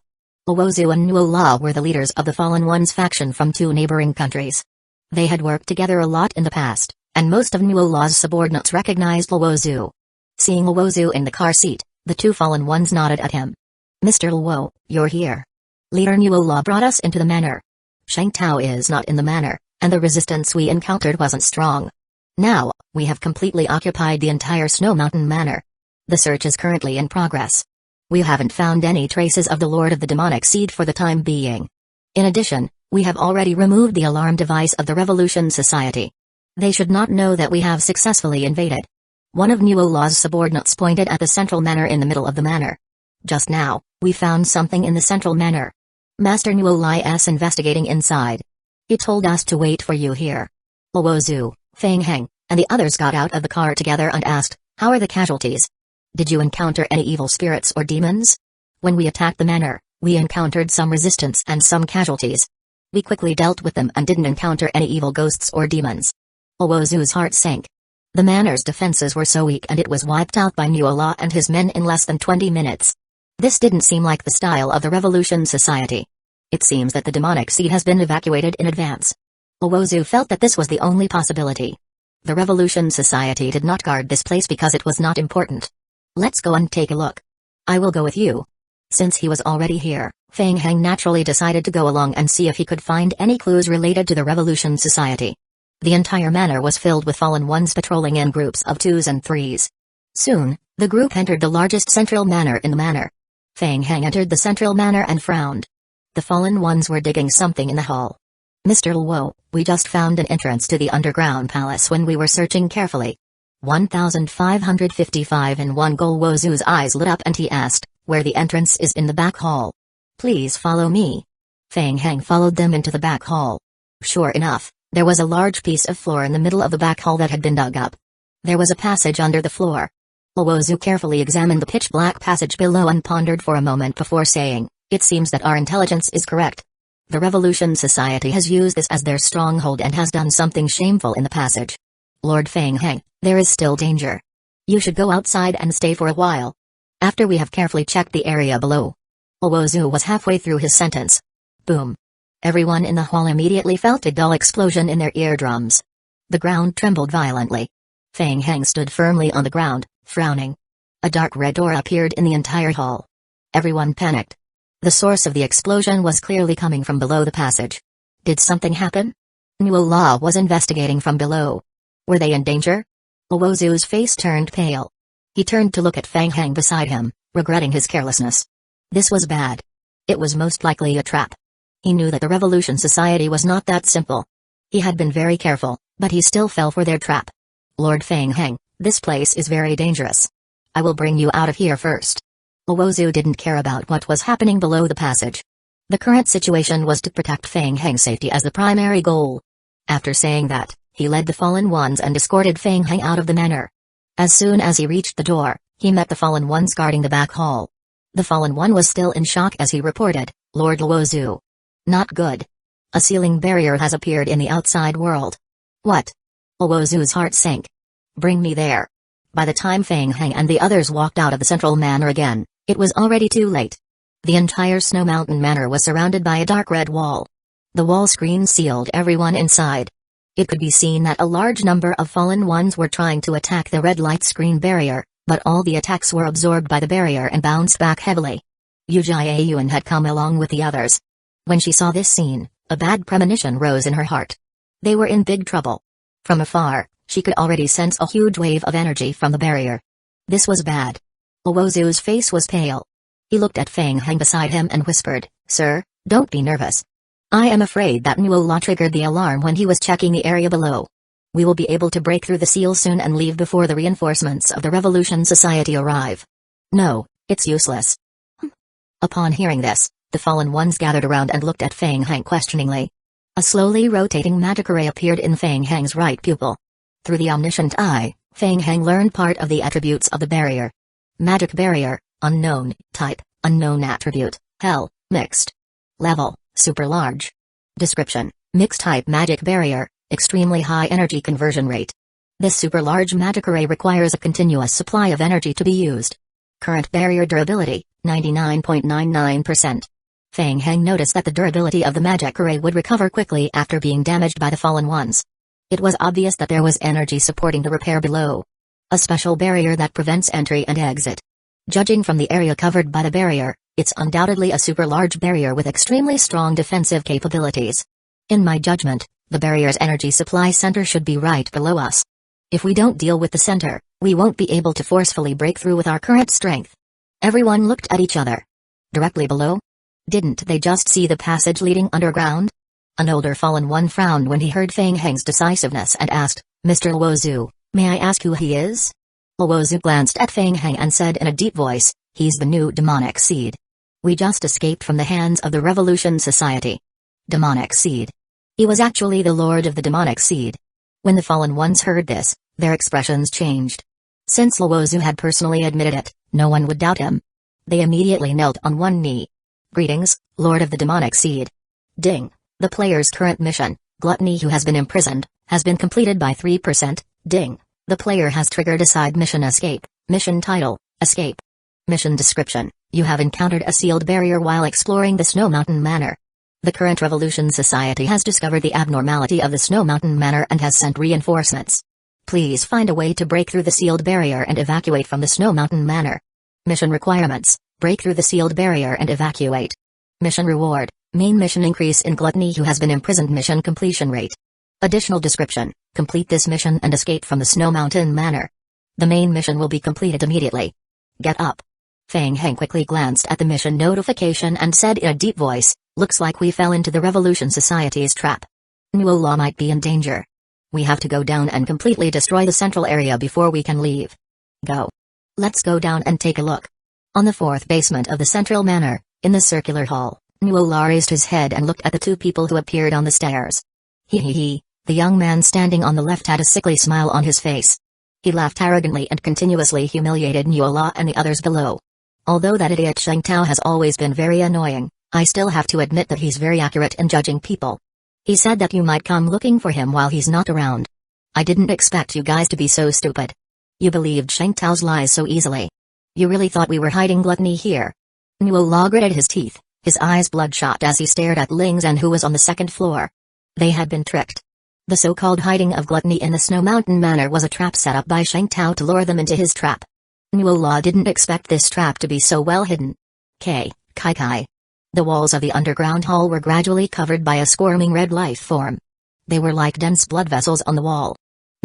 Owozu and Nuola were the leaders of the Fallen Ones faction from two neighboring countries. They had worked together a lot in the past, and most of Nuola's subordinates recognized Luozu. Seeing Luozu in the car seat, the two fallen ones nodded at him. Mr. Luo, you're here. Leader Nuola brought us into the manor. Shang Tao is not in the manor, and the resistance we encountered wasn't strong. Now, we have completely occupied the entire Snow Mountain Manor. The search is currently in progress. We haven't found any traces of the Lord of the Demonic Seed for the time being. In addition, we have already removed the alarm device of the Revolution Society. They should not know that we have successfully invaded. One of Nuola's subordinates pointed at the central manor in the middle of the manor. Just now, we found something in the central manor. Master Nuola is investigating inside. He told us to wait for you here. Luozu, Feng Heng, and the others got out of the car together and asked, how are the casualties? Did you encounter any evil spirits or demons? When we attacked the manor, we encountered some resistance and some casualties. We quickly dealt with them and didn't encounter any evil ghosts or demons. Luozu's heart sank. The manor's defenses were so weak and it was wiped out by Nuola and his men in less than 20 minutes. This didn't seem like the style of the Revolution Society. It seems that the demonic seed has been evacuated in advance. Luozu felt that this was the only possibility. The Revolution Society did not guard this place because it was not important. Let's go and take a look. I will go with you. Since he was already here, Feng Heng naturally decided to go along and see if he could find any clues related to the Revolution Society. The entire manor was filled with fallen ones patrolling in groups of 2s and 3s. Soon, the group entered the largest central manor in the manor. Feng Heng entered the central manor and frowned. The fallen ones were digging something in the hall. Mr. Luo, we just found an entrance to the underground palace when we were searching carefully. 1555 in one goal. Luozu's eyes lit up and he asked, where the entrance is in the back hall. Please follow me. Feng Heng followed them into the back hall. Sure enough, there was a large piece of floor in the middle of the back hall that had been dug up. There was a passage under the floor. Luozu carefully examined the pitch-black passage below and pondered for a moment before saying, it seems that our intelligence is correct. The Revolution Society has used this as their stronghold and has done something shameful in the passage. Lord Feng Heng, there is still danger. You should go outside and stay for a while. After we have carefully checked the area below. Luozu was halfway through his sentence. Boom. Everyone in the hall immediately felt a dull explosion in their eardrums. The ground trembled violently. Feng Heng stood firmly on the ground, frowning. A dark red aura appeared in the entire hall. Everyone panicked. The source of the explosion was clearly coming from below the passage. Did something happen? Nuola was investigating from below. Were they in danger? Luozu's face turned pale. He turned to look at Feng Heng beside him, regretting his carelessness. This was bad. It was most likely a trap. He knew that the Revolution Society was not that simple. He had been very careful, but he still fell for their trap. Lord Feng Heng, this place is very dangerous. I will bring you out of here first. Luozu didn't care about what was happening below the passage. The current situation was to protect Feng Heng's safety as the primary goal. After saying that, he led the fallen ones and escorted Feng Heng out of the manor. As soon as he reached the door, he met the fallen ones guarding the back hall. The fallen one was still in shock as he reported, Lord Luozu. Not good. A sealing barrier has appeared in the outside world. What? Luozu's heart sank. Bring me there. By the time Feng Heng and the others walked out of the central manor again, it was already too late. The entire Snow Mountain Manor was surrounded by a dark red wall. The wall screen sealed everyone inside. It could be seen that a large number of fallen ones were trying to attack the red light screen barrier, but all the attacks were absorbed by the barrier and bounced back heavily. Uchiha Yuan had come along with the others. When she saw this scene, a bad premonition rose in her heart. They were in big trouble. From afar, she could already sense a huge wave of energy from the barrier. This was bad. Luozu's face was pale. He looked at Feng Heng beside him and whispered, Sir, don't be nervous. I am afraid that Nuola triggered the alarm when he was checking the area below. We will be able to break through the seal soon and leave before the reinforcements of the Revolution Society arrive. No, it's useless. Upon hearing this, the fallen ones gathered around and looked at Feng Heng questioningly. A slowly rotating magic ray appeared in Feng Heng's right pupil. Through the omniscient eye, Feng Heng learned part of the attributes of the barrier. Magic barrier, unknown, type, unknown attribute, hell, mixed. Level, super large. Description, mixed type magic barrier, extremely high energy conversion rate. This super large magic array requires a continuous supply of energy to be used. Current barrier durability, 99.99%. Feng Heng noticed that the durability of the magic array would recover quickly after being damaged by the fallen ones. It was obvious that there was energy supporting the repair below. A special barrier that prevents entry and exit. Judging from the area covered by the barrier, it's undoubtedly a super large barrier with extremely strong defensive capabilities. In my judgment, the barrier's energy supply center should be right below us. If we don't deal with the center, we won't be able to forcefully break through with our current strength. Everyone looked at each other. Directly below? Didn't they just see the passage leading underground? An older fallen one frowned when he heard Feng Heng's decisiveness and asked, Mr. Luozu, may I ask who he is? Luozu glanced at Feng Heng and said in a deep voice, he's the new demonic seed. We just escaped from the hands of the Revolution Society. Demonic seed. He was actually the lord of the demonic seed. When the fallen ones heard this, their expressions changed. Since Luozu had personally admitted it, no one would doubt him. They immediately knelt on one knee. Greetings, Lord of the Demonic Seed. Ding. The player's current mission, Gluttony who has been imprisoned, has been completed by 3%. Ding. The player has triggered a side mission escape. Mission title, Escape. Mission description, you have encountered a sealed barrier while exploring the Snow Mountain Manor. The current Revolution Society has discovered the abnormality of the Snow Mountain Manor and has sent reinforcements. Please find a way to break through the sealed barrier and evacuate from the Snow Mountain Manor. Mission requirements, break through the sealed barrier and evacuate. Mission reward, main mission increase in Gluttony who has been imprisoned mission completion rate. Additional description, complete this mission and escape from the Snow Mountain Manor. The main mission will be completed immediately. Get up. Feng Heng quickly glanced at the mission notification and said in a deep voice, looks like we fell into the Revolution Society's trap. Nuola might be in danger. We have to go down and completely destroy the central area before we can leave. Go. Let's go down and take a look. On the fourth basement of the central manor, in the circular hall, Nuola raised his head and looked at the two people who appeared on the stairs. He. The young man standing on the left had a sickly smile on his face. He laughed arrogantly and continuously humiliated Nuola and the others below. Although that idiot Sheng Tao has always been very annoying, I still have to admit that he's very accurate in judging people. He said that you might come looking for him while he's not around. I didn't expect you guys to be so stupid. You believed Sheng Tao's lies so easily. You really thought we were hiding Gluttony here. Nuola gritted his teeth, his eyes bloodshot as he stared at Ling Zhen who was on the second floor. They had been tricked. The so-called hiding of Gluttony in the Snow Mountain Manor was a trap set up by Sheng Tao to lure them into his trap. Nuola didn't expect this trap to be so well hidden. Kai. The walls of the underground hall were gradually covered by a squirming red life form. They were like dense blood vessels on the wall.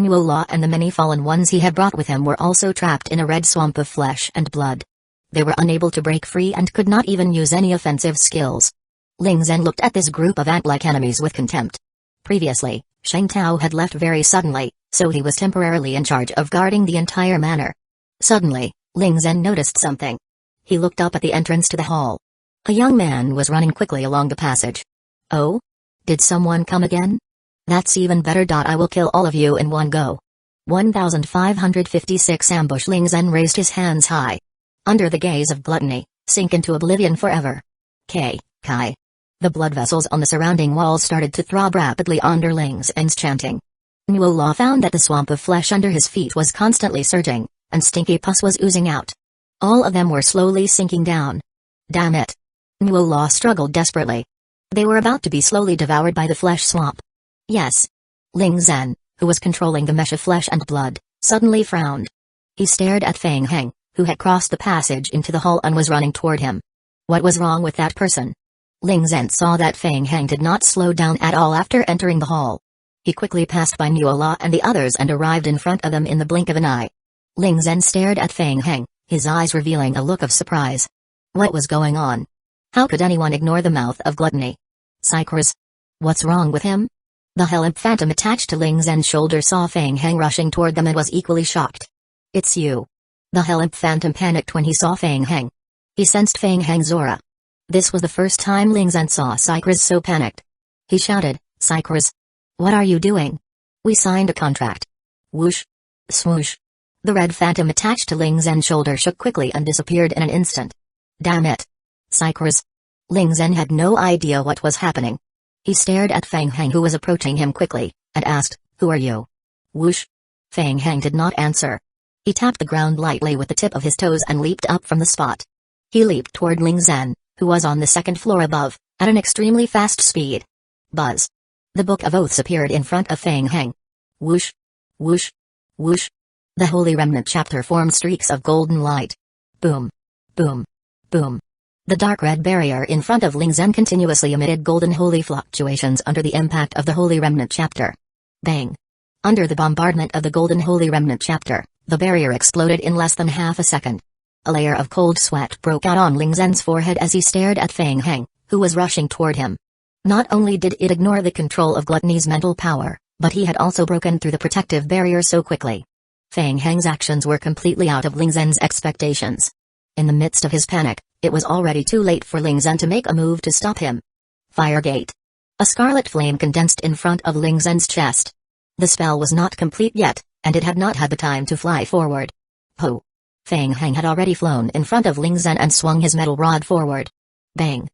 Nuola and the many fallen ones he had brought with him were also trapped in a red swamp of flesh and blood. They were unable to break free and could not even use any offensive skills. Ling Zhen looked at this group of ant-like enemies with contempt. Previously, Sheng Tao had left very suddenly, so he was temporarily in charge of guarding the entire manor. Suddenly, Ling Zhen noticed something. He looked up at the entrance to the hall. A young man was running quickly along the passage. Oh? Did someone come again? That's even better. I will kill all of you in one go. 1556 Ambush. Ling Zhen raised his hands high. Under the gaze of Gluttony, sink into oblivion forever. Kai. The blood vessels on the surrounding walls started to throb rapidly under Ling Zhen's chanting. Nuola found that the swamp of flesh under his feet was constantly surging, and stinky pus was oozing out. All of them were slowly sinking down. Damn it. Nuola struggled desperately. They were about to be slowly devoured by the flesh swamp. Yes. Ling Zhen, who was controlling the mesh of flesh and blood, suddenly frowned. He stared at Feng Heng, who had crossed the passage into the hall and was running toward him. What was wrong with that person? Ling Zhen saw that Feng Heng did not slow down at all after entering the hall. He quickly passed by Nuola and the others and arrived in front of them in the blink of an eye. Ling Zhen stared at Feng Heng, his eyes revealing a look of surprise. What was going on? How could anyone ignore the mouth of Gluttony? Psychers. What's wrong with him? The Hell Phantom attached to Ling Zhen's shoulder saw Feng Heng rushing toward them and was equally shocked. It's you. The Hell Phantom panicked when he saw Feng Heng. He sensed Feng Heng's aura. This was the first time Ling Zhen saw Psychers so panicked. He shouted, Psychers. What are you doing? We signed a contract. Whoosh. Swoosh. The red phantom attached to Ling Zhen's shoulder shook quickly and disappeared in an instant. Damn it. Psychers. Ling Zhen had no idea what was happening. He stared at Feng Heng who was approaching him quickly, and asked, Who are you? Whoosh. Feng Heng did not answer. He tapped the ground lightly with the tip of his toes and leaped up from the spot. He leaped toward Ling Zhen, who was on the second floor above, at an extremely fast speed. Buzz. The Book of Oaths appeared in front of Feng Heng. Whoosh. Whoosh. Whoosh. The Holy Remnant chapter formed streaks of golden light. Boom. Boom. Boom. The dark red barrier in front of Ling Zhen continuously emitted golden holy fluctuations under the impact of the Holy Remnant chapter. Bang. Under the bombardment of the golden Holy Remnant chapter, the barrier exploded in less than half a second. A layer of cold sweat broke out on Ling Zhen's forehead as he stared at Feng Heng, who was rushing toward him. Not only did it ignore the control of Gluttony's mental power, but he had also broken through the protective barrier so quickly. Feng Heng's actions were completely out of Ling Zhen's expectations. In the midst of his panic, it was already too late for Ling Zhen to make a move to stop him. Fire Gate. A scarlet flame condensed in front of Ling Zhen's chest. The spell was not complete yet, and it had not had the time to fly forward. Ho! Feng Heng had already flown in front of Ling Zhen and swung his metal rod forward. Bang!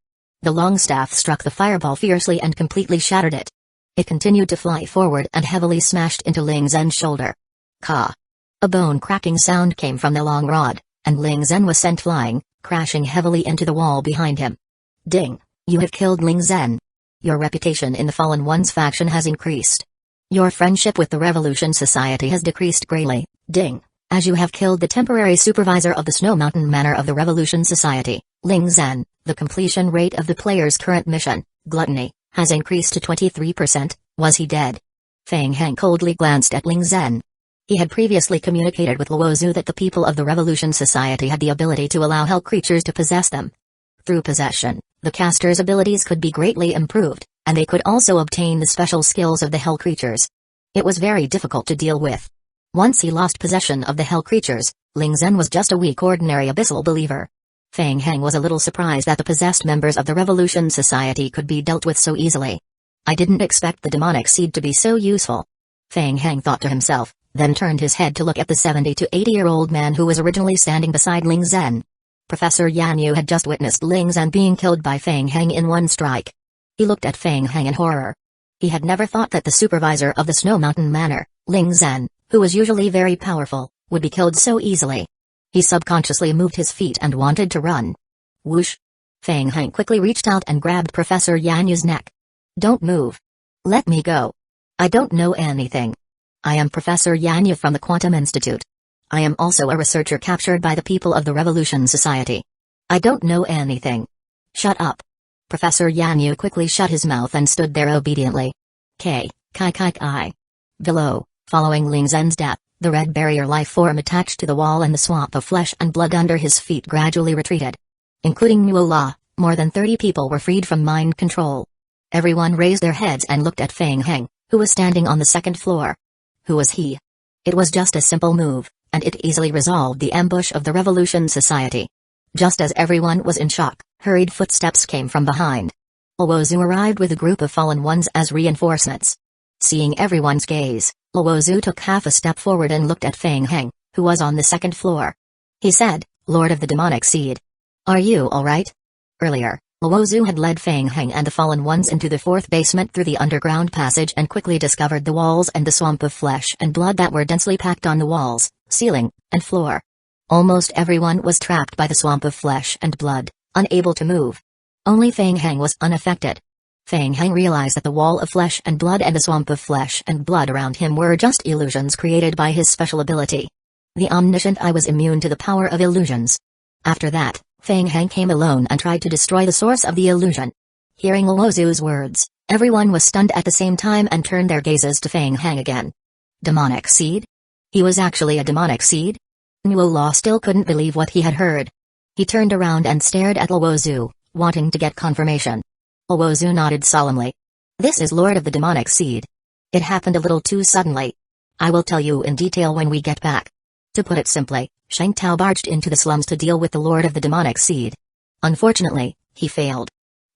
The long staff struck the fireball fiercely and completely shattered it. It continued to fly forward and heavily smashed into Ling Zhen's shoulder. Ka! A bone-cracking sound came from the long rod, and Ling Zhen was sent flying, crashing heavily into the wall behind him. Ding! You have killed Ling Zhen. Your reputation in the Fallen Ones faction has increased. Your friendship with the Revolution Society has decreased greatly. Ding! As you have killed the temporary supervisor of the Snow Mountain Manor of the Revolution Society, Ling Zhen, the completion rate of the player's current mission, Gluttony, has increased to 23%. Was he dead? Feng Heng coldly glanced at Ling Zhen. He had previously communicated with Luo Zhu that the people of the Revolution Society had the ability to allow hell creatures to possess them. Through possession, the caster's abilities could be greatly improved, and they could also obtain the special skills of the hell creatures. It was very difficult to deal with. Once he lost possession of the hell creatures, Ling Zhen was just a weak ordinary abyssal believer. Feng Heng was a little surprised that the possessed members of the Revolution Society could be dealt with so easily. I didn't expect the demonic seed to be so useful. Feng Heng thought to himself, then turned his head to look at the 70 to 80-year-old man who was originally standing beside Ling Zhen. Professor Yan Yu had just witnessed Ling Zhen being killed by Feng Heng in one strike. He looked at Feng Heng in horror. He had never thought that the supervisor of the Snow Mountain Manor, Ling Zhen, who was usually very powerful, would be killed so easily. He subconsciously moved his feet and wanted to run. Whoosh! Feng Heng quickly reached out and grabbed Professor Yan Yu's neck. Don't move. Let me go. I don't know anything. I am Professor Yan Yu from the Quantum Institute. I am also a researcher captured by the people of the Revolution Society. I don't know anything. Shut up. Professor Yan Yu quickly shut his mouth and stood there obediently. Kai. Below, following Ling Zhen's death, the red barrier life form attached to the wall and the swamp of flesh and blood under his feet gradually retreated. Including Nuola, more than 30 people were freed from mind control. Everyone raised their heads and looked at Feng Heng, who was standing on the second floor. Who was he? It was just a simple move, and it easily resolved the ambush of the Revolution Society. Just as everyone was in shock, hurried footsteps came from behind. Luo Zhu arrived with a group of fallen ones as reinforcements. Seeing everyone's gaze, Luo Zhu took half a step forward and looked at Feng Heng, who was on the second floor. He said, Lord of the Demonic Seed. Are you alright? Earlier, Luo Zhu had led Feng Heng and the fallen ones into the fourth basement through the underground passage and quickly discovered the walls and the swamp of flesh and blood that were densely packed on the walls, ceiling, and floor. Almost everyone was trapped by the swamp of flesh and blood, unable to move. Only Feng Heng was unaffected. Feng Heng realized that the wall of flesh and blood and the swamp of flesh and blood around him were just illusions created by his special ability. The omniscient eye was immune to the power of illusions. After that, Feng Heng came alone and tried to destroy the source of the illusion. Hearing Luo Zhu's words, everyone was stunned at the same time and turned their gazes to Feng Heng again. Demonic seed? He was actually a demonic seed? Nuola still couldn't believe what he had heard. He turned around and stared at Luo Zhu, wanting to get confirmation. Luo Zhu nodded solemnly. This is Lord of the Demonic Seed. It happened a little too suddenly. I will tell you in detail when we get back. To put it simply, Sheng Tao barged into the slums to deal with the Lord of the Demonic Seed. Unfortunately, he failed.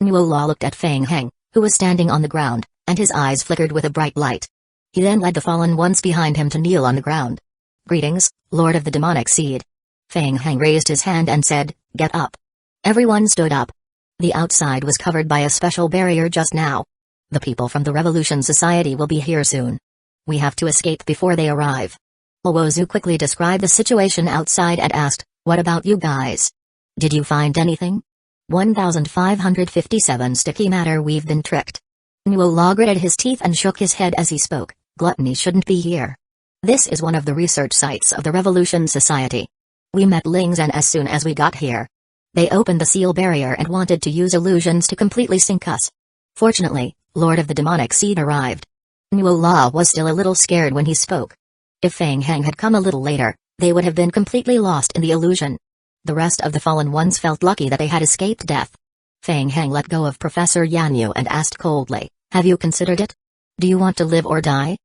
Nuola looked at Feng Heng, who was standing on the ground, and his eyes flickered with a bright light. He then led the fallen ones behind him to kneel on the ground. Greetings, Lord of the Demonic Seed. Feng Heng raised his hand and said, Get up. Everyone stood up. The outside was covered by a special barrier just now. The people from the Revolution Society will be here soon. We have to escape before they arrive. Luo Zhu quickly described the situation outside and asked, What about you guys? Did you find anything? 1557 Sticky matter. We've been tricked. Nuola gritted his teeth and shook his head as he spoke. Gluttony shouldn't be here. This is one of the research sites of the Revolution Society. We met Lingzhen as soon as we got here. They opened the seal barrier and wanted to use illusions to completely sink us. Fortunately, Lord of the Demonic Seed arrived. Nuola was still a little scared when he spoke. If Fang Heng had come a little later, they would have been completely lost in the illusion. The rest of the fallen ones felt lucky that they had escaped death. Fang Heng let go of Professor Yan Yu and asked coldly, "Have you considered it? Do you want to live or die?"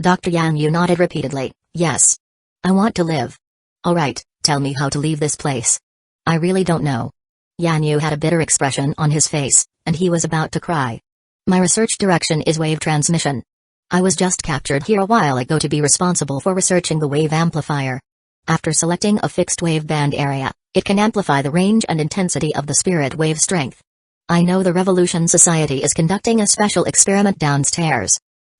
Dr. Yan Yu nodded repeatedly, "Yes. I want to live." "Alright, tell me how to leave this place." "I really don't know." Yan Yu had a bitter expression on his face, and he was about to cry. "My research direction is wave transmission. I was just captured here a while ago to be responsible for researching the wave amplifier. After selecting a fixed wave band area, it can amplify the range and intensity of the spirit wave strength. I know the Revolution Society is conducting a special experiment downstairs.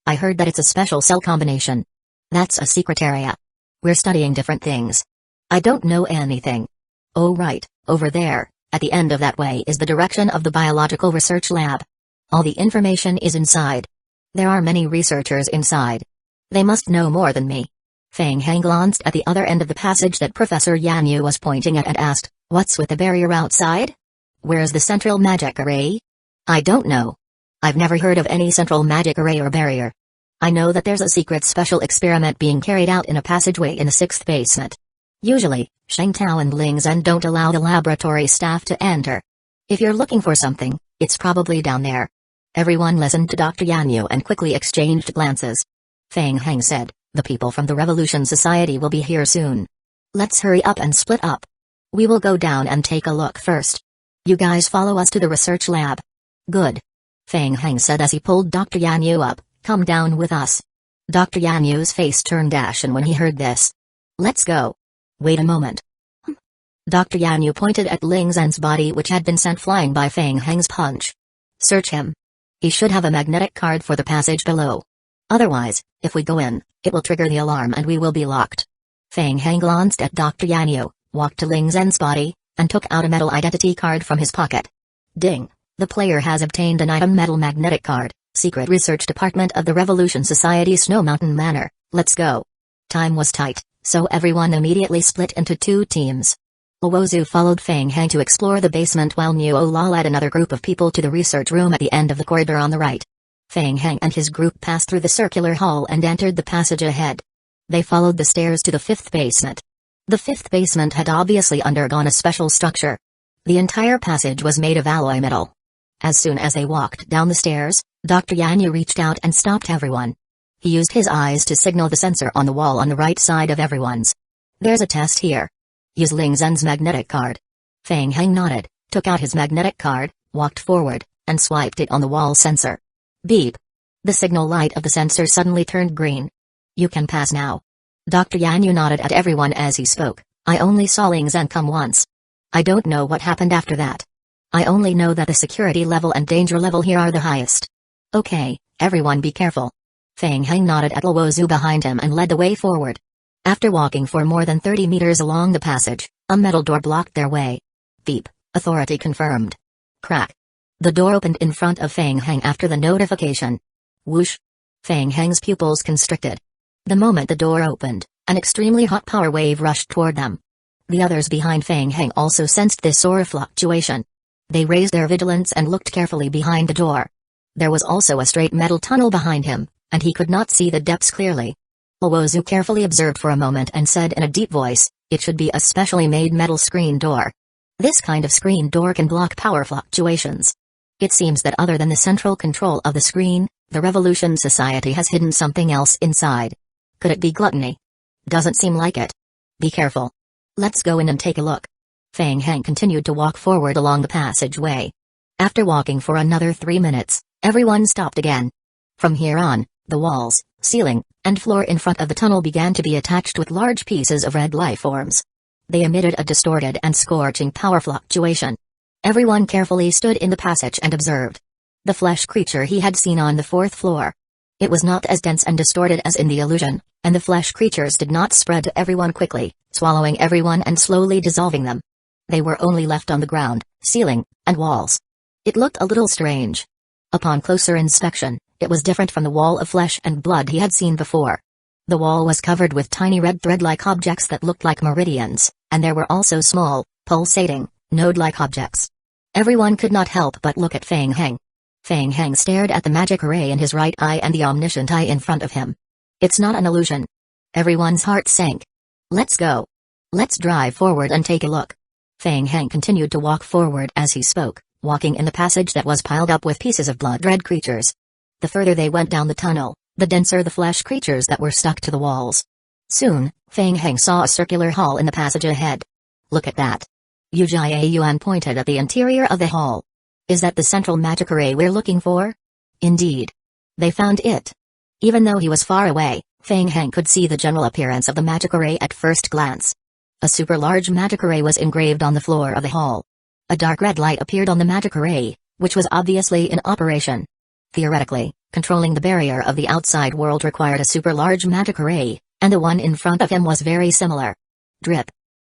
I heard that it's a special cell combination. That's a secret area. We're studying different things. I don't know anything." "Oh right, over there, at the end of that way is the direction of the biological research lab. All the information is inside. There are many researchers inside. They must know more than me." Fang Heng glanced at the other end of the passage that Professor Yan Yu was pointing at and asked, "What's with the barrier outside? Where's the central magic array?" "I don't know. I've never heard of any central magic array or barrier. I know that there's a secret special experiment being carried out in a passageway in the 6th basement. Usually, Sheng Tao and Ling Zhen don't allow the laboratory staff to enter. If you're looking for something, it's probably down there." Everyone listened to Dr. Yan Yu and quickly exchanged glances. Fang Heng said, "The people from the Revolution Society will be here soon. Let's hurry up and split up. We will go down and take a look first. You guys follow us to the research lab." "Good," Fang Heng said as he pulled Dr. Yan Yu up. "Come down with us." Dr. Yan Yu's face turned ashen when he heard this. "Let's go." "Wait a moment." Dr. Yan Yu pointed at Ling Zhen's body, which had been sent flying by Fang Heng's punch. "Search him. He should have a magnetic card for the passage below. Otherwise, if we go in, it will trigger the alarm and we will be locked." Fang Heng glanced at Dr. Yan Yu, walked to Ling Zhen's body, and took out a metal identity card from his pocket. "Ding! The player has obtained an item metal magnetic card, Secret Research Department of the Revolution Society, Snow Mountain Manor. Let's go." Time was tight, so everyone immediately split into 2 teams. Owozu followed Fang Heng to explore the basement while Nuola led another group of people to the research room at the end of the corridor on the right. Fang Heng and his group passed through the circular hall and entered the passage ahead. They followed the stairs to the 5th basement. The 5th basement had obviously undergone a special structure. The entire passage was made of alloy metal. As soon as they walked down the stairs, Dr. Yan Yu reached out and stopped everyone. He used his eyes to signal the sensor on the wall on the right side of everyone's. "There's a test here. Use Ling Zhen's magnetic card." Fang Heng nodded, took out his magnetic card, walked forward, and swiped it on the wall sensor. Beep. The signal light of the sensor suddenly turned green. "You can pass now." Dr. Yan Yu nodded at everyone as he spoke. "I only saw Ling Zhen come once. I don't know what happened after that. I only know that the security level and danger level here are the highest." "Okay, everyone be careful." Fang Heng nodded at Luozu behind him and led the way forward. After walking for more than 30 meters along the passage, a metal door blocked their way. Beep. Authority confirmed. Crack. The door opened in front of Fang Heng after the notification. Whoosh. Fang Heng's pupils constricted. The moment the door opened, an extremely hot power wave rushed toward them. The others behind Fang Heng also sensed this aura fluctuation. They raised their vigilance and looked carefully behind the door. There was also a straight metal tunnel behind him, and he could not see the depths clearly. Owozu carefully observed for a moment and said in a deep voice, "It should be a specially made metal screen door. This kind of screen door can block power fluctuations. It seems that other than the central control of the screen, the Revolution Society has hidden something else inside. Could it be gluttony? Doesn't seem like it. Be careful. Let's go in and take a look." Fang Heng continued to walk forward along the passageway. After walking for another 3 minutes, everyone stopped again. From here on, the walls, ceiling, and floor in front of the tunnel began to be attached with large pieces of red life forms. They emitted a distorted and scorching power fluctuation. Everyone carefully stood in the passage and observed. The flesh creature he had seen on the 4th floor. It was not as dense and distorted as in the illusion, and the flesh creatures did not spread to everyone quickly, swallowing everyone and slowly dissolving them. They were only left on the ground, ceiling, and walls. It looked a little strange. Upon closer inspection, it was different from the wall of flesh and blood he had seen before. The wall was covered with tiny red thread-like objects that looked like meridians, and there were also small, pulsating, node-like objects. Everyone could not help but look at Feng Heng. Feng Heng stared at the magic array in his right eye and the omniscient eye in front of him. It's not an illusion. Everyone's heart sank. Let's go. Let's drive forward and take a look. Feng Heng continued to walk forward as he spoke, walking in the passage that was piled up with pieces of blood-red creatures. The further they went down the tunnel, the denser the flesh creatures that were stuck to the walls. Soon, Feng Heng saw a circular hall in the passage ahead. Look at that. Uchiha Yuan pointed at the interior of the hall. Is that the central magic array we're looking for? Indeed. They found it. Even though he was far away, Feng Heng could see the general appearance of the magic array at first glance. A super large magic array was engraved on the floor of the hall. A dark red light appeared on the magic array, which was obviously in operation. Theoretically, controlling the barrier of the outside world required a super large magic array, and the one in front of him was very similar. Drip.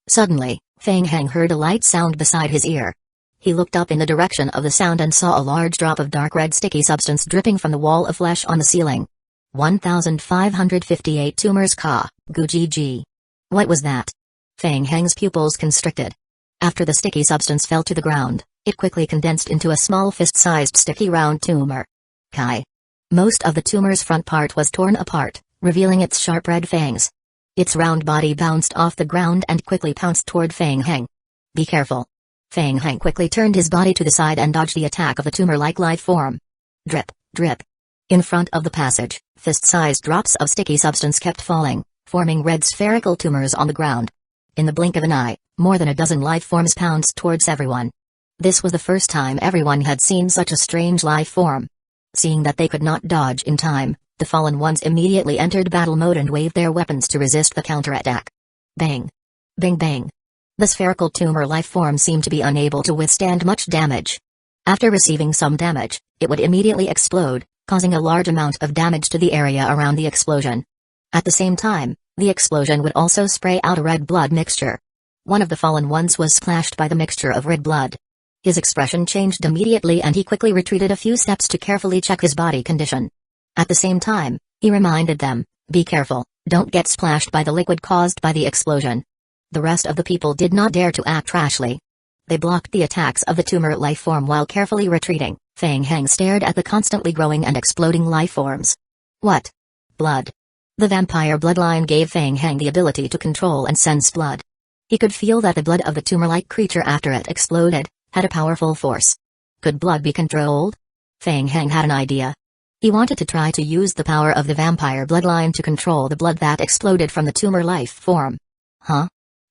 Suddenly, Feng Heng heard a light sound beside his ear. He looked up in the direction of the sound and saw a large drop of dark red sticky substance dripping from the wall of flesh on the ceiling. 1558 tumors ka, Gujiji. What was that? Feng Heng's pupils constricted. After the sticky substance fell to the ground, it quickly condensed into a small fist-sized sticky round tumor. Kai. Most of the tumor's front part was torn apart, revealing its sharp red fangs. Its round body bounced off the ground and quickly pounced toward Feng Heng. Be careful. Feng Heng quickly turned his body to the side and dodged the attack of the tumor-like life form. Drip, drip. In front of the passage, fist-sized drops of sticky substance kept falling, forming red spherical tumors on the ground. In the blink of an eye, more than a dozen life forms pounced towards everyone. This was the first time everyone had seen such a strange life form. Seeing that they could not dodge in time, the fallen ones immediately entered battle mode and waved their weapons to resist the counterattack. Bang! Bang bang! The spherical tumor life form seemed to be unable to withstand much damage. After receiving some damage, it would immediately explode, causing a large amount of damage to the area around the explosion. At the same time, the explosion would also spray out a red blood mixture. One of the fallen ones was splashed by the mixture of red blood. His expression changed immediately and he quickly retreated a few steps to carefully check his body condition. At the same time, he reminded them, be careful, don't get splashed by the liquid caused by the explosion. The rest of the people did not dare to act rashly. They blocked the attacks of the tumor life form while carefully retreating. Feng Heng stared at the constantly growing and exploding life forms. What? Blood. The vampire bloodline gave Feng Heng the ability to control and sense blood. He could feel that the blood of the tumor-like creature after it exploded had a powerful force. Could blood be controlled? Feng Heng had an idea. He wanted to try to use the power of the vampire bloodline to control the blood that exploded from the tumor life form. Huh?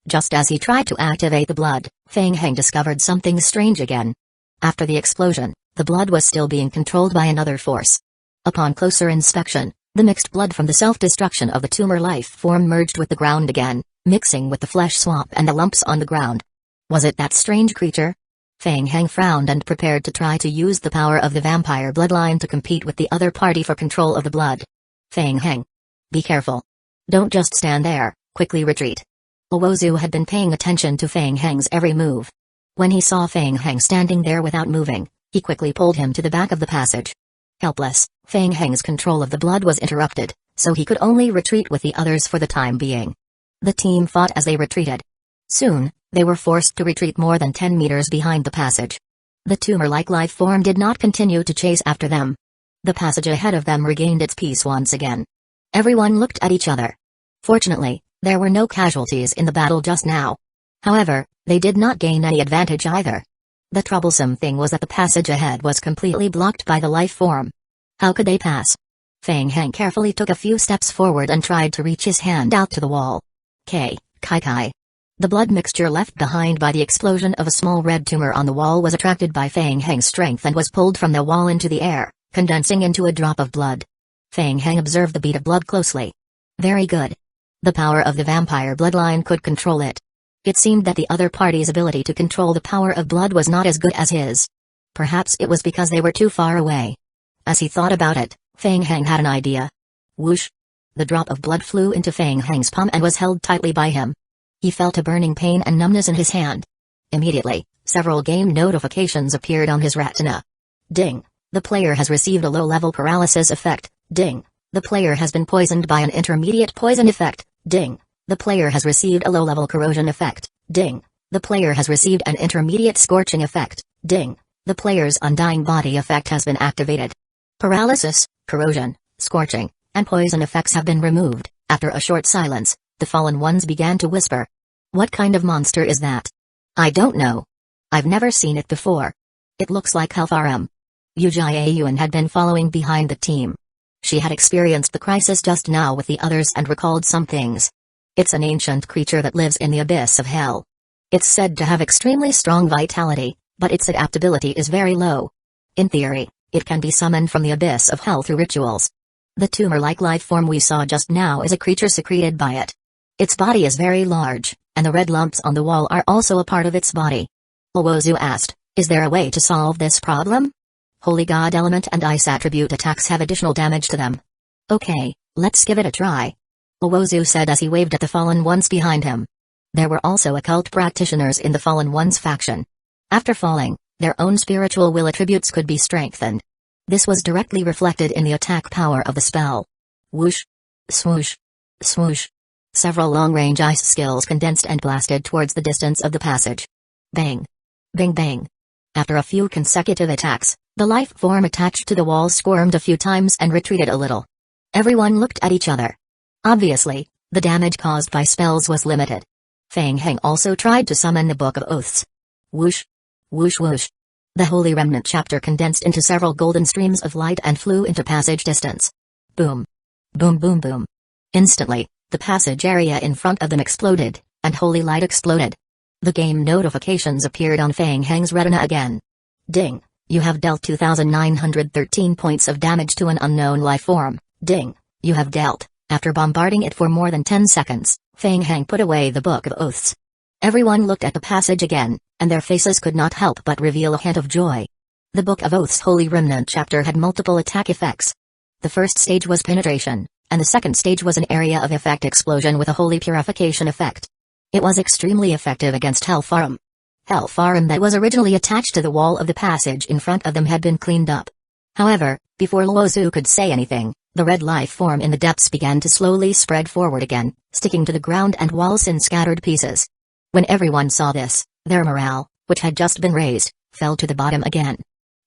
Just as he tried to activate the blood, Feng Heng discovered something strange again. After the explosion, the blood was still being controlled by another force. Upon closer inspection, the mixed blood from the self-destruction of the tumor life form merged with the ground again, mixing with the flesh swamp and the lumps on the ground. Was it that strange creature? Feng Heng frowned and prepared to try to use the power of the vampire bloodline to compete with the other party for control of the blood. Feng Heng. Be careful. Don't just stand there, quickly retreat. Owozu had been paying attention to Feng Heng's every move. When he saw Feng Heng standing there without moving, he quickly pulled him to the back of the passage. Helpless, Feng Heng's control of the blood was interrupted, so he could only retreat with the others for the time being. The team fought as they retreated. Soon, they were forced to retreat more than 10 meters behind the passage. The tumor-like life form did not continue to chase after them. The passage ahead of them regained its peace once again. Everyone looked at each other. Fortunately, there were no casualties in the battle just now. However, they did not gain any advantage either. The troublesome thing was that the passage ahead was completely blocked by the life form. How could they pass? Feng Heng carefully took a few steps forward and tried to reach his hand out to the wall. Kai. The blood mixture left behind by the explosion of a small red tumor on the wall was attracted by Feng Heng's strength and was pulled from the wall into the air, condensing into a drop of blood. Feng Heng observed the bead of blood closely. Very good. The power of the vampire bloodline could control it. It seemed that the other party's ability to control the power of blood was not as good as his. Perhaps it was because they were too far away. As he thought about it, Feng Heng had an idea. Whoosh! The drop of blood flew into Feng Heng's palm and was held tightly by him. He felt a burning pain and numbness in his hand. Immediately, several game notifications appeared on his retina. Ding! The player has received a low-level paralysis effect. Ding. The player has been poisoned by an intermediate poison effect. Ding. The player has received a low-level corrosion effect. Ding. The player has received an intermediate scorching effect. Ding. The player's undying body effect has been activated. Paralysis, corrosion, scorching, and poison effects have been removed. After a short silence, the fallen ones began to whisper. What kind of monster is that? I don't know. I've never seen it before. It looks like Hellfire. Uchiha Yuan had been following behind the team. She had experienced the crisis just now with the others and recalled some things. It's an ancient creature that lives in the abyss of hell. It's said to have extremely strong vitality, but its adaptability is very low. In theory, it can be summoned from the abyss of hell through rituals. The tumor-like life form we saw just now is a creature secreted by it. Its body is very large, and the red lumps on the wall are also a part of its body. Uozu asked, is there a way to solve this problem? Holy God element and ice attribute attacks have additional damage to them. Okay, let's give it a try. Uozu said as he waved at the fallen ones behind him. There were also occult practitioners in the fallen ones faction. After falling, their own spiritual will attributes could be strengthened. This was directly reflected in the attack power of the spell. Whoosh! Swoosh! Swoosh! Several long-range ice skills condensed and blasted towards the distance of the passage. Bang! Bang bang! After a few consecutive attacks, the life form attached to the wall squirmed a few times and retreated a little. Everyone looked at each other. Obviously, the damage caused by spells was limited. Fang Heng also tried to summon the Book of Oaths. Whoosh! Whoosh whoosh! The Holy Remnant chapter condensed into several golden streams of light and flew into passage distance. Boom! Boom boom boom! Instantly, the passage area in front of them exploded, and holy light exploded. The game notifications appeared on Fang Heng's retina again. Ding! You have dealt 2,913 points of damage to an unknown life form. Ding! You have dealt. After bombarding it for more than 10 seconds, Fang Heng put away the Book of Oaths. Everyone looked at the passage again, and their faces could not help but reveal a hint of joy. The Book of Oaths Holy Remnant chapter had multiple attack effects. The first stage was penetration, and the second stage was an area of effect explosion with a holy purification effect. It was extremely effective against Hellfire. Hellfire that was originally attached to the wall of the passage in front of them had been cleaned up. However, before Luozu could say anything, the red life form in the depths began to slowly spread forward again, sticking to the ground and walls in scattered pieces. When everyone saw this, their morale, which had just been raised, fell to the bottom again.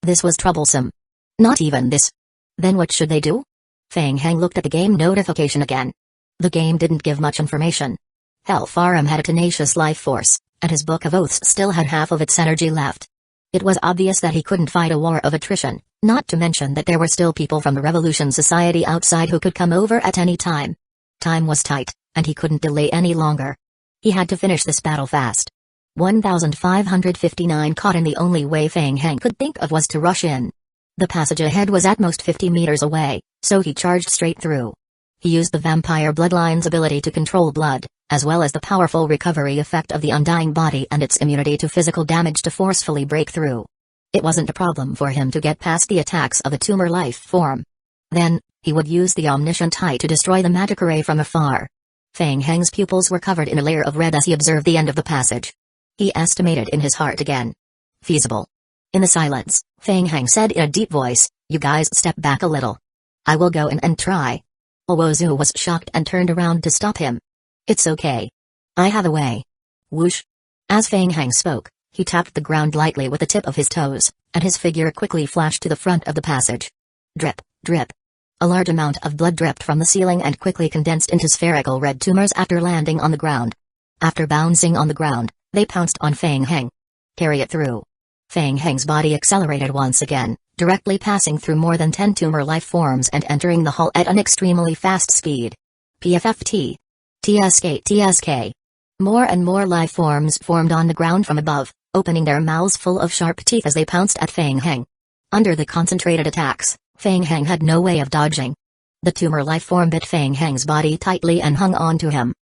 This was troublesome. Not even this. Then what should they do? Fang Heng looked at the game notification again. The game didn't give much information. Hellfire had a tenacious life force, and his Book of Oaths still had half of its energy left. It was obvious that he couldn't fight a war of attrition, not to mention that there were still people from the Revolution Society outside who could come over at any time. Time was tight, and he couldn't delay any longer. He had to finish this battle fast. 1559 caught in the only way Fang Heng could think of was to rush in. The passage ahead was at most 50 meters away, so he charged straight through. He used the vampire bloodline's ability to control blood, as well as the powerful recovery effect of the undying body and its immunity to physical damage to forcefully break through. It wasn't a problem for him to get past the attacks of a tumor life form. Then, he would use the omniscient eye to destroy the magic array from afar. Fang Heng's pupils were covered in a layer of red as he observed the end of the passage. He estimated in his heart again. Feasible. In the silence, Fang Heng said in a deep voice, "You guys step back a little. I will go in and try." Uozu was shocked and turned around to stop him. "It's okay. I have a way." Whoosh. As Fang Heng spoke, he tapped the ground lightly with the tip of his toes, and his figure quickly flashed to the front of the passage. Drip, drip. A large amount of blood dripped from the ceiling and quickly condensed into spherical red tumors after landing on the ground. After bouncing on the ground, they pounced on Fang Heng. Carry it through. Fang Heng's body accelerated once again, directly passing through more than 10 tumor life forms and entering the hull at an extremely fast speed. PFFT. TSK TSK. More and more life forms formed on the ground from above, opening their mouths full of sharp teeth as they pounced at Fang Heng. Under the concentrated attacks, Fang Heng had no way of dodging. The tumor life form bit Fang Heng's body tightly and hung on to him.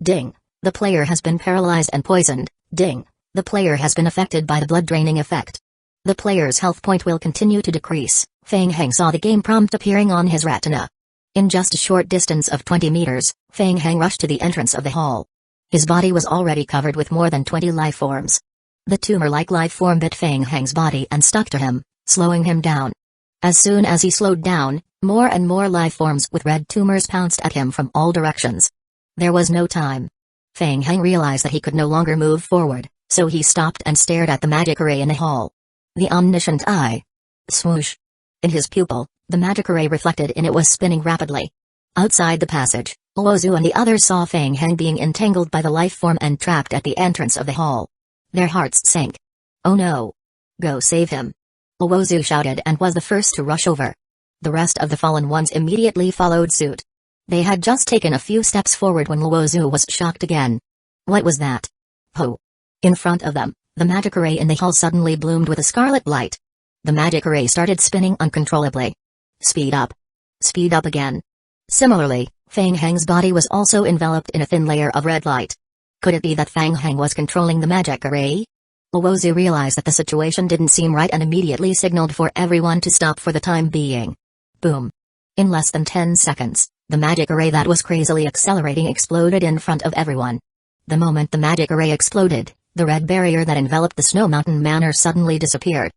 Ding. The player has been paralyzed and poisoned. Ding. The player has been affected by the blood draining effect. The player's health point will continue to decrease. Fang Heng saw the game prompt appearing on his retina. In just a short distance of 20 meters, Fang Heng rushed to the entrance of the hall. His body was already covered with more than 20 life forms. The tumor-like life form bit Fang Heng's body and stuck to him, slowing him down. As soon as he slowed down, more and more life forms with red tumors pounced at him from all directions. There was no time. Feng Heng realized that he could no longer move forward, so he stopped and stared at the magic array in the hall. The omniscient eye. Swoosh. In his pupil, the magic array reflected in it was spinning rapidly. Outside the passage, Luozu and the others saw Feng Heng being entangled by the life form and trapped at the entrance of the hall. Their hearts sank. Oh no! Go save him! Luozu shouted and was the first to rush over. The rest of the fallen ones immediately followed suit. They had just taken a few steps forward when Luozu was shocked again. What was that? Ho! In front of them, the magic array in the hall suddenly bloomed with a scarlet light. The magic array started spinning uncontrollably. Speed up. Speed up again. Similarly, Feng Heng's body was also enveloped in a thin layer of red light. Could it be that Feng Heng was controlling the magic array? Luozu realized that the situation didn't seem right and immediately signaled for everyone to stop for the time being. Boom. In less than 10 seconds, the magic array that was crazily accelerating exploded in front of everyone. The moment the magic array exploded, the red barrier that enveloped the Snow Mountain Manor suddenly disappeared.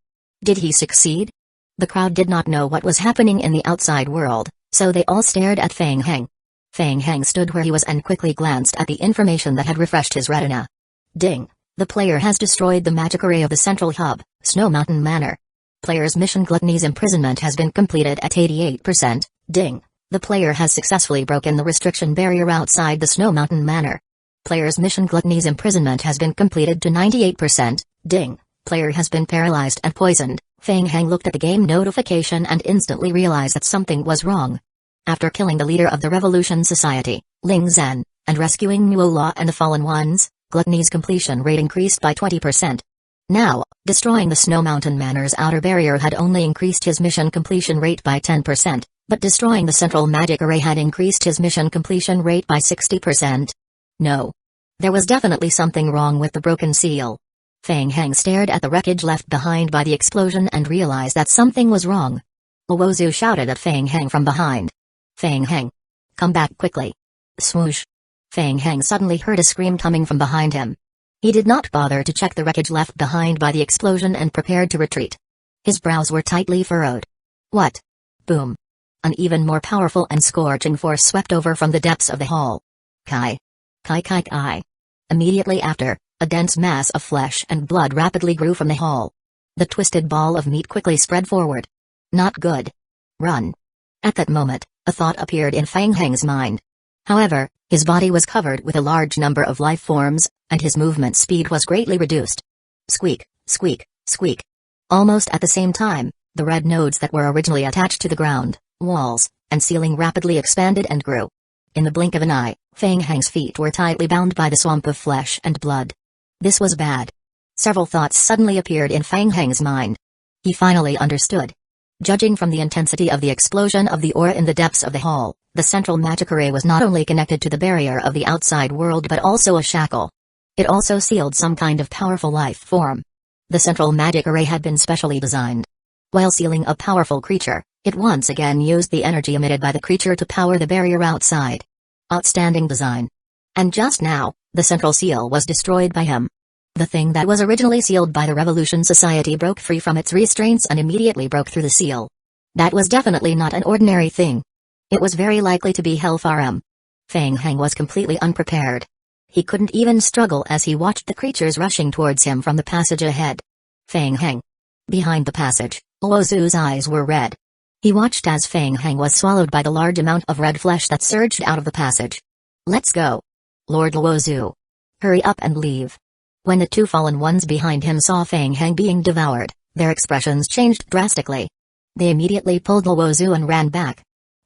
Did he succeed? The crowd did not know what was happening in the outside world, so they all stared at Feng Heng. Feng Heng stood where he was and quickly glanced at the information that had refreshed his retina. Ding! The player has destroyed the magic array of the central hub, Snow Mountain Manor. Player's mission Gluttony's imprisonment has been completed at 88%. Ding! The player has successfully broken the restriction barrier outside the Snow Mountain Manor. Player's mission Gluttony's imprisonment has been completed to 98%. Ding! Player has been paralyzed and poisoned. Feng Heng looked at the game notification and instantly realized that something was wrong. After killing the leader of the Revolution Society, Ling Zhen, and rescuing Muola and the Fallen Ones, Gluttony's completion rate increased by 20%. Now, destroying the Snow Mountain Manor's outer barrier had only increased his mission completion rate by 10%, but destroying the central magic array had increased his mission completion rate by 60%. No. There was definitely something wrong with the broken seal. Feng Heng stared at the wreckage left behind by the explosion and realized that something was wrong. Luozu shouted at Feng Heng from behind. Feng Heng! Come back quickly! Swoosh! Feng Heng suddenly heard a scream coming from behind him. He did not bother to check the wreckage left behind by the explosion and prepared to retreat. His brows were tightly furrowed. What? Boom! An even more powerful and scorching force swept over from the depths of the hall. Kai! Kai kai kai! Immediately after, a dense mass of flesh and blood rapidly grew from the hall. The twisted ball of meat quickly spread forward. Not good. Run. At that moment, a thought appeared in Feng Heng's mind. However, his body was covered with a large number of life forms, and his movement speed was greatly reduced. Squeak, squeak, squeak. Almost at the same time, the red nodes that were originally attached to the ground, walls, and ceiling rapidly expanded and grew. In the blink of an eye, Feng Heng's feet were tightly bound by the swamp of flesh and blood. This was bad. Several thoughts suddenly appeared in Feng Heng's mind. He finally understood. Judging from the intensity of the explosion of the aura in the depths of the hall, the central magic array was not only connected to the barrier of the outside world but also a shackle. It also sealed some kind of powerful life form. The central magic array had been specially designed. While sealing a powerful creature, it once again used the energy emitted by the creature to power the barrier outside. Outstanding design. And just now, the central seal was destroyed by him. The thing that was originally sealed by the Revolution Society broke free from its restraints and immediately broke through the seal. That was definitely not an ordinary thing. It was very likely to be Hellfire. Feng Heng was completely unprepared. He couldn't even struggle as he watched the creatures rushing towards him from the passage ahead. Feng Heng. Behind the passage, Luozu's eyes were red. He watched as Feng Heng was swallowed by the large amount of red flesh that surged out of the passage. Let's go. Lord Luozu. Hurry up and leave. When the two fallen ones behind him saw Feng Heng being devoured, their expressions changed drastically. They immediately pulled Luozu and ran back.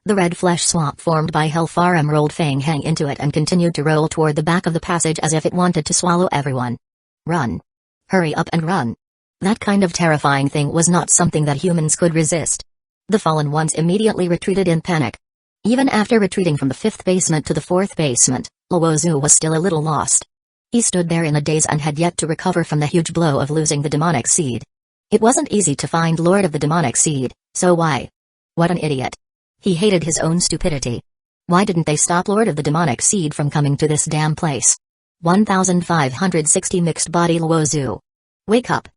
The red flesh swamp formed by Hellfire rolled Feng Heng into it and continued to roll toward the back of the passage as if it wanted to swallow everyone. Run. Hurry up and run. That kind of terrifying thing was not something that humans could resist. The fallen ones immediately retreated in panic. Even after retreating from the 5th basement to the 4th basement, Luozu was still a little lost. He stood there in a daze and had yet to recover from the huge blow of losing the demonic seed. It wasn't easy to find Lord of the Demonic Seed, so why? What an idiot. He hated his own stupidity. Why didn't they stop Lord of the Demonic Seed from coming to this damn place? 1560 Mixed Body Luozu. Wake up.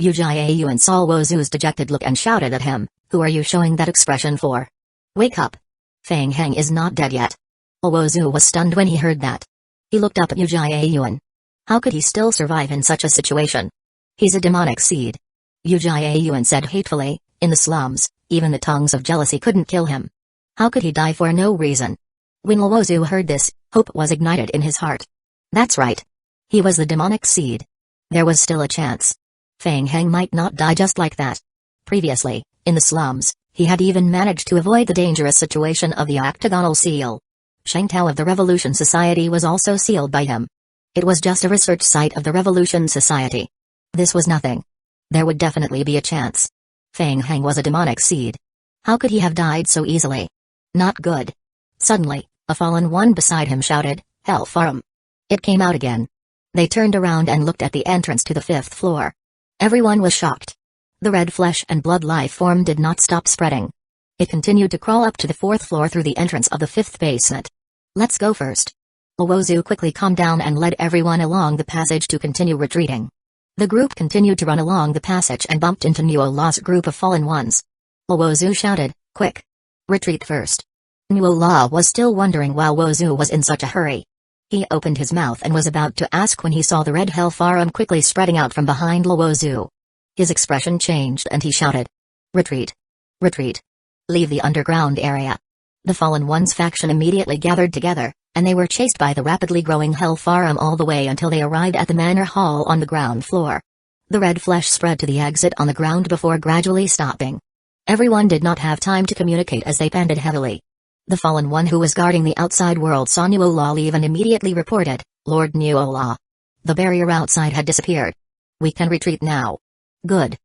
Uchiha saw Luozu's dejected look and shouted at him, Who are you showing that expression for? Wake up. Fang Heng is not dead yet. Owozu was stunned when he heard that. He looked up at Uchiha Yuan. How could he still survive in such a situation? He's a demonic seed. Uchiha Yuan said hatefully, in the slums, even the tongues of jealousy couldn't kill him. How could he die for no reason? When Owozu heard this, hope was ignited in his heart. That's right. He was the demonic seed. There was still a chance. Fang Heng might not die just like that. Previously, in the slums, he had even managed to avoid the dangerous situation of the octagonal seal. Shengtao of the Revolution Society was also sealed by him. It was just a research site of the Revolution Society. This was nothing. There would definitely be a chance. Fang Heng was a demonic seed. How could he have died so easily? Not good. Suddenly, a fallen one beside him shouted, "Hell Farum!" It came out again. They turned around and looked at the entrance to the 5th floor. Everyone was shocked. The red flesh and blood life form did not stop spreading. It continued to crawl up to the 4th floor through the entrance of the 5th basement. Let's go first. Owozu quickly calmed down and led everyone along the passage to continue retreating. The group continued to run along the passage and bumped into Nuola's group of fallen ones. Owozu shouted, "Quick! Retreat first." Nuola was still wondering why Owozu was in such a hurry. He opened his mouth and was about to ask when he saw the red hellfire quickly spreading out from behind Owozu. His expression changed and he shouted, "Retreat! Retreat! Leave the underground area." The fallen one's faction immediately gathered together, and they were chased by the rapidly growing hellfire all the way until they arrived at the manor hall on the ground floor. The red flesh spread to the exit on the ground before gradually stopping. Everyone did not have time to communicate as they panted heavily. The fallen one who was guarding the outside world saw Nuola leave and immediately reported, "Lord Nuola. The barrier outside had disappeared. We can retreat now." Good.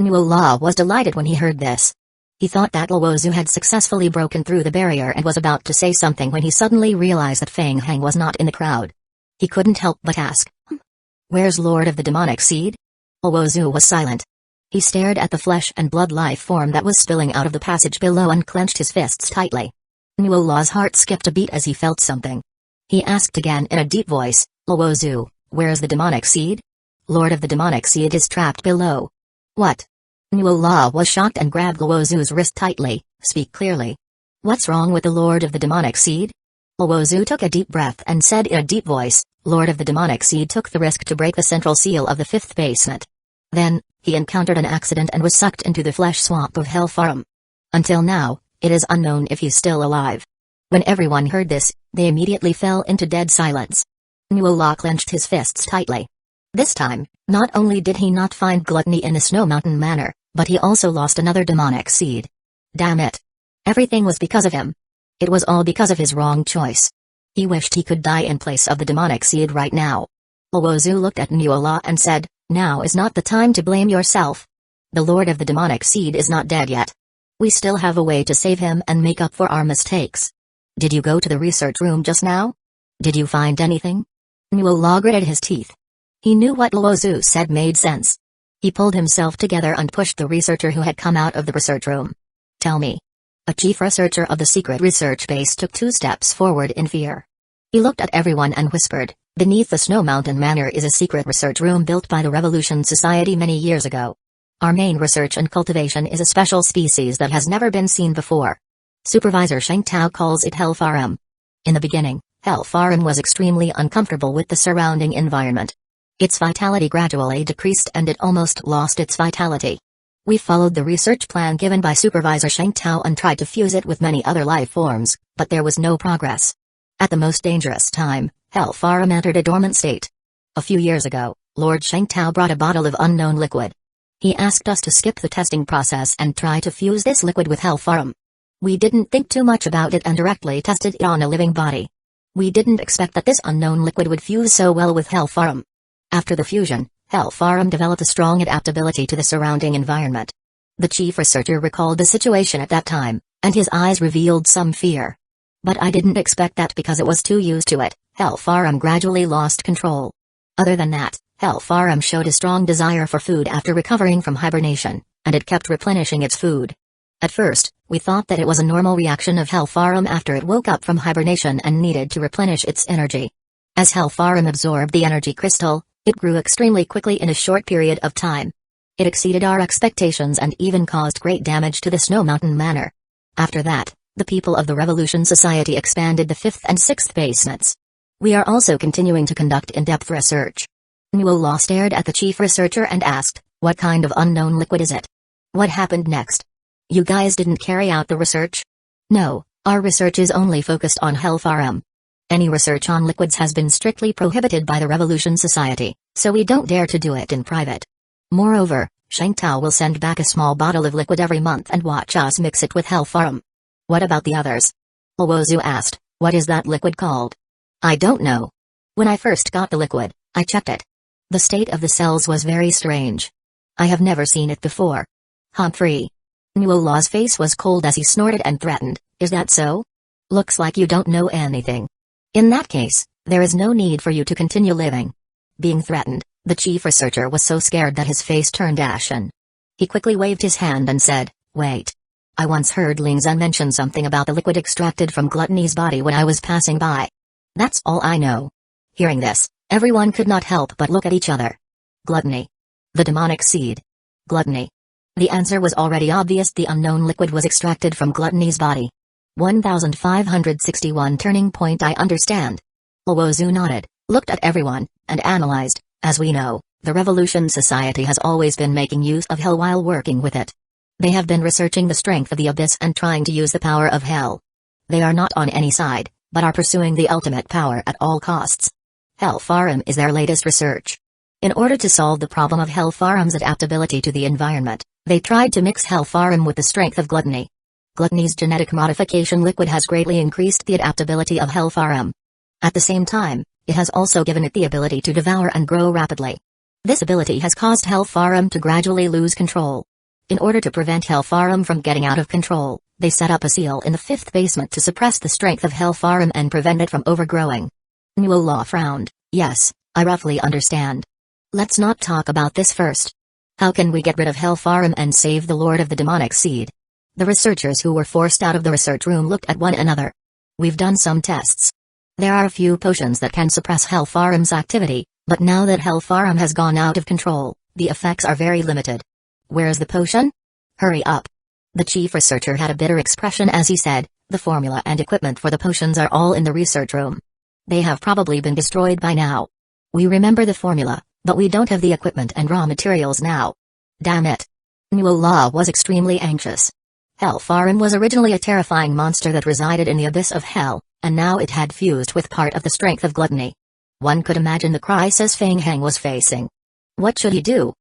Nuola was delighted when he heard this. He thought that Owozu had successfully broken through the barrier and was about to say something when he suddenly realized that Fang Heng was not in the crowd. He couldn't help but ask, "Where's Lord of the Demonic Seed?" Owozu was silent. He stared at the flesh and blood life form that was spilling out of the passage below and clenched his fists tightly. Nuola's heart skipped a beat as he felt something. He asked again in a deep voice, "Owozu, where's the demonic seed?" "Lord of the Demonic Seed is trapped below." "What?" Nuola was shocked and grabbed Owozu's wrist tightly. "Speak clearly. What's wrong with the Lord of the Demonic Seed?" Owozu took a deep breath and said in a deep voice, "Lord of the Demonic Seed took the risk to break the central seal of the 5th basement. Then, he encountered an accident and was sucked into the flesh swamp of Hellfarum. Until now, it is unknown if he's still alive." When everyone heard this, they immediately fell into dead silence. Nuola clenched his fists tightly. This time, not only did he not find gluttony in the Snow Mountain Manor, but he also lost another demonic seed. Damn it. Everything was because of him. It was all because of his wrong choice. He wished he could die in place of the demonic seed right now. Owozu looked at Nuola and said, "Now is not the time to blame yourself. The Lord of the Demonic Seed is not dead yet. We still have a way to save him and make up for our mistakes. Did you go to the research room just now? Did you find anything?" Nuola gritted his teeth. He knew what Owozu said made sense. He pulled himself together and pushed the researcher who had come out of the research room. "Tell me." A chief researcher of the secret research base took 2 steps forward in fear. He looked at everyone and whispered, "Beneath the Snow Mountain Manor is a secret research room built by the Revolution Society many years ago. Our main research and cultivation is a special species that has never been seen before. Supervisor Shengtao calls it Hellfarum. In the beginning, Hellfarum was extremely uncomfortable with the surrounding environment. Its vitality gradually decreased and it almost lost its vitality. We followed the research plan given by Supervisor Shengtao and tried to fuse it with many other life forms, but there was no progress. At the most dangerous time, Hellfarum entered a dormant state. A few years ago, Lord Shengtao brought a bottle of unknown liquid. He asked us to skip the testing process and try to fuse this liquid with Hellfarum. We didn't think too much about it and directly tested it on a living body. We didn't expect that this unknown liquid would fuse so well with Hellfarum. After the fusion, Hellfarum developed a strong adaptability to the surrounding environment. The chief researcher recalled the situation at that time, and his eyes revealed some fear. But I didn't expect that because it was too used to it, Hellfarum gradually lost control. Other than that, Hellfarum showed a strong desire for food after recovering from hibernation, and it kept replenishing its food. At first, we thought that it was a normal reaction of Hellfarum after it woke up from hibernation and needed to replenish its energy. As Hellfarum absorbed the energy crystal, it grew extremely quickly in a short period of time. It exceeded our expectations and even caused great damage to the Snow Mountain Manor. After that, the people of the Revolution Society expanded the 5th and 6th basements. We are also continuing to conduct in-depth research. Nuola stared at the chief researcher and asked, what kind of unknown liquid is it? What happened next? You guys didn't carry out the research? No, our research is only focused on Hellfarum. Any research on liquids has been strictly prohibited by the Revolution Society, so we don't dare to do it in private. Moreover, Shang Tao will send back a small bottle of liquid every month and watch us mix it with Hellfarum. What about the others? Owozu asked, what is that liquid called? I don't know. When I first got the liquid, I checked it. The state of the cells was very strange. I have never seen it before. Humphrey. Nuola's face was cold as he snorted and threatened, is that so? Looks like you don't know anything. In that case, there is no need for you to continue living. Being threatened, the chief researcher was so scared that his face turned ashen. He quickly waved his hand and said, wait. I once heard Ling Zhen mention something about the liquid extracted from Gluttony's body when I was passing by. That's all I know. Hearing this, everyone could not help but look at each other. Gluttony. The demonic seed. Gluttony. The answer was already obvious. The unknown liquid was extracted from Gluttony's body. 1561 turning point. I understand. Owozu nodded, looked at everyone, and analyzed. As we know, the Revolution Society has always been making use of hell while working with it. They have been researching the strength of the abyss and trying to use the power of hell. They are not on any side, but are pursuing the ultimate power at all costs. Hellfarum is their latest research. In order to solve the problem of Hellfarum's adaptability to the environment, they tried to mix Hellfarum with the strength of Gluttony. Gluttony's genetic modification liquid has greatly increased the adaptability of Hellfarum. At the same time, it has also given it the ability to devour and grow rapidly. This ability has caused Hellfarum to gradually lose control. In order to prevent Hellfarum from getting out of control, they set up a seal in the 5th basement to suppress the strength of Hellfarum and prevent it from overgrowing. Nuola frowned. Yes, I roughly understand. Let's not talk about this first. How can we get rid of Hellfarum and save the Lord of the Demonic Seed? The researchers who were forced out of the research room looked at one another. We've done some tests. There are a few potions that can suppress Hellfarum's activity, but now that Hellfarum has gone out of control, the effects are very limited. Where's the potion? Hurry up. The chief researcher had a bitter expression as he said, the formula and equipment for the potions are all in the research room. They have probably been destroyed by now. We remember the formula, but we don't have the equipment and raw materials now. Damn it. Nuola was extremely anxious. Hellfarum was originally a terrifying monster that resided in the abyss of hell, and now it had fused with part of the strength of Gluttony. One could imagine the crisis Feng Heng was facing. What should he do?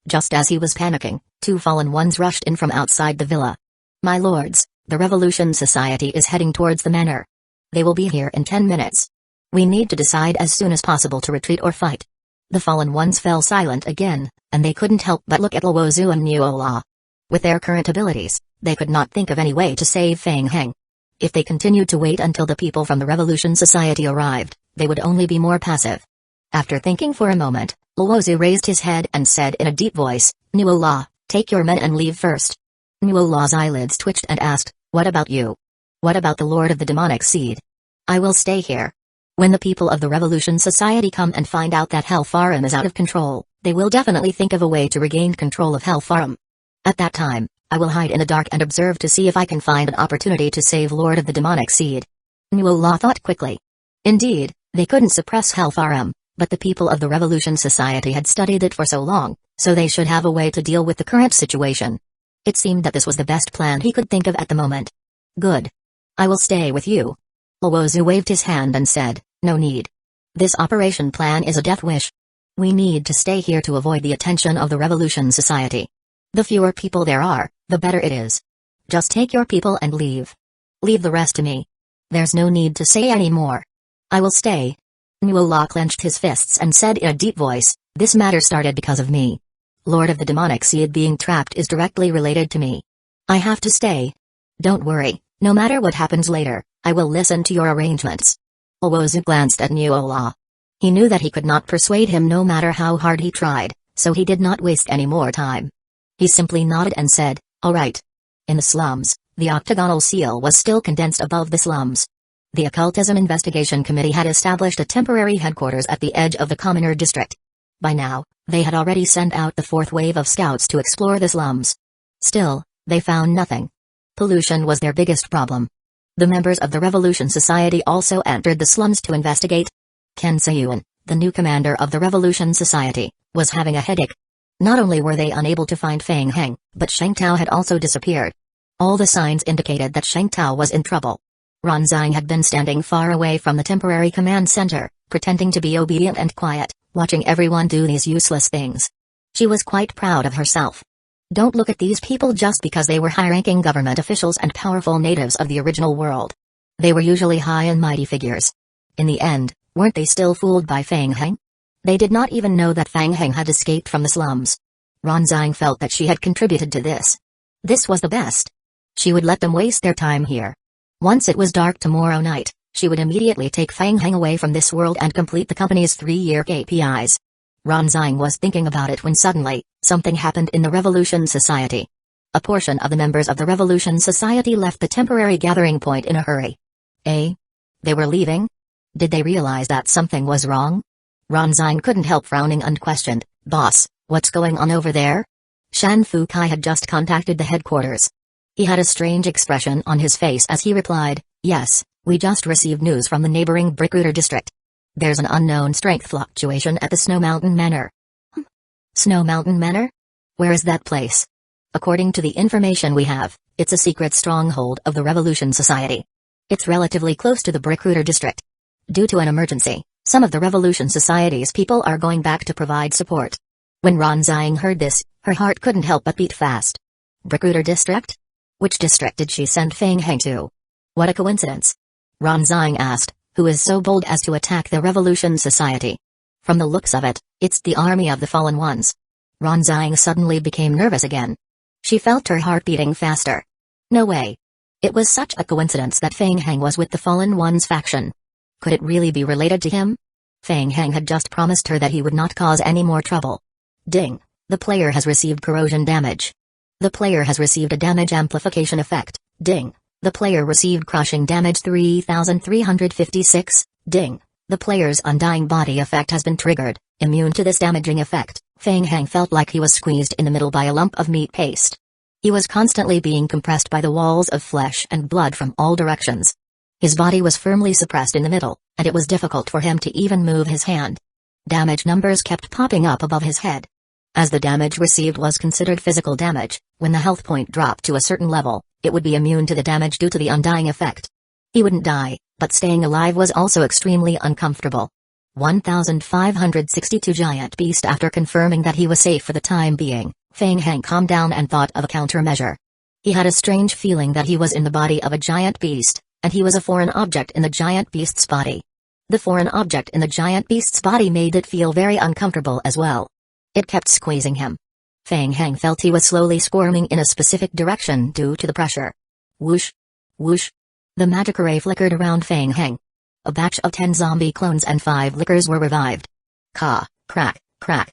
Just as he was panicking, 2 fallen ones rushed in from outside the villa. My lords, the Revolution Society is heading towards the manor. They will be here in 10 minutes. We need to decide as soon as possible to retreat or fight. The fallen ones fell silent again, and they couldn't help but look at Owozu and Nuola. With their current abilities, they could not think of any way to save Feng Heng. If they continued to wait until the people from the Revolution Society arrived, they would only be more passive. After thinking for a moment, Owozu raised his head and said in a deep voice, Nuola, take your men and leave first. Nuola's eyelids twitched and asked, what about you? What about the Lord of the Demonic Seed? I will stay here. When the people of the Revolution Society come and find out that Hellfarum is out of control, they will definitely think of a way to regain control of Hellfarum. At that time, I will hide in the dark and observe to see if I can find an opportunity to save Lord of the Demonic Seed. Nuola thought quickly. Indeed, they couldn't suppress Hellfarum, but the people of the Revolution Society had studied it for so long, so they should have a way to deal with the current situation. It seemed that this was the best plan he could think of at the moment. Good. I will stay with you. Owozu waved his hand and said, no need. This operation plan is a death wish. We need to stay here to avoid the attention of the Revolution Society. The fewer people there are, the better it is. Just take your people and leave. Leave the rest to me. There's no need to say any more. I will stay. Nuola clenched his fists and said in a deep voice, this matter started because of me. Lord of the Demonic Seed being trapped is directly related to me. I have to stay. Don't worry, no matter what happens later, I will listen to your arrangements. Owozu glanced at Nuola. He knew that he could not persuade him no matter how hard he tried, so he did not waste any more time. He simply nodded and said, all right. In the slums, the octagonal seal was still condensed above the slums. The Occultism Investigation Committee had established a temporary headquarters at the edge of the Commoner district. By now, they had already sent out the fourth wave of scouts to explore the slums. Still, they found nothing. Pollution was their biggest problem. The members of the Revolution Society also entered the slums to investigate. Ken Sayuan, the new commander of the Revolution Society, was having a headache. Not only were they unable to find Feng Heng, but Sheng Tao had also disappeared. All the signs indicated that Sheng Tao was in trouble. Ronzang had been standing far away from the temporary command center, pretending to be obedient and quiet, watching everyone do these useless things. She was quite proud of herself. Don't look at these people just because they were high-ranking government officials and powerful natives of the original world. They were usually high and mighty figures. In the end, weren't they still fooled by Feng Heng? They did not even know that Feng Heng had escaped from the slums. Ronzang felt that she had contributed to this. This was the best. She would let them waste their time here. Once it was dark tomorrow night, she would immediately take Feng Heng away from this world and complete the company's 3-year KPIs. Ronzang was thinking about it when suddenly, something happened in the Revolution Society. A portion of the members of the Revolution Society left the temporary gathering point in a hurry. They were leaving? Did they realize that something was wrong? Ronzang couldn't help frowning unquestioned. Boss, what's going on over there? Shan Fukai had just contacted the headquarters. He had a strange expression on his face as he replied, yes, we just received news from the neighboring Brickooter district. There's an unknown strength fluctuation at the Snow Mountain Manor. Snow Mountain Manor? Where is that place? According to the information we have, it's a secret stronghold of the Revolution Society. It's relatively close to the Brickooter district. Due to an emergency, some of the Revolution Society's people are going back to provide support. When Ronzang heard this, her heart couldn't help but beat fast. Brickooter district? Which district did she send Feng Heng to? What a coincidence. Ronzang asked, who is so bold as to attack the Revolution Society? From the looks of it, it's the army of the fallen ones. Ronzang suddenly became nervous again. She felt her heart beating faster. No way. It was such a coincidence that Feng Heng was with the fallen ones faction. Could it really be related to him? Feng Heng had just promised her that he would not cause any more trouble. Ding. The player has received corrosion damage. The player has received a damage amplification effect. Ding. The player received crushing damage 3356. Ding. The player's undying body effect has been triggered, immune to this damaging effect. Feng Heng felt like he was squeezed in the middle by a lump of meat paste. He was constantly being compressed by the walls of flesh and blood from all directions. His body was firmly suppressed in the middle, and it was difficult for him to even move his hand. Damage numbers kept popping up above his head. As the damage received was considered physical damage, when the health point dropped to a certain level, it would be immune to the damage due to the undying effect. He wouldn't die, but staying alive was also extremely uncomfortable. 1562 Giant Beast. After confirming that he was safe for the time being, Feng Heng calmed down and thought of a countermeasure. He had a strange feeling that he was in the body of a giant beast, and he was a foreign object in the giant beast's body. The foreign object in the giant beast's body made it feel very uncomfortable as well. It kept squeezing him. Feng Heng felt he was slowly squirming in a specific direction due to the pressure. Whoosh! Whoosh! The magic array flickered around Feng Heng. A batch of 10 zombie clones and 5 lickers were revived. Ka, crack, crack.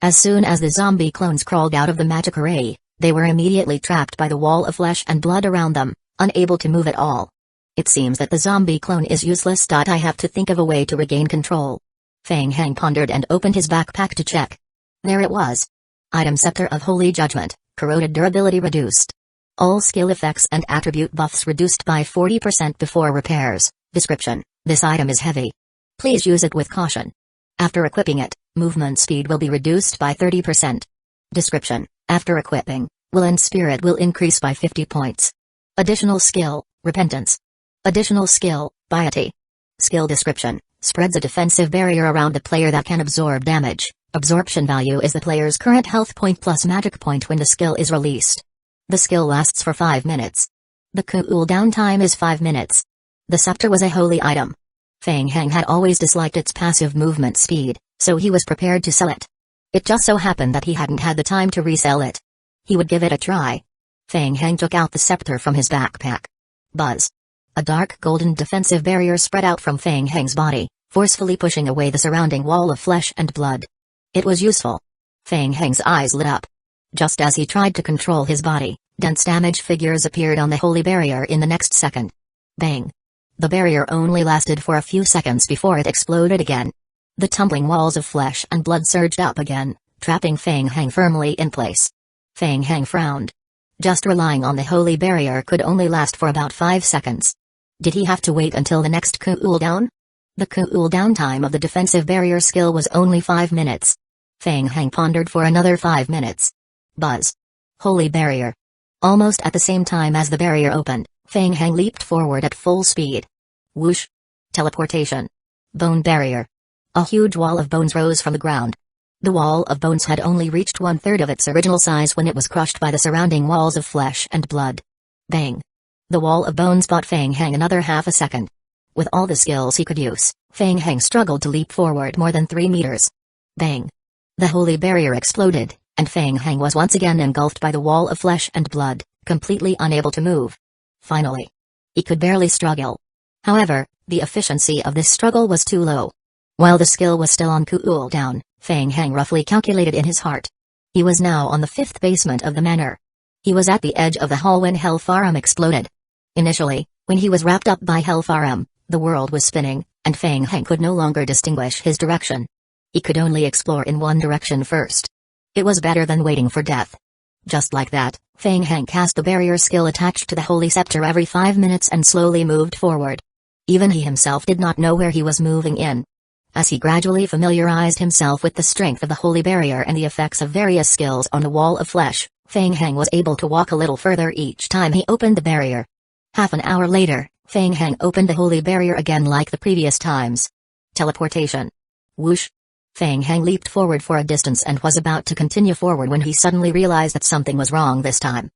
As soon as the zombie clones crawled out of the magic array, they were immediately trapped by the wall of flesh and blood around them, unable to move at all. It seems that the zombie clone is useless. I have to think of a way to regain control. Feng Heng pondered and opened his backpack to check. There it was. Item Scepter of Holy Judgment, corroded durability reduced. All skill effects and attribute buffs reduced by 40% before repairs. Description: this item is heavy. Please use it with caution. After equipping it, movement speed will be reduced by 30%. Description: after equipping, will and spirit will increase by 50 points. Additional skill: repentance. Additional skill: piety. Skill description: spreads a defensive barrier around the player that can absorb damage. Absorption value is the player's current health point plus magic point when the skill is released. The skill lasts for 5 minutes. The cooldown time is 5 minutes. The scepter was a holy item. Feng Heng had always disliked its passive movement speed, so he was prepared to sell it. It just so happened that he hadn't had the time to resell it. He would give it a try. Feng Heng took out the scepter from his backpack. Buzz. A dark golden defensive barrier spread out from Feng Heng's body, forcefully pushing away the surrounding wall of flesh and blood. It was useful. Feng Heng's eyes lit up. Just as he tried to control his body, dense damage figures appeared on the holy barrier in the next second. Bang. The barrier only lasted for a few seconds before it exploded again. The tumbling walls of flesh and blood surged up again, trapping Feng Hang firmly in place. Feng Hang frowned. Just relying on the holy barrier could only last for about 5 seconds. Did he have to wait until the next cooldown? The cooldown time of the defensive barrier skill was only 5 minutes. Feng Hang pondered for another 5 minutes. Buzz. Holy barrier. Almost at the same time as the barrier opened, Feng Hang leaped forward at full speed. Whoosh. Teleportation. Bone barrier. A huge wall of bones rose from the ground. The wall of bones had only reached 1/3 of its original size when it was crushed by the surrounding walls of flesh and blood. Bang. The wall of bones bought Feng Hang another half a second. With all the skills he could use, Feng Hang struggled to leap forward more than 3 meters. Bang. The holy barrier exploded, and Feng Hang was once again engulfed by the wall of flesh and blood, completely unable to move. Finally. He could barely struggle. However, the efficiency of this struggle was too low. While the skill was still on cooldown, Feng Hang roughly calculated in his heart. He was now on the 5th basement of the manor. He was at the edge of the hall when Hellfarum exploded. Initially, when he was wrapped up by Hellfarum, the world was spinning, and Feng Hang could no longer distinguish his direction. He could only explore in one direction first. It was better than waiting for death. Just like that, Feng Hang cast the barrier skill attached to the holy scepter every 5 minutes and slowly moved forward. Even he himself did not know where he was moving in. As he gradually familiarized himself with the strength of the holy barrier and the effects of various skills on the wall of flesh, Feng Hang was able to walk a little further each time he opened the barrier. Half an hour later, Feng Hang opened the holy barrier again like the previous times. Teleportation. Whoosh. Feng Hang leaped forward for a distance and was about to continue forward when he suddenly realized that something was wrong this time.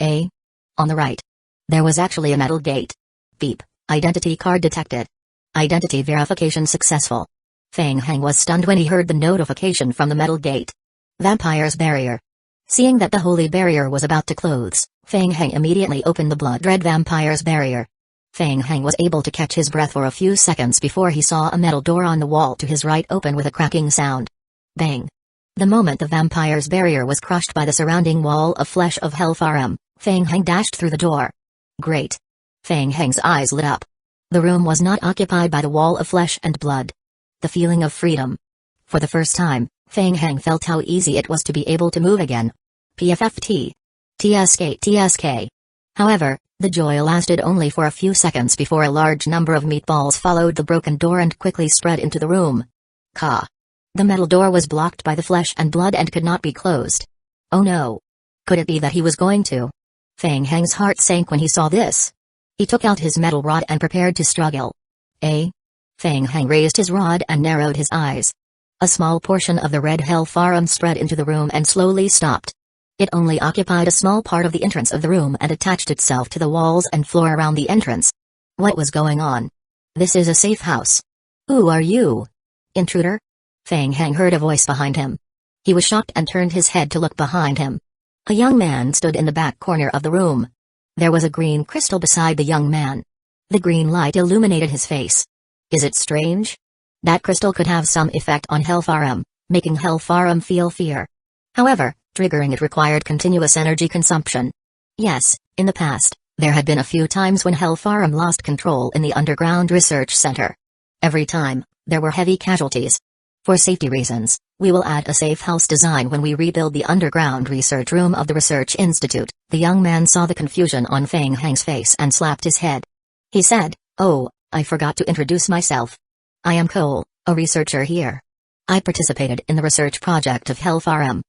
On the right. There was actually a metal gate. Beep. Identity card detected. Identity verification successful. Feng Hang was stunned when he heard the notification from the metal gate. Vampire's barrier. Seeing that the holy barrier was about to close, Feng Hang immediately opened the blood red vampire's barrier. Feng Hang was able to catch his breath for a few seconds before he saw a metal door on the wall to his right open with a cracking sound. Bang. The moment the vampire's barrier was crushed by the surrounding wall of flesh of Hellfarum, Feng Hang dashed through the door. Great. Feng Hang's eyes lit up. The room was not occupied by the wall of flesh and blood. The feeling of freedom. For the first time, Feng Hang felt how easy it was to be able to move again. PFFT. TSK. However, the joy lasted only for a few seconds before a large number of meatballs followed the broken door and quickly spread into the room. Ka. The metal door was blocked by the flesh and blood and could not be closed. Oh no. Could it be that he was going to? Feng Hang's heart sank when he saw this. He took out his metal rod and prepared to struggle. Feng Hang raised his rod and narrowed his eyes. A small portion of the red Hellfarum spread into the room and slowly stopped. It only occupied a small part of the entrance of the room and attached itself to the walls and floor around the entrance. What was going on? This is a safe house. Who are you? Intruder? Feng Hang heard a voice behind him. He was shocked and turned his head to look behind him. A young man stood in the back corner of the room. There was a green crystal beside the young man. The green light illuminated his face. Is it strange? That crystal could have some effect on Hellfarum, making Hellfarum feel fear. However, triggering it required continuous energy consumption. Yes, in the past, there had been a few times when Hellfarum lost control in the underground research center. Every time, there were heavy casualties. For safety reasons, we will add a safe house design when we rebuild the underground research room of the research institute. The young man saw the confusion on Feng Hang's face and slapped his head. He said, "Oh, I forgot to introduce myself. I am Cole, a researcher here. I participated in the research project of Hellfarum.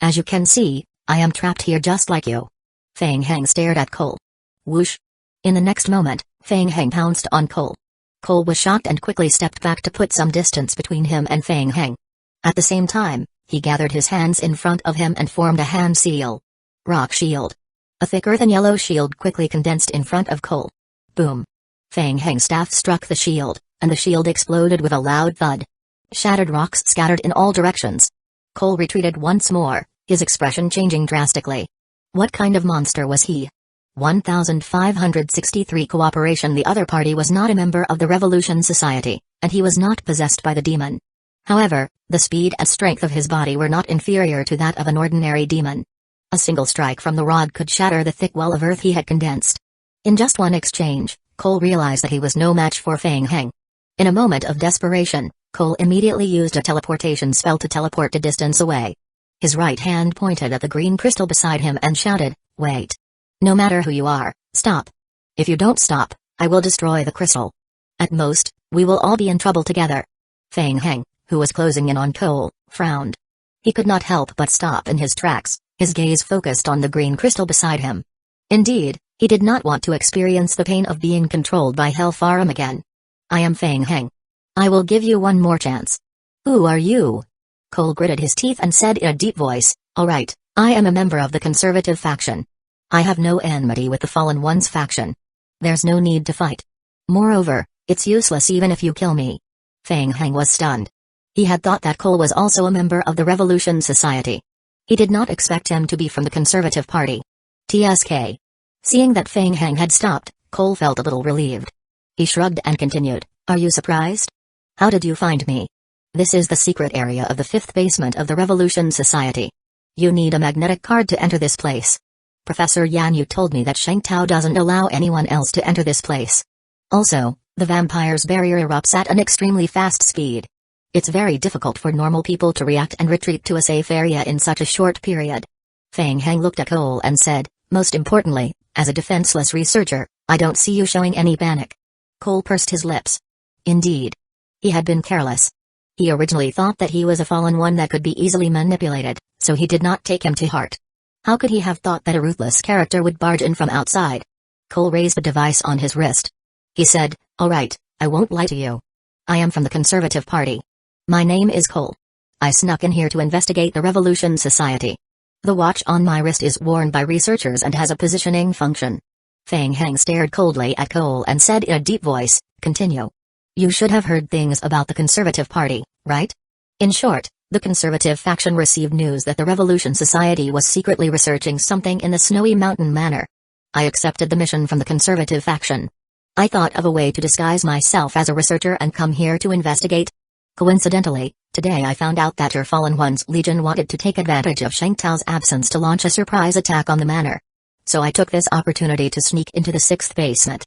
As you can see, I am trapped here just like you." Feng Hang stared at Cole. Whoosh. In the next moment, Feng Hang pounced on Cole. Cole was shocked and quickly stepped back to put some distance between him and Feng Hang. At the same time, he gathered his hands in front of him and formed a hand seal. Rock shield. A thick earthen yellow shield quickly condensed in front of Cole. Boom. Feng Hang's staff struck the shield, and the shield exploded with a loud thud. Shattered rocks scattered in all directions. Cole retreated once more, his expression changing drastically. What kind of monster was he? 1563 Cooperation. The other party was not a member of the Revolution Society, and he was not possessed by the demon. However, the speed and strength of his body were not inferior to that of an ordinary demon. A single strike from the rod could shatter the thick wall of earth he had condensed. In just one exchange, Cole realized that he was no match for Feng Hang. In a moment of desperation, Cole immediately used a teleportation spell to teleport a distance away. His right hand pointed at the green crystal beside him and shouted, "Wait. No matter who you are, stop. If you don't stop, I will destroy the crystal. At most, we will all be in trouble together." Feng Heng, who was closing in on Cole, frowned. He could not help but stop in his tracks, his gaze focused on the green crystal beside him. Indeed, he did not want to experience the pain of being controlled by Hellfarum again. "I am Feng Heng. I will give you one more chance." "Who are you?" Cole gritted his teeth and said in a deep voice, "All right, I am a member of the conservative faction. I have no enmity with the Fallen Ones faction. There's no need to fight. Moreover, it's useless even if you kill me." Feng Heng was stunned. He had thought that Cole was also a member of the Revolution Society. He did not expect him to be from the Conservative Party. TSK. Seeing that Feng Heng had stopped, Cole felt a little relieved. He shrugged and continued, "Are you surprised? How did you find me? This is the secret area of the 5th basement of the Revolution Society. You need a magnetic card to enter this place. Professor Yan Yu told me that Shengtao doesn't allow anyone else to enter this place. Also, the vampire's barrier erupts at an extremely fast speed. It's very difficult for normal people to react and retreat to a safe area in such a short period." Feng Heng looked at Cole and said, "Most importantly, as a defenseless researcher, I don't see you showing any panic." Cole pursed his lips. Indeed. He had been careless. He originally thought that he was a fallen one that could be easily manipulated, so he did not take him to heart. How could he have thought that a ruthless character would barge in from outside? Cole raised the device on his wrist. He said, "All right, I won't lie to you. I am from the Conservative Party. My name is Cole. I snuck in here to investigate the Revolution Society. The watch on my wrist is worn by researchers and has a positioning function." Feng Heng stared coldly at Cole and said in a deep voice, "Continue. You should have heard things about the Conservative Party, right? In short, the Conservative faction received news that the Revolution Society was secretly researching something in the Snowy Mountain Manor. I accepted the mission from the Conservative faction. I thought of a way to disguise myself as a researcher and come here to investigate. Coincidentally, today I found out that your Fallen Ones Legion wanted to take advantage of Shengtao's absence to launch a surprise attack on the manor. So I took this opportunity to sneak into the 6th basement.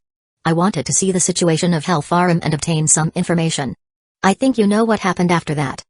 I wanted to see the situation of Hellfarum and obtain some information. I think you know what happened after that.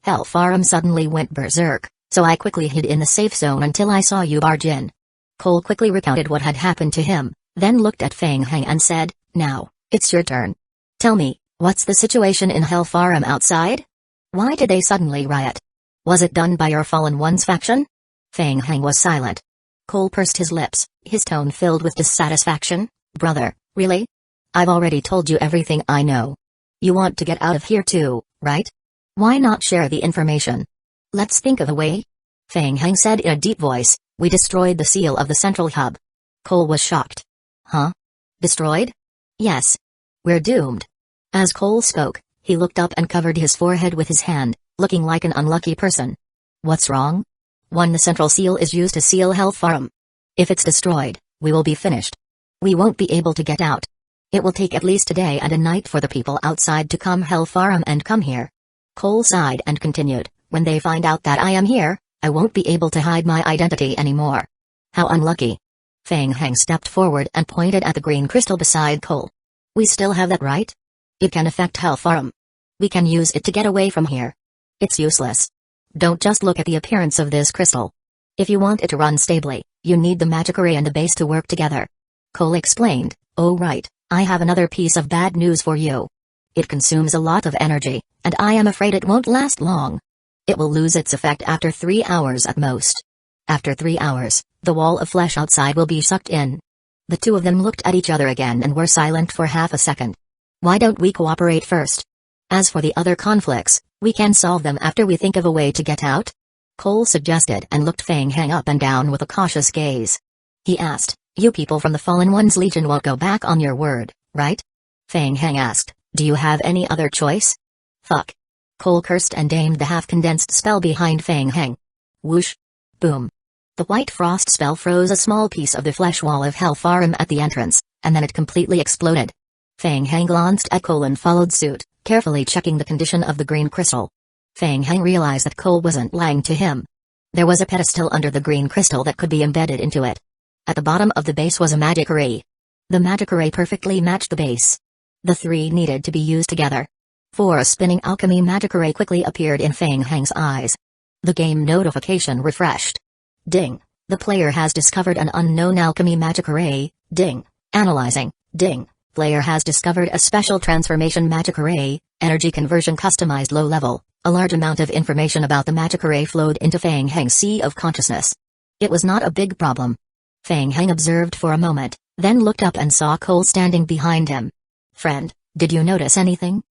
Hellfarum suddenly went berserk, so I quickly hid in the safe zone until I saw you barge in." Cole quickly recounted what had happened to him, then looked at Feng Heng and said, "Now, it's your turn. Tell me, what's the situation in Hellfarum outside? Why did they suddenly riot? Was it done by your Fallen Ones faction?" Feng Heng was silent. Cole pursed his lips, his tone filled with dissatisfaction. "Brother, really? I've already told you everything I know. You want to get out of here too, right? Why not share the information? Let's think of a way." Feng Heng said in a deep voice, "We destroyed the seal of the central hub." Cole was shocked. "Huh? Destroyed?" "Yes. We're doomed." As Cole spoke, he looked up and covered his forehead with his hand, looking like an unlucky person. "What's wrong?" "1. The central seal is used to seal Hellfarum. If it's destroyed, we will be finished. We won't be able to get out. It will take at least a day and a night for the people outside to come Hellfarum and come here." Cole sighed and continued, "When they find out that I am here, I won't be able to hide my identity anymore." "How unlucky." Feng Heng stepped forward and pointed at the green crystal beside Cole. "We still have that right? It can affect Hellfarum. We can use it to get away from here. It's useless. Don't just look at the appearance of this crystal. If you want it to run stably, you need the magic array and the base to work together." Cole explained, "Oh right, I have another piece of bad news for you. It consumes a lot of energy, and I am afraid it won't last long. It will lose its effect after 3 hours at most. After 3 hours, the wall of flesh outside will be sucked in." The two of them looked at each other again and were silent for half a second. "Why don't we cooperate first? As for the other conflicts, we can solve them after we think of a way to get out?" Cole suggested and looked Feng Heng up and down with a cautious gaze. He asked, "You people from the Fallen Ones Legion won't go back on your word, right?" Feng Heng asked, "Do you have any other choice?" "Fuck." Cole cursed and aimed the half-condensed spell behind Feng Heng. Whoosh. Boom. The white frost spell froze a small piece of the flesh wall of Hellfarum at the entrance, and then it completely exploded. Feng Heng glanced at Cole and followed suit, carefully checking the condition of the green crystal. Feng Heng realized that Cole wasn't lying to him. There was a pedestal under the green crystal that could be embedded into it. At the bottom of the base was a magic array. The magic array perfectly matched the base. The three needed to be used together. 4 spinning alchemy magic array quickly appeared in Feng Heng's eyes. The game notification refreshed. Ding. The player has discovered an unknown alchemy magic array. Ding. Analyzing. Ding. Player has discovered a special transformation magic array, energy conversion customized low level. A large amount of information about the magic array flowed into Feng Heng's sea of consciousness. It was not a big problem. Feng Heng observed for a moment, then looked up and saw Cole standing behind him. Friend, did you notice anything?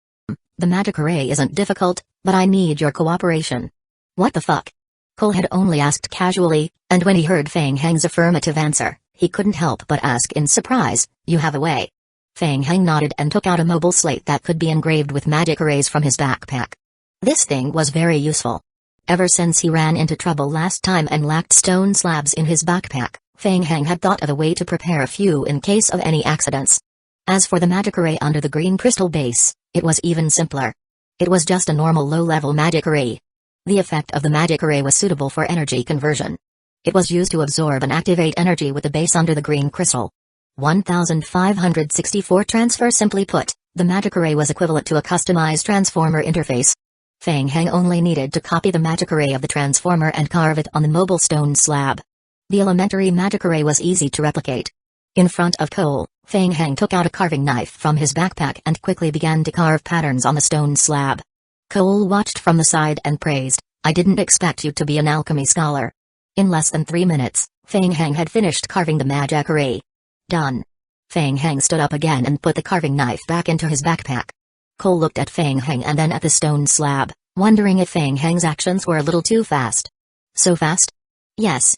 The magic array isn't difficult, but I need your cooperation. What the fuck? Cole had only asked casually, and when he heard Feng Heng's affirmative answer, he couldn't help but ask in surprise, you have a way. Feng Heng nodded and took out a mobile slate that could be engraved with magic arrays from his backpack. This thing was very useful. Ever since he ran into trouble last time and lacked stone slabs in his backpack, Feng Heng had thought of a way to prepare a few in case of any accidents. As for the magic array under the green crystal base, it was even simpler. It was just a normal low-level magic array. The effect of the magic array was suitable for energy conversion. It was used to absorb and activate energy with the base under the green crystal. 1564 transfer. Simply put, the magic array was equivalent to a customized transformer interface. Feng Heng only needed to copy the magic array of the transformer and carve it on the mobile stone slab. The elementary magic array was easy to replicate. In front of Cole, Feng Heng took out a carving knife from his backpack and quickly began to carve patterns on the stone slab. Cole watched from the side and praised, I didn't expect you to be an alchemy scholar. In less than 3 minutes, Feng Heng had finished carving the magic array. Done. Feng Heng stood up again and put the carving knife back into his backpack. Cole looked at Feng Heng and then at the stone slab, wondering if Feng Heng's actions were a little too fast. So fast? Yes.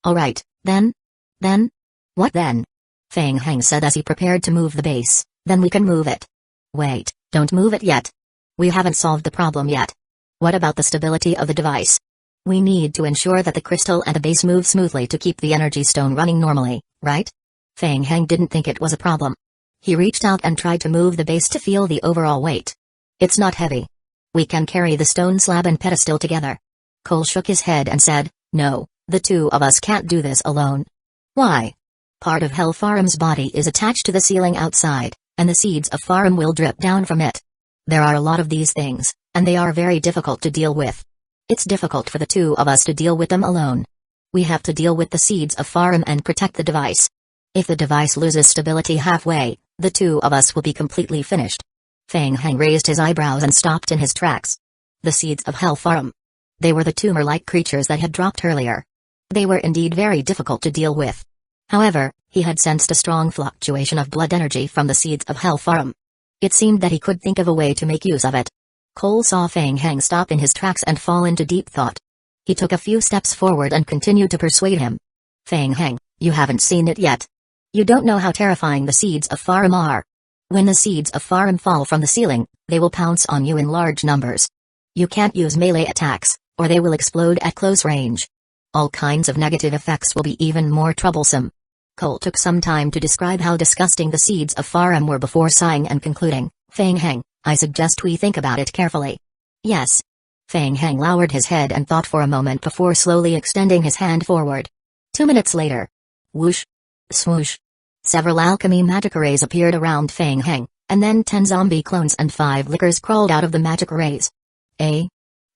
Alright, then? Then? What then? Feng Heng said as he prepared to move the base, then we can move it. Wait, don't move it yet. We haven't solved the problem yet. What about the stability of the device? We need to ensure that the crystal and the base move smoothly to keep the energy stone running normally, right? Feng Heng didn't think it was a problem. He reached out and tried to move the base to feel the overall weight. It's not heavy. We can carry the stone slab and pedestal together. Cole shook his head and said, no, the two of us can't do this alone. Why? Part of Hellfarim's body is attached to the ceiling outside, and the seeds of Farim will drip down from it. There are a lot of these things, and they are very difficult to deal with. It's difficult for the two of us to deal with them alone. We have to deal with the seeds of Farim and protect the device. If the device loses stability halfway, the two of us will be completely finished. Feng Heng raised his eyebrows and stopped in his tracks. The seeds of Hellfarim. They were the tumor-like creatures that had dropped earlier. They were indeed very difficult to deal with. However, he had sensed a strong fluctuation of blood energy from the seeds of Hellfarim. It seemed that he could think of a way to make use of it. Cole saw Feng Heng stop in his tracks and fall into deep thought. He took a few steps forward and continued to persuade him. Feng Heng, you haven't seen it yet. You don't know how terrifying the seeds of Farim are. When the seeds of Farim fall from the ceiling, they will pounce on you in large numbers. You can't use melee attacks, or they will explode at close range. All kinds of negative effects will be even more troublesome. Cole took some time to describe how disgusting the seeds of Farim were before sighing and concluding, Feng Heng, I suggest we think about it carefully. Yes. Feng Heng lowered his head and thought for a moment before slowly extending his hand forward. 2 minutes later. Whoosh. Swoosh. Several alchemy magic arrays appeared around Feng Heng, and then 10 zombie clones and 5 lickers crawled out of the magic arrays.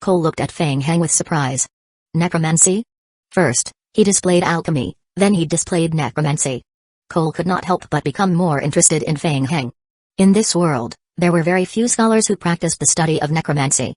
Cole looked at Feng Heng with surprise. Necromancy? First, he displayed alchemy, then he displayed necromancy. Cole could not help but become more interested in Feng Heng. In this world, there were very few scholars who practiced the study of necromancy.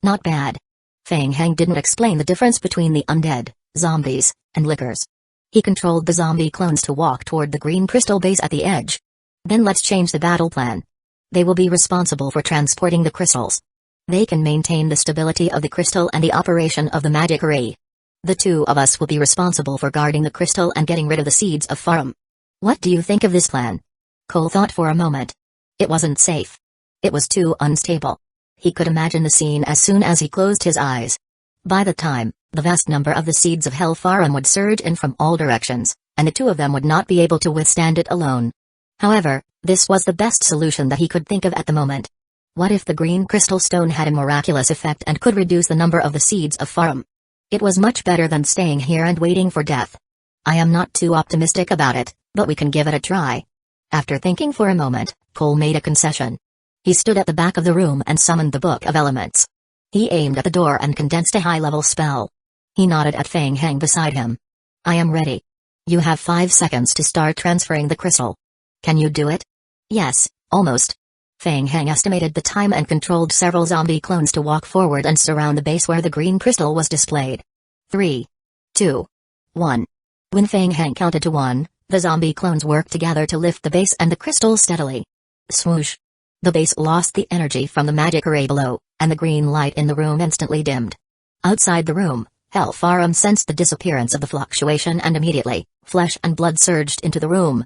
Not bad. Feng Heng didn't explain the difference between the undead, zombies, and lickers. He controlled the zombie clones to walk toward the green crystal base at the edge. Then let's change the battle plan. They will be responsible for transporting the crystals. They can maintain the stability of the crystal and the operation of the magic array. The two of us will be responsible for guarding the crystal and getting rid of the seeds of Farim. What do you think of this plan? Cole thought for a moment. It wasn't safe. It was too unstable. He could imagine the scene as soon as he closed his eyes. By the time, the vast number of the seeds of Hellfarim would surge in from all directions, and the two of them would not be able to withstand it alone. However, this was the best solution that he could think of at the moment. What if the green crystal stone had a miraculous effect and could reduce the number of the seeds of Farim? It was much better than staying here and waiting for death. I am not too optimistic about it, but we can give it a try. After thinking for a moment, Cole made a concession. He stood at the back of the room and summoned the Book of Elements. He aimed at the door and condensed a high-level spell. He nodded at Feng Heng beside him. I am ready. You have 5 seconds to start transferring the crystal. Can you do it? Yes, almost. Feng Heng estimated the time and controlled several zombie clones to walk forward and surround the base where the green crystal was displayed. 3, 2, 1. When Feng Heng counted to 1, the zombie clones worked together to lift the base and the crystal steadily. Swoosh. The base lost the energy from the magic array below, and the green light in the room instantly dimmed. Outside the room, Hellfarum sensed the disappearance of the fluctuation and immediately, flesh and blood surged into the room.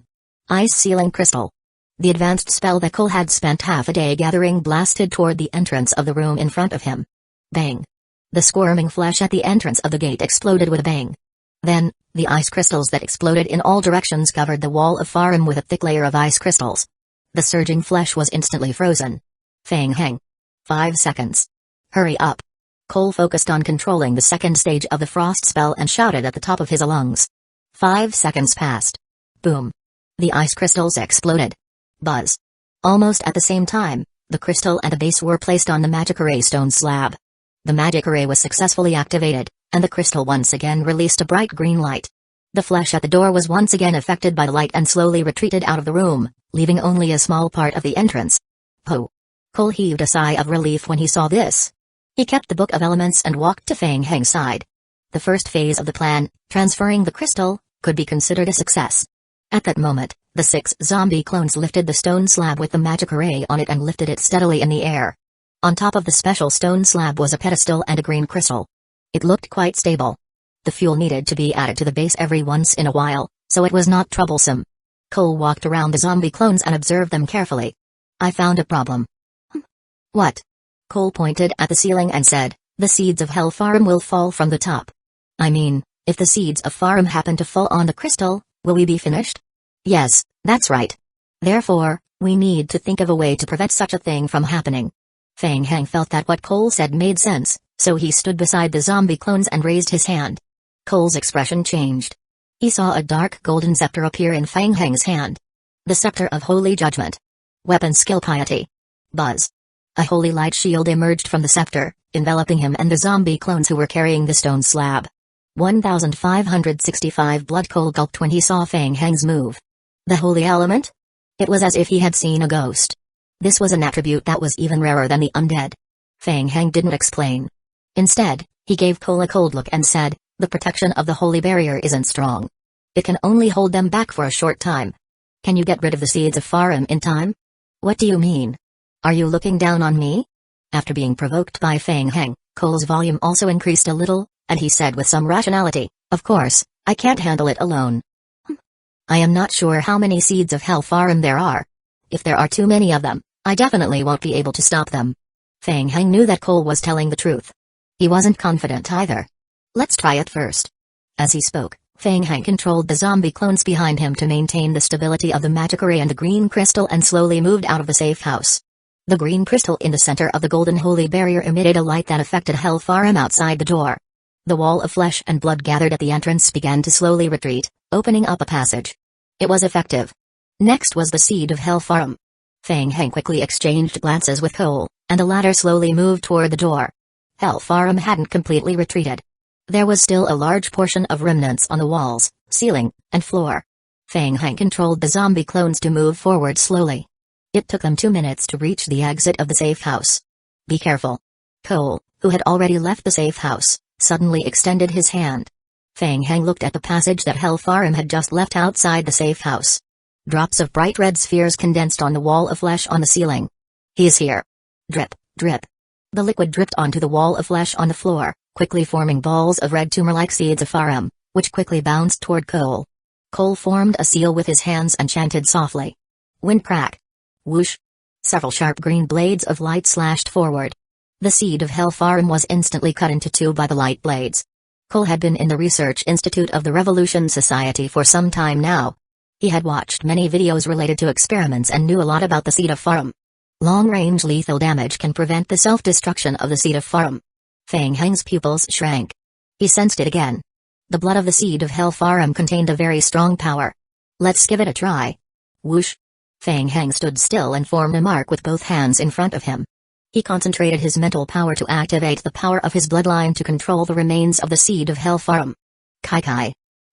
Ice Sealing Crystal. The advanced spell that Cole had spent half a day gathering blasted toward the entrance of the room in front of him. Bang. The squirming flesh at the entrance of the gate exploded with a bang. Then, the ice crystals that exploded in all directions covered the wall of Farum with a thick layer of ice crystals. The surging flesh was instantly frozen. Feng Heng. 5 seconds. Hurry up. Cole focused on controlling the second stage of the frost spell and shouted at the top of his lungs. 5 seconds passed. Boom. The ice crystals exploded. Buzz. Almost at the same time, the crystal and the base were placed on the magic array stone slab. The magic array was successfully activated, and the crystal once again released a bright green light. The flesh at the door was once again affected by the light and slowly retreated out of the room, leaving only a small part of the entrance. Oh! Cole heaved a sigh of relief when he saw this. He kept the Book of Elements and walked to Feng Heng's side. The first phase of the plan, transferring the crystal, could be considered a success. At that moment, the 6 zombie clones lifted the stone slab with the magic array on it and lifted it steadily in the air. On top of the special stone slab was a pedestal and a green crystal. It looked quite stable. The fuel needed to be added to the base every once in a while, so it was not troublesome. Cole walked around the zombie clones and observed them carefully. I found a problem. What? Cole pointed at the ceiling and said, the seeds of Hellfarum will fall from the top. I mean, if the seeds of Farum happen to fall on the crystal, will we be finished? Yes, that's right. Therefore, we need to think of a way to prevent such a thing from happening. Feng Heng felt that what Cole said made sense, so he stood beside the zombie clones and raised his hand. Cole's expression changed. He saw a dark golden scepter appear in Feng Heng's hand. The scepter of holy judgment. Weapon skill piety. Buzz. A holy light shield emerged from the scepter, enveloping him and the zombie clones who were carrying the stone slab. 1565 blood. Cole gulped when he saw Feng Heng's move. The holy element? It was as if he had seen a ghost. This was an attribute that was even rarer than the undead. Feng Heng didn't explain. Instead, he gave Cole a cold look and said, the protection of the holy barrier isn't strong. It can only hold them back for a short time. Can you get rid of the seeds of Farum in time? What do you mean? Are you looking down on me? After being provoked by Feng Heng, Cole's volume also increased a little, and he said with some rationality, of course, I can't handle it alone. I am not sure how many seeds of Hellfarum there are. If there are too many of them, I definitely won't be able to stop them. Feng Heng knew that Cole was telling the truth. He wasn't confident either. Let's try it first. As he spoke, Feng Heng controlled the zombie clones behind him to maintain the stability of the magic array and the green crystal and slowly moved out of the safe house. The green crystal in the center of the golden holy barrier emitted a light that affected Hellfarum outside the door. The wall of flesh and blood gathered at the entrance began to slowly retreat, opening up a passage. It was effective. Next was the seed of Hellfarum. Feng Heng quickly exchanged glances with Cole, and the latter slowly moved toward the door. Hellfarum hadn't completely retreated. There was still a large portion of remnants on the walls, ceiling, and floor. Feng Heng controlled the zombie clones to move forward slowly. It took them 2 minutes to reach the exit of the safe house. Be careful. Cole, who had already left the safe house, suddenly extended his hand. Feng Heng looked at the passage that Hellfarum had just left outside the safe house. Drops of bright red spheres condensed on the wall of flesh on the ceiling. He is here. Drip, drip. The liquid dripped onto the wall of flesh on the floor, quickly forming balls of red tumor-like seeds of Farum, which quickly bounced toward Cole. Cole formed a seal with his hands and chanted softly. Wind crack. Whoosh. Several sharp green blades of light slashed forward. The seed of Hellfarum was instantly cut into 2 by the light blades. Cole had been in the Research Institute of the Revolution Society for some time now. He had watched many videos related to experiments and knew a lot about the seed of Farum. Long-range lethal damage can prevent the self-destruction of the seed of Farum. Feng Heng's pupils shrank. He sensed it again. The blood of the seed of Hellfarum contained a very strong power. Let's give it a try. Whoosh. Fang Heng stood still and formed a mark with both hands in front of him. He concentrated his mental power to activate the power of his bloodline to control the remains of the seed of Hellfarum. Kai.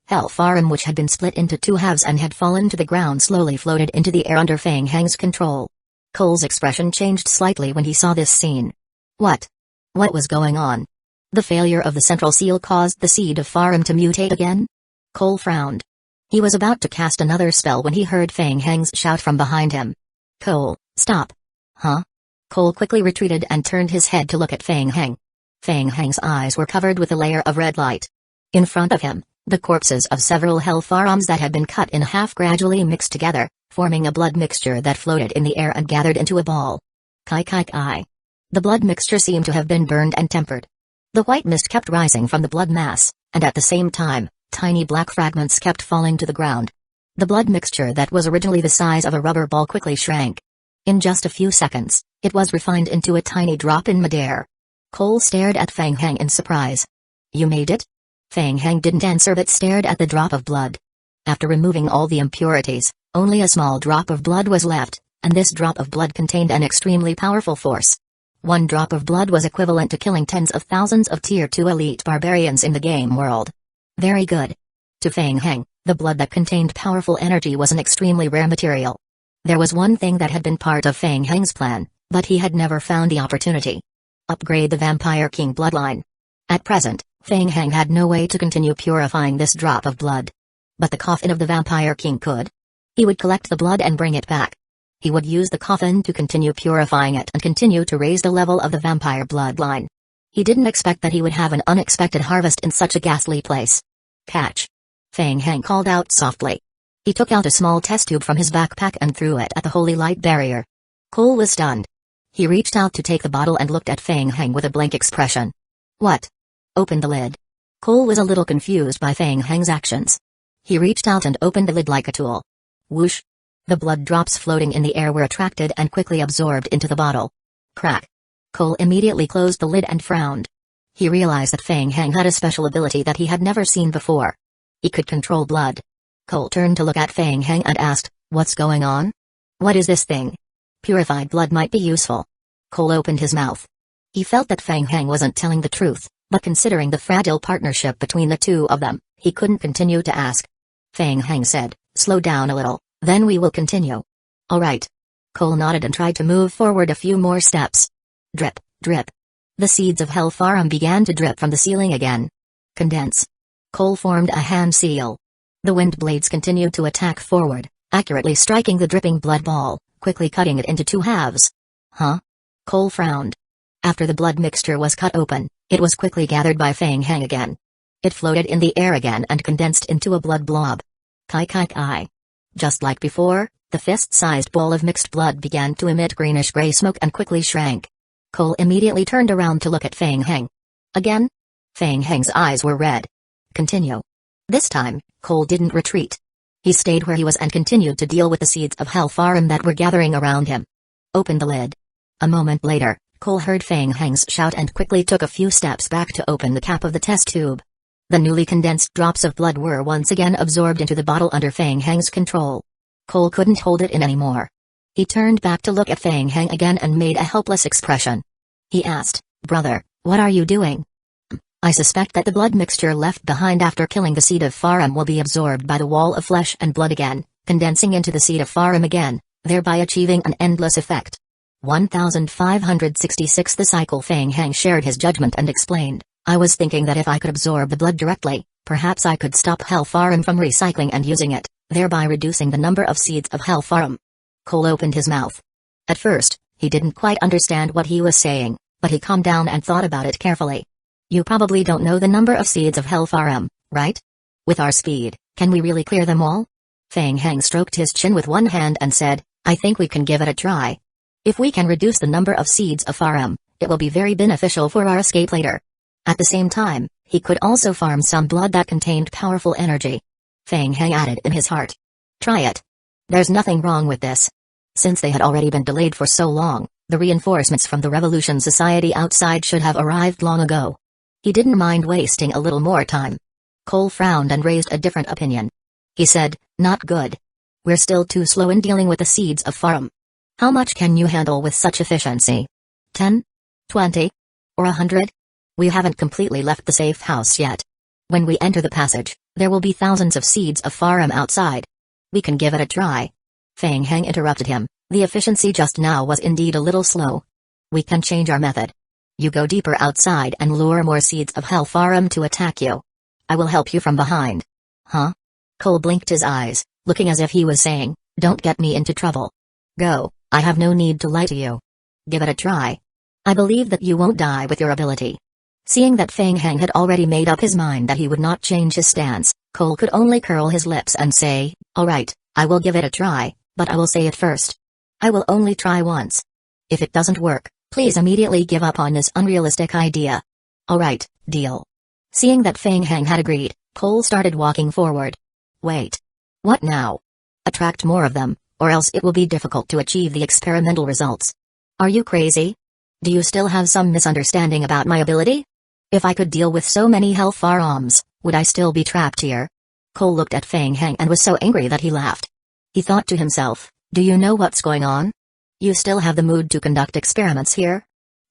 Hellfarum, which had been split into two halves and had fallen to the ground, slowly floated into the air under Fang Heng's control. Cole's expression changed slightly when he saw this scene. What was going on? The failure of the central seal caused the seed of Farum to mutate again? Cole frowned. He was about to cast another spell when he heard Fang Heng's shout from behind him. Cole, stop. Huh? Cole quickly retreated and turned his head to look at Fang Heng. Fang Heng's eyes were covered with a layer of red light. In front of him, the corpses of several Hellfarums that had been cut in half gradually mixed together, forming a blood mixture that floated in the air and gathered into a ball. Kai. The blood mixture seemed to have been burned and tempered. The white mist kept rising from the blood mass, and at the same time, tiny black fragments kept falling to the ground. The blood mixture that was originally the size of a rubber ball quickly shrank. In just a few seconds, it was refined into a tiny drop in midair. Cole stared at Fang Heng in surprise. You made it? Fang Heng didn't answer but stared at the drop of blood. After removing all the impurities, only a small drop of blood was left, and this drop of blood contained an extremely powerful force. One drop of blood was equivalent to killing tens of thousands of Tier 2 elite barbarians in the game world. Very good. To Fang Heng, the blood that contained powerful energy was an extremely rare material. There was one thing that had been part of Fang Heng's plan, but he had never found the opportunity. Upgrade the Vampire King bloodline. At present, Fang Heng had no way to continue purifying this drop of blood. But the coffin of the Vampire King could. He would collect the blood and bring it back. He would use the coffin to continue purifying it and continue to raise the level of the vampire bloodline. He didn't expect that he would have an unexpected harvest in such a ghastly place. Catch. Fang Heng called out softly. He took out a small test tube from his backpack and threw it at the holy light barrier. Cole was stunned. He reached out to take the bottle and looked at Fang Heng with a blank expression. What? Open the lid. Cole was a little confused by Fang Heng's actions. He reached out and opened the lid like a tool. Whoosh. The blood drops floating in the air were attracted and quickly absorbed into the bottle. Crack. Cole immediately closed the lid and frowned. He realized that Fang Heng had a special ability that he had never seen before. He could control blood. Cole turned to look at Fang Heng and asked, "What's going on? What is this thing? Purified blood might be useful." Cole opened his mouth. He felt that Fang Heng wasn't telling the truth, but considering the fragile partnership between the two of them, he couldn't continue to ask. Fang Heng said, "Slow down a little, then we will continue." "All right." Cole nodded and tried to move forward a few more steps. Drip, drip. The seeds of Hellfarum began to drip from the ceiling again. Condense. Cole formed a hand seal. The wind blades continued to attack forward, accurately striking the dripping blood ball, quickly cutting it into two halves. Huh? Cole frowned. After the blood mixture was cut open, it was quickly gathered by Fang Heng again. It floated in the air again and condensed into a blood blob. Kai. Just like before, the fist-sized ball of mixed blood began to emit greenish-gray smoke and quickly shrank. Cole immediately turned around to look at Fang Heng. Again? Fang Heng's eyes were red. Continue. This time, Cole didn't retreat. He stayed where he was and continued to deal with the seeds of Hellfarum that were gathering around him. Open the lid. A moment later, Cole heard Fang Heng's shout and quickly took a few steps back to open the cap of the test tube. The newly condensed drops of blood were once again absorbed into the bottle under Fang Heng's control. Cole couldn't hold it in anymore. He turned back to look at Fang Heng again and made a helpless expression. He asked, "Brother, what are you doing?" "I suspect that the blood mixture left behind after killing the seed of Farum will be absorbed by the wall of flesh and blood again, condensing into the seed of Farum again, thereby achieving an endless effect." 1566 The cycle. Fang Heng shared his judgment and explained, "I was thinking that if I could absorb the blood directly, perhaps I could stop Hellfarum from recycling and using it, thereby reducing the number of seeds of Hellfarum." Cole opened his mouth. At first, he didn't quite understand what he was saying, but he calmed down and thought about it carefully. "You probably don't know the number of seeds of Hellfarum, right? With our speed, can we really clear them all?" Fang Heng stroked his chin with one hand and said, "I think we can give it a try. If we can reduce the number of seeds of Farum, it will be very beneficial for our escape later. At the same time, he could also farm some blood that contained powerful energy." Fang Heng added in his heart, "Try it. There's nothing wrong with this." Since they had already been delayed for so long, the reinforcements from the Revolution Society outside should have arrived long ago. He didn't mind wasting a little more time. Cole frowned and raised a different opinion. He said, "Not good. We're still too slow in dealing with the seeds of Farum. How much can you handle with such efficiency? 10? 20? Or 100? We haven't completely left the safe house yet. When we enter the passage, there will be thousands of seeds of Farum outside. We can give it a try. Feng Heng interrupted him. The efficiency just now was indeed a little slow. We can change our method. You go deeper outside and lure more seeds of Hell Farum to attack you. I will help you from behind. Huh? Cole blinked his eyes, looking as if he was saying, don't get me into trouble. Go, I have no need to lie to you. Give it a try. I believe that you won't die with your ability. Seeing that Feng Heng had already made up his mind that he would not change his stance, Cole could only curl his lips and say, alright, I will give it a try, but I will say it first. I will only try once. If it doesn't work, please immediately give up on this unrealistic idea. Alright, deal. Seeing that Feng Heng had agreed, Cole started walking forward. Wait. What now? Attract more of them, or else it will be difficult to achieve the experimental results. Are you crazy? Do you still have some misunderstanding about my ability? If I could deal with so many Hell Farums, would I still be trapped here? Cole looked at Feng Heng and was so angry that he laughed. He thought to himself, do you know what's going on? You still have the mood to conduct experiments here?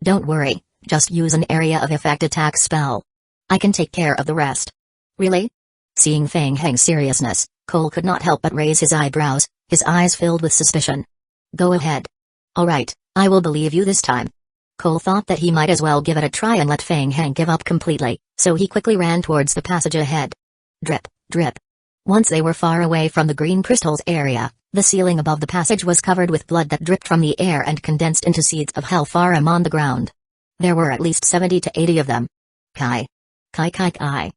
Don't worry, just use an area of effect attack spell. I can take care of the rest. Really? Seeing Feng Heng's seriousness, Cole could not help but raise his eyebrows, his eyes filled with suspicion. Go ahead. Alright, I will believe you this time. Cole thought that he might as well give it a try and let Feng Heng give up completely, so he quickly ran towards the passage ahead. Drip, drip. Once they were far away from the green crystals area, the ceiling above the passage was covered with blood that dripped from the air and condensed into seeds of Hell Farum on the ground. There were at least 70 to 80 of them. Kai. Kai kai kai.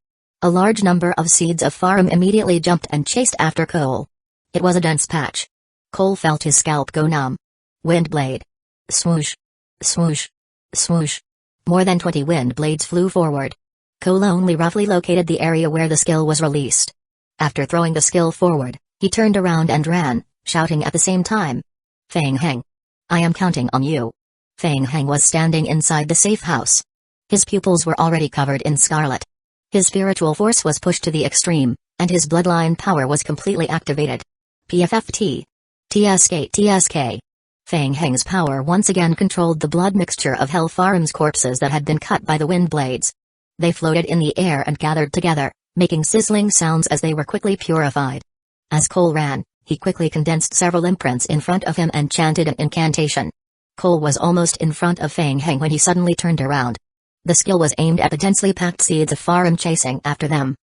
A large number of seeds of Farum immediately jumped and chased after Cole. It was a dense patch. Cole felt his scalp go numb. Wind blade. Swoosh. Swoosh. Swoosh. More than 20 wind blades flew forward. Cole only roughly located the area where the skill was released. After throwing the skill forward, he turned around and ran, shouting at the same time. Feng Heng. I am counting on you. Feng Heng was standing inside the safe house. His pupils were already covered in scarlet. His spiritual force was pushed to the extreme, and his bloodline power was completely activated. PFFT. TSK. Feng Heng's power once again controlled the blood mixture of Hell Farum's corpses that had been cut by the wind blades. They floated in the air and gathered together, making sizzling sounds as they were quickly purified. As Cole ran, he quickly condensed several imprints in front of him and chanted an incantation. Cole was almost in front of Feng Heng when he suddenly turned around. The skill was aimed at the densely packed seeds of Farum chasing after them.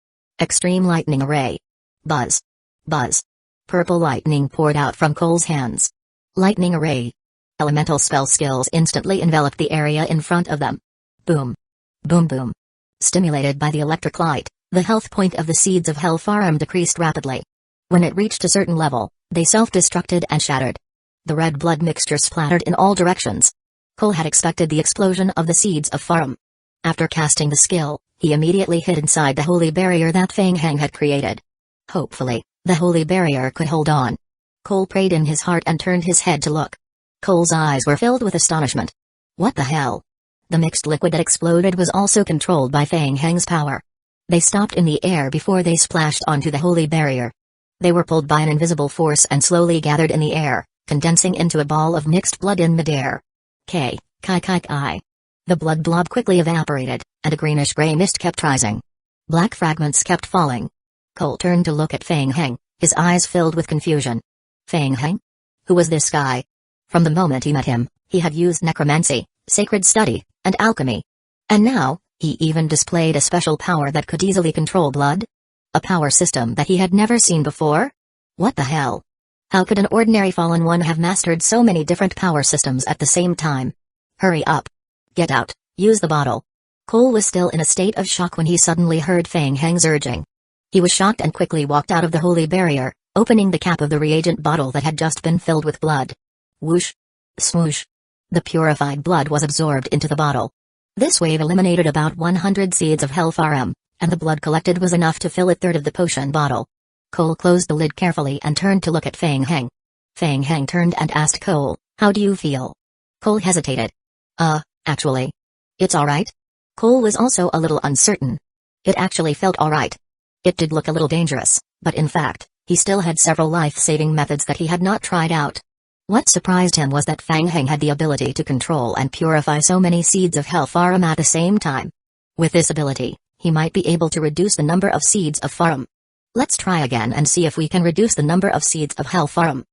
Extreme Lightning Array. Buzz. Buzz. Purple lightning poured out from Cole's hands. Lightning Array. Elemental spell skills instantly enveloped the area in front of them. Boom. Boom boom. Stimulated by the electric light, the health point of the seeds of Hell Farum decreased rapidly. When it reached a certain level, they self-destructed and shattered. The red blood mixture splattered in all directions. Cole had expected the explosion of the seeds of Farum. After casting the skill, he immediately hid inside the holy barrier that Feng Heng had created. Hopefully, the holy barrier could hold on. Cole prayed in his heart and turned his head to look. Cole's eyes were filled with astonishment. What the hell? The mixed liquid that exploded was also controlled by Feng Heng's power. They stopped in the air before they splashed onto the holy barrier. They were pulled by an invisible force and slowly gathered in the air, condensing into a ball of mixed blood in midair. Kai. The blood blob quickly evaporated, and a greenish-gray mist kept rising. Black fragments kept falling. Cole turned to look at Feng Heng, his eyes filled with confusion. Feng Heng? Who was this guy? From the moment he met him, he had used necromancy, sacred study, and alchemy. And now, he even displayed a special power that could easily control blood? A power system that he had never seen before? What the hell? How could an ordinary fallen one have mastered so many different power systems at the same time? Hurry up. Get out, use the bottle. Cole was still in a state of shock when he suddenly heard Feng Heng's urging. He was shocked and quickly walked out of the holy barrier, opening the cap of the reagent bottle that had just been filled with blood. Whoosh. Swoosh. The purified blood was absorbed into the bottle. This wave eliminated about 100 seeds of Hell Farum, and the blood collected was enough to fill a third of the potion bottle. Cole closed the lid carefully and turned to look at Feng Heng. Feng Heng turned and asked Cole, "How do you feel?" Cole hesitated. Actually. It's alright? Cole was also a little uncertain. It actually felt alright. It did look a little dangerous, but in fact, He still had several life-saving methods that he had not tried out. What surprised him was that Fang Heng had the ability to control and purify so many seeds of Hellfarum at the same time. With this ability, he might be able to reduce the number of seeds of Farum. Let's try again and see if we can reduce the number of seeds of Hellfarum.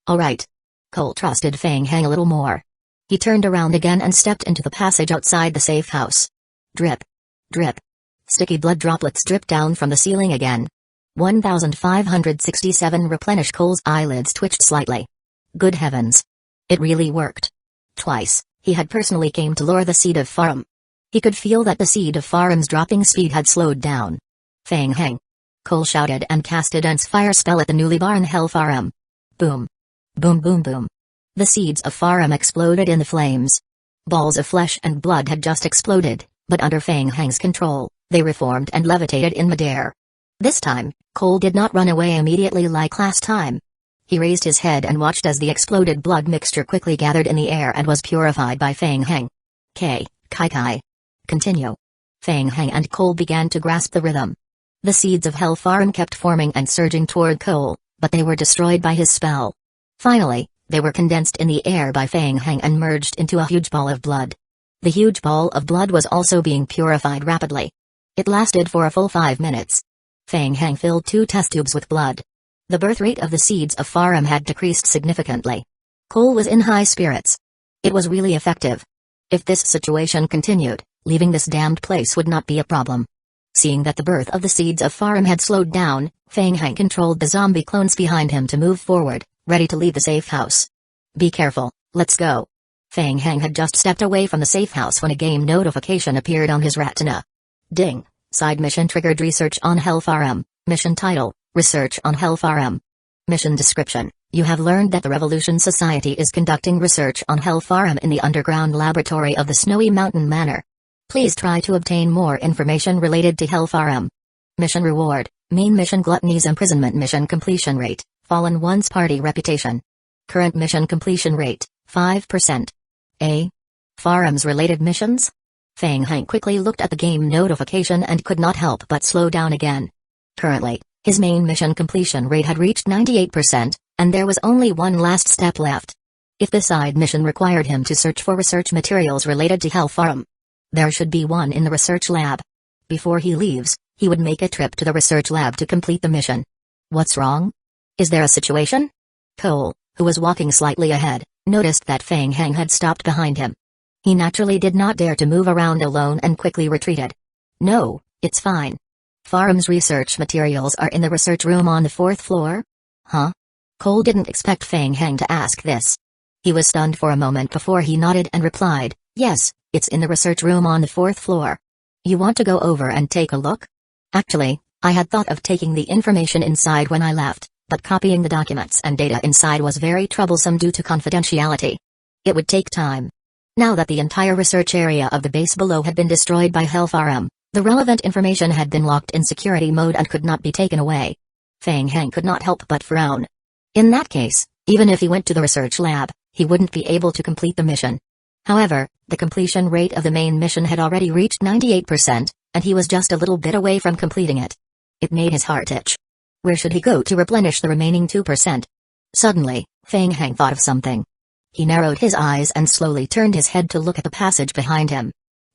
Alright. Cole trusted Fang Heng a little more. He turned around again and stepped into the passage outside the safe house. Drip. Drip. Sticky blood droplets dripped down from the ceiling again. 1567 replenish. Cole's eyelids twitched slightly. Good heavens. It really worked. Twice, he had personally came to lure the seed of Farum. He could feel that the seed of Farum's dropping speed had slowed down. Fang Heng. Cole shouted and cast a dense fire spell at the newly born Hellfarum. Boom. Boom boom boom. The seeds of Farum exploded in the flames. Balls of flesh and blood had just exploded, but under Fang Heng's control, they reformed and levitated in midair. This time, Cole did not run away immediately like last time. He raised his head and watched as the exploded blood mixture quickly gathered in the air and was purified by Fang Heng. Kai Kai. Continue. Fang Heng and Cole began to grasp the rhythm. The seeds of Hellfarum kept forming and surging toward Cole, but they were destroyed by his spell. Finally, they were condensed in the air by Fang Heng and merged into a huge ball of blood. The huge ball of blood was also being purified rapidly. It lasted for a full 5 minutes. Fang Heng filled 2 test tubes with blood. The birth rate of the seeds of Farum had decreased significantly. Cole was in high spirits. It was really effective. If this situation continued, leaving this damned place would not be a problem. Seeing that the birth of the seeds of Farum had slowed down, Fang Heng controlled the zombie clones behind him to move forward, ready to leave the safe house. Be careful, let's go. Fang Heng had just stepped away from the safe house when a game notification appeared on his retina. Ding. Side mission triggered. Research on Hellfarum. Mission title, Research on Hellfarum. Mission description, you have learned that the Revolution Society is conducting research on Hellfarum in the underground laboratory of the Snowy Mountain Manor. Please try to obtain more information related to Hellfarum. Mission reward, main mission Gluttony's imprisonment. Mission completion rate, Fallen One's party reputation. Current mission completion rate, 5%. Farum's related missions? Fang Heng quickly looked at the game notification and could not help but slow down again. Currently, his main mission completion rate had reached 98%, and there was only one last step left. If the side mission required him to search for research materials related to Hellfarum, there should be one in the research lab. Before he leaves, he would make a trip to the research lab to complete the mission. What's wrong? Is there a situation? Cole, who was walking slightly ahead, noticed that Fang Heng had stopped behind him. He naturally did not dare to move around alone and quickly retreated. No, it's fine. Farum's research materials are in the research room on the 4th floor? Huh? Cole didn't expect Fang Heng to ask this. He was stunned for a moment before he nodded and replied, yes, it's in the research room on the 4th floor. You want to go over and take a look? Actually, I had thought of taking the information inside when I left, but copying the documents and data inside was very troublesome due to confidentiality. It would take time. Now that the entire research area of the base below had been destroyed by Hellfarum, the relevant information had been locked in security mode and could not be taken away. Fang Heng could not help but frown. In that case, even if he went to the research lab, he wouldn't be able to complete the mission. However, the completion rate of the main mission had already reached 98%, and he was just a little bit away from completing it. It made his heart itch. Where should he go to replenish the remaining 2%? Suddenly, Fang Heng thought of something. He narrowed his eyes and slowly turned his head to look at the passage behind him.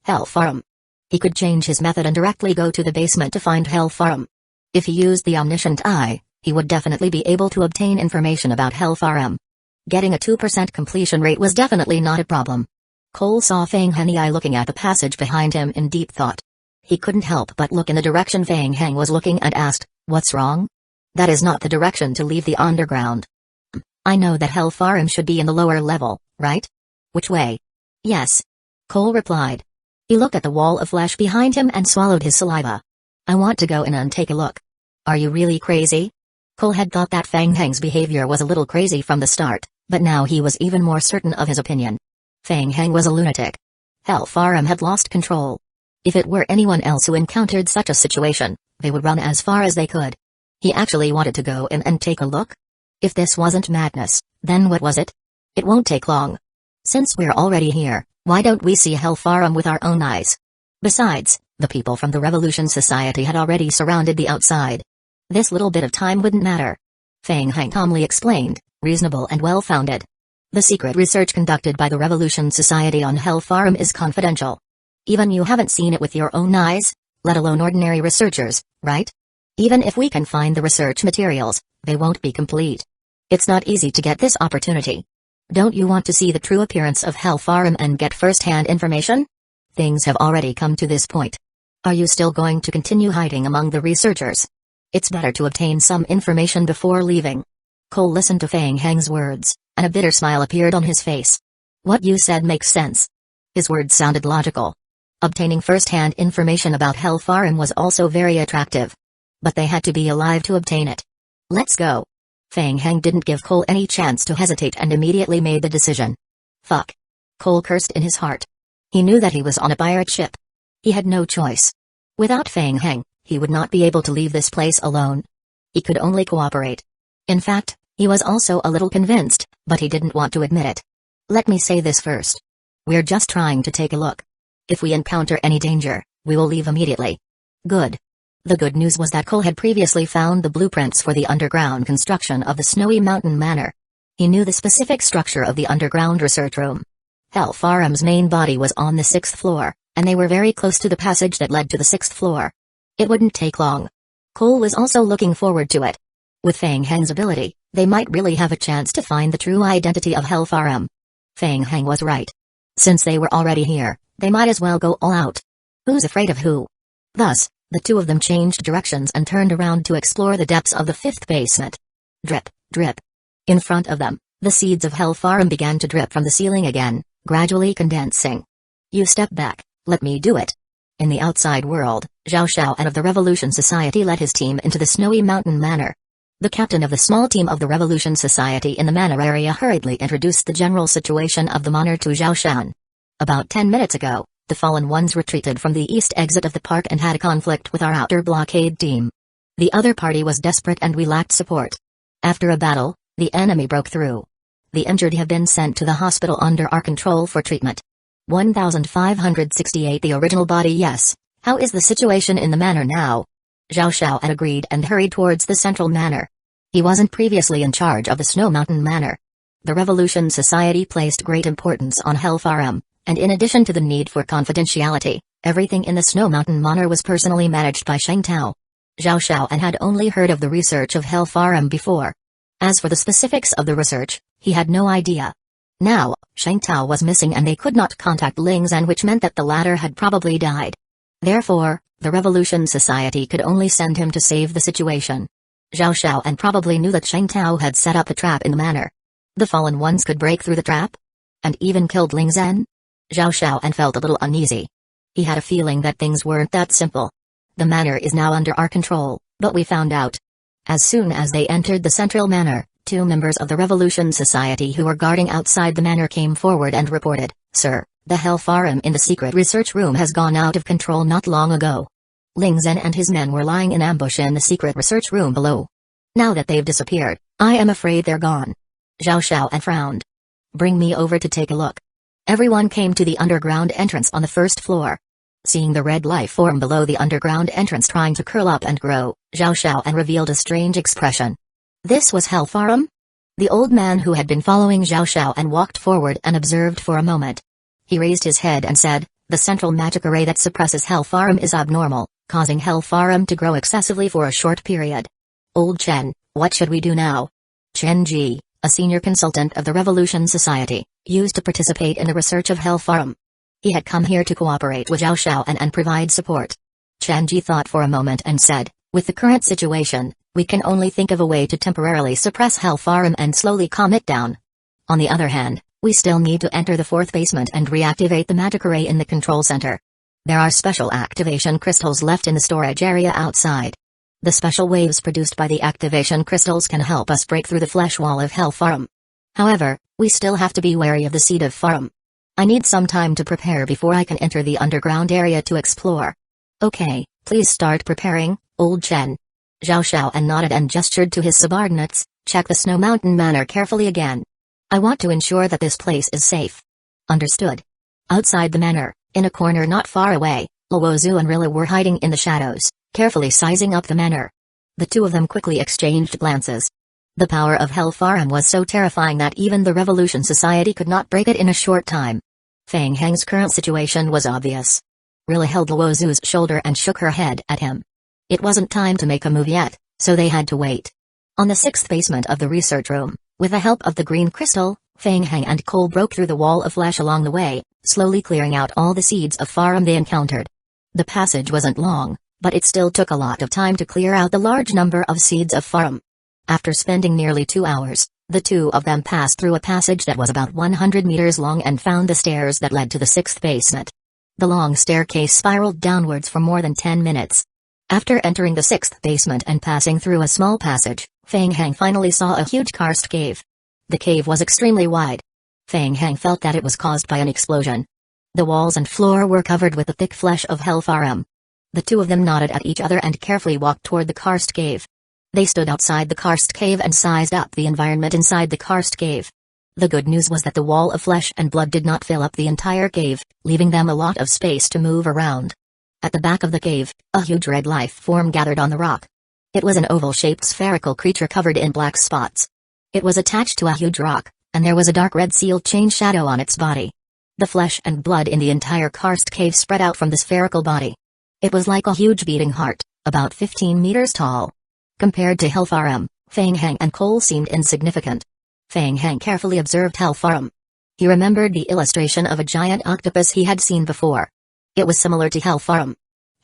Hellfarum. He could change his method and directly go to the basement to find Hellfarum. If he used the omniscient eye, he would definitely be able to obtain information about Hellfarum. Getting a 2% completion rate was definitely not a problem. Cole saw Fang Heng's eye looking at the passage behind him in deep thought. He couldn't help but look in the direction Fang Heng was looking and asked, what's wrong? That is not the direction to leave the underground. I know that Hellfarum should be in the lower level, right? Which way? Yes. Cole replied. He looked at the wall of flesh behind him and swallowed his saliva. I want to go in and take a look. Are you really crazy? Cole had thought that Fang Heng's behavior was a little crazy from the start, but now he was even more certain of his opinion. Fang Heng was a lunatic. Hellfarum had lost control. If it were anyone else who encountered such a situation, they would run as far as they could. He actually wanted to go in and take a look? If this wasn't madness, then what was it? It won't take long. Since we're already here, why don't we see Hellfarum with our own eyes? Besides, the people from the Revolution Society had already surrounded the outside. This little bit of time wouldn't matter. Fang Hang calmly explained, reasonable and well-founded. The secret research conducted by the Revolution Society on Hellfarm is confidential. Even you haven't seen it with your own eyes, let alone ordinary researchers, right? Even if we can find the research materials, they won't be complete. It's not easy to get this opportunity. Don't you want to see the true appearance of Hellfarm and get first-hand information? Things have already come to this point. Are you still going to continue hiding among the researchers? It's better to obtain some information before leaving. Cole listened to Fang Hang's words, and a bitter smile appeared on his face. What you said makes sense. His words sounded logical. Obtaining first-hand information about Hellfarm was also very attractive. But they had to be alive to obtain it. Let's go. Fang Hang didn't give Cole any chance to hesitate and immediately made the decision. Fuck. Cole cursed in his heart. He knew that he was on a pirate ship. He had no choice. Without Fang Hang, he would not be able to leave this place alone. He could only cooperate. In fact, he was also a little convinced, but he didn't want to admit it. Let me say this first. We're just trying to take a look. If we encounter any danger, we will leave immediately. Good. The good news was that Cole had previously found the blueprints for the underground construction of the Snowy Mountain Manor. He knew the specific structure of the underground research room. Hellfarm's main body was on the 6th floor, and they were very close to the passage that led to the 6th floor. It wouldn't take long. Cole was also looking forward to it. With Fang Hang's ability, they might really have a chance to find the true identity of Hellfarm. Fang Hang was right. Since they were already here, they might as well go all out. Who's afraid of who? Thus, the two of them changed directions and turned around to explore the depths of the 5th basement. Drip, drip. In front of them, the seeds of Hellfarm began to drip from the ceiling again, gradually condensing. You step back, let me do it. In the outside world, Zhao Xiaoan of the Revolution Society led his team into the Snowy Mountain Manor. The captain of the small team of the Revolution Society in the manor area hurriedly introduced the general situation of the manor to Zhao Xiaoan. About 10 minutes ago, the fallen ones retreated from the east exit of the park and had a conflict with our outer blockade team. The other party was desperate and we lacked support. After a battle, the enemy broke through. The injured have been sent to the hospital under our control for treatment. 1568 The original body. Yes. How is the situation in the manor now? Zhao Xiaoan agreed and hurried towards the central manor. He wasn't previously in charge of the Snow Mountain Manor. The Revolution Society placed great importance on Hellfarm, and in addition to the need for confidentiality, everything in the Snow Mountain Manor was personally managed by Sheng Tao. Zhao Xiaoan had only heard of the research of Hellfarm before. As for the specifics of the research, he had no idea. Now, Sheng Tao was missing and they could not contact Ling Zan, which meant that the latter had probably died. Therefore, the Revolution Society could only send him to save the situation. Zhao Xiaoan probably knew that Sheng Tao had set up a trap in the manor. The fallen ones could break through the trap? And even killed Ling Zan? Zhao Xiaoan felt a little uneasy. He had a feeling that things weren't that simple. The manor is now under our control, but we found out. As soon as they entered the central manor, two members of the Revolution Society who were guarding outside the manor came forward and reported, "Sir, the Hellfarm in the secret research room has gone out of control not long ago. Ling Zan and his men were lying in ambush in the secret research room below. Now that they've disappeared, I am afraid they're gone." Zhao Xiaoan frowned. "Bring me over to take a look." Everyone came to the underground entrance on the 1st floor. Seeing the red life form below the underground entrance trying to curl up and grow, Zhao Xiaoan revealed a strange expression. This was Hellfarm? The old man who had been following Zhao Xiaoan walked forward and observed for a moment. He raised his head and said, "The central magic array that suppresses Hellfarm is abnormal, causing Hellfarm to grow excessively for a short period. Old Chen, what should we do now?" Chen Ji, a senior consultant of the Revolution Society, used to participate in the research of Hellfarm. He had come here to cooperate with Zhao Xiaoan and provide support. Chen Ji thought for a moment and said, "With the current situation, we can only think of a way to temporarily suppress Hellfarm and slowly calm it down. On the other hand, we still need to enter the 4th basement and reactivate the magic array in the control center. There are special activation crystals left in the storage area outside. The special waves produced by the activation crystals can help us break through the flesh wall of Hellfarm. However, we still have to be wary of the seed of Farm. I need some time to prepare before I can enter the underground area to explore." "Okay, please start preparing, old Chen." Zhao Xiaoan nodded and gestured to his subordinates, "Check the Snow Mountain Manor carefully again. I want to ensure that this place is safe." "Understood." Outside the manor, in a corner not far away, Luozu and Rilla were hiding in the shadows, carefully sizing up the manor. The two of them quickly exchanged glances. The power of Hellfarum was so terrifying that even the Revolution Society could not break it in a short time. Fang Heng's current situation was obvious. Rilla held Luozu's shoulder and shook her head at him. It wasn't time to make a move yet, so they had to wait. On the 6th basement of the research room, with the help of the green crystal, Fang Heng and Cole broke through the wall of flesh along the way, slowly clearing out all the seeds of Farum they encountered. The passage wasn't long, but it still took a lot of time to clear out the large number of seeds of Farum. After spending nearly 2 hours, the two of them passed through a passage that was about 100 meters long and found the stairs that led to the 6th basement. The long staircase spiraled downwards for more than 10 minutes. After entering the 6th basement and passing through a small passage, Fang Heng finally saw a huge karst cave. The cave was extremely wide. Fang Heng felt that it was caused by an explosion. The walls and floor were covered with the thick flesh of Hellfarum. The two of them nodded at each other and carefully walked toward the karst cave. They stood outside the karst cave and sized up the environment inside the karst cave. The good news was that the wall of flesh and blood did not fill up the entire cave, leaving them a lot of space to move around. At the back of the cave, a huge red life form gathered on the rock. It was an oval-shaped spherical creature covered in black spots. It was attached to a huge rock, and there was a dark red seal chain shadow on its body. The flesh and blood in the entire karst cave spread out from the spherical body. It was like a huge beating heart, about 15 meters tall. Compared to Hellfarum, Fang Heng and Cole seemed insignificant. Fang Heng carefully observed Hellfarum. He remembered the illustration of a giant octopus he had seen before. It was similar to Hellfarum.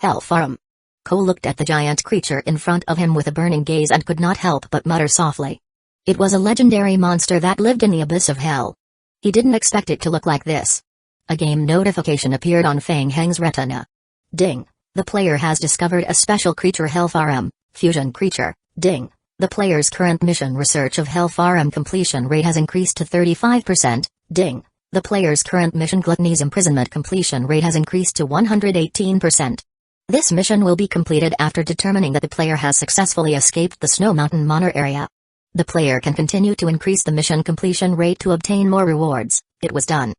Hellfarum. Cole looked at the giant creature in front of him with a burning gaze and could not help but mutter softly. It was a legendary monster that lived in the abyss of hell. He didn't expect it to look like this. A game notification appeared on Fang Heng's retina. Ding. The player has discovered a special creature Hellfarum, fusion creature. Ding. The player's current mission research of Hellfarum completion rate has increased to 35%. Ding. The player's current mission Gluttony's imprisonment completion rate has increased to 118%. This mission will be completed after determining that the player has successfully escaped the Snow Mountain Manor area. The player can continue to increase the mission completion rate to obtain more rewards. It was done.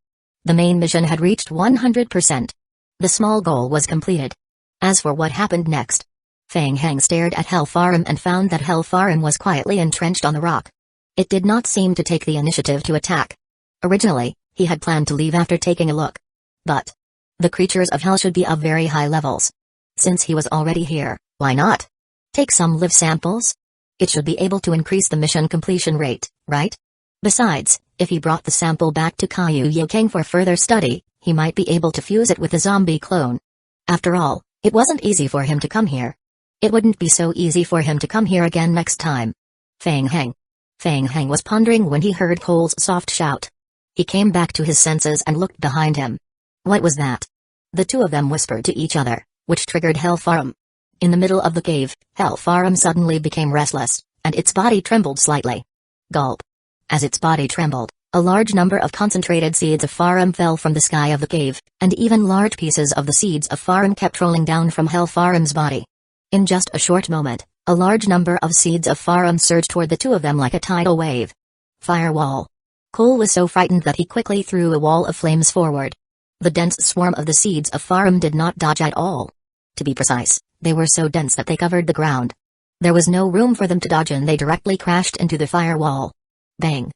The main mission had reached 100%. The small goal was completed. As for what happened next, Fang Heng stared at Hellfarum and found that Hellfarum was quietly entrenched on the rock. It did not seem to take the initiative to attack. Originally, he had planned to leave after taking a look. But the creatures of hell should be of very high levels. Since he was already here, why not? Take some live samples? It should be able to increase the mission completion rate, right? Besides, if he brought the sample back to Kaiyu Yokeng for further study, he might be able to fuse it with a zombie clone. After all, it wasn't easy for him to come here. It wouldn't be so easy for him to come here again next time. Fang Heng. Fang Heng was pondering when he heard Cole's soft shout. He came back to his senses and looked behind him. What was that? The two of them whispered to each other, which triggered Hellfarum. In the middle of the cave, Hellfarum suddenly became restless, and its body trembled slightly. Gulp. As its body trembled, a large number of concentrated seeds of Farum fell from the sky of the cave, and even large pieces of the seeds of Farum kept rolling down from Hellfarum's body. In just a short moment, a large number of seeds of Farum surged toward the two of them like a tidal wave. Firewall. Cole was so frightened that he quickly threw a wall of flames forward. The dense swarm of the seeds of Farum did not dodge at all. To be precise, they were so dense that they covered the ground. There was no room for them to dodge and they directly crashed into the firewall. Bang.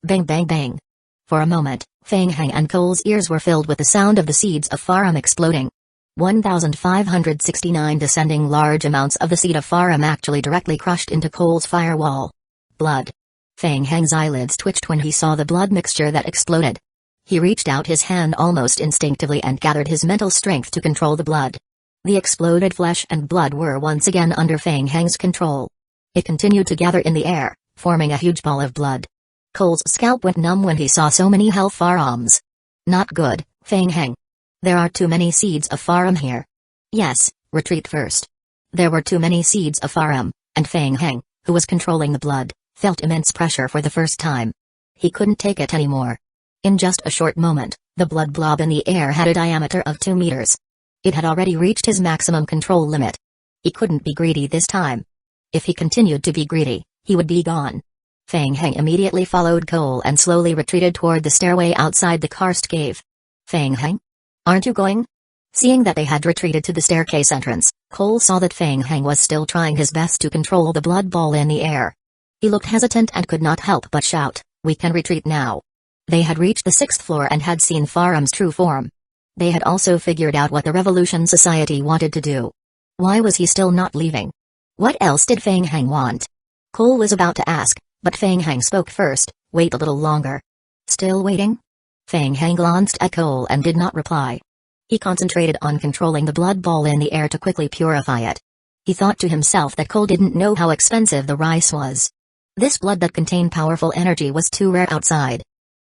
Bang bang bang. For a moment, Fang Heng and Cole's ears were filled with the sound of the seeds of Farum exploding. 1569 descending. Large amounts of the seed of Farum actually directly crushed into Cole's firewall. Blood. Fang Heng's eyelids twitched when he saw the blood mixture that exploded. He reached out his hand almost instinctively and gathered his mental strength to control the blood. The exploded flesh and blood were once again under Fang Heng's control. It continued to gather in the air, forming a huge ball of blood. Cole's scalp went numb when he saw so many Hellfarums. Not good, Fang Heng. There are too many seeds of Farum here. Yes, retreat first. There were too many seeds of Farum, and Fang Heng, who was controlling the blood, felt immense pressure for the first time. He couldn't take it anymore. In just a short moment, the blood blob in the air had a diameter of 2 meters. It had already reached his maximum control limit. He couldn't be greedy this time. If he continued to be greedy, he would be gone. Fang Heng immediately followed Cole and slowly retreated toward the stairway outside the karst cave. Fang Heng? Aren't you going? Seeing that they had retreated to the staircase entrance, Cole saw that Feng Hang was still trying his best to control the blood ball in the air. He looked hesitant and could not help but shout, "We can retreat now." They had reached the 6th floor and had seen Faram's true form. They had also figured out what the Revolution Society wanted to do. Why was he still not leaving? What else did Feng Hang want? Cole was about to ask, but Feng Hang spoke first. "Wait a little longer." "Still waiting?" Feng Hang glanced at Cole and did not reply. He concentrated on controlling the blood ball in the air to quickly purify it. He thought to himself that Cole didn't know how expensive the rice was. This blood that contained powerful energy was too rare outside.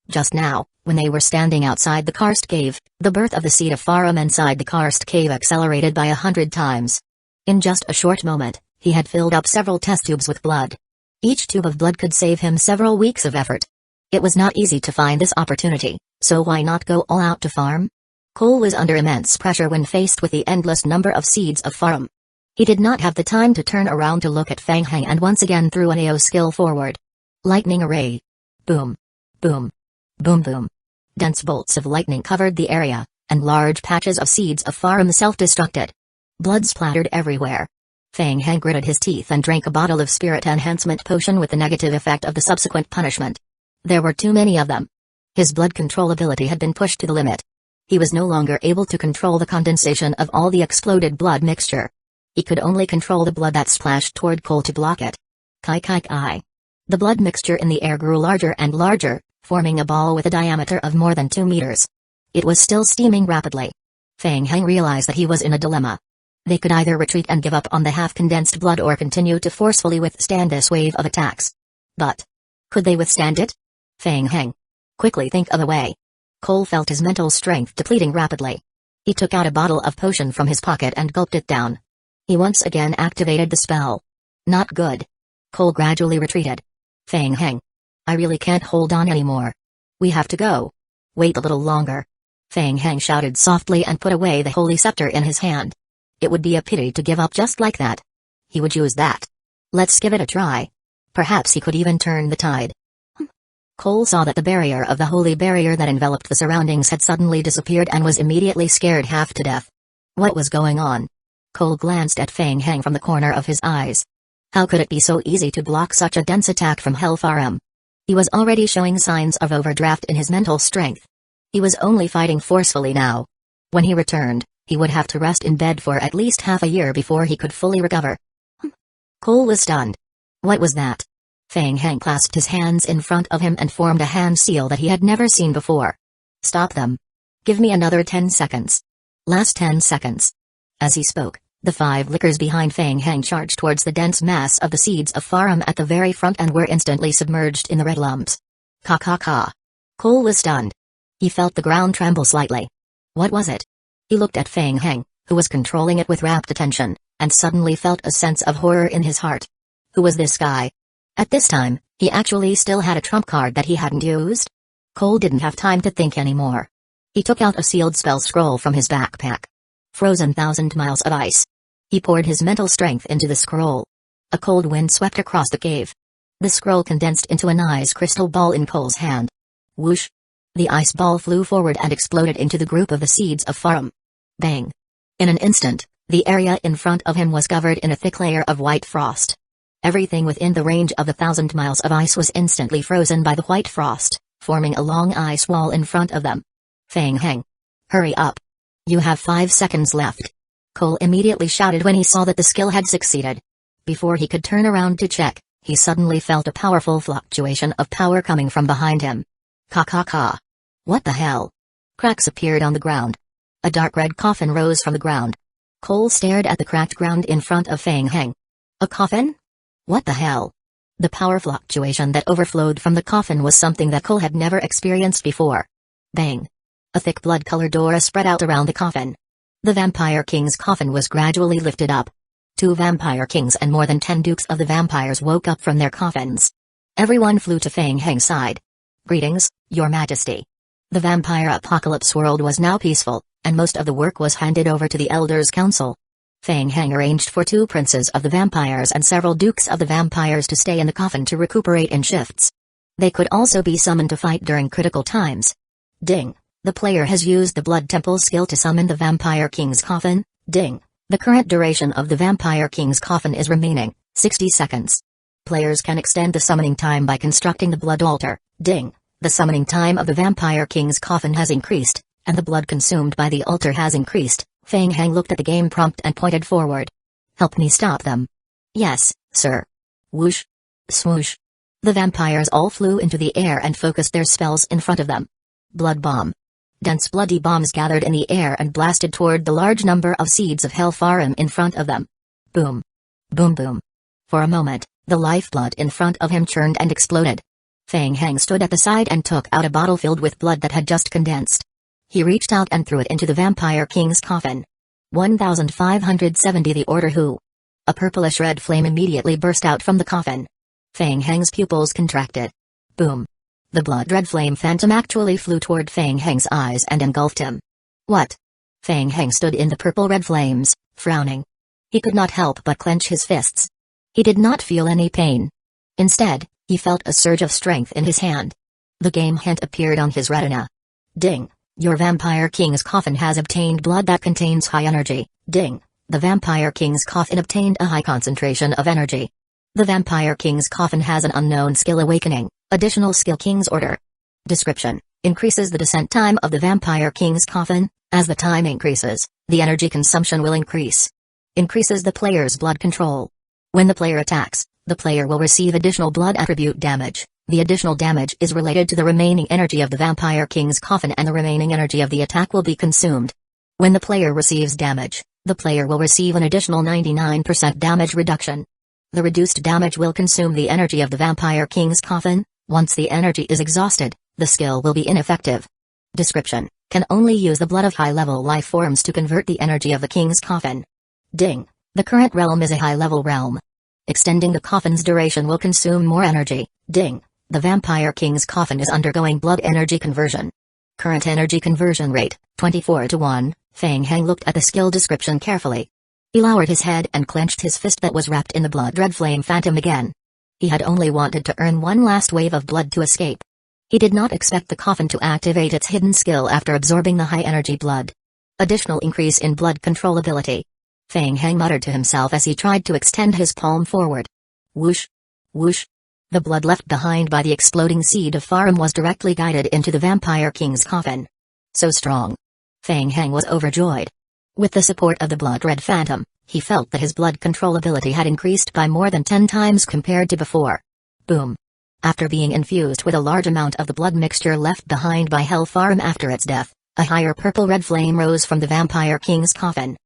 Just now, when they were standing outside the karst cave, the birth of the seed of Faram inside the karst cave accelerated by 100 times. In just a short moment, he had filled up several test tubes with blood. Each tube of blood could save him several weeks of effort. It was not easy to find this opportunity, so why not go all out to farm? Cole was under immense pressure when faced with the endless number of seeds of Faram. He did not have the time to turn around to look at Feng Hang and once again threw an AO skill forward. Lightning array. Boom. Boom. Boom boom. Dense bolts of lightning covered the area, and large patches of seeds of Faram self-destructed. Blood splattered everywhere. Feng Hang gritted his teeth and drank a bottle of spirit enhancement potion with the negative effect of the subsequent punishment. There were too many of them. His blood control ability had been pushed to the limit. He was no longer able to control the condensation of all the exploded blood mixture. He could only control the blood that splashed toward Cole to block it. Kai kai kai. The blood mixture in the air grew larger and larger, forming a ball with a diameter of more than 2 meters. It was still steaming rapidly. Feng Hang realized that he was in a dilemma. They could either retreat and give up on the half-condensed blood or continue to forcefully withstand this wave of attacks. But could they withstand it? Feng Hang, quickly think of a way. Cole felt his mental strength depleting rapidly. He took out a bottle of potion from his pocket and gulped it down. He once again activated the spell. Not good. Cole gradually retreated. Feng Hang, I really can't hold on anymore. We have to go. Wait a little longer. Feng Hang shouted softly and put away the holy scepter in his hand. It would be a pity to give up just like that. He would use that. Let's give it a try. Perhaps he could even turn the tide. Cole saw that the barrier of the holy barrier that enveloped the surroundings had suddenly disappeared and was immediately scared half to death. What was going on? Cole glanced at Feng Hang from the corner of his eyes. How could it be so easy to block such a dense attack from Hellfarum? He was already showing signs of overdraft in his mental strength. He was only fighting forcefully now. When he returned, he would have to rest in bed for at least half a year before he could fully recover. Cole was stunned. What was that? Feng Hang clasped his hands in front of him and formed a hand seal that he had never seen before. Stop them. Give me another 10 seconds. Last 10 seconds. As he spoke, the 5 lickers behind Feng Hang charged towards the dense mass of the seeds of Faram at the very front and were instantly submerged in the red lumps. Ka ka ka. Cole was stunned. He felt the ground tremble slightly. What was it? He looked at Feng Hang, who was controlling it with rapt attention, and suddenly felt a sense of horror in his heart. Who was this guy? At this time, he actually still had a trump card that he hadn't used. Cole didn't have time to think anymore. He took out a sealed spell scroll from his backpack. Frozen 1,000 miles of ice. He poured his mental strength into the scroll. A cold wind swept across the cave. The scroll condensed into an ice crystal ball in Cole's hand. Whoosh! The ice ball flew forward and exploded into the group of the seeds of Faram. Bang! In an instant, the area in front of him was covered in a thick layer of white frost. Everything within the range of the 1,000 miles of ice was instantly frozen by the white frost, forming a long ice wall in front of them. Feng Hang, hurry up. You have 5 seconds left. Cole immediately shouted when he saw that the skill had succeeded. Before he could turn around to check, he suddenly felt a powerful fluctuation of power coming from behind him. Ka ka ka. What the hell? Cracks appeared on the ground. A dark red coffin rose from the ground. Cole stared at the cracked ground in front of Feng Hang. A coffin? What the hell? The power fluctuation that overflowed from the coffin was something that Cole had never experienced before. Bang! A thick blood-colored aura spread out around the coffin. The Vampire King's coffin was gradually lifted up. 2 Vampire Kings and more than 10 Dukes of the Vampires woke up from their coffins. Everyone flew to Feng Hang's side. Greetings, Your Majesty. The vampire apocalypse world was now peaceful, and most of the work was handed over to the Elders' Council. Feng Hang arranged for 2 princes of the vampires and several dukes of the vampires to stay in the coffin to recuperate in shifts. They could also be summoned to fight during critical times. Ding! The player has used the Blood Temple skill to summon the Vampire King's coffin. Ding! The current duration of the Vampire King's coffin is remaining 60 seconds. Players can extend the summoning time by constructing the blood altar. Ding. The summoning time of the Vampire King's coffin has increased, and the blood consumed by the altar has increased. Feng Hang looked at the game prompt and pointed forward. Help me stop them. Yes, sir. Whoosh. Swoosh. The vampires all flew into the air and focused their spells in front of them. Blood bomb. Dense bloody bombs gathered in the air and blasted toward the large number of seeds of Hellfarum in front of them. Boom. Boom boom. For a moment, the lifeblood in front of him churned and exploded. Feng Hang stood at the side and took out a bottle filled with blood that had just condensed. He reached out and threw it into the Vampire King's coffin. 1570 The order who? A purplish red flame immediately burst out from the coffin. Feng Hang's pupils contracted. Boom. The blood-red flame phantom actually flew toward Feng Hang's eyes and engulfed him. What? Feng Hang stood in the purple-red flames, frowning. He could not help but clench his fists. He did not feel any pain. Instead, he felt a surge of strength in his hand. The game hint appeared on his retina. Ding. Your Vampire King's coffin has obtained blood that contains high energy. Ding. The Vampire King's coffin obtained a high concentration of energy. The Vampire King's coffin has an unknown skill awakening. Additional skill King's order. Description. Increases the descent time of the Vampire King's coffin. As the time increases, the energy consumption will increase. Increases the player's blood control. When the player attacks, the player will receive additional blood attribute damage. The additional damage is related to the remaining energy of the Vampire King's coffin, and the remaining energy of the attack will be consumed. When the player receives damage, the player will receive an additional 99% damage reduction. The reduced damage will consume the energy of the Vampire King's coffin. Once the energy is exhausted, the skill will be ineffective. Description. Can only use the blood of high-level life forms to convert the energy of the king's coffin. Ding. The current realm is a high-level realm. Extending the coffin's duration will consume more energy. Ding. The Vampire King's coffin is undergoing blood energy conversion. Current energy conversion rate, 24:1. Feng Hang looked at the skill description carefully. He lowered his head and clenched his fist that was wrapped in the blood-red flame phantom again. He had only wanted to earn one last wave of blood to escape. He did not expect the coffin to activate its hidden skill after absorbing the high-energy blood. Additional increase in blood control ability. Feng Hang muttered to himself as he tried to extend his palm forward. Whoosh. Whoosh. The blood left behind by the exploding seed of Farum was directly guided into the Vampire King's coffin. So strong. Feng Hang was overjoyed. With the support of the blood-red phantom, he felt that his blood control ability had increased by more than 10 times compared to before. Boom. After being infused with a large amount of the blood mixture left behind by Hellfarum after its death, a higher purple-red flame rose from the Vampire King's coffin.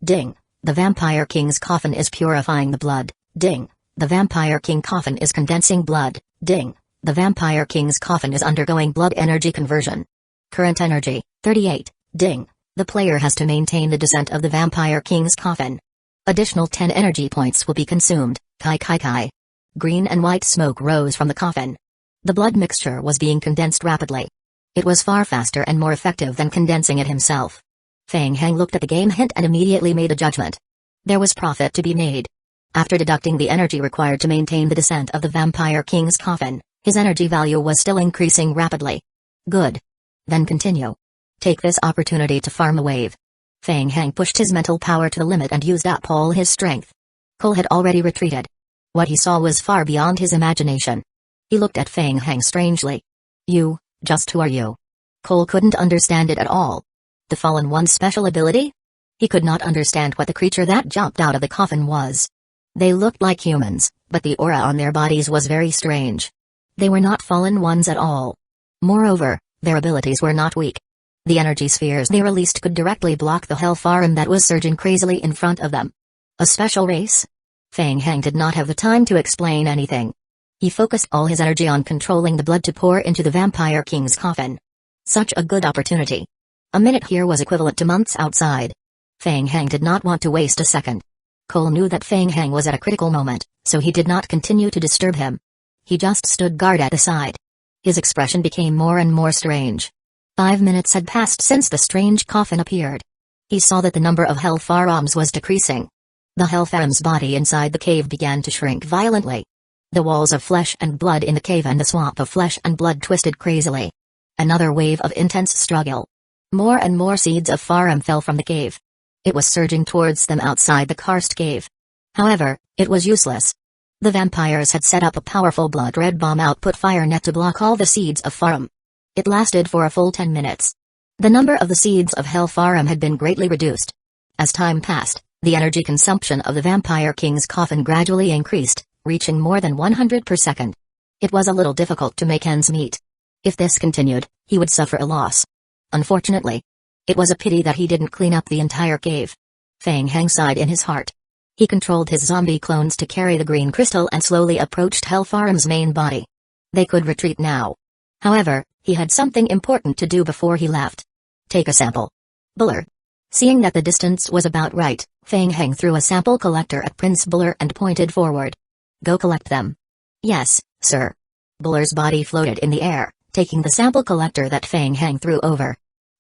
Ding. The Vampire King's coffin is purifying the blood. Ding. The Vampire King coffin is condensing blood. Ding. The Vampire King's coffin is undergoing blood energy conversion. Current energy, 38. Ding. The player has to maintain the descent of the Vampire King's coffin. Additional 10 energy points will be consumed. Kai kai kai. Green and white smoke rose from the coffin. The blood mixture was being condensed rapidly. It was far faster and more effective than condensing it himself. Feng Hang looked at the game hint and immediately made a judgment. There was profit to be made. After deducting the energy required to maintain the descent of the Vampire King's coffin, his energy value was still increasing rapidly. Good. Then continue. Take this opportunity to farm a wave. Feng Hang pushed his mental power to the limit and used up all his strength. Cole had already retreated. What he saw was far beyond his imagination. He looked at Feng Hang strangely. You, just who are you? Cole couldn't understand it at all. The Fallen One's special ability? He could not understand what the creature that jumped out of the coffin was. They looked like humans, but the aura on their bodies was very strange. They were not Fallen Ones at all. Moreover, their abilities were not weak. The energy spheres they released could directly block the Hellfarum that was surging crazily in front of them. A special race? Feng Hang did not have the time to explain anything. He focused all his energy on controlling the blood to pour into the Vampire King's coffin. Such a good opportunity. A minute here was equivalent to months outside. Feng Hang did not want to waste a second. Cole knew that Feng Hang was at a critical moment, so he did not continue to disturb him. He just stood guard at the side. His expression became more and more strange. 5 minutes had passed since the strange coffin appeared. He saw that the number of Hellfarums was decreasing. The Hellfarum's body inside the cave began to shrink violently. The walls of flesh and blood in the cave and the swamp of flesh and blood twisted crazily. Another wave of intense struggle. More and more seeds of Farum fell from the cave. It was surging towards them outside the karst cave. However, it was useless. The vampires had set up a powerful blood-red bomb output fire net to block all the seeds of Farum. It lasted for a full 10 minutes. The number of the seeds of Hell Farum had been greatly reduced. As time passed, the energy consumption of the Vampire King's coffin gradually increased, reaching more than 100 per second. It was a little difficult to make ends meet. If this continued, he would suffer a loss. Unfortunately, it was a pity that he didn't clean up the entire cave. Feng Heng sighed in his heart. He controlled his zombie clones to carry the green crystal and slowly approached Hell Farum's main body. They could retreat now. However, he had something important to do before he left. Take a sample. Buller. Seeing that the distance was about right, Feng Heng threw a sample collector at Prince Buller and pointed forward. Go collect them. Yes, sir. Buller's body floated in the air, taking the sample collector that Feng Heng threw over.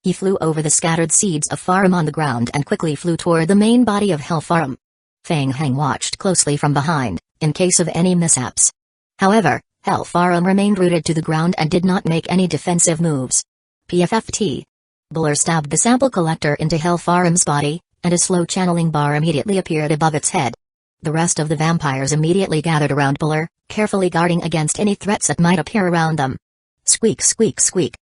He flew over the scattered seeds of Farum on the ground and quickly flew toward the main body of Hell Farum. Feng Heng watched closely from behind, in case of any mishaps. However, Hell Farum remained rooted to the ground and did not make any defensive moves. PFFT. Buller stabbed the sample collector into Hell Farum's body, and a slow channeling bar immediately appeared above its head. The rest of the vampires immediately gathered around Buller, carefully guarding against any threats that might appear around them. Squeak squeak squeak.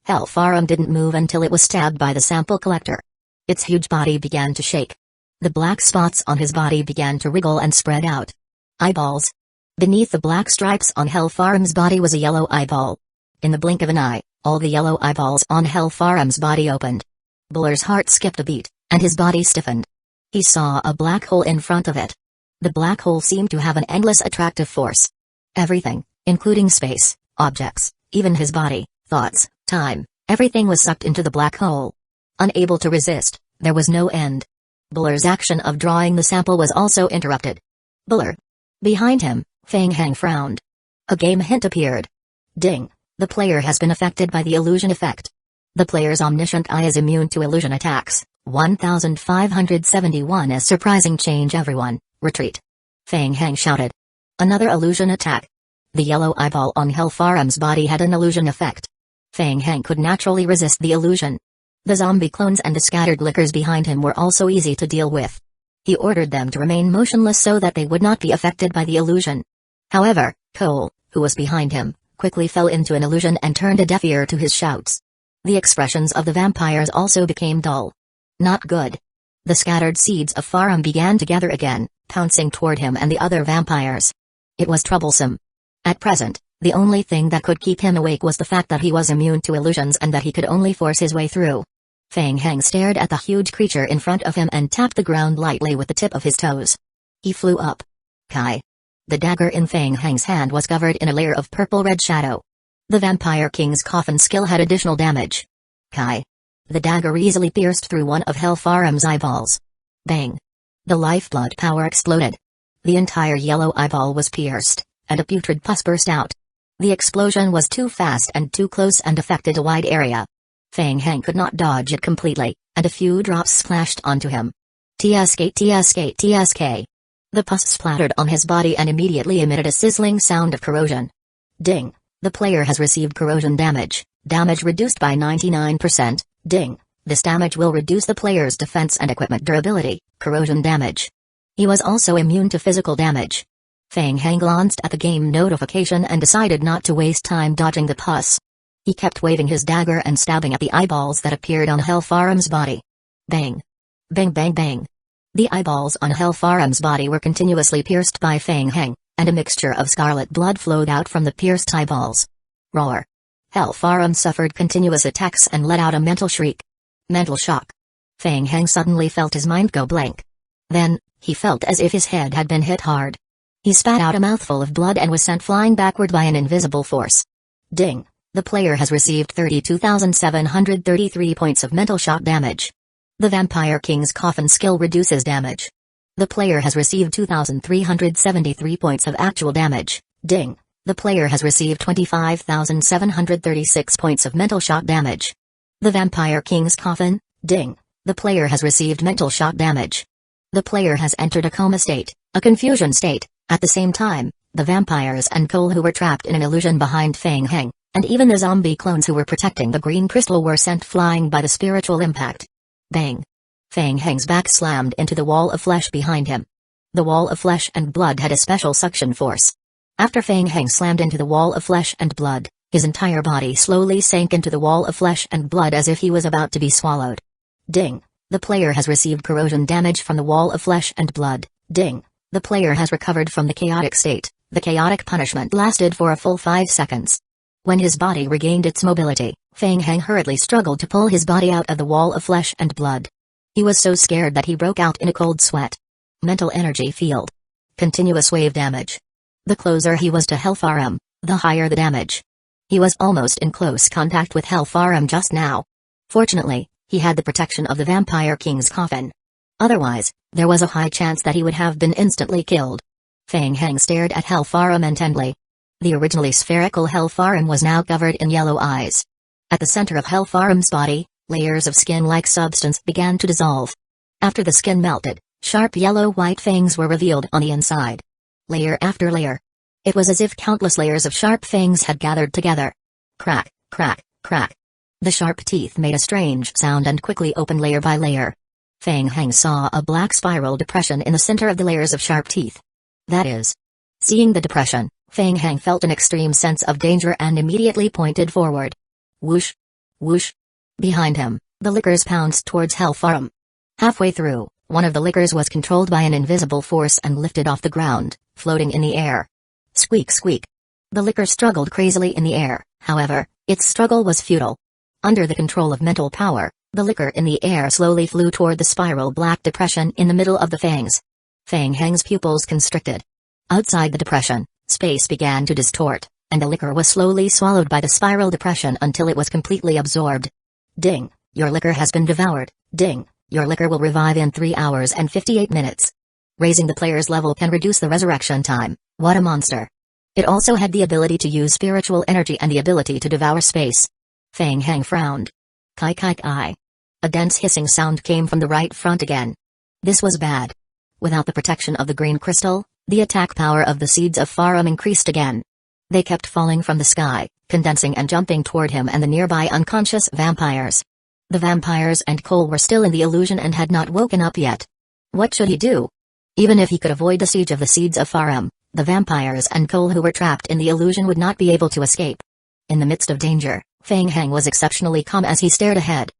Hell Farum didn't move until it was stabbed by the sample collector. Its huge body began to shake. The black spots on his body began to wriggle and spread out. Eyeballs. Beneath the black stripes on Hell Farum's body was a yellow eyeball. In the blink of an eye, all the yellow eyeballs on Hell Farum's body opened. Buller's heart skipped a beat, and his body stiffened. He saw a black hole in front of it. The black hole seemed to have an endless attractive force. Everything, including space, objects, even his body, thoughts, time, everything was sucked into the black hole. Unable to resist, there was no end. Buller's action of drawing the sample was also interrupted. Buller. Behind him, Feng Heng frowned. A game hint appeared. Ding. The player has been affected by the illusion effect. The player's omniscient eye is immune to illusion attacks. 1571 A surprising change, everyone, retreat. Feng Heng shouted. Another illusion attack. The yellow eyeball on Hell Farum's body had an illusion effect. Feng Heng could naturally resist the illusion. The zombie clones and the scattered lickers behind him were also easy to deal with. He ordered them to remain motionless so that they would not be affected by the illusion. However, Cole, who was behind him, quickly fell into an illusion and turned a deaf ear to his shouts. The expressions of the vampires also became dull. Not good. The scattered seeds of Farum began to gather again, pouncing toward him and the other vampires. It was troublesome. At present, the only thing that could keep him awake was the fact that he was immune to illusions and that he could only force his way through. Feng Heng stared at the huge creature in front of him and tapped the ground lightly with the tip of his toes. He flew up. Kai. The dagger in Feng Heng's hand was covered in a layer of purple-red shadow. The Vampire King's coffin skill had additional damage. Kai. The dagger easily pierced through one of Hell Farum's eyeballs. Bang. The lifeblood power exploded. The entire yellow eyeball was pierced, and a putrid pus burst out. The explosion was too fast and too close and affected a wide area. Feng Heng could not dodge it completely, and a few drops splashed onto him. TSK TSK TSK. The pus splattered on his body and immediately emitted a sizzling sound of corrosion. Ding. The player has received corrosion damage. Damage reduced by 99%. Ding. This damage will reduce the player's defense and equipment durability. Corrosion damage. He was also immune to physical damage. Feng Heng glanced at the game notification and decided not to waste time dodging the pus. He kept waving his dagger and stabbing at the eyeballs that appeared on Hell Farum's body. Bang. Bang bang bang. The eyeballs on Hell Farum's body were continuously pierced by Feng Heng, and a mixture of scarlet blood flowed out from the pierced eyeballs. Roar. Hell Farum suffered continuous attacks and let out a mental shriek. Mental shock. Feng Heng suddenly felt his mind go blank. Then, he felt as if his head had been hit hard. He spat out a mouthful of blood and was sent flying backward by an invisible force. Ding. The player has received 32,733 points of mental shock damage. The Vampire King's coffin skill reduces damage. The player has received 2,373 points of actual damage. Ding. The player has received 25,736 points of mental shock damage. The Vampire King's coffin. Ding. The player has received mental shock damage. The player has entered a coma state, a confusion state. At the same time, the vampires and Cole who were trapped in an illusion behind Feng Heng, and even the zombie clones who were protecting the green crystal were sent flying by the spiritual impact. Bang. Fang Heng's back slammed into the wall of flesh behind him. The wall of flesh and blood had a special suction force. After Fang Heng slammed into the wall of flesh and blood, his entire body slowly sank into the wall of flesh and blood as if he was about to be swallowed. Ding! The player has received corrosion damage from the wall of flesh and blood. Ding! The player has recovered from the chaotic state. The chaotic punishment lasted for a full 5 seconds. When his body regained its mobility, Fang Heng hurriedly struggled to pull his body out of the wall of flesh and blood. He was so scared that he broke out in a cold sweat. Mental energy field. Continuous wave damage. The closer he was to Hellfarum, the higher the damage. He was almost in close contact with Hellfarum just now. Fortunately, he had the protection of the Vampire King's coffin. Otherwise, there was a high chance that he would have been instantly killed. Fang Heng stared at Hellfarum intently. The originally spherical Hellfarum was now covered in yellow eyes. At the center of Hellfarum's body, layers of skin-like substance began to dissolve. After the skin melted, sharp yellow-white fangs were revealed on the inside. Layer after layer. It was as if countless layers of sharp fangs had gathered together. Crack, crack, crack. The sharp teeth made a strange sound and quickly opened layer by layer. Fang Heng saw a black spiral depression in the center of the layers of sharp teeth. That is. Seeing the depression, Fang Heng felt an extreme sense of danger and immediately pointed forward. Whoosh! Whoosh! Behind him, the lickers pounced towards Hellfarum. Halfway through, one of the lickers was controlled by an invisible force and lifted off the ground, floating in the air. Squeak squeak. The licker struggled crazily in the air, however, its struggle was futile. Under the control of mental power, the licker in the air slowly flew toward the spiral black depression in the middle of the fangs. Fang Heng's pupils constricted. Outside the depression, space began to distort, and the licker was slowly swallowed by the spiral depression until it was completely absorbed. Ding! Your licker has been devoured. Ding! Your licker will revive in 3 hours and 58 minutes. Raising the player's level can reduce the resurrection time. What a monster. It also had the ability to use spiritual energy and the ability to devour space. Fang Heng frowned. Kai kai kai. A dense hissing sound came from the right front again. This was bad. Without the protection of the green crystal, the attack power of the seeds of Farum increased again. They kept falling from the sky, condensing and jumping toward him and the nearby unconscious vampires. The vampires and Cole were still in the illusion and had not woken up yet. What should he do? Even if he could avoid the siege of the seeds of Farum, the vampires and Cole who were trapped in the illusion would not be able to escape. In the midst of danger, Fang Heng was exceptionally calm as he stared ahead.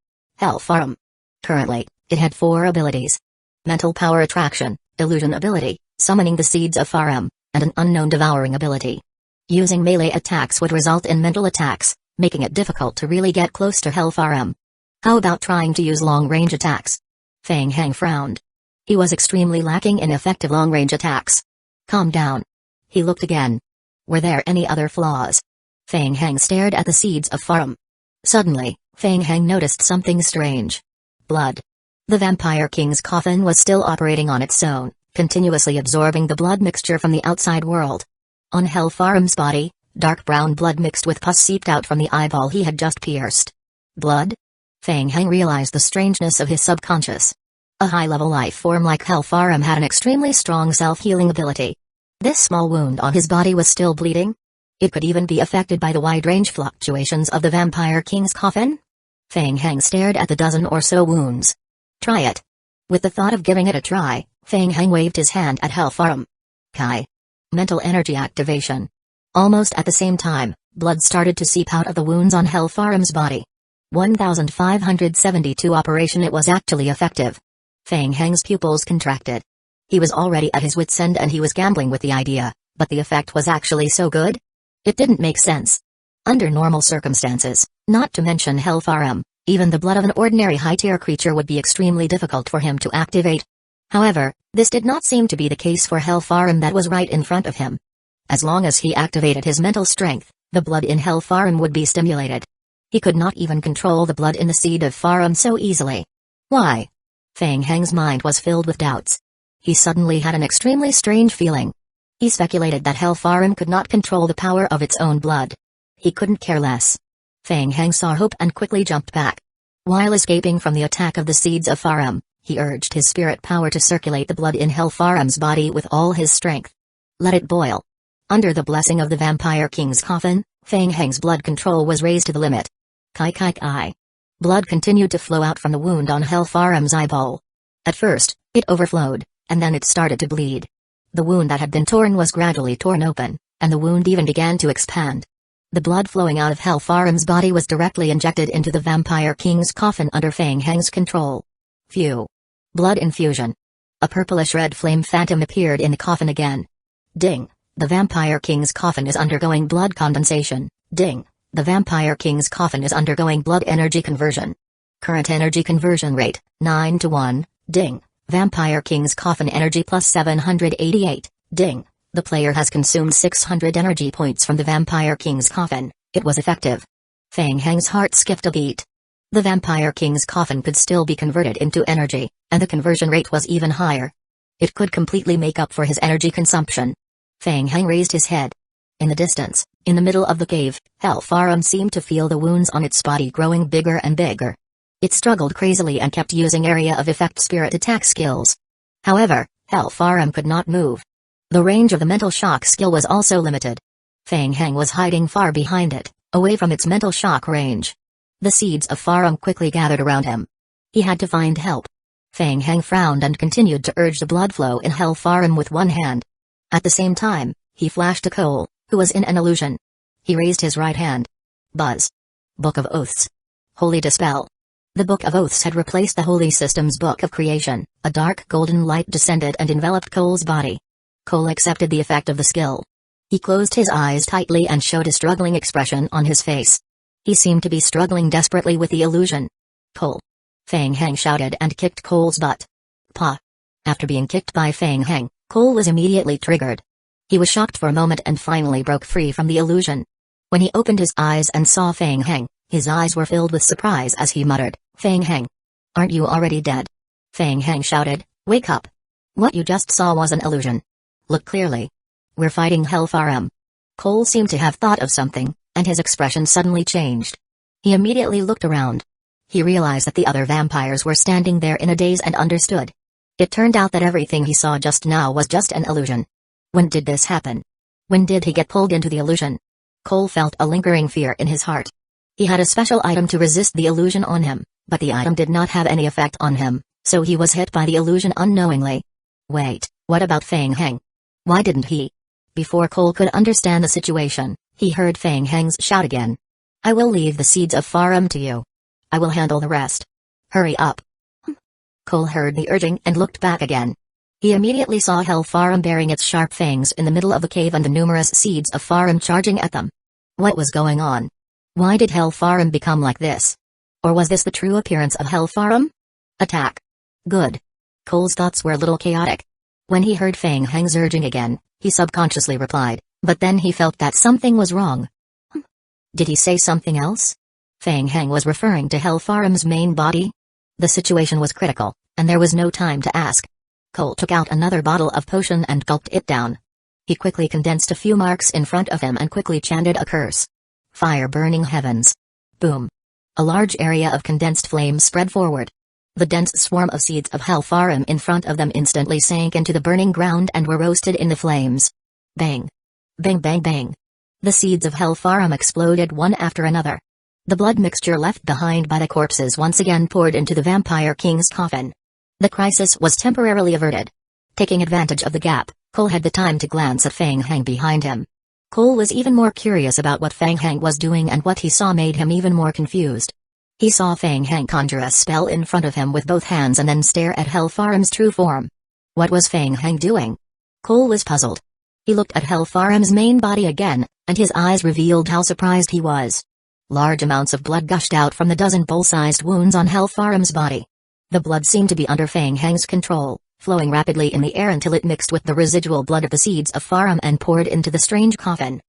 Hellfarum. Currently, it had 4 abilities. Mental power attraction, illusion ability, summoning the seeds of Farum, and an unknown devouring ability. Using melee attacks would result in mental attacks, making it difficult to really get close to Hellfarum. How about trying to use long-range attacks? Fang Heng frowned. He was extremely lacking in effective long-range attacks. Calm down. He looked again. Were there any other flaws? Fang Heng stared at the seeds of Farum. Suddenly, Fang Heng noticed something strange. Blood. The Vampire King's coffin was still operating on its own, continuously absorbing the blood mixture from the outside world. On Hellfarum's body, dark brown blood mixed with pus seeped out from the eyeball he had just pierced. Blood? Fang Heng realized the strangeness of his subconscious. A high-level life form like Hellfarum had an extremely strong self-healing ability. This small wound on his body was still bleeding? It could even be affected by the wide-range fluctuations of the Vampire King's coffin? Fang Heng stared at the dozen or so wounds. Try it. With the thought of giving it a try, Fang Heng waved his hand at Hellfarum. Kai. Mental energy activation. Almost at the same time, blood started to seep out of the wounds on Hellfarum's body. 1572 operation. It was actually effective. Fang Heng's pupils contracted. He was already at his wit's end and he was gambling with the idea, but the effect was actually so good? It didn't make sense. Under normal circumstances, not to mention Hellfarum, even the blood of an ordinary high-tier creature would be extremely difficult for him to activate. However, this did not seem to be the case for Hellfarum that was right in front of him. As long as he activated his mental strength, the blood in Hellfarum would be stimulated. He could not even control the blood in the seed of Farum so easily. Why? Fang Heng's mind was filled with doubts. He suddenly had an extremely strange feeling. He speculated that Hellfarum could not control the power of its own blood. He couldn't care less. Fang Heng saw hope and quickly jumped back. While escaping from the attack of the seeds of Farum, he urged his spirit power to circulate the blood in Hellfarum's body with all his strength. Let it boil. Under the blessing of the Vampire King's coffin, Fang Heng's blood control was raised to the limit. Kai kai kai. Blood continued to flow out from the wound on Hellfarum's eyeball. At first, it overflowed, and then it started to bleed. The wound that had been torn was gradually torn open, and the wound even began to expand. The blood flowing out of Hellfarum's body was directly injected into the Vampire King's coffin under Fang Heng's control. Phew. Blood infusion. A purplish-red flame phantom appeared in the coffin again. Ding. The Vampire King's coffin is undergoing blood condensation. Ding. The Vampire King's coffin is undergoing blood energy conversion. Current energy conversion rate, 9-1. Ding. Vampire King's coffin energy plus 788. Ding. The player has consumed 600 energy points from the Vampire King's coffin. It was effective. Fang Heng's heart skipped a beat. The Vampire King's coffin could still be converted into energy, and the conversion rate was even higher. It could completely make up for his energy consumption. Fang Heng raised his head. In the distance, in the middle of the cave, Hellfarum seemed to feel the wounds on its body growing bigger and bigger. It struggled crazily and kept using area of effect spirit attack skills. However, Hellfarum could not move. The range of the mental shock skill was also limited. Fang Heng was hiding far behind it, away from its mental shock range. The seeds of Farum quickly gathered around him. He had to find help. Fang Heng frowned and continued to urge the blood flow in Hellfarum with one hand. At the same time, he flashed to Cole, who was in an illusion. He raised his right hand. Buzz. Book of Oaths. Holy Dispel. The Book of Oaths had replaced the Holy System's Book of Creation. A dark golden light descended and enveloped Cole's body. Cole accepted the effect of the skill. He closed his eyes tightly and showed a struggling expression on his face. He seemed to be struggling desperately with the illusion. Cole. Fang Heng shouted and kicked Cole's butt. Pa. After being kicked by Fang Heng, Cole was immediately triggered. He was shocked for a moment and finally broke free from the illusion. When he opened his eyes and saw Fang Heng, his eyes were filled with surprise as he muttered, "Fang Heng. Aren't you already dead?" Fang Heng shouted, "Wake up. What you just saw was an illusion. Look clearly. We're fighting Hellfarum." Cole seemed to have thought of something, and his expression suddenly changed. He immediately looked around. He realized that the other vampires were standing there in a daze and understood. It turned out that everything he saw just now was just an illusion. When did this happen? When did he get pulled into the illusion? Cole felt a lingering fear in his heart. He had a special item to resist the illusion on him, but the item did not have any effect on him, so he was hit by the illusion unknowingly. Wait, what about Fang Heng? Why didn't he? Before Cole could understand the situation, he heard Fang Heng's shout again. "I will leave the seeds of Farum to you. I will handle the rest. Hurry up." Cole heard the urging and looked back again. He immediately saw Hellfarum bearing its sharp fangs in the middle of the cave and the numerous seeds of Farum charging at them. What was going on? Why did Hellfarum become like this? Or was this the true appearance of Hellfarum? Attack. Good. Cole's thoughts were a little chaotic. When he heard Fang Heng's urging again, he subconsciously replied, but then he felt that something was wrong. Did he say something else? Fang Heng was referring to Hellfarum's main body? The situation was critical, and there was no time to ask. Cole took out another bottle of potion and gulped it down. He quickly condensed a few marks in front of him and quickly chanted a curse. Fire burning heavens. Boom. A large area of condensed flame spread forward. The dense swarm of seeds of Hellfarum in front of them instantly sank into the burning ground and were roasted in the flames. Bang. Bang bang bang. The seeds of Hellfarum exploded one after another. The blood mixture left behind by the corpses once again poured into the Vampire King's coffin. The crisis was temporarily averted. Taking advantage of the gap, Cole had the time to glance at Fang Heng behind him. Cole was even more curious about what Fang Heng was doing, and what he saw made him even more confused. He saw Fang Heng conjure a spell in front of him with both hands and then stare at Hellfarum's true form. What was Fang Heng doing? Cole was puzzled. He looked at Hellfarum's main body again, and his eyes revealed how surprised he was. Large amounts of blood gushed out from the dozen bowl-sized wounds on Hellfarum's body. The blood seemed to be under Fang Heng's control, flowing rapidly in the air until it mixed with the residual blood of the seeds of Farum and poured into the strange coffin.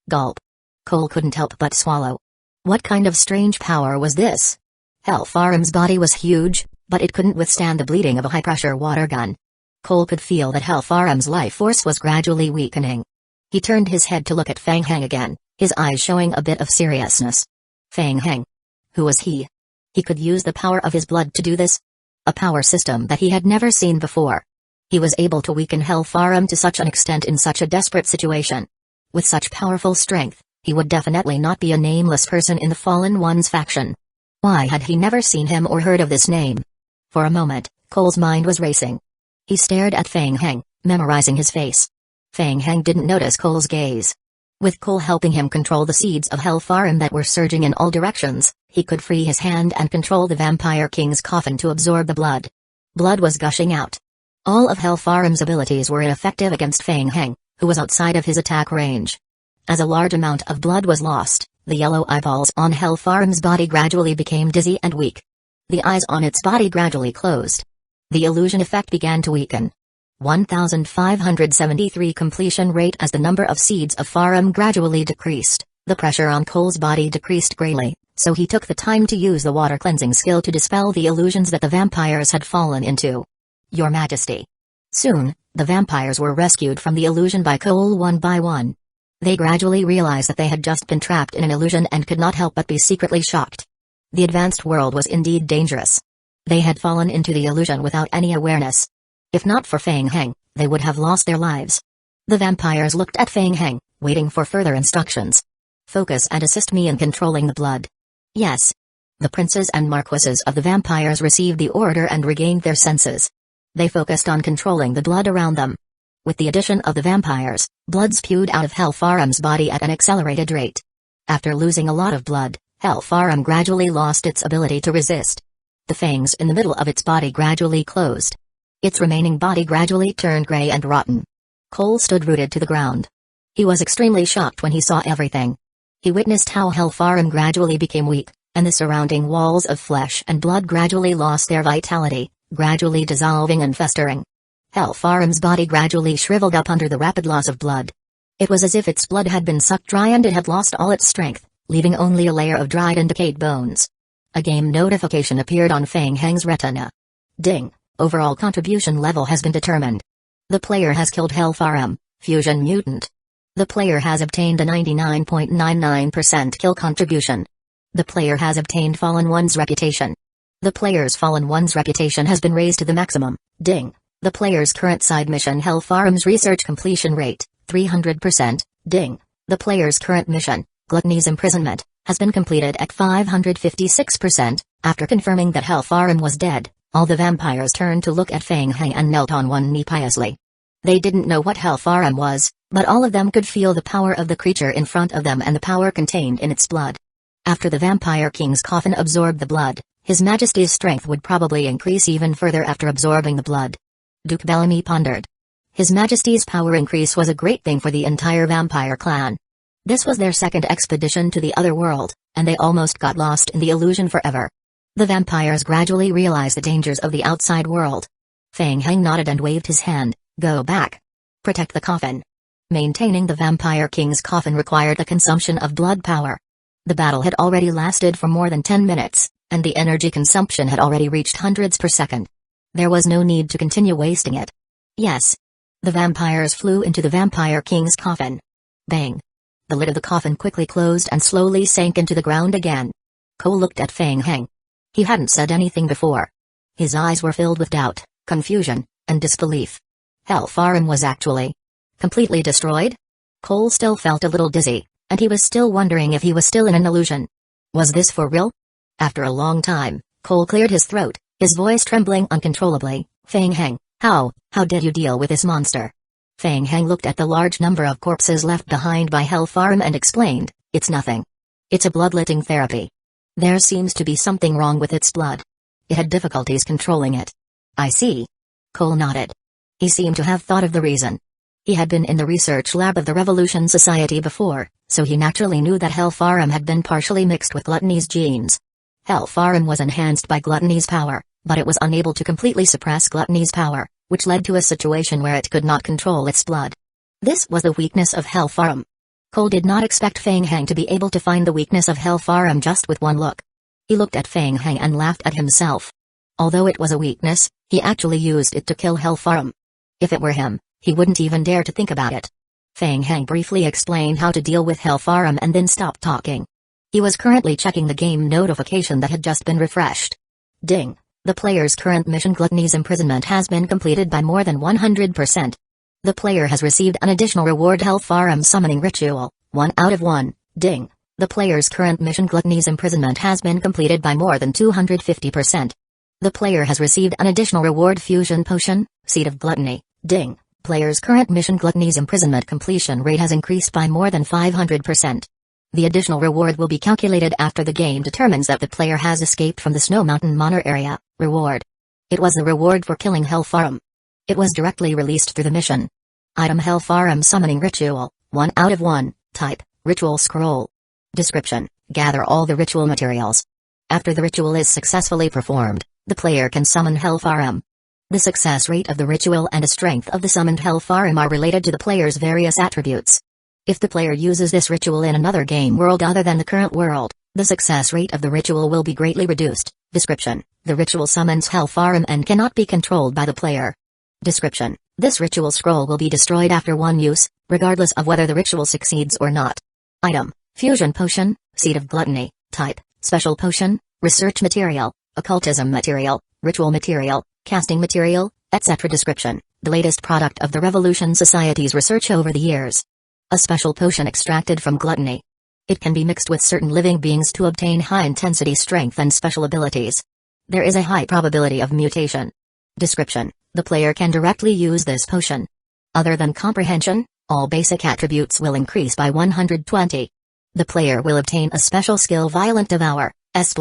Gulp. Cole couldn't help but swallow. What kind of strange power was this? Hellfarum's body was huge, but it couldn't withstand the bleeding of a high-pressure water gun. Cole could feel that Hellfarum's life force was gradually weakening. He turned his head to look at Fang Heng again, his eyes showing a bit of seriousness. Fang Heng. Who was he? He could use the power of his blood to do this? A power system that he had never seen before. He was able to weaken Hellfarum to such an extent in such a desperate situation. With such powerful strength, he would definitely not be a nameless person in the Fallen One's faction. Why had he never seen him or heard of this name? For a moment, Cole's mind was racing. He stared at Feng Heng, memorizing his face. Feng Heng didn't notice Cole's gaze. With Cole helping him control the seeds of Hellfarum that were surging in all directions, he could free his hand and control the Vampire King's coffin to absorb the blood. Blood was gushing out. All of Hellfarum's abilities were ineffective against Feng Heng, who was outside of his attack range. As a large amount of blood was lost, the yellow eyeballs on Hellfarum's body gradually became dizzy and weak. The eyes on its body gradually closed. The illusion effect began to weaken. 1573 completion rate. As the number of seeds of Farum gradually decreased, the pressure on Cole's body decreased greatly, so he took the time to use the water cleansing skill to dispel the illusions that the vampires had fallen into. Your Majesty. Soon, the vampires were rescued from the illusion by Cole one by one. They gradually realized that they had just been trapped in an illusion and could not help but be secretly shocked. The advanced world was indeed dangerous. They had fallen into the illusion without any awareness. If not for Feng Heng, they would have lost their lives. The vampires looked at Feng Heng, waiting for further instructions. Focus and assist me in controlling the blood. Yes. The princes and marquises of the vampires received the order and regained their senses. They focused on controlling the blood around them. With the addition of the vampires, blood spewed out of Hellfarum's body at an accelerated rate. After losing a lot of blood, Hellfarum gradually lost its ability to resist. The fangs in the middle of its body gradually closed. Its remaining body gradually turned gray and rotten. Cole stood rooted to the ground. He was extremely shocked when he saw everything. He witnessed how Hellfarum gradually became weak, and the surrounding walls of flesh and blood gradually lost their vitality, gradually dissolving and festering. Hellfarum's body gradually shriveled up under the rapid loss of blood. It was as if its blood had been sucked dry and it had lost all its strength, leaving only a layer of dried and decayed bones. A game notification appeared on Feng Heng's retina. Ding. Overall contribution level has been determined. The player has killed Hellfarum, fusion mutant. The player has obtained a 99.99% kill contribution. The player has obtained Fallen One's reputation. The player's Fallen One's reputation has been raised to the maximum. Ding. The player's current side mission Hellfarum's research completion rate, 300%. Ding. The player's current mission, Gluttony's imprisonment, has been completed at 556%. After confirming that Hellfarum was dead, all the vampires turned to look at Feng Heng and knelt on one knee piously. They didn't know what Hellfarum was, but all of them could feel the power of the creature in front of them and the power contained in its blood. After the Vampire King's coffin absorbed the blood, His Majesty's strength would probably increase even further after absorbing the blood. Duke Bellamy pondered. His Majesty's power increase was a great thing for the entire vampire clan. This was their second expedition to the other world, and they almost got lost in the illusion forever. The vampires gradually realized the dangers of the outside world. Feng Heng nodded and waved his hand. Go back. Protect the coffin. Maintaining the Vampire King's coffin required the consumption of blood power. The battle had already lasted for more than 10 minutes, and the energy consumption had already reached hundreds per second. There was no need to continue wasting it. Yes. The vampires flew into the Vampire King's coffin. Bang. The lid of the coffin quickly closed and slowly sank into the ground again. Cole looked at Feng Heng. He hadn't said anything before. His eyes were filled with doubt, confusion, and disbelief. Hellfarum was actually completely destroyed? Cole still felt a little dizzy, and he was still wondering if he was still in an illusion. Was this for real? After a long time, Cole cleared his throat, his voice trembling uncontrollably. Feng Heng, how did you deal with this monster? Feng Heng looked at the large number of corpses left behind by Hellfarum and explained, it's nothing. It's a bloodletting therapy. There seems to be something wrong with its blood. It had difficulties controlling it. I see. Cole nodded. He seemed to have thought of the reason. He had been in the research lab of the Revolution Society before, so he naturally knew that Hellfarum had been partially mixed with Gluttony's genes. Hellfarum was enhanced by Gluttony's power, but it was unable to completely suppress Gluttony's power, which led to a situation where it could not control its blood. This was the weakness of Hellfarum. Cole did not expect Feng Heng to be able to find the weakness of Hellfarum just with one look. He looked at Feng Heng and laughed at himself. Although it was a weakness, he actually used it to kill Hellfarum. If it were him, he wouldn't even dare to think about it. Feng Heng briefly explained how to deal with Hellfarum and then stopped talking. He was currently checking the game notification that had just been refreshed. Ding. The player's current mission Gluttony's imprisonment has been completed by more than 100%. The player has received an additional reward Hellfarum summoning ritual, 1 out of 1. Ding. The player's current mission Gluttony's Imprisonment has been completed by more than 250%. The player has received an additional reward Fusion Potion, Seed of Gluttony, Ding. Player's current mission Gluttony's Imprisonment completion rate has increased by more than 500%. The additional reward will be calculated after the game determines that the player has escaped from the Snow Mountain Manor area. Reward. It was the reward for killing Hellfarum. It was directly released through the mission. Item Hellfarum Summoning Ritual, 1 out of 1, Type, Ritual Scroll. Description, gather all the ritual materials. After the ritual is successfully performed, the player can summon Hellfarum. The success rate of the ritual and the strength of the summoned Hellfarum are related to the player's various attributes. If the player uses this ritual in another game world other than the current world, the success rate of the ritual will be greatly reduced. Description, the ritual summons Hellfarum and cannot be controlled by the player. Description, this ritual scroll will be destroyed after one use, regardless of whether the ritual succeeds or not. Item, Fusion Potion, Seed of Gluttony, Type, Special Potion, Research Material, Occultism Material, Ritual Material, Casting Material, etc. Description, the latest product of the Revolution Society's research over the years. A special potion extracted from gluttony. It can be mixed with certain living beings to obtain high-intensity strength and special abilities. There is a high probability of mutation. Description, the player can directly use this potion. Other than comprehension, all basic attributes will increase by 120. The player will obtain a special skill Violent Devour, S+,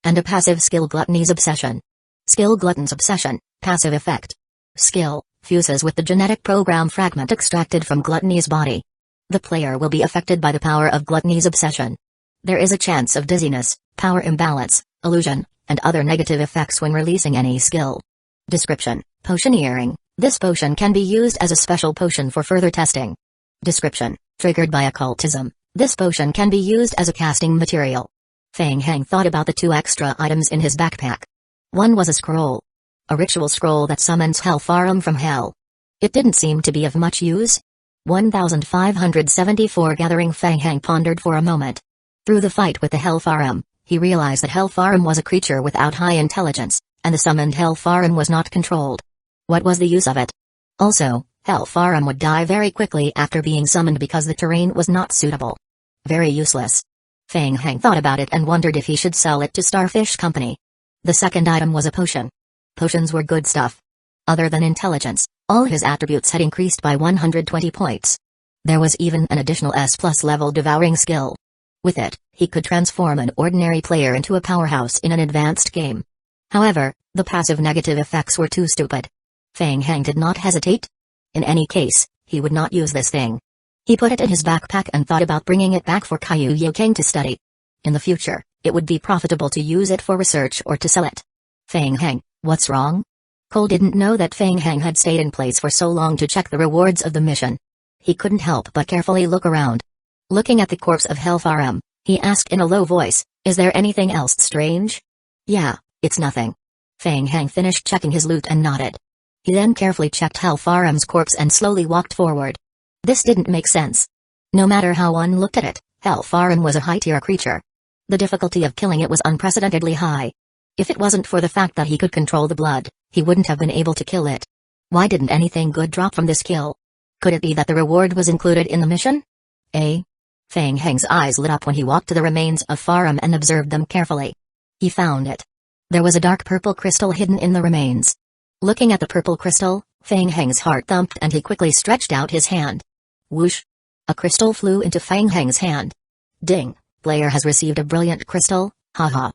and a passive skill Gluttony's Obsession. Skill Glutton's Obsession, passive effect. Skill, fuses with the genetic program fragment extracted from Gluttony's body. The player will be affected by the power of Gluttony's Obsession. There is a chance of dizziness, power imbalance, illusion, and other negative effects when releasing any skill. Description, Potioneering, this potion can be used as a special potion for further testing. Description, triggered by occultism, this potion can be used as a casting material. Feng Heng thought about the 2 extra items in his backpack. One was a scroll. A ritual scroll that summons Hellfarum from hell. It didn't seem to be of much use. 1574 Gathering Feng Heng pondered for a moment. Through the fight with the Hellfarum, he realized that Hellfarum was a creature without high intelligence, and the summoned Hellfarum was not controlled. What was the use of it? Also, Hellfarum would die very quickly after being summoned because the terrain was not suitable. Very useless. Feng Heng thought about it and wondered if he should sell it to Starfish Company. The second item was a potion. Potions were good stuff. Other than intelligence, all his attributes had increased by 120 points. There was even an additional S+ level devouring skill. With it, he could transform an ordinary player into a powerhouse in an advanced game. However, the passive negative effects were too stupid. Feng Heng did not hesitate. In any case, he would not use this thing. He put it in his backpack and thought about bringing it back for Kaiyu Yokeng to study. In the future, it would be profitable to use it for research or to sell it. Feng Heng, what's wrong? Cole didn't know that Feng Heng had stayed in place for so long to check the rewards of the mission. He couldn't help but carefully look around. Looking at the corpse of Hellfarum, he asked in a low voice, "Is there anything else strange?" "Yeah, it's nothing." Feng Heng finished checking his loot and nodded. He then carefully checked Hellfarum's corpse and slowly walked forward. This didn't make sense. No matter how one looked at it, Hellfarum was a high-tier creature. The difficulty of killing it was unprecedentedly high. If it wasn't for the fact that he could control the blood, he wouldn't have been able to kill it. Why didn't anything good drop from this kill? Could it be that the reward was included in the mission? Feng Heng's eyes lit up when he walked to the remains of Farum and observed them carefully. He found it. There was a dark purple crystal hidden in the remains. Looking at the purple crystal, Feng Heng's heart thumped and he quickly stretched out his hand. Whoosh! A crystal flew into Feng Heng's hand. Ding! Player has received a brilliant crystal, haha.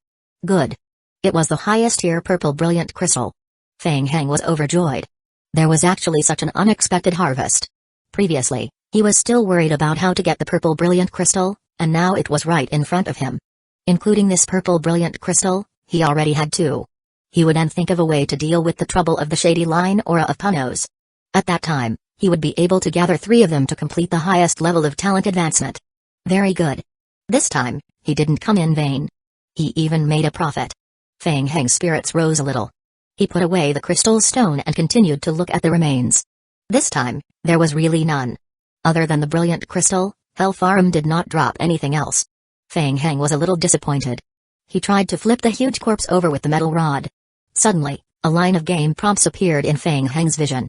Good. It was the highest tier purple brilliant crystal. Feng Heng was overjoyed. There was actually such an unexpected harvest. Previously, he was still worried about how to get the purple brilliant crystal, and now it was right in front of him. Including this purple brilliant crystal, he already had 2. He would then think of a way to deal with the trouble of the shady line aura of Punos. At that time, he would be able to gather 3 of them to complete the highest level of talent advancement. Very good. This time, he didn't come in vain. He even made a profit. Feng Heng's spirits rose a little. He put away the crystal stone and continued to look at the remains. This time, there was really none. Other than the brilliant crystal, Hellfarum did not drop anything else. Feng Heng was a little disappointed. He tried to flip the huge corpse over with the metal rod. Suddenly, a line of game prompts appeared in Feng Heng's vision.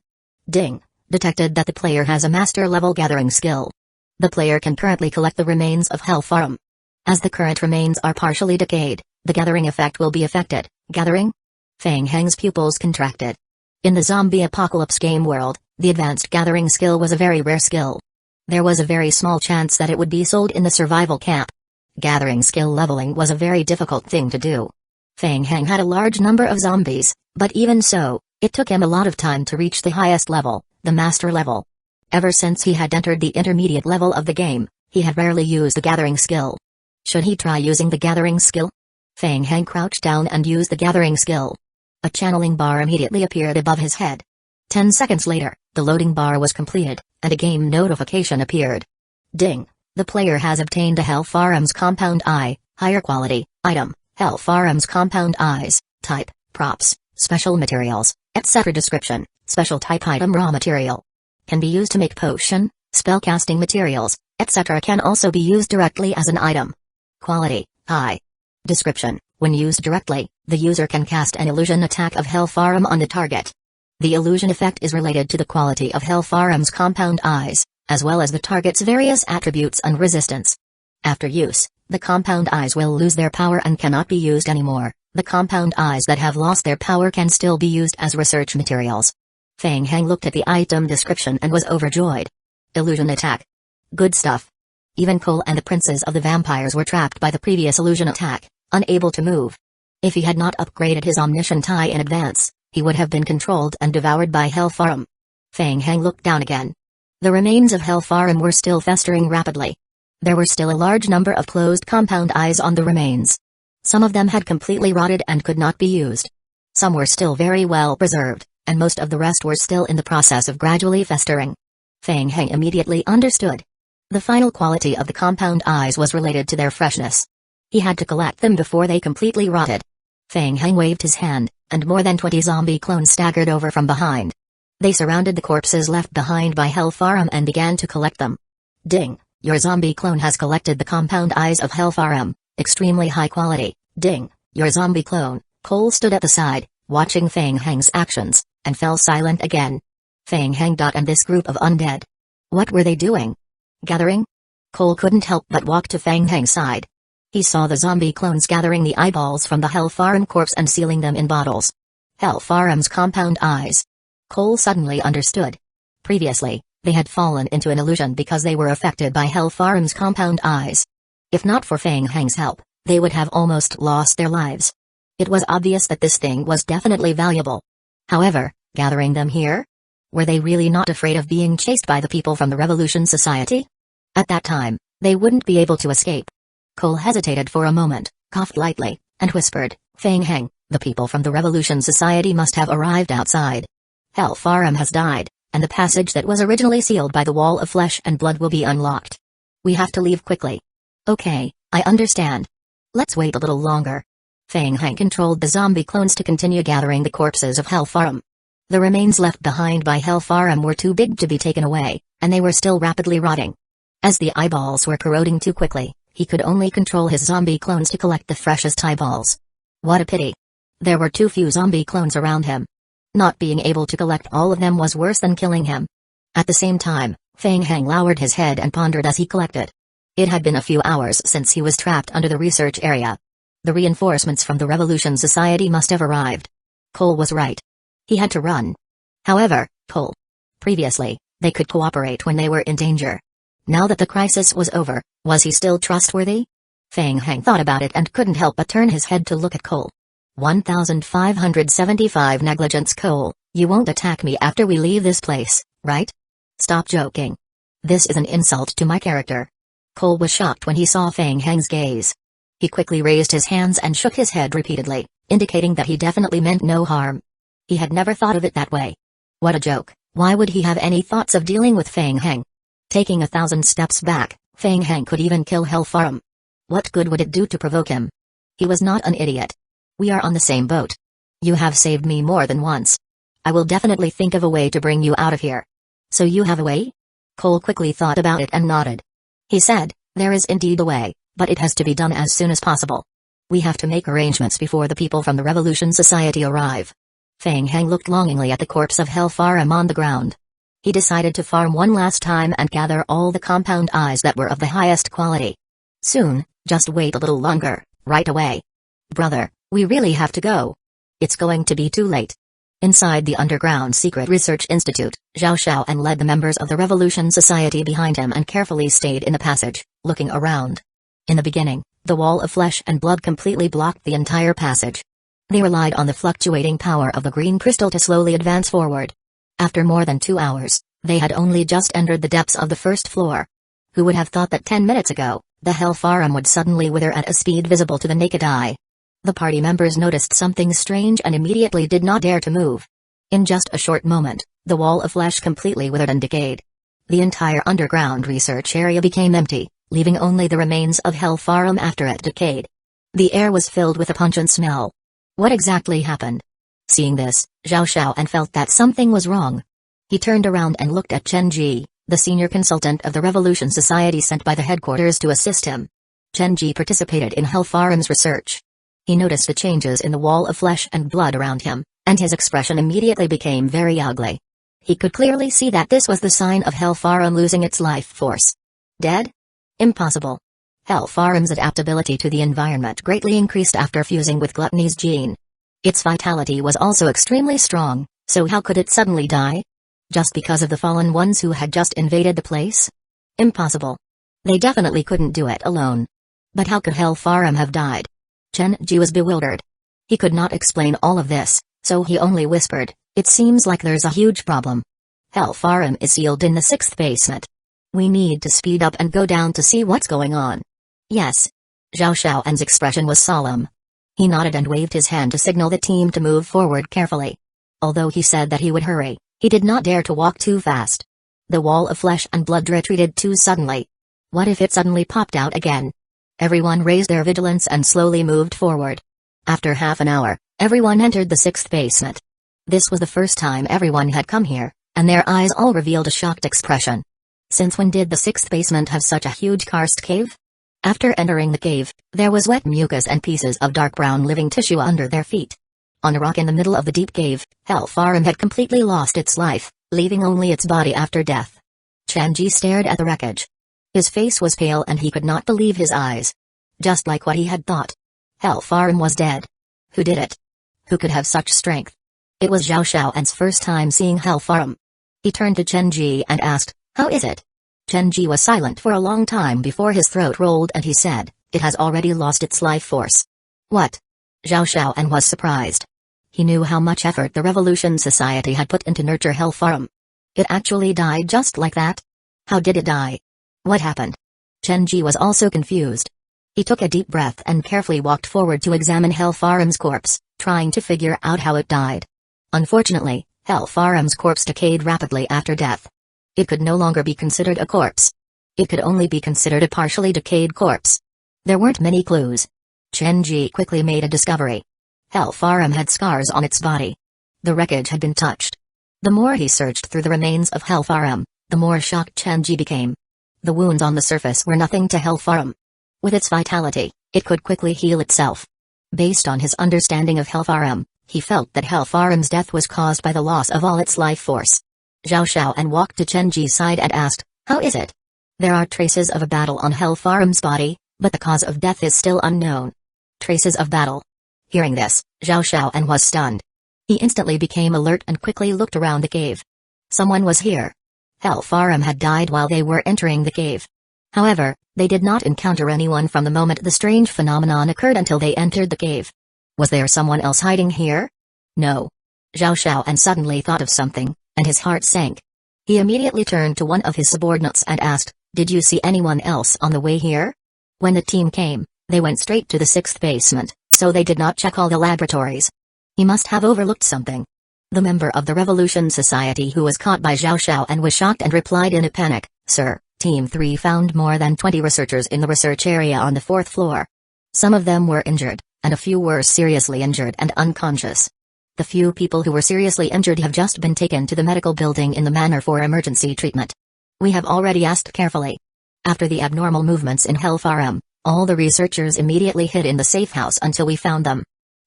Ding! Detected that the player has a master level gathering skill. The player can currently collect the remains of Hellfarum. As the current remains are partially decayed, the gathering effect will be affected. Gathering? Fang Heng's pupils contracted. In the zombie apocalypse game world, the advanced gathering skill was a very rare skill. There was a very small chance that it would be sold in the survival camp. Gathering skill leveling was a very difficult thing to do. Fang Heng had a large number of zombies, but even so, it took him a lot of time to reach the highest level, the master level. Ever since he had entered the intermediate level of the game, he had rarely used the gathering skill. Should he try using the gathering skill? Fang Heng crouched down and used the gathering skill. A channeling bar immediately appeared above his head. 10 seconds later, the loading bar was completed, and a game notification appeared. Ding! The player has obtained a Hellfarm's Compound Eye, higher quality, item, Hellfarm's Compound Eyes, type, props, special materials, etc. Description, special type item raw material. Can be used to make potion, spellcasting materials, etc. Can also be used directly as an item. Quality, high. Description, when used directly, the user can cast an illusion attack of Hellfarm on the target. The illusion effect is related to the quality of Hellfarm's Compound Eyes, as well as the target's various attributes and resistance. After use, the Compound Eyes will lose their power and cannot be used anymore. The Compound Eyes that have lost their power can still be used as research materials. Fang Heng looked at the item description and was overjoyed. Illusion attack. Good stuff. Even Cole and the princes of the vampires were trapped by the previous illusion attack, unable to move. If he had not upgraded his omniscient eye in advance, he would have been controlled and devoured by Hellfarm. Fang Heng looked down again. The remains of Hellfarm were still festering rapidly. There were still a large number of closed compound eyes on the remains. Some of them had completely rotted and could not be used. Some were still very well preserved, and most of the rest were still in the process of gradually festering. Fang Heng immediately understood. The final quality of the compound eyes was related to their freshness. He had to collect them before they completely rotted. Fang Heng waved his hand, and more than 20 zombie clones staggered over from behind. They surrounded the corpses left behind by Hellfarm and began to collect them. Ding! Your zombie clone has collected the compound eyes of Hellfarm, extremely high quality. Ding! Your zombie clone. Cole stood at the side, watching Fang Heng's actions, and fell silent again. Fang Heng and this group of undead. What were they doing? Gathering? Cole couldn't help but walk to Fang Heng's side. He saw the zombie clones gathering the eyeballs from the Hellfarm corpse and sealing them in bottles. Hellfarm's compound eyes. Cole suddenly understood. Previously, they had fallen into an illusion because they were affected by Hellfarm's compound eyes. If not for Fang Heng's help, they would have almost lost their lives. It was obvious that this thing was definitely valuable. However, gathering them here? Were they really not afraid of being chased by the people from the Revolution Society? At that time, they wouldn't be able to escape. Cole hesitated for a moment, coughed lightly, and whispered, Fang Heng, the people from the Revolution Society must have arrived outside. Hellfarm has died, and the passage that was originally sealed by the wall of flesh and blood will be unlocked. We have to leave quickly. Okay, I understand. Let's wait a little longer. Fang Heng controlled the zombie clones to continue gathering the corpses of Hellfarm. The remains left behind by Hellfarm were too big to be taken away, and they were still rapidly rotting. As the eyeballs were corroding too quickly, he could only control his zombie clones to collect the freshest eyeballs. What a pity. There were too few zombie clones around him. Not being able to collect all of them was worse than killing him. At the same time, Fang Heng lowered his head and pondered as he collected. It had been a few hours since he was trapped under the research area. The reinforcements from the Revolution Society must have arrived. Cole was right. He had to run. However, previously, they could cooperate when they were in danger. Now that the crisis was over, was he still trustworthy? Fang Heng thought about it and couldn't help but turn his head to look at Cole. 1575 Negligence. Cole, you won't attack me after we leave this place, right? Stop joking. This is an insult to my character. Cole was shocked when he saw Fang Heng's gaze. He quickly raised his hands and shook his head repeatedly, indicating that he definitely meant no harm. He had never thought of it that way. What a joke, why would he have any thoughts of dealing with Fang Heng? Taking 1,000 steps back, Fang Heng could even kill Hellfarm. What good would it do to provoke him? He was not an idiot. We are on the same boat. You have saved me more than once. I will definitely think of a way to bring you out of here. So you have a way? Cole quickly thought about it and nodded. He said, there is indeed a way, but it has to be done as soon as possible. We have to make arrangements before the people from the Revolution Society arrive. Fang Heng looked longingly at the corpse of Hellfarm on the ground. He decided to farm one last time and gather all the compound eyes that were of the highest quality. Soon, Just wait a little longer, right away. Brother, we really have to go. It's going to be too late. Inside the underground secret research institute, Zhao Xiaoan led the members of the Revolution Society behind him and carefully stayed in the passage, looking around. In the beginning, the wall of flesh and blood completely blocked the entire passage. They relied on the fluctuating power of the green crystal to slowly advance forward. After more than 2 hours, they had only just entered the depths of the first floor. Who would have thought that 10 minutes ago, the Hellfarum would suddenly wither at a speed visible to the naked eye? The party members noticed something strange and immediately did not dare to move. In just a short moment, the wall of flesh completely withered and decayed. The entire underground research area became empty, leaving only the remains of Hellfarum after it decayed. The air was filled with a pungent smell. What exactly happened? Seeing this, Zhao Xiaoan felt that something was wrong. He turned around and looked at Chen Ji, the senior consultant of the Revolution Society sent by the headquarters to assist him. Chen Ji participated in Hellfarum's research. He noticed the changes in the wall of flesh and blood around him, and his expression immediately became very ugly. He could clearly see that this was the sign of Hellfarum losing its life force. Dead? Impossible. Hellfarum's adaptability to the environment greatly increased after fusing with Gluttony's gene. Its vitality was also extremely strong, so how could it suddenly die? Just because of the fallen ones who had just invaded the place? Impossible. They definitely couldn't do it alone. But how could Hellfarum have died? Chen Ji was bewildered. He could not explain all of this, so he only whispered, "It seems like there's a huge problem. Hellfarum is sealed in the 6th basement. We need to speed up and go down to see what's going on." Yes. Zhao Xiaoan's expression was solemn. He nodded and waved his hand to signal the team to move forward carefully. Although he said that he would hurry, he did not dare to walk too fast. The wall of flesh and blood retreated too suddenly. What if it suddenly popped out again? Everyone raised their vigilance and slowly moved forward. After half an hour, everyone entered the 6th basement. This was the first time everyone had come here, and their eyes all revealed a shocked expression. Since when did the 6th basement have such a huge karst cave? After entering the cave, there was wet mucus and pieces of dark brown living tissue under their feet. On a rock in the middle of the deep cave, Hellfarum had completely lost its life, leaving only its body after death. Chen Ji stared at the wreckage. His face was pale and he could not believe his eyes. Just like what he had thought. Hellfarum was dead. Who did it? Who could have such strength? It was Zhao Xiaoan's first time seeing Hellfarum. He turned to Chen Ji and asked, "How is it?" Chen Ji was silent for a long time before his throat rolled and he said, "It has already lost its life force." What? Zhao Xiaoan was surprised. He knew how much effort the Revolution Society had put into nurture Hellfarum. It actually died just like that? How did it die? What happened? Chen Ji was also confused. He took a deep breath and carefully walked forward to examine Hellfarum's corpse, trying to figure out how it died. Unfortunately, Hellfarum's corpse decayed rapidly after death. It could no longer be considered a corpse. It could only be considered a partially decayed corpse. There weren't many clues. Chen Ji quickly made a discovery. Hellfarum had scars on its body. The wreckage had been touched. The more he searched through the remains of Hellfarum, the more shocked Chen Ji became. The wounds on the surface were nothing to Hellfarum. With its vitality, it could quickly heal itself. Based on his understanding of Hellfarum, he felt that Hellfarum's death was caused by the loss of all its life force. Zhao Xiaoan walked to Chen Ji's side and asked, "How is it?" "There are traces of a battle on Hellfarum's body, but the cause of death is still unknown." Traces of battle. Hearing this, Zhao Xiaoan was stunned. He instantly became alert and quickly looked around the cave. Someone was here. Hellfarum had died while they were entering the cave. However, they did not encounter anyone from the moment the strange phenomenon occurred until they entered the cave. Was there someone else hiding here? No. Zhao Xiaoan suddenly thought of something, and his heart sank. He immediately turned to one of his subordinates and asked, "Did you see anyone else on the way here?" When the team came, they went straight to the 6th basement, so they did not check all the laboratories. He must have overlooked something. The member of the Revolution Society who was caught by Zhao Xiaoan was shocked and replied in a panic, "Sir, Team 3 found more than 20 researchers in the research area on the 4th floor. Some of them were injured, and a few were seriously injured and unconscious. The few people who were seriously injured have just been taken to the medical building in the manor for emergency treatment. We have already asked carefully." After the abnormal movements in Hellfarum, all the researchers immediately hid in the safe house until we found them.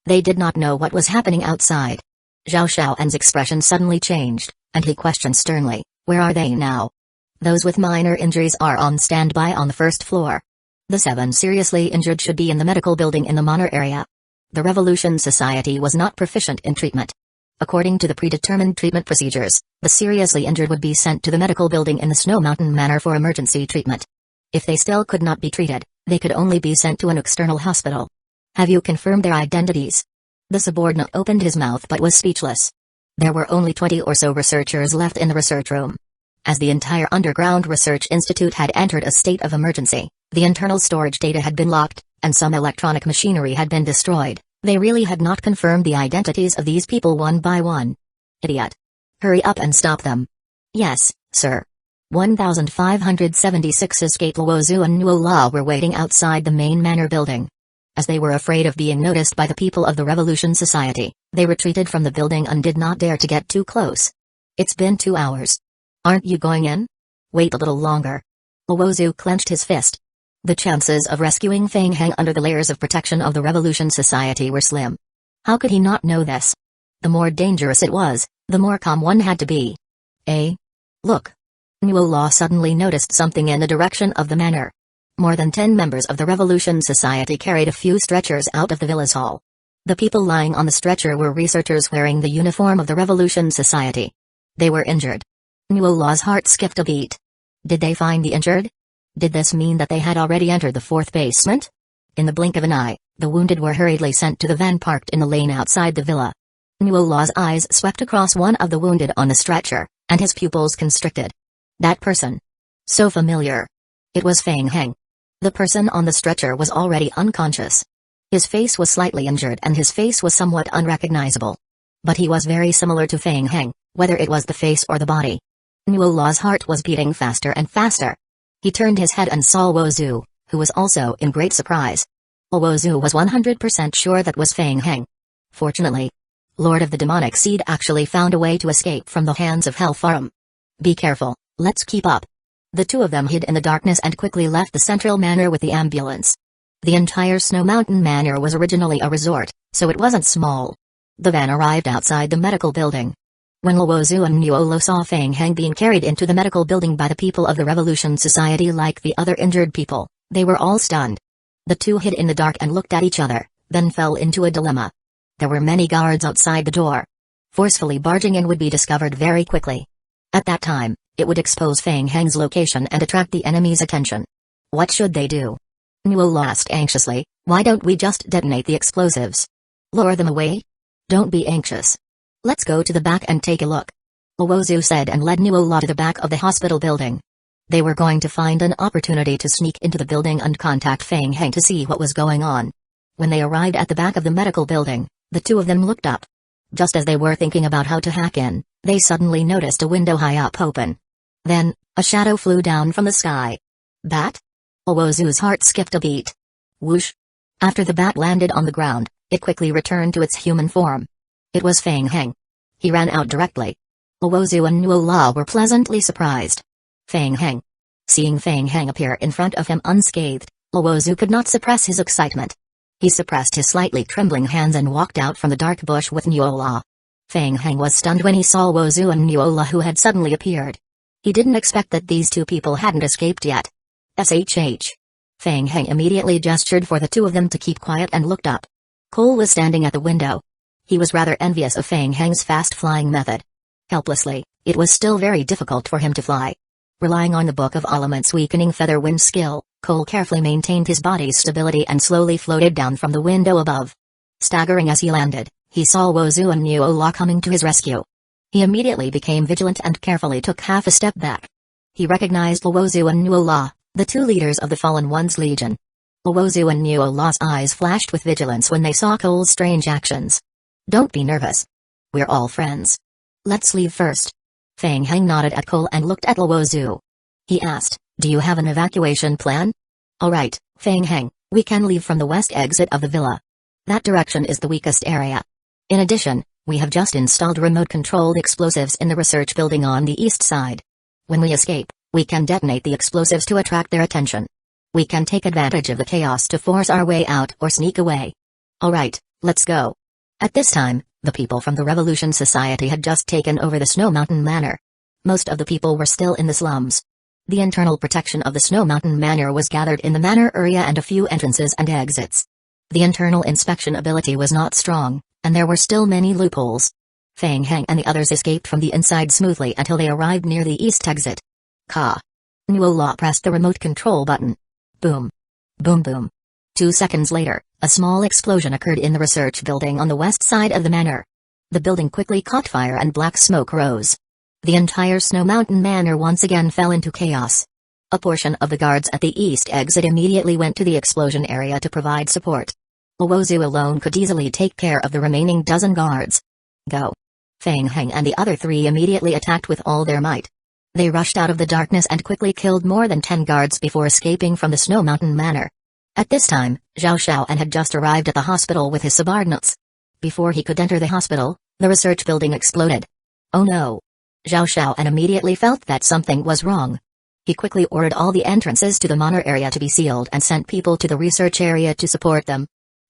They did not know what was happening outside. Zhao Xiaoan's expression suddenly changed, and he questioned sternly, "Where are they now?" "Those with minor injuries are on standby on the 1st floor." The 7 seriously injured should be in the medical building in the Manor area. The Revolution Society was not proficient in treatment. According to the predetermined treatment procedures, the seriously injured would be sent to the medical building in the Snow Mountain Manor for emergency treatment. If they still could not be treated, they could only be sent to an external hospital. Have you confirmed their identities? The subordinate opened his mouth but was speechless. There were only 20 or so researchers left in the research room. As the entire underground research institute had entered a state of emergency, the internal storage data had been locked, and some electronic machinery had been destroyed, they really had not confirmed the identities of these people one by one. Idiot. Hurry up and stop them. Yes, sir. 1576 escaped Luozu and Nuola were waiting outside the main manor building. As they were afraid of being noticed by the people of the Revolution Society, they retreated from the building and did not dare to get too close. It's been 2 hours. Aren't you going in? Wait a little longer. Luozu clenched his fist. The chances of rescuing Feng Heng under the layers of protection of the Revolution Society were slim. How could he not know this? The more dangerous it was, the more calm one had to be. Look. Nuola suddenly noticed something in the direction of the manor. More than 10 members of the Revolution Society carried a few stretchers out of the villa's hall. The people lying on the stretcher were researchers wearing the uniform of the Revolution Society. They were injured. Nuola's heart skipped a beat. Did they find the injured? Did this mean that they had already entered the 4th basement? In the blink of an eye, the wounded were hurriedly sent to the van parked in the lane outside the villa. Nuola's eyes swept across one of the wounded on the stretcher, and his pupils constricted. That person. So familiar. It was Feng Heng. The person on the stretcher was already unconscious. His face was slightly injured and his face was somewhat unrecognizable. But he was very similar to Feng Heng, whether it was the face or the body. Nuola's heart was beating faster and faster. He turned his head and saw Luozu, who was also in great surprise. Luozu was 100% sure that was Feng Heng. Fortunately, Lord of the Demonic Seed actually found a way to escape from the hands of Hellfarum. Be careful, let's keep up. The two of them hid in the darkness and quickly left the central manor with the ambulance. The entire Snow Mountain Manor was originally a resort, so it wasn't small. The van arrived outside the medical building. When Luozu and Nuolo saw Feng Heng being carried into the medical building by the people of the Revolution Society like the other injured people, they were all stunned. The two hid in the dark and looked at each other, then fell into a dilemma. There were many guards outside the door. Forcefully barging in would be discovered very quickly. At that time, it would expose Feng Heng's location and attract the enemy's attention. What should they do? Nuolo asked anxiously, why don't we just detonate the explosives? Lure them away? Don't be anxious. Let's go to the back and take a look. Luozu said and led Nuolo to the back of the hospital building. They were going to find an opportunity to sneak into the building and contact Feng Heng to see what was going on. When they arrived at the back of the medical building, the two of them looked up. Just as they were thinking about how to hack in, they suddenly noticed a window high up open. Then, a shadow flew down from the sky. Bat? Luozu's heart skipped a beat. Whoosh! After the bat landed on the ground, it quickly returned to its human form. It was Feng Heng. He ran out directly. Luozu and Nuola were pleasantly surprised. Feng Heng. Seeing Feng Heng appear in front of him unscathed, Luozu could not suppress his excitement. He suppressed his slightly trembling hands and walked out from the dark bush with Nuola. Feng Heng was stunned when he saw Luozu and Nuola who had suddenly appeared. He didn't expect that these two people hadn't escaped yet. SHH. Feng Heng immediately gestured for the two of them to keep quiet and looked up. Cole was standing at the window. He was rather envious of Feng Heng's fast-flying method. Helplessly, it was still very difficult for him to fly. Relying on the Book of Elements weakening feather wind skill, Cole carefully maintained his body's stability and slowly floated down from the window above. Staggering as he landed, he saw Luozu and Nuola coming to his rescue. He immediately became vigilant and carefully took half a step back. He recognized Luozu and Nuola, the two leaders of the Fallen One's Legion. Luozu and Nuola's eyes flashed with vigilance when they saw Cole's strange actions. Don't be nervous. We're all friends. Let's leave first. Feng Heng nodded at Cole and looked at Luozu. He asked, do you have an evacuation plan? Alright, Feng Heng, we can leave from the west exit of the villa. That direction is the weakest area. In addition, we have just installed remote-controlled explosives in the research building on the east side. When we escape, we can detonate the explosives to attract their attention. We can take advantage of the chaos to force our way out or sneak away. Alright, let's go. At this time, the people from the Revolution Society had just taken over the Snow Mountain Manor. Most of the people were still in the slums. The internal protection of the Snow Mountain Manor was gathered in the manor area and a few entrances and exits. The internal inspection ability was not strong, and there were still many loopholes. Fang Heng and the others escaped from the inside smoothly until they arrived near the east exit. Ka. Nuola pressed the remote control button. Boom. Boom boom. 2 seconds later, a small explosion occurred in the research building on the west side of the manor. The building quickly caught fire and black smoke rose. The entire Snow Mountain Manor once again fell into chaos. A portion of the guards at the east exit immediately went to the explosion area to provide support. Luozu alone could easily take care of the remaining dozen guards. Go. Fang Heng and the other 3 immediately attacked with all their might. They rushed out of the darkness and quickly killed more than 10 guards before escaping from the Snow Mountain Manor. At this time, Zhao Xiaoan had just arrived at the hospital with his subordinates. Before he could enter the hospital, the research building exploded. Oh no! Zhao Xiaoan immediately felt that something was wrong. He quickly ordered all the entrances to the manor area to be sealed and sent people to the research area to support them.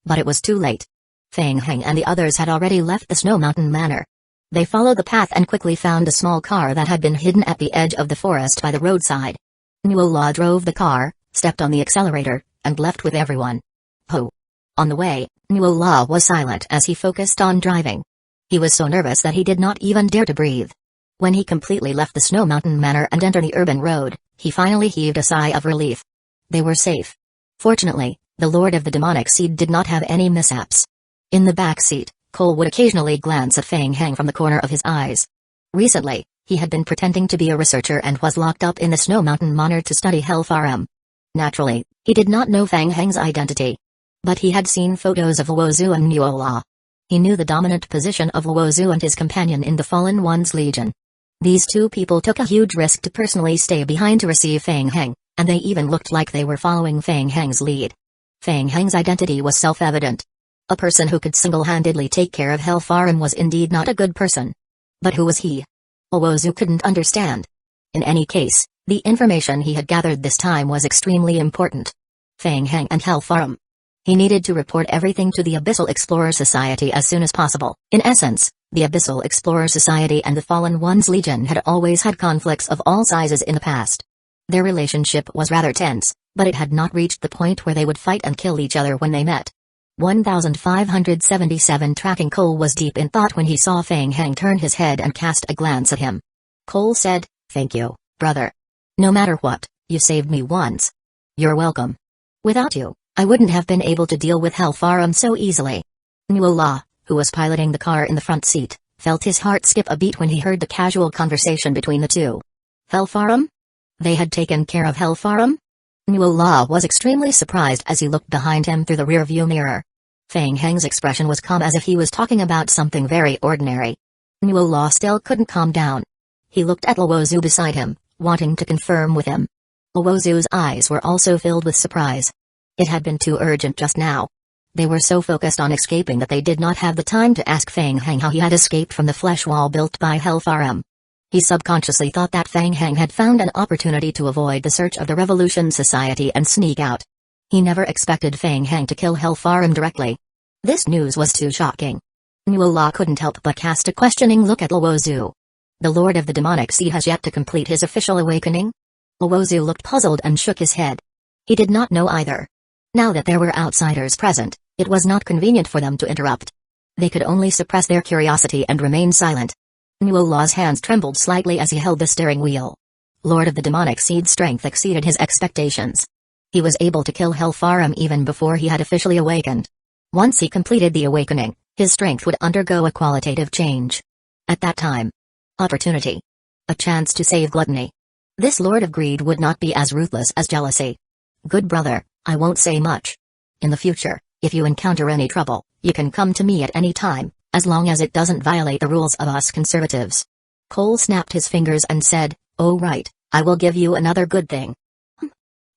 But it was too late. Fang Heng and the others had already left the Snow Mountain Manor. They followed the path and quickly found a small car that had been hidden at the edge of the forest by the roadside. Nuola drove the car, stepped on the accelerator, and left with everyone. Ho! On the way, Nuola was silent as he focused on driving. He was so nervous that he did not even dare to breathe. When he completely left the Snow Mountain Manor and entered the urban road, he finally heaved a sigh of relief. They were safe. Fortunately, the Lord of the Demonic Seed did not have any mishaps. In the back seat, Cole would occasionally glance at Fang Heng from the corner of his eyes. Recently, he had been pretending to be a researcher and was locked up in the Snow Mountain Manor to study Hellfarum. Naturally, he did not know Fang Heng's identity. But he had seen photos of Luozu and Nuola. He knew the dominant position of Luozu and his companion in the Fallen One's Legion. These 2 people took a huge risk to personally stay behind to receive Fang Heng, and they even looked like they were following Fang Heng's lead. Fang Heng's identity was self-evident. A person who could single-handedly take care of Hellfarum was indeed not a good person. But who was he? Luozu couldn't understand. In any case, the information he had gathered this time was extremely important. Fang Heng and Hellfarum. He needed to report everything to the Abyssal Explorer Society as soon as possible. In essence, the Abyssal Explorer Society and the Fallen One's Legion had always had conflicts of all sizes in the past. Their relationship was rather tense, but it had not reached the point where they would fight and kill each other when they met. 1577 Tracking Cole was deep in thought when he saw Fang Heng turn his head and cast a glance at him. Cole said, "Thank you, brother. No matter what, you saved me once. You're welcome. Without you, I wouldn't have been able to deal with Hellfarum so easily." Nuola, who was piloting the car in the front seat, felt his heart skip a beat when he heard the casual conversation between the 2. Hellfarum? They had taken care of Hellfarum? Nuola was extremely surprised as he looked behind him through the rear-view mirror. Fang Heng's expression was calm as if he was talking about something very ordinary. Nuola still couldn't calm down. He looked at Luozu beside him, wanting to confirm with him. Luozu's eyes were also filled with surprise. It had been too urgent just now. They were so focused on escaping that they did not have the time to ask Fang Heng how he had escaped from the flesh wall built by Hellfarum. He subconsciously thought that Fang Heng had found an opportunity to avoid the search of the Revolution Society and sneak out. He never expected Fang Heng to kill Hellfarum directly. This news was too shocking. Nuola couldn't help but cast a questioning look at Luozu. The Lord of the Demonic Seed has yet to complete his official awakening? Luozu looked puzzled and shook his head. He did not know either. Now that there were outsiders present, it was not convenient for them to interrupt. They could only suppress their curiosity and remain silent. Nuola's hands trembled slightly as he held the steering wheel. Lord of the Demonic Seed's strength exceeded his expectations. He was able to kill Hellfarum even before he had officially awakened. Once he completed the awakening, his strength would undergo a qualitative change. At that time, opportunity. A chance to save gluttony. This Lord of Greed would not be as ruthless as jealousy. Good brother, I won't say much. In the future, if you encounter any trouble, you can come to me at any time, as long as it doesn't violate the rules of us conservatives. Cole snapped his fingers and said, "Oh right, I will give you another good thing.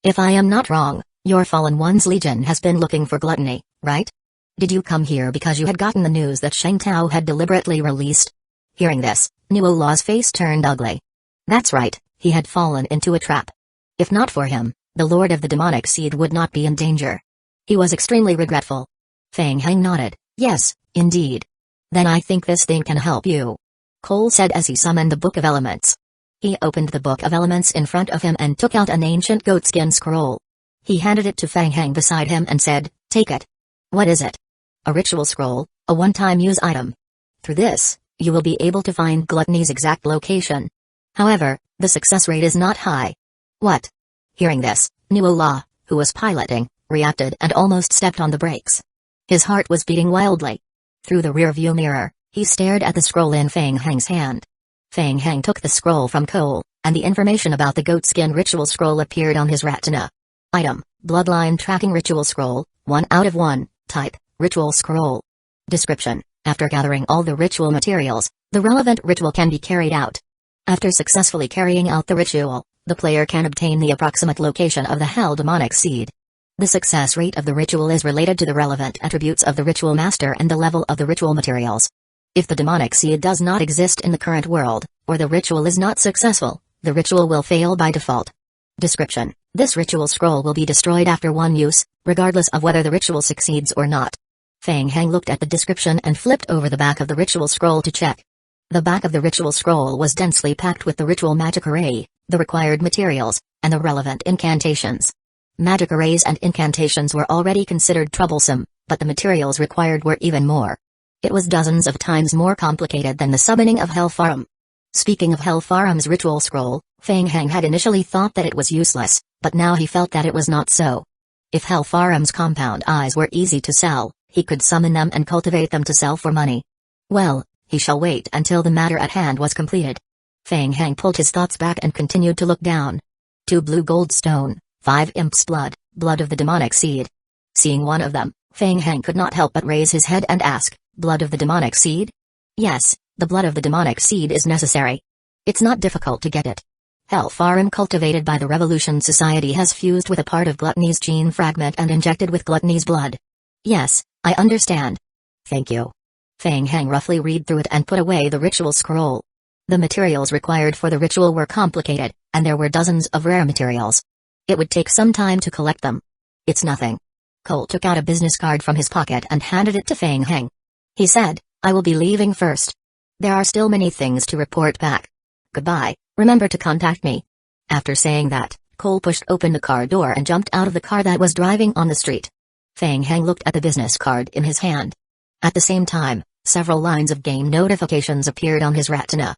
If I am not wrong, your Fallen One's Legion has been looking for gluttony, right? Did you come here because you had gotten the news that Sheng Tao had deliberately released?" Hearing this, Nuola's face turned ugly. That's right, he had fallen into a trap. If not for him, the Lord of the Demonic Seed would not be in danger. He was extremely regretful. Fang Heng nodded, "Yes, indeed. Then I think this thing can help you," Cole said as he summoned the Book of Elements. He opened the Book of Elements in front of him and took out an ancient goatskin scroll. He handed it to Feng Heng beside him and said, "Take it." "What is it?" "A ritual scroll, a one-time use item. Through this, you will be able to find Gluttony's exact location. However, the success rate is not high." "What?" Hearing this, Nuala, who was piloting, reacted and almost stepped on the brakes. His heart was beating wildly. Through the rear-view mirror, he stared at the scroll in Feng Heng's hand. Feng Heng took the scroll from Cole, and the information about the goatskin ritual scroll appeared on his retina. Item: Bloodline Tracking Ritual Scroll, 1 out of 1, Type: Ritual Scroll. Description: After gathering all the ritual materials, the relevant ritual can be carried out. After successfully carrying out the ritual, the player can obtain the approximate location of the Hell Demonic Seed. The success rate of the ritual is related to the relevant attributes of the ritual master and the level of the ritual materials. If the demonic seed does not exist in the current world, or the ritual is not successful, the ritual will fail by default. Description: This ritual scroll will be destroyed after one use, regardless of whether the ritual succeeds or not. Feng Heng looked at the description and flipped over the back of the ritual scroll to check. The back of the ritual scroll was densely packed with the ritual magic array, the required materials, and the relevant incantations. Magic arrays and incantations were already considered troublesome, but the materials required were even more. It was dozens of times more complicated than the summoning of Hellfarum. Speaking of Hellfarum's ritual scroll, Feng Heng had initially thought that it was useless, but now he felt that it was not so. If Hellfarum's compound eyes were easy to sell, he could summon them and cultivate them to sell for money. Well, he shall wait until the matter at hand was completed. Feng Heng pulled his thoughts back and continued to look down. 2 blue gold stone, 5 imp's blood, blood of the demonic seed. Seeing one of them, Feng Heng could not help but raise his head and ask, "Blood of the demonic seed?" "Yes, the blood of the demonic seed is necessary. It's not difficult to get it. Hellfarum cultivated by the Revolution Society has fused with a part of Gluttony's gene fragment and injected with Gluttony's blood." "Yes, I understand. Thank you." Feng Heng roughly read through it and put away the ritual scroll. The materials required for the ritual were complicated, and there were dozens of rare materials. It would take some time to collect them. "It's nothing." Cole took out a business card from his pocket and handed it to Feng Heng. He said, "I will be leaving first. There are still many things to report back. Goodbye, remember to contact me." After saying that, Cole pushed open the car door and jumped out of the car that was driving on the street. Feng Heng looked at the business card in his hand. At the same time, several lines of game notifications appeared on his retina.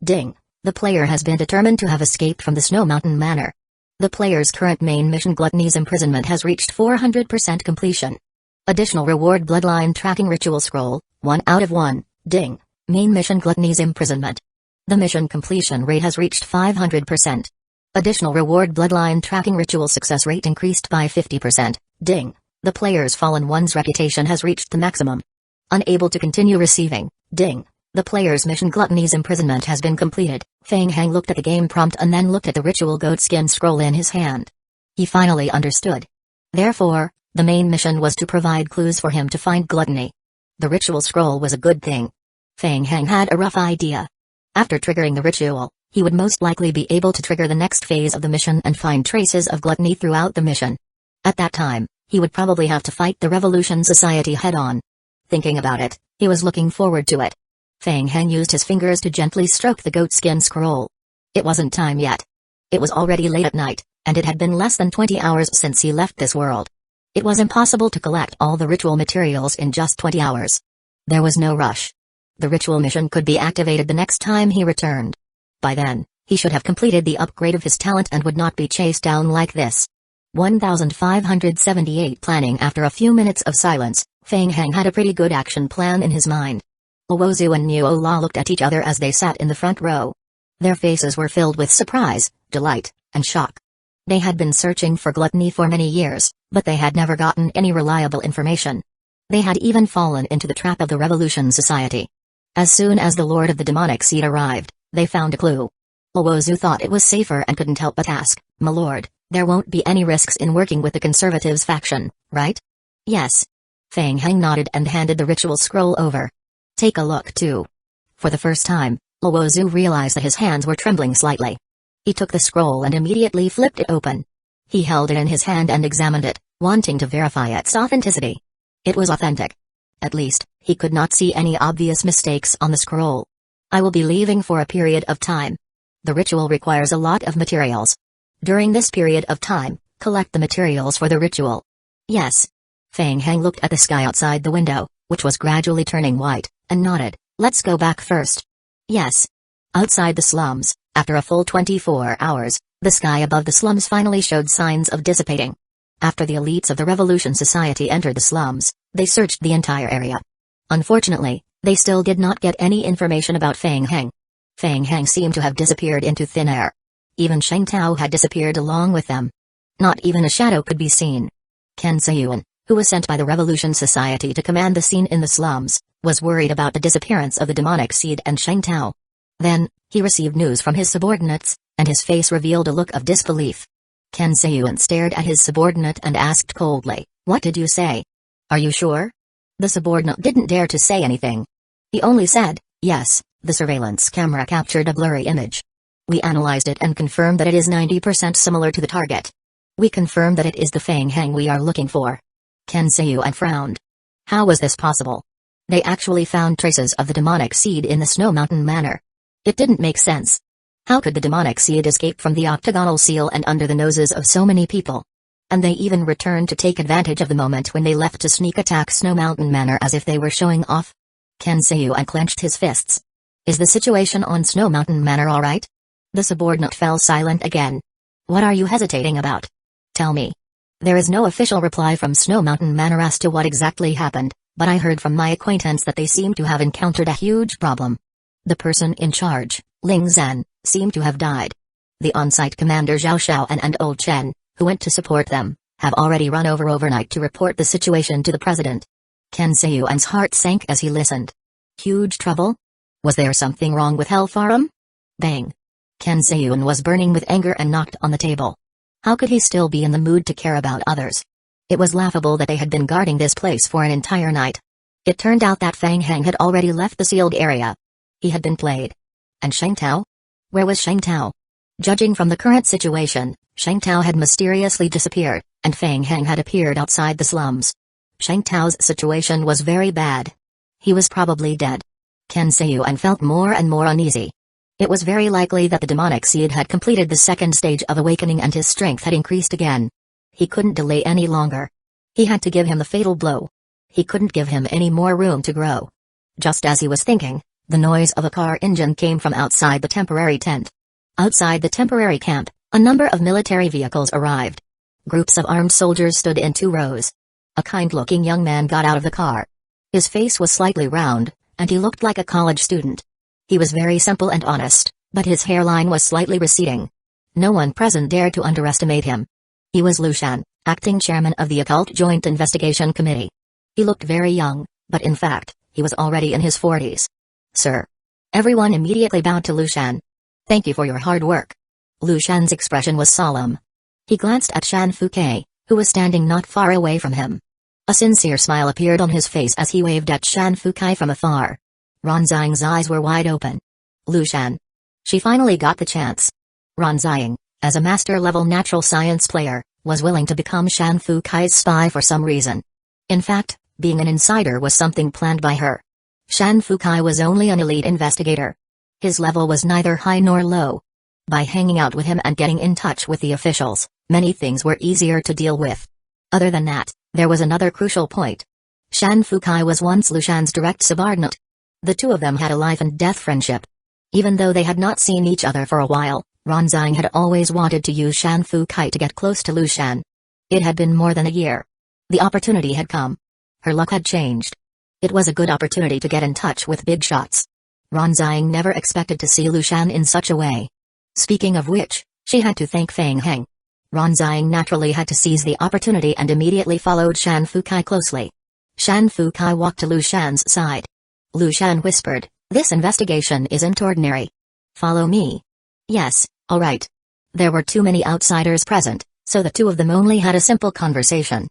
Ding! The player has been determined to have escaped from the Snow Mountain Manor. The player's current main mission, Gluttony's imprisonment, has reached 400% completion. Additional reward: Bloodline Tracking Ritual Scroll, 1 out of 1, ding. Main mission: Gluttony's imprisonment. The mission completion rate has reached 500%. Additional reward: Bloodline Tracking Ritual success rate increased by 50%, ding. The player's fallen one's reputation has reached the maximum. Unable to continue receiving, ding. The player's mission, Gluttony's imprisonment, has been completed. Feng Heng looked at the game prompt and then looked at the ritual goatskin scroll in his hand. He finally understood. Therefore, the main mission was to provide clues for him to find Gluttony. The ritual scroll was a good thing. Feng Heng had a rough idea. After triggering the ritual, he would most likely be able to trigger the next phase of the mission and find traces of Gluttony throughout the mission. At that time, he would probably have to fight the Revolution Society head-on. Thinking about it, he was looking forward to it. Feng Heng used his fingers to gently stroke the goatskin scroll. It wasn't time yet. It was already late at night, and it had been less than 20 hours since he left this world. It was impossible to collect all the ritual materials in just 20 hours. There was no rush. The ritual mission could be activated the next time he returned. By then, he should have completed the upgrade of his talent and would not be chased down like this. 1578 Planning. After a few minutes of silence, Feng Heng had a pretty good action plan in his mind. Owozu and Nuola looked at each other as they sat in the front row. Their faces were filled with surprise, delight, and shock. They had been searching for Gluttony for many years, but they had never gotten any reliable information. They had even fallen into the trap of the Revolution Society. As soon as the Lord of the Demonic Seed arrived, they found a clue. Owozu thought it was safer and couldn't help but ask, "My lord, there won't be any risks in working with the Conservatives faction, right?" "Yes." Feng Heng nodded and handed the ritual scroll over. "Take a look too." For the first time, Owozu realized that his hands were trembling slightly. He took the scroll and immediately flipped it open. He held it in his hand and examined it, wanting to verify its authenticity. It was authentic. At least, he could not see any obvious mistakes on the scroll. "I will be leaving for a period of time." The ritual requires a lot of materials. During this period of time, collect the materials for the ritual. Yes. Feng Heng looked at the sky outside the window, which was gradually turning white, and nodded. Let's go back first. Yes. Outside the slums, after a full 24 hours, the sky above the slums finally showed signs of dissipating. After the elites of the Revolution Society entered the slums, they searched the entire area. Unfortunately, they still did not get any information about Feng Heng. Feng Heng seemed to have disappeared into thin air. Even Sheng Tao had disappeared along with them. Not even a shadow could be seen. Ken Sayuan, who was sent by the Revolution Society to command the scene in the slums, was worried about the disappearance of the demonic seed and Sheng Tao. Then, he received news from his subordinates, and his face revealed a look of disbelief. Ken Sayuan stared at his subordinate and asked coldly, "What did you say? Are you sure?" The subordinate didn't dare to say anything. He only said, "Yes, the surveillance camera captured a blurry image. We analyzed it and confirmed that it is 90% similar to the target. We confirmed that it is the Feng Heng we are looking for." Ken Sayuan frowned. How was this possible? They actually found traces of the demonic seed in the Snow Mountain Manor. It didn't make sense. How could the demonic seed escape from the octagonal seal and under the noses of so many people? And they even returned to take advantage of the moment when they left to sneak attack Snow Mountain Manor as if they were showing off. Ken Sayuan clenched his fists. Is the situation on Snow Mountain Manor alright? The subordinate fell silent again. What are you hesitating about? Tell me. There is no official reply from Snow Mountain Manor as to what exactly happened, but I heard from my acquaintance that they seem to have encountered a huge problem. The person in charge, Ling Zhan, seemed to have died. The on-site commander Zhao Xiaoan and Old Chen, who went to support them, have already run over overnight to report the situation to the president. Ken Sayuan's heart sank as he listened. Huge trouble? Was there something wrong with Hellfarum? Bang. Ken Sayuan was burning with anger and knocked on the table. How could he still be in the mood to care about others? It was laughable that they had been guarding this place for an entire night. It turned out that Feng Heng had already left the sealed area. He had been played. And Sheng Tao? Where was Sheng Tao? Judging from the current situation, Sheng Tao had mysteriously disappeared, and Feng Heng had appeared outside the slums. Sheng Tao's situation was very bad. He was probably dead. Ken Sayuan felt more and more uneasy. It was very likely that the demonic seed had completed the second stage of awakening and his strength had increased again. He couldn't delay any longer. He had to give him the fatal blow. He couldn't give him any more room to grow. Just as he was thinking, the noise of a car engine came from outside the temporary tent. Outside the temporary camp, a number of military vehicles arrived. Groups of armed soldiers stood in 2 rows. A kind-looking young man got out of the car. His face was slightly round, and he looked like a college student. He was very simple and honest, but his hairline was slightly receding. No one present dared to underestimate him. He was Lu Shan, acting chairman of the Occult Joint Investigation Committee. He looked very young, but in fact, he was already in his 40s. Sir. Everyone immediately bowed to Lu Shan. Thank you for your hard work. Lu Shan's expression was solemn. He glanced at Shan Fukai, who was standing not far away from him. A sincere smile appeared on his face as he waved at Shan Fukai from afar. Ronzhang's eyes were wide open. Lu Shan. She finally got the chance. Ronzhang, as a master-level natural science player, was willing to become Shan Fukai's spy for some reason. In fact, being an insider was something planned by her. Shan Fukai was only an elite investigator. His level was neither high nor low. By hanging out with him and getting in touch with the officials, many things were easier to deal with. Other than that, there was another crucial point. Shan Fukai was once Lu Shan's direct subordinate. The two of them had a life-and-death friendship. Even though they had not seen each other for a while, Ronzhang had always wanted to use Shan Fukai to get close to Lu Shan. It had been more than a year. The opportunity had come. Her luck had changed. It was a good opportunity to get in touch with big shots. Ronzhang never expected to see Lu Shan in such a way. Speaking of which, she had to thank Feng Heng. Ronzhang naturally had to seize the opportunity and immediately followed Shan Fukai closely. Shan Fukai walked to Lu Shan's side. Lu Shan whispered, "This investigation isn't ordinary. Follow me." Yes, all right. There were too many outsiders present, so the two of them only had a simple conversation.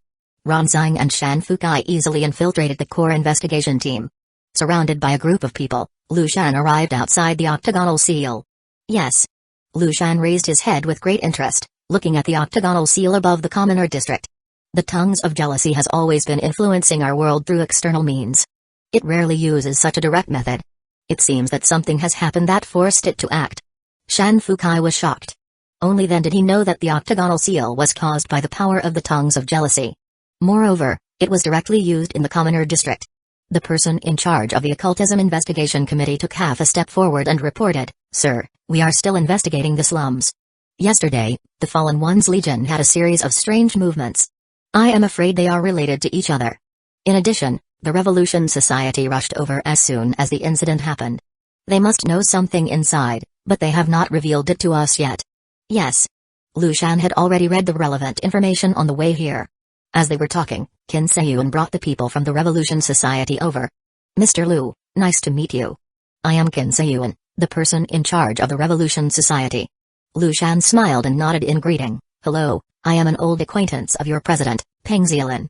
Ronzhang and Shan Fukai easily infiltrated the core investigation team. Surrounded by a group of people, Lu Shan arrived outside the octagonal seal. Yes. Lu Shan raised his head with great interest, looking at the octagonal seal above the commoner district. The tongues of jealousy has always been influencing our world through external means. It rarely uses such a direct method. It seems that something has happened that forced it to act. Shan Fukai was shocked. Only then did he know that the octagonal seal was caused by the power of the tongues of jealousy. Moreover, it was directly used in the commoner district. The person in charge of the Occultism Investigation Committee took half a step forward and reported, "Sir, we are still investigating the slums. Yesterday, the Fallen Ones Legion had a series of strange movements. I am afraid they are related to each other. In addition, the Revolution Society rushed over as soon as the incident happened. They must know something inside, but they have not revealed it to us yet." Yes. Lu Shan had already read the relevant information on the way here. As they were talking, Qin Seiyuan brought the people from the Revolution Society over. "Mr. Lu, nice to meet you. I am Qin Seiyuan, the person in charge of the Revolution Society." Lu Shan smiled and nodded in greeting. "Hello, I am an old acquaintance of your president, Peng Zielin.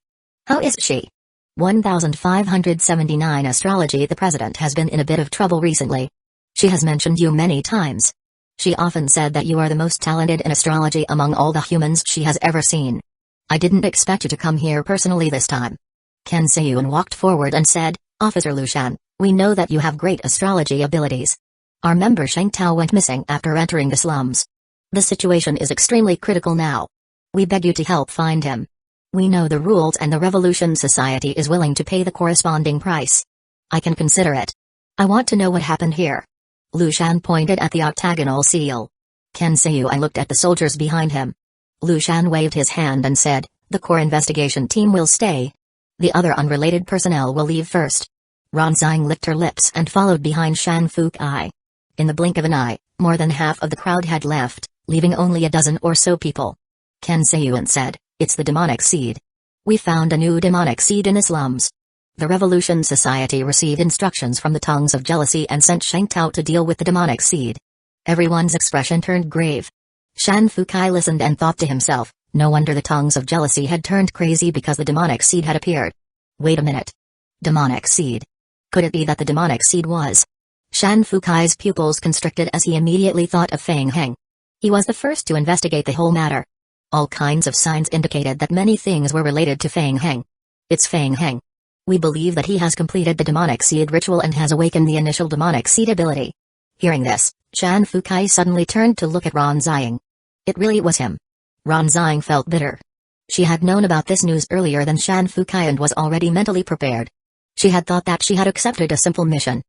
How is she?" 1579 Astrology. The president has been in a bit of trouble recently. She has mentioned you many times. She often said that you are the most talented in astrology among all the humans she has ever seen. I didn't expect you to come here personally this time. Qin Seiyuan walked forward and said, "Officer Lu Shan, we know that you have great astrology abilities. Our member Sheng Tao went missing after entering the slums. The situation is extremely critical now. We beg you to help find him. We know the rules and the Revolution Society is willing to pay the corresponding price. I can consider it. I want to know what happened here." Lu Shan pointed at the octagonal seal. Qin Seiyuan looked at the soldiers behind him. Lu Shan waved his hand and said, "The core investigation team will stay. The other unrelated personnel will leave first." Ronzang licked her lips and followed behind Shan Fukai. In the blink of an eye, more than half of the crowd had left, leaving only a dozen or so people. Qin Seiyuan said, "It's the demonic seed. We found a new demonic seed in the slums. The Revolution Society received instructions from the tongues of jealousy and sent Sheng Tao to deal with the demonic seed." Everyone's expression turned grave. Shan Fukai listened and thought to himself, no wonder the tongues of jealousy had turned crazy because the demonic seed had appeared. Wait a minute. Demonic seed. Could it be that the demonic seed was? Shan Fukai's pupils constricted as he immediately thought of Feng Heng. He was the first to investigate the whole matter. All kinds of signs indicated that many things were related to Feng Heng. It's Feng Heng. We believe that he has completed the demonic seed ritual and has awakened the initial demonic seed ability. Hearing this, Shan Fukai suddenly turned to look at Ronzang. It really was him. Ronzang felt bitter. She had known about this news earlier than Shan Fukai and was already mentally prepared. She had thought that she had accepted a simple mission.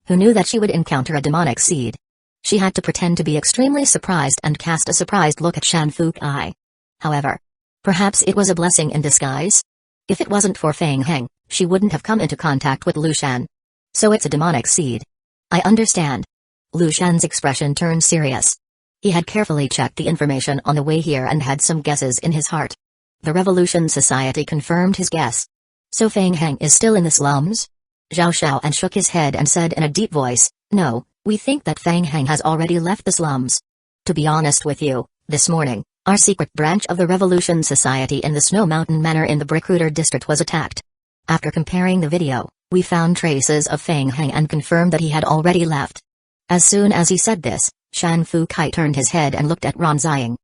Who knew that she would encounter a demonic seed? She had to pretend to be extremely surprised and cast a surprised look at Shan Fukai. However, perhaps it was a blessing in disguise? If it wasn't for Feng Heng, she wouldn't have come into contact with Lu Shan. So it's a demonic seed. I understand. Lu Shan's expression turned serious. He had carefully checked the information on the way here and had some guesses in his heart. The Revolution Society confirmed his guess. So Feng Heng is still in the slums? Zhao Xiaoan shook his head and said in a deep voice, "No, we think that Feng Heng has already left the slums. To be honest with you, this morning, our secret branch of the Revolution Society in the Snow Mountain Manor in the Brickruder district was attacked. After comparing the video, we found traces of Feng Heng and confirmed that he had already left." As soon as he said this, Shan Fukai turned his head and looked at Ronzang.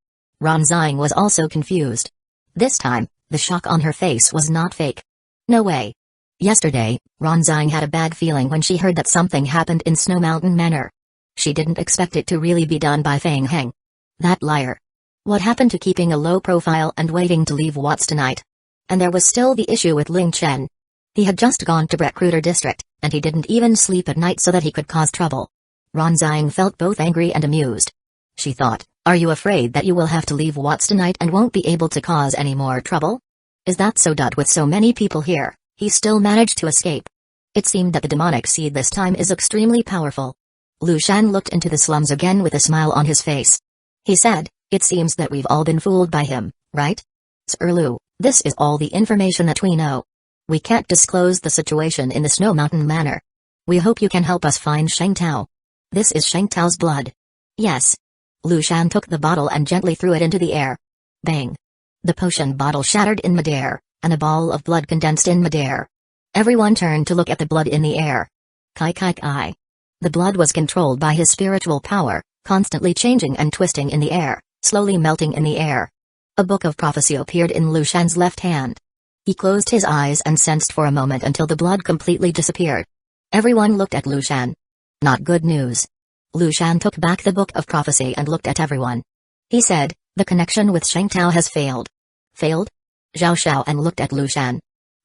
Ronzang was also confused. This time, the shock on her face was not fake. No way. Yesterday, Ronzang had a bad feeling when she heard that something happened in Snow Mountain Manor. She didn't expect it to really be done by Feng Heng. That liar. What happened to keeping a low profile and waiting to leave Watts tonight? And there was still the issue with Ling Chen. He had just gone to Brickruder district, and he didn't even sleep at night so that he could cause trouble. Ronzang felt both angry and amused. She thought, "Are you afraid that you will have to leave Watts tonight and won't be able to cause any more trouble? Is that so? With so many people here, he still managed to escape. It seemed that the demonic seed this time is extremely powerful." Lu Shan looked into the slums again with a smile on his face. He said, "It seems that we've all been fooled by him, right? Sir Lu, this is all the information that we know. We can't disclose the situation in the Snow Mountain Manor. We hope you can help us find Sheng Tao. This is Sheng Tao's blood." "Yes." Lu Shan took the bottle and gently threw it into the air. Bang! The potion bottle shattered in midair, and a ball of blood condensed in midair. Everyone turned to look at the blood in the air. Kai Kai Kai. The blood was controlled by his spiritual power, constantly changing and twisting in the air, slowly melting in the air. A book of prophecy appeared in Lu Shan's left hand. He closed his eyes and sensed for a moment until the blood completely disappeared. Everyone looked at Lu Shan. Not good news. Lu Shan took back the book of prophecy and looked at everyone. He said, "The connection with Shang Tao has failed." Failed? Zhao Xiaoan looked at Lu Shan.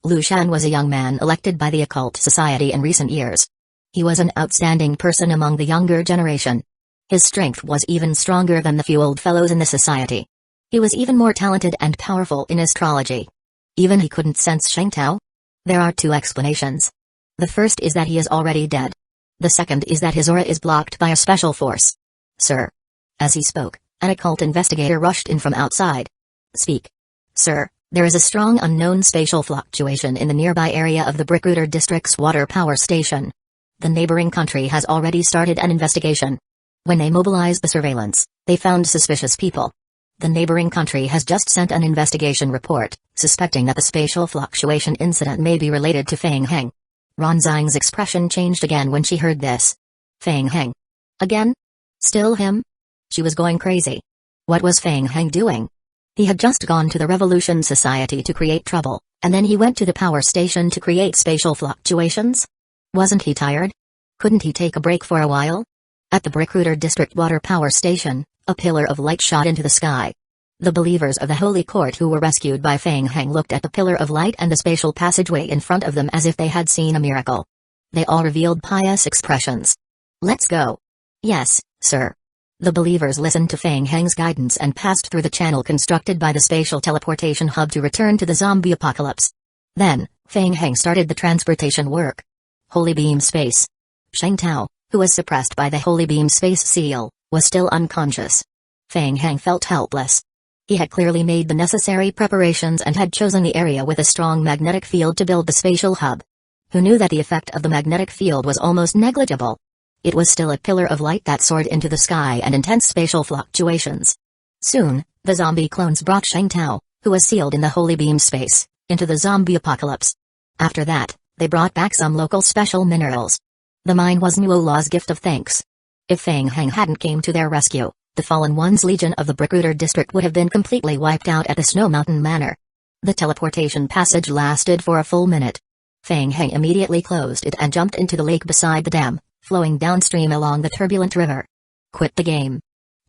Lu Shan was a young man elected by the occult society in recent years. He was an outstanding person among the younger generation. His strength was even stronger than the few old fellows in the society. He was even more talented and powerful in astrology. Even he couldn't sense Shang Tao? There are two explanations. The first is that he is already dead. The second is that his aura is blocked by a special force. "Sir." As he spoke, an occult investigator rushed in from outside. "Speak." "Sir, there is a strong unknown spatial fluctuation in the nearby area of the Brickrooter district's water power station. The neighboring country has already started an investigation. When they mobilized the surveillance, they found suspicious people. The neighboring country has just sent an investigation report, suspecting that the spatial fluctuation incident may be related to Feng Heng." Ran Xing's expression changed again when she heard this. Feng Heng? Again? Still him? She was going crazy. What was Feng Heng doing? He had just gone to the Revolution Society to create trouble, and then he went to the power station to create spatial fluctuations? Wasn't he tired? Couldn't he take a break for a while? At the Brickrooter District Water Power Station, a pillar of light shot into the sky. The believers of the Holy Court who were rescued by Feng Heng looked at the pillar of light and the spatial passageway in front of them as if they had seen a miracle. They all revealed pious expressions. "Let's go." "Yes, sir." The believers listened to Feng Heng's guidance and passed through the channel constructed by the spatial teleportation hub to return to the zombie apocalypse. Then, Feng Heng started the transportation work. Holy Beam Space. Shang Tao, who was suppressed by the Holy Beam Space seal, was still unconscious. Feng Heng felt helpless. He had clearly made the necessary preparations and had chosen the area with a strong magnetic field to build the spatial hub. Who knew that the effect of the magnetic field was almost negligible? It was still a pillar of light that soared into the sky and intense spatial fluctuations. Soon, the zombie clones brought Shang Tao, who was sealed in the Holy Beam Space, into the zombie apocalypse. After that, they brought back some local special minerals. The mine was Nuola's gift of thanks. If Feng Heng hadn't came to their rescue, the Fallen One's Legion of the Brickrooter District would have been completely wiped out at the Snow Mountain Manor. The teleportation passage lasted for a full minute. Feng Heng immediately closed it and jumped into the lake beside the dam, flowing downstream along the turbulent river. Quit the game.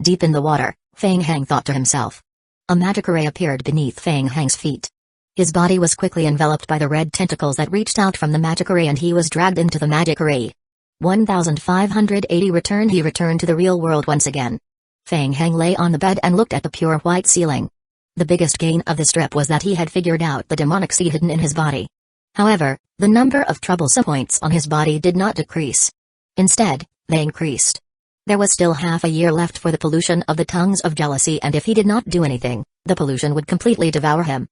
Deep in the water, Feng Heng thought to himself. A magic ray appeared beneath Feng Heng's feet. His body was quickly enveloped by the red tentacles that reached out from the magic ray and he was dragged into the magic ray. 1580 returned. He returned to the real world once again. Feng Heng lay on the bed and looked at the pure white ceiling. The biggest gain of this trip was that he had figured out the demonic seed hidden in his body. However, the number of troublesome points on his body did not decrease. Instead, they increased. There was still half a year left for the pollution of the tongues of jealousy, and if he did not do anything, the pollution would completely devour him.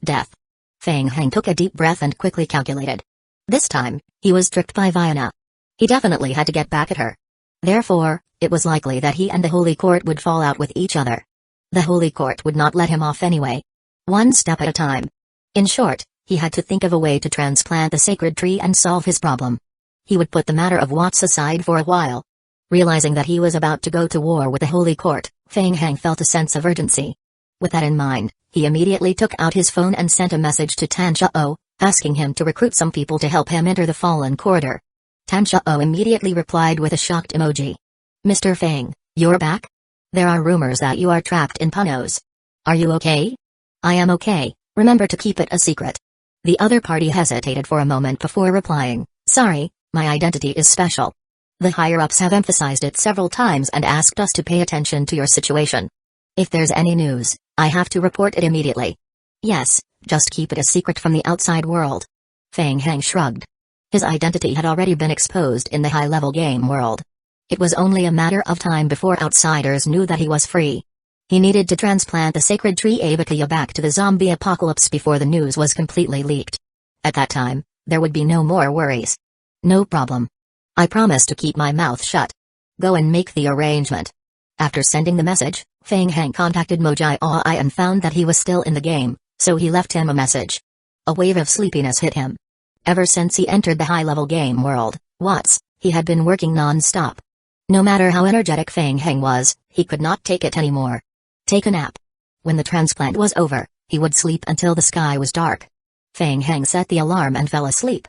Death. Feng Heng took a deep breath and quickly calculated. This time, he was tricked by Vienna. He definitely had to get back at her. Therefore, it was likely that he and the Holy Court would fall out with each other. The Holy Court would not let him off anyway. One step at a time. In short, he had to think of a way to transplant the sacred tree and solve his problem. He would put the matter of Watts aside for a while. Realizing that he was about to go to war with the Holy Court, Feng Heng felt a sense of urgency. With that in mind, he immediately took out his phone and sent a message to Tan Shao, asking him to recruit some people to help him enter the Fallen Corridor. Tan Shao immediately replied with a shocked emoji. "Mr. Feng, you're back? There are rumors that you are trapped in Punos. Are you okay?" "I am okay, remember to keep it a secret." The other party hesitated for a moment before replying, "Sorry, my identity is special. The higher-ups have emphasized it several times and asked us to pay attention to your situation. If there's any news, I have to report it immediately." "Yes, just keep it a secret from the outside world." Feng Heng shrugged. His identity had already been exposed in the high-level game world. It was only a matter of time before outsiders knew that he was free. He needed to transplant the sacred tree Abakaya back to the zombie apocalypse before the news was completely leaked. At that time, there would be no more worries. "No problem. I promise to keep my mouth shut. Go and make the arrangement." After sending the message, Feng Heng contacted Mojai Ai and found that he was still in the game, so he left him a message. A wave of sleepiness hit him. Ever since he entered the high-level game world, he had been working non-stop. No matter how energetic Feng Heng was, he could not take it anymore. Take a nap. When the transplant was over, he would sleep until the sky was dark. Feng Heng set the alarm and fell asleep.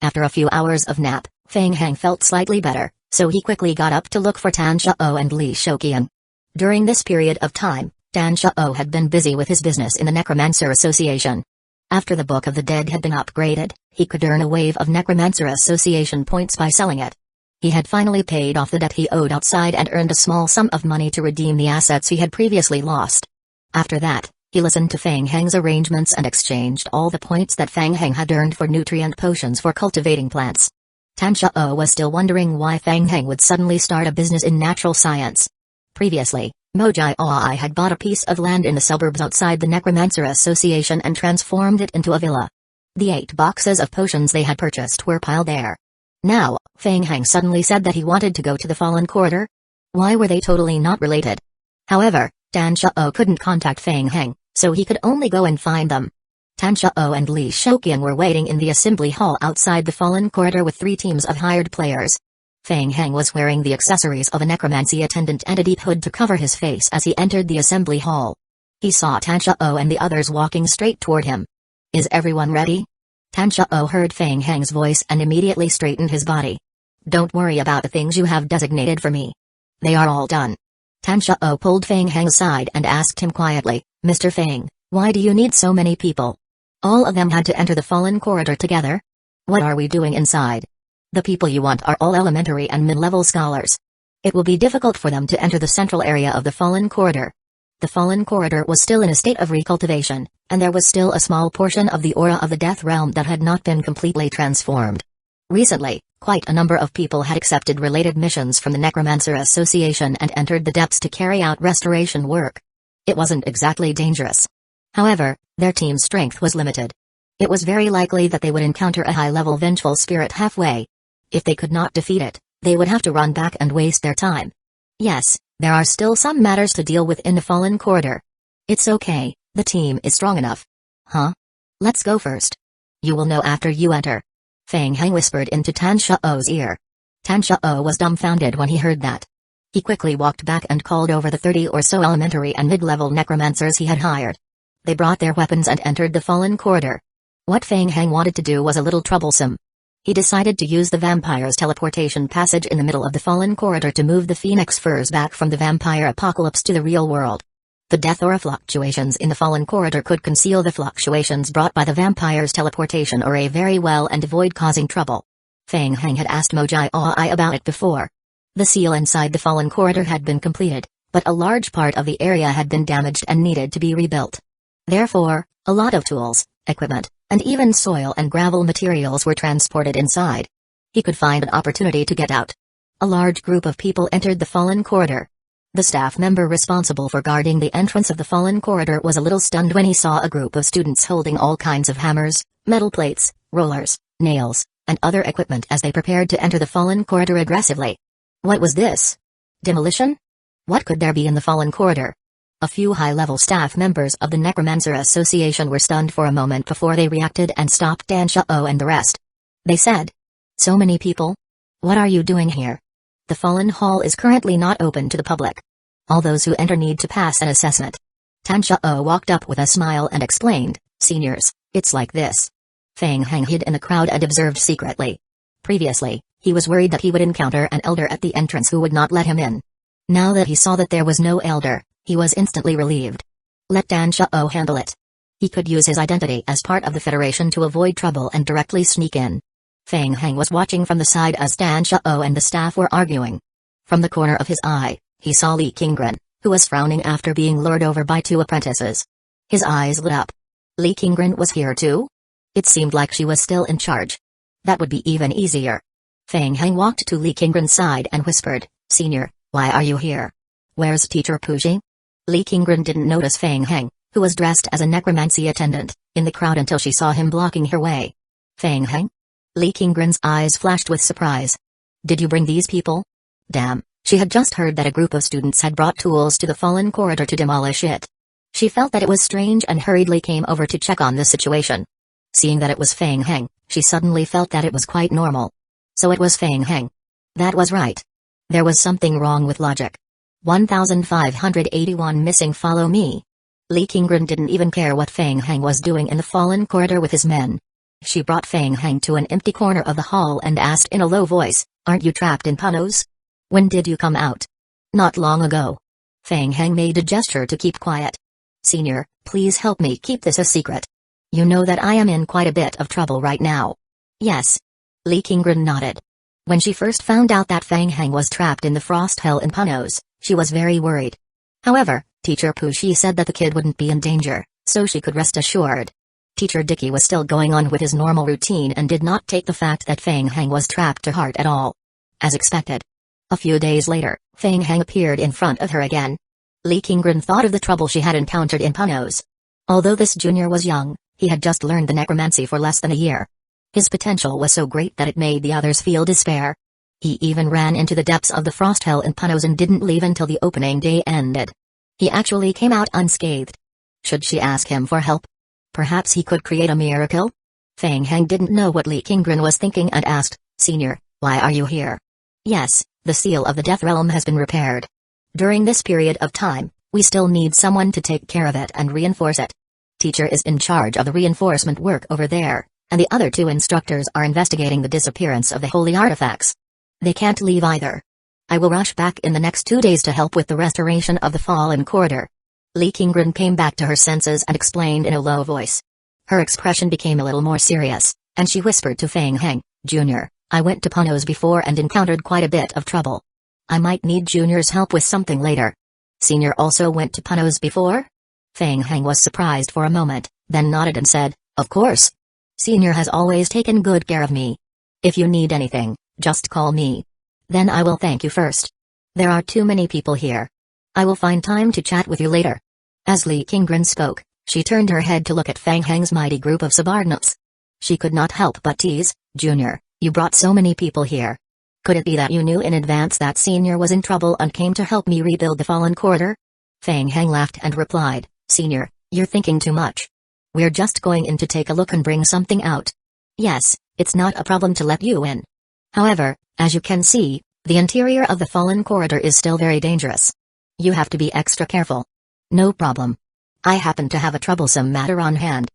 After a few hours of nap, Feng Heng felt slightly better, so he quickly got up to look for Danzō and Li Shoqian. During this period of time, Danzō had been busy with his business in the Necromancer Association. After the Book of the Dead had been upgraded, he could earn a wave of Necromancer Association points by selling it. He had finally paid off the debt he owed outside and earned a small sum of money to redeem the assets he had previously lost. After that, he listened to Fang Heng's arrangements and exchanged all the points that Fang Heng had earned for nutrient potions for cultivating plants. Danzō was still wondering why Fang Heng would suddenly start a business in natural science. Previously, Mojai had bought a piece of land in the suburbs outside the Necromancer Association and transformed it into a villa. The 8 boxes of potions they had purchased were piled there. Now, Fang Heng suddenly said that he wanted to go to the Fallen Quarter? Why were they totally not related? However, Danzō couldn't contact Fang Heng, so he could only go and find them. Danzō and Li Shoqian were waiting in the assembly hall outside the Fallen Quarter with 3 teams of hired players. Fang Heng was wearing the accessories of a necromancy attendant and a deep hood to cover his face as he entered the assembly hall. He saw Danzō and the others walking straight toward him. "Is everyone ready?" Danzō heard Fang Heng's voice and immediately straightened his body. "Don't worry about the things you have designated for me. They are all done." Danzō pulled Fang Heng aside and asked him quietly, "Mr. Fang, why do you need so many people? All of them had to enter the Fallen Corridor together? What are we doing inside? The people you want are all elementary and mid-level scholars. It will be difficult for them to enter the central area of the Fallen Corridor." The Fallen Corridor was still in a state of recultivation, and there was still a small portion of the aura of the Death Realm that had not been completely transformed. Recently, quite a number of people had accepted related missions from the Necromancer Association and entered the depths to carry out restoration work. It wasn't exactly dangerous. However, their team's strength was limited. It was very likely that they would encounter a high-level vengeful spirit halfway. If they could not defeat it, they would have to run back and waste their time. Yes, there are still some matters to deal with in the Fallen Corridor. It's okay, the team is strong enough. Huh? Let's go first. You will know after you enter. Fang Heng whispered into Danzō's ear. Danzō was dumbfounded when he heard that. He quickly walked back and called over the 30 or so elementary and mid-level necromancers he had hired. They brought their weapons and entered the Fallen Corridor. What Fang Heng wanted to do was a little troublesome. He decided to use the vampire's teleportation passage in the middle of the Fallen Corridor to move the phoenix furs back from the vampire apocalypse to the real world. The death aura fluctuations in the Fallen Corridor could conceal the fluctuations brought by the vampire's teleportation array very well and avoid causing trouble. Fang Heng had asked Mojai about it before. The seal inside the Fallen Corridor had been completed, but a large part of the area had been damaged and needed to be rebuilt. Therefore, a lot of tools, equipment, and even soil and gravel materials were transported inside. He could find an opportunity to get out. A large group of people entered the Fallen Corridor. The staff member responsible for guarding the entrance of the Fallen Corridor was a little stunned when he saw a group of students holding all kinds of hammers, metal plates, rollers, nails, and other equipment as they prepared to enter the Fallen Corridor aggressively. What was this? Demolition? What could there be in the Fallen Corridor? A few high-level staff members of the Necromancer Association were stunned for a moment before they reacted and stopped Danzō and the rest. They said, "So many people? What are you doing here? The Fallen Hall is currently not open to the public. All those who enter need to pass an assessment." Danzō walked up with a smile and explained, "Seniors, it's like this." Fang Heng hid in the crowd and observed secretly. Previously, he was worried that he would encounter an elder at the entrance who would not let him in. Now that he saw that there was no elder, he was instantly relieved. Let Danzō handle it. He could use his identity as part of the Federation to avoid trouble and directly sneak in. Fang Heng was watching from the side as Danzō and the staff were arguing. From the corner of his eye, he saw Li Qinggren, who was frowning after being lured over by 2 apprentices. His eyes lit up. Li Qinggren was here too? It seemed like she was still in charge. That would be even easier. Fang Heng walked to Li Qinggren's side and whispered, "Senior, why are you here? Where's Teacher Puji?" Li Qinggren didn't notice Fang Heng, who was dressed as a necromancy attendant, in the crowd until she saw him blocking her way. "Fang Heng?" Li Qinggren's eyes flashed with surprise. "Did you bring these people?" Damn, she had just heard that a group of students had brought tools to the Fallen Corridor to demolish it. She felt that it was strange and hurriedly came over to check on the situation. Seeing that it was Fang Heng, she suddenly felt that it was quite normal. So it was Fang Heng. That was right. There was something wrong with logic. 1581 missing. Follow me. Li Qinggren didn't even care what Fang Heng was doing in the Fallen Corridor with his men. She brought Fang Heng to an empty corner of the hall and asked in a low voice, "Aren't you trapped in Panos? When did you come out?" "Not long ago." Fang Heng made a gesture to keep quiet. "Senior, please help me keep this a secret. You know that I am in quite a bit of trouble right now." "Yes." Li Qinggren nodded. When she first found out that Fang Heng was trapped in the frost hell in Panos, she was very worried. However, Teacher Pushi said that the kid wouldn't be in danger, so she could rest assured. Teacher Dicky was still going on with his normal routine and did not take the fact that Fang Heng was trapped to heart at all. As expected. A few days later, Fang Heng appeared in front of her again. Li Qinggren thought of the trouble she had encountered in Panos. Although this junior was young, he had just learned the necromancy for less than a year. His potential was so great that it made the others feel despair. He even ran into the depths of the frost hell in Panos and didn't leave until the opening day ended. He actually came out unscathed. Should she ask him for help? Perhaps he could create a miracle? Fang Heng didn't know what Li Qinggren was thinking and asked, "Senior, why are you here?" "Yes, the seal of the Death Realm has been repaired. During this period of time, we still need someone to take care of it and reinforce it. Teacher is in charge of the reinforcement work over there, and the other two instructors are investigating the disappearance of the holy artifacts. They can't leave either. I will rush back in the next 2 days to help with the restoration of the fallen corridor." Li Qinggren came back to her senses and explained in a low voice. Her expression became a little more serious, and she whispered to Fang Heng, "Junior, I went to Panos before and encountered quite a bit of trouble. I might need Junior's help with something later." "Senior also went to Panos before?" Fang Heng was surprised for a moment, then nodded and said, "Of course. Senior has always taken good care of me. If you need anything, just call me. Then I will thank you first. There are too many people here. I will find time to chat with you later." As Li Qinggren spoke, she turned her head to look at Fang Heng's mighty group of subordinates. She could not help but tease, "Junior, you brought so many people here. Could it be that you knew in advance that Senior was in trouble and came to help me rebuild the fallen corridor?" Fang Heng laughed and replied, "Senior, you're thinking too much. We're just going in to take a look and bring something out. Yes, it's not a problem to let you in. However, as you can see, the interior of the fallen corridor is still very dangerous. You have to be extra careful." "No problem. I happen to have a troublesome matter on hand.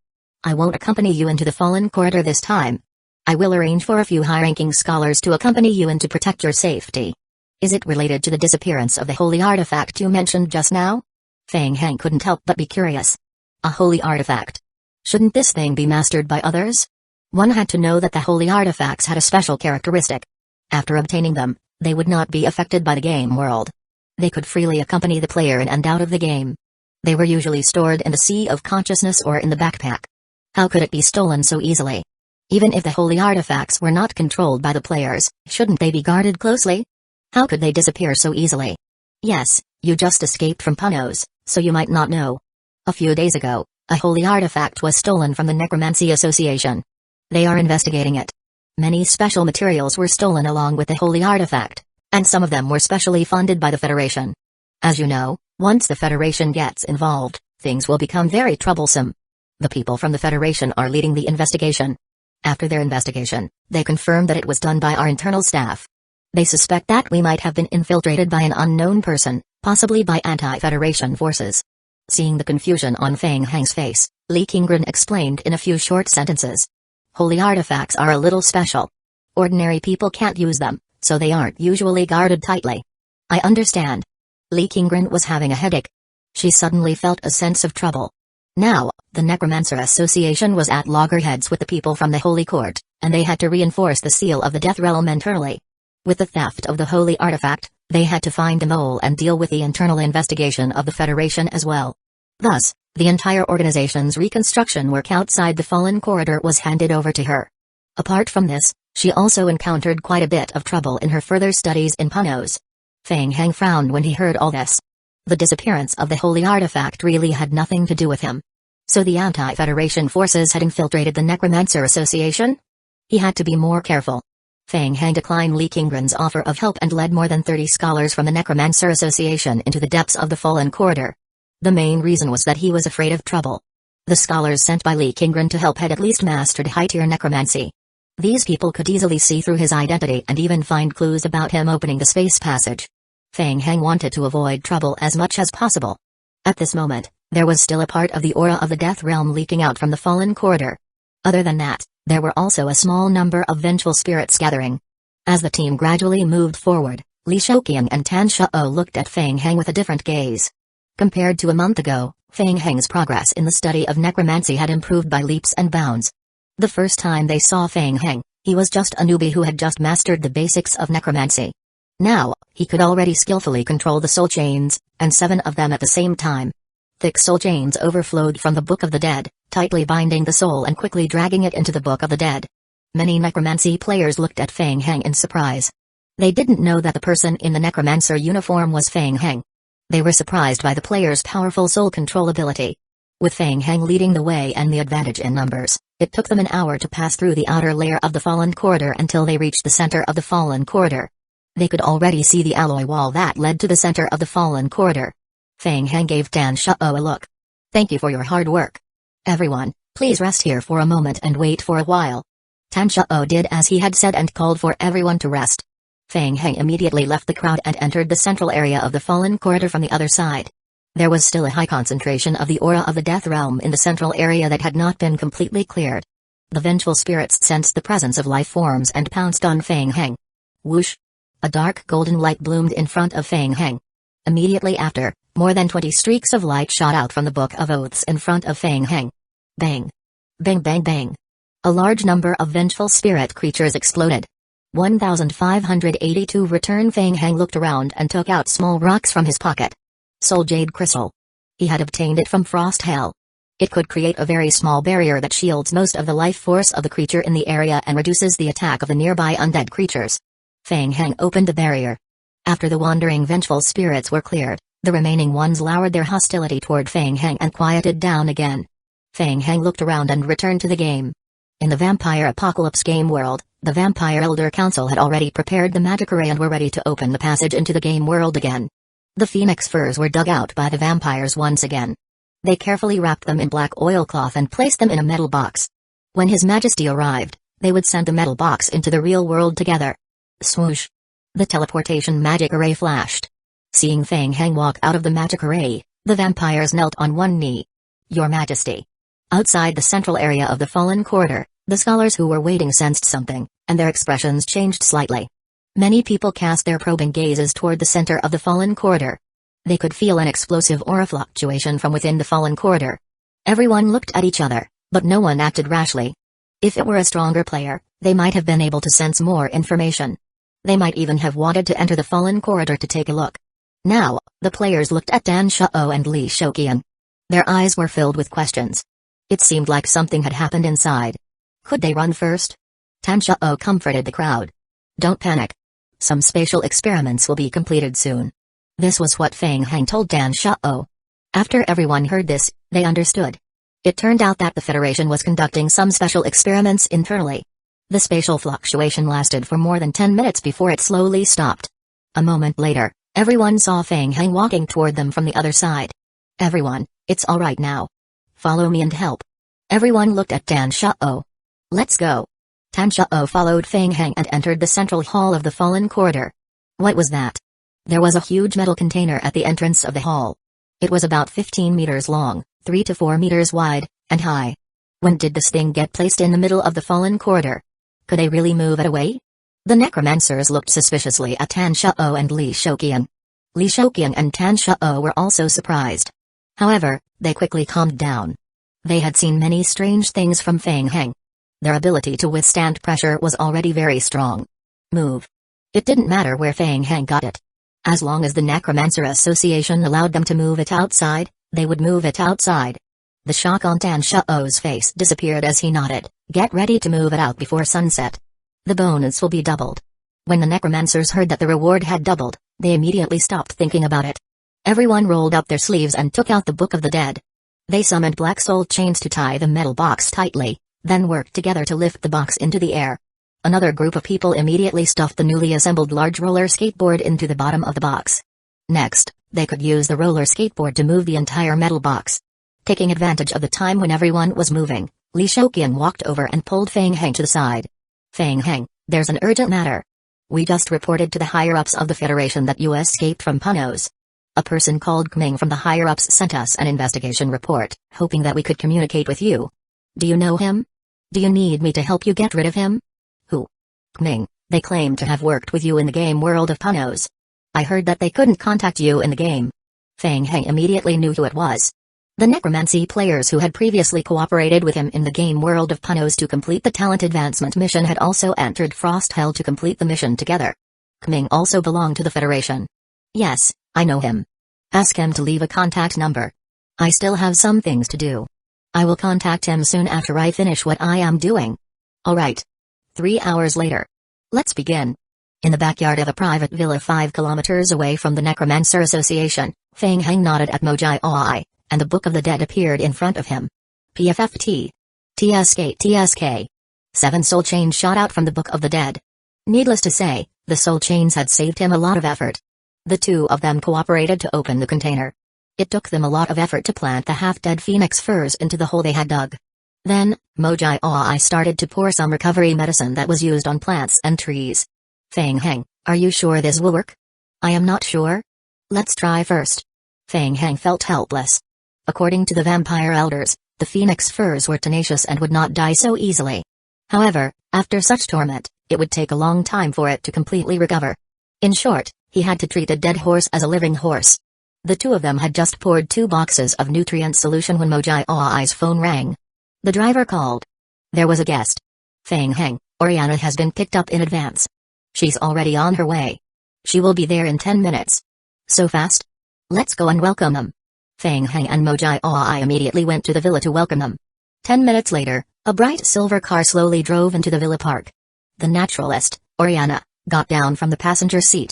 I won't accompany you into the fallen corridor this time. I will arrange for a few high-ranking scholars to accompany you in to protect your safety." "Is it related to the disappearance of the holy artifact you mentioned just now?" Fang Heng couldn't help but be curious. A holy artifact? Shouldn't this thing be mastered by others? One had to know that the holy artifacts had a special characteristic. After obtaining them, they would not be affected by the game world. They could freely accompany the player in and out of the game. They were usually stored in the sea of consciousness or in the backpack. How could it be stolen so easily? Even if the holy artifacts were not controlled by the players, shouldn't they be guarded closely? How could they disappear so easily? Yes, you just escaped from Panos, so you might not know. A few days ago, a holy artifact was stolen from the Necromancy Association. They are investigating it. Many special materials were stolen along with the holy artifact, and some of them were specially funded by the Federation. As you know, once the Federation gets involved, things will become very troublesome. The people from the Federation are leading the investigation. After their investigation, they confirm that it was done by our internal staff. They suspect that we might have been infiltrated by an unknown person, possibly by anti-Federation forces. Seeing the confusion on Fang Heng's face, Li Qinggren explained in a few short sentences. Holy artifacts are a little special. Ordinary people can't use them, so they aren't usually guarded tightly. I understand. Li Qinggren was having a headache. She suddenly felt a sense of trouble. Now, the Necromancer Association was at loggerheads with the people from the Holy Court, and they had to reinforce the seal of the Death Realm internally. With the theft of the holy artifact, they had to find the mole and deal with the internal investigation of the Federation as well. Thus, the entire organization's reconstruction work outside the fallen corridor was handed over to her. Apart from this, she also encountered quite a bit of trouble in her further studies in Panos. Fang Heng frowned when he heard all this. The disappearance of the holy artifact really had nothing to do with him. So the anti-Federation forces had infiltrated the Necromancer Association? He had to be more careful. Fang Heng declined Li Qinggren's offer of help and led more than 30 scholars from the Necromancer Association into the depths of the fallen corridor. The main reason was that he was afraid of trouble. The scholars sent by Li Qinggren to help had at least mastered high-tier necromancy. These people could easily see through his identity and even find clues about him opening the space passage. Fang Heng wanted to avoid trouble as much as possible. At this moment, there was still a part of the aura of the Death Realm leaking out from the fallen corridor. Other than that, There were also a small number of vengeful spirits gathering. As the team gradually moved forward, Li Shouqian and Tan Shao looked at Feng Heng with a different gaze. Compared to a month ago, Feng Heng's progress in the study of necromancy had improved by leaps and bounds. The first time they saw Feng Heng, he was just a newbie who had just mastered the basics of necromancy. Now, he could already skillfully control the soul chains, and 7 of them at the same time. Thick soul chains overflowed from the Book of the Dead, tightly binding the soul and quickly dragging it into the Book of the Dead. Many necromancy players looked at Feng Heng in surprise. They didn't know that the person in the necromancer uniform was Feng Heng. They were surprised by the player's powerful soul control ability. With Feng Heng leading the way and the advantage in numbers, it took them an hour to pass through the outer layer of the Fallen Corridor until they reached the center of the Fallen Corridor. They could already see the alloy wall that led to the center of the Fallen Corridor. Feng Heng gave Tan Shao a look. "Thank you for your hard work. Everyone, please rest here for a moment and wait for a while." Tan Shao did as he had said and called for everyone to rest. Feng Heng immediately left the crowd and entered the central area of the Fallen Corridor from the other side. There was still a high concentration of the aura of the Death Realm in the central area that had not been completely cleared. The vengeful spirits sensed the presence of life forms and pounced on Feng Heng. Whoosh! A dark golden light bloomed in front of Feng Heng. Immediately after, more than 20 streaks of light shot out from the Book of Oaths in front of Feng Heng. Bang! Bang bang bang! A large number of vengeful spirit creatures exploded. 1582 Return. Feng Heng looked around and took out small rocks from his pocket. Soul Jade Crystal. He had obtained it from Frost Hell. It could create a very small barrier that shields most of the life force of the creature in the area and reduces the attack of the nearby undead creatures. Feng Heng opened the barrier. After the wandering vengeful spirits were cleared, the remaining ones lowered their hostility toward Feng Heng and quieted down again. Feng Heng looked around and returned to the game. In the Vampire Apocalypse game world, the Vampire Elder Council had already prepared the magic array and were ready to open the passage into the game world again. The phoenix furs were dug out by the vampires once again. They carefully wrapped them in black oilcloth and placed them in a metal box. When His Majesty arrived, they would send the metal box into the real world together. Swoosh! The teleportation magic array flashed. Seeing Feng Heng walk out of the magic array, the vampires knelt on one knee. "Your Majesty." Outside the central area of the Fallen Corridor, the scholars who were waiting sensed something, and their expressions changed slightly. Many people cast their probing gazes toward the center of the Fallen Corridor. They could feel an explosive aura fluctuation from within the Fallen Corridor. Everyone looked at each other, but no one acted rashly. If it were a stronger player, they might have been able to sense more information. They might even have wanted to enter the Fallen Corridor to take a look. Now, the players looked at Tan Shao and Li Shouqian. Their eyes were filled with questions. It seemed like something had happened inside. Could they run first? Tan Shao comforted the crowd. "Don't panic. Some spatial experiments will be completed soon." This was what Feng Heng told Tan Shao. After everyone heard this, they understood. It turned out that the Federation was conducting some special experiments internally. The spatial fluctuation lasted for more than 10 minutes before it slowly stopped. A moment later, everyone saw Feng Heng walking toward them from the other side. "Everyone, it's all right now. Follow me and help." Everyone looked at Tan Shao. "Let's go." Tan Shao followed Feng Heng and entered the central hall of the Fallen Corridor. What was that? There was a huge metal container at the entrance of the hall. It was about 15 meters long, 3 to 4 meters wide, and high. When did this thing get placed in the middle of the Fallen Corridor? Could they really move it away? The necromancers looked suspiciously at Tan Shao and Li Shouqian. Li Shouqian and Tan Shao were also surprised. However, they quickly calmed down. They had seen many strange things from Feng Heng. Their ability to withstand pressure was already very strong. Move. It didn't matter where Feng Heng got it. As long as the Necromancer Association allowed them to move it outside, they would move it outside. The shock on Tan Shao's face disappeared as he nodded. "Get ready to move it out before sunset. The bonus will be doubled." When the Necromancers heard that the reward had doubled, they immediately stopped thinking about it. Everyone rolled up their sleeves and took out the Book of the Dead. They summoned black soul chains to tie the metal box tightly, then worked together to lift the box into the air. Another group of people immediately stuffed the newly assembled large roller skateboard into the bottom of the box. Next, they could use the roller skateboard to move the entire metal box. Taking advantage of the time when everyone was moving, Li Shouqian walked over and pulled Feng Heng to the side. "Feng Heng, there's an urgent matter. We just reported to the higher-ups of the Federation that you escaped from Punos. A person called Kming from the higher-ups sent us an investigation report, hoping that we could communicate with you. Do you know him?" Do you need me to help you get rid of him? Who? Ming, they claim to have worked with you in the game world of Punos. I heard that they couldn't contact you in the game. Fang Heng immediately knew who it was. The necromancy players who had previously cooperated with him in the game world of Punos to complete the talent advancement mission had also entered Frost Hell to complete the mission together. Ming also belonged to the Federation. Yes, I know him. Ask him to leave a contact number. I still have some things to do. I will contact him soon after I finish what I am doing. Alright. 3 hours later. Let's begin. In the backyard of a private villa 5 kilometers away from the Necromancer Association, Fang Heng nodded at Mojai, and the Book of the Dead appeared in front of him. PFFT. TSK. 7 soul chains shot out from the Book of the Dead. Needless to say, the soul chains had saved him a lot of effort. The 2 of them cooperated to open the container. It took them a lot of effort to plant the half-dead phoenix furs into the hole they had dug. Then, Mojai started to pour some recovery medicine that was used on plants and trees. Fang Heng, are you sure this will work? I am not sure. Let's try first. Fang Heng felt helpless. According to the vampire elders, the phoenix furs were tenacious and would not die so easily. However, after such torment, it would take a long time for it to completely recover. In short, he had to treat a dead horse as a living horse. The 2 of them had just poured 2 boxes of nutrient solution when Mojai's phone rang. The driver called. There was a guest. Fang Heng, Oriana has been picked up in advance. She's already on her way. She will be there in 10 minutes. So fast? Let's go and welcome them. Fang Heng and Mojai immediately went to the villa to welcome them. 10 minutes later, a bright silver car slowly drove into the villa park. The naturalist, Oriana, got down from the passenger seat.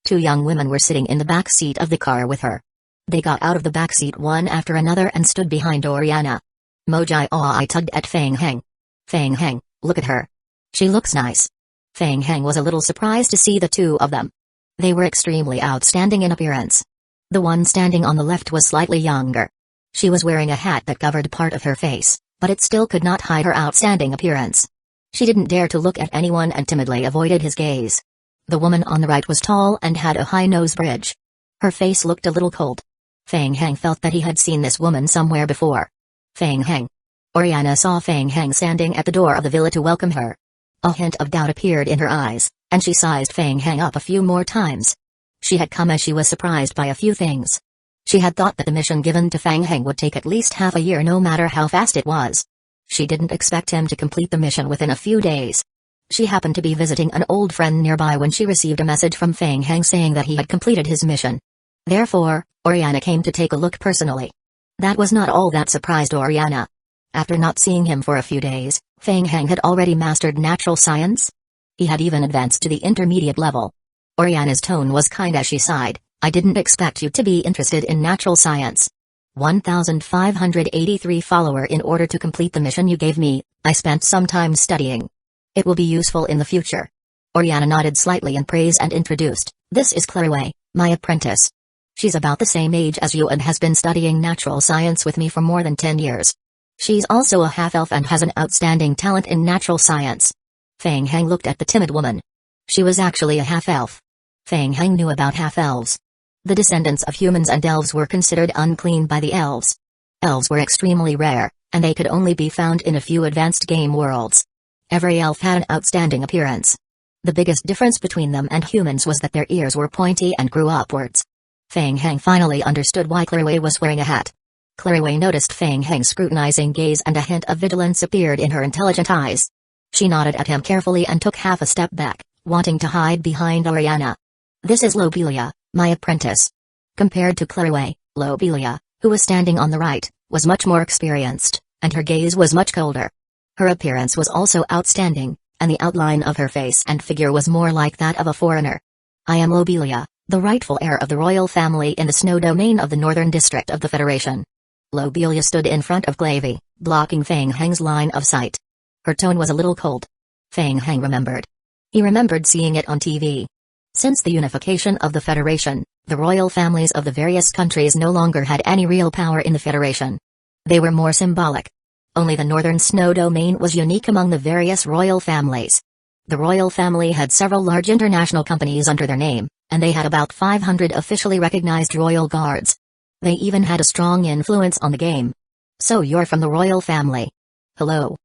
2 young women were sitting in the back seat of the car with her. They got out of the back seat one after another and stood behind Oriana. Mojai tugged at Fang Heng. Fang Heng, look at her. She looks nice. Fang Heng was a little surprised to see the 2 of them. They were extremely outstanding in appearance. The one standing on the left was slightly younger. She was wearing a hat that covered part of her face, but it still could not hide her outstanding appearance. She didn't dare to look at anyone and timidly avoided his gaze. The woman on the right was tall and had a high nose bridge. Her face looked a little cold. Fang Heng felt that he had seen this woman somewhere before. Fang Heng. Oriana saw Fang Heng standing at the door of the villa to welcome her. A hint of doubt appeared in her eyes, and she sized Fang Heng up a few more times. She had come as she was surprised by a few things. She had thought that the mission given to Fang Heng would take at least half a year no matter how fast it was. She didn't expect him to complete the mission within a few days. She happened to be visiting an old friend nearby when she received a message from Fang Heng saying that he had completed his mission. Therefore, Oriana came to take a look personally. That was not all that surprised Oriana. After not seeing him for a few days, Fang Heng had already mastered natural science. He had even advanced to the intermediate level. Oriana's tone was kind as she sighed. I didn't expect you to be interested in natural science. 1583 follower. In order to complete the mission you gave me, I spent some time studying. It will be useful in the future. Oriana nodded slightly in praise and introduced, this is Clairway, my apprentice. She's about the same age as you and has been studying natural science with me for more than 10 years. She's also a half-elf and has an outstanding talent in natural science. Fang Heng looked at the timid woman. She was actually a half-elf. Fang Heng knew about half-elves. The descendants of humans and elves were considered unclean by the elves. Elves were extremely rare, and they could only be found in a few advanced game worlds. Every elf had an outstanding appearance. The biggest difference between them and humans was that their ears were pointy and grew upwards. Fang Heng finally understood why Clairway was wearing a hat. Clairway noticed Fang Heng's scrutinizing gaze and a hint of vigilance appeared in her intelligent eyes. She nodded at him carefully and took half a step back, wanting to hide behind Oriana. This is Lobelia, my apprentice. Compared to Clairway, Lobelia, who was standing on the right, was much more experienced, and her gaze was much colder. Her appearance was also outstanding, and the outline of her face and figure was more like that of a foreigner. I am Lobelia, the rightful heir of the royal family in the snow domain of the northern district of the Federation. Lobelia stood in front of Glavy, blocking Fang Heng's line of sight. Her tone was a little cold. Fang Heng remembered. He remembered seeing it on TV. Since the unification of the Federation, the royal families of the various countries no longer had any real power in the Federation. They were more symbolic. Only the northern snow domain was unique among the various royal families. The royal family had several large international companies under their name, and they had about 500 officially recognized royal guards. They even had a strong influence on the game. So you're from the royal family. Hello.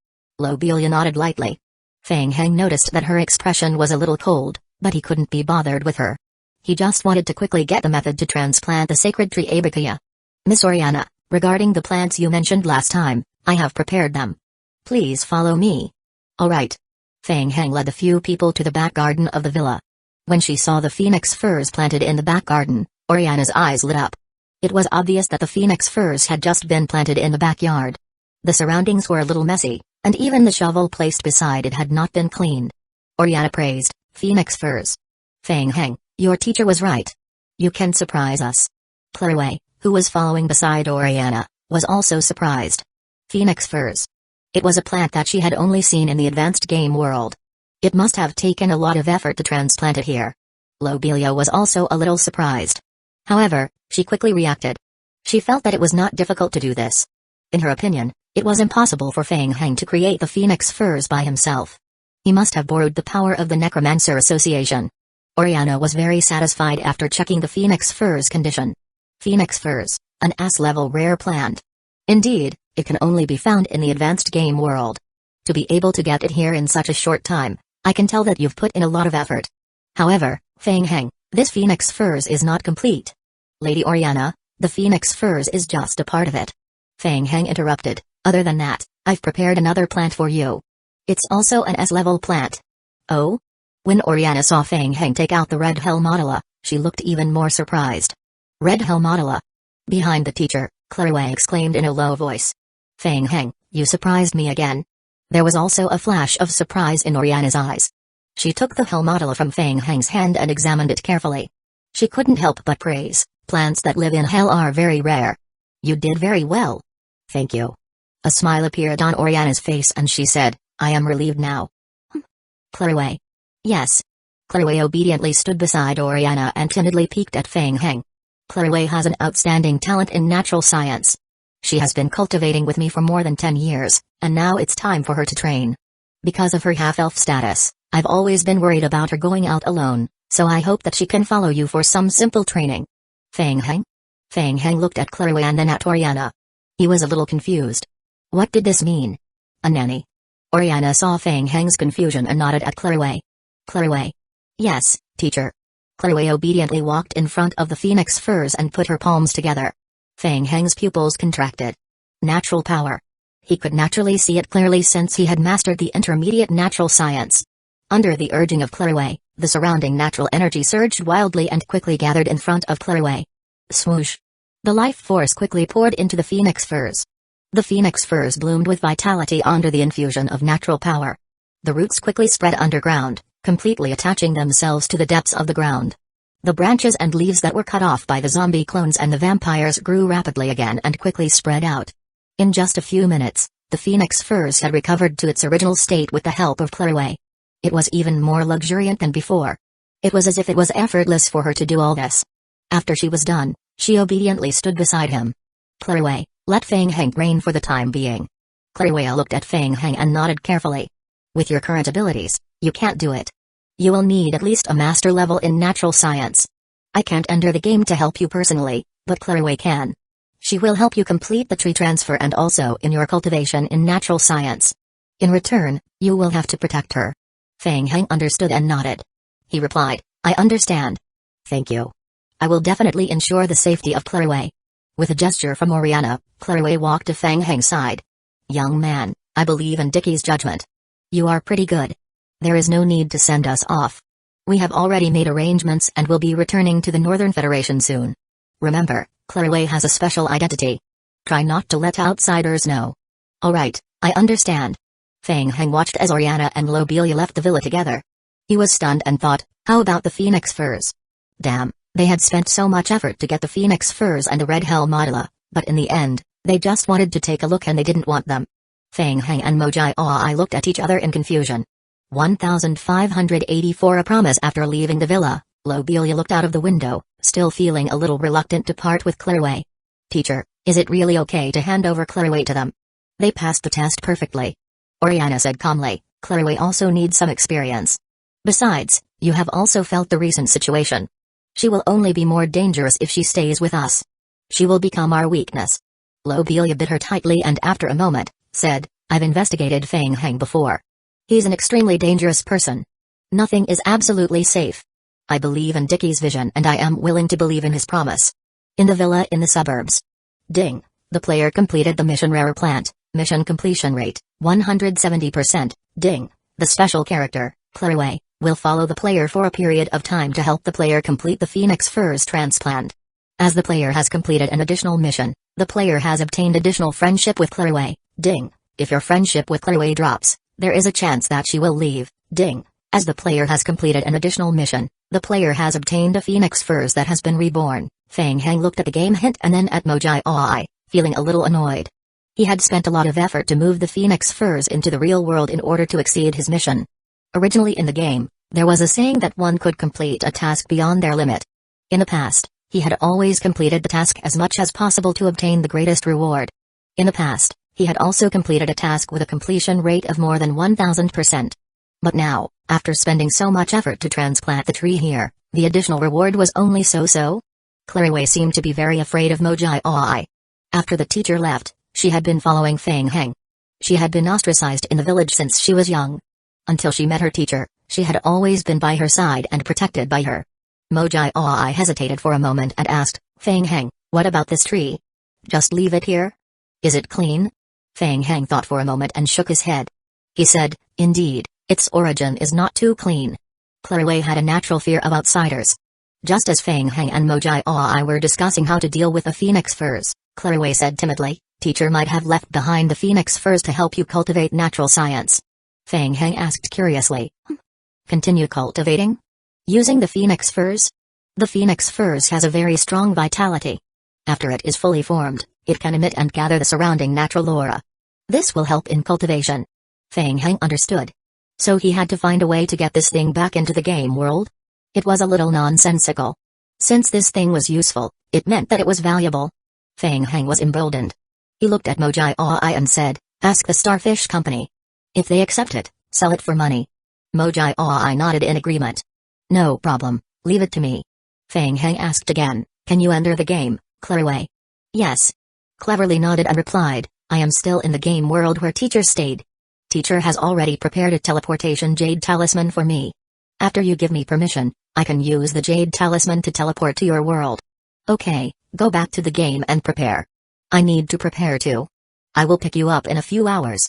Lobelia nodded lightly. Feng Heng noticed that her expression was a little cold, but he couldn't be bothered with her. He just wanted to quickly get the method to transplant the sacred tree Abakia. Miss Oriana, regarding the plants you mentioned last time, I have prepared them. Please follow me. Alright. Feng Heng led the few people to the back garden of the villa. When she saw the phoenix firs planted in the back garden, Oriana's eyes lit up. It was obvious that the phoenix firs had just been planted in the backyard. The surroundings were a little messy, and even the shovel placed beside it had not been cleaned. Oriana praised, "Phoenix firs. Feng Heng, your teacher was right. You can surprise us." Clairway, who was following beside Oriana, was also surprised. Phoenix firs. It was a plant that she had only seen in the advanced game world. It must have taken a lot of effort to transplant it here. Lobelia was also a little surprised. However, she quickly reacted. She felt that it was not difficult to do this. In her opinion, it was impossible for Feng Heng to create the phoenix firs by himself. He must have borrowed the power of the Necromancer Association. Oriana was very satisfied after checking the phoenix firs condition. Phoenix firs, an S-level rare plant. Indeed, it can only be found in the advanced game world. To be able to get it here in such a short time, I can tell that you've put in a lot of effort. However, Feng Heng, this phoenix firs is not complete. Lady Oriana, the phoenix firs is just a part of it. Feng Heng interrupted, other than that, I've prepared another plant for you. It's also an S-level plant. Oh? When Oriana saw Feng Heng take out the red Helmodula, she looked even more surprised. Red Helmodula? Behind the teacher, Clairway exclaimed in a low voice. Feng Heng, you surprised me again. There was also a flash of surprise in Oriana's eyes. She took the Helmodula from Feng Heng's hand and examined it carefully. She couldn't help but praise, plants that live in hell are very rare. You did very well. Thank you. A smile appeared on Oriana's face and she said, I am relieved now. Clairway. Yes. Clairway obediently stood beside Oriana and timidly peeked at Feng Heng. Clairway has an outstanding talent in natural science. She has been cultivating with me for more than 10 years, and now it's time for her to train. Because of her half-elf status, I've always been worried about her going out alone, so I hope that she can follow you for some simple training. Feng Heng? Feng Heng looked at Clairway and then at Oriana. He was a little confused. What did this mean? A nanny? Oriana saw Feng Heng's confusion and nodded at Clairway. Clairway. Yes, teacher. Clairway obediently walked in front of the phoenix firs and put her palms together. Feng Heng's pupils contracted. Natural power. He could naturally see it clearly since he had mastered the intermediate natural science. Under the urging of Clairway, the surrounding natural energy surged wildly and quickly gathered in front of Clairway. Swoosh. The life force quickly poured into the phoenix firs. The phoenix firs bloomed with vitality under the infusion of natural power. The roots quickly spread underground, completely attaching themselves to the depths of the ground. The branches and leaves that were cut off by the zombie clones and the vampires grew rapidly again and quickly spread out. In just a few minutes, the phoenix firs had recovered to its original state with the help of Clairway. It was even more luxuriant than before. It was as if it was effortless for her to do all this. After she was done, she obediently stood beside him. Clairway, let Feng Heng reign for the time being. Clairway looked at Feng Heng and nodded carefully. With your current abilities, you can't do it. You will need at least a master level in natural science. I can't enter the game to help you personally, but Clairway can. She will help you complete the tree transfer and also in your cultivation in natural science. In return, you will have to protect her. Feng Heng understood and nodded. He replied, I understand. Thank you. I will definitely ensure the safety of Clairway. With a gesture from Oriana, Clairway walked to Feng Heng's side. Young man, I believe in Dickie's judgment. You are pretty good. There is no need to send us off. We have already made arrangements and will be returning to the Northern Federation soon. Remember, Clairway has a special identity. Try not to let outsiders know. Alright, I understand. Feng Heng watched as Oriana and Lobelia left the villa together. He was stunned and thought, how about the phoenix firs? Damn, they had spent so much effort to get the phoenix firs and the red Helmodula, but in the end, they just wanted to take a look and they didn't want them. Feng Heng and Mojai Ai looked at each other in confusion. 1584. A promise. After leaving the villa, Lobelia looked out of the window, still feeling a little reluctant to part with Clairway. Teacher, is it really okay to hand over Clairway to them? They passed the test perfectly. Oriana said calmly, Clairway also needs some experience. Besides, you have also felt the recent situation. She will only be more dangerous if she stays with us. She will become our weakness. Lobelia bit her tightly and after a moment, said, I've investigated Feng Heng before. He's an extremely dangerous person. Nothing is absolutely safe. I believe in Dickie's vision and I am willing to believe in his promise. In the villa in the suburbs. Ding. The player completed the mission Rare Plant. Mission completion rate, 170%. Ding. The special character, Clairway, will follow the player for a period of time to help the player complete the Phoenix Furs transplant. As the player has completed an additional mission, the player has obtained additional friendship with Clairway. Ding. If your friendship with Clairway drops, there is a chance that she will leave. Ding. As the player has completed an additional mission, the player has obtained a Phoenix Furs that has been reborn. Feng Heng looked at the game hint and then at Mojai Oi, feeling a little annoyed. He had spent a lot of effort to move the Phoenix Furs into the real world in order to exceed his mission. Originally in the game, there was a saying that one could complete a task beyond their limit. In the past, he had always completed the task as much as possible to obtain the greatest reward. In the past, he had also completed a task with a completion rate of more than 1000%. But now, after spending so much effort to transplant the tree here, the additional reward was only so-so. Clairway seemed to be very afraid of Mojai Oi. After the teacher left, she had been following Feng Heng. She had been ostracized in the village since she was young. Until she met her teacher, she had always been by her side and protected by her. Mojai Oi hesitated for a moment and asked, Feng Heng, what about this tree? Just leave it here? Is it clean? Feng Heng thought for a moment and shook his head. He said, indeed, its origin is not too clean. Clairway had a natural fear of outsiders. Just as Feng Heng and Mojai Oi were discussing how to deal with the Phoenix Furs, Clairway said timidly, teacher might have left behind the Phoenix Furs to help you cultivate natural science. Feng Heng asked curiously. Continue cultivating? Using the Phoenix Furs? The Phoenix Furs has a very strong vitality. After it is fully formed, it can emit and gather the surrounding natural aura. This will help in cultivation. Feng Heng understood. So he had to find a way to get this thing back into the game world? It was a little nonsensical. Since this thing was useful, it meant that it was valuable. Feng Heng was emboldened. He looked at Mojai Oi and said, ask the Starfish Company. If they accept it, sell it for money. Mojai Oi nodded in agreement. No problem, leave it to me. Feng Heng asked again, can you enter the game, Clairway? Yes. Cleverly nodded and replied, I am still in the game world where teacher stayed. Teacher has already prepared a teleportation jade talisman for me. After you give me permission, I can use the jade talisman to teleport to your world. Okay, go back to the game and prepare. I need to prepare too. I will pick you up in a few hours.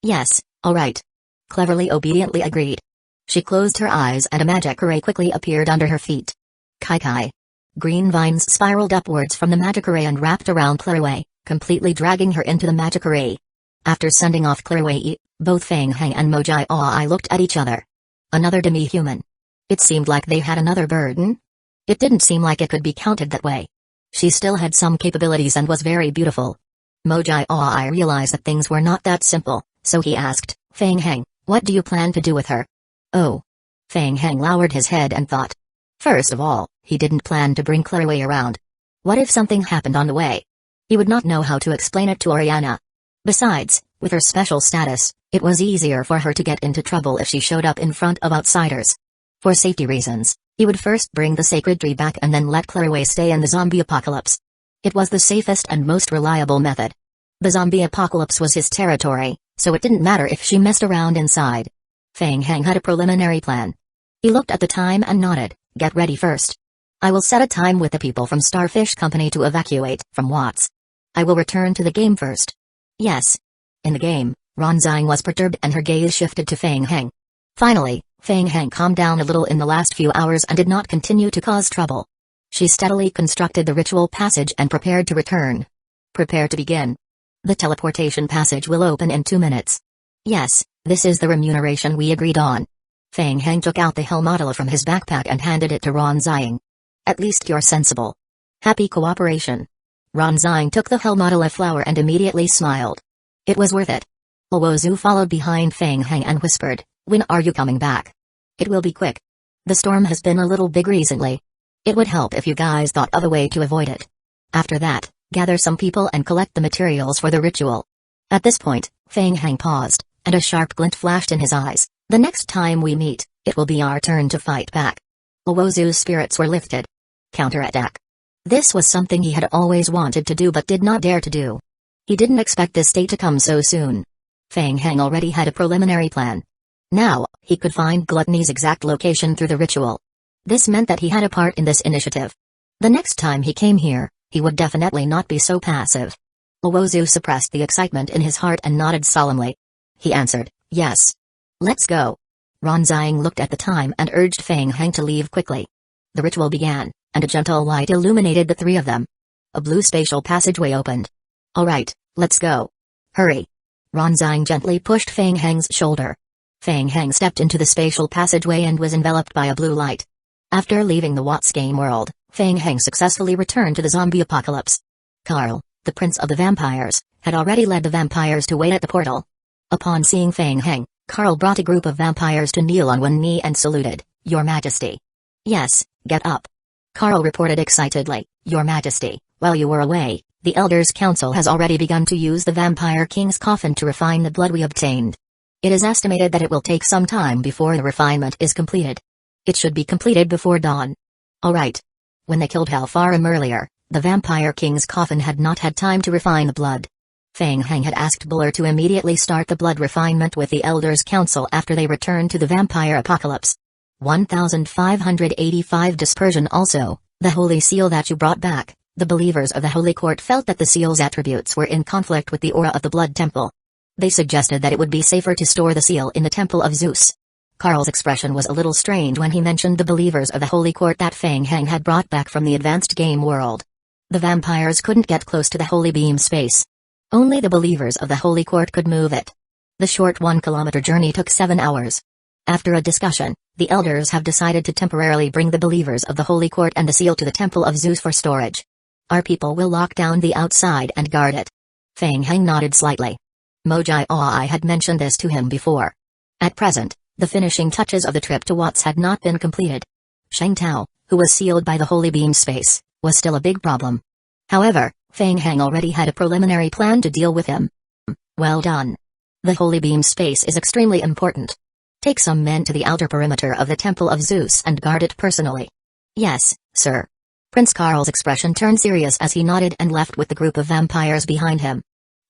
Yes, alright. Cleverly obediently agreed. She closed her eyes and a magic array quickly appeared under her feet. Kai. Green vines spiraled upwards from the magic array and wrapped around Clairway, completely dragging her into the magic array. After sending off Clairway, both Feng Heng and Mojai Oi looked at each other. Another demi-human. It seemed like they had another burden. It didn't seem like it could be counted that way. She still had some capabilities and was very beautiful. Mojai Oi realized that things were not that simple, so he asked, Feng Heng, what do you plan to do with her? Oh. Feng Heng lowered his head and thought. First of all, he didn't plan to bring Clairway around. What if something happened on the way? He would not know how to explain it to Oriana. Besides, with her special status, it was easier for her to get into trouble if she showed up in front of outsiders. For safety reasons, he would first bring the sacred tree back and then let Clairway stay in the zombie apocalypse. It was the safest and most reliable method. The zombie apocalypse was his territory, so it didn't matter if she messed around inside. Feng Heng had a preliminary plan. He looked at the time and nodded, get ready first. I will set a time with the people from Starfish Company to evacuate from Watts. I will return to the game first. Yes. In the game, Ronzine was perturbed and her gaze shifted to Feng Heng. Finally, Feng Heng calmed down a little in the last few hours and did not continue to cause trouble. She steadily constructed the ritual passage and prepared to return. Prepare to begin. The teleportation passage will open in 2 minutes. Yes, this is the remuneration we agreed on. Feng Heng took out the hell model from his backpack and handed it to Ronzine. At least you're sensible. Happy cooperation. Ronzine took the hell model of flower and immediately smiled. It was worth it. Owozu followed behind Feng Heng and whispered, when are you coming back? It will be quick. The storm has been a little big recently. It would help if you guys thought of a way to avoid it. After that, gather some people and collect the materials for the ritual. At this point, Feng Heng paused, and a sharp glint flashed in his eyes. The next time we meet, it will be our turn to fight back. Owozu's spirits were lifted. Counterattack. This was something he had always wanted to do but did not dare to do. He didn't expect this day to come so soon. Feng Heng already had a preliminary plan. Now, he could find Gluttony's exact location through the ritual. This meant that he had a part in this initiative. The next time he came here, he would definitely not be so passive. Owozu suppressed the excitement in his heart and nodded solemnly. He answered, yes. Let's go. Ronzang looked at the time and urged Feng Heng to leave quickly. The ritual began, and a gentle light illuminated the three of them. A blue spatial passageway opened. All right, let's go. Hurry. Ronzang gently pushed Feng Heng's shoulder. Feng Heng stepped into the spatial passageway and was enveloped by a blue light. After leaving the Watts game world, Feng Heng successfully returned to the zombie apocalypse. Carl, the prince of the vampires, had already led the vampires to wait at the portal. Upon seeing Feng Heng, Carl brought a group of vampires to kneel on one knee and saluted, Your Majesty. Yes, get up. Carl reported excitedly, Your Majesty, while you were away, the Elders' Council has already begun to use the Vampire King's coffin to refine the blood we obtained. It is estimated that it will take some time before the refinement is completed. It should be completed before dawn. Alright. When they killed Halfarim earlier, the Vampire King's coffin had not had time to refine the blood. Feng Heng had asked Buller to immediately start the blood refinement with the Elders' Council after they returned to the vampire apocalypse. 1585 Dispersion. Also, the holy seal that you brought back, the believers of the Holy Court felt that the seal's attributes were in conflict with the aura of the Blood Temple. They suggested that it would be safer to store the seal in the Temple of Zeus. Carl's expression was a little strange when he mentioned the believers of the Holy Court that Feng Heng had brought back from the advanced game world. The vampires couldn't get close to the holy beam space. Only the believers of the Holy Court could move it. The short 1-kilometer journey took 7 hours. After a discussion, the elders have decided to temporarily bring the believers of the Holy Court and the seal to the Temple of Zeus for storage. Our people will lock down the outside and guard it. Feng Heng nodded slightly. Mojai Ai had mentioned this to him before. At present, the finishing touches of the trip to Watts had not been completed. Sheng Tao, who was sealed by the holy beam space, was still a big problem. However, Feng Heng already had a preliminary plan to deal with him. Well done. The holy beam space is extremely important. Take some men to the outer perimeter of the Temple of Zeus and guard it personally. Yes, sir. Prince Carl's expression turned serious as he nodded and left with the group of vampires behind him.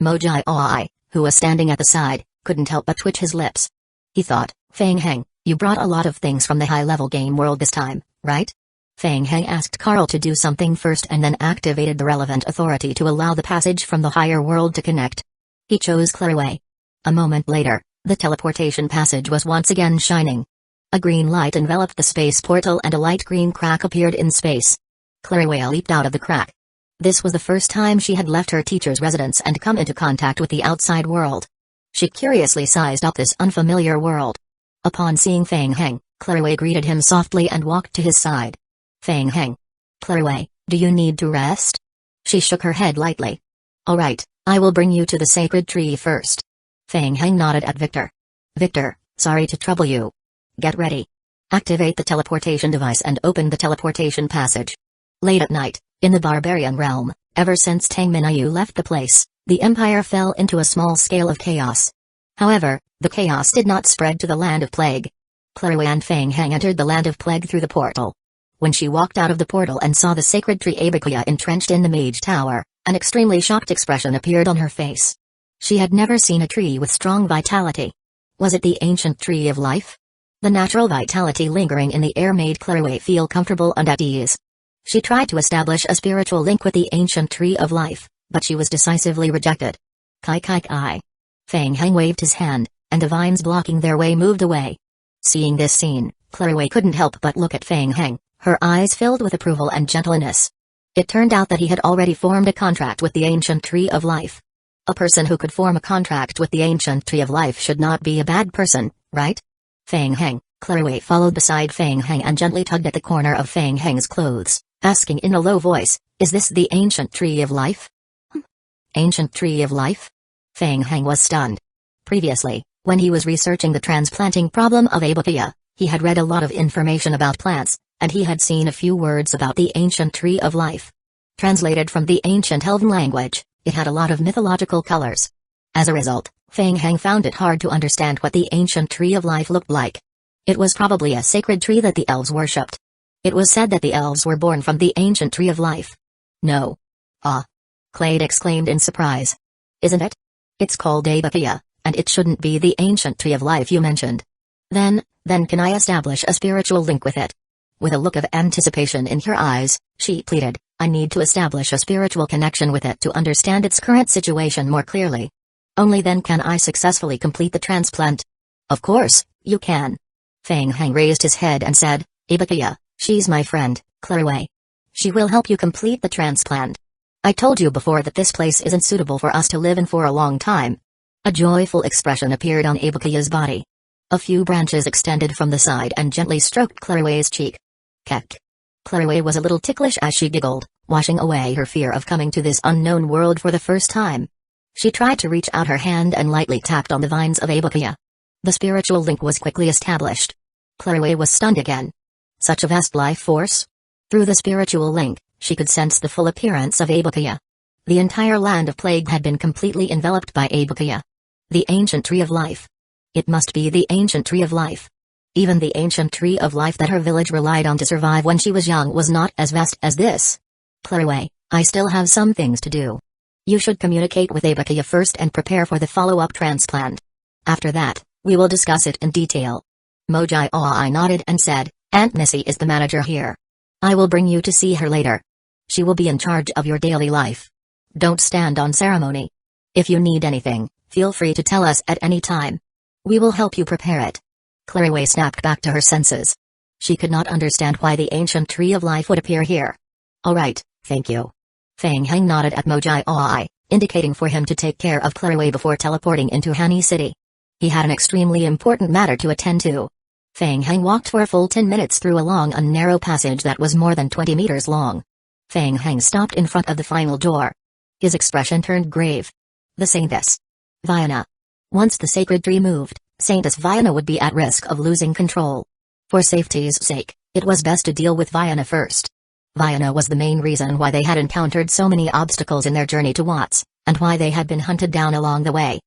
Mojai Ai, who was standing at the side, couldn't help but twitch his lips. He thought, Feng Heng, you brought a lot of things from the high-level game world this time, right? Feng Heng asked Carl to do something first and then activated the relevant authority to allow the passage from the higher world to connect. He chose Clairway. A moment later, the teleportation passage was once again shining. A green light enveloped the space portal and a light green crack appeared in space. Clairway leaped out of the crack. This was the first time she had left her teacher's residence and come into contact with the outside world. She curiously sized up this unfamiliar world. Upon seeing Feng Heng, Clairway greeted him softly and walked to his side. Feng Heng. Clairway, do you need to rest? She shook her head lightly. Alright, I will bring you to the sacred tree first. Feng Heng nodded at Victor. Victor, sorry to trouble you. Get ready. Activate the teleportation device and open the teleportation passage. Late at night, in the barbarian realm, ever since Tang Minayu left the place, the empire fell into a small scale of chaos. However, the chaos did not spread to the land of plague. Clairway and Feng Heng entered the land of plague through the portal. When she walked out of the portal and saw the sacred tree Abakuya entrenched in the Mage Tower, an extremely shocked expression appeared on her face. She had never seen a tree with strong vitality. Was it the ancient tree of life? The natural vitality lingering in the air made Clairway feel comfortable and at ease. She tried to establish a spiritual link with the ancient tree of life, but she was decisively rejected. Kai Kai Kai. Feng Heng waved his hand, and the vines blocking their way moved away. Seeing this scene, Clairway couldn't help but look at Feng Heng, her eyes filled with approval and gentleness. It turned out that he had already formed a contract with the ancient tree of life. A person who could form a contract with the ancient tree of life should not be a bad person, right? Feng Heng. Clairway followed beside Feng Heng and gently tugged at the corner of Feng Heng's clothes, asking in a low voice, is this the ancient tree of life? Ancient tree of life? Feng Heng was stunned. Previously, when he was researching the transplanting problem of Abakuya, he had read a lot of information about plants, and he had seen a few words about the ancient tree of life. Translated from the ancient Elven language, it had a lot of mythological colors. As a result, Feng Heng found it hard to understand what the ancient tree of life looked like. It was probably a sacred tree that the elves worshipped. It was said that the elves were born from the ancient tree of life. No. Ah. Clade exclaimed in surprise. Isn't it? It's called Abakuya, and it shouldn't be the ancient tree of life you mentioned. Then can I establish a spiritual link with it? With a look of anticipation in her eyes, she pleaded, I need to establish a spiritual connection with it to understand its current situation more clearly. Only then can I successfully complete the transplant. Of course, you can. Feng Heng raised his head and said, Ibukiya, she's my friend, Clairway. She will help you complete the transplant. I told you before that this place isn't suitable for us to live in for a long time. A joyful expression appeared on Ibukiya's body. A few branches extended from the side and gently stroked Clairway's cheek. Kek. Clairway was a little ticklish as she giggled, washing away her fear of coming to this unknown world for the first time. She tried to reach out her hand and lightly tapped on the vines of Ibukiya. The spiritual link was quickly established. Clairway was stunned again. Such a vast life force? Through the spiritual link, she could sense the full appearance of Ibukiya. The entire land of plague had been completely enveloped by Ibukiya. The ancient tree of life. It must be the ancient tree of life. Even the ancient tree of life that her village relied on to survive when she was young was not as vast as this. Clairway, I still have some things to do. You should communicate with Ibukiya first and prepare for the follow-up transplant. After that, we will discuss it in detail. Mojai Oi nodded and said, Aunt Missy is the manager here. I will bring you to see her later. She will be in charge of your daily life. Don't stand on ceremony. If you need anything, feel free to tell us at any time. We will help you prepare it. Clairway snapped back to her senses. She could not understand why the ancient tree of life would appear here. All right, thank you. Feng Heng nodded at Mojai Oi, indicating for him to take care of Clairway before teleporting into Hani City. He had an extremely important matter to attend to. Feng Heng walked for a full 10 minutes through a long and narrow passage that was more than 20 meters long. Feng Heng stopped in front of the final door. His expression turned grave. The Saintess. Viana. Once the sacred tree moved, Saintess Viana would be at risk of losing control. For safety's sake, it was best to deal with Viana first. Viana was the main reason why they had encountered so many obstacles in their journey to Watts, and why they had been hunted down along the way.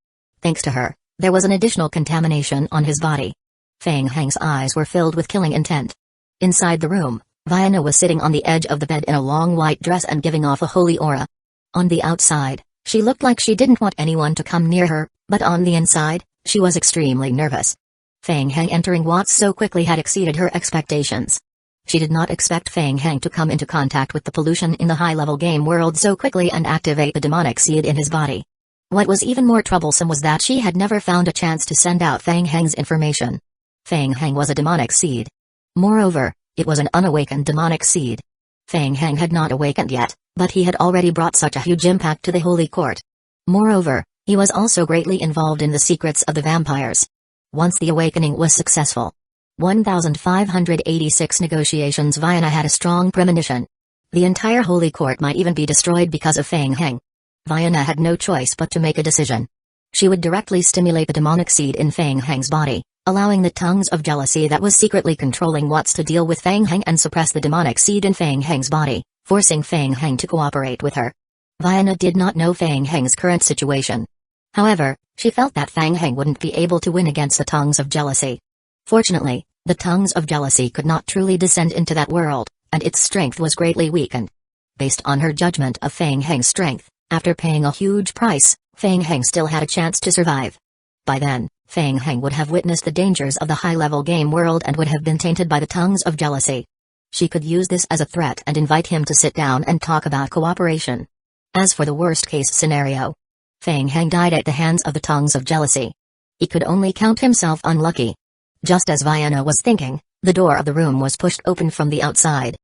Thanks to her, there was an additional contamination on his body. Feng Heng's eyes were filled with killing intent. Inside the room, Viana was sitting on the edge of the bed in a long white dress and giving off a holy aura. On the outside, she looked like she didn't want anyone to come near her, but on the inside, she was extremely nervous. Feng Heng entering Watts so quickly had exceeded her expectations. She did not expect Feng Heng to come into contact with the pollution in the high-level game world so quickly and activate the demonic seed in his body. What was even more troublesome was that she had never found a chance to send out Feng Heng's information. Feng Heng was a demonic seed. Moreover, it was an unawakened demonic seed. Feng Heng had not awakened yet, but he had already brought such a huge impact to the Holy Court. Moreover, he was also greatly involved in the secrets of the vampires. Once the awakening was successful. 1586 negotiations. Viana had a strong premonition. The entire Holy Court might even be destroyed because of Feng Heng. Viana had no choice but to make a decision. She would directly stimulate the demonic seed in Feng Heng's body, allowing the tongues of jealousy that was secretly controlling Watts to deal with Feng Heng and suppress the demonic seed in Feng Heng's body, forcing Feng Heng to cooperate with her. Viana did not know Feng Heng's current situation. However, she felt that Feng Heng wouldn't be able to win against the tongues of jealousy. Fortunately, the tongues of jealousy could not truly descend into that world, and its strength was greatly weakened. Based on her judgment of Feng Heng's strength, after paying a huge price, Feng Heng still had a chance to survive. By then, Feng Heng would have witnessed the dangers of the high-level game world and would have been tainted by the tongues of jealousy. She could use this as a threat and invite him to sit down and talk about cooperation. As for the worst-case scenario, Feng Heng died at the hands of the tongues of jealousy. He could only count himself unlucky. Just as Viana was thinking, the door of the room was pushed open from the outside.